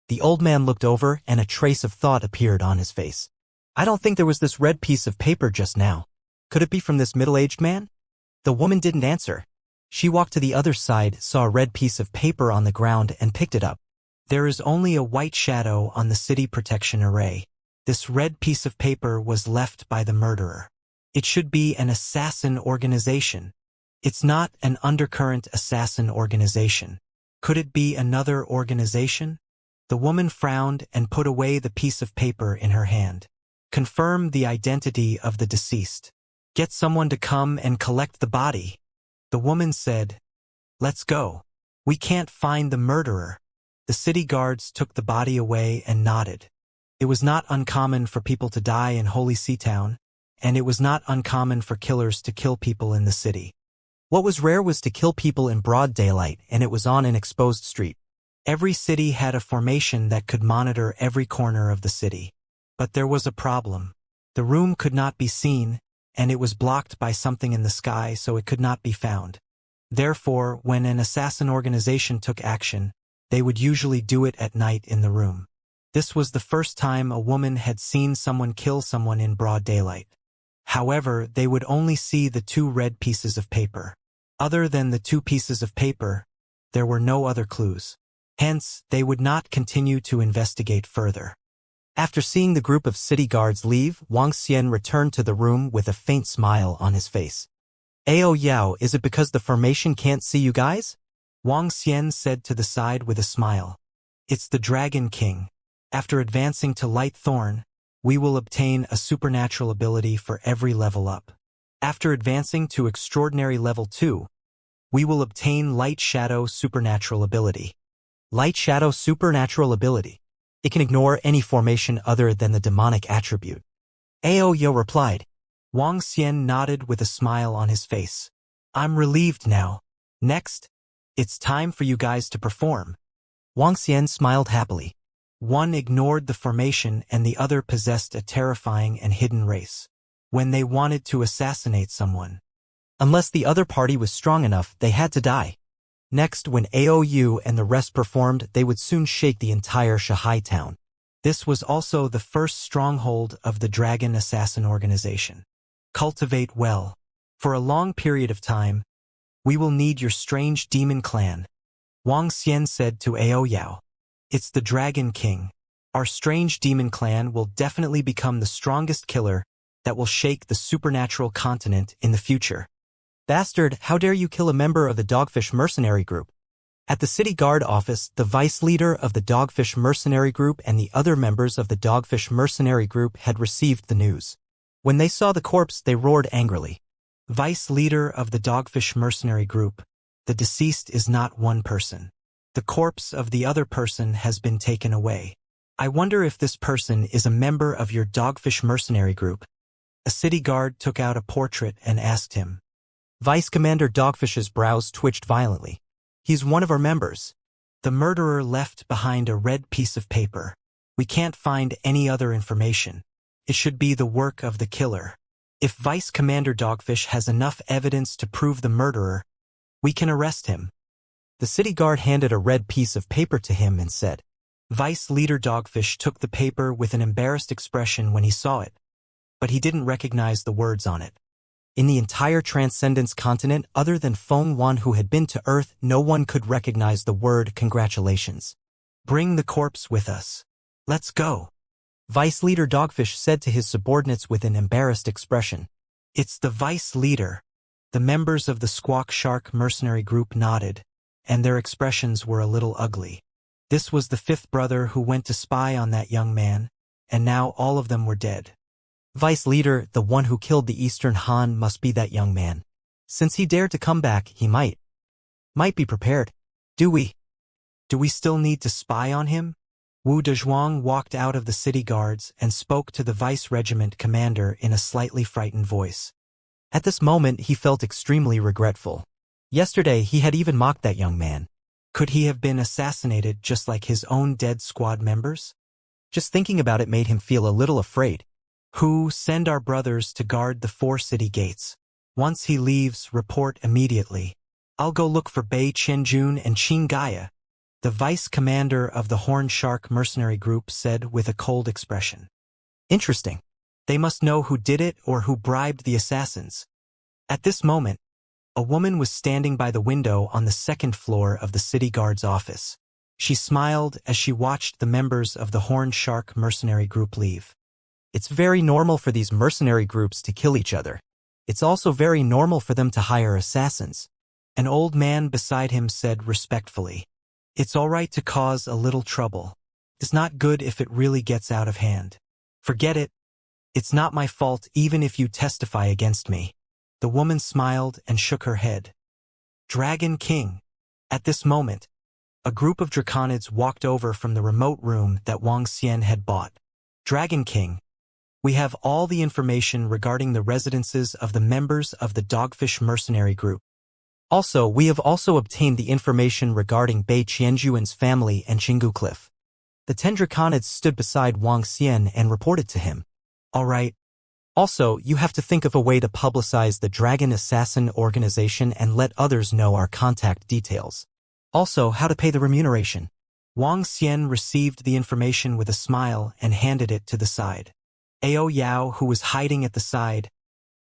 The old man looked over and a trace of thought appeared on his face. I don't think there was this red piece of paper just now. Could it be from this middle-aged man? The woman didn't answer. She walked to the other side, saw a red piece of paper on the ground and picked it up. There is only a white shadow on the city protection array. This red piece of paper was left by the murderer. It should be an assassin organization. It's not an undercurrent assassin organization. Could it be another organization? The woman frowned and put away the piece of paper in her hand. Confirm the identity of the deceased. Get someone to come and collect the body. The woman said, "Let's go. We can't find the murderer." The city guards took the body away and nodded. It was not uncommon for people to die in Holy See Town, and it was not uncommon for killers to kill people in the city. What was rare was to kill people in broad daylight, and it was on an exposed street. Every city had a formation that could monitor every corner of the city. But there was a problem. The room could not be seen, and it was blocked by something in the sky, so it could not be found. Therefore, when an assassin organization took action, they would usually do it at night in the room. This was the first time a woman had seen someone kill someone in broad daylight. However, they would only see the two red pieces of paper. Other than the two pieces of paper, there were no other clues. Hence, they would not continue to investigate further. After seeing the group of city guards leave, Wang Xian returned to the room with a faint smile on his face. Ao Yao, is it because the formation can't see you guys? Wang Xian said to the side with a smile. It's the Dragon King. After advancing to Light Thorn, we will obtain a supernatural ability for every level up. After advancing to Extraordinary Level 2, we will obtain Light Shadow Supernatural ability. Light Shadow Supernatural ability. It can ignore any formation other than the demonic attribute. Ao Yo replied. Wang Xian nodded with a smile on his face. I'm relieved now. Next, it's time for you guys to perform. Wang Xian smiled happily. One ignored the formation and the other possessed a terrifying and hidden race. When they wanted to assassinate someone. Unless the other party was strong enough, they had to die. Next, when AOU and the rest performed, they would soon shake the entire Shanghai town. This was also the first stronghold of the Dragon Assassin Organization. Cultivate well. For a long period of time, we will need your strange demon clan. Wang Xian said to Ao Yao. It's the Dragon King. Our strange demon clan will definitely become the strongest killer that will shake the supernatural continent in the future. Bastard, how dare you kill a member of the Dogfish Mercenary Group? At the city guard office, the vice leader of the Dogfish Mercenary Group and the other members of the Dogfish Mercenary Group had received the news. When they saw the corpse, they roared angrily. Vice leader of the Dogfish Mercenary Group, the deceased is not one person. The corpse of the other person has been taken away. I wonder if this person is a member of your Dogfish Mercenary Group. A city guard took out a portrait and asked him. Vice Commander Dogfish's brows twitched violently. He's one of our members. The murderer left behind a red piece of paper. We can't find any other information. It should be the work of the killer. If Vice Commander Dogfish has enough evidence to prove the murderer, we can arrest him. The city guard handed a red piece of paper to him and said. Vice Leader Dogfish took the paper with an embarrassed expression when he saw it, but he didn't recognize the words on it. In the entire Transcendence continent, other than Feng Wan who had been to Earth, no one could recognize the word congratulations. Bring the corpse with us. Let's go. Vice Leader Dogfish said to his subordinates with an embarrassed expression. It's the Vice Leader. The members of the Squawk Shark mercenary group nodded, and their expressions were a little ugly. This was the fifth brother who went to spy on that young man, and now all of them were dead. Vice Leader, the one who killed the Eastern Han must be that young man. Since he dared to come back, he might be prepared. Do we still need to spy on him? Wu Dezhuang walked out of the city guards and spoke to the vice-regiment commander in a slightly frightened voice. At this moment, he felt extremely regretful. Yesterday, he had even mocked that young man. Could he have been assassinated just like his own dead squad members? Just thinking about it made him feel a little afraid. Who send our brothers to guard the 4 city gates. Once he leaves, report immediately. I'll go look for Bei Qianjun and Qin Gaia, the vice-commander of the Horned Shark mercenary group said with a cold expression. Interesting. They must know who did it or who bribed the assassins. At this moment, a woman was standing by the window on the 2nd floor of the city guard's office. She smiled as she watched the members of the Horned Shark mercenary group leave. It's very normal for these mercenary groups to kill each other. It's also very normal for them to hire assassins. An old man beside him said respectfully, "It's all right to cause a little trouble. It's not good if it really gets out of hand. Forget it. It's not my fault even if you testify against me." The woman smiled and shook her head. Dragon King. At this moment, a group of draconids walked over from the remote room that Wang Xian had bought. Dragon King. We have all the information regarding the residences of the members of the Dogfish mercenary group. Also, we have also obtained the information regarding Bei Qianjuan's family and Qinggu Cliff. The 10 draconids stood beside Wang Xian and reported to him. All right. Also, you have to think of a way to publicize the Dragon Assassin organization and let others know our contact details. Also, how to pay the remuneration. Wang Xian received the information with a smile and handed it to the side. Ao Yao, who was hiding at the side,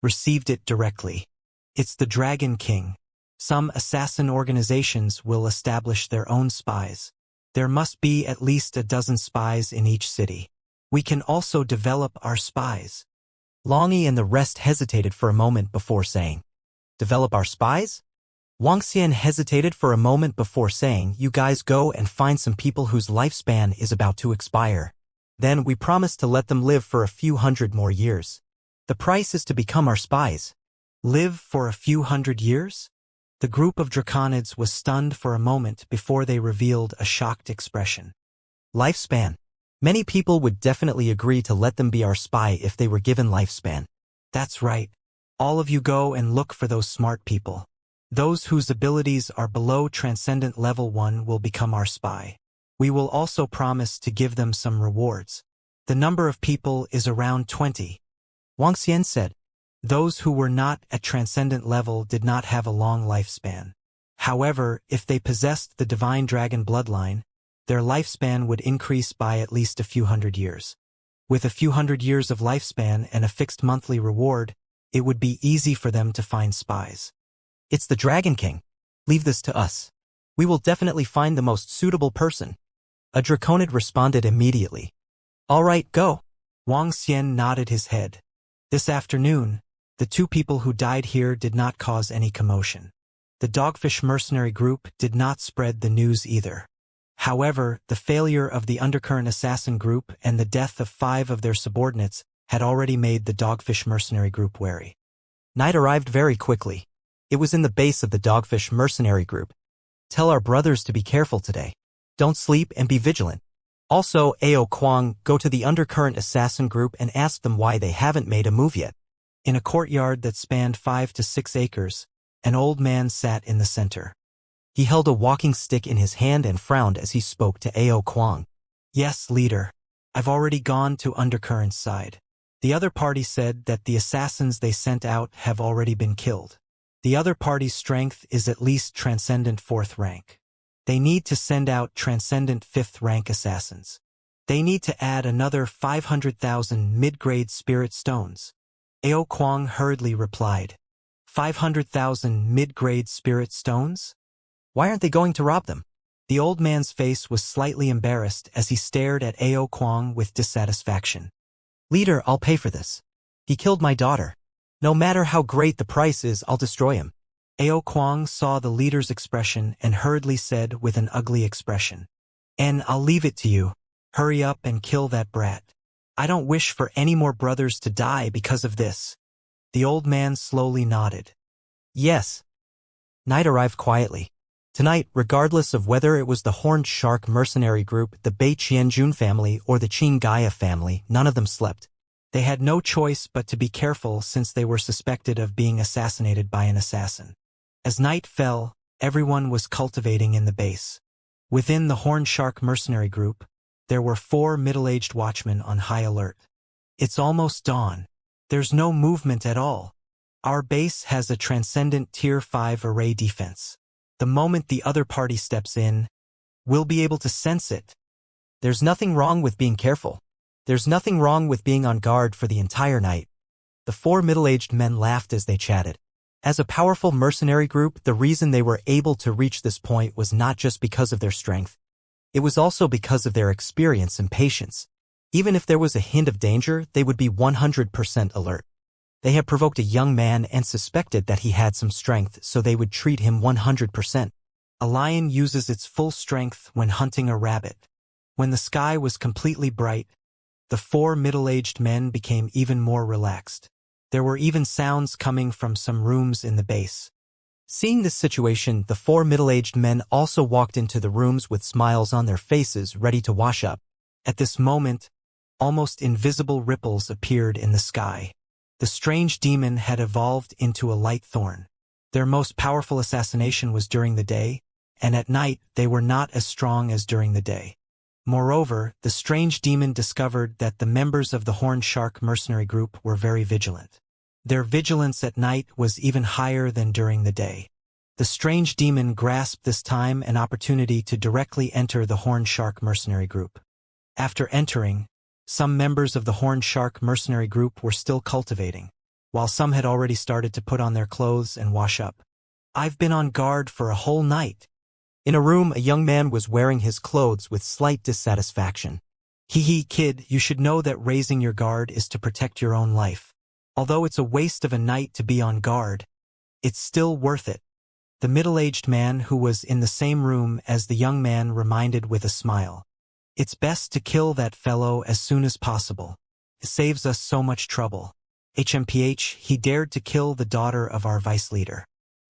received it directly. It's the Dragon King. Some assassin organizations will establish their own spies. There must be at least a dozen spies in each city. We can also develop our spies. Longy and the rest hesitated for a moment before saying, "Develop our spies?" Wang Xian hesitated for a moment before saying, "You guys go and find some people whose lifespan is about to expire. Then we promise to let them live for a few hundred more years. The price is to become our spies." Live for a few hundred years? The group of draconids was stunned for a moment before they revealed a shocked expression. Lifespan. Many people would definitely agree to let them be our spy if they were given lifespan. That's right. All of you go and look for those smart people. Those whose abilities are below Transcendent Level 1 will become our spy. We will also promise to give them some rewards. The number of people is around 20. Wang Xian said. Those who were not at Transcendent Level did not have a long lifespan. However, if they possessed the Divine Dragon bloodline, their lifespan would increase by at least a few hundred years. With a few hundred years of lifespan and a fixed monthly reward, it would be easy for them to find spies. It's the Dragon King. Leave this to us. We will definitely find the most suitable person. A draconid responded immediately. All right, go. Wang Xian nodded his head. This afternoon, the 2 people who died here did not cause any commotion. The Dogfish mercenary group did not spread the news either. However, the failure of the Undercurrent assassin group and the death of 5 of their subordinates had already made the Dogfish mercenary group wary. Night arrived very quickly. It was in the base of the Dogfish mercenary group. Tell our brothers to be careful today. Don't sleep and be vigilant. Also, Ao Kwang, go to the Undercurrent assassin group and ask them why they haven't made a move yet. In a courtyard that spanned 5 to 6 acres, an old man sat in the center. He held a walking stick in his hand and frowned as he spoke to Ao Kwang. Yes, leader. I've already gone to Undercurrent's side. The other party said that the assassins they sent out have already been killed. The other party's strength is at least Transcendent 4th rank. They need to send out Transcendent 5th rank assassins. They need to add another 500,000 mid-grade spirit stones. Ao Kwang hurriedly replied. 500,000 mid-grade spirit stones? Why aren't they going to rob them? The old man's face was slightly embarrassed as he stared at Ao Kwang with dissatisfaction. Leader, I'll pay for this. He killed my daughter. No matter how great the price is, I'll destroy him. Ao Kwang saw the leader's expression and hurriedly said with an ugly expression. And I'll leave it to you. Hurry up and kill that brat. I don't wish for any more brothers to die because of this. The old man slowly nodded. Yes. Night arrived quietly. Tonight, regardless of whether it was the Horned Shark mercenary group, the Bei Qianjun family, or the Qin Gaia family, none of them slept. They had no choice but to be careful since they were suspected of being assassinated by an assassin. As night fell, everyone was cultivating in the base. Within the Horned Shark mercenary group, there were 4 middle-aged watchmen on high alert. It's almost dawn. There's no movement at all. Our base has a transcendent Tier 5 array defense. The moment the other party steps in, we'll be able to sense it. There's nothing wrong with being careful. There's nothing wrong with being on guard for the entire night. The 4 middle-aged men laughed as they chatted. As a powerful mercenary group, the reason they were able to reach this point was not just because of their strength. It was also because of their experience and patience. Even if there was a hint of danger, they would be 100% alert. They had provoked a young man and suspected that he had some strength, so they would treat him 100%. A lion uses its full strength when hunting a rabbit. When the sky was completely bright, the 4 middle-aged men became even more relaxed. There were even sounds coming from some rooms in the base. Seeing this situation, the 4 middle-aged men also walked into the rooms with smiles on their faces, ready to wash up. At this moment, almost invisible ripples appeared in the sky. The strange demon had evolved into a light thorn. Their most powerful assassination was during the day, and at night they were not as strong as during the day. Moreover, the strange demon discovered that the members of the Horned Shark mercenary group were very vigilant. Their vigilance at night was even higher than during the day. The strange demon grasped this time an opportunity to directly enter the Horned Shark mercenary group. After entering, some members of the Horned Shark mercenary group were still cultivating, while some had already started to put on their clothes and wash up. I've been on guard for a whole night. In a room, a young man was wearing his clothes with slight dissatisfaction. Hee kid, you should know that raising your guard is to protect your own life. Although it's a waste of a night to be on guard, it's still worth it. The middle-aged man who was in the same room as the young man reminded with a smile. It's best to kill that fellow as soon as possible. It saves us so much trouble. HMPH, he dared to kill the daughter of our vice leader.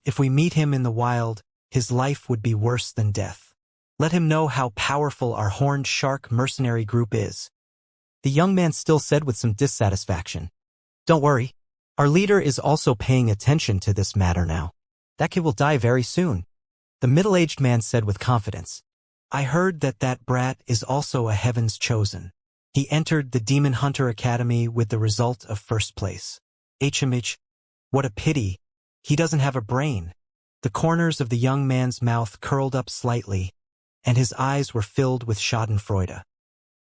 If we meet him in the wild, his life would be worse than death. Let him know how powerful our Horned Shark mercenary group is. The young man still said with some dissatisfaction. Don't worry. Our leader is also paying attention to this matter now. That kid will die very soon. The middle-aged man said with confidence. I heard that that brat is also a Heaven's Chosen. He entered the Demon Hunter Academy with the result of first place. HMH, what a pity. He doesn't have a brain. The corners of the young man's mouth curled up slightly, and his eyes were filled with schadenfreude.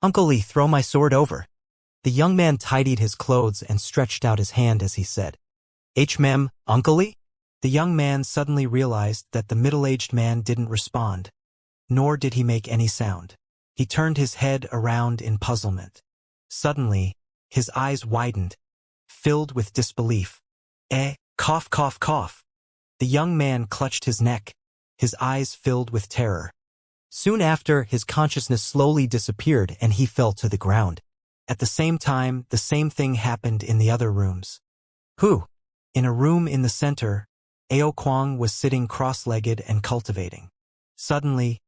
Uncle Lee, throw my sword over. The young man tidied his clothes and stretched out his hand as he said, Mem, Uncle Lee? The young man suddenly realized that the middle-aged man didn't respond, nor did he make any sound. He turned his head around in puzzlement. Suddenly, his eyes widened, filled with disbelief. Cough, cough, cough. The young man clutched his neck, his eyes filled with terror. Soon after, his consciousness slowly disappeared and he fell to the ground. At the same time, the same thing happened in the other rooms. Who? In a room in the center, Ao Kwang was sitting cross-legged and cultivating. Suddenly,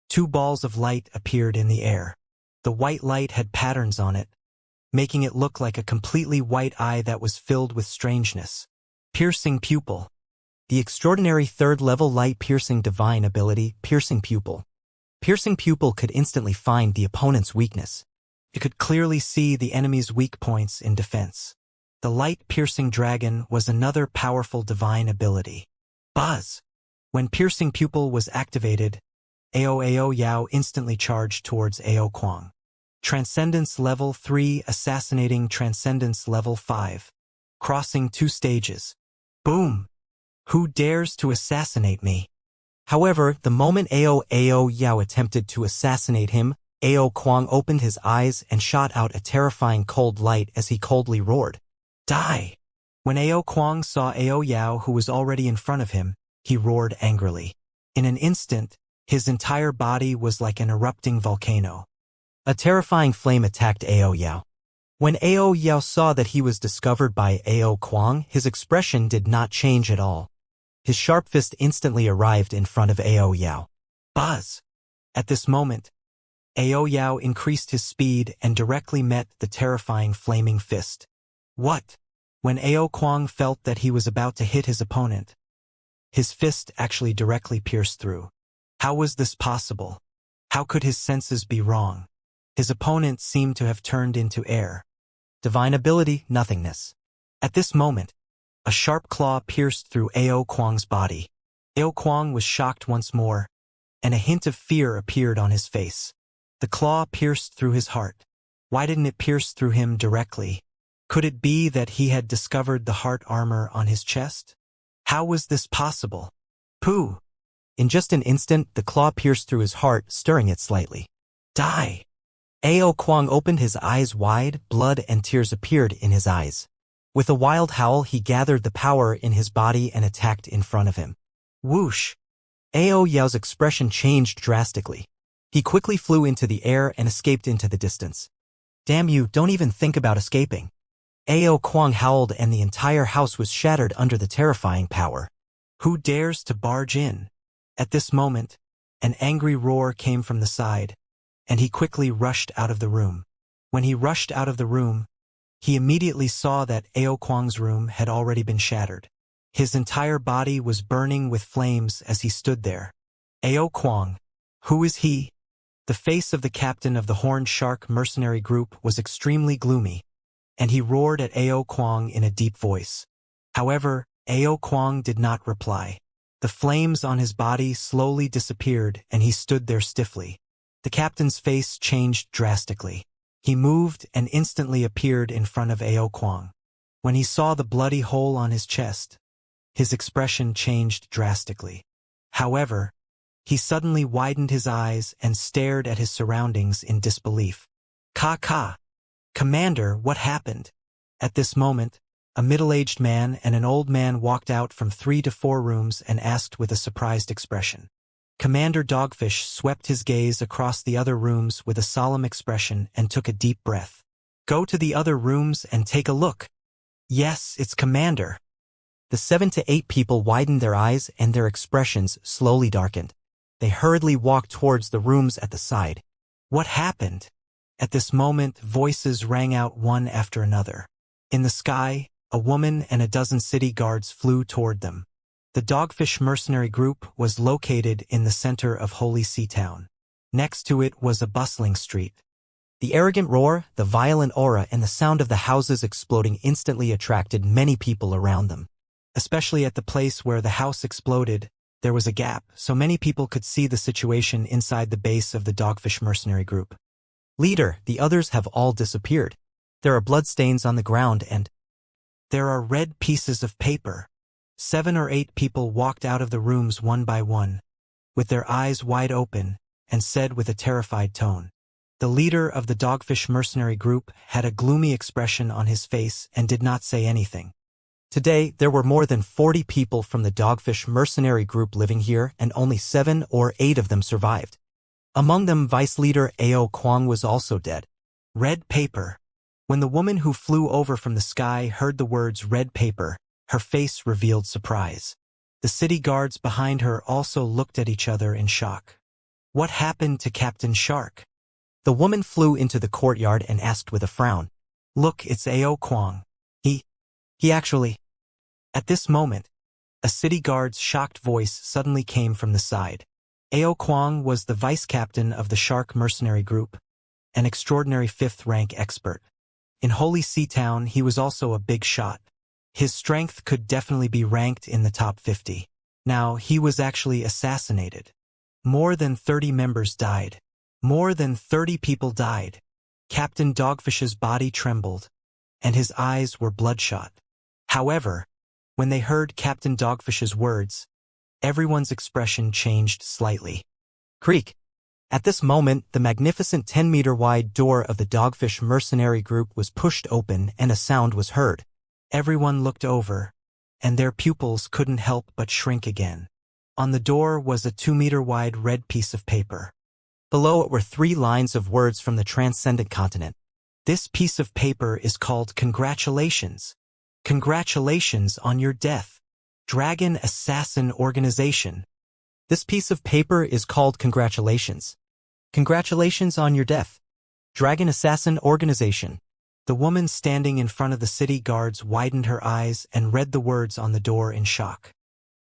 2 balls of light appeared in the air. The white light had patterns on it, making it look like a completely white eye that was filled with strangeness. Piercing pupil. The extraordinary 3rd-level light-piercing divine ability, Piercing Pupil. Piercing Pupil could instantly find the opponent's weakness. It could clearly see the enemy's weak points in defense. The light-piercing dragon was another powerful divine ability. Buzz! When Piercing Pupil was activated, Ao Yao instantly charged towards Ao Kwang. Transcendence Level 3 assassinating Transcendence Level 5. Crossing 2 stages. Boom! Who dares to assassinate me? However, the moment Ao Yao attempted to assassinate him, Ao Kwang opened his eyes and shot out a terrifying cold light as he coldly roared. Die! When Ao Kwang saw Ao Yao who was already in front of him, he roared angrily. In an instant, his entire body was like an erupting volcano. A terrifying flame attacked Ao Yao. When Ao Yao saw that he was discovered by Ao Kwang, his expression did not change at all. His sharp fist instantly arrived in front of Ao Yao. Buzz! At this moment, Ao Yao increased his speed and directly met the terrifying flaming fist. What? When Ao Kwang felt that he was about to hit his opponent, his fist actually directly pierced through. How was this possible? How could his senses be wrong? His opponent seemed to have turned into air. Divine ability, nothingness. At this moment, a sharp claw pierced through Ao Kwang's body. Ao Kwang was shocked once more, and a hint of fear appeared on his face. The claw pierced through his heart. Why didn't it pierce through him directly? Could it be that he had discovered the heart armor on his chest? How was this possible? Pooh! In just an instant, the claw pierced through his heart, stirring it slightly. Die! Ao Kwang opened his eyes wide, blood and tears appeared in his eyes. With a wild howl, he gathered the power in his body and attacked in front of him. Whoosh! Ao Yao's expression changed drastically. He quickly flew into the air and escaped into the distance. Damn you, don't even think about escaping. Ao Kwang howled and the entire house was shattered under the terrifying power. Who dares to barge in? At this moment, an angry roar came from the side, and he quickly rushed out of the room. When he rushed out of the room, he immediately saw that Ao Kwang's room had already been shattered. His entire body was burning with flames as he stood there. Ao Kwang, who is he? The face of the captain of the Horned Shark mercenary group was extremely gloomy, and he roared at Ao Kwang in a deep voice. However, Ao Kwang did not reply. The flames on his body slowly disappeared and he stood there stiffly. The captain's face changed drastically. He moved and instantly appeared in front of Ao Kwang. When he saw the bloody hole on his chest, his expression changed drastically. However, he suddenly widened his eyes and stared at his surroundings in disbelief. Ka! Commander, what happened? At this moment, a middle-aged man and an old man walked out from 3 to 4 rooms and asked with a surprised expression. Commander Dogfish swept his gaze across the other rooms with a solemn expression and took a deep breath. Go to the other rooms and take a look. Yes, it's Commander. The 7 to 8 people widened their eyes and their expressions slowly darkened. They hurriedly walked towards the rooms at the side. What happened? At this moment, voices rang out one after another. In the sky, a woman and a dozen city guards flew toward them. The Dogfish mercenary group was located in the center of Holy Sea Town. Next to it was a bustling street. The arrogant roar, the violent aura, and the sound of the houses exploding instantly attracted many people around them. Especially at the place where the house exploded, there was a gap, so many people could see the situation inside the base of the Dogfish mercenary group. Leader, the others have all disappeared. There are bloodstains on the ground and there are red pieces of paper. 7 or 8 people walked out of the rooms one by one, with their eyes wide open, and said with a terrified tone. The leader of the Dogfish mercenary group had a gloomy expression on his face and did not say anything. Today, there were more than 40 people from the Dogfish mercenary group living here, and only 7 or 8 of them survived. Among them, Vice Leader Ao Kwang was also dead. Red paper. When the woman who flew over from the sky heard the words red paper, her face revealed surprise. The city guards behind her also looked at each other in shock. What happened to Captain Shark? The woman flew into the courtyard and asked with a frown. Look, it's Ao Kwang. He actually... At this moment, a city guard's shocked voice suddenly came from the side. Ao Kwang was the vice captain of the Shark mercenary group, an extraordinary 5th-rank expert. In Holy Sea Town, he was also a big shot. His strength could definitely be ranked in the top 50. Now, he was actually assassinated. More than 30 members died. More than 30 people died. Captain Dogfish's body trembled, and his eyes were bloodshot. However, when they heard Captain Dogfish's words, everyone's expression changed slightly. Creak! At this moment, the magnificent 10-meter-wide door of the Dogfish mercenary group was pushed open and a sound was heard. Everyone looked over, and their pupils couldn't help but shrink again. On the door was a 2-meter-wide red piece of paper. Below it were 3 lines of words from the transcendent continent. This piece of paper is called Congratulations. Congratulations on your death. Dragon Assassin Organization. This piece of paper is called Congratulations. Congratulations on your death. Dragon Assassin Organization. The woman standing in front of the city guards widened her eyes and read the words on the door in shock.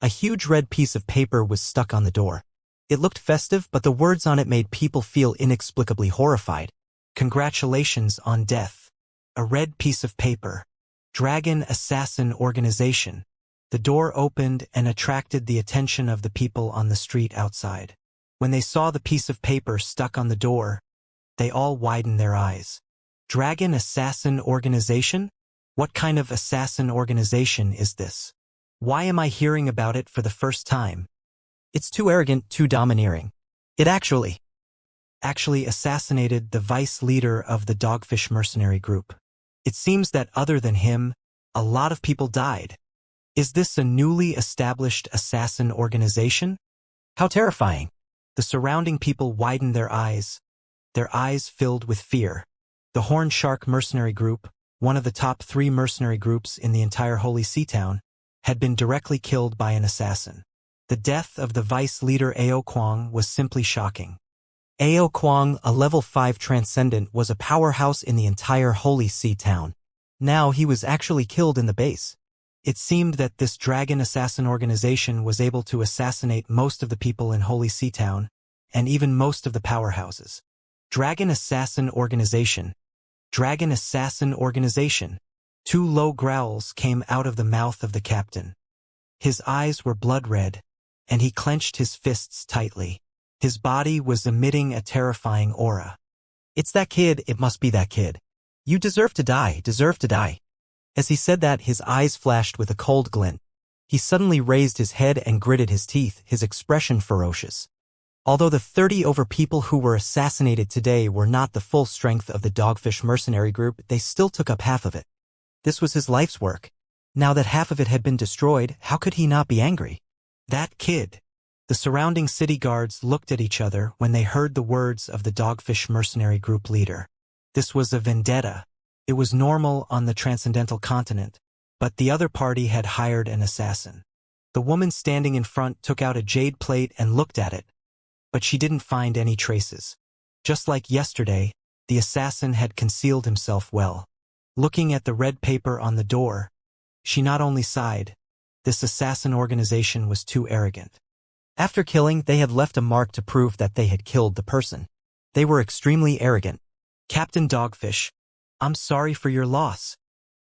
A huge red piece of paper was stuck on the door. It looked festive, but the words on it made people feel inexplicably horrified. Congratulations on death. A red piece of paper. Dragon Assassin Organization. The door opened and attracted the attention of the people on the street outside. When they saw the piece of paper stuck on the door, they all widened their eyes. Dragon Assassin Organization? What kind of assassin organization is this? Why am I hearing about it for the first time? It's too arrogant, too domineering. It actually assassinated the vice leader of the Dogfish mercenary group. It seems that other than him, a lot of people died. Is this a newly established assassin organization? How terrifying. The surrounding people widened their eyes filled with fear. The Horn Shark mercenary group, one of the top 3 mercenary groups in the entire Holy See town, had been directly killed by an assassin. The death of the vice leader Ao Kwang was simply shocking. Ao Kwang, a level 5 transcendent, was a powerhouse in the entire Holy See town. Now he was actually killed in the base. It seemed that this dragon assassin organization was able to assassinate most of the people in Holy See town, and even most of the powerhouses. Dragon Assassin Organization. Dragon Assassin Organization. 2 low growls came out of the mouth of the captain. His eyes were blood red, and he clenched his fists tightly. His body was emitting a terrifying aura. It's that kid, it must be that kid. You deserve to die, deserve to die. As he said that, his eyes flashed with a cold glint. He suddenly raised his head and gritted his teeth, his expression ferocious. Although the 30 over people who were assassinated today were not the full strength of the Dogfish mercenary group, they still took up half of it. This was his life's work. Now that half of it had been destroyed, how could he not be angry? That kid. The surrounding city guards looked at each other when they heard the words of the Dogfish mercenary group leader. This was a vendetta. It was normal on the transcendental continent, but the other party had hired an assassin. The woman standing in front took out a jade plate and looked at it, but she didn't find any traces. Just like yesterday, the assassin had concealed himself well. Looking at the red paper on the door, she not only sighed, this assassin organization was too arrogant. After killing, they had left a mark to prove that they had killed the person. They were extremely arrogant. Captain Dogfish, I'm sorry for your loss,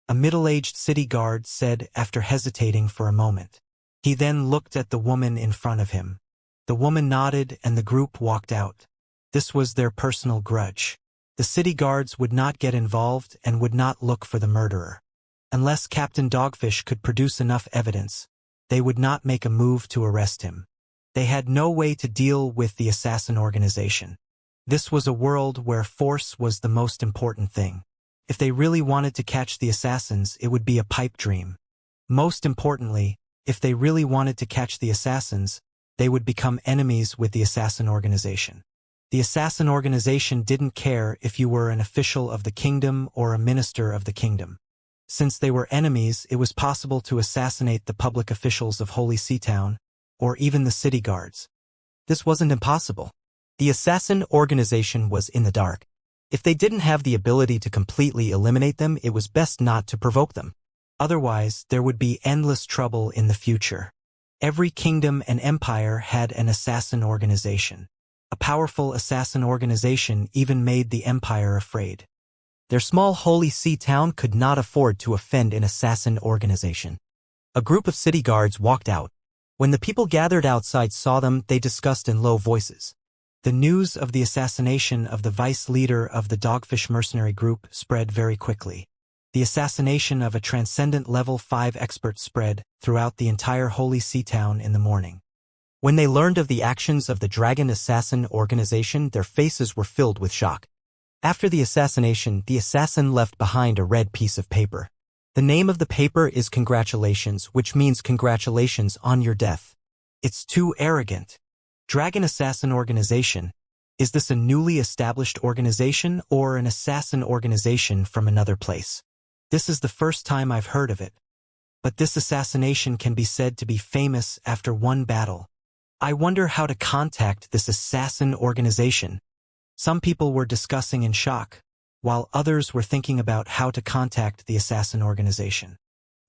a middle-aged city guard said after hesitating for a moment. He then looked at the woman in front of him. The woman nodded and the group walked out. This was their personal grudge. The city guards would not get involved and would not look for the murderer. Unless Captain Dogfish could produce enough evidence, they would not make a move to arrest him. They had no way to deal with the assassin organization. This was a world where force was the most important thing. If they really wanted to catch the assassins, it would be a pipe dream. Most importantly, if they really wanted to catch the assassins, they would become enemies with the assassin organization. The assassin organization didn't care if you were an official of the kingdom or a minister of the kingdom. Since they were enemies, it was possible to assassinate the public officials of Holy See Town, or even the city guards. This wasn't impossible. The assassin organization was in the dark. If they didn't have the ability to completely eliminate them, it was best not to provoke them. Otherwise, there would be endless trouble in the future. Every kingdom and empire had an assassin organization. A powerful assassin organization even made the empire afraid. Their small Holy See town could not afford to offend an assassin organization. A group of city guards walked out. When the people gathered outside saw them, they discussed in low voices. The news of the assassination of the vice leader of the Dogfish mercenary group spread very quickly. The assassination of a transcendent level 5 expert spread throughout the entire Holy See town in the morning. When they learned of the actions of the Dragon Assassin organization, their faces were filled with shock. After the assassination, the assassin left behind a red piece of paper. The name of the paper is Congratulations, which means congratulations on your death. It's too arrogant. Dragon Assassin Organization. Is this a newly established organization or an assassin organization from another place? This is the first time I've heard of it. but this assassination can be said to be famous after one battle. I wonder how to contact this assassin organization. Some people were discussing in shock, while others were thinking about how to contact the assassin organization.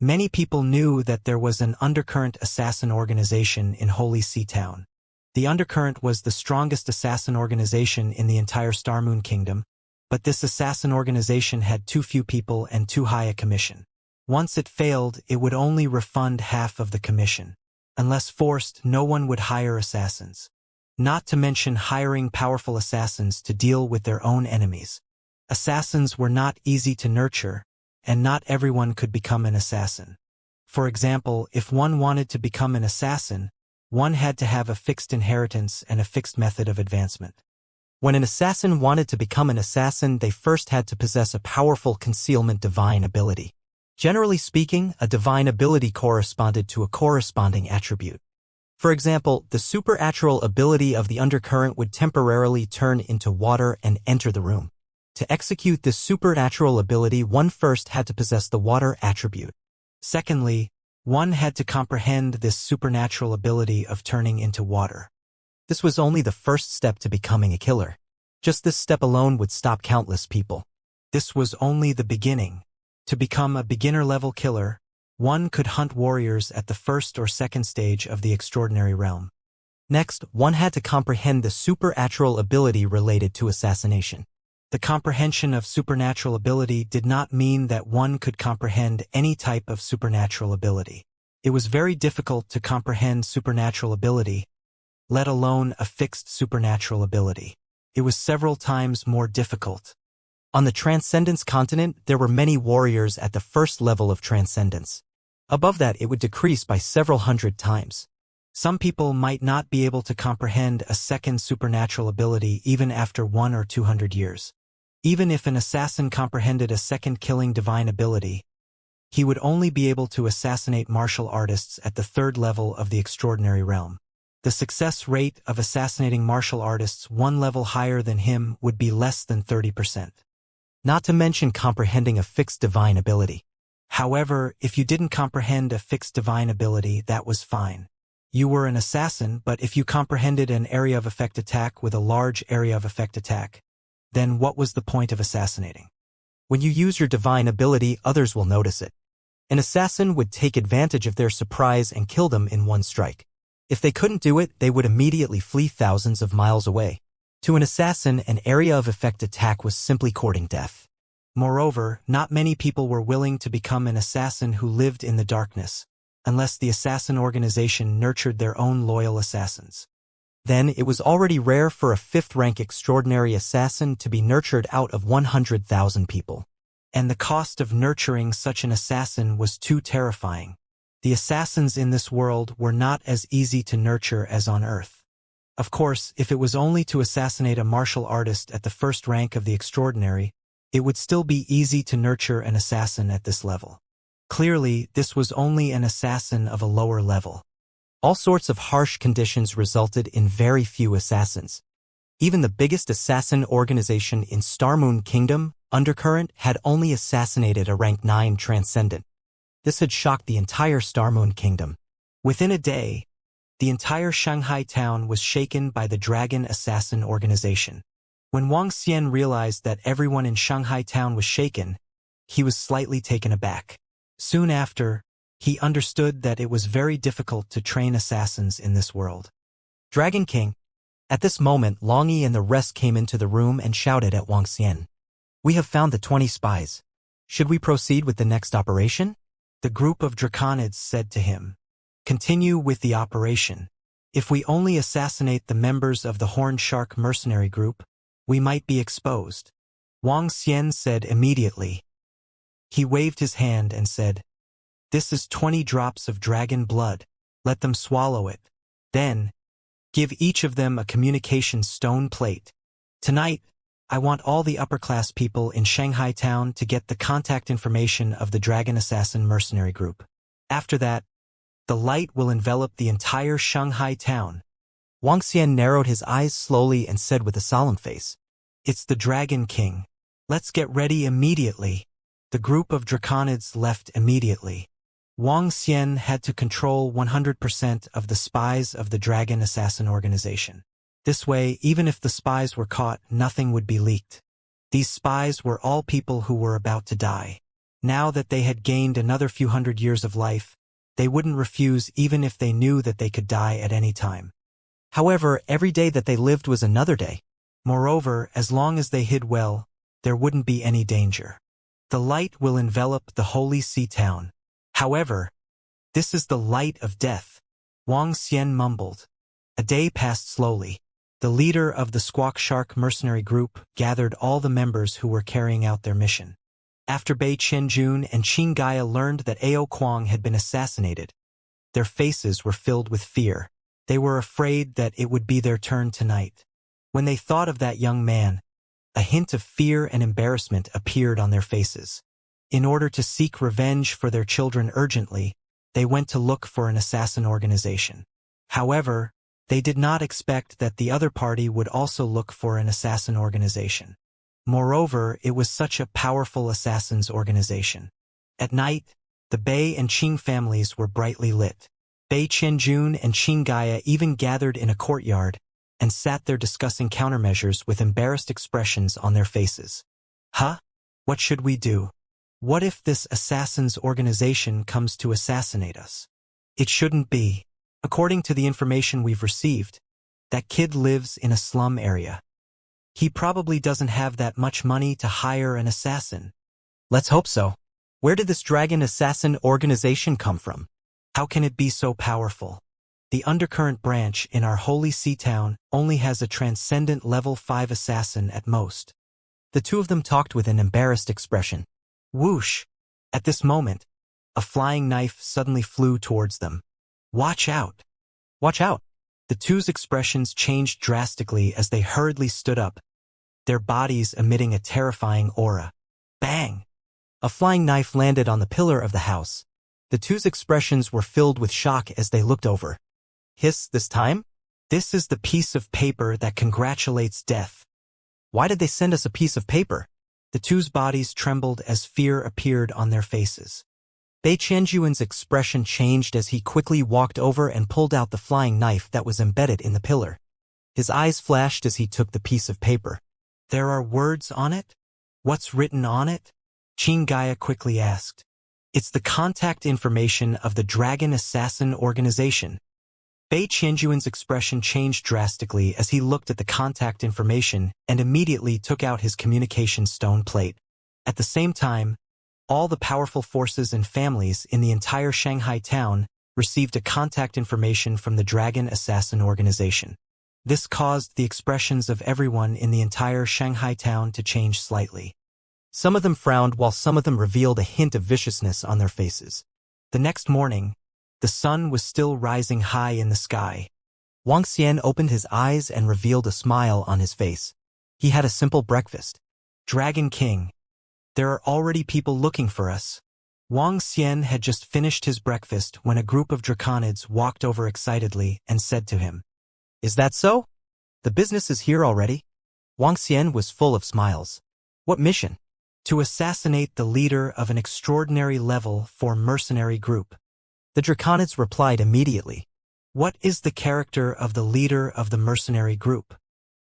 Many people knew that there was an undercurrent assassin organization in Holy See Town. The undercurrent was the strongest assassin organization in the entire Starmoon Kingdom, but this assassin organization had too few people and too high a commission. Once it failed, it would only refund half of the commission. Unless forced, no one would hire assassins. Not to mention hiring powerful assassins to deal with their own enemies. Assassins were not easy to nurture, and not everyone could become an assassin. For example, if one wanted to become an assassin, one had to have a fixed inheritance and a fixed method of advancement. When an assassin wanted to become an assassin, they first had to possess a powerful concealment divine ability. Generally speaking, a divine ability corresponded to a corresponding attribute. For example, the supernatural ability of the undercurrent would temporarily turn into water and enter the room. To execute this supernatural ability, one first had to possess the water attribute. Secondly, one had to comprehend this supernatural ability of turning into water. This was only the first step to becoming a killer. Just this step alone would stop countless people. This was only the beginning. To become a beginner-level killer, one could hunt warriors at the first or second stage of the extraordinary realm. Next, one had to comprehend the supernatural ability related to assassination. The comprehension of supernatural ability did not mean that one could comprehend any type of supernatural ability. It was very difficult to comprehend supernatural ability, let alone a fixed supernatural ability. It was several times more difficult. On the Transcendence continent, there were many warriors at the first level of Transcendence. Above that, it would decrease by several hundred times. Some people might not be able to comprehend a second supernatural ability even after 100 or 200 years. Even if an assassin comprehended a second killing divine ability, he would only be able to assassinate martial artists at the third level of the extraordinary realm. The success rate of assassinating martial artists one level higher than him would be less than 30%. Not to mention comprehending a fixed divine ability. However, if you didn't comprehend a fixed divine ability, that was fine. You were an assassin, but if you comprehended an area of effect attack with a large area of effect attack, then what was the point of assassinating? When you use your divine ability, others will notice it. An assassin would take advantage of their surprise and kill them in one strike. If they couldn't do it, they would immediately flee thousands of miles away. To an assassin, an area of effect attack was simply courting death. Moreover, not many people were willing to become an assassin who lived in the darkness, unless the assassin organization nurtured their own loyal assassins. Then it was already rare for a 5th-rank extraordinary assassin to be nurtured out of 100,000 people. And the cost of nurturing such an assassin was too terrifying. The assassins in this world were not as easy to nurture as on Earth. Of course, if it was only to assassinate a martial artist at the 1st rank of the extraordinary, it would still be easy to nurture an assassin at this level. Clearly, this was only an assassin of a lower level. All sorts of harsh conditions resulted in very few assassins. Even the biggest assassin organization in Starmoon Kingdom, Undercurrent, had only assassinated a rank 9 Transcendent. This had shocked the entire Starmoon Kingdom. Within a day, the entire Shanghai town was shaken by the Dragon Assassin organization. When Wang Xian realized that everyone in Shanghai town was shaken, he was slightly taken aback. Soon after, he understood that it was very difficult to train assassins in this world. Dragon King. At this moment, Long Yi and the rest came into the room and shouted at Wang Xian. We have found the 20 spies. Should we proceed with the next operation? The group of draconids said to him. Continue with the operation. If we only assassinate the members of the Horned Shark mercenary group, we might be exposed. Wang Xian said immediately. He waved his hand and said, This is 20 drops of dragon blood. Let them swallow it. Then, give each of them a communication stone plate. Tonight, I want all the upper-class people in Shanghai town to get the contact information of the Dragon Assassin mercenary group. After that, the light will envelop the entire Shanghai town. Wang Xian narrowed his eyes slowly and said with a solemn face, It's the Dragon King. Let's get ready immediately. The group of draconids left immediately. Wang Xian had to control 100% of the spies of the Dragon Assassin organization. This way, even if the spies were caught, nothing would be leaked. These spies were all people who were about to die. Now that they had gained another few hundred years of life, they wouldn't refuse even if they knew that they could die at any time. However, every day that they lived was another day. Moreover, as long as they hid well, there wouldn't be any danger. The light will envelop the holy sea town. However, this is the light of death, Wang Xian mumbled. A day passed slowly. The leader of the Squawk Shark mercenary group gathered all the members who were carrying out their mission. After Bei Qianjun and Qin Gaia learned that Ao Kuang had been assassinated, their faces were filled with fear. They were afraid that it would be their turn tonight. When they thought of that young man, a hint of fear and embarrassment appeared on their faces. In order to seek revenge for their children urgently, they went to look for an assassin organization. However, they did not expect that the other party would also look for an assassin organization. Moreover, it was such a powerful assassins organization. At night, the Bei and Qing families were brightly lit. Bei Qianjun and Qin Gaia even gathered in a courtyard and sat there discussing countermeasures with embarrassed expressions on their faces. Huh? What should we do? What if this assassins organization comes to assassinate us? It shouldn't be. According to the information we've received, that kid lives in a slum area. He probably doesn't have that much money to hire an assassin. Let's hope so. Where did this dragon assassin organization come from? How can it be so powerful? The undercurrent branch in our holy sea town only has a transcendent level 5 assassin at most. The two of them talked with an embarrassed expression. Whoosh! At this moment, a flying knife suddenly flew towards them. Watch out! Watch out! The two's expressions changed drastically as they hurriedly stood up, their bodies emitting a terrifying aura. Bang! A flying knife landed on the pillar of the house. The two's expressions were filled with shock as they looked over. Hiss, this time? This is the piece of paper that congratulates death. Why did they send us a piece of paper? The two's bodies trembled as fear appeared on their faces. Bei Qianjuan's expression changed as he quickly walked over and pulled out the flying knife that was embedded in the pillar. His eyes flashed as he took the piece of paper. There are words on it? What's written on it? Qin Gaia quickly asked. It's the contact information of the Dragon Assassin organization. Bei Qianjuan's expression changed drastically as he looked at the contact information and immediately took out his communication stone plate. At the same time, all the powerful forces and families in the entire Shanghai town received a contact information from the Dragon Assassin organization. This caused the expressions of everyone in the entire Shanghai town to change slightly. Some of them frowned while some of them revealed a hint of viciousness on their faces. The next morning, the sun was still rising high in the sky. Wang Xian opened his eyes and revealed a smile on his face. He had a simple breakfast. Dragon King, there are already people looking for us. Wang Xian had just finished his breakfast when a group of draconids walked over excitedly and said to him, Is that so? The business is here already? Wang Xian was full of smiles. What mission? To assassinate the leader of an extraordinary level 4 mercenary group. The draconids replied immediately. What is the character of the leader of the mercenary group?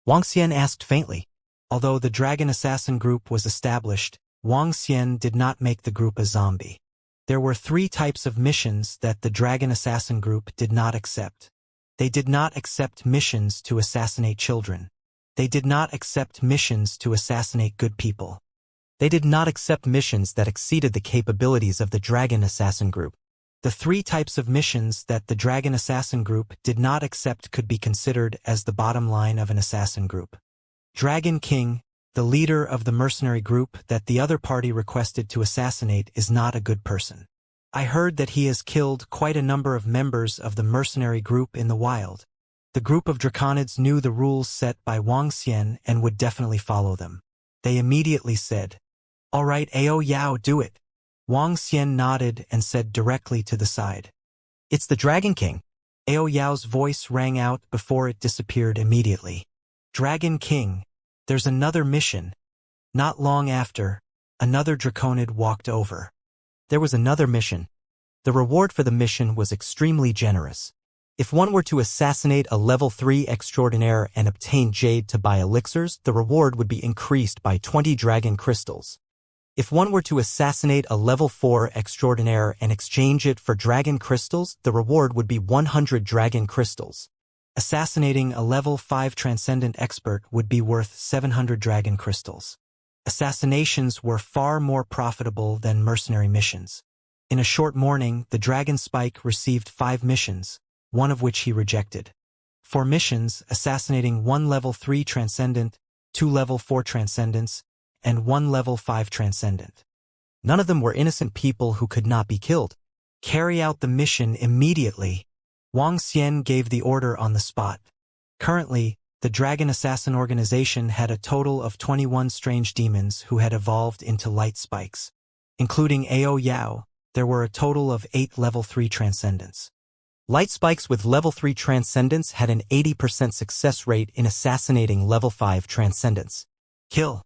Wang Xian asked faintly. Although the Dragon Assassin group was established, Wang Xian did not make the group a zombie. There were 3 types of missions that the Dragon Assassin group did not accept. They did not accept missions to assassinate children. They did not accept missions to assassinate good people. They did not accept missions that exceeded the capabilities of the Dragon Assassin group. The 3 types of missions that the Dragon Assassin group did not accept could be considered as the bottom line of an assassin group. Dragon King, the leader of the mercenary group that the other party requested to assassinate, is not a good person. I heard that he has killed quite a number of members of the mercenary group in the wild. The group of draconids knew the rules set by Wang Xian and would definitely follow them. They immediately said, All right, Ao Yao, do it. Wang Xian nodded and said directly to the side. It's the Dragon King. Ao Yao's voice rang out before it disappeared immediately. Dragon King, there's another mission. Not long after, another draconid walked over. There was another mission. The reward for the mission was extremely generous. If one were to assassinate a level 3 extraordinaire and obtain jade to buy elixirs, the reward would be increased by 20 dragon crystals. If one were to assassinate a level 4 extraordinaire and exchange it for dragon crystals, the reward would be 100 dragon crystals. Assassinating a level 5 transcendent expert would be worth 700 dragon crystals. Assassinations were far more profitable than mercenary missions. In a short morning, the Dragon Spike received 5 missions, one of which he rejected. 4 missions, assassinating 1 level 3 transcendent, 2 level 4 transcendents, and 1 level 5 transcendent. None of them were innocent people who could not be killed. Carry out the mission immediately. Wang Xian gave the order on the spot. Currently, the Dragon Assassin organization had a total of 21 strange demons who had evolved into light spikes. Including Ao Yao, there were a total of 8 level 3 transcendents. Light spikes with level 3 transcendents had an 80% success rate in assassinating level 5 transcendents. Kill.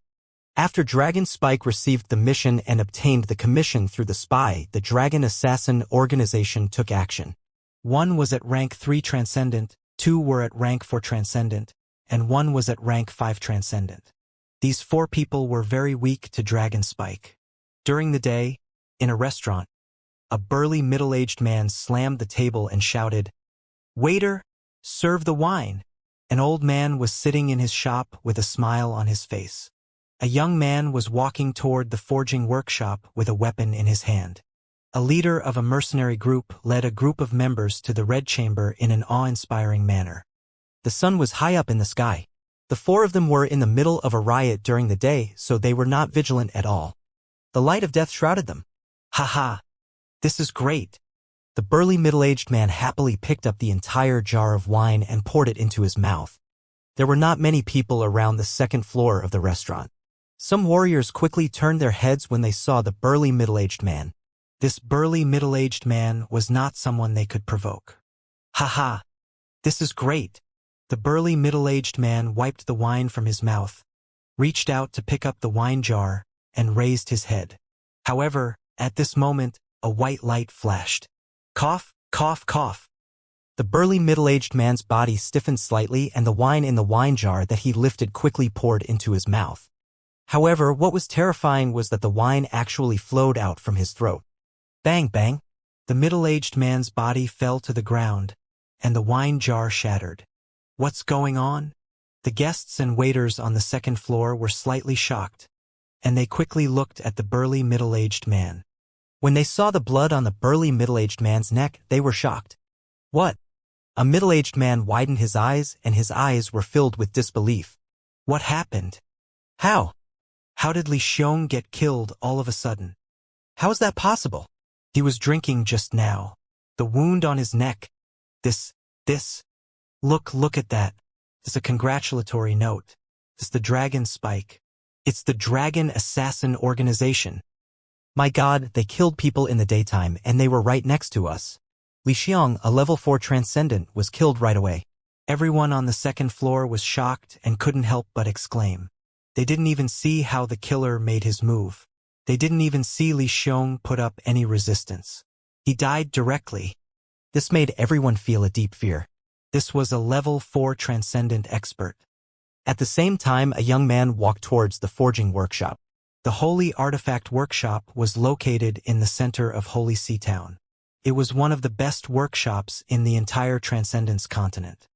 After Dragon Spike received the mission and obtained the commission through the spy, the Dragon Assassin organization took action. 1 was at rank 3 transcendent, 2 were at rank 4 transcendent, and 1 was at rank 5 transcendent. These 4 people were very weak to Dragon Spike. During the day, in a restaurant, a burly middle-aged man slammed the table and shouted, "Waiter, serve the wine." An old man was sitting in his shop with a smile on his face. A young man was walking toward the forging workshop with a weapon in his hand. A leader of a mercenary group led a group of members to the Red Chamber in an awe-inspiring manner. The sun was high up in the sky. The 4 of them were in the middle of a riot during the day, so they were not vigilant at all. The light of death shrouded them. "Ha ha! This is great." The burly middle-aged man happily picked up the entire jar of wine and poured it into his mouth. There were not many people around the second floor of the restaurant. Some warriors quickly turned their heads when they saw the burly middle-aged man. This burly middle-aged man was not someone they could provoke. "Ha ha! This is great." The burly middle-aged man wiped the wine from his mouth, reached out to pick up the wine jar, and raised his head. However, at this moment, a white light flashed. Cough, cough, cough. The burly middle-aged man's body stiffened slightly and the wine in the wine jar that he lifted quickly poured into his mouth. However, what was terrifying was that the wine actually flowed out from his throat. Bang, bang. The middle-aged man's body fell to the ground, and the wine jar shattered. What's going on? The guests and waiters on the second floor were slightly shocked, and they quickly looked at the burly middle-aged man. When they saw the blood on the burly middle-aged man's neck, they were shocked. What? A middle-aged man widened his eyes, and his eyes were filled with disbelief. What happened? How? How did Li Xiong get killed all of a sudden? How is that possible? He was drinking just now. The wound on his neck. This. Look at that. It's a congratulatory note. It's the Dragon Spike. It's the Dragon Assassin organization. My God, they killed people in the daytime and they were right next to us. Li Xiong, a level 4 transcendent, was killed right away. Everyone on the second floor was shocked and couldn't help but exclaim. They didn't even see how the killer made his move. They didn't even see Li Xiong put up any resistance. He died directly. This made everyone feel a deep fear. This was a level 4 transcendent expert. At the same time, a young man walked towards the forging workshop. The Holy Artifact Workshop was located in the center of Holy Sea Town. It was one of the best workshops in the entire Transcendence continent.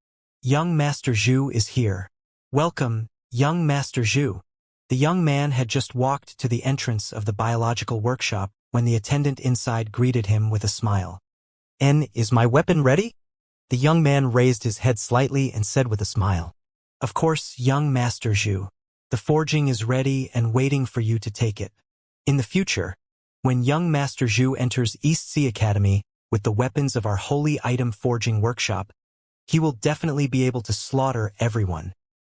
Young Master Zhu is here. Welcome, young Master Zhu. The young man had just walked to the entrance of the biological workshop when the attendant inside greeted him with a smile. Is my weapon ready? The young man raised his head slightly and said with a smile. Of course, young Master Zhu. The forging is ready and waiting for you to take it. In the future, when young Master Zhu enters East Sea Academy with the weapons of our holy item forging workshop, he will definitely be able to slaughter everyone.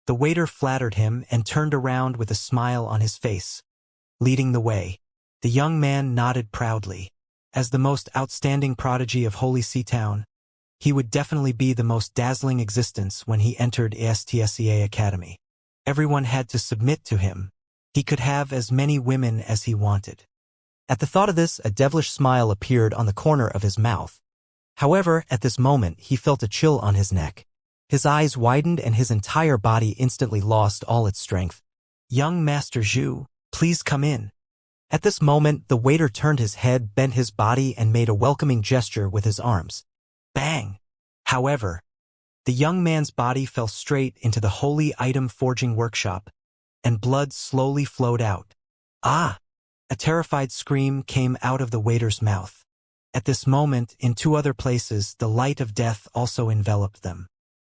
The waiter flattered him and turned around with a smile on his face. Leading the way, the young man nodded proudly. As the most outstanding prodigy of Holy Sea Town, he would definitely be the most dazzling existence when he entered ESTSEA Academy. Everyone had to submit to him. He could have as many women as he wanted. At the thought of this, a devilish smile appeared on the corner of his mouth. However, at this moment, he felt a chill on his neck. His eyes widened and his entire body instantly lost all its strength. "Young Master Zhu, please come in." At this moment, the waiter turned his head, bent his body, and made a welcoming gesture with his arms. Bang! However, the young man's body fell straight into the holy item forging workshop, and blood slowly flowed out. Ah! A terrified scream came out of the waiter's mouth. At this moment, in two other places, the light of death also enveloped them.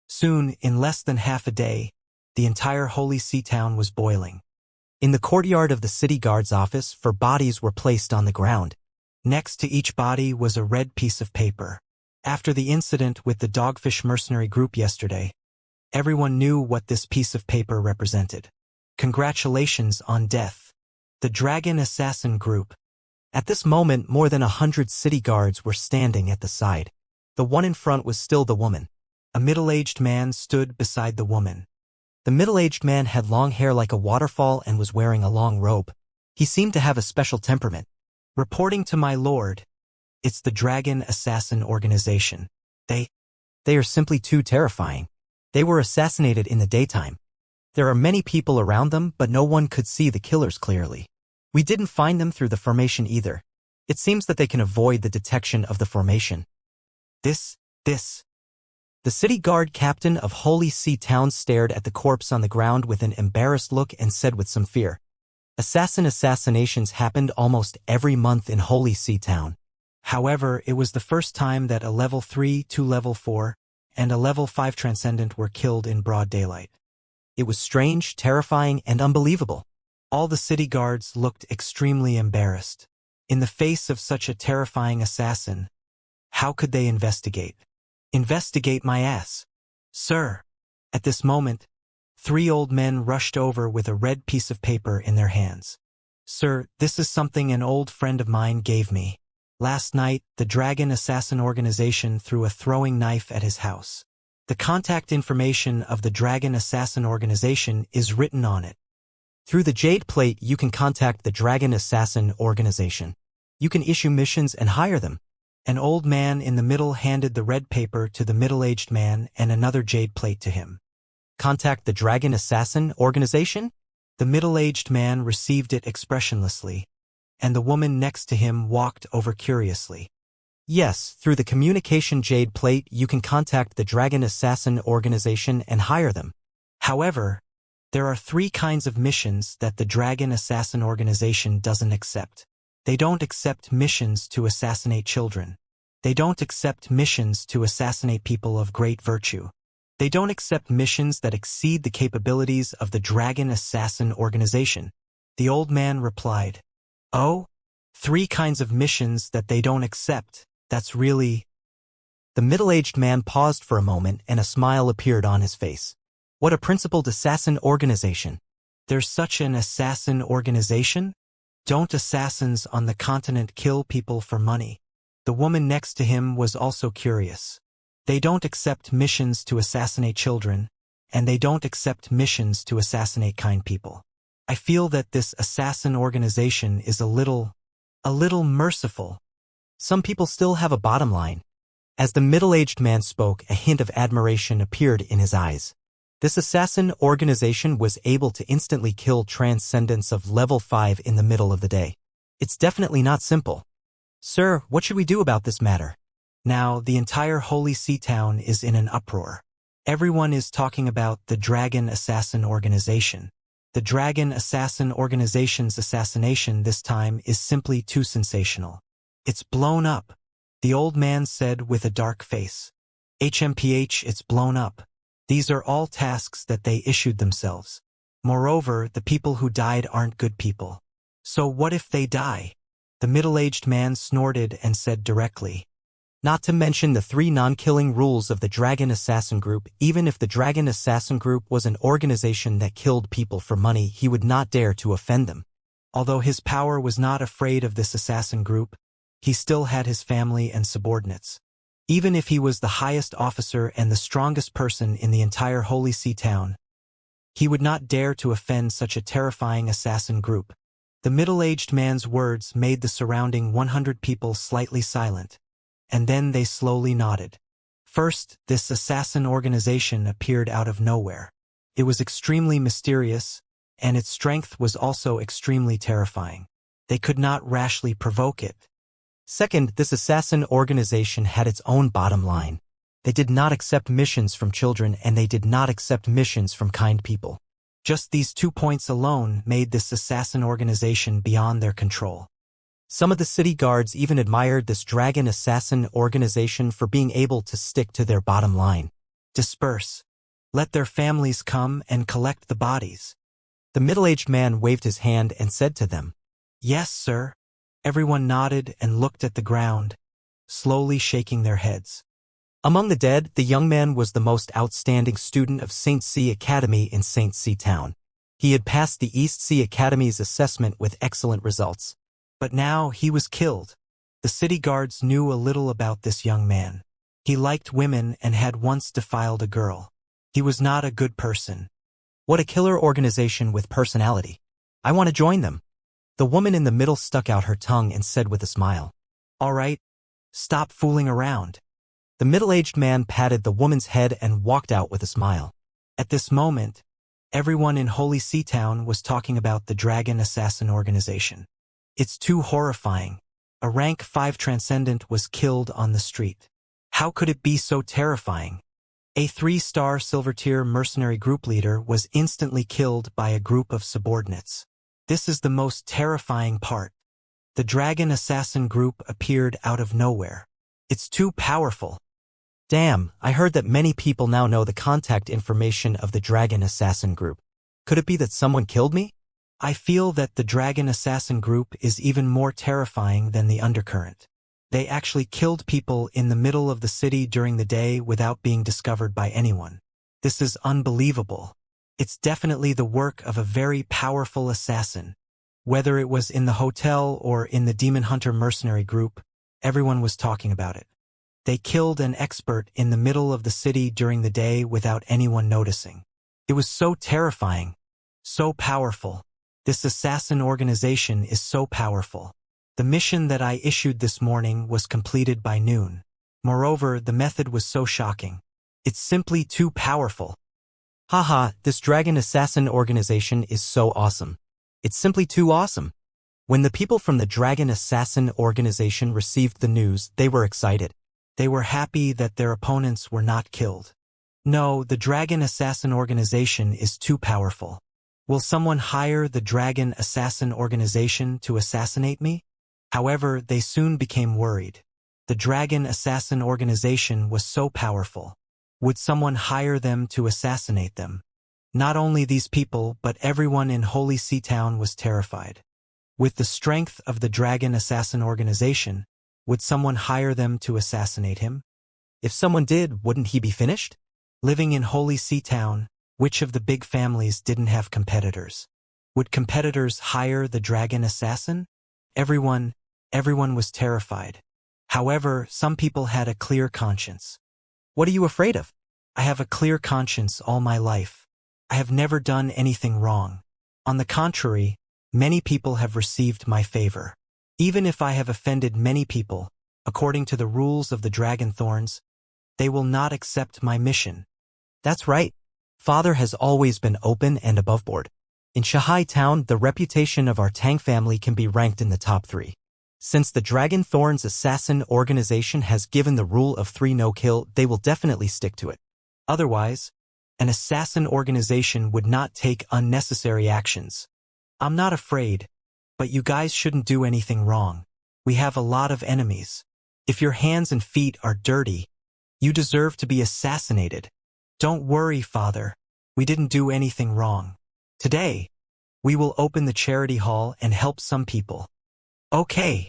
Soon, in less than half a day, the entire holy sea town was boiling. In the courtyard of the city guard's office, 4 bodies were placed on the ground. Next to each body was a red piece of paper. After the incident with the Dogfish mercenary group yesterday, everyone knew what this piece of paper represented. Congratulations on death. The Dragon Assassin Group. At this moment, more than 100 city guards were standing at the side. The one in front was still the woman. A middle-aged man stood beside the woman. The middle-aged man had long hair like a waterfall and was wearing a long robe. He seemed to have a special temperament. "Reporting to my lord, it's the Dragon Assassin Organization. They are simply too terrifying. They were assassinated in the daytime. There are many people around them, but no one could see the killers clearly. We didn't find them through the formation either. It seems that they can avoid the detection of the formation." This. The city guard captain of Holy Sea Town stared at the corpse on the ground with an embarrassed look and said with some fear, Assassinations happened almost every month in Holy Sea Town. However, it was the first time that a level 3 to level 4 and a level 5 transcendent were killed in broad daylight. It was strange, terrifying, and unbelievable. All the city guards looked extremely embarrassed. In the face of such a terrifying assassin, how could they investigate? "Investigate my ass, sir." At this moment, 3 old men rushed over with a red piece of paper in their hands. "Sir, this is something an old friend of mine gave me. Last night, the Dragon Assassin Organization threw a throwing knife at his house. The contact information of the Dragon Assassin Organization is written on it. Through the Jade Plate, you can contact the Dragon Assassin Organization. You can issue missions and hire them." An old man in the middle handed the red paper to the middle-aged man and another Jade Plate to him. "Contact the Dragon Assassin Organization?" The middle-aged man received it expressionlessly, and the woman next to him walked over curiously. "Yes, through the communication Jade Plate, you can contact the Dragon Assassin Organization and hire them. However, there are 3 kinds of missions that the Dragon Assassin Organization doesn't accept. They don't accept missions to assassinate children. They don't accept missions to assassinate people of great virtue. They don't accept missions that exceed the capabilities of the Dragon Assassin Organization." The old man replied, "Oh, 3 kinds of missions that they don't accept. That's really—" The middle-aged man paused for a moment and a smile appeared on his face. "What a principled assassin organization. There's such an assassin organization? Don't assassins on the continent kill people for money?" The woman next to him was also curious. "They don't accept missions to assassinate children, and they don't accept missions to assassinate kind people. I feel that this assassin organization is a little merciful. Some people still have a bottom line." As the middle-aged man spoke, a hint of admiration appeared in his eyes. This assassin organization was able to instantly kill transcendents of level 5 in the middle of the day. It's definitely not simple. "Sir, what should we do about this matter?" Now, the entire Holy Sea Town is in an uproar. Everyone is talking about the Dragon Assassin Organization. The Dragon Assassin Organization's assassination this time is simply too sensational. "It's blown up," the old man said with a dark face. "HMPH, it's blown up. These are all tasks that they issued themselves. Moreover, the people who died aren't good people. So what if they die?" The middle-aged man snorted and said directly, "Not to mention the 3 non-killing rules of the Dragon Assassin Group. Even if the Dragon Assassin Group was an organization that killed people for money, he would not dare to offend them." Although his power was not afraid of this assassin group, he still had his family and subordinates. Even if he was the highest officer and the strongest person in the entire Holy Sea Town, he would not dare to offend such a terrifying assassin group. The middle-aged man's words made the surrounding 100 people slightly silent, and then they slowly nodded. First, this assassin organization appeared out of nowhere. It was extremely mysterious, and its strength was also extremely terrifying. They could not rashly provoke it. Second, this assassin organization had its own bottom line. They did not accept missions from children, and they did not accept missions from kind people. Just these 2 points alone made this assassin organization beyond their control. Some of the city guards even admired this dragon assassin organization for being able to stick to their bottom line. Disperse. Let their families come and collect the bodies. The middle-aged man waved his hand and said to them, Yes, sir. Everyone nodded and looked at the ground, slowly shaking their heads. Among the dead, the young man was the most outstanding student of St. C Academy in St. C Town. He had passed the East C Academy's assessment with excellent results. But now he was killed. The city guards knew a little about this young man. He liked women and had once defiled a girl. He was not a good person. What a killer organization with personality. I want to join them. The woman in the middle stuck out her tongue and said with a smile, All right, stop fooling around. The middle-aged man patted the woman's head and walked out with a smile. At this moment, everyone in Holy See Town was talking about the Dragon Assassin organization. It's too horrifying. A rank 5 transcendent was killed on the street. How could it be so terrifying? A 3-star silver tier mercenary group leader was instantly killed by a group of subordinates. This is the most terrifying part. The Dragon Assassin group appeared out of nowhere. It's too powerful. Damn, I heard that many people now know the contact information of the Dragon Assassin group. Could it be that someone killed me? I feel that the Dragon Assassin group is even more terrifying than the undercurrent. They actually killed people in the middle of the city during the day without being discovered by anyone. This is unbelievable. It's definitely the work of a very powerful assassin. Whether it was in the hotel or in the Demon Hunter mercenary group, everyone was talking about it. They killed an expert in the middle of the city during the day without anyone noticing. It was so terrifying, so powerful. This assassin organization is so powerful. The mission that I issued this morning was completed by noon. Moreover, the method was so shocking. It's simply too powerful. Haha, this Dragon Assassin organization is so awesome. It's simply too awesome. When the people from the Dragon Assassin organization received the news, they were excited. They were happy that their opponents were not killed. No, the Dragon Assassin organization is too powerful. Will someone hire the Dragon Assassin organization to assassinate me? However, they soon became worried. The Dragon Assassin organization was so powerful. Would someone hire them to assassinate them? Not only these people, but everyone in Holy See Town was terrified. With the strength of the Dragon Assassin organization, would someone hire them to assassinate him? If someone did, wouldn't he be finished? Living in Holy See Town, which of the big families didn't have competitors? Would competitors hire the Dragon Assassin? Everyone was terrified. However, some people had a clear conscience. What are you afraid of? I have a clear conscience all my life. I have never done anything wrong. On the contrary, many people have received my favor. Even if I have offended many people, according to the rules of the Dragon Thorns, they will not accept my mission. That's right. Father has always been open and above board. In Shanghai Town, the reputation of our Tang family can be ranked in the top 3. Since the Dragon Thorns Assassin organization has given the rule of 3 no-kill, they will definitely stick to it. Otherwise, an assassin organization would not take unnecessary actions. I'm not afraid, but you guys shouldn't do anything wrong. We have a lot of enemies. If your hands and feet are dirty, you deserve to be assassinated. Don't worry, Father. We didn't do anything wrong. Today, we will open the charity hall and help some people. Okay.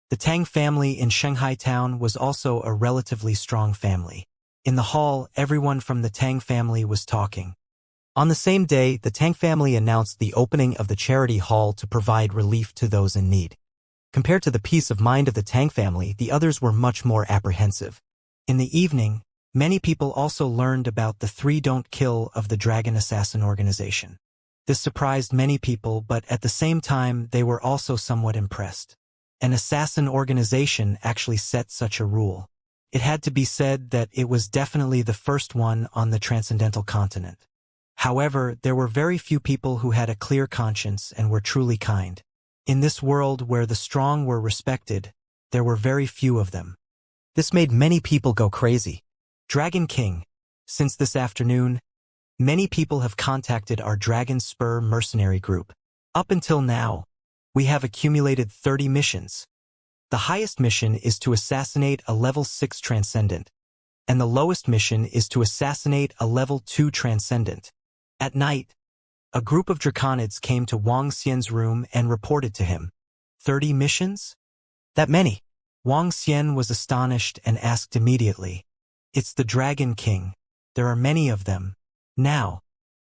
The Tang family in Shanghai Town was also a relatively strong family. In the hall, everyone from the Tang family was talking. On the same day, the Tang family announced the opening of the charity hall to provide relief to those in need. Compared to the peace of mind of the Tang family, the others were much more apprehensive. In the evening, many people also learned about the 3 don't kill of the Dragon Assassin organization. This surprised many people, but at the same time they were also somewhat impressed. An assassin organization actually set such a rule. It had to be said that it was definitely the first one on the transcendental continent. However, there were very few people who had a clear conscience and were truly kind. In this world where the strong were respected, there were very few of them. This made many people go crazy. Dragon King. Since this afternoon, many people have contacted our Dragon Spur mercenary group. Up until now, we have accumulated 30 missions. The highest mission is to assassinate a level 6 transcendent, and the lowest mission is to assassinate a level 2 transcendent. At night, a group of Draconids came to Wang Xian's room and reported to him. 30 missions? That many? Wang Xian was astonished and asked immediately. It's the Dragon King. There are many of them. Now,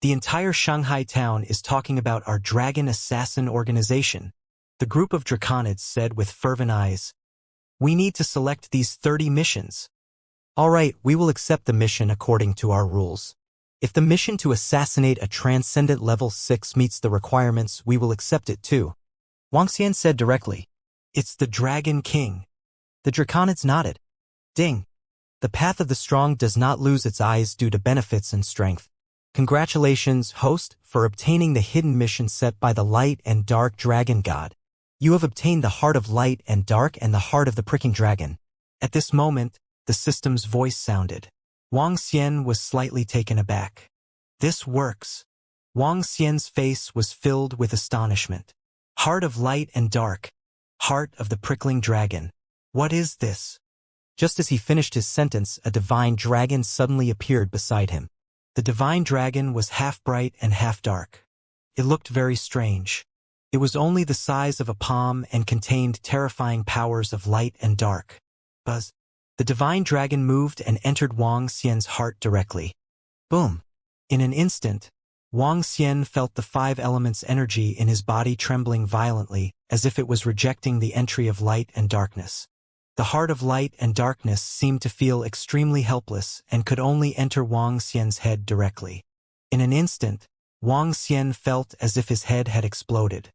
the entire Shanghai town is talking about our Dragon Assassin organization. The group of Draconids said with fervent eyes. We need to select these 30 missions. All right, we will accept the mission according to our rules. If the mission to assassinate a transcendent level 6 meets the requirements, we will accept it too. Wang Xian said directly. It's the Dragon King. The Draconids nodded. Ding. The path of the strong does not lose its eyes due to benefits and strength. Congratulations, host, for obtaining the hidden mission set by the Light and Dark Dragon God. You have obtained the Heart of Light and Dark and the Heart of the Pricking Dragon. At this moment, the system's voice sounded. Wang Xian was slightly taken aback. This works. Wang Xian's face was filled with astonishment. Heart of Light and Dark. Heart of the Prickling Dragon. What is this? Just as he finished his sentence, a divine dragon suddenly appeared beside him. The divine dragon was half bright and half dark. It looked very strange. It was only the size of a palm and contained terrifying powers of light and dark. Buzz. The divine dragon moved and entered Wang Xian's heart directly. Boom. In an instant, Wang Xian felt the 5 elements' energy in his body trembling violently, as if it was rejecting the entry of light and darkness. The heart of light and darkness seemed to feel extremely helpless and could only enter Wang Xian's head directly. In an instant, Wang Xian felt as if his head had exploded.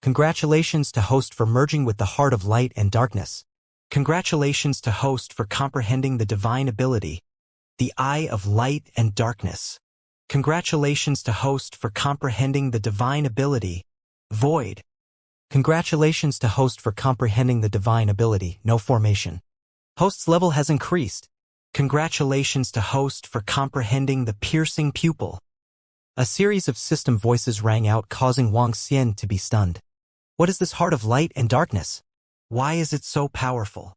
Congratulations to host for merging with the heart of light and darkness. Congratulations to host for comprehending the divine ability, the Eye of Light and Darkness. Congratulations to host for comprehending the divine ability, Void. Congratulations to host for comprehending the divine ability, No Formation. Host's level has increased. Congratulations to host for comprehending the piercing pupil. A series of system voices rang out, causing Wang Xian to be stunned. What is this heart of light and darkness? Why is it so powerful?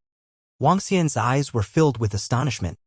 Wang Xian's eyes were filled with astonishment.